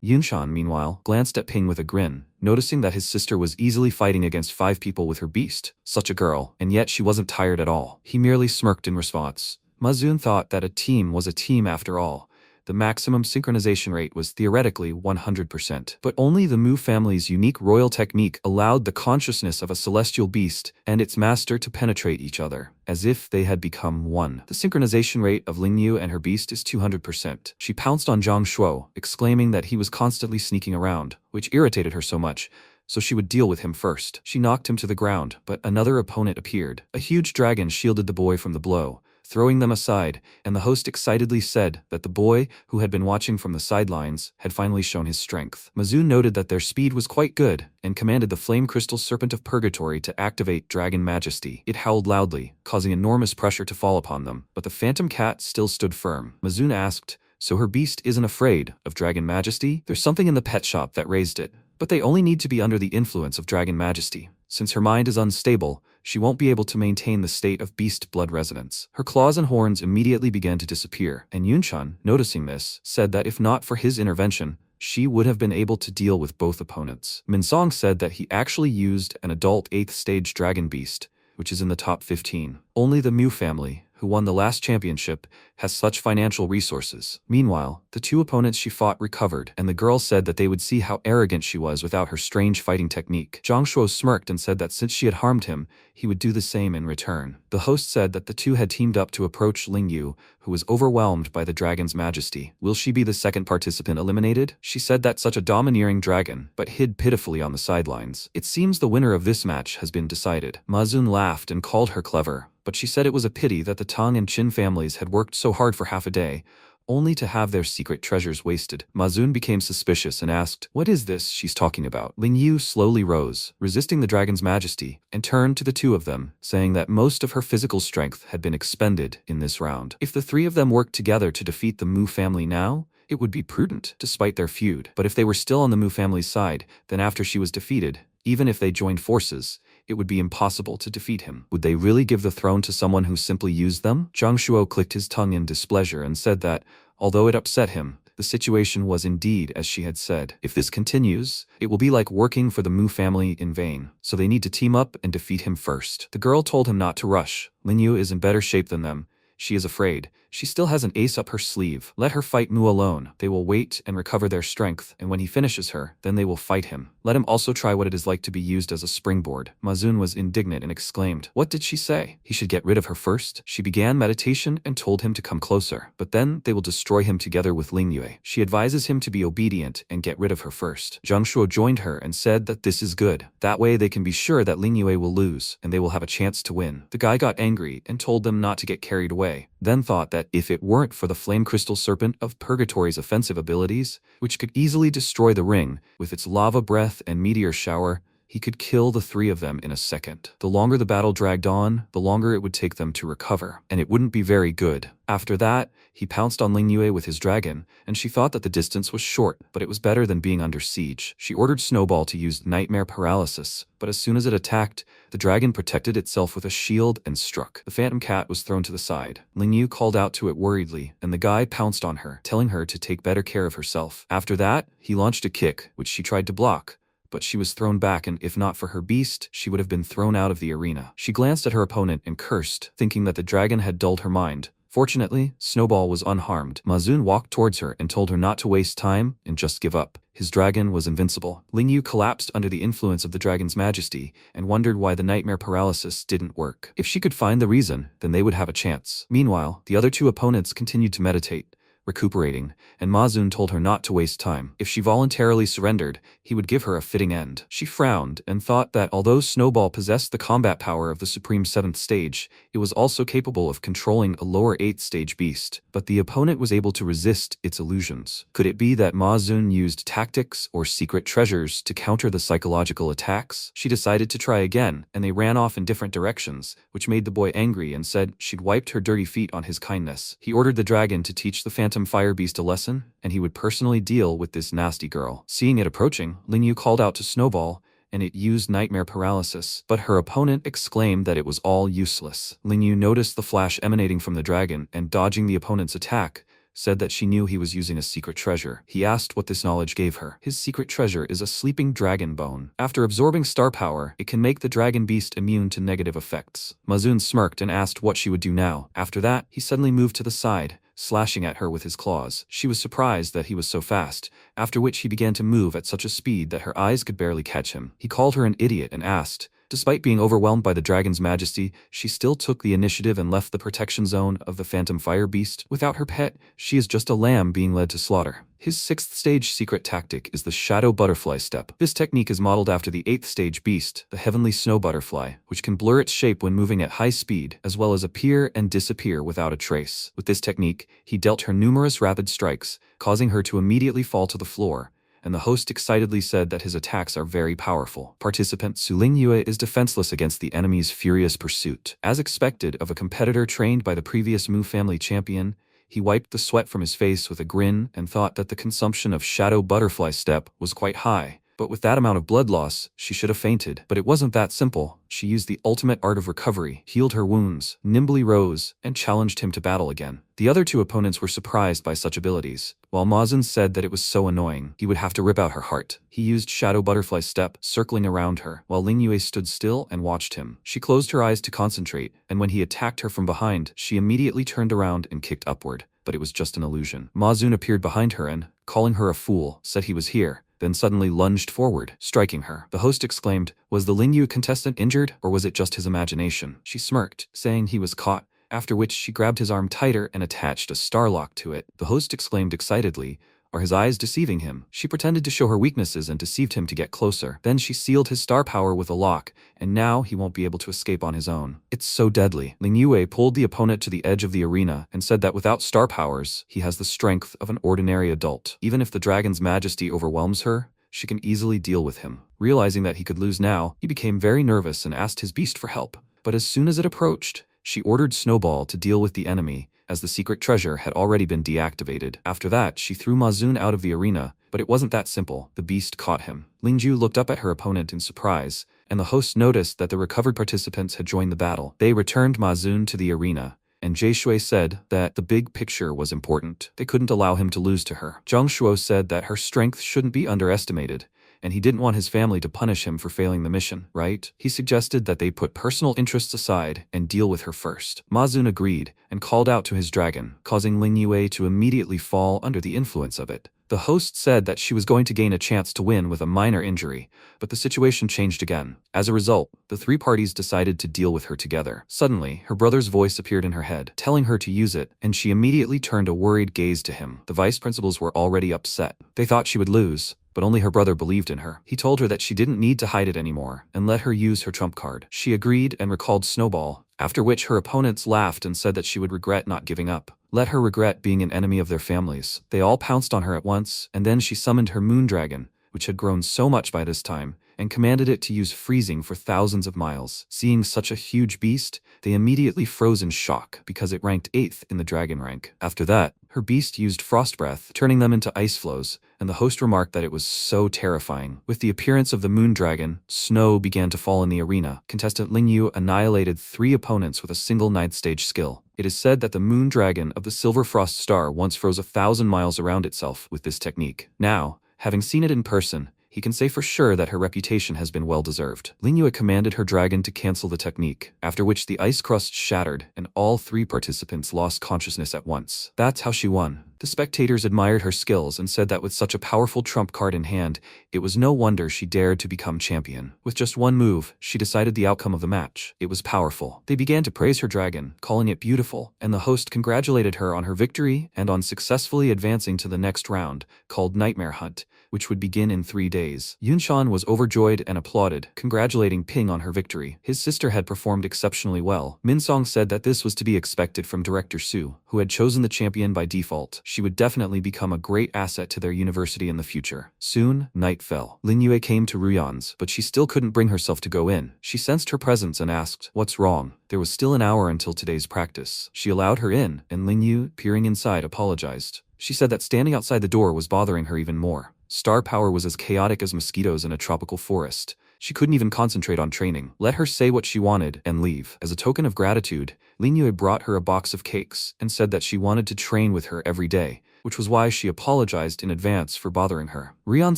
Yunshan, meanwhile, glanced at Ping with a grin, noticing that his sister was easily fighting against 5 people with her beast. Such a girl, and yet she wasn't tired at all. He merely smirked in response. Ma Zun thought that a team was a team after all. The maximum synchronization rate was theoretically 100%. But only the Mu family's unique royal technique allowed the consciousness of a celestial beast and its master to penetrate each other, as if they had become one. The synchronization rate of Ling Yu and her beast is 200%. She pounced on Zhang Shuo, exclaiming that he was constantly sneaking around, which irritated her so much, so she would deal with him first. She knocked him to the ground, but another opponent appeared. A huge dragon shielded the boy from the blow, throwing them aside, and the host excitedly said that the boy, who had been watching from the sidelines, had finally shown his strength. Ma Zun noted that their speed was quite good, and commanded the Flame Crystal Serpent of Purgatory to activate Dragon Majesty. It howled loudly, causing enormous pressure to fall upon them, but the Phantom Cat still stood firm. Ma Zun asked, so her beast isn't afraid of Dragon Majesty? There's something in the pet shop that raised it, but they only need to be under the influence of Dragon Majesty. Since her mind is unstable, she won't be able to maintain the state of beast blood resonance. Her claws and horns immediately began to disappear, and Yunshan, noticing this, said that if not for his intervention, she would have been able to deal with both opponents. Minsong said that he actually used an adult 8th stage dragon beast, which is in the top 15. Only the Mu family, who won the last championship, has such financial resources. Meanwhile, the 2 opponents she fought recovered, and the girl said that they would see how arrogant she was without her strange fighting technique. Zhang Shuo smirked and said that since she had harmed him, he would do the same in return. The host said that the 2 had teamed up to approach Ling Yu, who was overwhelmed by the dragon's majesty. Will she be the second participant eliminated? She said that such a domineering dragon, but hid pitifully on the sidelines. It seems the winner of this match has been decided. Ma Zun laughed and called her clever, but she said it was a pity that the Tang and Qin families had worked so hard for half a day, only to have their secret treasures wasted. Mazun became suspicious and asked, "What is this she's talking about?" Ling Yu slowly rose, resisting the dragon's majesty, and turned to the two of them, saying that most of her physical strength had been expended in this round. If the three of them worked together to defeat the Mu family now, it would be prudent, despite their feud. But if they were still on the Mu family's side, then after she was defeated, even if they joined forces, it would be impossible to defeat him. Would they really give the throne to someone who simply used them? Zhang Shuo clicked his tongue in displeasure and said that, although it upset him, the situation was indeed as she had said. If this continues, it will be like working for the Mu family in vain. So they need to team up and defeat him first. The girl told him not to rush. Ling Yu is in better shape than them. She is afraid. She still has an ace up her sleeve. Let her fight Mu alone. They will wait and recover their strength, and when he finishes her, then they will fight him. Let him also try what it is like to be used as a springboard. Mazun was indignant and exclaimed, "What did she say? He should get rid of her first?" She began meditation and told him to come closer, but then they will destroy him together with Ling Yue. She advises him to be obedient and get rid of her first. Zhang Shuo joined her and said that this is good. That way they can be sure that Ling Yue will lose, and they will have a chance to win. The guy got angry and told them not to get carried away, then thought that if it weren't for the Flame Crystal Serpent of Purgatory's offensive abilities, which could easily destroy the ring with its lava breath and meteor shower, he could kill the three of them in a second. The longer the battle dragged on, the longer it would take them to recover, and it wouldn't be very good. After that, he pounced on Ling Yue with his dragon, and she thought that the distance was short, but it was better than being under siege. She ordered Snowball to use Nightmare Paralysis, but as soon as it attacked, the dragon protected itself with a shield and struck. The Phantom Cat was thrown to the side. Ling Yu called out to it worriedly, and the guy pounced on her, telling her to take better care of herself. After that, he launched a kick, which she tried to block, but she was thrown back, and if not for her beast, she would have been thrown out of the arena. She glanced at her opponent and cursed, thinking that the dragon had dulled her mind. Fortunately, Snowball was unharmed. Mazun walked towards her and told her not to waste time and just give up. His dragon was invincible. Ling Yu collapsed under the influence of the dragon's majesty and wondered why the nightmare paralysis didn't work. If she could find the reason, then they would have a chance. Meanwhile, the other two opponents continued to meditate, recuperating, and Mazun told her not to waste time. If she voluntarily surrendered, he would give her a fitting end. She frowned and thought that although Snowball possessed the combat power of the Supreme 7th stage, it was also capable of controlling a lower 8th stage beast, but the opponent was able to resist its illusions. Could it be that Mazun used tactics or secret treasures to counter the psychological attacks? She decided to try again, and they ran off in different directions, which made the boy angry and said she'd wiped her dirty feet on his kindness. He ordered the dragon to teach the Phantom Fire Beast a lesson, and he would personally deal with this nasty girl. Seeing it approaching, Ling Yu called out to Snowball, and it used Nightmare Paralysis, but her opponent exclaimed that it was all useless. Ling Yu noticed the flash emanating from the dragon and, dodging the opponent's attack, said that she knew he was using a secret treasure. He asked what this knowledge gave her. His secret treasure is a sleeping dragon bone. After absorbing star power, it can make the dragon beast immune to negative effects. Mazun smirked and asked what she would do now. After that, he suddenly moved to the side, slashing at her with his claws. She was surprised that he was so fast, after which he began to move at such a speed that her eyes could barely catch him. He called her an idiot and asked, despite being overwhelmed by the dragon's majesty, she still took the initiative and left the protection zone of the Phantom Fire Beast. Without her pet, she is just a lamb being led to slaughter. His 6th stage secret tactic is the Shadow Butterfly Step. This technique is modeled after the 8th stage beast, the Heavenly Snow Butterfly, which can blur its shape when moving at high speed, as well as appear and disappear without a trace. With this technique, he dealt her numerous rapid strikes, causing her to immediately fall to the floor, and the host excitedly said that his attacks are very powerful. Participant Su Ling Yue is defenseless against the enemy's furious pursuit. As expected of a competitor trained by the previous Mu family champion, he wiped the sweat from his face with a grin and thought that the consumption of Shadow Butterfly Step was quite high. But with that amount of blood loss, she should have fainted. But it wasn't that simple. She used the ultimate art of recovery, healed her wounds, nimbly rose, and challenged him to battle again. The other two opponents were surprised by such abilities. While Mazun said that it was so annoying, he would have to rip out her heart. He used Shadow Butterfly Step, circling around her, while Ling Yue stood still and watched him. She closed her eyes to concentrate, and when he attacked her from behind, she immediately turned around and kicked upward. But it was just an illusion. Mazun appeared behind her and, calling her a fool, said he was here, then suddenly lunged forward, striking her. The host exclaimed, was the Ling Yu contestant injured, or was it just his imagination? She smirked, saying he was caught, after which she grabbed his arm tighter and attached a starlock to it. The host exclaimed excitedly, Are his eyes deceiving him? She pretended to show her weaknesses and deceived him to get closer. Then she sealed his star power with a lock, and now he won't be able to escape on his own. It's so deadly. Ling Yue pulled the opponent to the edge of the arena and said that without star powers, he has the strength of an ordinary adult. Even if the dragon's majesty overwhelms her, she can easily deal with him. Realizing that he could lose now, he became very nervous and asked his beast for help. But as soon as it approached, she ordered Snowball to deal with the enemy, as the secret treasure had already been deactivated. After that, she threw Mazun out of the arena, but it wasn't that simple. The beast caught him. Lingju looked up at her opponent in surprise, and the host noticed that the recovered participants had joined the battle. They returned Mazun to the arena, and Jie Shui said that the big picture was important. They couldn't allow him to lose to her. Zhang Shuo said that her strength shouldn't be underestimated, and he didn't want his family to punish him for failing the mission, right? He suggested that they put personal interests aside and deal with her first. Mazun agreed and called out to his dragon, causing Ling Yue to immediately fall under the influence of it. The host said that she was going to gain a chance to win with a minor injury, but the situation changed again. As a result, the three parties decided to deal with her together. Suddenly, her brother's voice appeared in her head, telling her to use it, and she immediately turned a worried gaze to him. The vice principals were already upset. They thought she would lose, but only her brother believed in her. He told her that she didn't need to hide it anymore, and let her use her trump card. She agreed and recalled Snowball, after which her opponents laughed and said that she would regret not giving up. Let her regret being an enemy of their families. They all pounced on her at once, and then she summoned her moon dragon, which had grown so much by this time, and commanded it to use freezing for thousands of miles. Seeing such a huge beast, they immediately froze in shock because it ranked 8th in the dragon rank. After that, her beast used frost breath, turning them into ice flows, and the host remarked that it was so terrifying. With the appearance of the moon dragon, snow began to fall in the arena. Contestant Ling Yu annihilated 3 opponents with a single 9th stage skill. It is said that the moon dragon of the Silver Frost Star once froze 1,000 miles around itself with this technique. Now, having seen it in person, he can say for sure that her reputation has been well-deserved. Ling Yue commanded her dragon to cancel the technique, after which the ice crust shattered and all 3 participants lost consciousness at once. That's how she won. The spectators admired her skills and said that with such a powerful trump card in hand, it was no wonder she dared to become champion. With just one move, she decided the outcome of the match. It was powerful. They began to praise her dragon, calling it beautiful, and the host congratulated her on her victory and on successfully advancing to the next round, called Nightmare Hunt, which would begin in 3 days. Yunshan was overjoyed and applauded, congratulating Ping on her victory. His sister had performed exceptionally well. Minsong said that this was to be expected from Director Su, who had chosen the champion by default. She would definitely become a great asset to their university in the future. Soon, night fell. Lin Yue came to Ruyan's, but she still couldn't bring herself to go in. She sensed her presence and asked, "What's wrong?" There was still an hour until today's practice. She allowed her in, and Lin Yu, peering inside, apologized. She said that standing outside the door was bothering her even more. Star power was as chaotic as mosquitoes in a tropical forest. She couldn't even concentrate on training. Let her say what she wanted and leave. As a token of gratitude, Lin Yue brought her a box of cakes and said that she wanted to train with her every day, which was why she apologized in advance for bothering her. Rian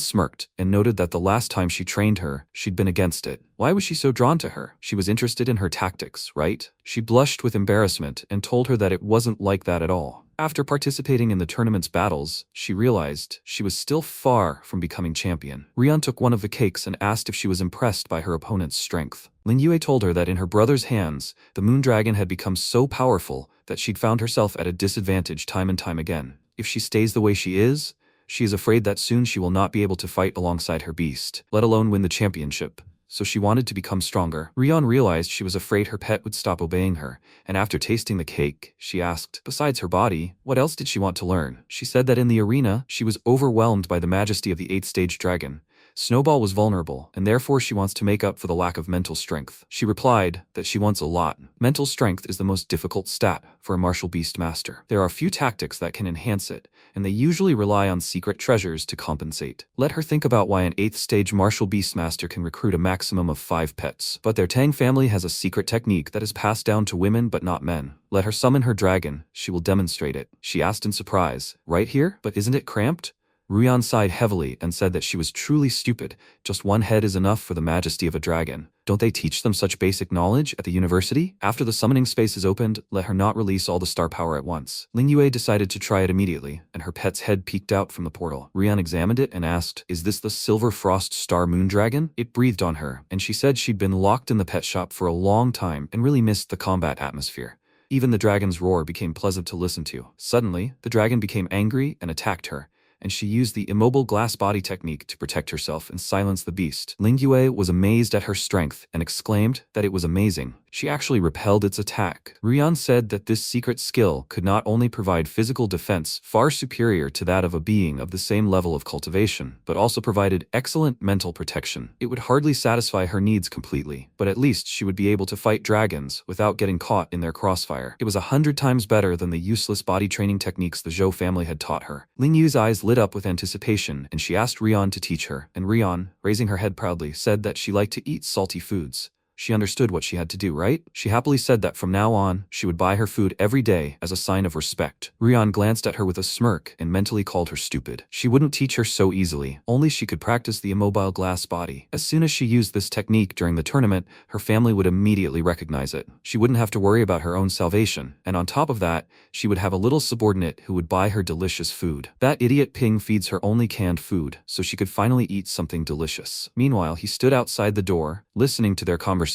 smirked and noted that the last time she trained her, she'd been against it. Why was she so drawn to her? She was interested in her tactics, right? She blushed with embarrassment and told her that it wasn't like that at all. After participating in the tournament's battles, she realized she was still far from becoming champion. Rian took one of the cakes and asked if she was impressed by her opponent's strength. Lin Yue told her that in her brother's hands, the moon dragon had become so powerful that she'd found herself at a disadvantage time and time again. If she stays the way she is afraid that soon she will not be able to fight alongside her beast, let alone win the championship. So she wanted to become stronger. Rian realized she was afraid her pet would stop obeying her, and after tasting the cake, she asked, besides her body, what else did she want to learn? She said that in the arena, she was overwhelmed by the majesty of the 8th stage dragon. Snowball was vulnerable, and therefore she wants to make up for the lack of mental strength. She replied that she wants a lot. Mental strength is the most difficult stat for a martial beast master. There are few tactics that can enhance it, and they usually rely on secret treasures to compensate. Let her think about why an 8th stage martial beast master can recruit a maximum of 5 pets. But their Tang family has a secret technique that is passed down to women but not men. Let her summon her dragon, she will demonstrate it. She asked in surprise, right here? But isn't it cramped? Ruyan sighed heavily and said that she was truly stupid. Just one head is enough for the majesty of a dragon. Don't they teach them such basic knowledge at the university? After the summoning space is opened, let her not release all the star power at once. Ling Yue decided to try it immediately, and her pet's head peeked out from the portal. Ruyan examined it and asked, is this the Silver Frost Star Moon Dragon? It breathed on her, and she said she'd been locked in the pet shop for a long time and really missed the combat atmosphere. Even the dragon's roar became pleasant to listen to. Suddenly, the dragon became angry and attacked her, and she used the immobile glass body technique to protect herself and silence the beast. Lingyue was amazed at her strength and exclaimed that it was amazing. She actually repelled its attack. Ryan said that this secret skill could not only provide physical defense far superior to that of a being of the same level of cultivation, but also provided excellent mental protection. It would hardly satisfy her needs completely, but at least she would be able to fight dragons without getting caught in their crossfire. It was 100 times better than the useless body training techniques the Zhou family had taught her. Lingyu's eyes lit up with anticipation, and she asked Ryan to teach her, and Ryan, raising her head proudly, said that she liked to eat salty foods. She understood what she had to do, right? She happily said that from now on, she would buy her food every day as a sign of respect. Ryan glanced at her with a smirk and mentally called her stupid. She wouldn't teach her so easily, only she could practice the immobile glass body. As soon as she used this technique during the tournament, her family would immediately recognize it. She wouldn't have to worry about her own salvation, and on top of that, she would have a little subordinate who would buy her delicious food. That idiot Ping feeds her only canned food, so she could finally eat something delicious. Meanwhile, he stood outside the door, listening to their conversation.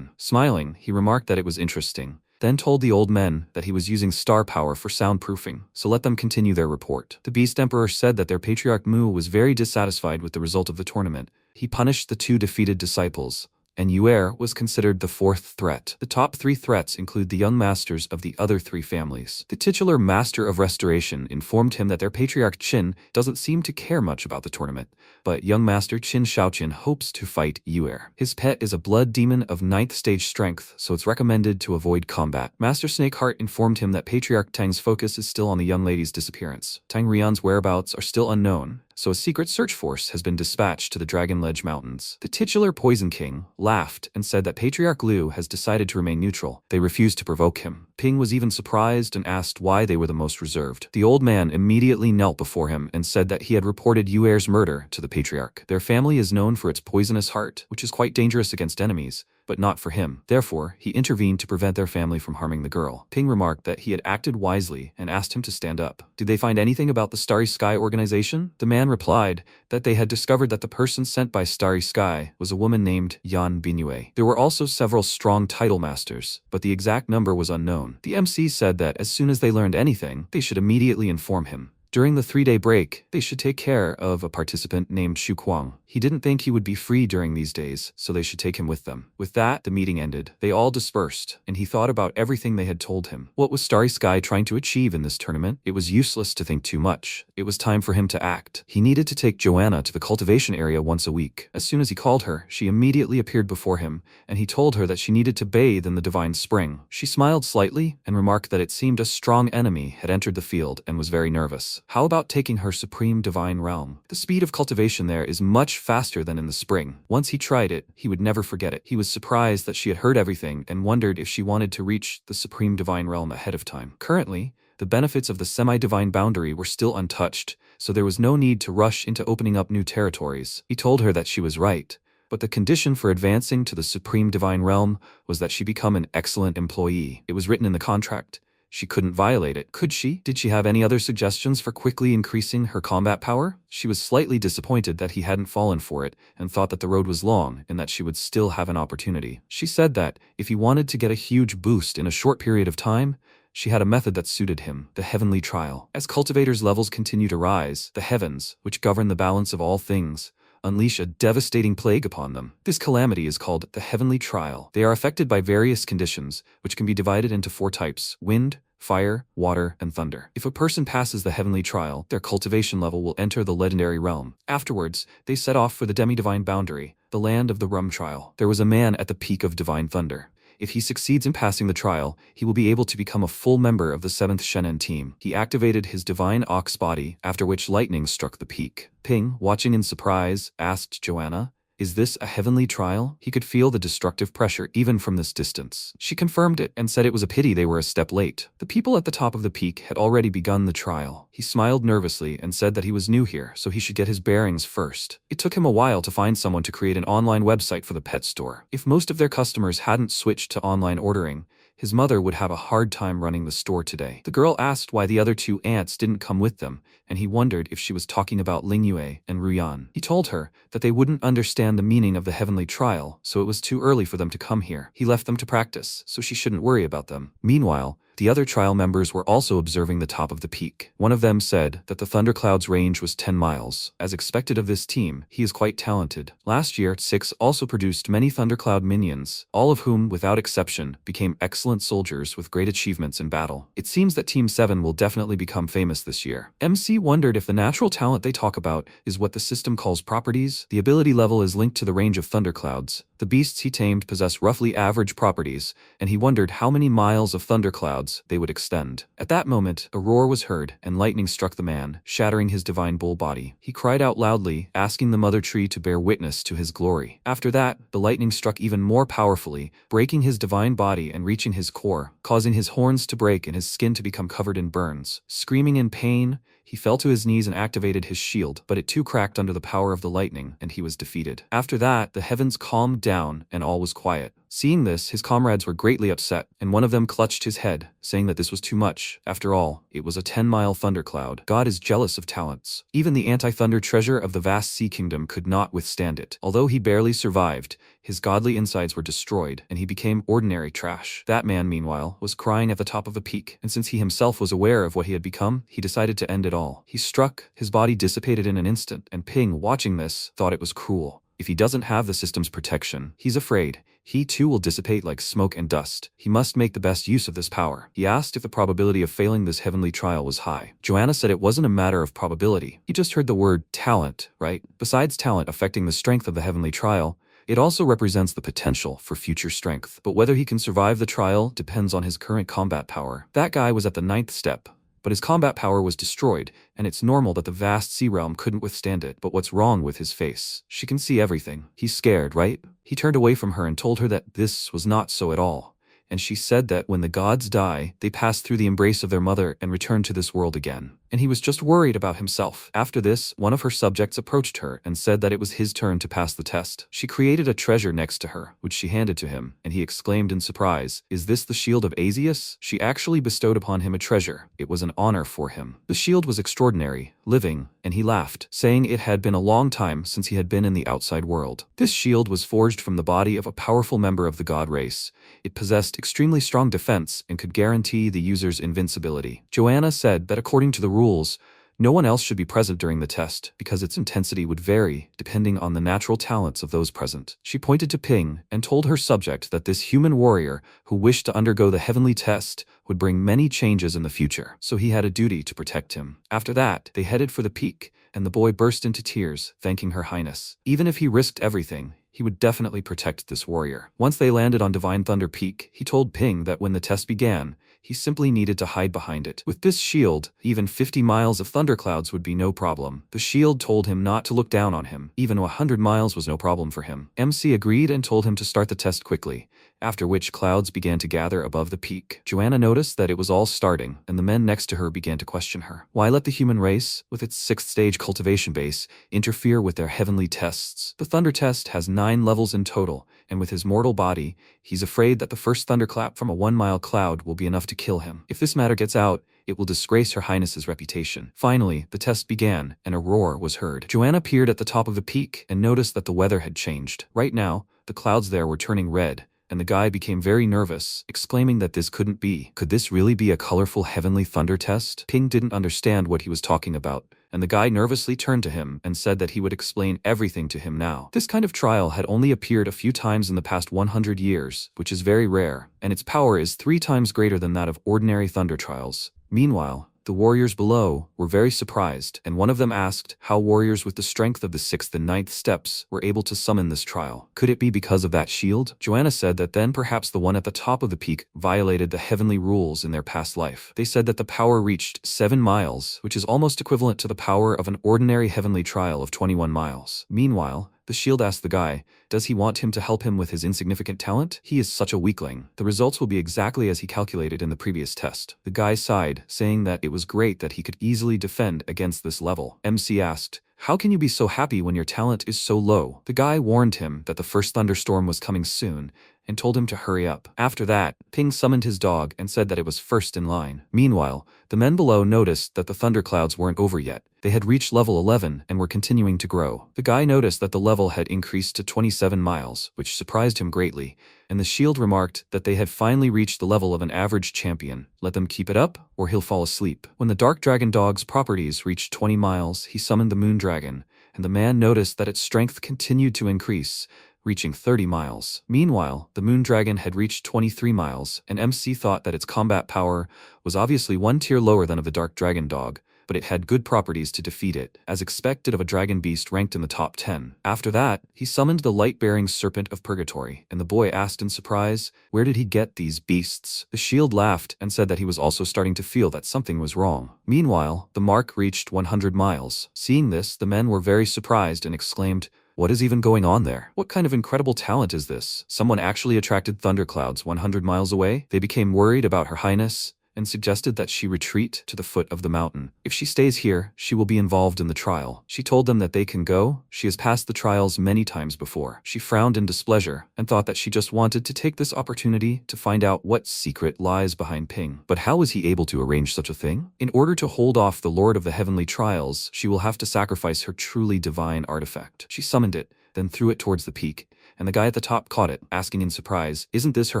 Smiling, he remarked that it was interesting, then told the old men that he was using star power for soundproofing, so let them continue their report. The Beast Emperor said that their patriarch Mu was very dissatisfied with the result of the tournament. He punished the 2 defeated disciples, and Yuer was considered the 4th threat. The top 3 threats include the young masters of the other 3 families. The titular Master of Restoration informed him that their patriarch Qin doesn't seem to care much about the tournament, but young master Qin Shaoqin hopes to fight Yuer. His pet is a blood demon of 9th stage strength, so it's recommended to avoid combat. Master Snakeheart informed him that patriarch Tang's focus is still on the young lady's disappearance. Tang Rian's whereabouts are still unknown, so a secret search force has been dispatched to the Dragon Ledge Mountains. The titular Poison King laughed and said that Patriarch Liu has decided to remain neutral. They refused to provoke him. Ping was even surprised and asked why they were the most reserved. The old man immediately knelt before him and said that he had reported Yuer's murder to the Patriarch. Their family is known for its poisonous heart, which is quite dangerous against enemies, but not for him. Therefore, he intervened to prevent their family from harming the girl. Ping remarked that he had acted wisely and asked him to stand up. Did they find anything about the Starry Sky organization? The man replied that they had discovered that the person sent by Starry Sky was a woman named Yan Binue. There were also several strong title masters, but the exact number was unknown. The MC said that as soon as they learned anything, they should immediately inform him. During the 3-day break, they should take care of a participant named Xu Kuang. He didn't think he would be free during these days, so they should take him with them. With that, the meeting ended. They all dispersed, and he thought about everything they had told him. What was Starry Sky trying to achieve in this tournament? It was useless to think too much. It was time for him to act. He needed to take Joanna to the cultivation area once a week. As soon as he called her, she immediately appeared before him, and he told her that she needed to bathe in the divine spring. She smiled slightly and remarked that it seemed a strong enemy had entered the field and was very nervous. How about taking her supreme divine realm? The speed of cultivation there is much faster than in the spring. Once he tried it, he would never forget it. He was surprised that she had heard everything and wondered if she wanted to reach the supreme divine realm ahead of time. Currently, the benefits of the semi-divine boundary were still untouched, so there was no need to rush into opening up new territories. He told her that she was right, but the condition for advancing to the supreme divine realm was that she become an excellent employee. It was written in the contract. She couldn't violate it, could she? Did she have any other suggestions for quickly increasing her combat power? She was slightly disappointed that he hadn't fallen for it and thought that the road was long and that she would still have an opportunity. She said that, if he wanted to get a huge boost in a short period of time, she had a method that suited him, the heavenly trial. As cultivators' levels continue to rise, the heavens, which govern the balance of all things, unleash a devastating plague upon them. This calamity is called the heavenly trial. They are affected by various conditions, which can be divided into 4 types: wind, fire, water, and thunder. If a person passes the heavenly trial, their cultivation level will enter the legendary realm. Afterwards, they set off for the demi-divine boundary, the land of the rum trial. There was a man at the peak of divine thunder. If he succeeds in passing the trial, he will be able to become a full member of the 7th Shenan team. He activated his divine ox body, after which lightning struck the peak. Ping, watching in surprise, asked Joanna, "Is this a heavenly trial?" He could feel the destructive pressure even from this distance. She confirmed it and said it was a pity they were a step late. The people at the top of the peak had already begun the trial. He smiled nervously and said that he was new here, so he should get his bearings first. It took him a while to find someone to create an online website for the pet store. If most of their customers hadn't switched to online ordering, his mother would have a hard time running the store today. The girl asked why the other 2 aunts didn't come with them, and he wondered if she was talking about Lingyue and Ruyan. He told her that they wouldn't understand the meaning of the heavenly trial, so it was too early for them to come here. He left them to practice, so she shouldn't worry about them. Meanwhile, The other trial members were also observing the top of the peak. One of them said that the thundercloud's range was 10 miles. As expected of this team, he is quite talented. Last year, 6 also produced many thundercloud minions, all of whom, without exception, became excellent soldiers with great achievements in battle. It seems that Team 7 will definitely become famous this year. MC wondered if the natural talent they talk about is what the system calls properties. The ability level is linked to the range of thunderclouds. The beasts he tamed possess roughly average properties, and he wondered how many miles of thunderclouds they would extend. At that moment, a roar was heard, and lightning struck the man, shattering his divine bull body. He cried out loudly, asking the mother tree to bear witness to his glory. After that, the lightning struck even more powerfully, breaking his divine body and reaching his core, causing his horns to break and his skin to become covered in burns. Screaming in pain, he fell to his knees and activated his shield, but it too cracked under the power of the lightning, and he was defeated. After that, the heavens calmed down, and all was quiet. Seeing this, his comrades were greatly upset, and one of them clutched his head, saying that this was too much. After all, it was a 10-mile thundercloud. God is jealous of talents. Even the anti-thunder treasure of the vast sea kingdom could not withstand it. Although he barely survived, his godly insides were destroyed, and he became ordinary trash. That man, meanwhile, was crying at the top of a peak, and since he himself was aware of what he had become, he decided to end it all. He struck, his body dissipated in an instant, and Ping, watching this, thought it was cruel. If he doesn't have the system's protection, he's afraid he too will dissipate like smoke and dust. He must make the best use of this power. He asked if the probability of failing this heavenly trial was high. Joanna said it wasn't a matter of probability. He just heard the word talent, right? Besides talent affecting the strength of the heavenly trial, it also represents the potential for future strength. But whether he can survive the trial depends on his current combat power. That guy was at the 9th step, but his combat power was destroyed, and it's normal that the vast sea realm couldn't withstand it. But what's wrong with his face? She can see everything. He's scared, right? He turned away from her and told her that this was not so at all. And she said that when the gods die, they pass through the embrace of their mother and return to this world again. And he was just worried about himself. After this, one of her subjects approached her and said that it was his turn to pass the test. She created a treasure next to her, which she handed to him, and he exclaimed in surprise, "Is this the shield of Asius?" She actually bestowed upon him a treasure. It was an honor for him. The shield was extraordinary, living, and he laughed, saying it had been a long time since he had been in the outside world. This shield was forged from the body of a powerful member of the god race. It possessed extremely strong defense and could guarantee the user's invincibility. Joanna said that according to the rules, no one else should be present during the test because its intensity would vary depending on the natural talents of those present. She pointed to Ping and told her subject that this human warrior who wished to undergo the heavenly test would bring many changes in the future, so he had a duty to protect him. After that, they headed for the peak, and the boy burst into tears, thanking Her Highness. Even if he risked everything, he would definitely protect this warrior. Once they landed on Divine Thunder Peak, he told Ping that when the test began, he simply needed to hide behind it. With this shield, even 50 miles of thunderclouds would be no problem. The shield told him not to look down on him. Even 100 miles was no problem for him. MC agreed and told him to start the test quickly, after which clouds began to gather above the peak. Joanna noticed that it was all starting, and the men next to her began to question her. Why let the human race, with its 6th stage cultivation base, interfere with their heavenly tests? The thunder test has 9 levels in total, and with his mortal body, he's afraid that the first thunderclap from a 1-mile cloud will be enough to kill him. If this matter gets out, it will disgrace Her Highness's reputation. Finally, the test began, and a roar was heard. Joanna peered at the top of the peak and noticed that the weather had changed. Right now, the clouds there were turning red, and the guy became very nervous, exclaiming that this couldn't be. Could this really be a colorful heavenly thunder test? Ping didn't understand what he was talking about, and the guy nervously turned to him and said that he would explain everything to him now. This kind of trial had only appeared a few times in the past 100 years, which is very rare, and its power is 3 times greater than that of ordinary thunder trials. Meanwhile, the warriors below were very surprised, and one of them asked how warriors with the strength of the 6th and 9th steps were able to summon this trial. Could it be because of that shield? Joanna said that then perhaps the one at the top of the peak violated the heavenly rules in their past life. They said that the power reached 7 miles, which is almost equivalent to the power of an ordinary heavenly trial of 21 miles. Meanwhile, the shield asked the guy, does he want him to help him with his insignificant talent? He is such a weakling. The results will be exactly as he calculated in the previous test. The guy sighed, saying that it was great that he could easily defend against this level. MC asked, how can you be so happy when your talent is so low? The guy warned him that the first thunderstorm was coming soon, and told him to hurry up. After that, Ping summoned his dog and said that it was first in line. Meanwhile, the men below noticed that the thunderclouds weren't over yet. They had reached level 11 and were continuing to grow. The guy noticed that the level had increased to 27 miles, which surprised him greatly, and the shield remarked that they had finally reached the level of an average champion. Let them keep it up, or he'll fall asleep. When the Dark Dragon dog's properties reached 20 miles, he summoned the Moon Dragon, and the man noticed that its strength continued to increase, reaching 30 miles. Meanwhile, the Moon Dragon had reached 23 miles, and MC thought that its combat power was obviously one tier lower than of the Dark Dragon dog, but it had good properties to defeat it, as expected of a dragon beast ranked in the top 10. After that, he summoned the light-bearing Serpent of Purgatory, and the boy asked in surprise, where did he get these beasts? The shield laughed and said that he was also starting to feel that something was wrong. Meanwhile, the mark reached 100 miles. Seeing this, the men were very surprised and exclaimed, what is even going on there? What kind of incredible talent is this? Someone actually attracted thunderclouds 100 miles away? They became worried about Her Highness and suggested that she retreat to the foot of the mountain. If she stays here, she will be involved in the trial. She told them that they can go. She has passed the trials many times before. She frowned in displeasure and thought that she just wanted to take this opportunity to find out what secret lies behind Ping. But how was he able to arrange such a thing? In order to hold off the Lord of the Heavenly Trials, she will have to sacrifice her truly divine artifact. She summoned it, then threw it towards the peak, and the guy at the top caught it, asking in surprise, isn't this Her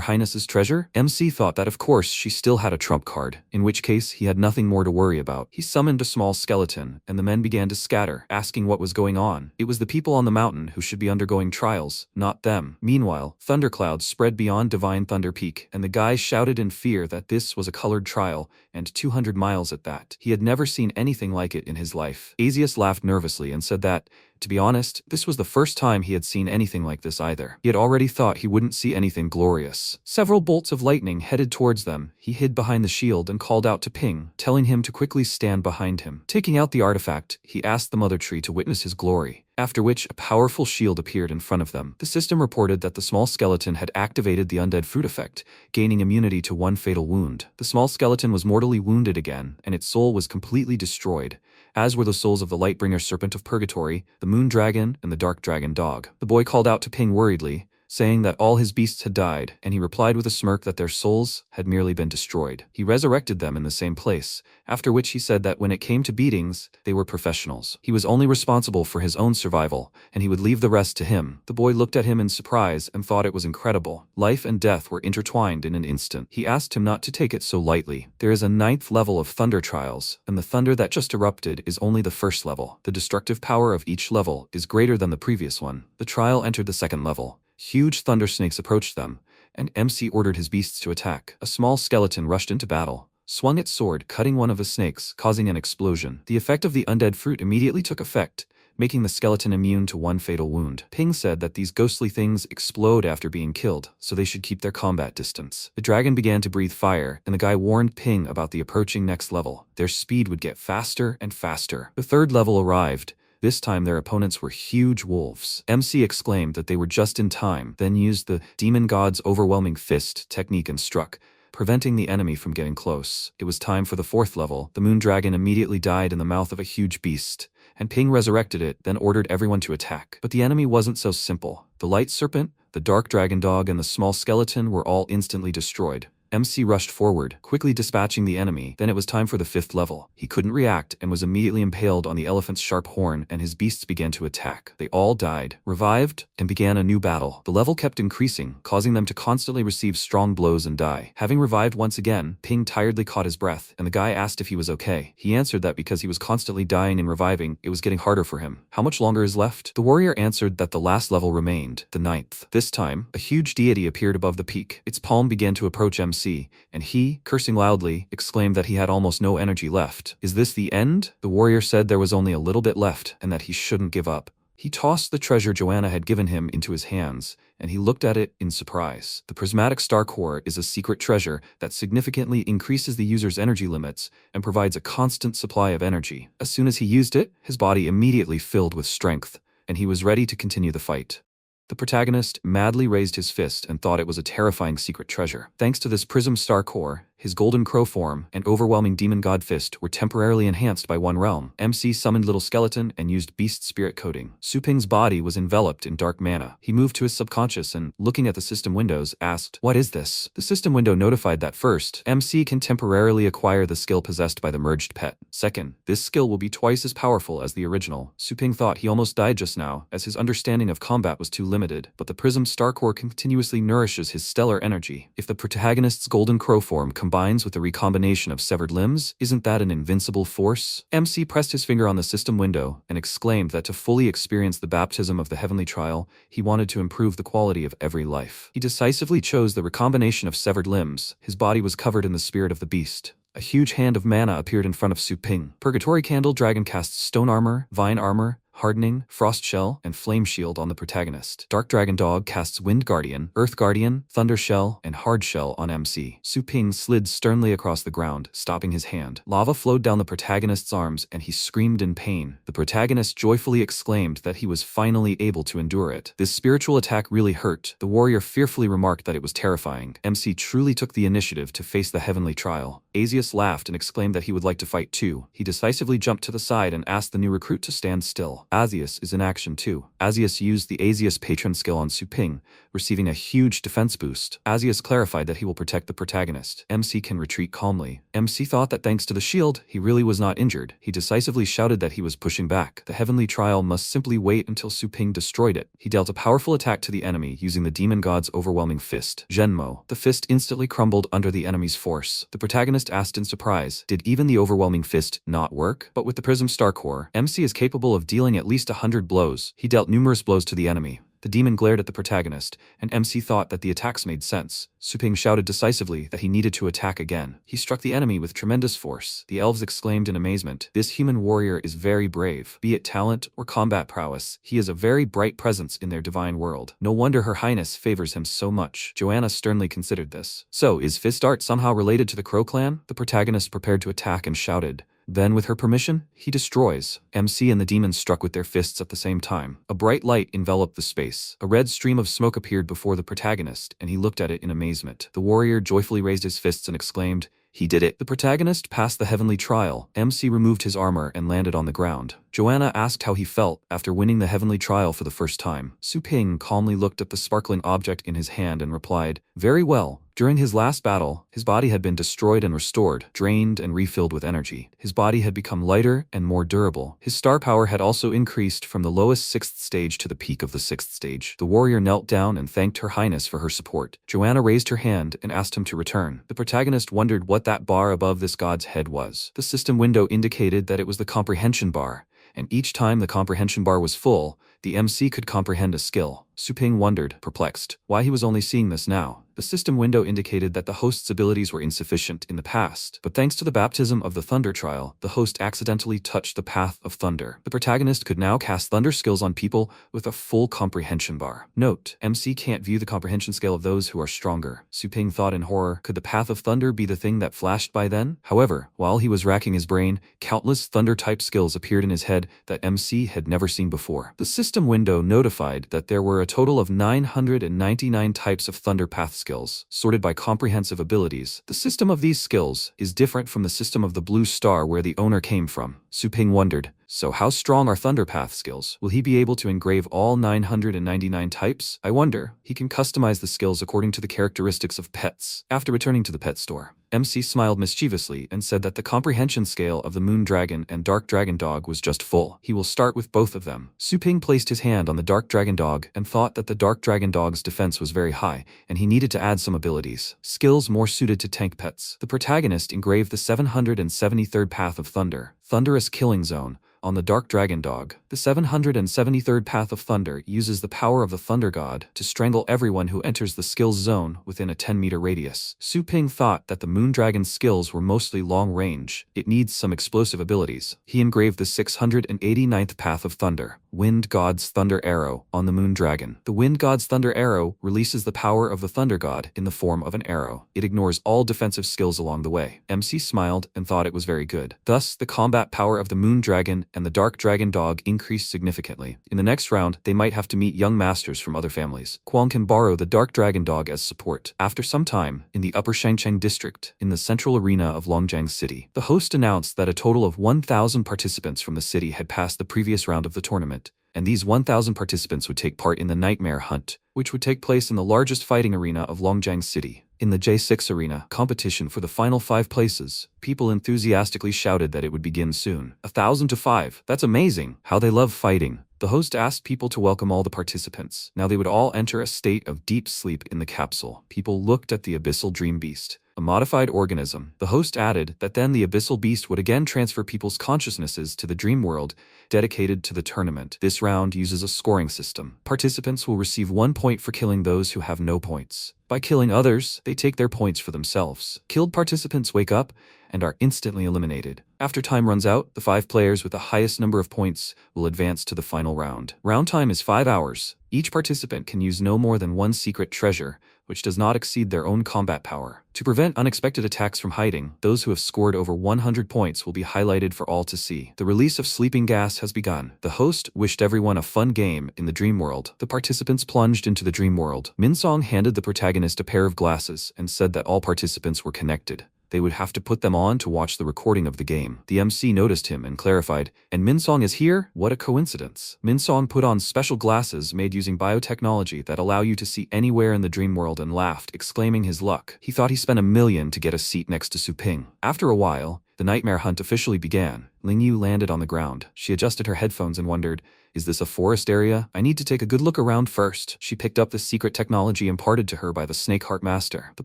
Highness's treasure? MC thought that of course she still had a trump card, in which case he had nothing more to worry about. He summoned a small skeleton, and the men began to scatter, asking what was going on. It was the people on the mountain who should be undergoing trials, not them. Meanwhile, thunderclouds spread beyond Divine Thunder Peak, and the guy shouted in fear that this was a colored trial, and 200 miles at that. He had never seen anything like it in his life. Asius laughed nervously and said that, to be honest, this was the first time he had seen anything like this either. He had already thought he wouldn't see anything glorious. Several bolts of lightning headed towards them. He hid behind the shield and called out to Ping, telling him to quickly stand behind him. Taking out the artifact, he asked the Mother Tree to witness his glory, after which a powerful shield appeared in front of them. The system reported that the small skeleton had activated the undead fruit effect, gaining immunity to one fatal wound. The small skeleton was mortally wounded again, and its soul was completely destroyed, as were the souls of the Lightbringer Serpent of Purgatory, the Moon Dragon, and the Dark Dragon Dog. The boy called out to Ping worriedly, saying that all his beasts had died, and he replied with a smirk that their souls had merely been destroyed. He resurrected them in the same place, after which he said that when it came to beatings, they were professionals. He was only responsible for his own survival, and he would leave the rest to him. The boy looked at him in surprise and thought it was incredible. Life and death were intertwined in an instant. He asked him not to take it so lightly. There is a 9th level of thunder trials, and the thunder that just erupted is only the first level. The destructive power of each level is greater than the previous one. The trial entered the 2nd level. Huge thunder snakes approached them, and MC ordered his beasts to attack. A small skeleton rushed into battle, swung its sword, cutting one of the snakes, causing an explosion. The effect of the undead fruit immediately took effect, making the skeleton immune to one fatal wound. Ping said that these ghostly things explode after being killed, so they should keep their combat distance. The dragon began to breathe fire, and the guy warned Ping about the approaching next level. Their speed would get faster and faster. The 3rd level arrived. This time their opponents were huge wolves. MC exclaimed that they were just in time, then used the demon god's overwhelming fist technique and struck, preventing the enemy from getting close. It was time for the 4th level. The Moon Dragon immediately died in the mouth of a huge beast, and Ping resurrected it, then ordered everyone to attack. But the enemy wasn't so simple. The Light Serpent, the Dark Dragon Dog, and the small skeleton were all instantly destroyed. MC rushed forward, quickly dispatching the enemy. Then it was time for the 5th level. He couldn't react and was immediately impaled on the elephant's sharp horn, and his beasts began to attack. They all died, revived, and began a new battle. The level kept increasing, causing them to constantly receive strong blows and die. Having revived once again, Ping tiredly caught his breath, and the guy asked if he was okay. He answered that because he was constantly dying and reviving, it was getting harder for him. How much longer is left? The warrior answered that the last level remained, the 9th. This time, a huge deity appeared above the peak. Its palm began to approach MC, and he, cursing loudly, exclaimed that he had almost no energy left. Is this the end? The warrior said there was only a little bit left, and that he shouldn't give up. He tossed the treasure Joanna had given him into his hands, and he looked at it in surprise. The prismatic star core is a secret treasure that significantly increases the user's energy limits and provides a constant supply of energy. As soon as he used it, his body immediately filled with strength, and he was ready to continue the fight. The protagonist madly raised his fist and thought it was a terrifying secret treasure. Thanks to this prism star core, His golden crow form and overwhelming demon god fist were temporarily enhanced by one realm. MC summoned Little Skeleton and used beast spirit coating. Su Ping's body was enveloped in dark mana. He moved to his subconscious and, looking at the system windows, asked, "What is this?" The system window notified that first, MC can temporarily acquire the skill possessed by the merged pet. Second, this skill will be twice as powerful as the original. Su Ping thought he almost died just now, as his understanding of combat was too limited, but the Prism Star Core continuously nourishes his stellar energy. If the protagonist's golden crow form combines with the recombination of severed limbs, isn't that an invincible force? MC pressed his finger on the system window and exclaimed that to fully experience the baptism of the heavenly trial, he wanted to improve the quality of every life. He decisively chose the recombination of severed limbs. His body was covered in the spirit of the beast. A huge hand of mana appeared in front of Su Ping. Purgatory Candle Dragon casts Stone Armor, Vine Armor, Hardening, Frost Shell, and Flame Shield on the protagonist. Dark Dragon Dog casts Wind Guardian, Earth Guardian, Thunder Shell, and Hard Shell on MC. Su Ping slid sternly across the ground, stopping his hand. Lava flowed down the protagonist's arms and he screamed in pain. The protagonist joyfully exclaimed that he was finally able to endure it. This spiritual attack really hurt. The warrior fearfully remarked that it was terrifying. MC truly took the initiative to face the heavenly trial. Asius laughed and exclaimed that he would like to fight too. He decisively jumped to the side and asked the new recruit to stand still. Asius is in action too. Asius used the Asius Patron skill on Su Ping, receiving a huge defense boost. Asius clarified that he will protect the protagonist. MC can retreat calmly. MC thought that thanks to the shield, he really was not injured. He decisively shouted that he was pushing back. The heavenly trial must simply wait until Su Ping destroyed it. He dealt a powerful attack to the enemy using the demon god's overwhelming fist, Zhenmo. The fist instantly crumbled under the enemy's force. The protagonist asked in surprise, did even the overwhelming fist not work? But with the Prism Star Core, MC is capable of dealing at least 100 blows. He dealt numerous blows to the enemy. The demon glared at the protagonist, and MC thought that the attacks made sense. Su Ping shouted decisively that he needed to attack again. He struck the enemy with tremendous force. The elves exclaimed in amazement, "This human warrior is very brave. Be it talent or combat prowess, he is a very bright presence in their divine world. No wonder Her Highness favors him so much." Joanna sternly considered this. So, is fist art somehow related to the Crow clan? The protagonist prepared to attack and shouted. Then, with her permission, he destroys. MC and the demons struck with their fists at the same time. A bright light enveloped the space. A red stream of smoke appeared before the protagonist, and he looked at it in amazement. The warrior joyfully raised his fists and exclaimed, "He did it." The protagonist passed the heavenly trial. MC removed his armor and landed on the ground. Joanna asked how he felt after winning the heavenly trial for the first time. Su Ping calmly looked at the sparkling object in his hand and replied, "Very well." During his last battle, his body had been destroyed and restored, drained and refilled with energy. His body had become lighter and more durable. His star power had also increased from the lowest 6th stage to the peak of the 6th stage. The warrior knelt down and thanked Her Highness for her support. Joanna raised her hand and asked him to return. The protagonist wondered what that bar above this god's head was. The system window indicated that it was the comprehension bar, and each time the comprehension bar was full, the MC could comprehend a skill. Su Ping wondered, perplexed, why he was only seeing this now. The system window indicated that the host's abilities were insufficient in the past, but thanks to the baptism of the Thunder Trial, the host accidentally touched the path of thunder. The protagonist could now cast thunder skills on people with a full comprehension bar. Note: MC can't view the comprehension scale of those who are stronger. Su Ping thought in horror, could the path of thunder be the thing that flashed by then? However, while he was racking his brain, countless thunder-type skills appeared in his head that MC had never seen before. The system window notified that there were a total of 999 types of thunder path skills, sorted by comprehensive abilities. The system of these skills is different from the system of the blue star where the owner came from. Su Ping wondered, so how strong are thunder path skills? Will he be able to engrave all 999 types? I wonder. He can customize the skills according to the characteristics of pets. After returning to the pet store, MC smiled mischievously and said that the comprehension scale of the Moon Dragon and Dark Dragon Dog was just full. He will start with both of them. Su Ping placed his hand on the Dark Dragon Dog and thought that the Dark Dragon Dog's defense was very high, and he needed to add some abilities. Skills more suited to tank pets. The protagonist engraved the 773rd Path of Thunder, Thunderous Killing Zone, on the Dark Dragon Dog. The 773rd Path of Thunder uses the power of the Thunder God to strangle everyone who enters the skills zone within a 10-meter radius. Su Ping thought that the Moon Dragon's skills were mostly long range. It needs some explosive abilities. He engraved the 689th Path of Thunder, Wind God's Thunder Arrow, on the Moon Dragon. The Wind God's Thunder Arrow releases the power of the Thunder God in the form of an arrow. It ignores all defensive skills along the way. MC smiled and thought it was very good. Thus, the combat power of the Moon Dragon and the Dark Dragon Dog increased significantly. In the next round, they might have to meet young masters from other families. Kwang can borrow the Dark Dragon Dog as support. After some time, in the Upper Shangcheng district, in the central arena of Longjiang City, the host announced that a total of 1,000 participants from the city had passed the previous round of the tournament, and these 1,000 participants would take part in the Nightmare Hunt, which would take place in the largest fighting arena of Longjiang City. In the J6 arena competition for the final 5 places, people enthusiastically shouted that it would begin soon. 1,000 to 5. That's amazing. How they love fighting. The host asked people to welcome all the participants. Now they would all enter a state of deep sleep in the capsule. People looked at the abyssal dream beast, a modified organism. The host added that then the abyssal beast would again transfer people's consciousnesses to the dream world dedicated to the tournament. This round uses a scoring system. Participants will receive 1 point for killing those who have no points. By killing others, they take their points for themselves. Killed participants wake up and are instantly eliminated. After time runs out, the 5 players with the highest number of points will advance to the final round. Round time is 5 hours. Each participant can use no more than 1 secret treasure, which does not exceed their own combat power. To prevent unexpected attacks from hiding, those who have scored over 100 points will be highlighted for all to see. The release of sleeping gas has begun. The host wished everyone a fun game in the dream world. The participants plunged into the dream world. Minsong handed the protagonist a pair of glasses and said that all participants were connected. They would have to put them on to watch the recording of the game. The MC noticed him and clarified, "And Minsong is here? What a coincidence." Minsong put on special glasses made using biotechnology that allow you to see anywhere in the dream world and laughed, exclaiming his luck. He thought he spent $1 million to get a seat next to Su Ping. After a while, the nightmare hunt officially began. Ling Yu landed on the ground. She adjusted her headphones and wondered, "Is this a forest area? I need to take a good look around first." She picked up the secret technology imparted to her by the Snakeheart Master. The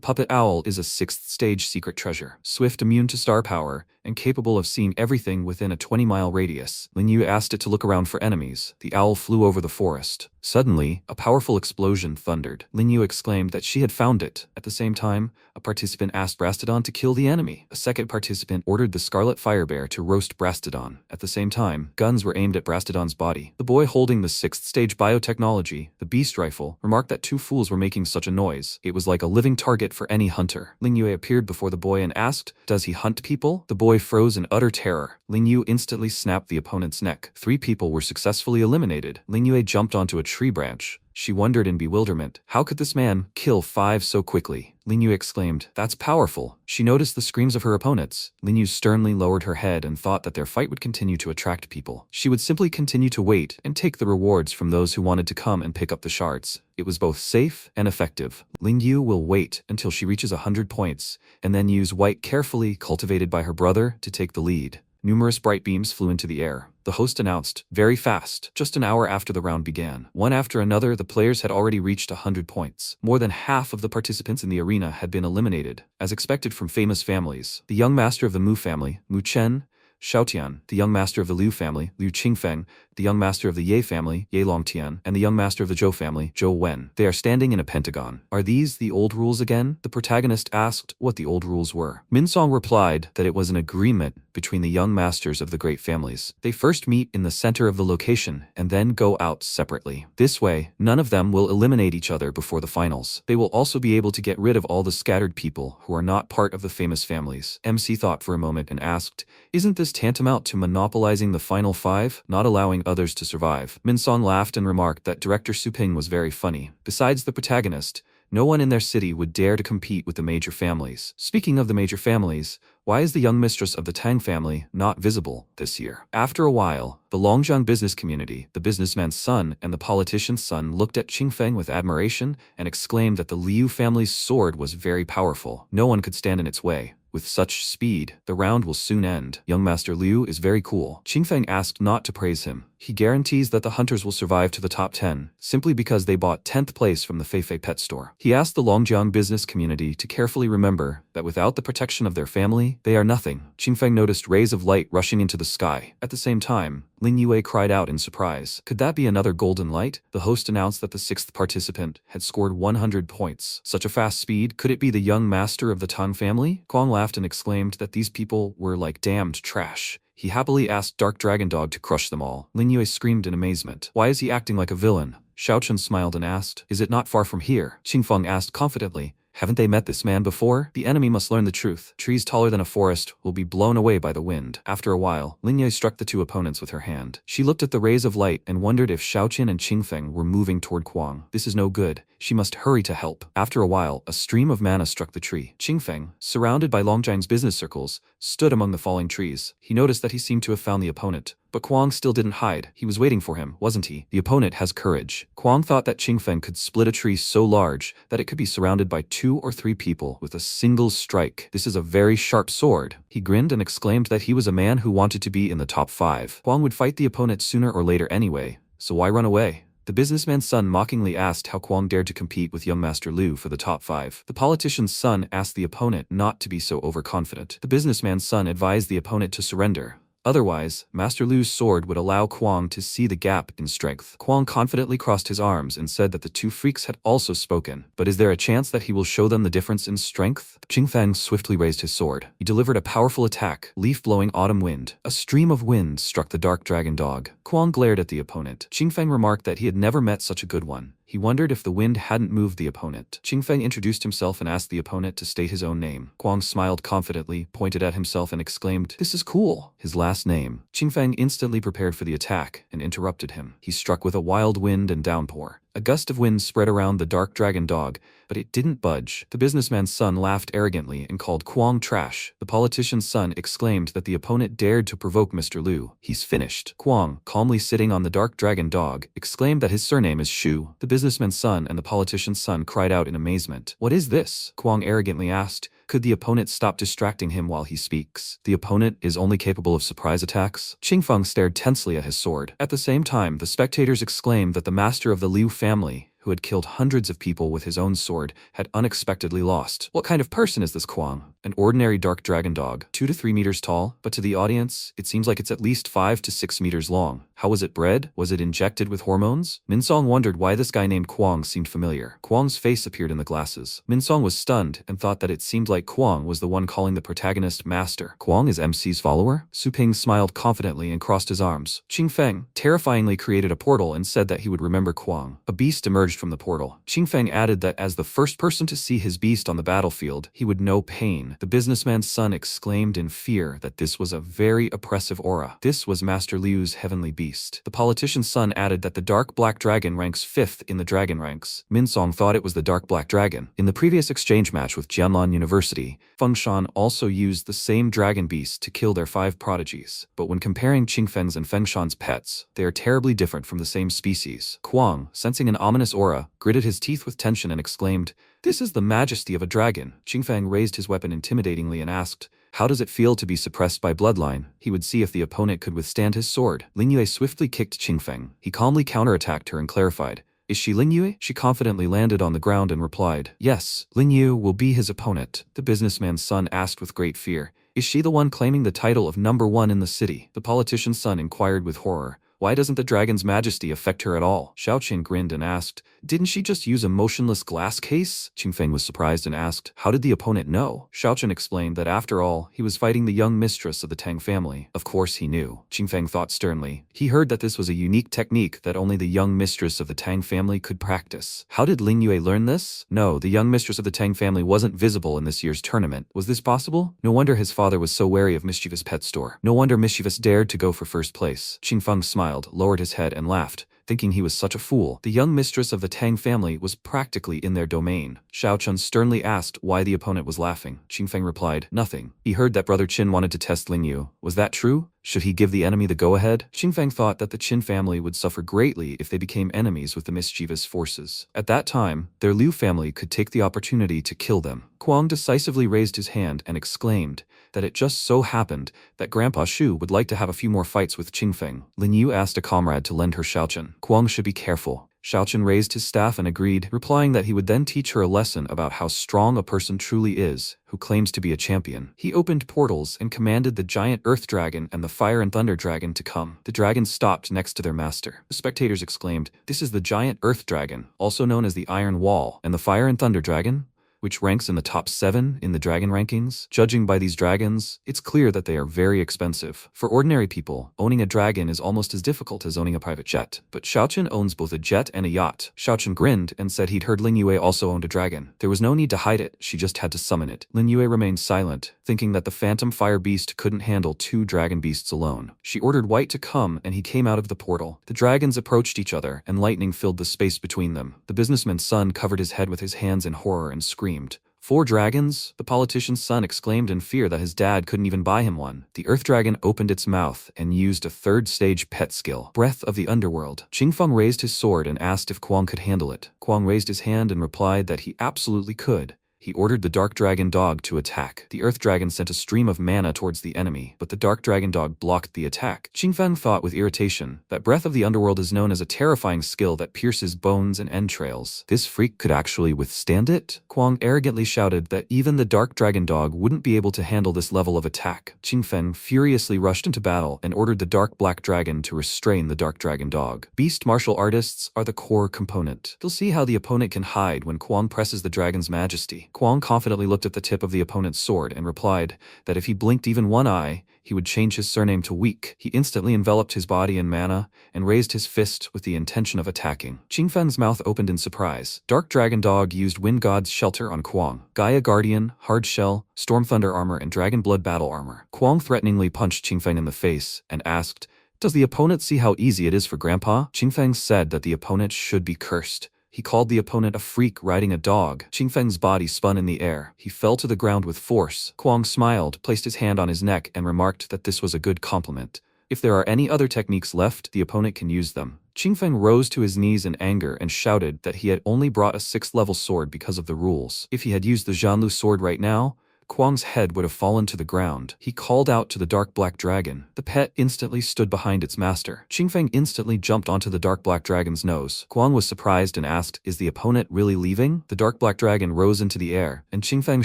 puppet owl is a 6th stage secret treasure, swift, immune to star power, and capable of seeing everything within a 20-mile radius. Ling Yu asked it to look around for enemies. The owl flew over the forest. Suddenly, a powerful explosion thundered. Ling Yu exclaimed that she had found it. At the same time, a participant asked Brastodon to kill the enemy. A second participant ordered the Scarlet Firebear to roast Brastodon. At the same time, guns were aimed at Brastodon's body. The boy holding the 6th stage biotechnology, the beast rifle, remarked that 2 fools were making such a noise. It was like a living target for any hunter. Ling Yu appeared before the boy and asked, "Does he hunt people?" The boy froze in utter terror. Ling Yu instantly snapped the opponent's neck. 3 people were successfully eliminated. Ling Yu jumped onto a tree branch. She wondered in bewilderment, how could this man kill 5 so quickly? Ling Yu exclaimed, "That's powerful." She noticed the screams of her opponents. Ling Yu sternly lowered her head and thought that their fight would continue to attract people. She would simply continue to wait and take the rewards from those who wanted to come and pick up the shards. It was both safe and effective. Ling Yu will wait until she reaches 100 points, and then use white carefully cultivated by her brother to take the lead. Numerous bright beams flew into the air. The host announced, "Very fast." Just an hour after the round began. One after another, the players had already reached 100 points. More than half of the participants in the arena had been eliminated, as expected from famous families. The young master of the Mu family, Mu Chen, Xiaotian, the young master of the Liu family, Liu Qingfeng, the young master of the Ye family, Ye Longtian, and the young master of the Zhou family, Zhou Wen. They are standing in a pentagon. "Are these the old rules again?" The protagonist asked what the old rules were. Minsong replied that it was an agreement between the young masters of the great families. They first meet in the center of the location and then go out separately. This way, none of them will eliminate each other before the finals. They will also be able to get rid of all the scattered people who are not part of the famous families. MC thought for a moment and asked, "Isn't this tantamount to monopolizing the final 5, not allowing others to survive?" Minsong laughed and remarked that director Su Ping was very funny. Besides the protagonist, no one in their city would dare to compete with the major families. Speaking of the major families, why is the young mistress of the Tang family not visible this year? After a while, the Longjiang business community, the businessman's son and the politician's son looked at Qingfeng with admiration and exclaimed that the Liu family's sword was very powerful. No one could stand in its way. With such speed, the round will soon end. Young Master Liu is very cool. Qingfeng asked not to praise him. He guarantees that the hunters will survive to the top 10, simply because they bought 10th place from the Feifei pet store. He asked the Longjiang business community to carefully remember that without the protection of their family, they are nothing. Qingfeng noticed rays of light rushing into the sky. At the same time, Ling Yue cried out in surprise. Could that be another golden light? The host announced that the 6th participant had scored 100 points. Such a fast speed, could it be the young master of the Tang family? Kwang laughed and exclaimed that these people were like damned trash. He happily asked Dark Dragon Dog to crush them all. Ling Yue screamed in amazement. Why is he acting like a villain? Xiao Chun smiled and asked, "Is it not far from here?" Qingfeng asked confidently, Haven't they met this man before? The enemy must learn the truth. Trees taller than a forest will be blown away by the wind. After a while, Lingyue struck the two opponents with her hand. She looked at the rays of light and wondered if Xiaoqin and Qingfeng were moving toward Kuang. This is no good. She must hurry to help. After a while, a stream of mana struck the tree. Qingfeng, surrounded by Longjiang's business circles, stood among the falling trees. He noticed that he seemed to have found the opponent. But Kuang still didn't hide. He was waiting for him, wasn't he? The opponent has courage. Kuang thought that Qingfeng could split a tree so large that it could be surrounded by 2 or 3 people with a single strike. This is a very sharp sword. He grinned and exclaimed that he was a man who wanted to be in the top 5. Kuang would fight the opponent sooner or later anyway, so why run away? The businessman's son mockingly asked how Kuang dared to compete with young Master Lu for the top 5. The politician's son asked the opponent not to be so overconfident. The businessman's son advised the opponent to surrender. Otherwise, Master Lu's sword would allow Kuang to see the gap in strength. Kuang confidently crossed his arms and said that the 2 freaks had also spoken. But is there a chance that he will show them the difference in strength? Qingfeng swiftly raised his sword. He delivered a powerful attack, leaf-blowing autumn wind. A stream of wind struck the dark dragon dog. Kuang glared at the opponent. Qingfeng remarked that he had never met such a good one. He wondered if the wind hadn't moved the opponent. Qingfeng introduced himself and asked the opponent to state his own name. Kuang smiled confidently, pointed at himself and exclaimed, "This is cool." His last name. Qingfeng instantly prepared for the attack and interrupted him. He struck with a wild wind and downpour. A gust of wind spread around the dark dragon dog, but it didn't budge. The businessman's son laughed arrogantly and called Kuang trash. The politician's son exclaimed that the opponent dared to provoke Mr. Lu. He's finished. Kuang, calmly sitting on the dark dragon dog, exclaimed that his surname is Shu. The businessman's son and the politician's son cried out in amazement. "What is this?" Kuang arrogantly asked. Could the opponent stop distracting him while he speaks? The opponent is only capable of surprise attacks? Qingfeng stared tensely at his sword. At the same time, the spectators exclaimed that the master of the Liu family, who had killed hundreds of people with his own sword, had unexpectedly lost. What kind of person is this Kuang? An ordinary dark dragon dog, 2 to 3 meters tall, but to the audience, it seems like it's at least 5 to 6 meters long. How was it bred? Was it injected with hormones? Minsong wondered why this guy named Kuang seemed familiar. Kuang's face appeared in the glasses. Minsong was stunned and thought that it seemed like Kuang was the one calling the protagonist master. Kuang is MC's follower? Su Ping smiled confidently and crossed his arms. Qingfeng terrifyingly created a portal and said that he would remember Kuang. A beast emerged from the portal. Qingfeng added that as the first person to see his beast on the battlefield, he would know pain. The businessman's son exclaimed in fear that this was a very oppressive aura. This was Master Liu's heavenly beast. The politician's son added that the dark black dragon ranks 5th in the dragon ranks. Minsong thought it was the dark black dragon. In the previous exchange match with Jianlan University, Fengshan also used the same dragon beast to kill their 5 prodigies. But when comparing Qingfeng's and Fengshan's pets, they are terribly different from the same species. Kuang, sensing an ominous aura, gritted his teeth with tension and exclaimed, "This is the majesty of a dragon." Qingfeng raised his weapon intimidatingly and asked, "How does it feel to be suppressed by bloodline?" He would see if the opponent could withstand his sword. Lingyue swiftly kicked Qingfeng. He calmly counterattacked her and clarified, "Is she Lingyue?" She confidently landed on the ground and replied, "Yes, Lingyue will be his opponent." The businessman's son asked with great fear, "Is she the one claiming the title of #1 in the city?" The politician's son inquired with horror, "Why doesn't the dragon's majesty affect her at all?" Xiaoqin grinned and asked, "Didn't she just use a motionless glass case?" Qingfeng was surprised and asked, "How did the opponent know?" Xiaoqin explained that after all, he was fighting the young mistress of the Tang family. Of course he knew. Qingfeng thought sternly. He heard that this was a unique technique that only the young mistress of the Tang family could practice. How did Lingyue learn this? No, the young mistress of the Tang family wasn't visible in this year's tournament. Was this possible? No wonder his father was so wary of Mischievous Pet Store. No wonder Mischievous dared to go for first place. Qingfeng smiled, lowered his head and laughed, thinking he was such a fool. The young mistress of the Tang family was practically in their domain. Xiaochun sternly asked why the opponent was laughing. Qingfeng replied, "Nothing. He heard that Brother Qin wanted to test Lingyue. Was that true? Should he give the enemy the go-ahead?" Qingfeng thought that the Qin family would suffer greatly if they became enemies with the mischievous forces. At that time, their Liu family could take the opportunity to kill them. Kuang decisively raised his hand and exclaimed that it just so happened that Grandpa Shu would like to have a few more fights with Qingfeng. Linyu asked a comrade to lend her Xiaochun. Kuang should be careful. Xiaochun raised his staff and agreed, replying that he would then teach her a lesson about how strong a person truly is, who claims to be a champion. He opened portals and commanded the giant earth dragon and the fire and thunder dragon to come. The dragons stopped next to their master. The spectators exclaimed, "This is the giant earth dragon, also known as the Iron Wall, and the fire and thunder dragon? which ranks in the top 7 in the dragon rankings. Judging by these dragons, it's clear that they are very expensive. For ordinary people, owning a dragon is almost as difficult as owning a private jet. But Xiaoqian owns both a jet and a yacht. Xiaoqian grinned and said he'd heard Ling Yue also owned a dragon. There was no need to hide it, she just had to summon it. Ling Yue remained silent, thinking that the phantom fire beast couldn't handle 2 dragon beasts alone. She ordered White to come and he came out of the portal. The dragons approached each other and lightning filled the space between them. The businessman's son covered his head with his hands in horror and screamed. 4 dragons? The politician's son exclaimed in fear that his dad couldn't even buy him one. The earth dragon opened its mouth and used a 3rd stage pet skill, Breath of the Underworld. Qingfeng raised his sword and asked if Kuang could handle it. Kuang raised his hand and replied that he absolutely could. He ordered the dark dragon dog to attack. The earth dragon sent a stream of mana towards the enemy, but the dark dragon dog blocked the attack. Qingfeng thought with irritation that Breath of the Underworld is known as a terrifying skill that pierces bones and entrails. This freak could actually withstand it? Kuang arrogantly shouted that even the dark dragon dog wouldn't be able to handle this level of attack. Qingfeng furiously rushed into battle and ordered the dark black dragon to restrain the dark dragon dog. Beast martial artists are the core component. They'll see how the opponent can hide when Kuang presses the dragon's majesty. Kuang confidently looked at the tip of the opponent's sword and replied that if he blinked even one eye, he would change his surname to Weak. He instantly enveloped his body in mana and raised his fist with the intention of attacking. Qingfeng's mouth opened in surprise. Dark Dragon Dog used Wind God's Shelter on Kuang, Gaia Guardian, Hard Shell, Storm Thunder Armor, and Dragon Blood Battle Armor. Kuang threateningly punched Qingfeng in the face and asked, "Does the opponent see how easy it is for Grandpa?" Qingfeng said that the opponent should be cursed. He called the opponent a freak riding a dog. Qingfeng's body spun in the air. He fell to the ground with force. Kuang smiled, placed his hand on his neck, and remarked that this was a good compliment. If there are any other techniques left, the opponent can use them. Qingfeng rose to his knees in anger and shouted that he had only brought a 6th level sword because of the rules. If he had used the Zhanlu sword right now, Kuang's head would have fallen to the ground. He called out to the dark black dragon. The pet instantly stood behind its master. Qingfeng instantly jumped onto the dark black dragon's nose. Kuang was surprised and asked, "Is the opponent really leaving?" The dark black dragon rose into the air, and Qingfeng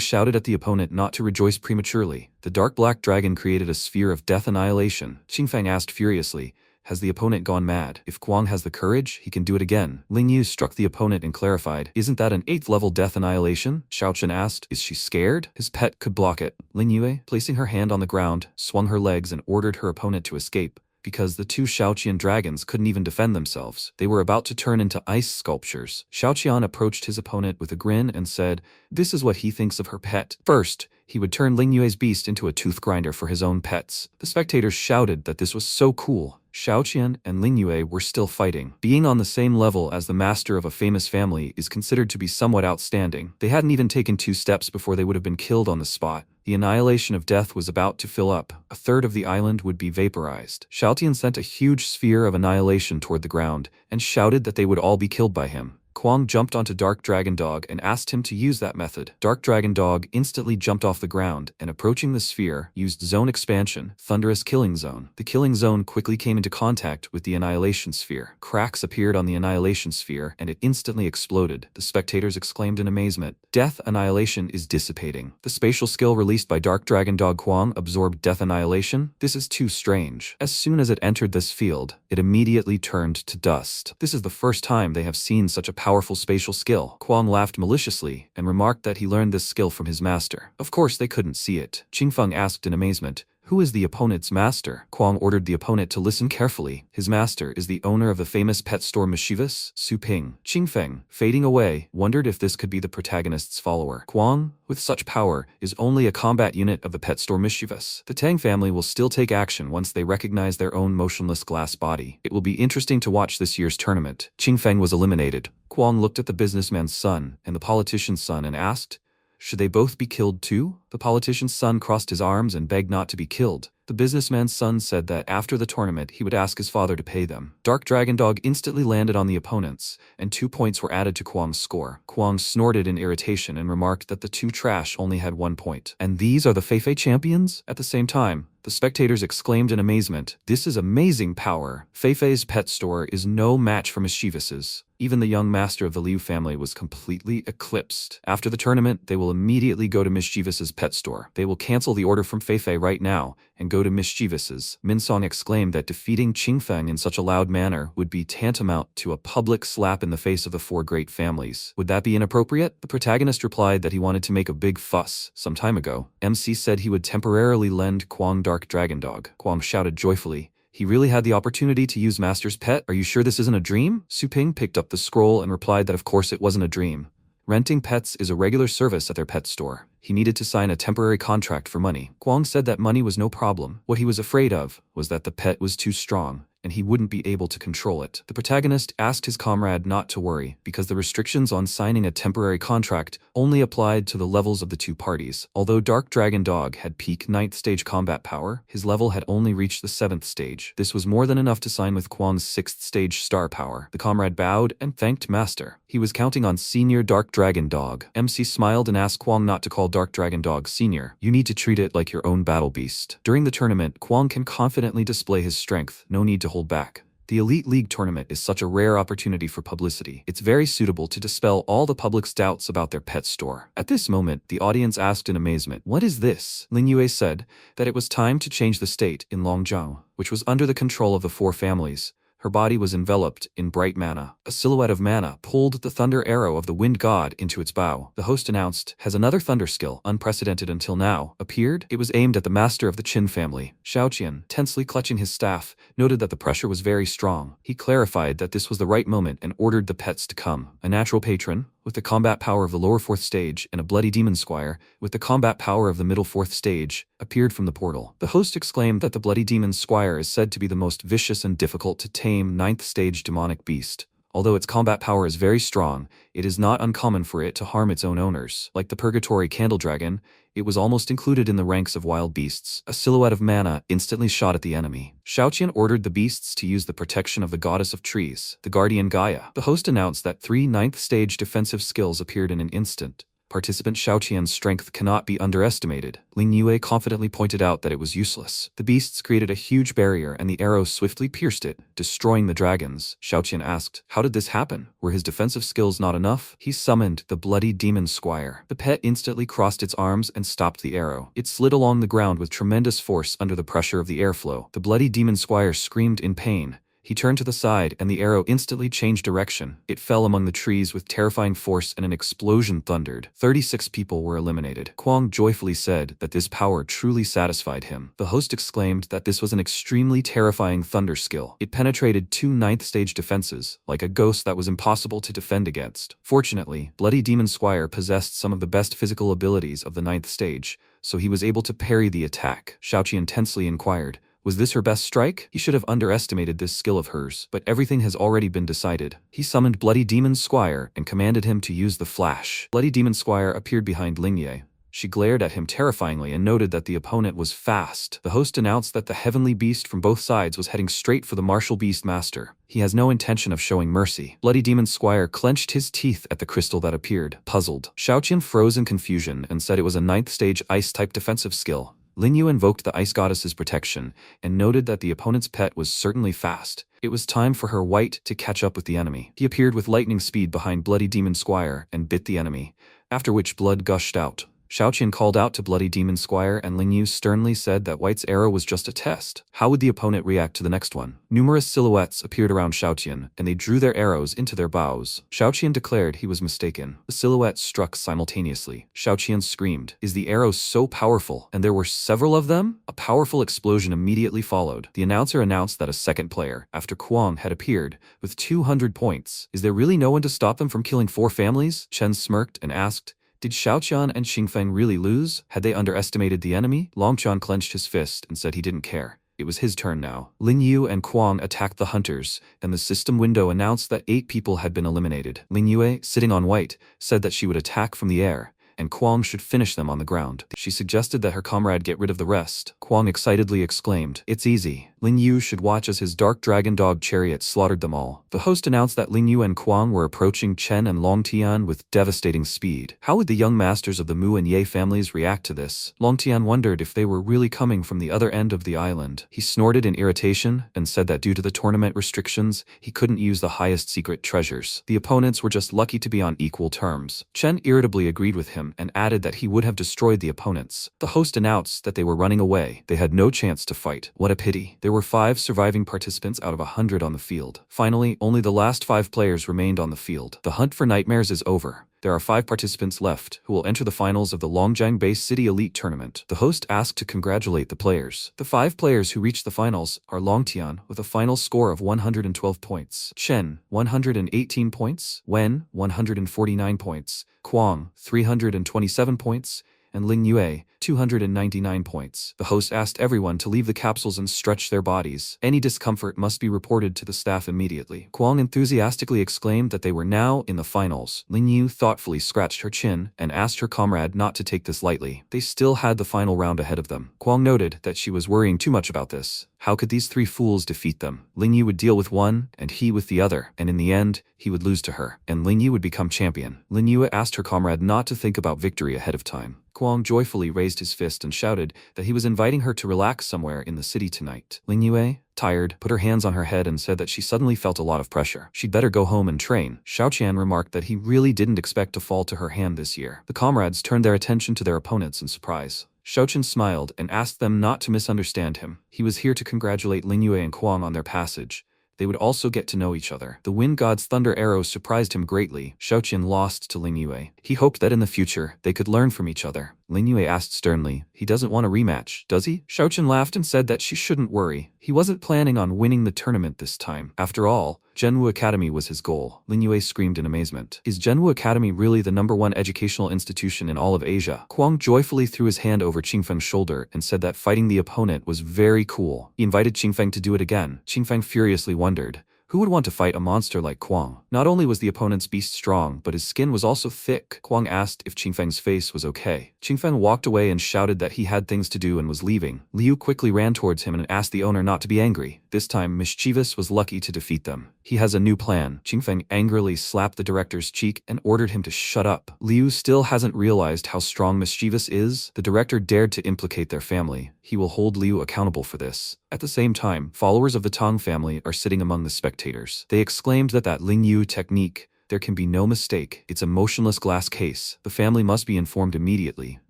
shouted at the opponent not to rejoice prematurely. The dark black dragon created a sphere of death annihilation. Qingfeng asked furiously, "Has the opponent gone mad? If Kuang has the courage, he can do it again." Ling Yu struck the opponent and clarified, "Isn't that an 8th level death annihilation?" Xiaoqian asked, "Is she scared?" His pet could block it. Ling Yue, placing her hand on the ground, swung her legs and ordered her opponent to escape. Because the 2 Xiaoqian dragons couldn't even defend themselves. They were about to turn into ice sculptures. Xiaoqian approached his opponent with a grin and said, "This is what he thinks of her pet." First, he would turn Ling Yue's beast into a tooth grinder for his own pets. The spectators shouted that this was so cool. Xiaoqian and Ling Yue were still fighting. Being on the same level as the master of a famous family is considered to be somewhat outstanding. They hadn't even taken 2 steps before they would have been killed on the spot. The annihilation of death was about to fill up. A third of the island would be vaporized. Xiaotian sent a huge sphere of annihilation toward the ground and shouted that they would all be killed by him. Kuang jumped onto Dark Dragon Dog and asked him to use that method. Dark Dragon Dog instantly jumped off the ground and, approaching the sphere, used Zone Expansion, Thunderous Killing Zone. The Killing Zone quickly came into contact with the Annihilation Sphere. Cracks appeared on the Annihilation Sphere and it instantly exploded. The spectators exclaimed in amazement, "Death Annihilation is dissipating." The spatial skill released by Dark Dragon Dog Kuang absorbed Death Annihilation. This is too strange. As soon as it entered this field, it immediately turned to dust. This is the first time they have seen such a powerful spatial skill. Kuang laughed maliciously and remarked that he learned this skill from his master. Of course they couldn't see it. Qingfeng asked in amazement, "Who is the opponent's master?" Kuang ordered the opponent to listen carefully. His master is the owner of the famous pet store Mischievous, Su Ping. Qingfeng, fading away, wondered if this could be the protagonist's follower. Kuang, with such power, is only a combat unit of the pet store Mischievous. The Tang family will still take action once they recognize their own motionless glass body. It will be interesting to watch this year's tournament. Qingfeng was eliminated. Kuang looked at the businessman's son and the politician's son and asked, "Should they both be killed too?" The politician's son crossed his arms and begged not to be killed. The businessman's son said that after the tournament he would ask his father to pay them. Dark Dragon Dog instantly landed on the opponents, and 2 points were added to Kuang's score. Kuang snorted in irritation and remarked that the 2 trash only had 1 point. "And these are the Feifei champions?" At the same time, The spectators exclaimed in amazement, "This is amazing power! Feifei's pet store is no match for Mischievous's." Even the young master of the Liu family was completely eclipsed. After the tournament, they will immediately go to Mischievous's pet store. They will cancel the order from Feifei right now and go to Mischievous's. Minsong exclaimed that defeating Qingfeng in such a loud manner would be tantamount to a public slap in the face of the four great families. Would that be inappropriate? The protagonist replied that he wanted to make a big fuss. Some time ago, MC said he would temporarily lend Kwang Dark Dragon Dog. Kwang shouted joyfully, "He really had the opportunity to use Master's pet? Are you sure this isn't a dream?" Su Ping picked up the scroll and replied that of course it wasn't a dream. Renting pets is a regular service at their pet store. He needed to sign a temporary contract for money. Kwang said that money was no problem. What he was afraid of was that the pet was too strong, and he wouldn't be able to control it. The protagonist asked his comrade not to worry, because the restrictions on signing a temporary contract only applied to the levels of the two parties. Although Dark Dragon Dog had peak 9th stage combat power, his level had only reached the 7th stage. This was more than enough to sign with Kwang's 6th stage star power. The comrade bowed and thanked Master. He was counting on Senior Dark Dragon Dog. MC smiled and asked Kwang not to call Dark Dragon Dog Senior. You need to treat it like your own battle beast. During the tournament, Kwang can confidently display his strength. No need to hold back. The Elite League tournament is such a rare opportunity for publicity. It's very suitable to dispel all the public's doubts about their pet store. At this moment, the audience asked in amazement, "What is this?" Lin Yue said that it was time to change the state in Longzhou, which was under the control of the four families. Her body was enveloped in bright mana. A silhouette of mana pulled the thunder arrow of the wind god into its bow. The host announced, "Has another thunder skill, unprecedented until now, appeared?" It was aimed at the master of the Qin family. Xiaoqian, tensely clutching his staff, noted that the pressure was very strong. He clarified that this was the right moment and ordered the pets to come. A natural patron, with the combat power of the lower 4th stage, and a bloody demon squire, with the combat power of the middle 4th stage, appeared from the portal. The host exclaimed that the bloody demon squire is said to be the most vicious and difficult to tame 9th stage demonic beast. Although its combat power is very strong, it is not uncommon for it to harm its own owners. Like the Purgatory Candle Dragon, it was almost included in the ranks of wild beasts. A silhouette of mana instantly shot at the enemy. Xiaoqian ordered the beasts to use the protection of the goddess of trees, the guardian Gaia. The host announced that 3 9th stage defensive skills appeared in an instant. Participant Xiaoqian's strength cannot be underestimated. Ling Yue confidently pointed out that it was useless. The beasts created a huge barrier and the arrow swiftly pierced it, destroying the dragons. Xiaoqian asked, "How did this happen? Were his defensive skills not enough?" He summoned the bloody demon squire. The pet instantly crossed its arms and stopped the arrow. It slid along the ground with tremendous force under the pressure of the airflow. The bloody demon squire screamed in pain. He turned to the side and the arrow instantly changed direction. It fell among the trees with terrifying force and an explosion thundered. 36 people were eliminated. Kwang joyfully said that this power truly satisfied him. The host exclaimed that this was an extremely terrifying thunder skill. It penetrated 2 9th stage defenses, like a ghost that was impossible to defend against. Fortunately, Bloody Demon Squire possessed some of the best physical abilities of the 9th stage, so he was able to parry the attack. Xiaoqian tensely inquired, "Was this her best strike?" He should have underestimated this skill of hers, but everything has already been decided. He summoned Bloody Demon Squire and commanded him to use the flash. Bloody Demon Squire appeared behind Lingye. She glared at him terrifyingly and noted that the opponent was fast. The host announced that the heavenly beast from both sides was heading straight for the martial beast master. He has no intention of showing mercy. Bloody Demon Squire clenched his teeth at the crystal that appeared, puzzled. Xiaoqian froze in confusion and said it was a 9th stage ice-type defensive skill. Lin Yu invoked the ice goddess's protection and noted that the opponent's pet was certainly fast. It was time for her white to catch up with the enemy. He appeared with lightning speed behind Bloody Demon Squire and bit the enemy, after which blood gushed out. Xiaoqian called out to Bloody Demon Squire and Ling Yu sternly said that White's arrow was just a test. How would the opponent react to the next one? Numerous silhouettes appeared around Xiaoqian, and they drew their arrows into their bows. Xiaoqian declared he was mistaken. The silhouettes struck simultaneously. Xiaoqian screamed, "Is the arrow so powerful?" And there were several of them? A powerful explosion immediately followed. The announcer announced that a second player, after Kwang, had appeared, with 200 points. Is there really no one to stop them from killing 4 families? Chen smirked and asked, "Did Xiaoqian and Xingfeng really lose? Had they underestimated the enemy?" Longchan clenched his fist and said he didn't care. It was his turn now. Lin Yu and Kwang attacked the hunters, and the system window announced that 8 people had been eliminated. Lin Yue, sitting on White, said that she would attack from the air, and Kwang should finish them on the ground. She suggested that her comrade get rid of the rest. Kwang excitedly exclaimed, "It's easy. Ling Yu should watch as his dark dragon dog chariot slaughtered them all. The host announced that Ling Yu and Kwang were approaching Chen and Long Tian with devastating speed. How would the young masters of the Mu and Ye families react to this? Long Tian wondered if they were really coming from the other end of the island. He snorted in irritation and said that due to the tournament restrictions, he couldn't use the highest secret treasures. The opponents were just lucky to be on equal terms. Chen irritably agreed with him and added that he would have destroyed the opponents. The host announced that they were running away. They had no chance to fight. What a pity. There were 5 surviving participants out of 100 on the field. Finally, only the last 5 players remained on the field. The hunt for nightmares is over. There are 5 participants left who will enter the finals of the Longjiang Base City Elite Tournament. The host asked to congratulate the players. The 5 players who reached the finals are Longtian with a final score of 112 points, Chen 118 points, Wen 149 points, Kwang 327 points, and Ling Yue 299 points. The host asked everyone to leave the capsules and stretch their bodies. Any discomfort must be reported to the staff immediately. Kwang enthusiastically exclaimed that they were now in the finals. Ling Yu thoughtfully scratched her chin and asked her comrade not to take this lightly. They still had the final round ahead of them. Kwang noted that she was worrying too much about this. How could these 3 fools defeat them? Ling Yu would deal with one, and he with the other, and in the end, he would lose to her, and Ling Yu would become champion. Ling Yu asked her comrade not to think about victory ahead of time. Kwang joyfully raised his fist and shouted that he was inviting her to relax somewhere in the city tonight. Ling Yue, tired, put her hands on her head and said that she suddenly felt a lot of pressure. She'd better go home and train. Xiaoqian remarked that he really didn't expect to fall to her hand this year. The comrades turned their attention to their opponents in surprise. Xiaoqian smiled and asked them not to misunderstand him. He was here to congratulate Ling Yue and Kwang on their passage. They would also get to know each other. The Wind God's thunder arrows surprised him greatly. Xiaoqian lost to Ling Yue. He hoped that in the future, they could learn from each other. Ling Yue asked sternly, he doesn't want a rematch, does he? Xiaoqian laughed and said that she shouldn't worry. He wasn't planning on winning the tournament this time. After all, Zhenwu Academy was his goal. Ling Yue screamed in amazement. Is Zhenwu Academy really the #1 educational institution in all of Asia? Kwang joyfully threw his hand over Qingfeng's shoulder and said that fighting the opponent was very cool. He invited Qingfeng to do it again. Qingfeng furiously wondered, who would want to fight a monster like Kwang? Not only was the opponent's beast strong, but his skin was also thick. Kwang asked if Qingfeng's face was okay. Qingfeng walked away and shouted that he had things to do and was leaving. Liu quickly ran towards him and asked the owner not to be angry. This time, Mischievous was lucky to defeat them. He has a new plan. Qingfeng angrily slapped the director's cheek and ordered him to shut up. Liu still hasn't realized how strong Mischievous is. The director dared to implicate their family. He will hold Liu accountable for this. At the same time, followers of the Tang family are sitting among the spectators. They exclaimed that Ling Yu technique, there can be no mistake. It's a motionless glass case. The family must be informed immediately.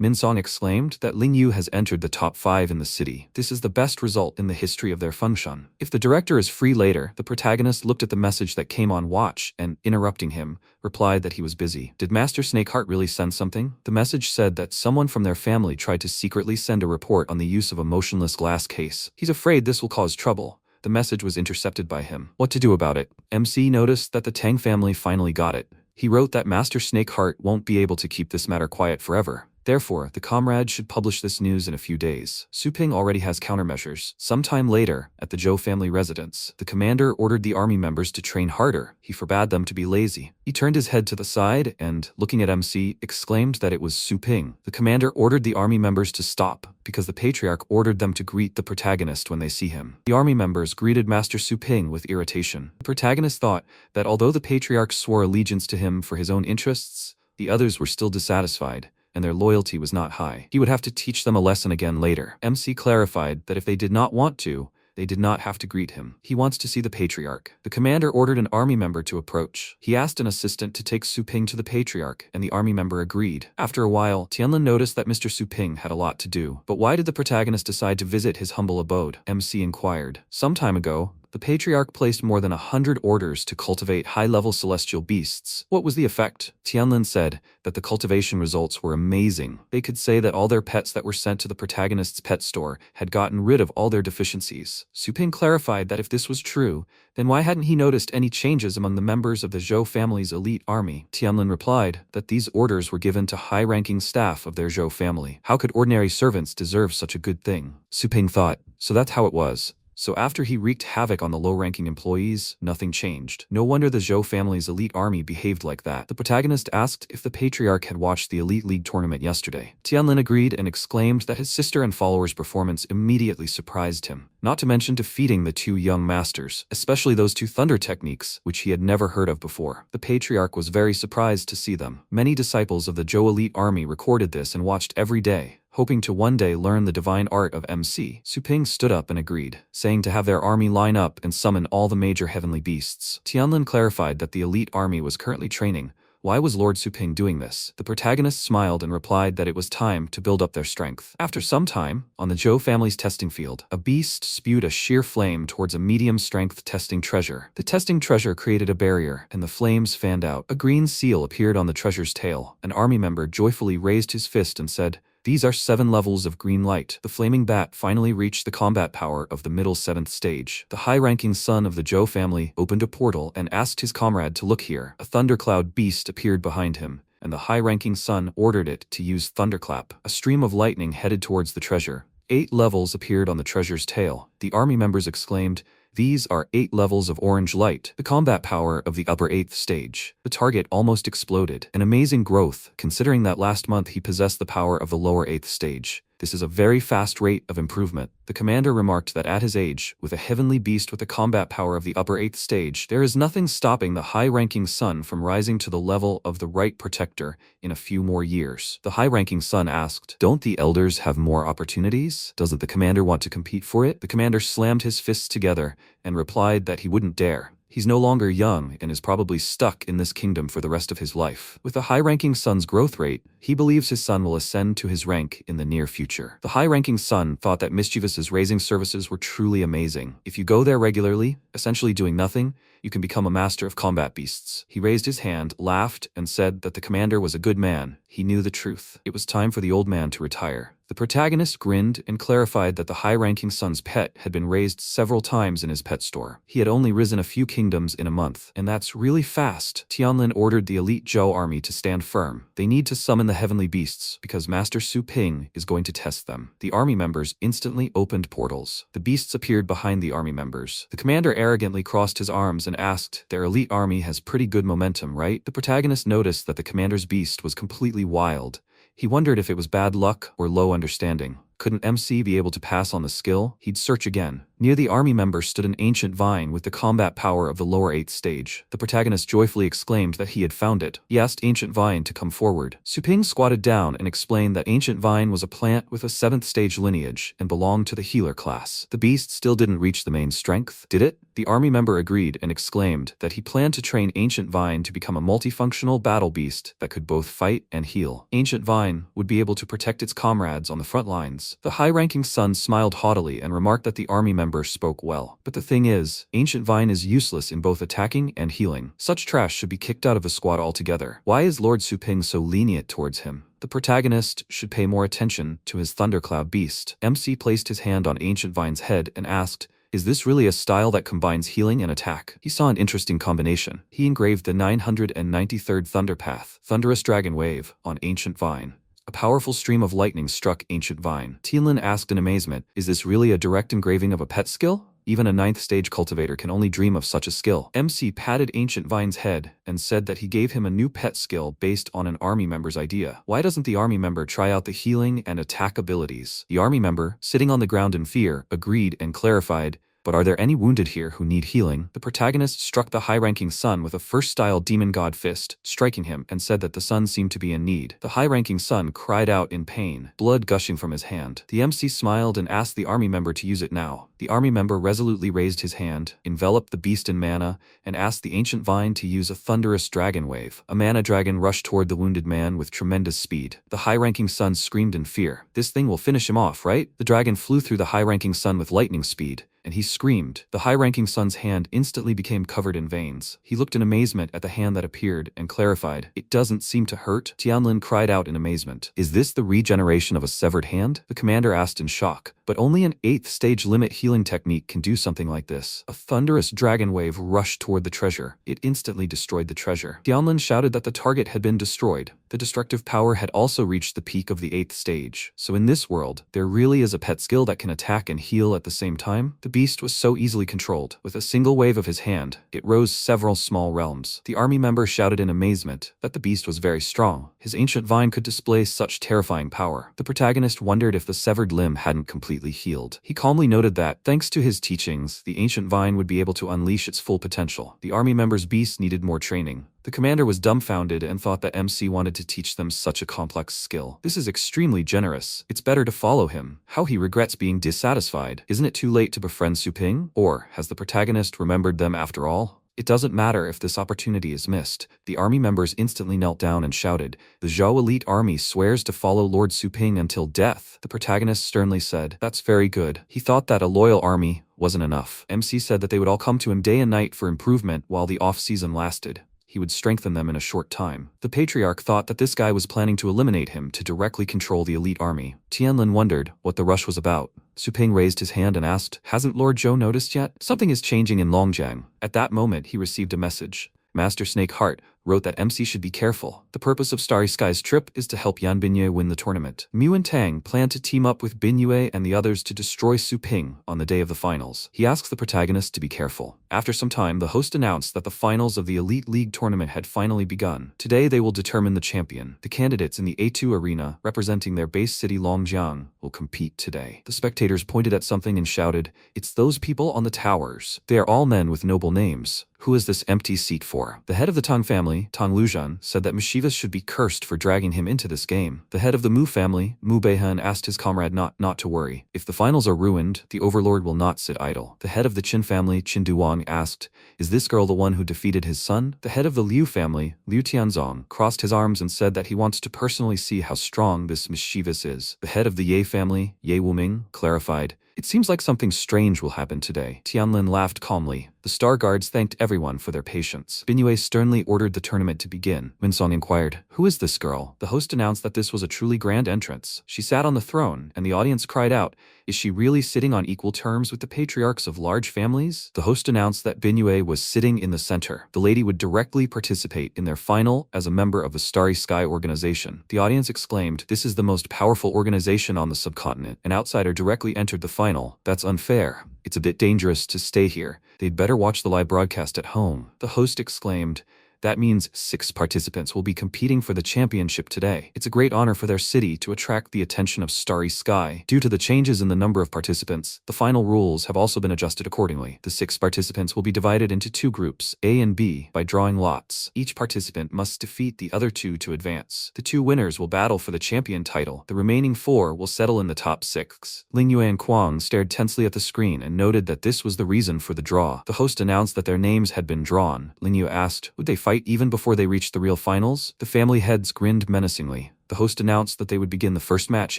Minsong exclaimed that Ling Yu has entered the top 5 in the city. This is the best result in the history of their function. If the director is free later, the protagonist looked at the message that came on watch and, interrupting him, replied that he was busy. Did Master Snakeheart really send something? The message said that someone from their family tried to secretly send a report on the use of a motionless glass case. He's afraid this will cause trouble. The message was intercepted by him. What to do about it? MC noticed that the Tang family finally got it. He wrote that Master Snakeheart won't be able to keep this matter quiet forever. Therefore, the comrades should publish this news in a few days. Su Ping already has countermeasures. Sometime later, at the Zhou family residence, the commander ordered the army members to train harder. He forbade them to be lazy. He turned his head to the side and, looking at MC, exclaimed that it was Su Ping. The commander ordered the army members to stop, because the patriarch ordered them to greet the protagonist when they see him. The army members greeted Master Su Ping with irritation. The protagonist thought that although the patriarch swore allegiance to him for his own interests, the others were still dissatisfied, and their loyalty was not high. He would have to teach them a lesson again later. MC clarified that if they did not want to, they did not have to greet him. He wants to see the patriarch. The commander ordered an army member to approach. He asked an assistant to take Su Ping to the patriarch, and the army member agreed. After a while, Tianlin noticed that Mr. Su Ping had a lot to do. But why did the protagonist decide to visit his humble abode? MC inquired. Some time ago, the patriarch placed more than 100 orders to cultivate high-level celestial beasts. What was the effect? Tianlin said that the cultivation results were amazing. They could say that all their pets that were sent to the protagonist's pet store had gotten rid of all their deficiencies. Su Ping clarified that if this was true, then why hadn't he noticed any changes among the members of the Zhou family's elite army? Tianlin replied that these orders were given to high-ranking staff of their Zhou family. How could ordinary servants deserve such a good thing? Su Ping thought, so that's how it was. So after he wreaked havoc on the low-ranking employees, nothing changed. No wonder the Zhou family's elite army behaved like that. The protagonist asked if the patriarch had watched the Elite League tournament yesterday. Tianlin agreed and exclaimed that his sister and followers' performance immediately surprised him. Not to mention defeating the two young masters, especially those two thunder techniques, which he had never heard of before. The patriarch was very surprised to see them. Many disciples of the Zhou elite army recorded this and watched every day, hoping to one day learn the divine art of MC. Su Ping stood up and agreed, saying to have their army line up and summon all the major heavenly beasts. Tianlin clarified that the elite army was currently training. Why was Lord Su Ping doing this? The protagonist smiled and replied that it was time to build up their strength. After some time, on the Zhou family's testing field, a beast spewed a sheer flame towards a medium-strength testing treasure. The testing treasure created a barrier, and the flames fanned out. A green seal appeared on the treasure's tail. An army member joyfully raised his fist and said, "These are 7 levels of green light." The flaming bat finally reached the combat power of the middle 7th stage. The high-ranking son of the Zhou family opened a portal and asked his comrade to look here. A thundercloud beast appeared behind him, and the high-ranking son ordered it to use thunderclap. A stream of lightning headed towards the treasure. 8 levels appeared on the treasure's tail. The army members exclaimed, "These are 8 levels of orange light, the combat power of the upper 8th stage." The target almost exploded. An amazing growth, considering that last month he possessed the power of the lower 8th stage. This is a very fast rate of improvement. The commander remarked that at his age, with a heavenly beast with the combat power of the upper 8th stage, there is nothing stopping the high-ranking son from rising to the level of the right protector in a few more years. The high-ranking son asked, "Don't the elders have more opportunities? Doesn't the commander want to compete for it?" The commander slammed his fists together and replied that he wouldn't dare. He's no longer young and is probably stuck in this kingdom for the rest of his life. With the high-ranking son's growth rate, he believes his son will ascend to his rank in the near future. The high-ranking son thought that Mischievous's raising services were truly amazing. If you go there regularly, essentially doing nothing, you can become a master of combat beasts. He raised his hand, laughed, and said that the commander was a good man. He knew the truth. It was time for the old man to retire. The protagonist grinned and clarified that the high-ranking son's pet had been raised several times in his pet store. He had only risen a few kingdoms in a month, and that's really fast. Tianlin ordered the elite Zhou army to stand firm. They need to summon the heavenly beasts, because Master Su Ping is going to test them. The army members instantly opened portals. The beasts appeared behind the army members. The commander arrogantly crossed his arms and asked, "Their elite army has pretty good momentum, right?" The protagonist noticed that the commander's beast was completely wild. He wondered if it was bad luck or low understanding. Couldn't MC be able to pass on the skill? He'd search again. Near the army member stood an ancient vine with the combat power of the lower 8th stage. The protagonist joyfully exclaimed that he had found it. He asked Ancient Vine to come forward. Su Ping squatted down and explained that Ancient Vine was a plant with a 7th stage lineage and belonged to the healer class. The beast still didn't reach the main strength, did it? The army member agreed and exclaimed that he planned to train Ancient Vine to become a multifunctional battle beast that could both fight and heal. Ancient Vine would be able to protect its comrades on the front lines. The high-ranking son smiled haughtily and remarked that the army member spoke well. But the thing is, Ancient Vine is useless in both attacking and healing. Such trash should be kicked out of the squad altogether. Why is Lord Su Ping so lenient towards him? The protagonist should pay more attention to his thundercloud beast. MC placed his hand on Ancient Vine's head and asked, "Is this really a style that combines healing and attack?" He saw an interesting combination. He engraved the 993rd Thunder Path, Thunderous Dragon Wave, on Ancient Vine. A powerful stream of lightning struck Ancient Vine. Tianlin asked in amazement, "Is this really a direct engraving of a pet skill? Even a 9th stage cultivator can only dream of such a skill." MC patted Ancient Vine's head and said that he gave him a new pet skill based on an army member's idea. Why doesn't the army member try out the healing and attack abilities? The army member, sitting on the ground in fear, agreed and clarified, "But are there any wounded here who need healing?" The protagonist struck the high-ranking son with a first-style demon god fist, striking him, and said that the son seemed to be in need. The high-ranking son cried out in pain, blood gushing from his hand. The MC smiled and asked the army member to use it now. The army member resolutely raised his hand, enveloped the beast in mana, and asked the Ancient Vine to use a thunderous dragon wave. A mana dragon rushed toward the wounded man with tremendous speed. The high-ranking son screamed in fear. "This thing will finish him off, right?" The dragon flew through the high-ranking son with lightning speed, and he screamed. The high-ranking son's hand instantly became covered in veins. He looked in amazement at the hand that appeared and clarified, "It doesn't seem to hurt." Tianlin cried out in amazement, "Is this the regeneration of a severed hand?" The commander asked in shock, "But only an 8th stage limit healing technique can do something like this." A thunderous dragon wave rushed toward the treasure. It instantly destroyed the treasure. Tianlin shouted that the target had been destroyed. The destructive power had also reached the peak of the 8th stage. So in this world, there really is a pet skill that can attack and heal at the same time? The beast was so easily controlled. With a single wave of his hand, it rose several small realms. The army member shouted in amazement that the beast was very strong. His ancient vine could display such terrifying power. The protagonist wondered if the severed limb hadn't completely healed. He calmly noted that, thanks to his teachings, the ancient vine would be able to unleash its full potential. The army member's beast needed more training. The commander was dumbfounded and thought that MC wanted to teach them such a complex skill. This is extremely generous. It's better to follow him. How he regrets being dissatisfied. Isn't it too late to befriend Su Ping? Or has the protagonist remembered them after all? It doesn't matter if this opportunity is missed. The army members instantly knelt down and shouted, "The Zhao elite army swears to follow Lord Su Ping until death." The protagonist sternly said, "That's very good." He thought that a loyal army wasn't enough. MC said that they would all come to him day and night for improvement while the off-season lasted. He would strengthen them in a short time. The patriarch thought that this guy was planning to eliminate him to directly control the elite army. Tianlin wondered what the rush was about. Su Ping raised his hand and asked, "Hasn't Lord Zhou noticed yet? Something is changing in Longjiang." At that moment, he received a message. Master Snake Heart wrote that MC should be careful. The purpose of Starry Sky's trip is to help Yan Binyue win the tournament. Mu and Tang plan to team up with Binyue and the others to destroy Su Ping on the day of the finals. He asks the protagonist to be careful. After some time, the host announced that the finals of the Elite League tournament had finally begun. Today, they will determine the champion. The candidates in the A2 arena, representing their base city Longjiang, will compete today. The spectators pointed at something and shouted, "It's those people on the towers. They are all men with noble names. Who is this empty seat for?" The head of the Tang family, Tang Lujan, said that Mischievous should be cursed for dragging him into this game. The head of the Mu family, Mu Beihan, asked his comrade not to worry. If the finals are ruined, the overlord will not sit idle. The head of the Qin family, Qin Duwang, asked, "Is this girl the one who defeated his son?" The head of the Liu family, Liu Tianzong, crossed his arms and said that he wants to personally see how strong this Mischievous is. The head of the Ye family, Ye Wuming, clarified, "It seems like something strange will happen today." Tianlin laughed calmly. The Star Guards thanked everyone for their patience. Binyue sternly ordered the tournament to begin. Minsong inquired, "Who is this girl?" The host announced that this was a truly grand entrance. She sat on the throne, and the audience cried out, "Is she really sitting on equal terms with the patriarchs of large families?" The host announced that Binyue was sitting in the center. The lady would directly participate in their final as a member of the Starry Sky organization. The audience exclaimed, "This is the most powerful organization on the subcontinent. An outsider directly entered the final. That's unfair. It's a bit dangerous to stay here. They'd better watch the live broadcast at home." The host exclaimed, "That means 6 participants will be competing for the championship today. It's a great honor for their city to attract the attention of Starry Sky." Due to the changes in the number of participants, the final rules have also been adjusted accordingly. The 6 participants will be divided into 2 groups, A and B, by drawing lots. Each participant must defeat the other 2 to advance. The 2 winners will battle for the champion title. The remaining 4 will settle in the top 6. Ling Yue and Quang stared tensely at the screen and noted that this was the reason for the draw. The host announced that their names had been drawn. Ling Yue asked, would they fight even before they reached the real finals? The family heads grinned menacingly. The host announced that they would begin the first match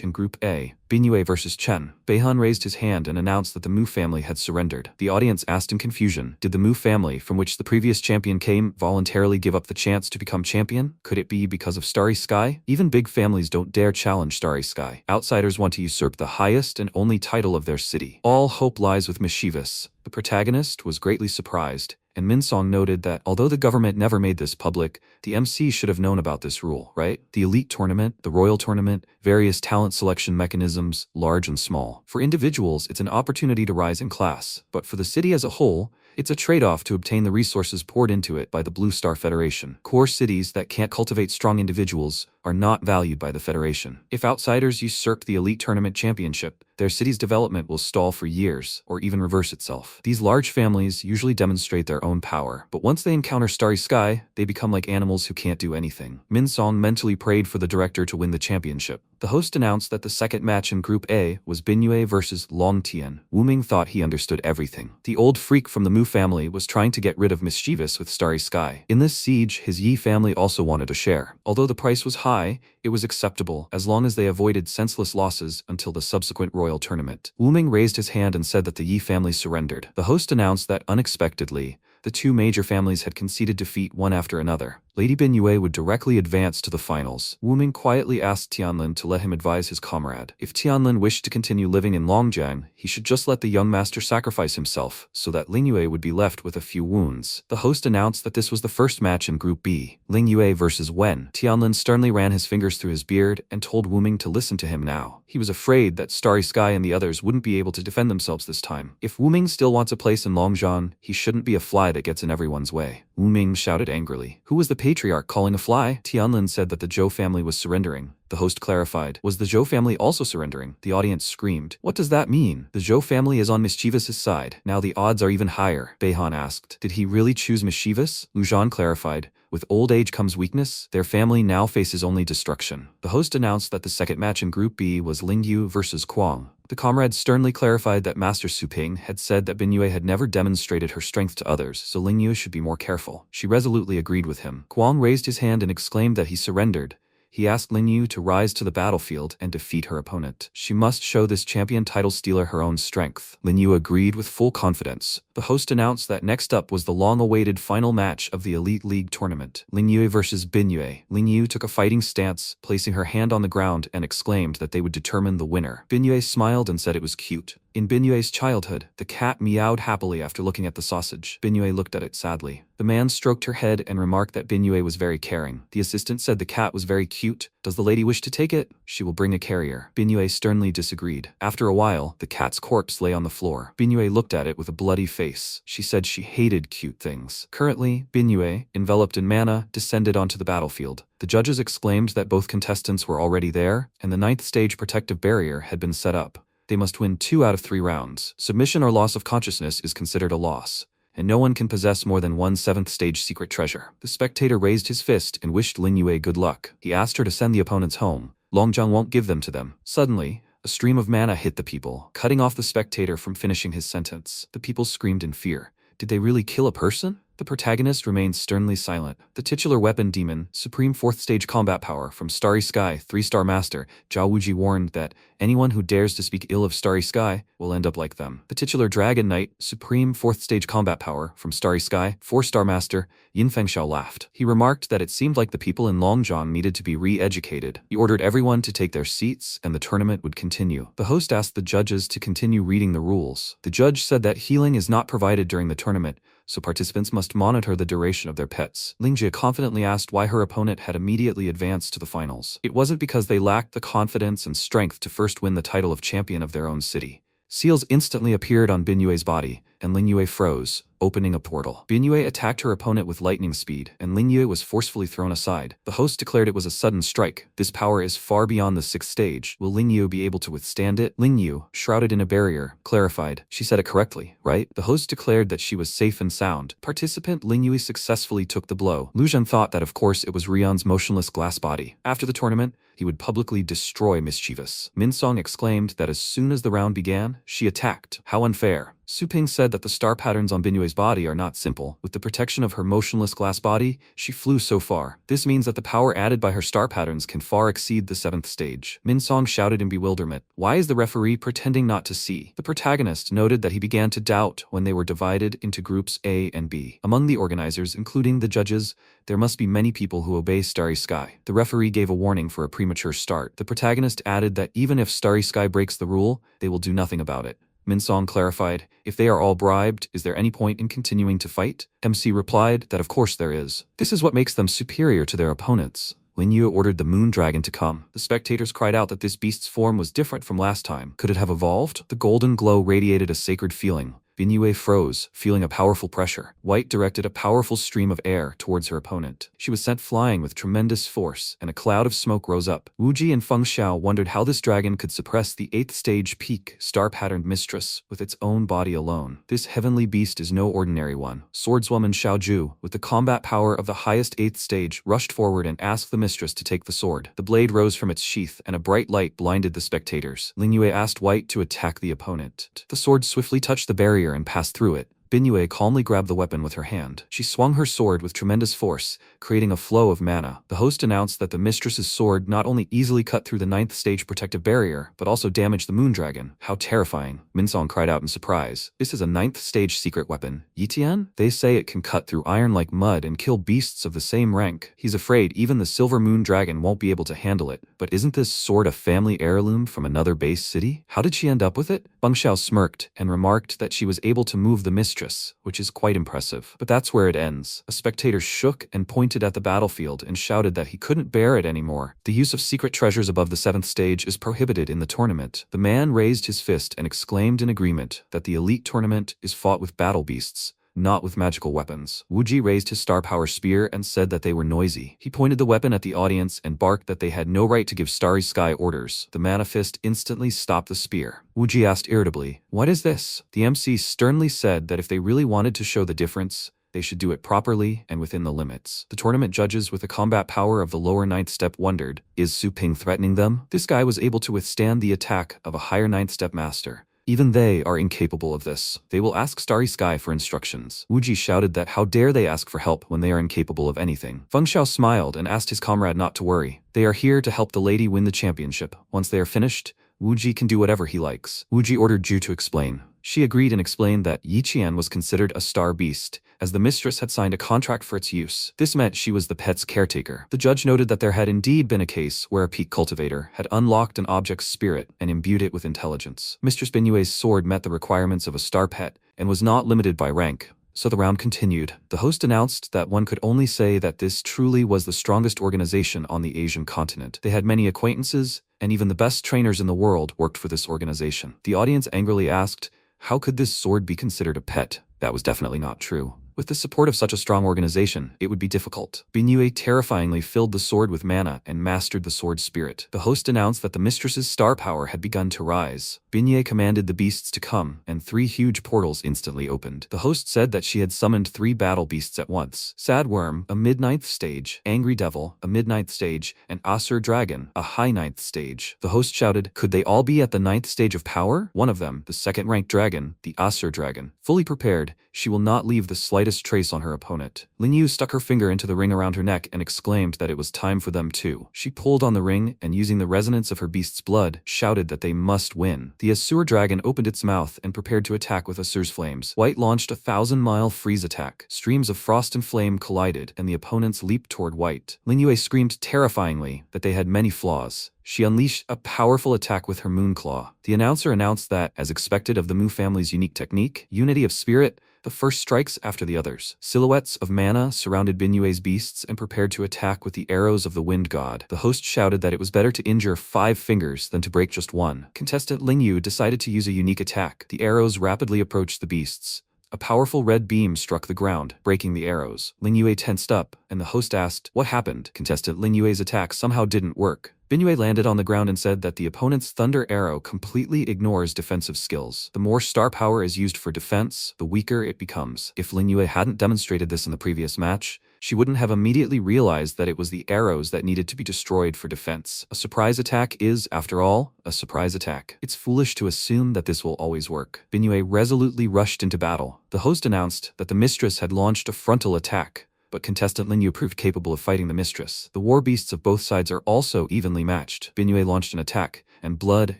in Group A, Binyue versus Chen. Beihan raised his hand and announced that the Mu family had surrendered. The audience asked in confusion, did the Mu family, from which the previous champion came, voluntarily give up the chance to become champion? Could it be because of Starry Sky? Even big families don't dare challenge Starry Sky. Outsiders want to usurp the highest and only title of their city. All hope lies with Mischievous. The protagonist was greatly surprised, and Minsong noted that although the government never made this public, the MC should have known about this rule, right? The elite tournament, the royal tournament, various talent selection mechanisms, large and small. For individuals, it's an opportunity to rise in class, but for the city as a whole, it's a trade-off to obtain the resources poured into it by the Blue Star Federation. Core cities that can't cultivate strong individuals are not valued by the Federation. If outsiders usurp the elite tournament championship, their city's development will stall for years, or even reverse itself. These large families usually demonstrate their own power, but once they encounter Starry Sky, they become like animals who can't do anything. Minsong mentally prayed for the director to win the championship. The host announced that the second match in Group A was Binyue versus Longtian. Wuming thought he understood everything. The old freak from the Mu family was trying to get rid of Mischievous with Starry Sky. In this siege, his Yi family also wanted a share. Although the price was high, it was acceptable as long as they avoided senseless losses until the subsequent royal tournament. Wuming raised his hand and said that the Yi family surrendered. The host announced that unexpectedly, The two major families had conceded defeat one after another. Lady Binyue would directly advance to the finals. Wu Ming quietly asked Tianlin to let him advise his comrade. If Tianlin wished to continue living in Longjiang, he should just let the young master sacrifice himself, so that Lingyue would be left with a few wounds. The host announced that this was the first match in Group B, Lingyue versus Wen. Tianlin sternly ran his fingers through his beard and told Wu Ming to listen to him now. He was afraid that Starry Sky and the others wouldn't be able to defend themselves this time. If Wu Ming still wants a place in Longjiang, he shouldn't be a fly that gets in everyone's way. Wu Ming shouted angrily. Who was the patriarch calling a fly? Tianlin said that the Zhou family was surrendering. The host clarified. Was the Zhou family also surrendering? The audience screamed. What does that mean? The Zhou family is on Mischievous' side. Now the odds are even higher. Beihan asked. Did he really choose Mischievous? Lu Zhan clarified. With old age comes weakness. Their family now faces only destruction. The host announced that the second match in Group B was Lingyu versus Kuang. The comrade sternly clarified that Master Su Ping had said that Binyue had never demonstrated her strength to others, so Lingyu should be more careful. She resolutely agreed with him. Kuang raised his hand and exclaimed that he surrendered. He asked Linyu to rise to the battlefield and defeat her opponent. She must show this champion title stealer her own strength. Linyu agreed with full confidence. The host announced that next up was the long-awaited final match of the Elite League tournament, Linyu versus Binyue. Linyu took a fighting stance, placing her hand on the ground and exclaimed that they would determine the winner. Binyue smiled and said it was cute. In Binyue's childhood, the cat meowed happily after looking at the sausage. Binyue looked at it sadly. The man stroked her head and remarked that Binyue was very caring. The assistant said the cat was very cute. Does the lady wish to take it? She will bring a carrier. Binyue sternly disagreed. After a while, the cat's corpse lay on the floor. Binyue looked at it with a bloody face. She said she hated cute things. Currently, Binyue, enveloped in mana, descended onto the battlefield. The judges exclaimed that both contestants were already there, and the 9th stage protective barrier had been set up. They must win 2 out of 3 rounds. Submission or loss of consciousness is considered a loss, and no one can possess more than 1 7th stage secret treasure. The spectator raised his fist and wished Lingyue good luck. He asked her to send the opponents home. Longjiang won't give them to them. Suddenly, a stream of mana hit the people, cutting off the spectator from finishing his sentence. The people screamed in fear. Did they really kill a person? The protagonist remained sternly silent. The titular weapon demon, supreme 4th stage combat power from Starry Sky, 3-star master, Zhao Wuji warned that anyone who dares to speak ill of Starry Sky will end up like them. The titular dragon knight, supreme 4th stage combat power from Starry Sky, 4-star master, Yin Fengxiao laughed. He remarked that it seemed like the people in Longjiang needed to be re-educated. He ordered everyone to take their seats and the tournament would continue. The host asked the judges to continue reading the rules. The judge said that healing is not provided during the tournament, so participants must monitor the duration of their pets. Lingjie confidently asked why her opponent had immediately advanced to the finals. It wasn't because they lacked the confidence and strength to first win the title of champion of their own city. Seals instantly appeared on Binyue's body, and Lingyue froze, opening a portal. Binyue attacked her opponent with lightning speed, and Lingyue was forcefully thrown aside. The host declared it was a sudden strike. This power is far beyond the 6th stage. Will Lingyue be able to withstand it? Lingyue, shrouded in a barrier, clarified. She said it correctly, right? The host declared that she was safe and sound. Participant Lingyue successfully took the blow. Lu Zhen thought that of course it was Rion's motionless glass body. After the tournament, he would publicly destroy Mischievous. Minsong exclaimed that as soon as the round began, she attacked. How unfair. Su Ping said that the star patterns on Binyue's body are not simple. With the protection of her motionless glass body, she flew so far. This means that the power added by her star patterns can far exceed the 7th stage. Minsong shouted in bewilderment. Why is the referee pretending not to see? The protagonist noted that he began to doubt when they were divided into groups A and B. Among the organizers, including the judges, there must be many people who obey Starry Sky. The referee gave a warning for a premature start. The protagonist added that even if Starry Sky breaks the rule, they will do nothing about it. Minsong clarified, if they are all bribed, is there any point in continuing to fight? MC replied that of course there is. This is what makes them superior to their opponents. Linyu ordered the moon dragon to come. The spectators cried out that this beast's form was different from last time. Could it have evolved? The golden glow radiated a sacred feeling. Binyue froze, feeling a powerful pressure. White directed a powerful stream of air towards her opponent. She was sent flying with tremendous force, and a cloud of smoke rose up. Wuji and Feng Xiao wondered how this dragon could suppress the 8th stage peak, star-patterned mistress, with its own body alone. This heavenly beast is no ordinary one. Swordswoman Xiaoju, with the combat power of the highest 8th stage, rushed forward and asked the mistress to take the sword. The blade rose from its sheath, and a bright light blinded the spectators. Lingyue asked White to attack the opponent. The sword swiftly touched the barrier and passed through it. Binyue calmly grabbed the weapon with her hand. She swung her sword with tremendous force, creating a flow of mana. The host announced that the mistress's sword not only easily cut through the 9th stage protective barrier, but also damaged the moon dragon. How terrifying, Minsong cried out in surprise. This is a 9th stage secret weapon. Yitian? They say it can cut through iron like mud and kill beasts of the same rank. He's afraid even the silver moon dragon won't be able to handle it. But isn't this sword a family heirloom from another base city? How did she end up with it? Feng Xiao smirked and remarked that she was able to move the mistress, which is quite impressive. But that's where it ends. A spectator shook and pointed at the battlefield and shouted that he couldn't bear it anymore. The use of secret treasures above the 7th stage is prohibited in the tournament. The man raised his fist and exclaimed in agreement that the elite tournament is fought with battle beasts, not with magical weapons. Wuji raised his star power spear and said that they were noisy. He pointed the weapon at the audience and barked that they had no right to give Starry Sky orders. The mana fist instantly stopped the spear. Wuji asked irritably, "What is this?" The MC sternly said that if they really wanted to show the difference, they should do it properly and within the limits. The tournament judges with the combat power of the lower 9th step wondered, is Su Ping threatening them? This guy was able to withstand the attack of a higher 9th step master. Even they are incapable of this. They will ask Starry Sky for instructions. Wuji shouted that how dare they ask for help when they are incapable of anything. Feng Xiao smiled and asked his comrade not to worry. They are here to help the lady win the championship. Once they are finished, Wuji can do whatever he likes. Wuji ordered Ju to explain. She agreed and explained that Yiqian was considered a star beast, as the mistress had signed a contract for its use. This meant she was the pet's caretaker. The judge noted that there had indeed been a case where a peak cultivator had unlocked an object's spirit and imbued it with intelligence. Mistress Binyue's sword met the requirements of a star pet and was not limited by rank. So the round continued. The host announced that one could only say that this truly was the strongest organization on the Asian continent. They had many acquaintances, and even the best trainers in the world worked for this organization. The audience angrily asked, how could this sword be considered a pet? That was definitely not true. With the support of such a strong organization, it would be difficult. Binyue terrifyingly filled the sword with mana and mastered the sword's spirit. The host announced that the mistress's star power had begun to rise. Binyue commanded the beasts to come, and 3 huge portals instantly opened. The host said that she had summoned 3 battle beasts at once. Sad Worm, a mid-9th stage, Angry Devil, a mid-9th stage, and Asura Dragon, a high 9th stage. The host shouted, could they all be at the 9th stage of power? One of them, the 2nd-ranked dragon, the Asura Dragon. Fully prepared, she will not leave the slightest trace on her opponent. Linyu stuck her finger into the ring around her neck and exclaimed that it was time for them too. She pulled on the ring and using the resonance of her beast's blood, shouted that they must win. The Asura Dragon opened its mouth and prepared to attack with Asura's flames. White launched a 1,000-mile freeze attack. Streams of frost and flame collided and the opponents leaped toward White. Linyu screamed terrifyingly that they had many flaws. She unleashed a powerful attack with her moon claw. The announcer announced that, as expected of the Mu family's unique technique, Unity of Spirit, the first strikes after the others. Silhouettes of mana surrounded Binyue's beasts and prepared to attack with the arrows of the wind god. The host shouted that it was better to injure 5 fingers than to break just one. Contestant Lingyu decided to use a unique attack. The arrows rapidly approached the beasts. A powerful red beam struck the ground, breaking the arrows. Lingyue tensed up, and the host asked, what happened? Contestant Lingyue's attack somehow didn't work. Binyue landed on the ground and said that the opponent's thunder arrow completely ignores defensive skills. The more star power is used for defense, the weaker it becomes. If Lingyue hadn't demonstrated this in the previous match, she wouldn't have immediately realized that it was the arrows that needed to be destroyed for defense. A surprise attack is, after all, a surprise attack. It's foolish to assume that this will always work. Binyue resolutely rushed into battle. The host announced that the mistress had launched a frontal attack, but contestant Linyu proved capable of fighting the mistress. The war beasts of both sides are also evenly matched. Binyue launched an attack, and blood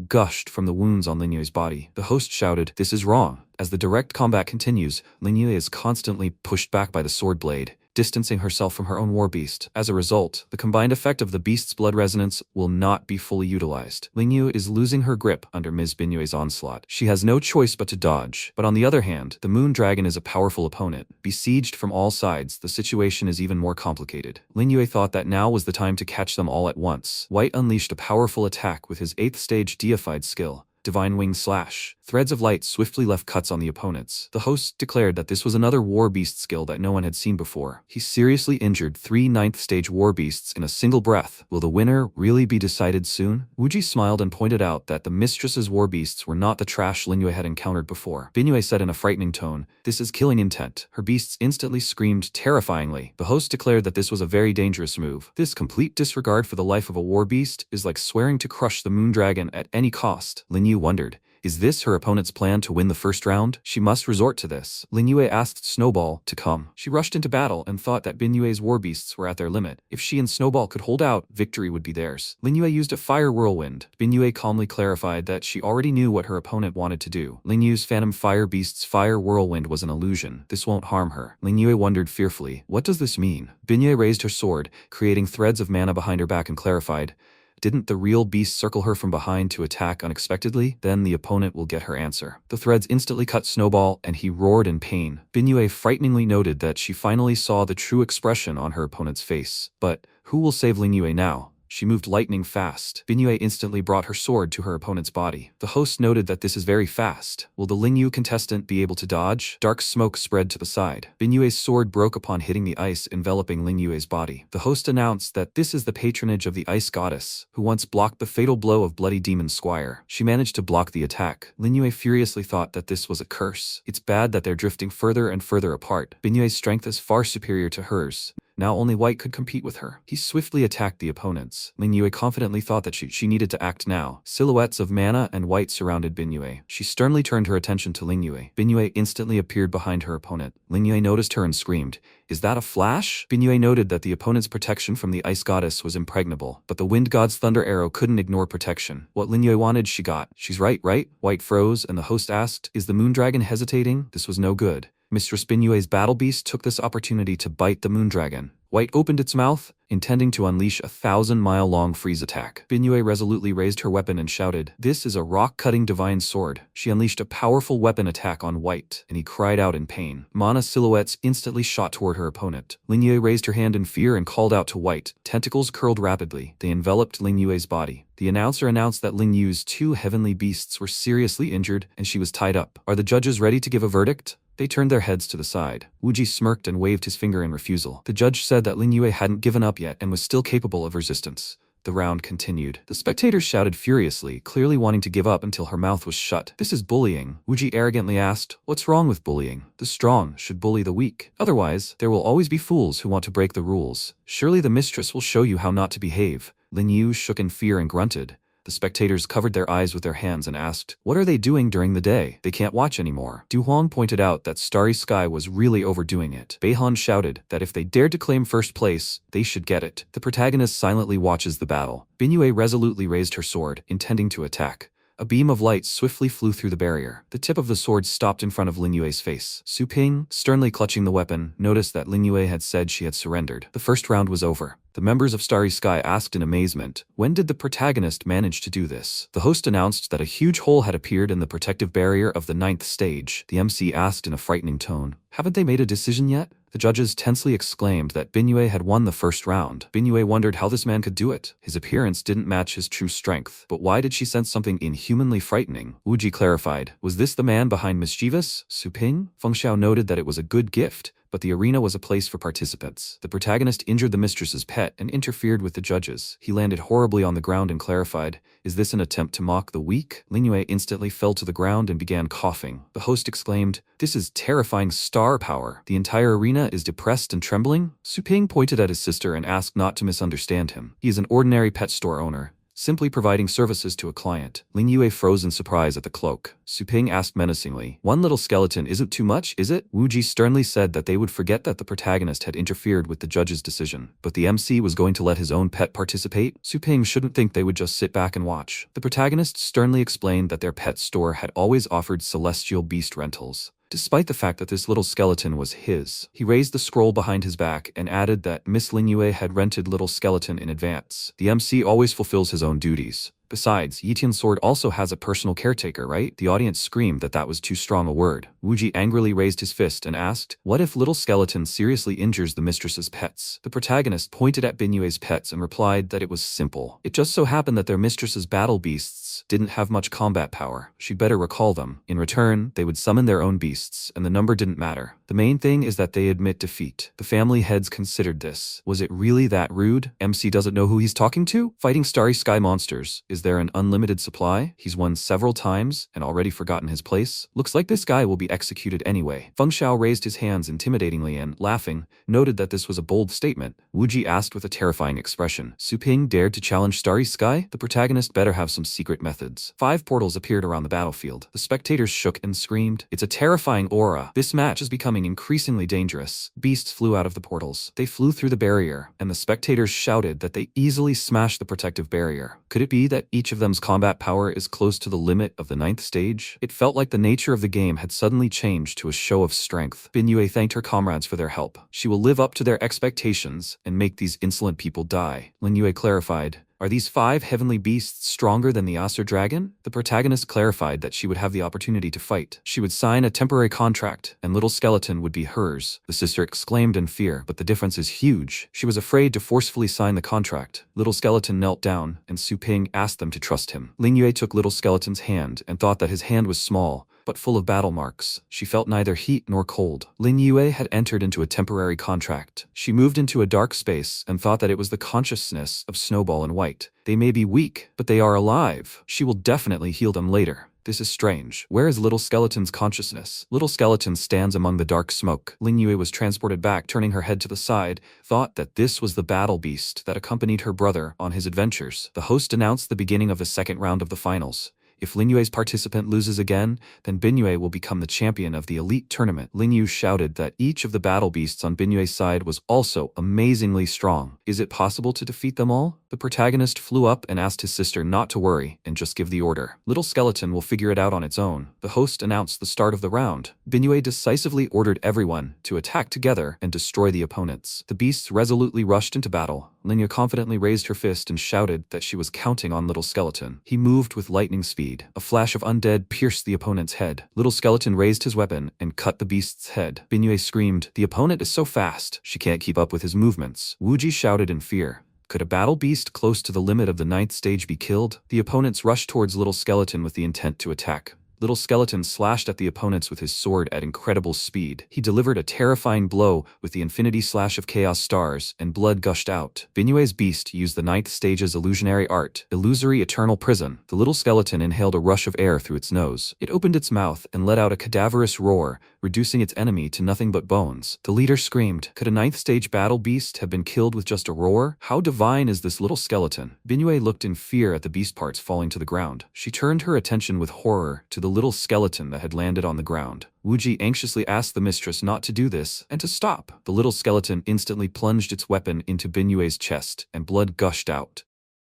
gushed from the wounds on Linyue's body. The host shouted, this is wrong. As the direct combat continues, Linyu is constantly pushed back by the sword blade, distancing herself from her own war beast. As a result, the combined effect of the beast's blood resonance will not be fully utilized. Linyu is losing her grip under Ms. Binyue's onslaught. She has no choice but to dodge. But on the other hand, the Moon Dragon is a powerful opponent. Besieged from all sides, the situation is even more complicated. Linyu thought that now was the time to catch them all at once. White unleashed a powerful attack with his 8th stage deified skill, Divine Wing Slash. Threads of light swiftly left cuts on the opponents. The host declared that this was another war beast skill that no one had seen before. He seriously injured 3 9th stage war beasts in a single breath. Will the winner really be decided soon? Wuji smiled and pointed out that the mistress's war beasts were not the trash Linyu had encountered before. Binyue said in a frightening tone, this is killing intent. Her beasts instantly screamed terrifyingly. The host declared that this was a very dangerous move. This complete disregard for the life of a war beast is like swearing to crush the moon dragon at any cost. Linyu wondered, Is this her opponent's plan to win the first round? She must resort to this. Lin Yue asked Snowball to come. She rushed into battle and thought that Bin Yue's war beasts were at their limit. If she and Snowball could hold out, victory would be theirs. Lin Yue used a fire whirlwind. Bin Yue calmly clarified that she already knew what her opponent wanted to do. Lin Yue's phantom fire beast's fire whirlwind was an illusion. This won't harm her. Lin Yue wondered fearfully, what does this mean? Bin Yue raised her sword, creating threads of mana behind her back, and clarified, didn't the real beast circle her from behind to attack unexpectedly? Then the opponent will get her answer. The threads instantly cut Snowball, and he roared in pain. Bin Yue frighteningly noted that she finally saw the true expression on her opponent's face. But who will save Lin Yue now? She moved lightning fast. Bin Yue instantly brought her sword to her opponent's body. The host noted that this is very fast. Will the Lin Yue contestant be able to dodge? Dark smoke spread to the side. Bin Yue's sword broke upon hitting the ice enveloping Lin Yue's body. The host announced that this is the patronage of the ice goddess, who once blocked the fatal blow of Bloody Demon Squire. She managed to block the attack. Lin Yue furiously thought that this was a curse. It's bad that they're drifting further and further apart. Bin Yue's strength is far superior to hers. Now only White could compete with her. He swiftly attacked the opponents. Lin Yue confidently thought that she needed to act now. Silhouettes of Mana and White surrounded Bin Yue. She sternly turned her attention to Lin Yue. Bin Yue instantly appeared behind her opponent. Lin Yue noticed her and screamed, "Is that a flash?" Bin Yue noted that the opponent's protection from the ice goddess was impregnable, but the wind god's thunder arrow couldn't ignore protection. What Lin Yue wanted, she got. "She's right, right?" White froze, and the host asked, "Is the moon dragon hesitating?" This was no good. Mistress Bin Yue's battle beast took this opportunity to bite the moon dragon. White opened its mouth, intending to unleash a 1,000-mile-long freeze attack. Bin Yue resolutely raised her weapon and shouted, "This is a rock-cutting divine sword." She unleashed a powerful weapon attack on White, and he cried out in pain. Mana silhouettes instantly shot toward her opponent. Lin Yue raised her hand in fear and called out to White. Tentacles curled rapidly. They enveloped Lin Yue's body. The announcer announced that Lin Yue's 2 heavenly beasts were seriously injured, and she was tied up. Are the judges ready to give a verdict? They turned their heads to the side. Wuji smirked and waved his finger in refusal. The judge said that Lin Yue hadn't given up yet and was still capable of resistance. The round continued. The spectators shouted furiously, clearly wanting to give up until her mouth was shut. "This is bullying," Wuji arrogantly asked. "What's wrong with bullying? The strong should bully the weak. Otherwise, there will always be fools who want to break the rules. Surely the mistress will show you how not to behave." Lin Yue shook in fear and grunted. The spectators covered their eyes with their hands and asked, "What are they doing during the day? They can't watch anymore." Du Huang pointed out that Starry Sky was really overdoing it. Beihan shouted that if they dared to claim first place, they should get it. The protagonist silently watches the battle. Bin Yue resolutely raised her sword, intending to attack. A beam of light swiftly flew through the barrier. The tip of the sword stopped in front of Lin Yue's face. Su Ping, sternly clutching the weapon, noticed that Lin Yue had said she had surrendered. The first round was over. The members of Starry Sky asked in amazement, when did the protagonist manage to do this? The host announced that a huge hole had appeared in the protective barrier of the 9th stage. The MC asked in a frightening tone, "Haven't they made a decision yet?" The judges tensely exclaimed that Bin Yue had won the first round. Bin Yue wondered how this man could do it. His appearance didn't match his true strength. But why did she sense something inhumanly frightening? Wuji clarified, "Was this the man behind mischievous?" Su Ping? Feng Xiao noted that it was a good gift, but the arena was a place for participants. The protagonist injured the mistress's pet and interfered with the judges. He landed horribly on the ground and clarified, "Is this an attempt to mock the weak?" Lin Yue instantly fell to the ground and began coughing. The host exclaimed, "This is terrifying star power. The entire arena is depressed and trembling." Su Ping pointed at his sister and asked not to misunderstand him. He is an ordinary pet store owner, simply providing services to a client. Lin Yue froze in surprise at the cloak. Su Ping asked menacingly, "One little skeleton isn't too much, is it?" Wuji sternly said that they would forget that the protagonist had interfered with the judge's decision. But the MC was going to let his own pet participate? Su Ping shouldn't think they would just sit back and watch. The protagonist sternly explained that their pet store had always offered celestial beast rentals, despite the fact that this little skeleton was his. He raised the scroll behind his back and added that Miss Lin Yue had rented Little Skeleton in advance. The MC always fulfills his own duties. Besides, Yitian's sword also has a personal caretaker, right? The audience screamed that that was too strong a word. Wuji angrily raised his fist and asked, "What if Little Skeleton seriously injures the mistress's pets?" The protagonist pointed at Bin Yue's pets and replied that it was simple. It just so happened that their mistress's battle beasts didn't have much combat power. She'd better recall them. In return, they would summon their own beasts, and the number didn't matter. The main thing is that they admit defeat. The family heads considered this. Was it really that rude? MC doesn't know who he's talking to? Fighting starry sky monsters. Is there an unlimited supply? He's won several times and already forgotten his place. Looks like this guy will be executed anyway. Feng Xiao raised his hands intimidatingly and, laughing, noted that this was a bold statement. Wu Ji asked with a terrifying expression. Su Ping dared to challenge Starry Sky? The protagonist better have some secret methods. 5 portals appeared around the battlefield. The spectators shook and screamed. It's a terrifying aura. This match is becoming increasingly dangerous. Beasts flew out of the portals. They flew through the barrier, and the spectators shouted that they easily smashed the protective barrier. Could it be that each of them's combat power is close to the limit of the 9th stage? It felt like the nature of the game had suddenly changed to a show of strength. Bin Yue thanked her comrades for their help. She will live up to their expectations and make these insolent people die. Lin Yue clarified. Are these 5 heavenly beasts stronger than the Asura dragon? The protagonist clarified that she would have the opportunity to fight. She would sign a temporary contract, and Little Skeleton would be hers. The sister exclaimed in fear, but the difference is huge. She was afraid to forcefully sign the contract. Little Skeleton knelt down, and Su Ping asked them to trust him. Ling Yue took Little Skeleton's hand and thought that his hand was small, but full of battle marks. She felt neither heat nor cold. Lin Yue had entered into a temporary contract. She moved into a dark space and thought that it was the consciousness of Snowball and White. They may be weak, but they are alive. She will definitely heal them later. This is strange. Where is Little Skeleton's consciousness? Little Skeleton stands among the dark smoke. Lin Yue was transported back, turning her head to the side, thought that this was the battle beast that accompanied her brother on his adventures. The host announced the beginning of the second round of the finals. If Lin Yue's participant loses again, then Bin Yue will become the champion of the elite tournament. Lin Yu shouted that each of the battle beasts on Bin Yue's side was also amazingly strong. Is it possible to defeat them all? The protagonist flew up and asked his sister not to worry and just give the order. Little Skeleton will figure it out on its own. The host announced the start of the round. Bin Yue decisively ordered everyone to attack together and destroy the opponents. The beasts resolutely rushed into battle. Lin Yu confidently raised her fist and shouted that she was counting on Little Skeleton. He moved with lightning speed. A flash of undead pierced the opponent's head. Little Skeleton raised his weapon and cut the beast's head. Bin Yue screamed, "The opponent is so fast, she can't keep up with his movements." Wu Ji shouted in fear. Could a battle beast close to the limit of the 9th stage be killed? The opponents rushed towards Little Skeleton with the intent to attack. Little Skeleton slashed at the opponents with his sword at incredible speed. He delivered a terrifying blow with the infinity slash of chaos stars, and blood gushed out. Bin Yue's beast used the 9th stage's illusionary art, Illusory Eternal Prison. The Little Skeleton inhaled a rush of air through its nose. It opened its mouth and let out a cadaverous roar, reducing its enemy to nothing but bones. The leader screamed, could a 9th stage battle beast have been killed with just a roar? How divine is this Little Skeleton? Bin Yue looked in fear at the beast parts falling to the ground. She turned her attention with horror to the little skeleton that had landed on the ground. Wu Ji anxiously asked the mistress not to do this and to stop. The little skeleton instantly plunged its weapon into Bin Yue's chest, and blood gushed out.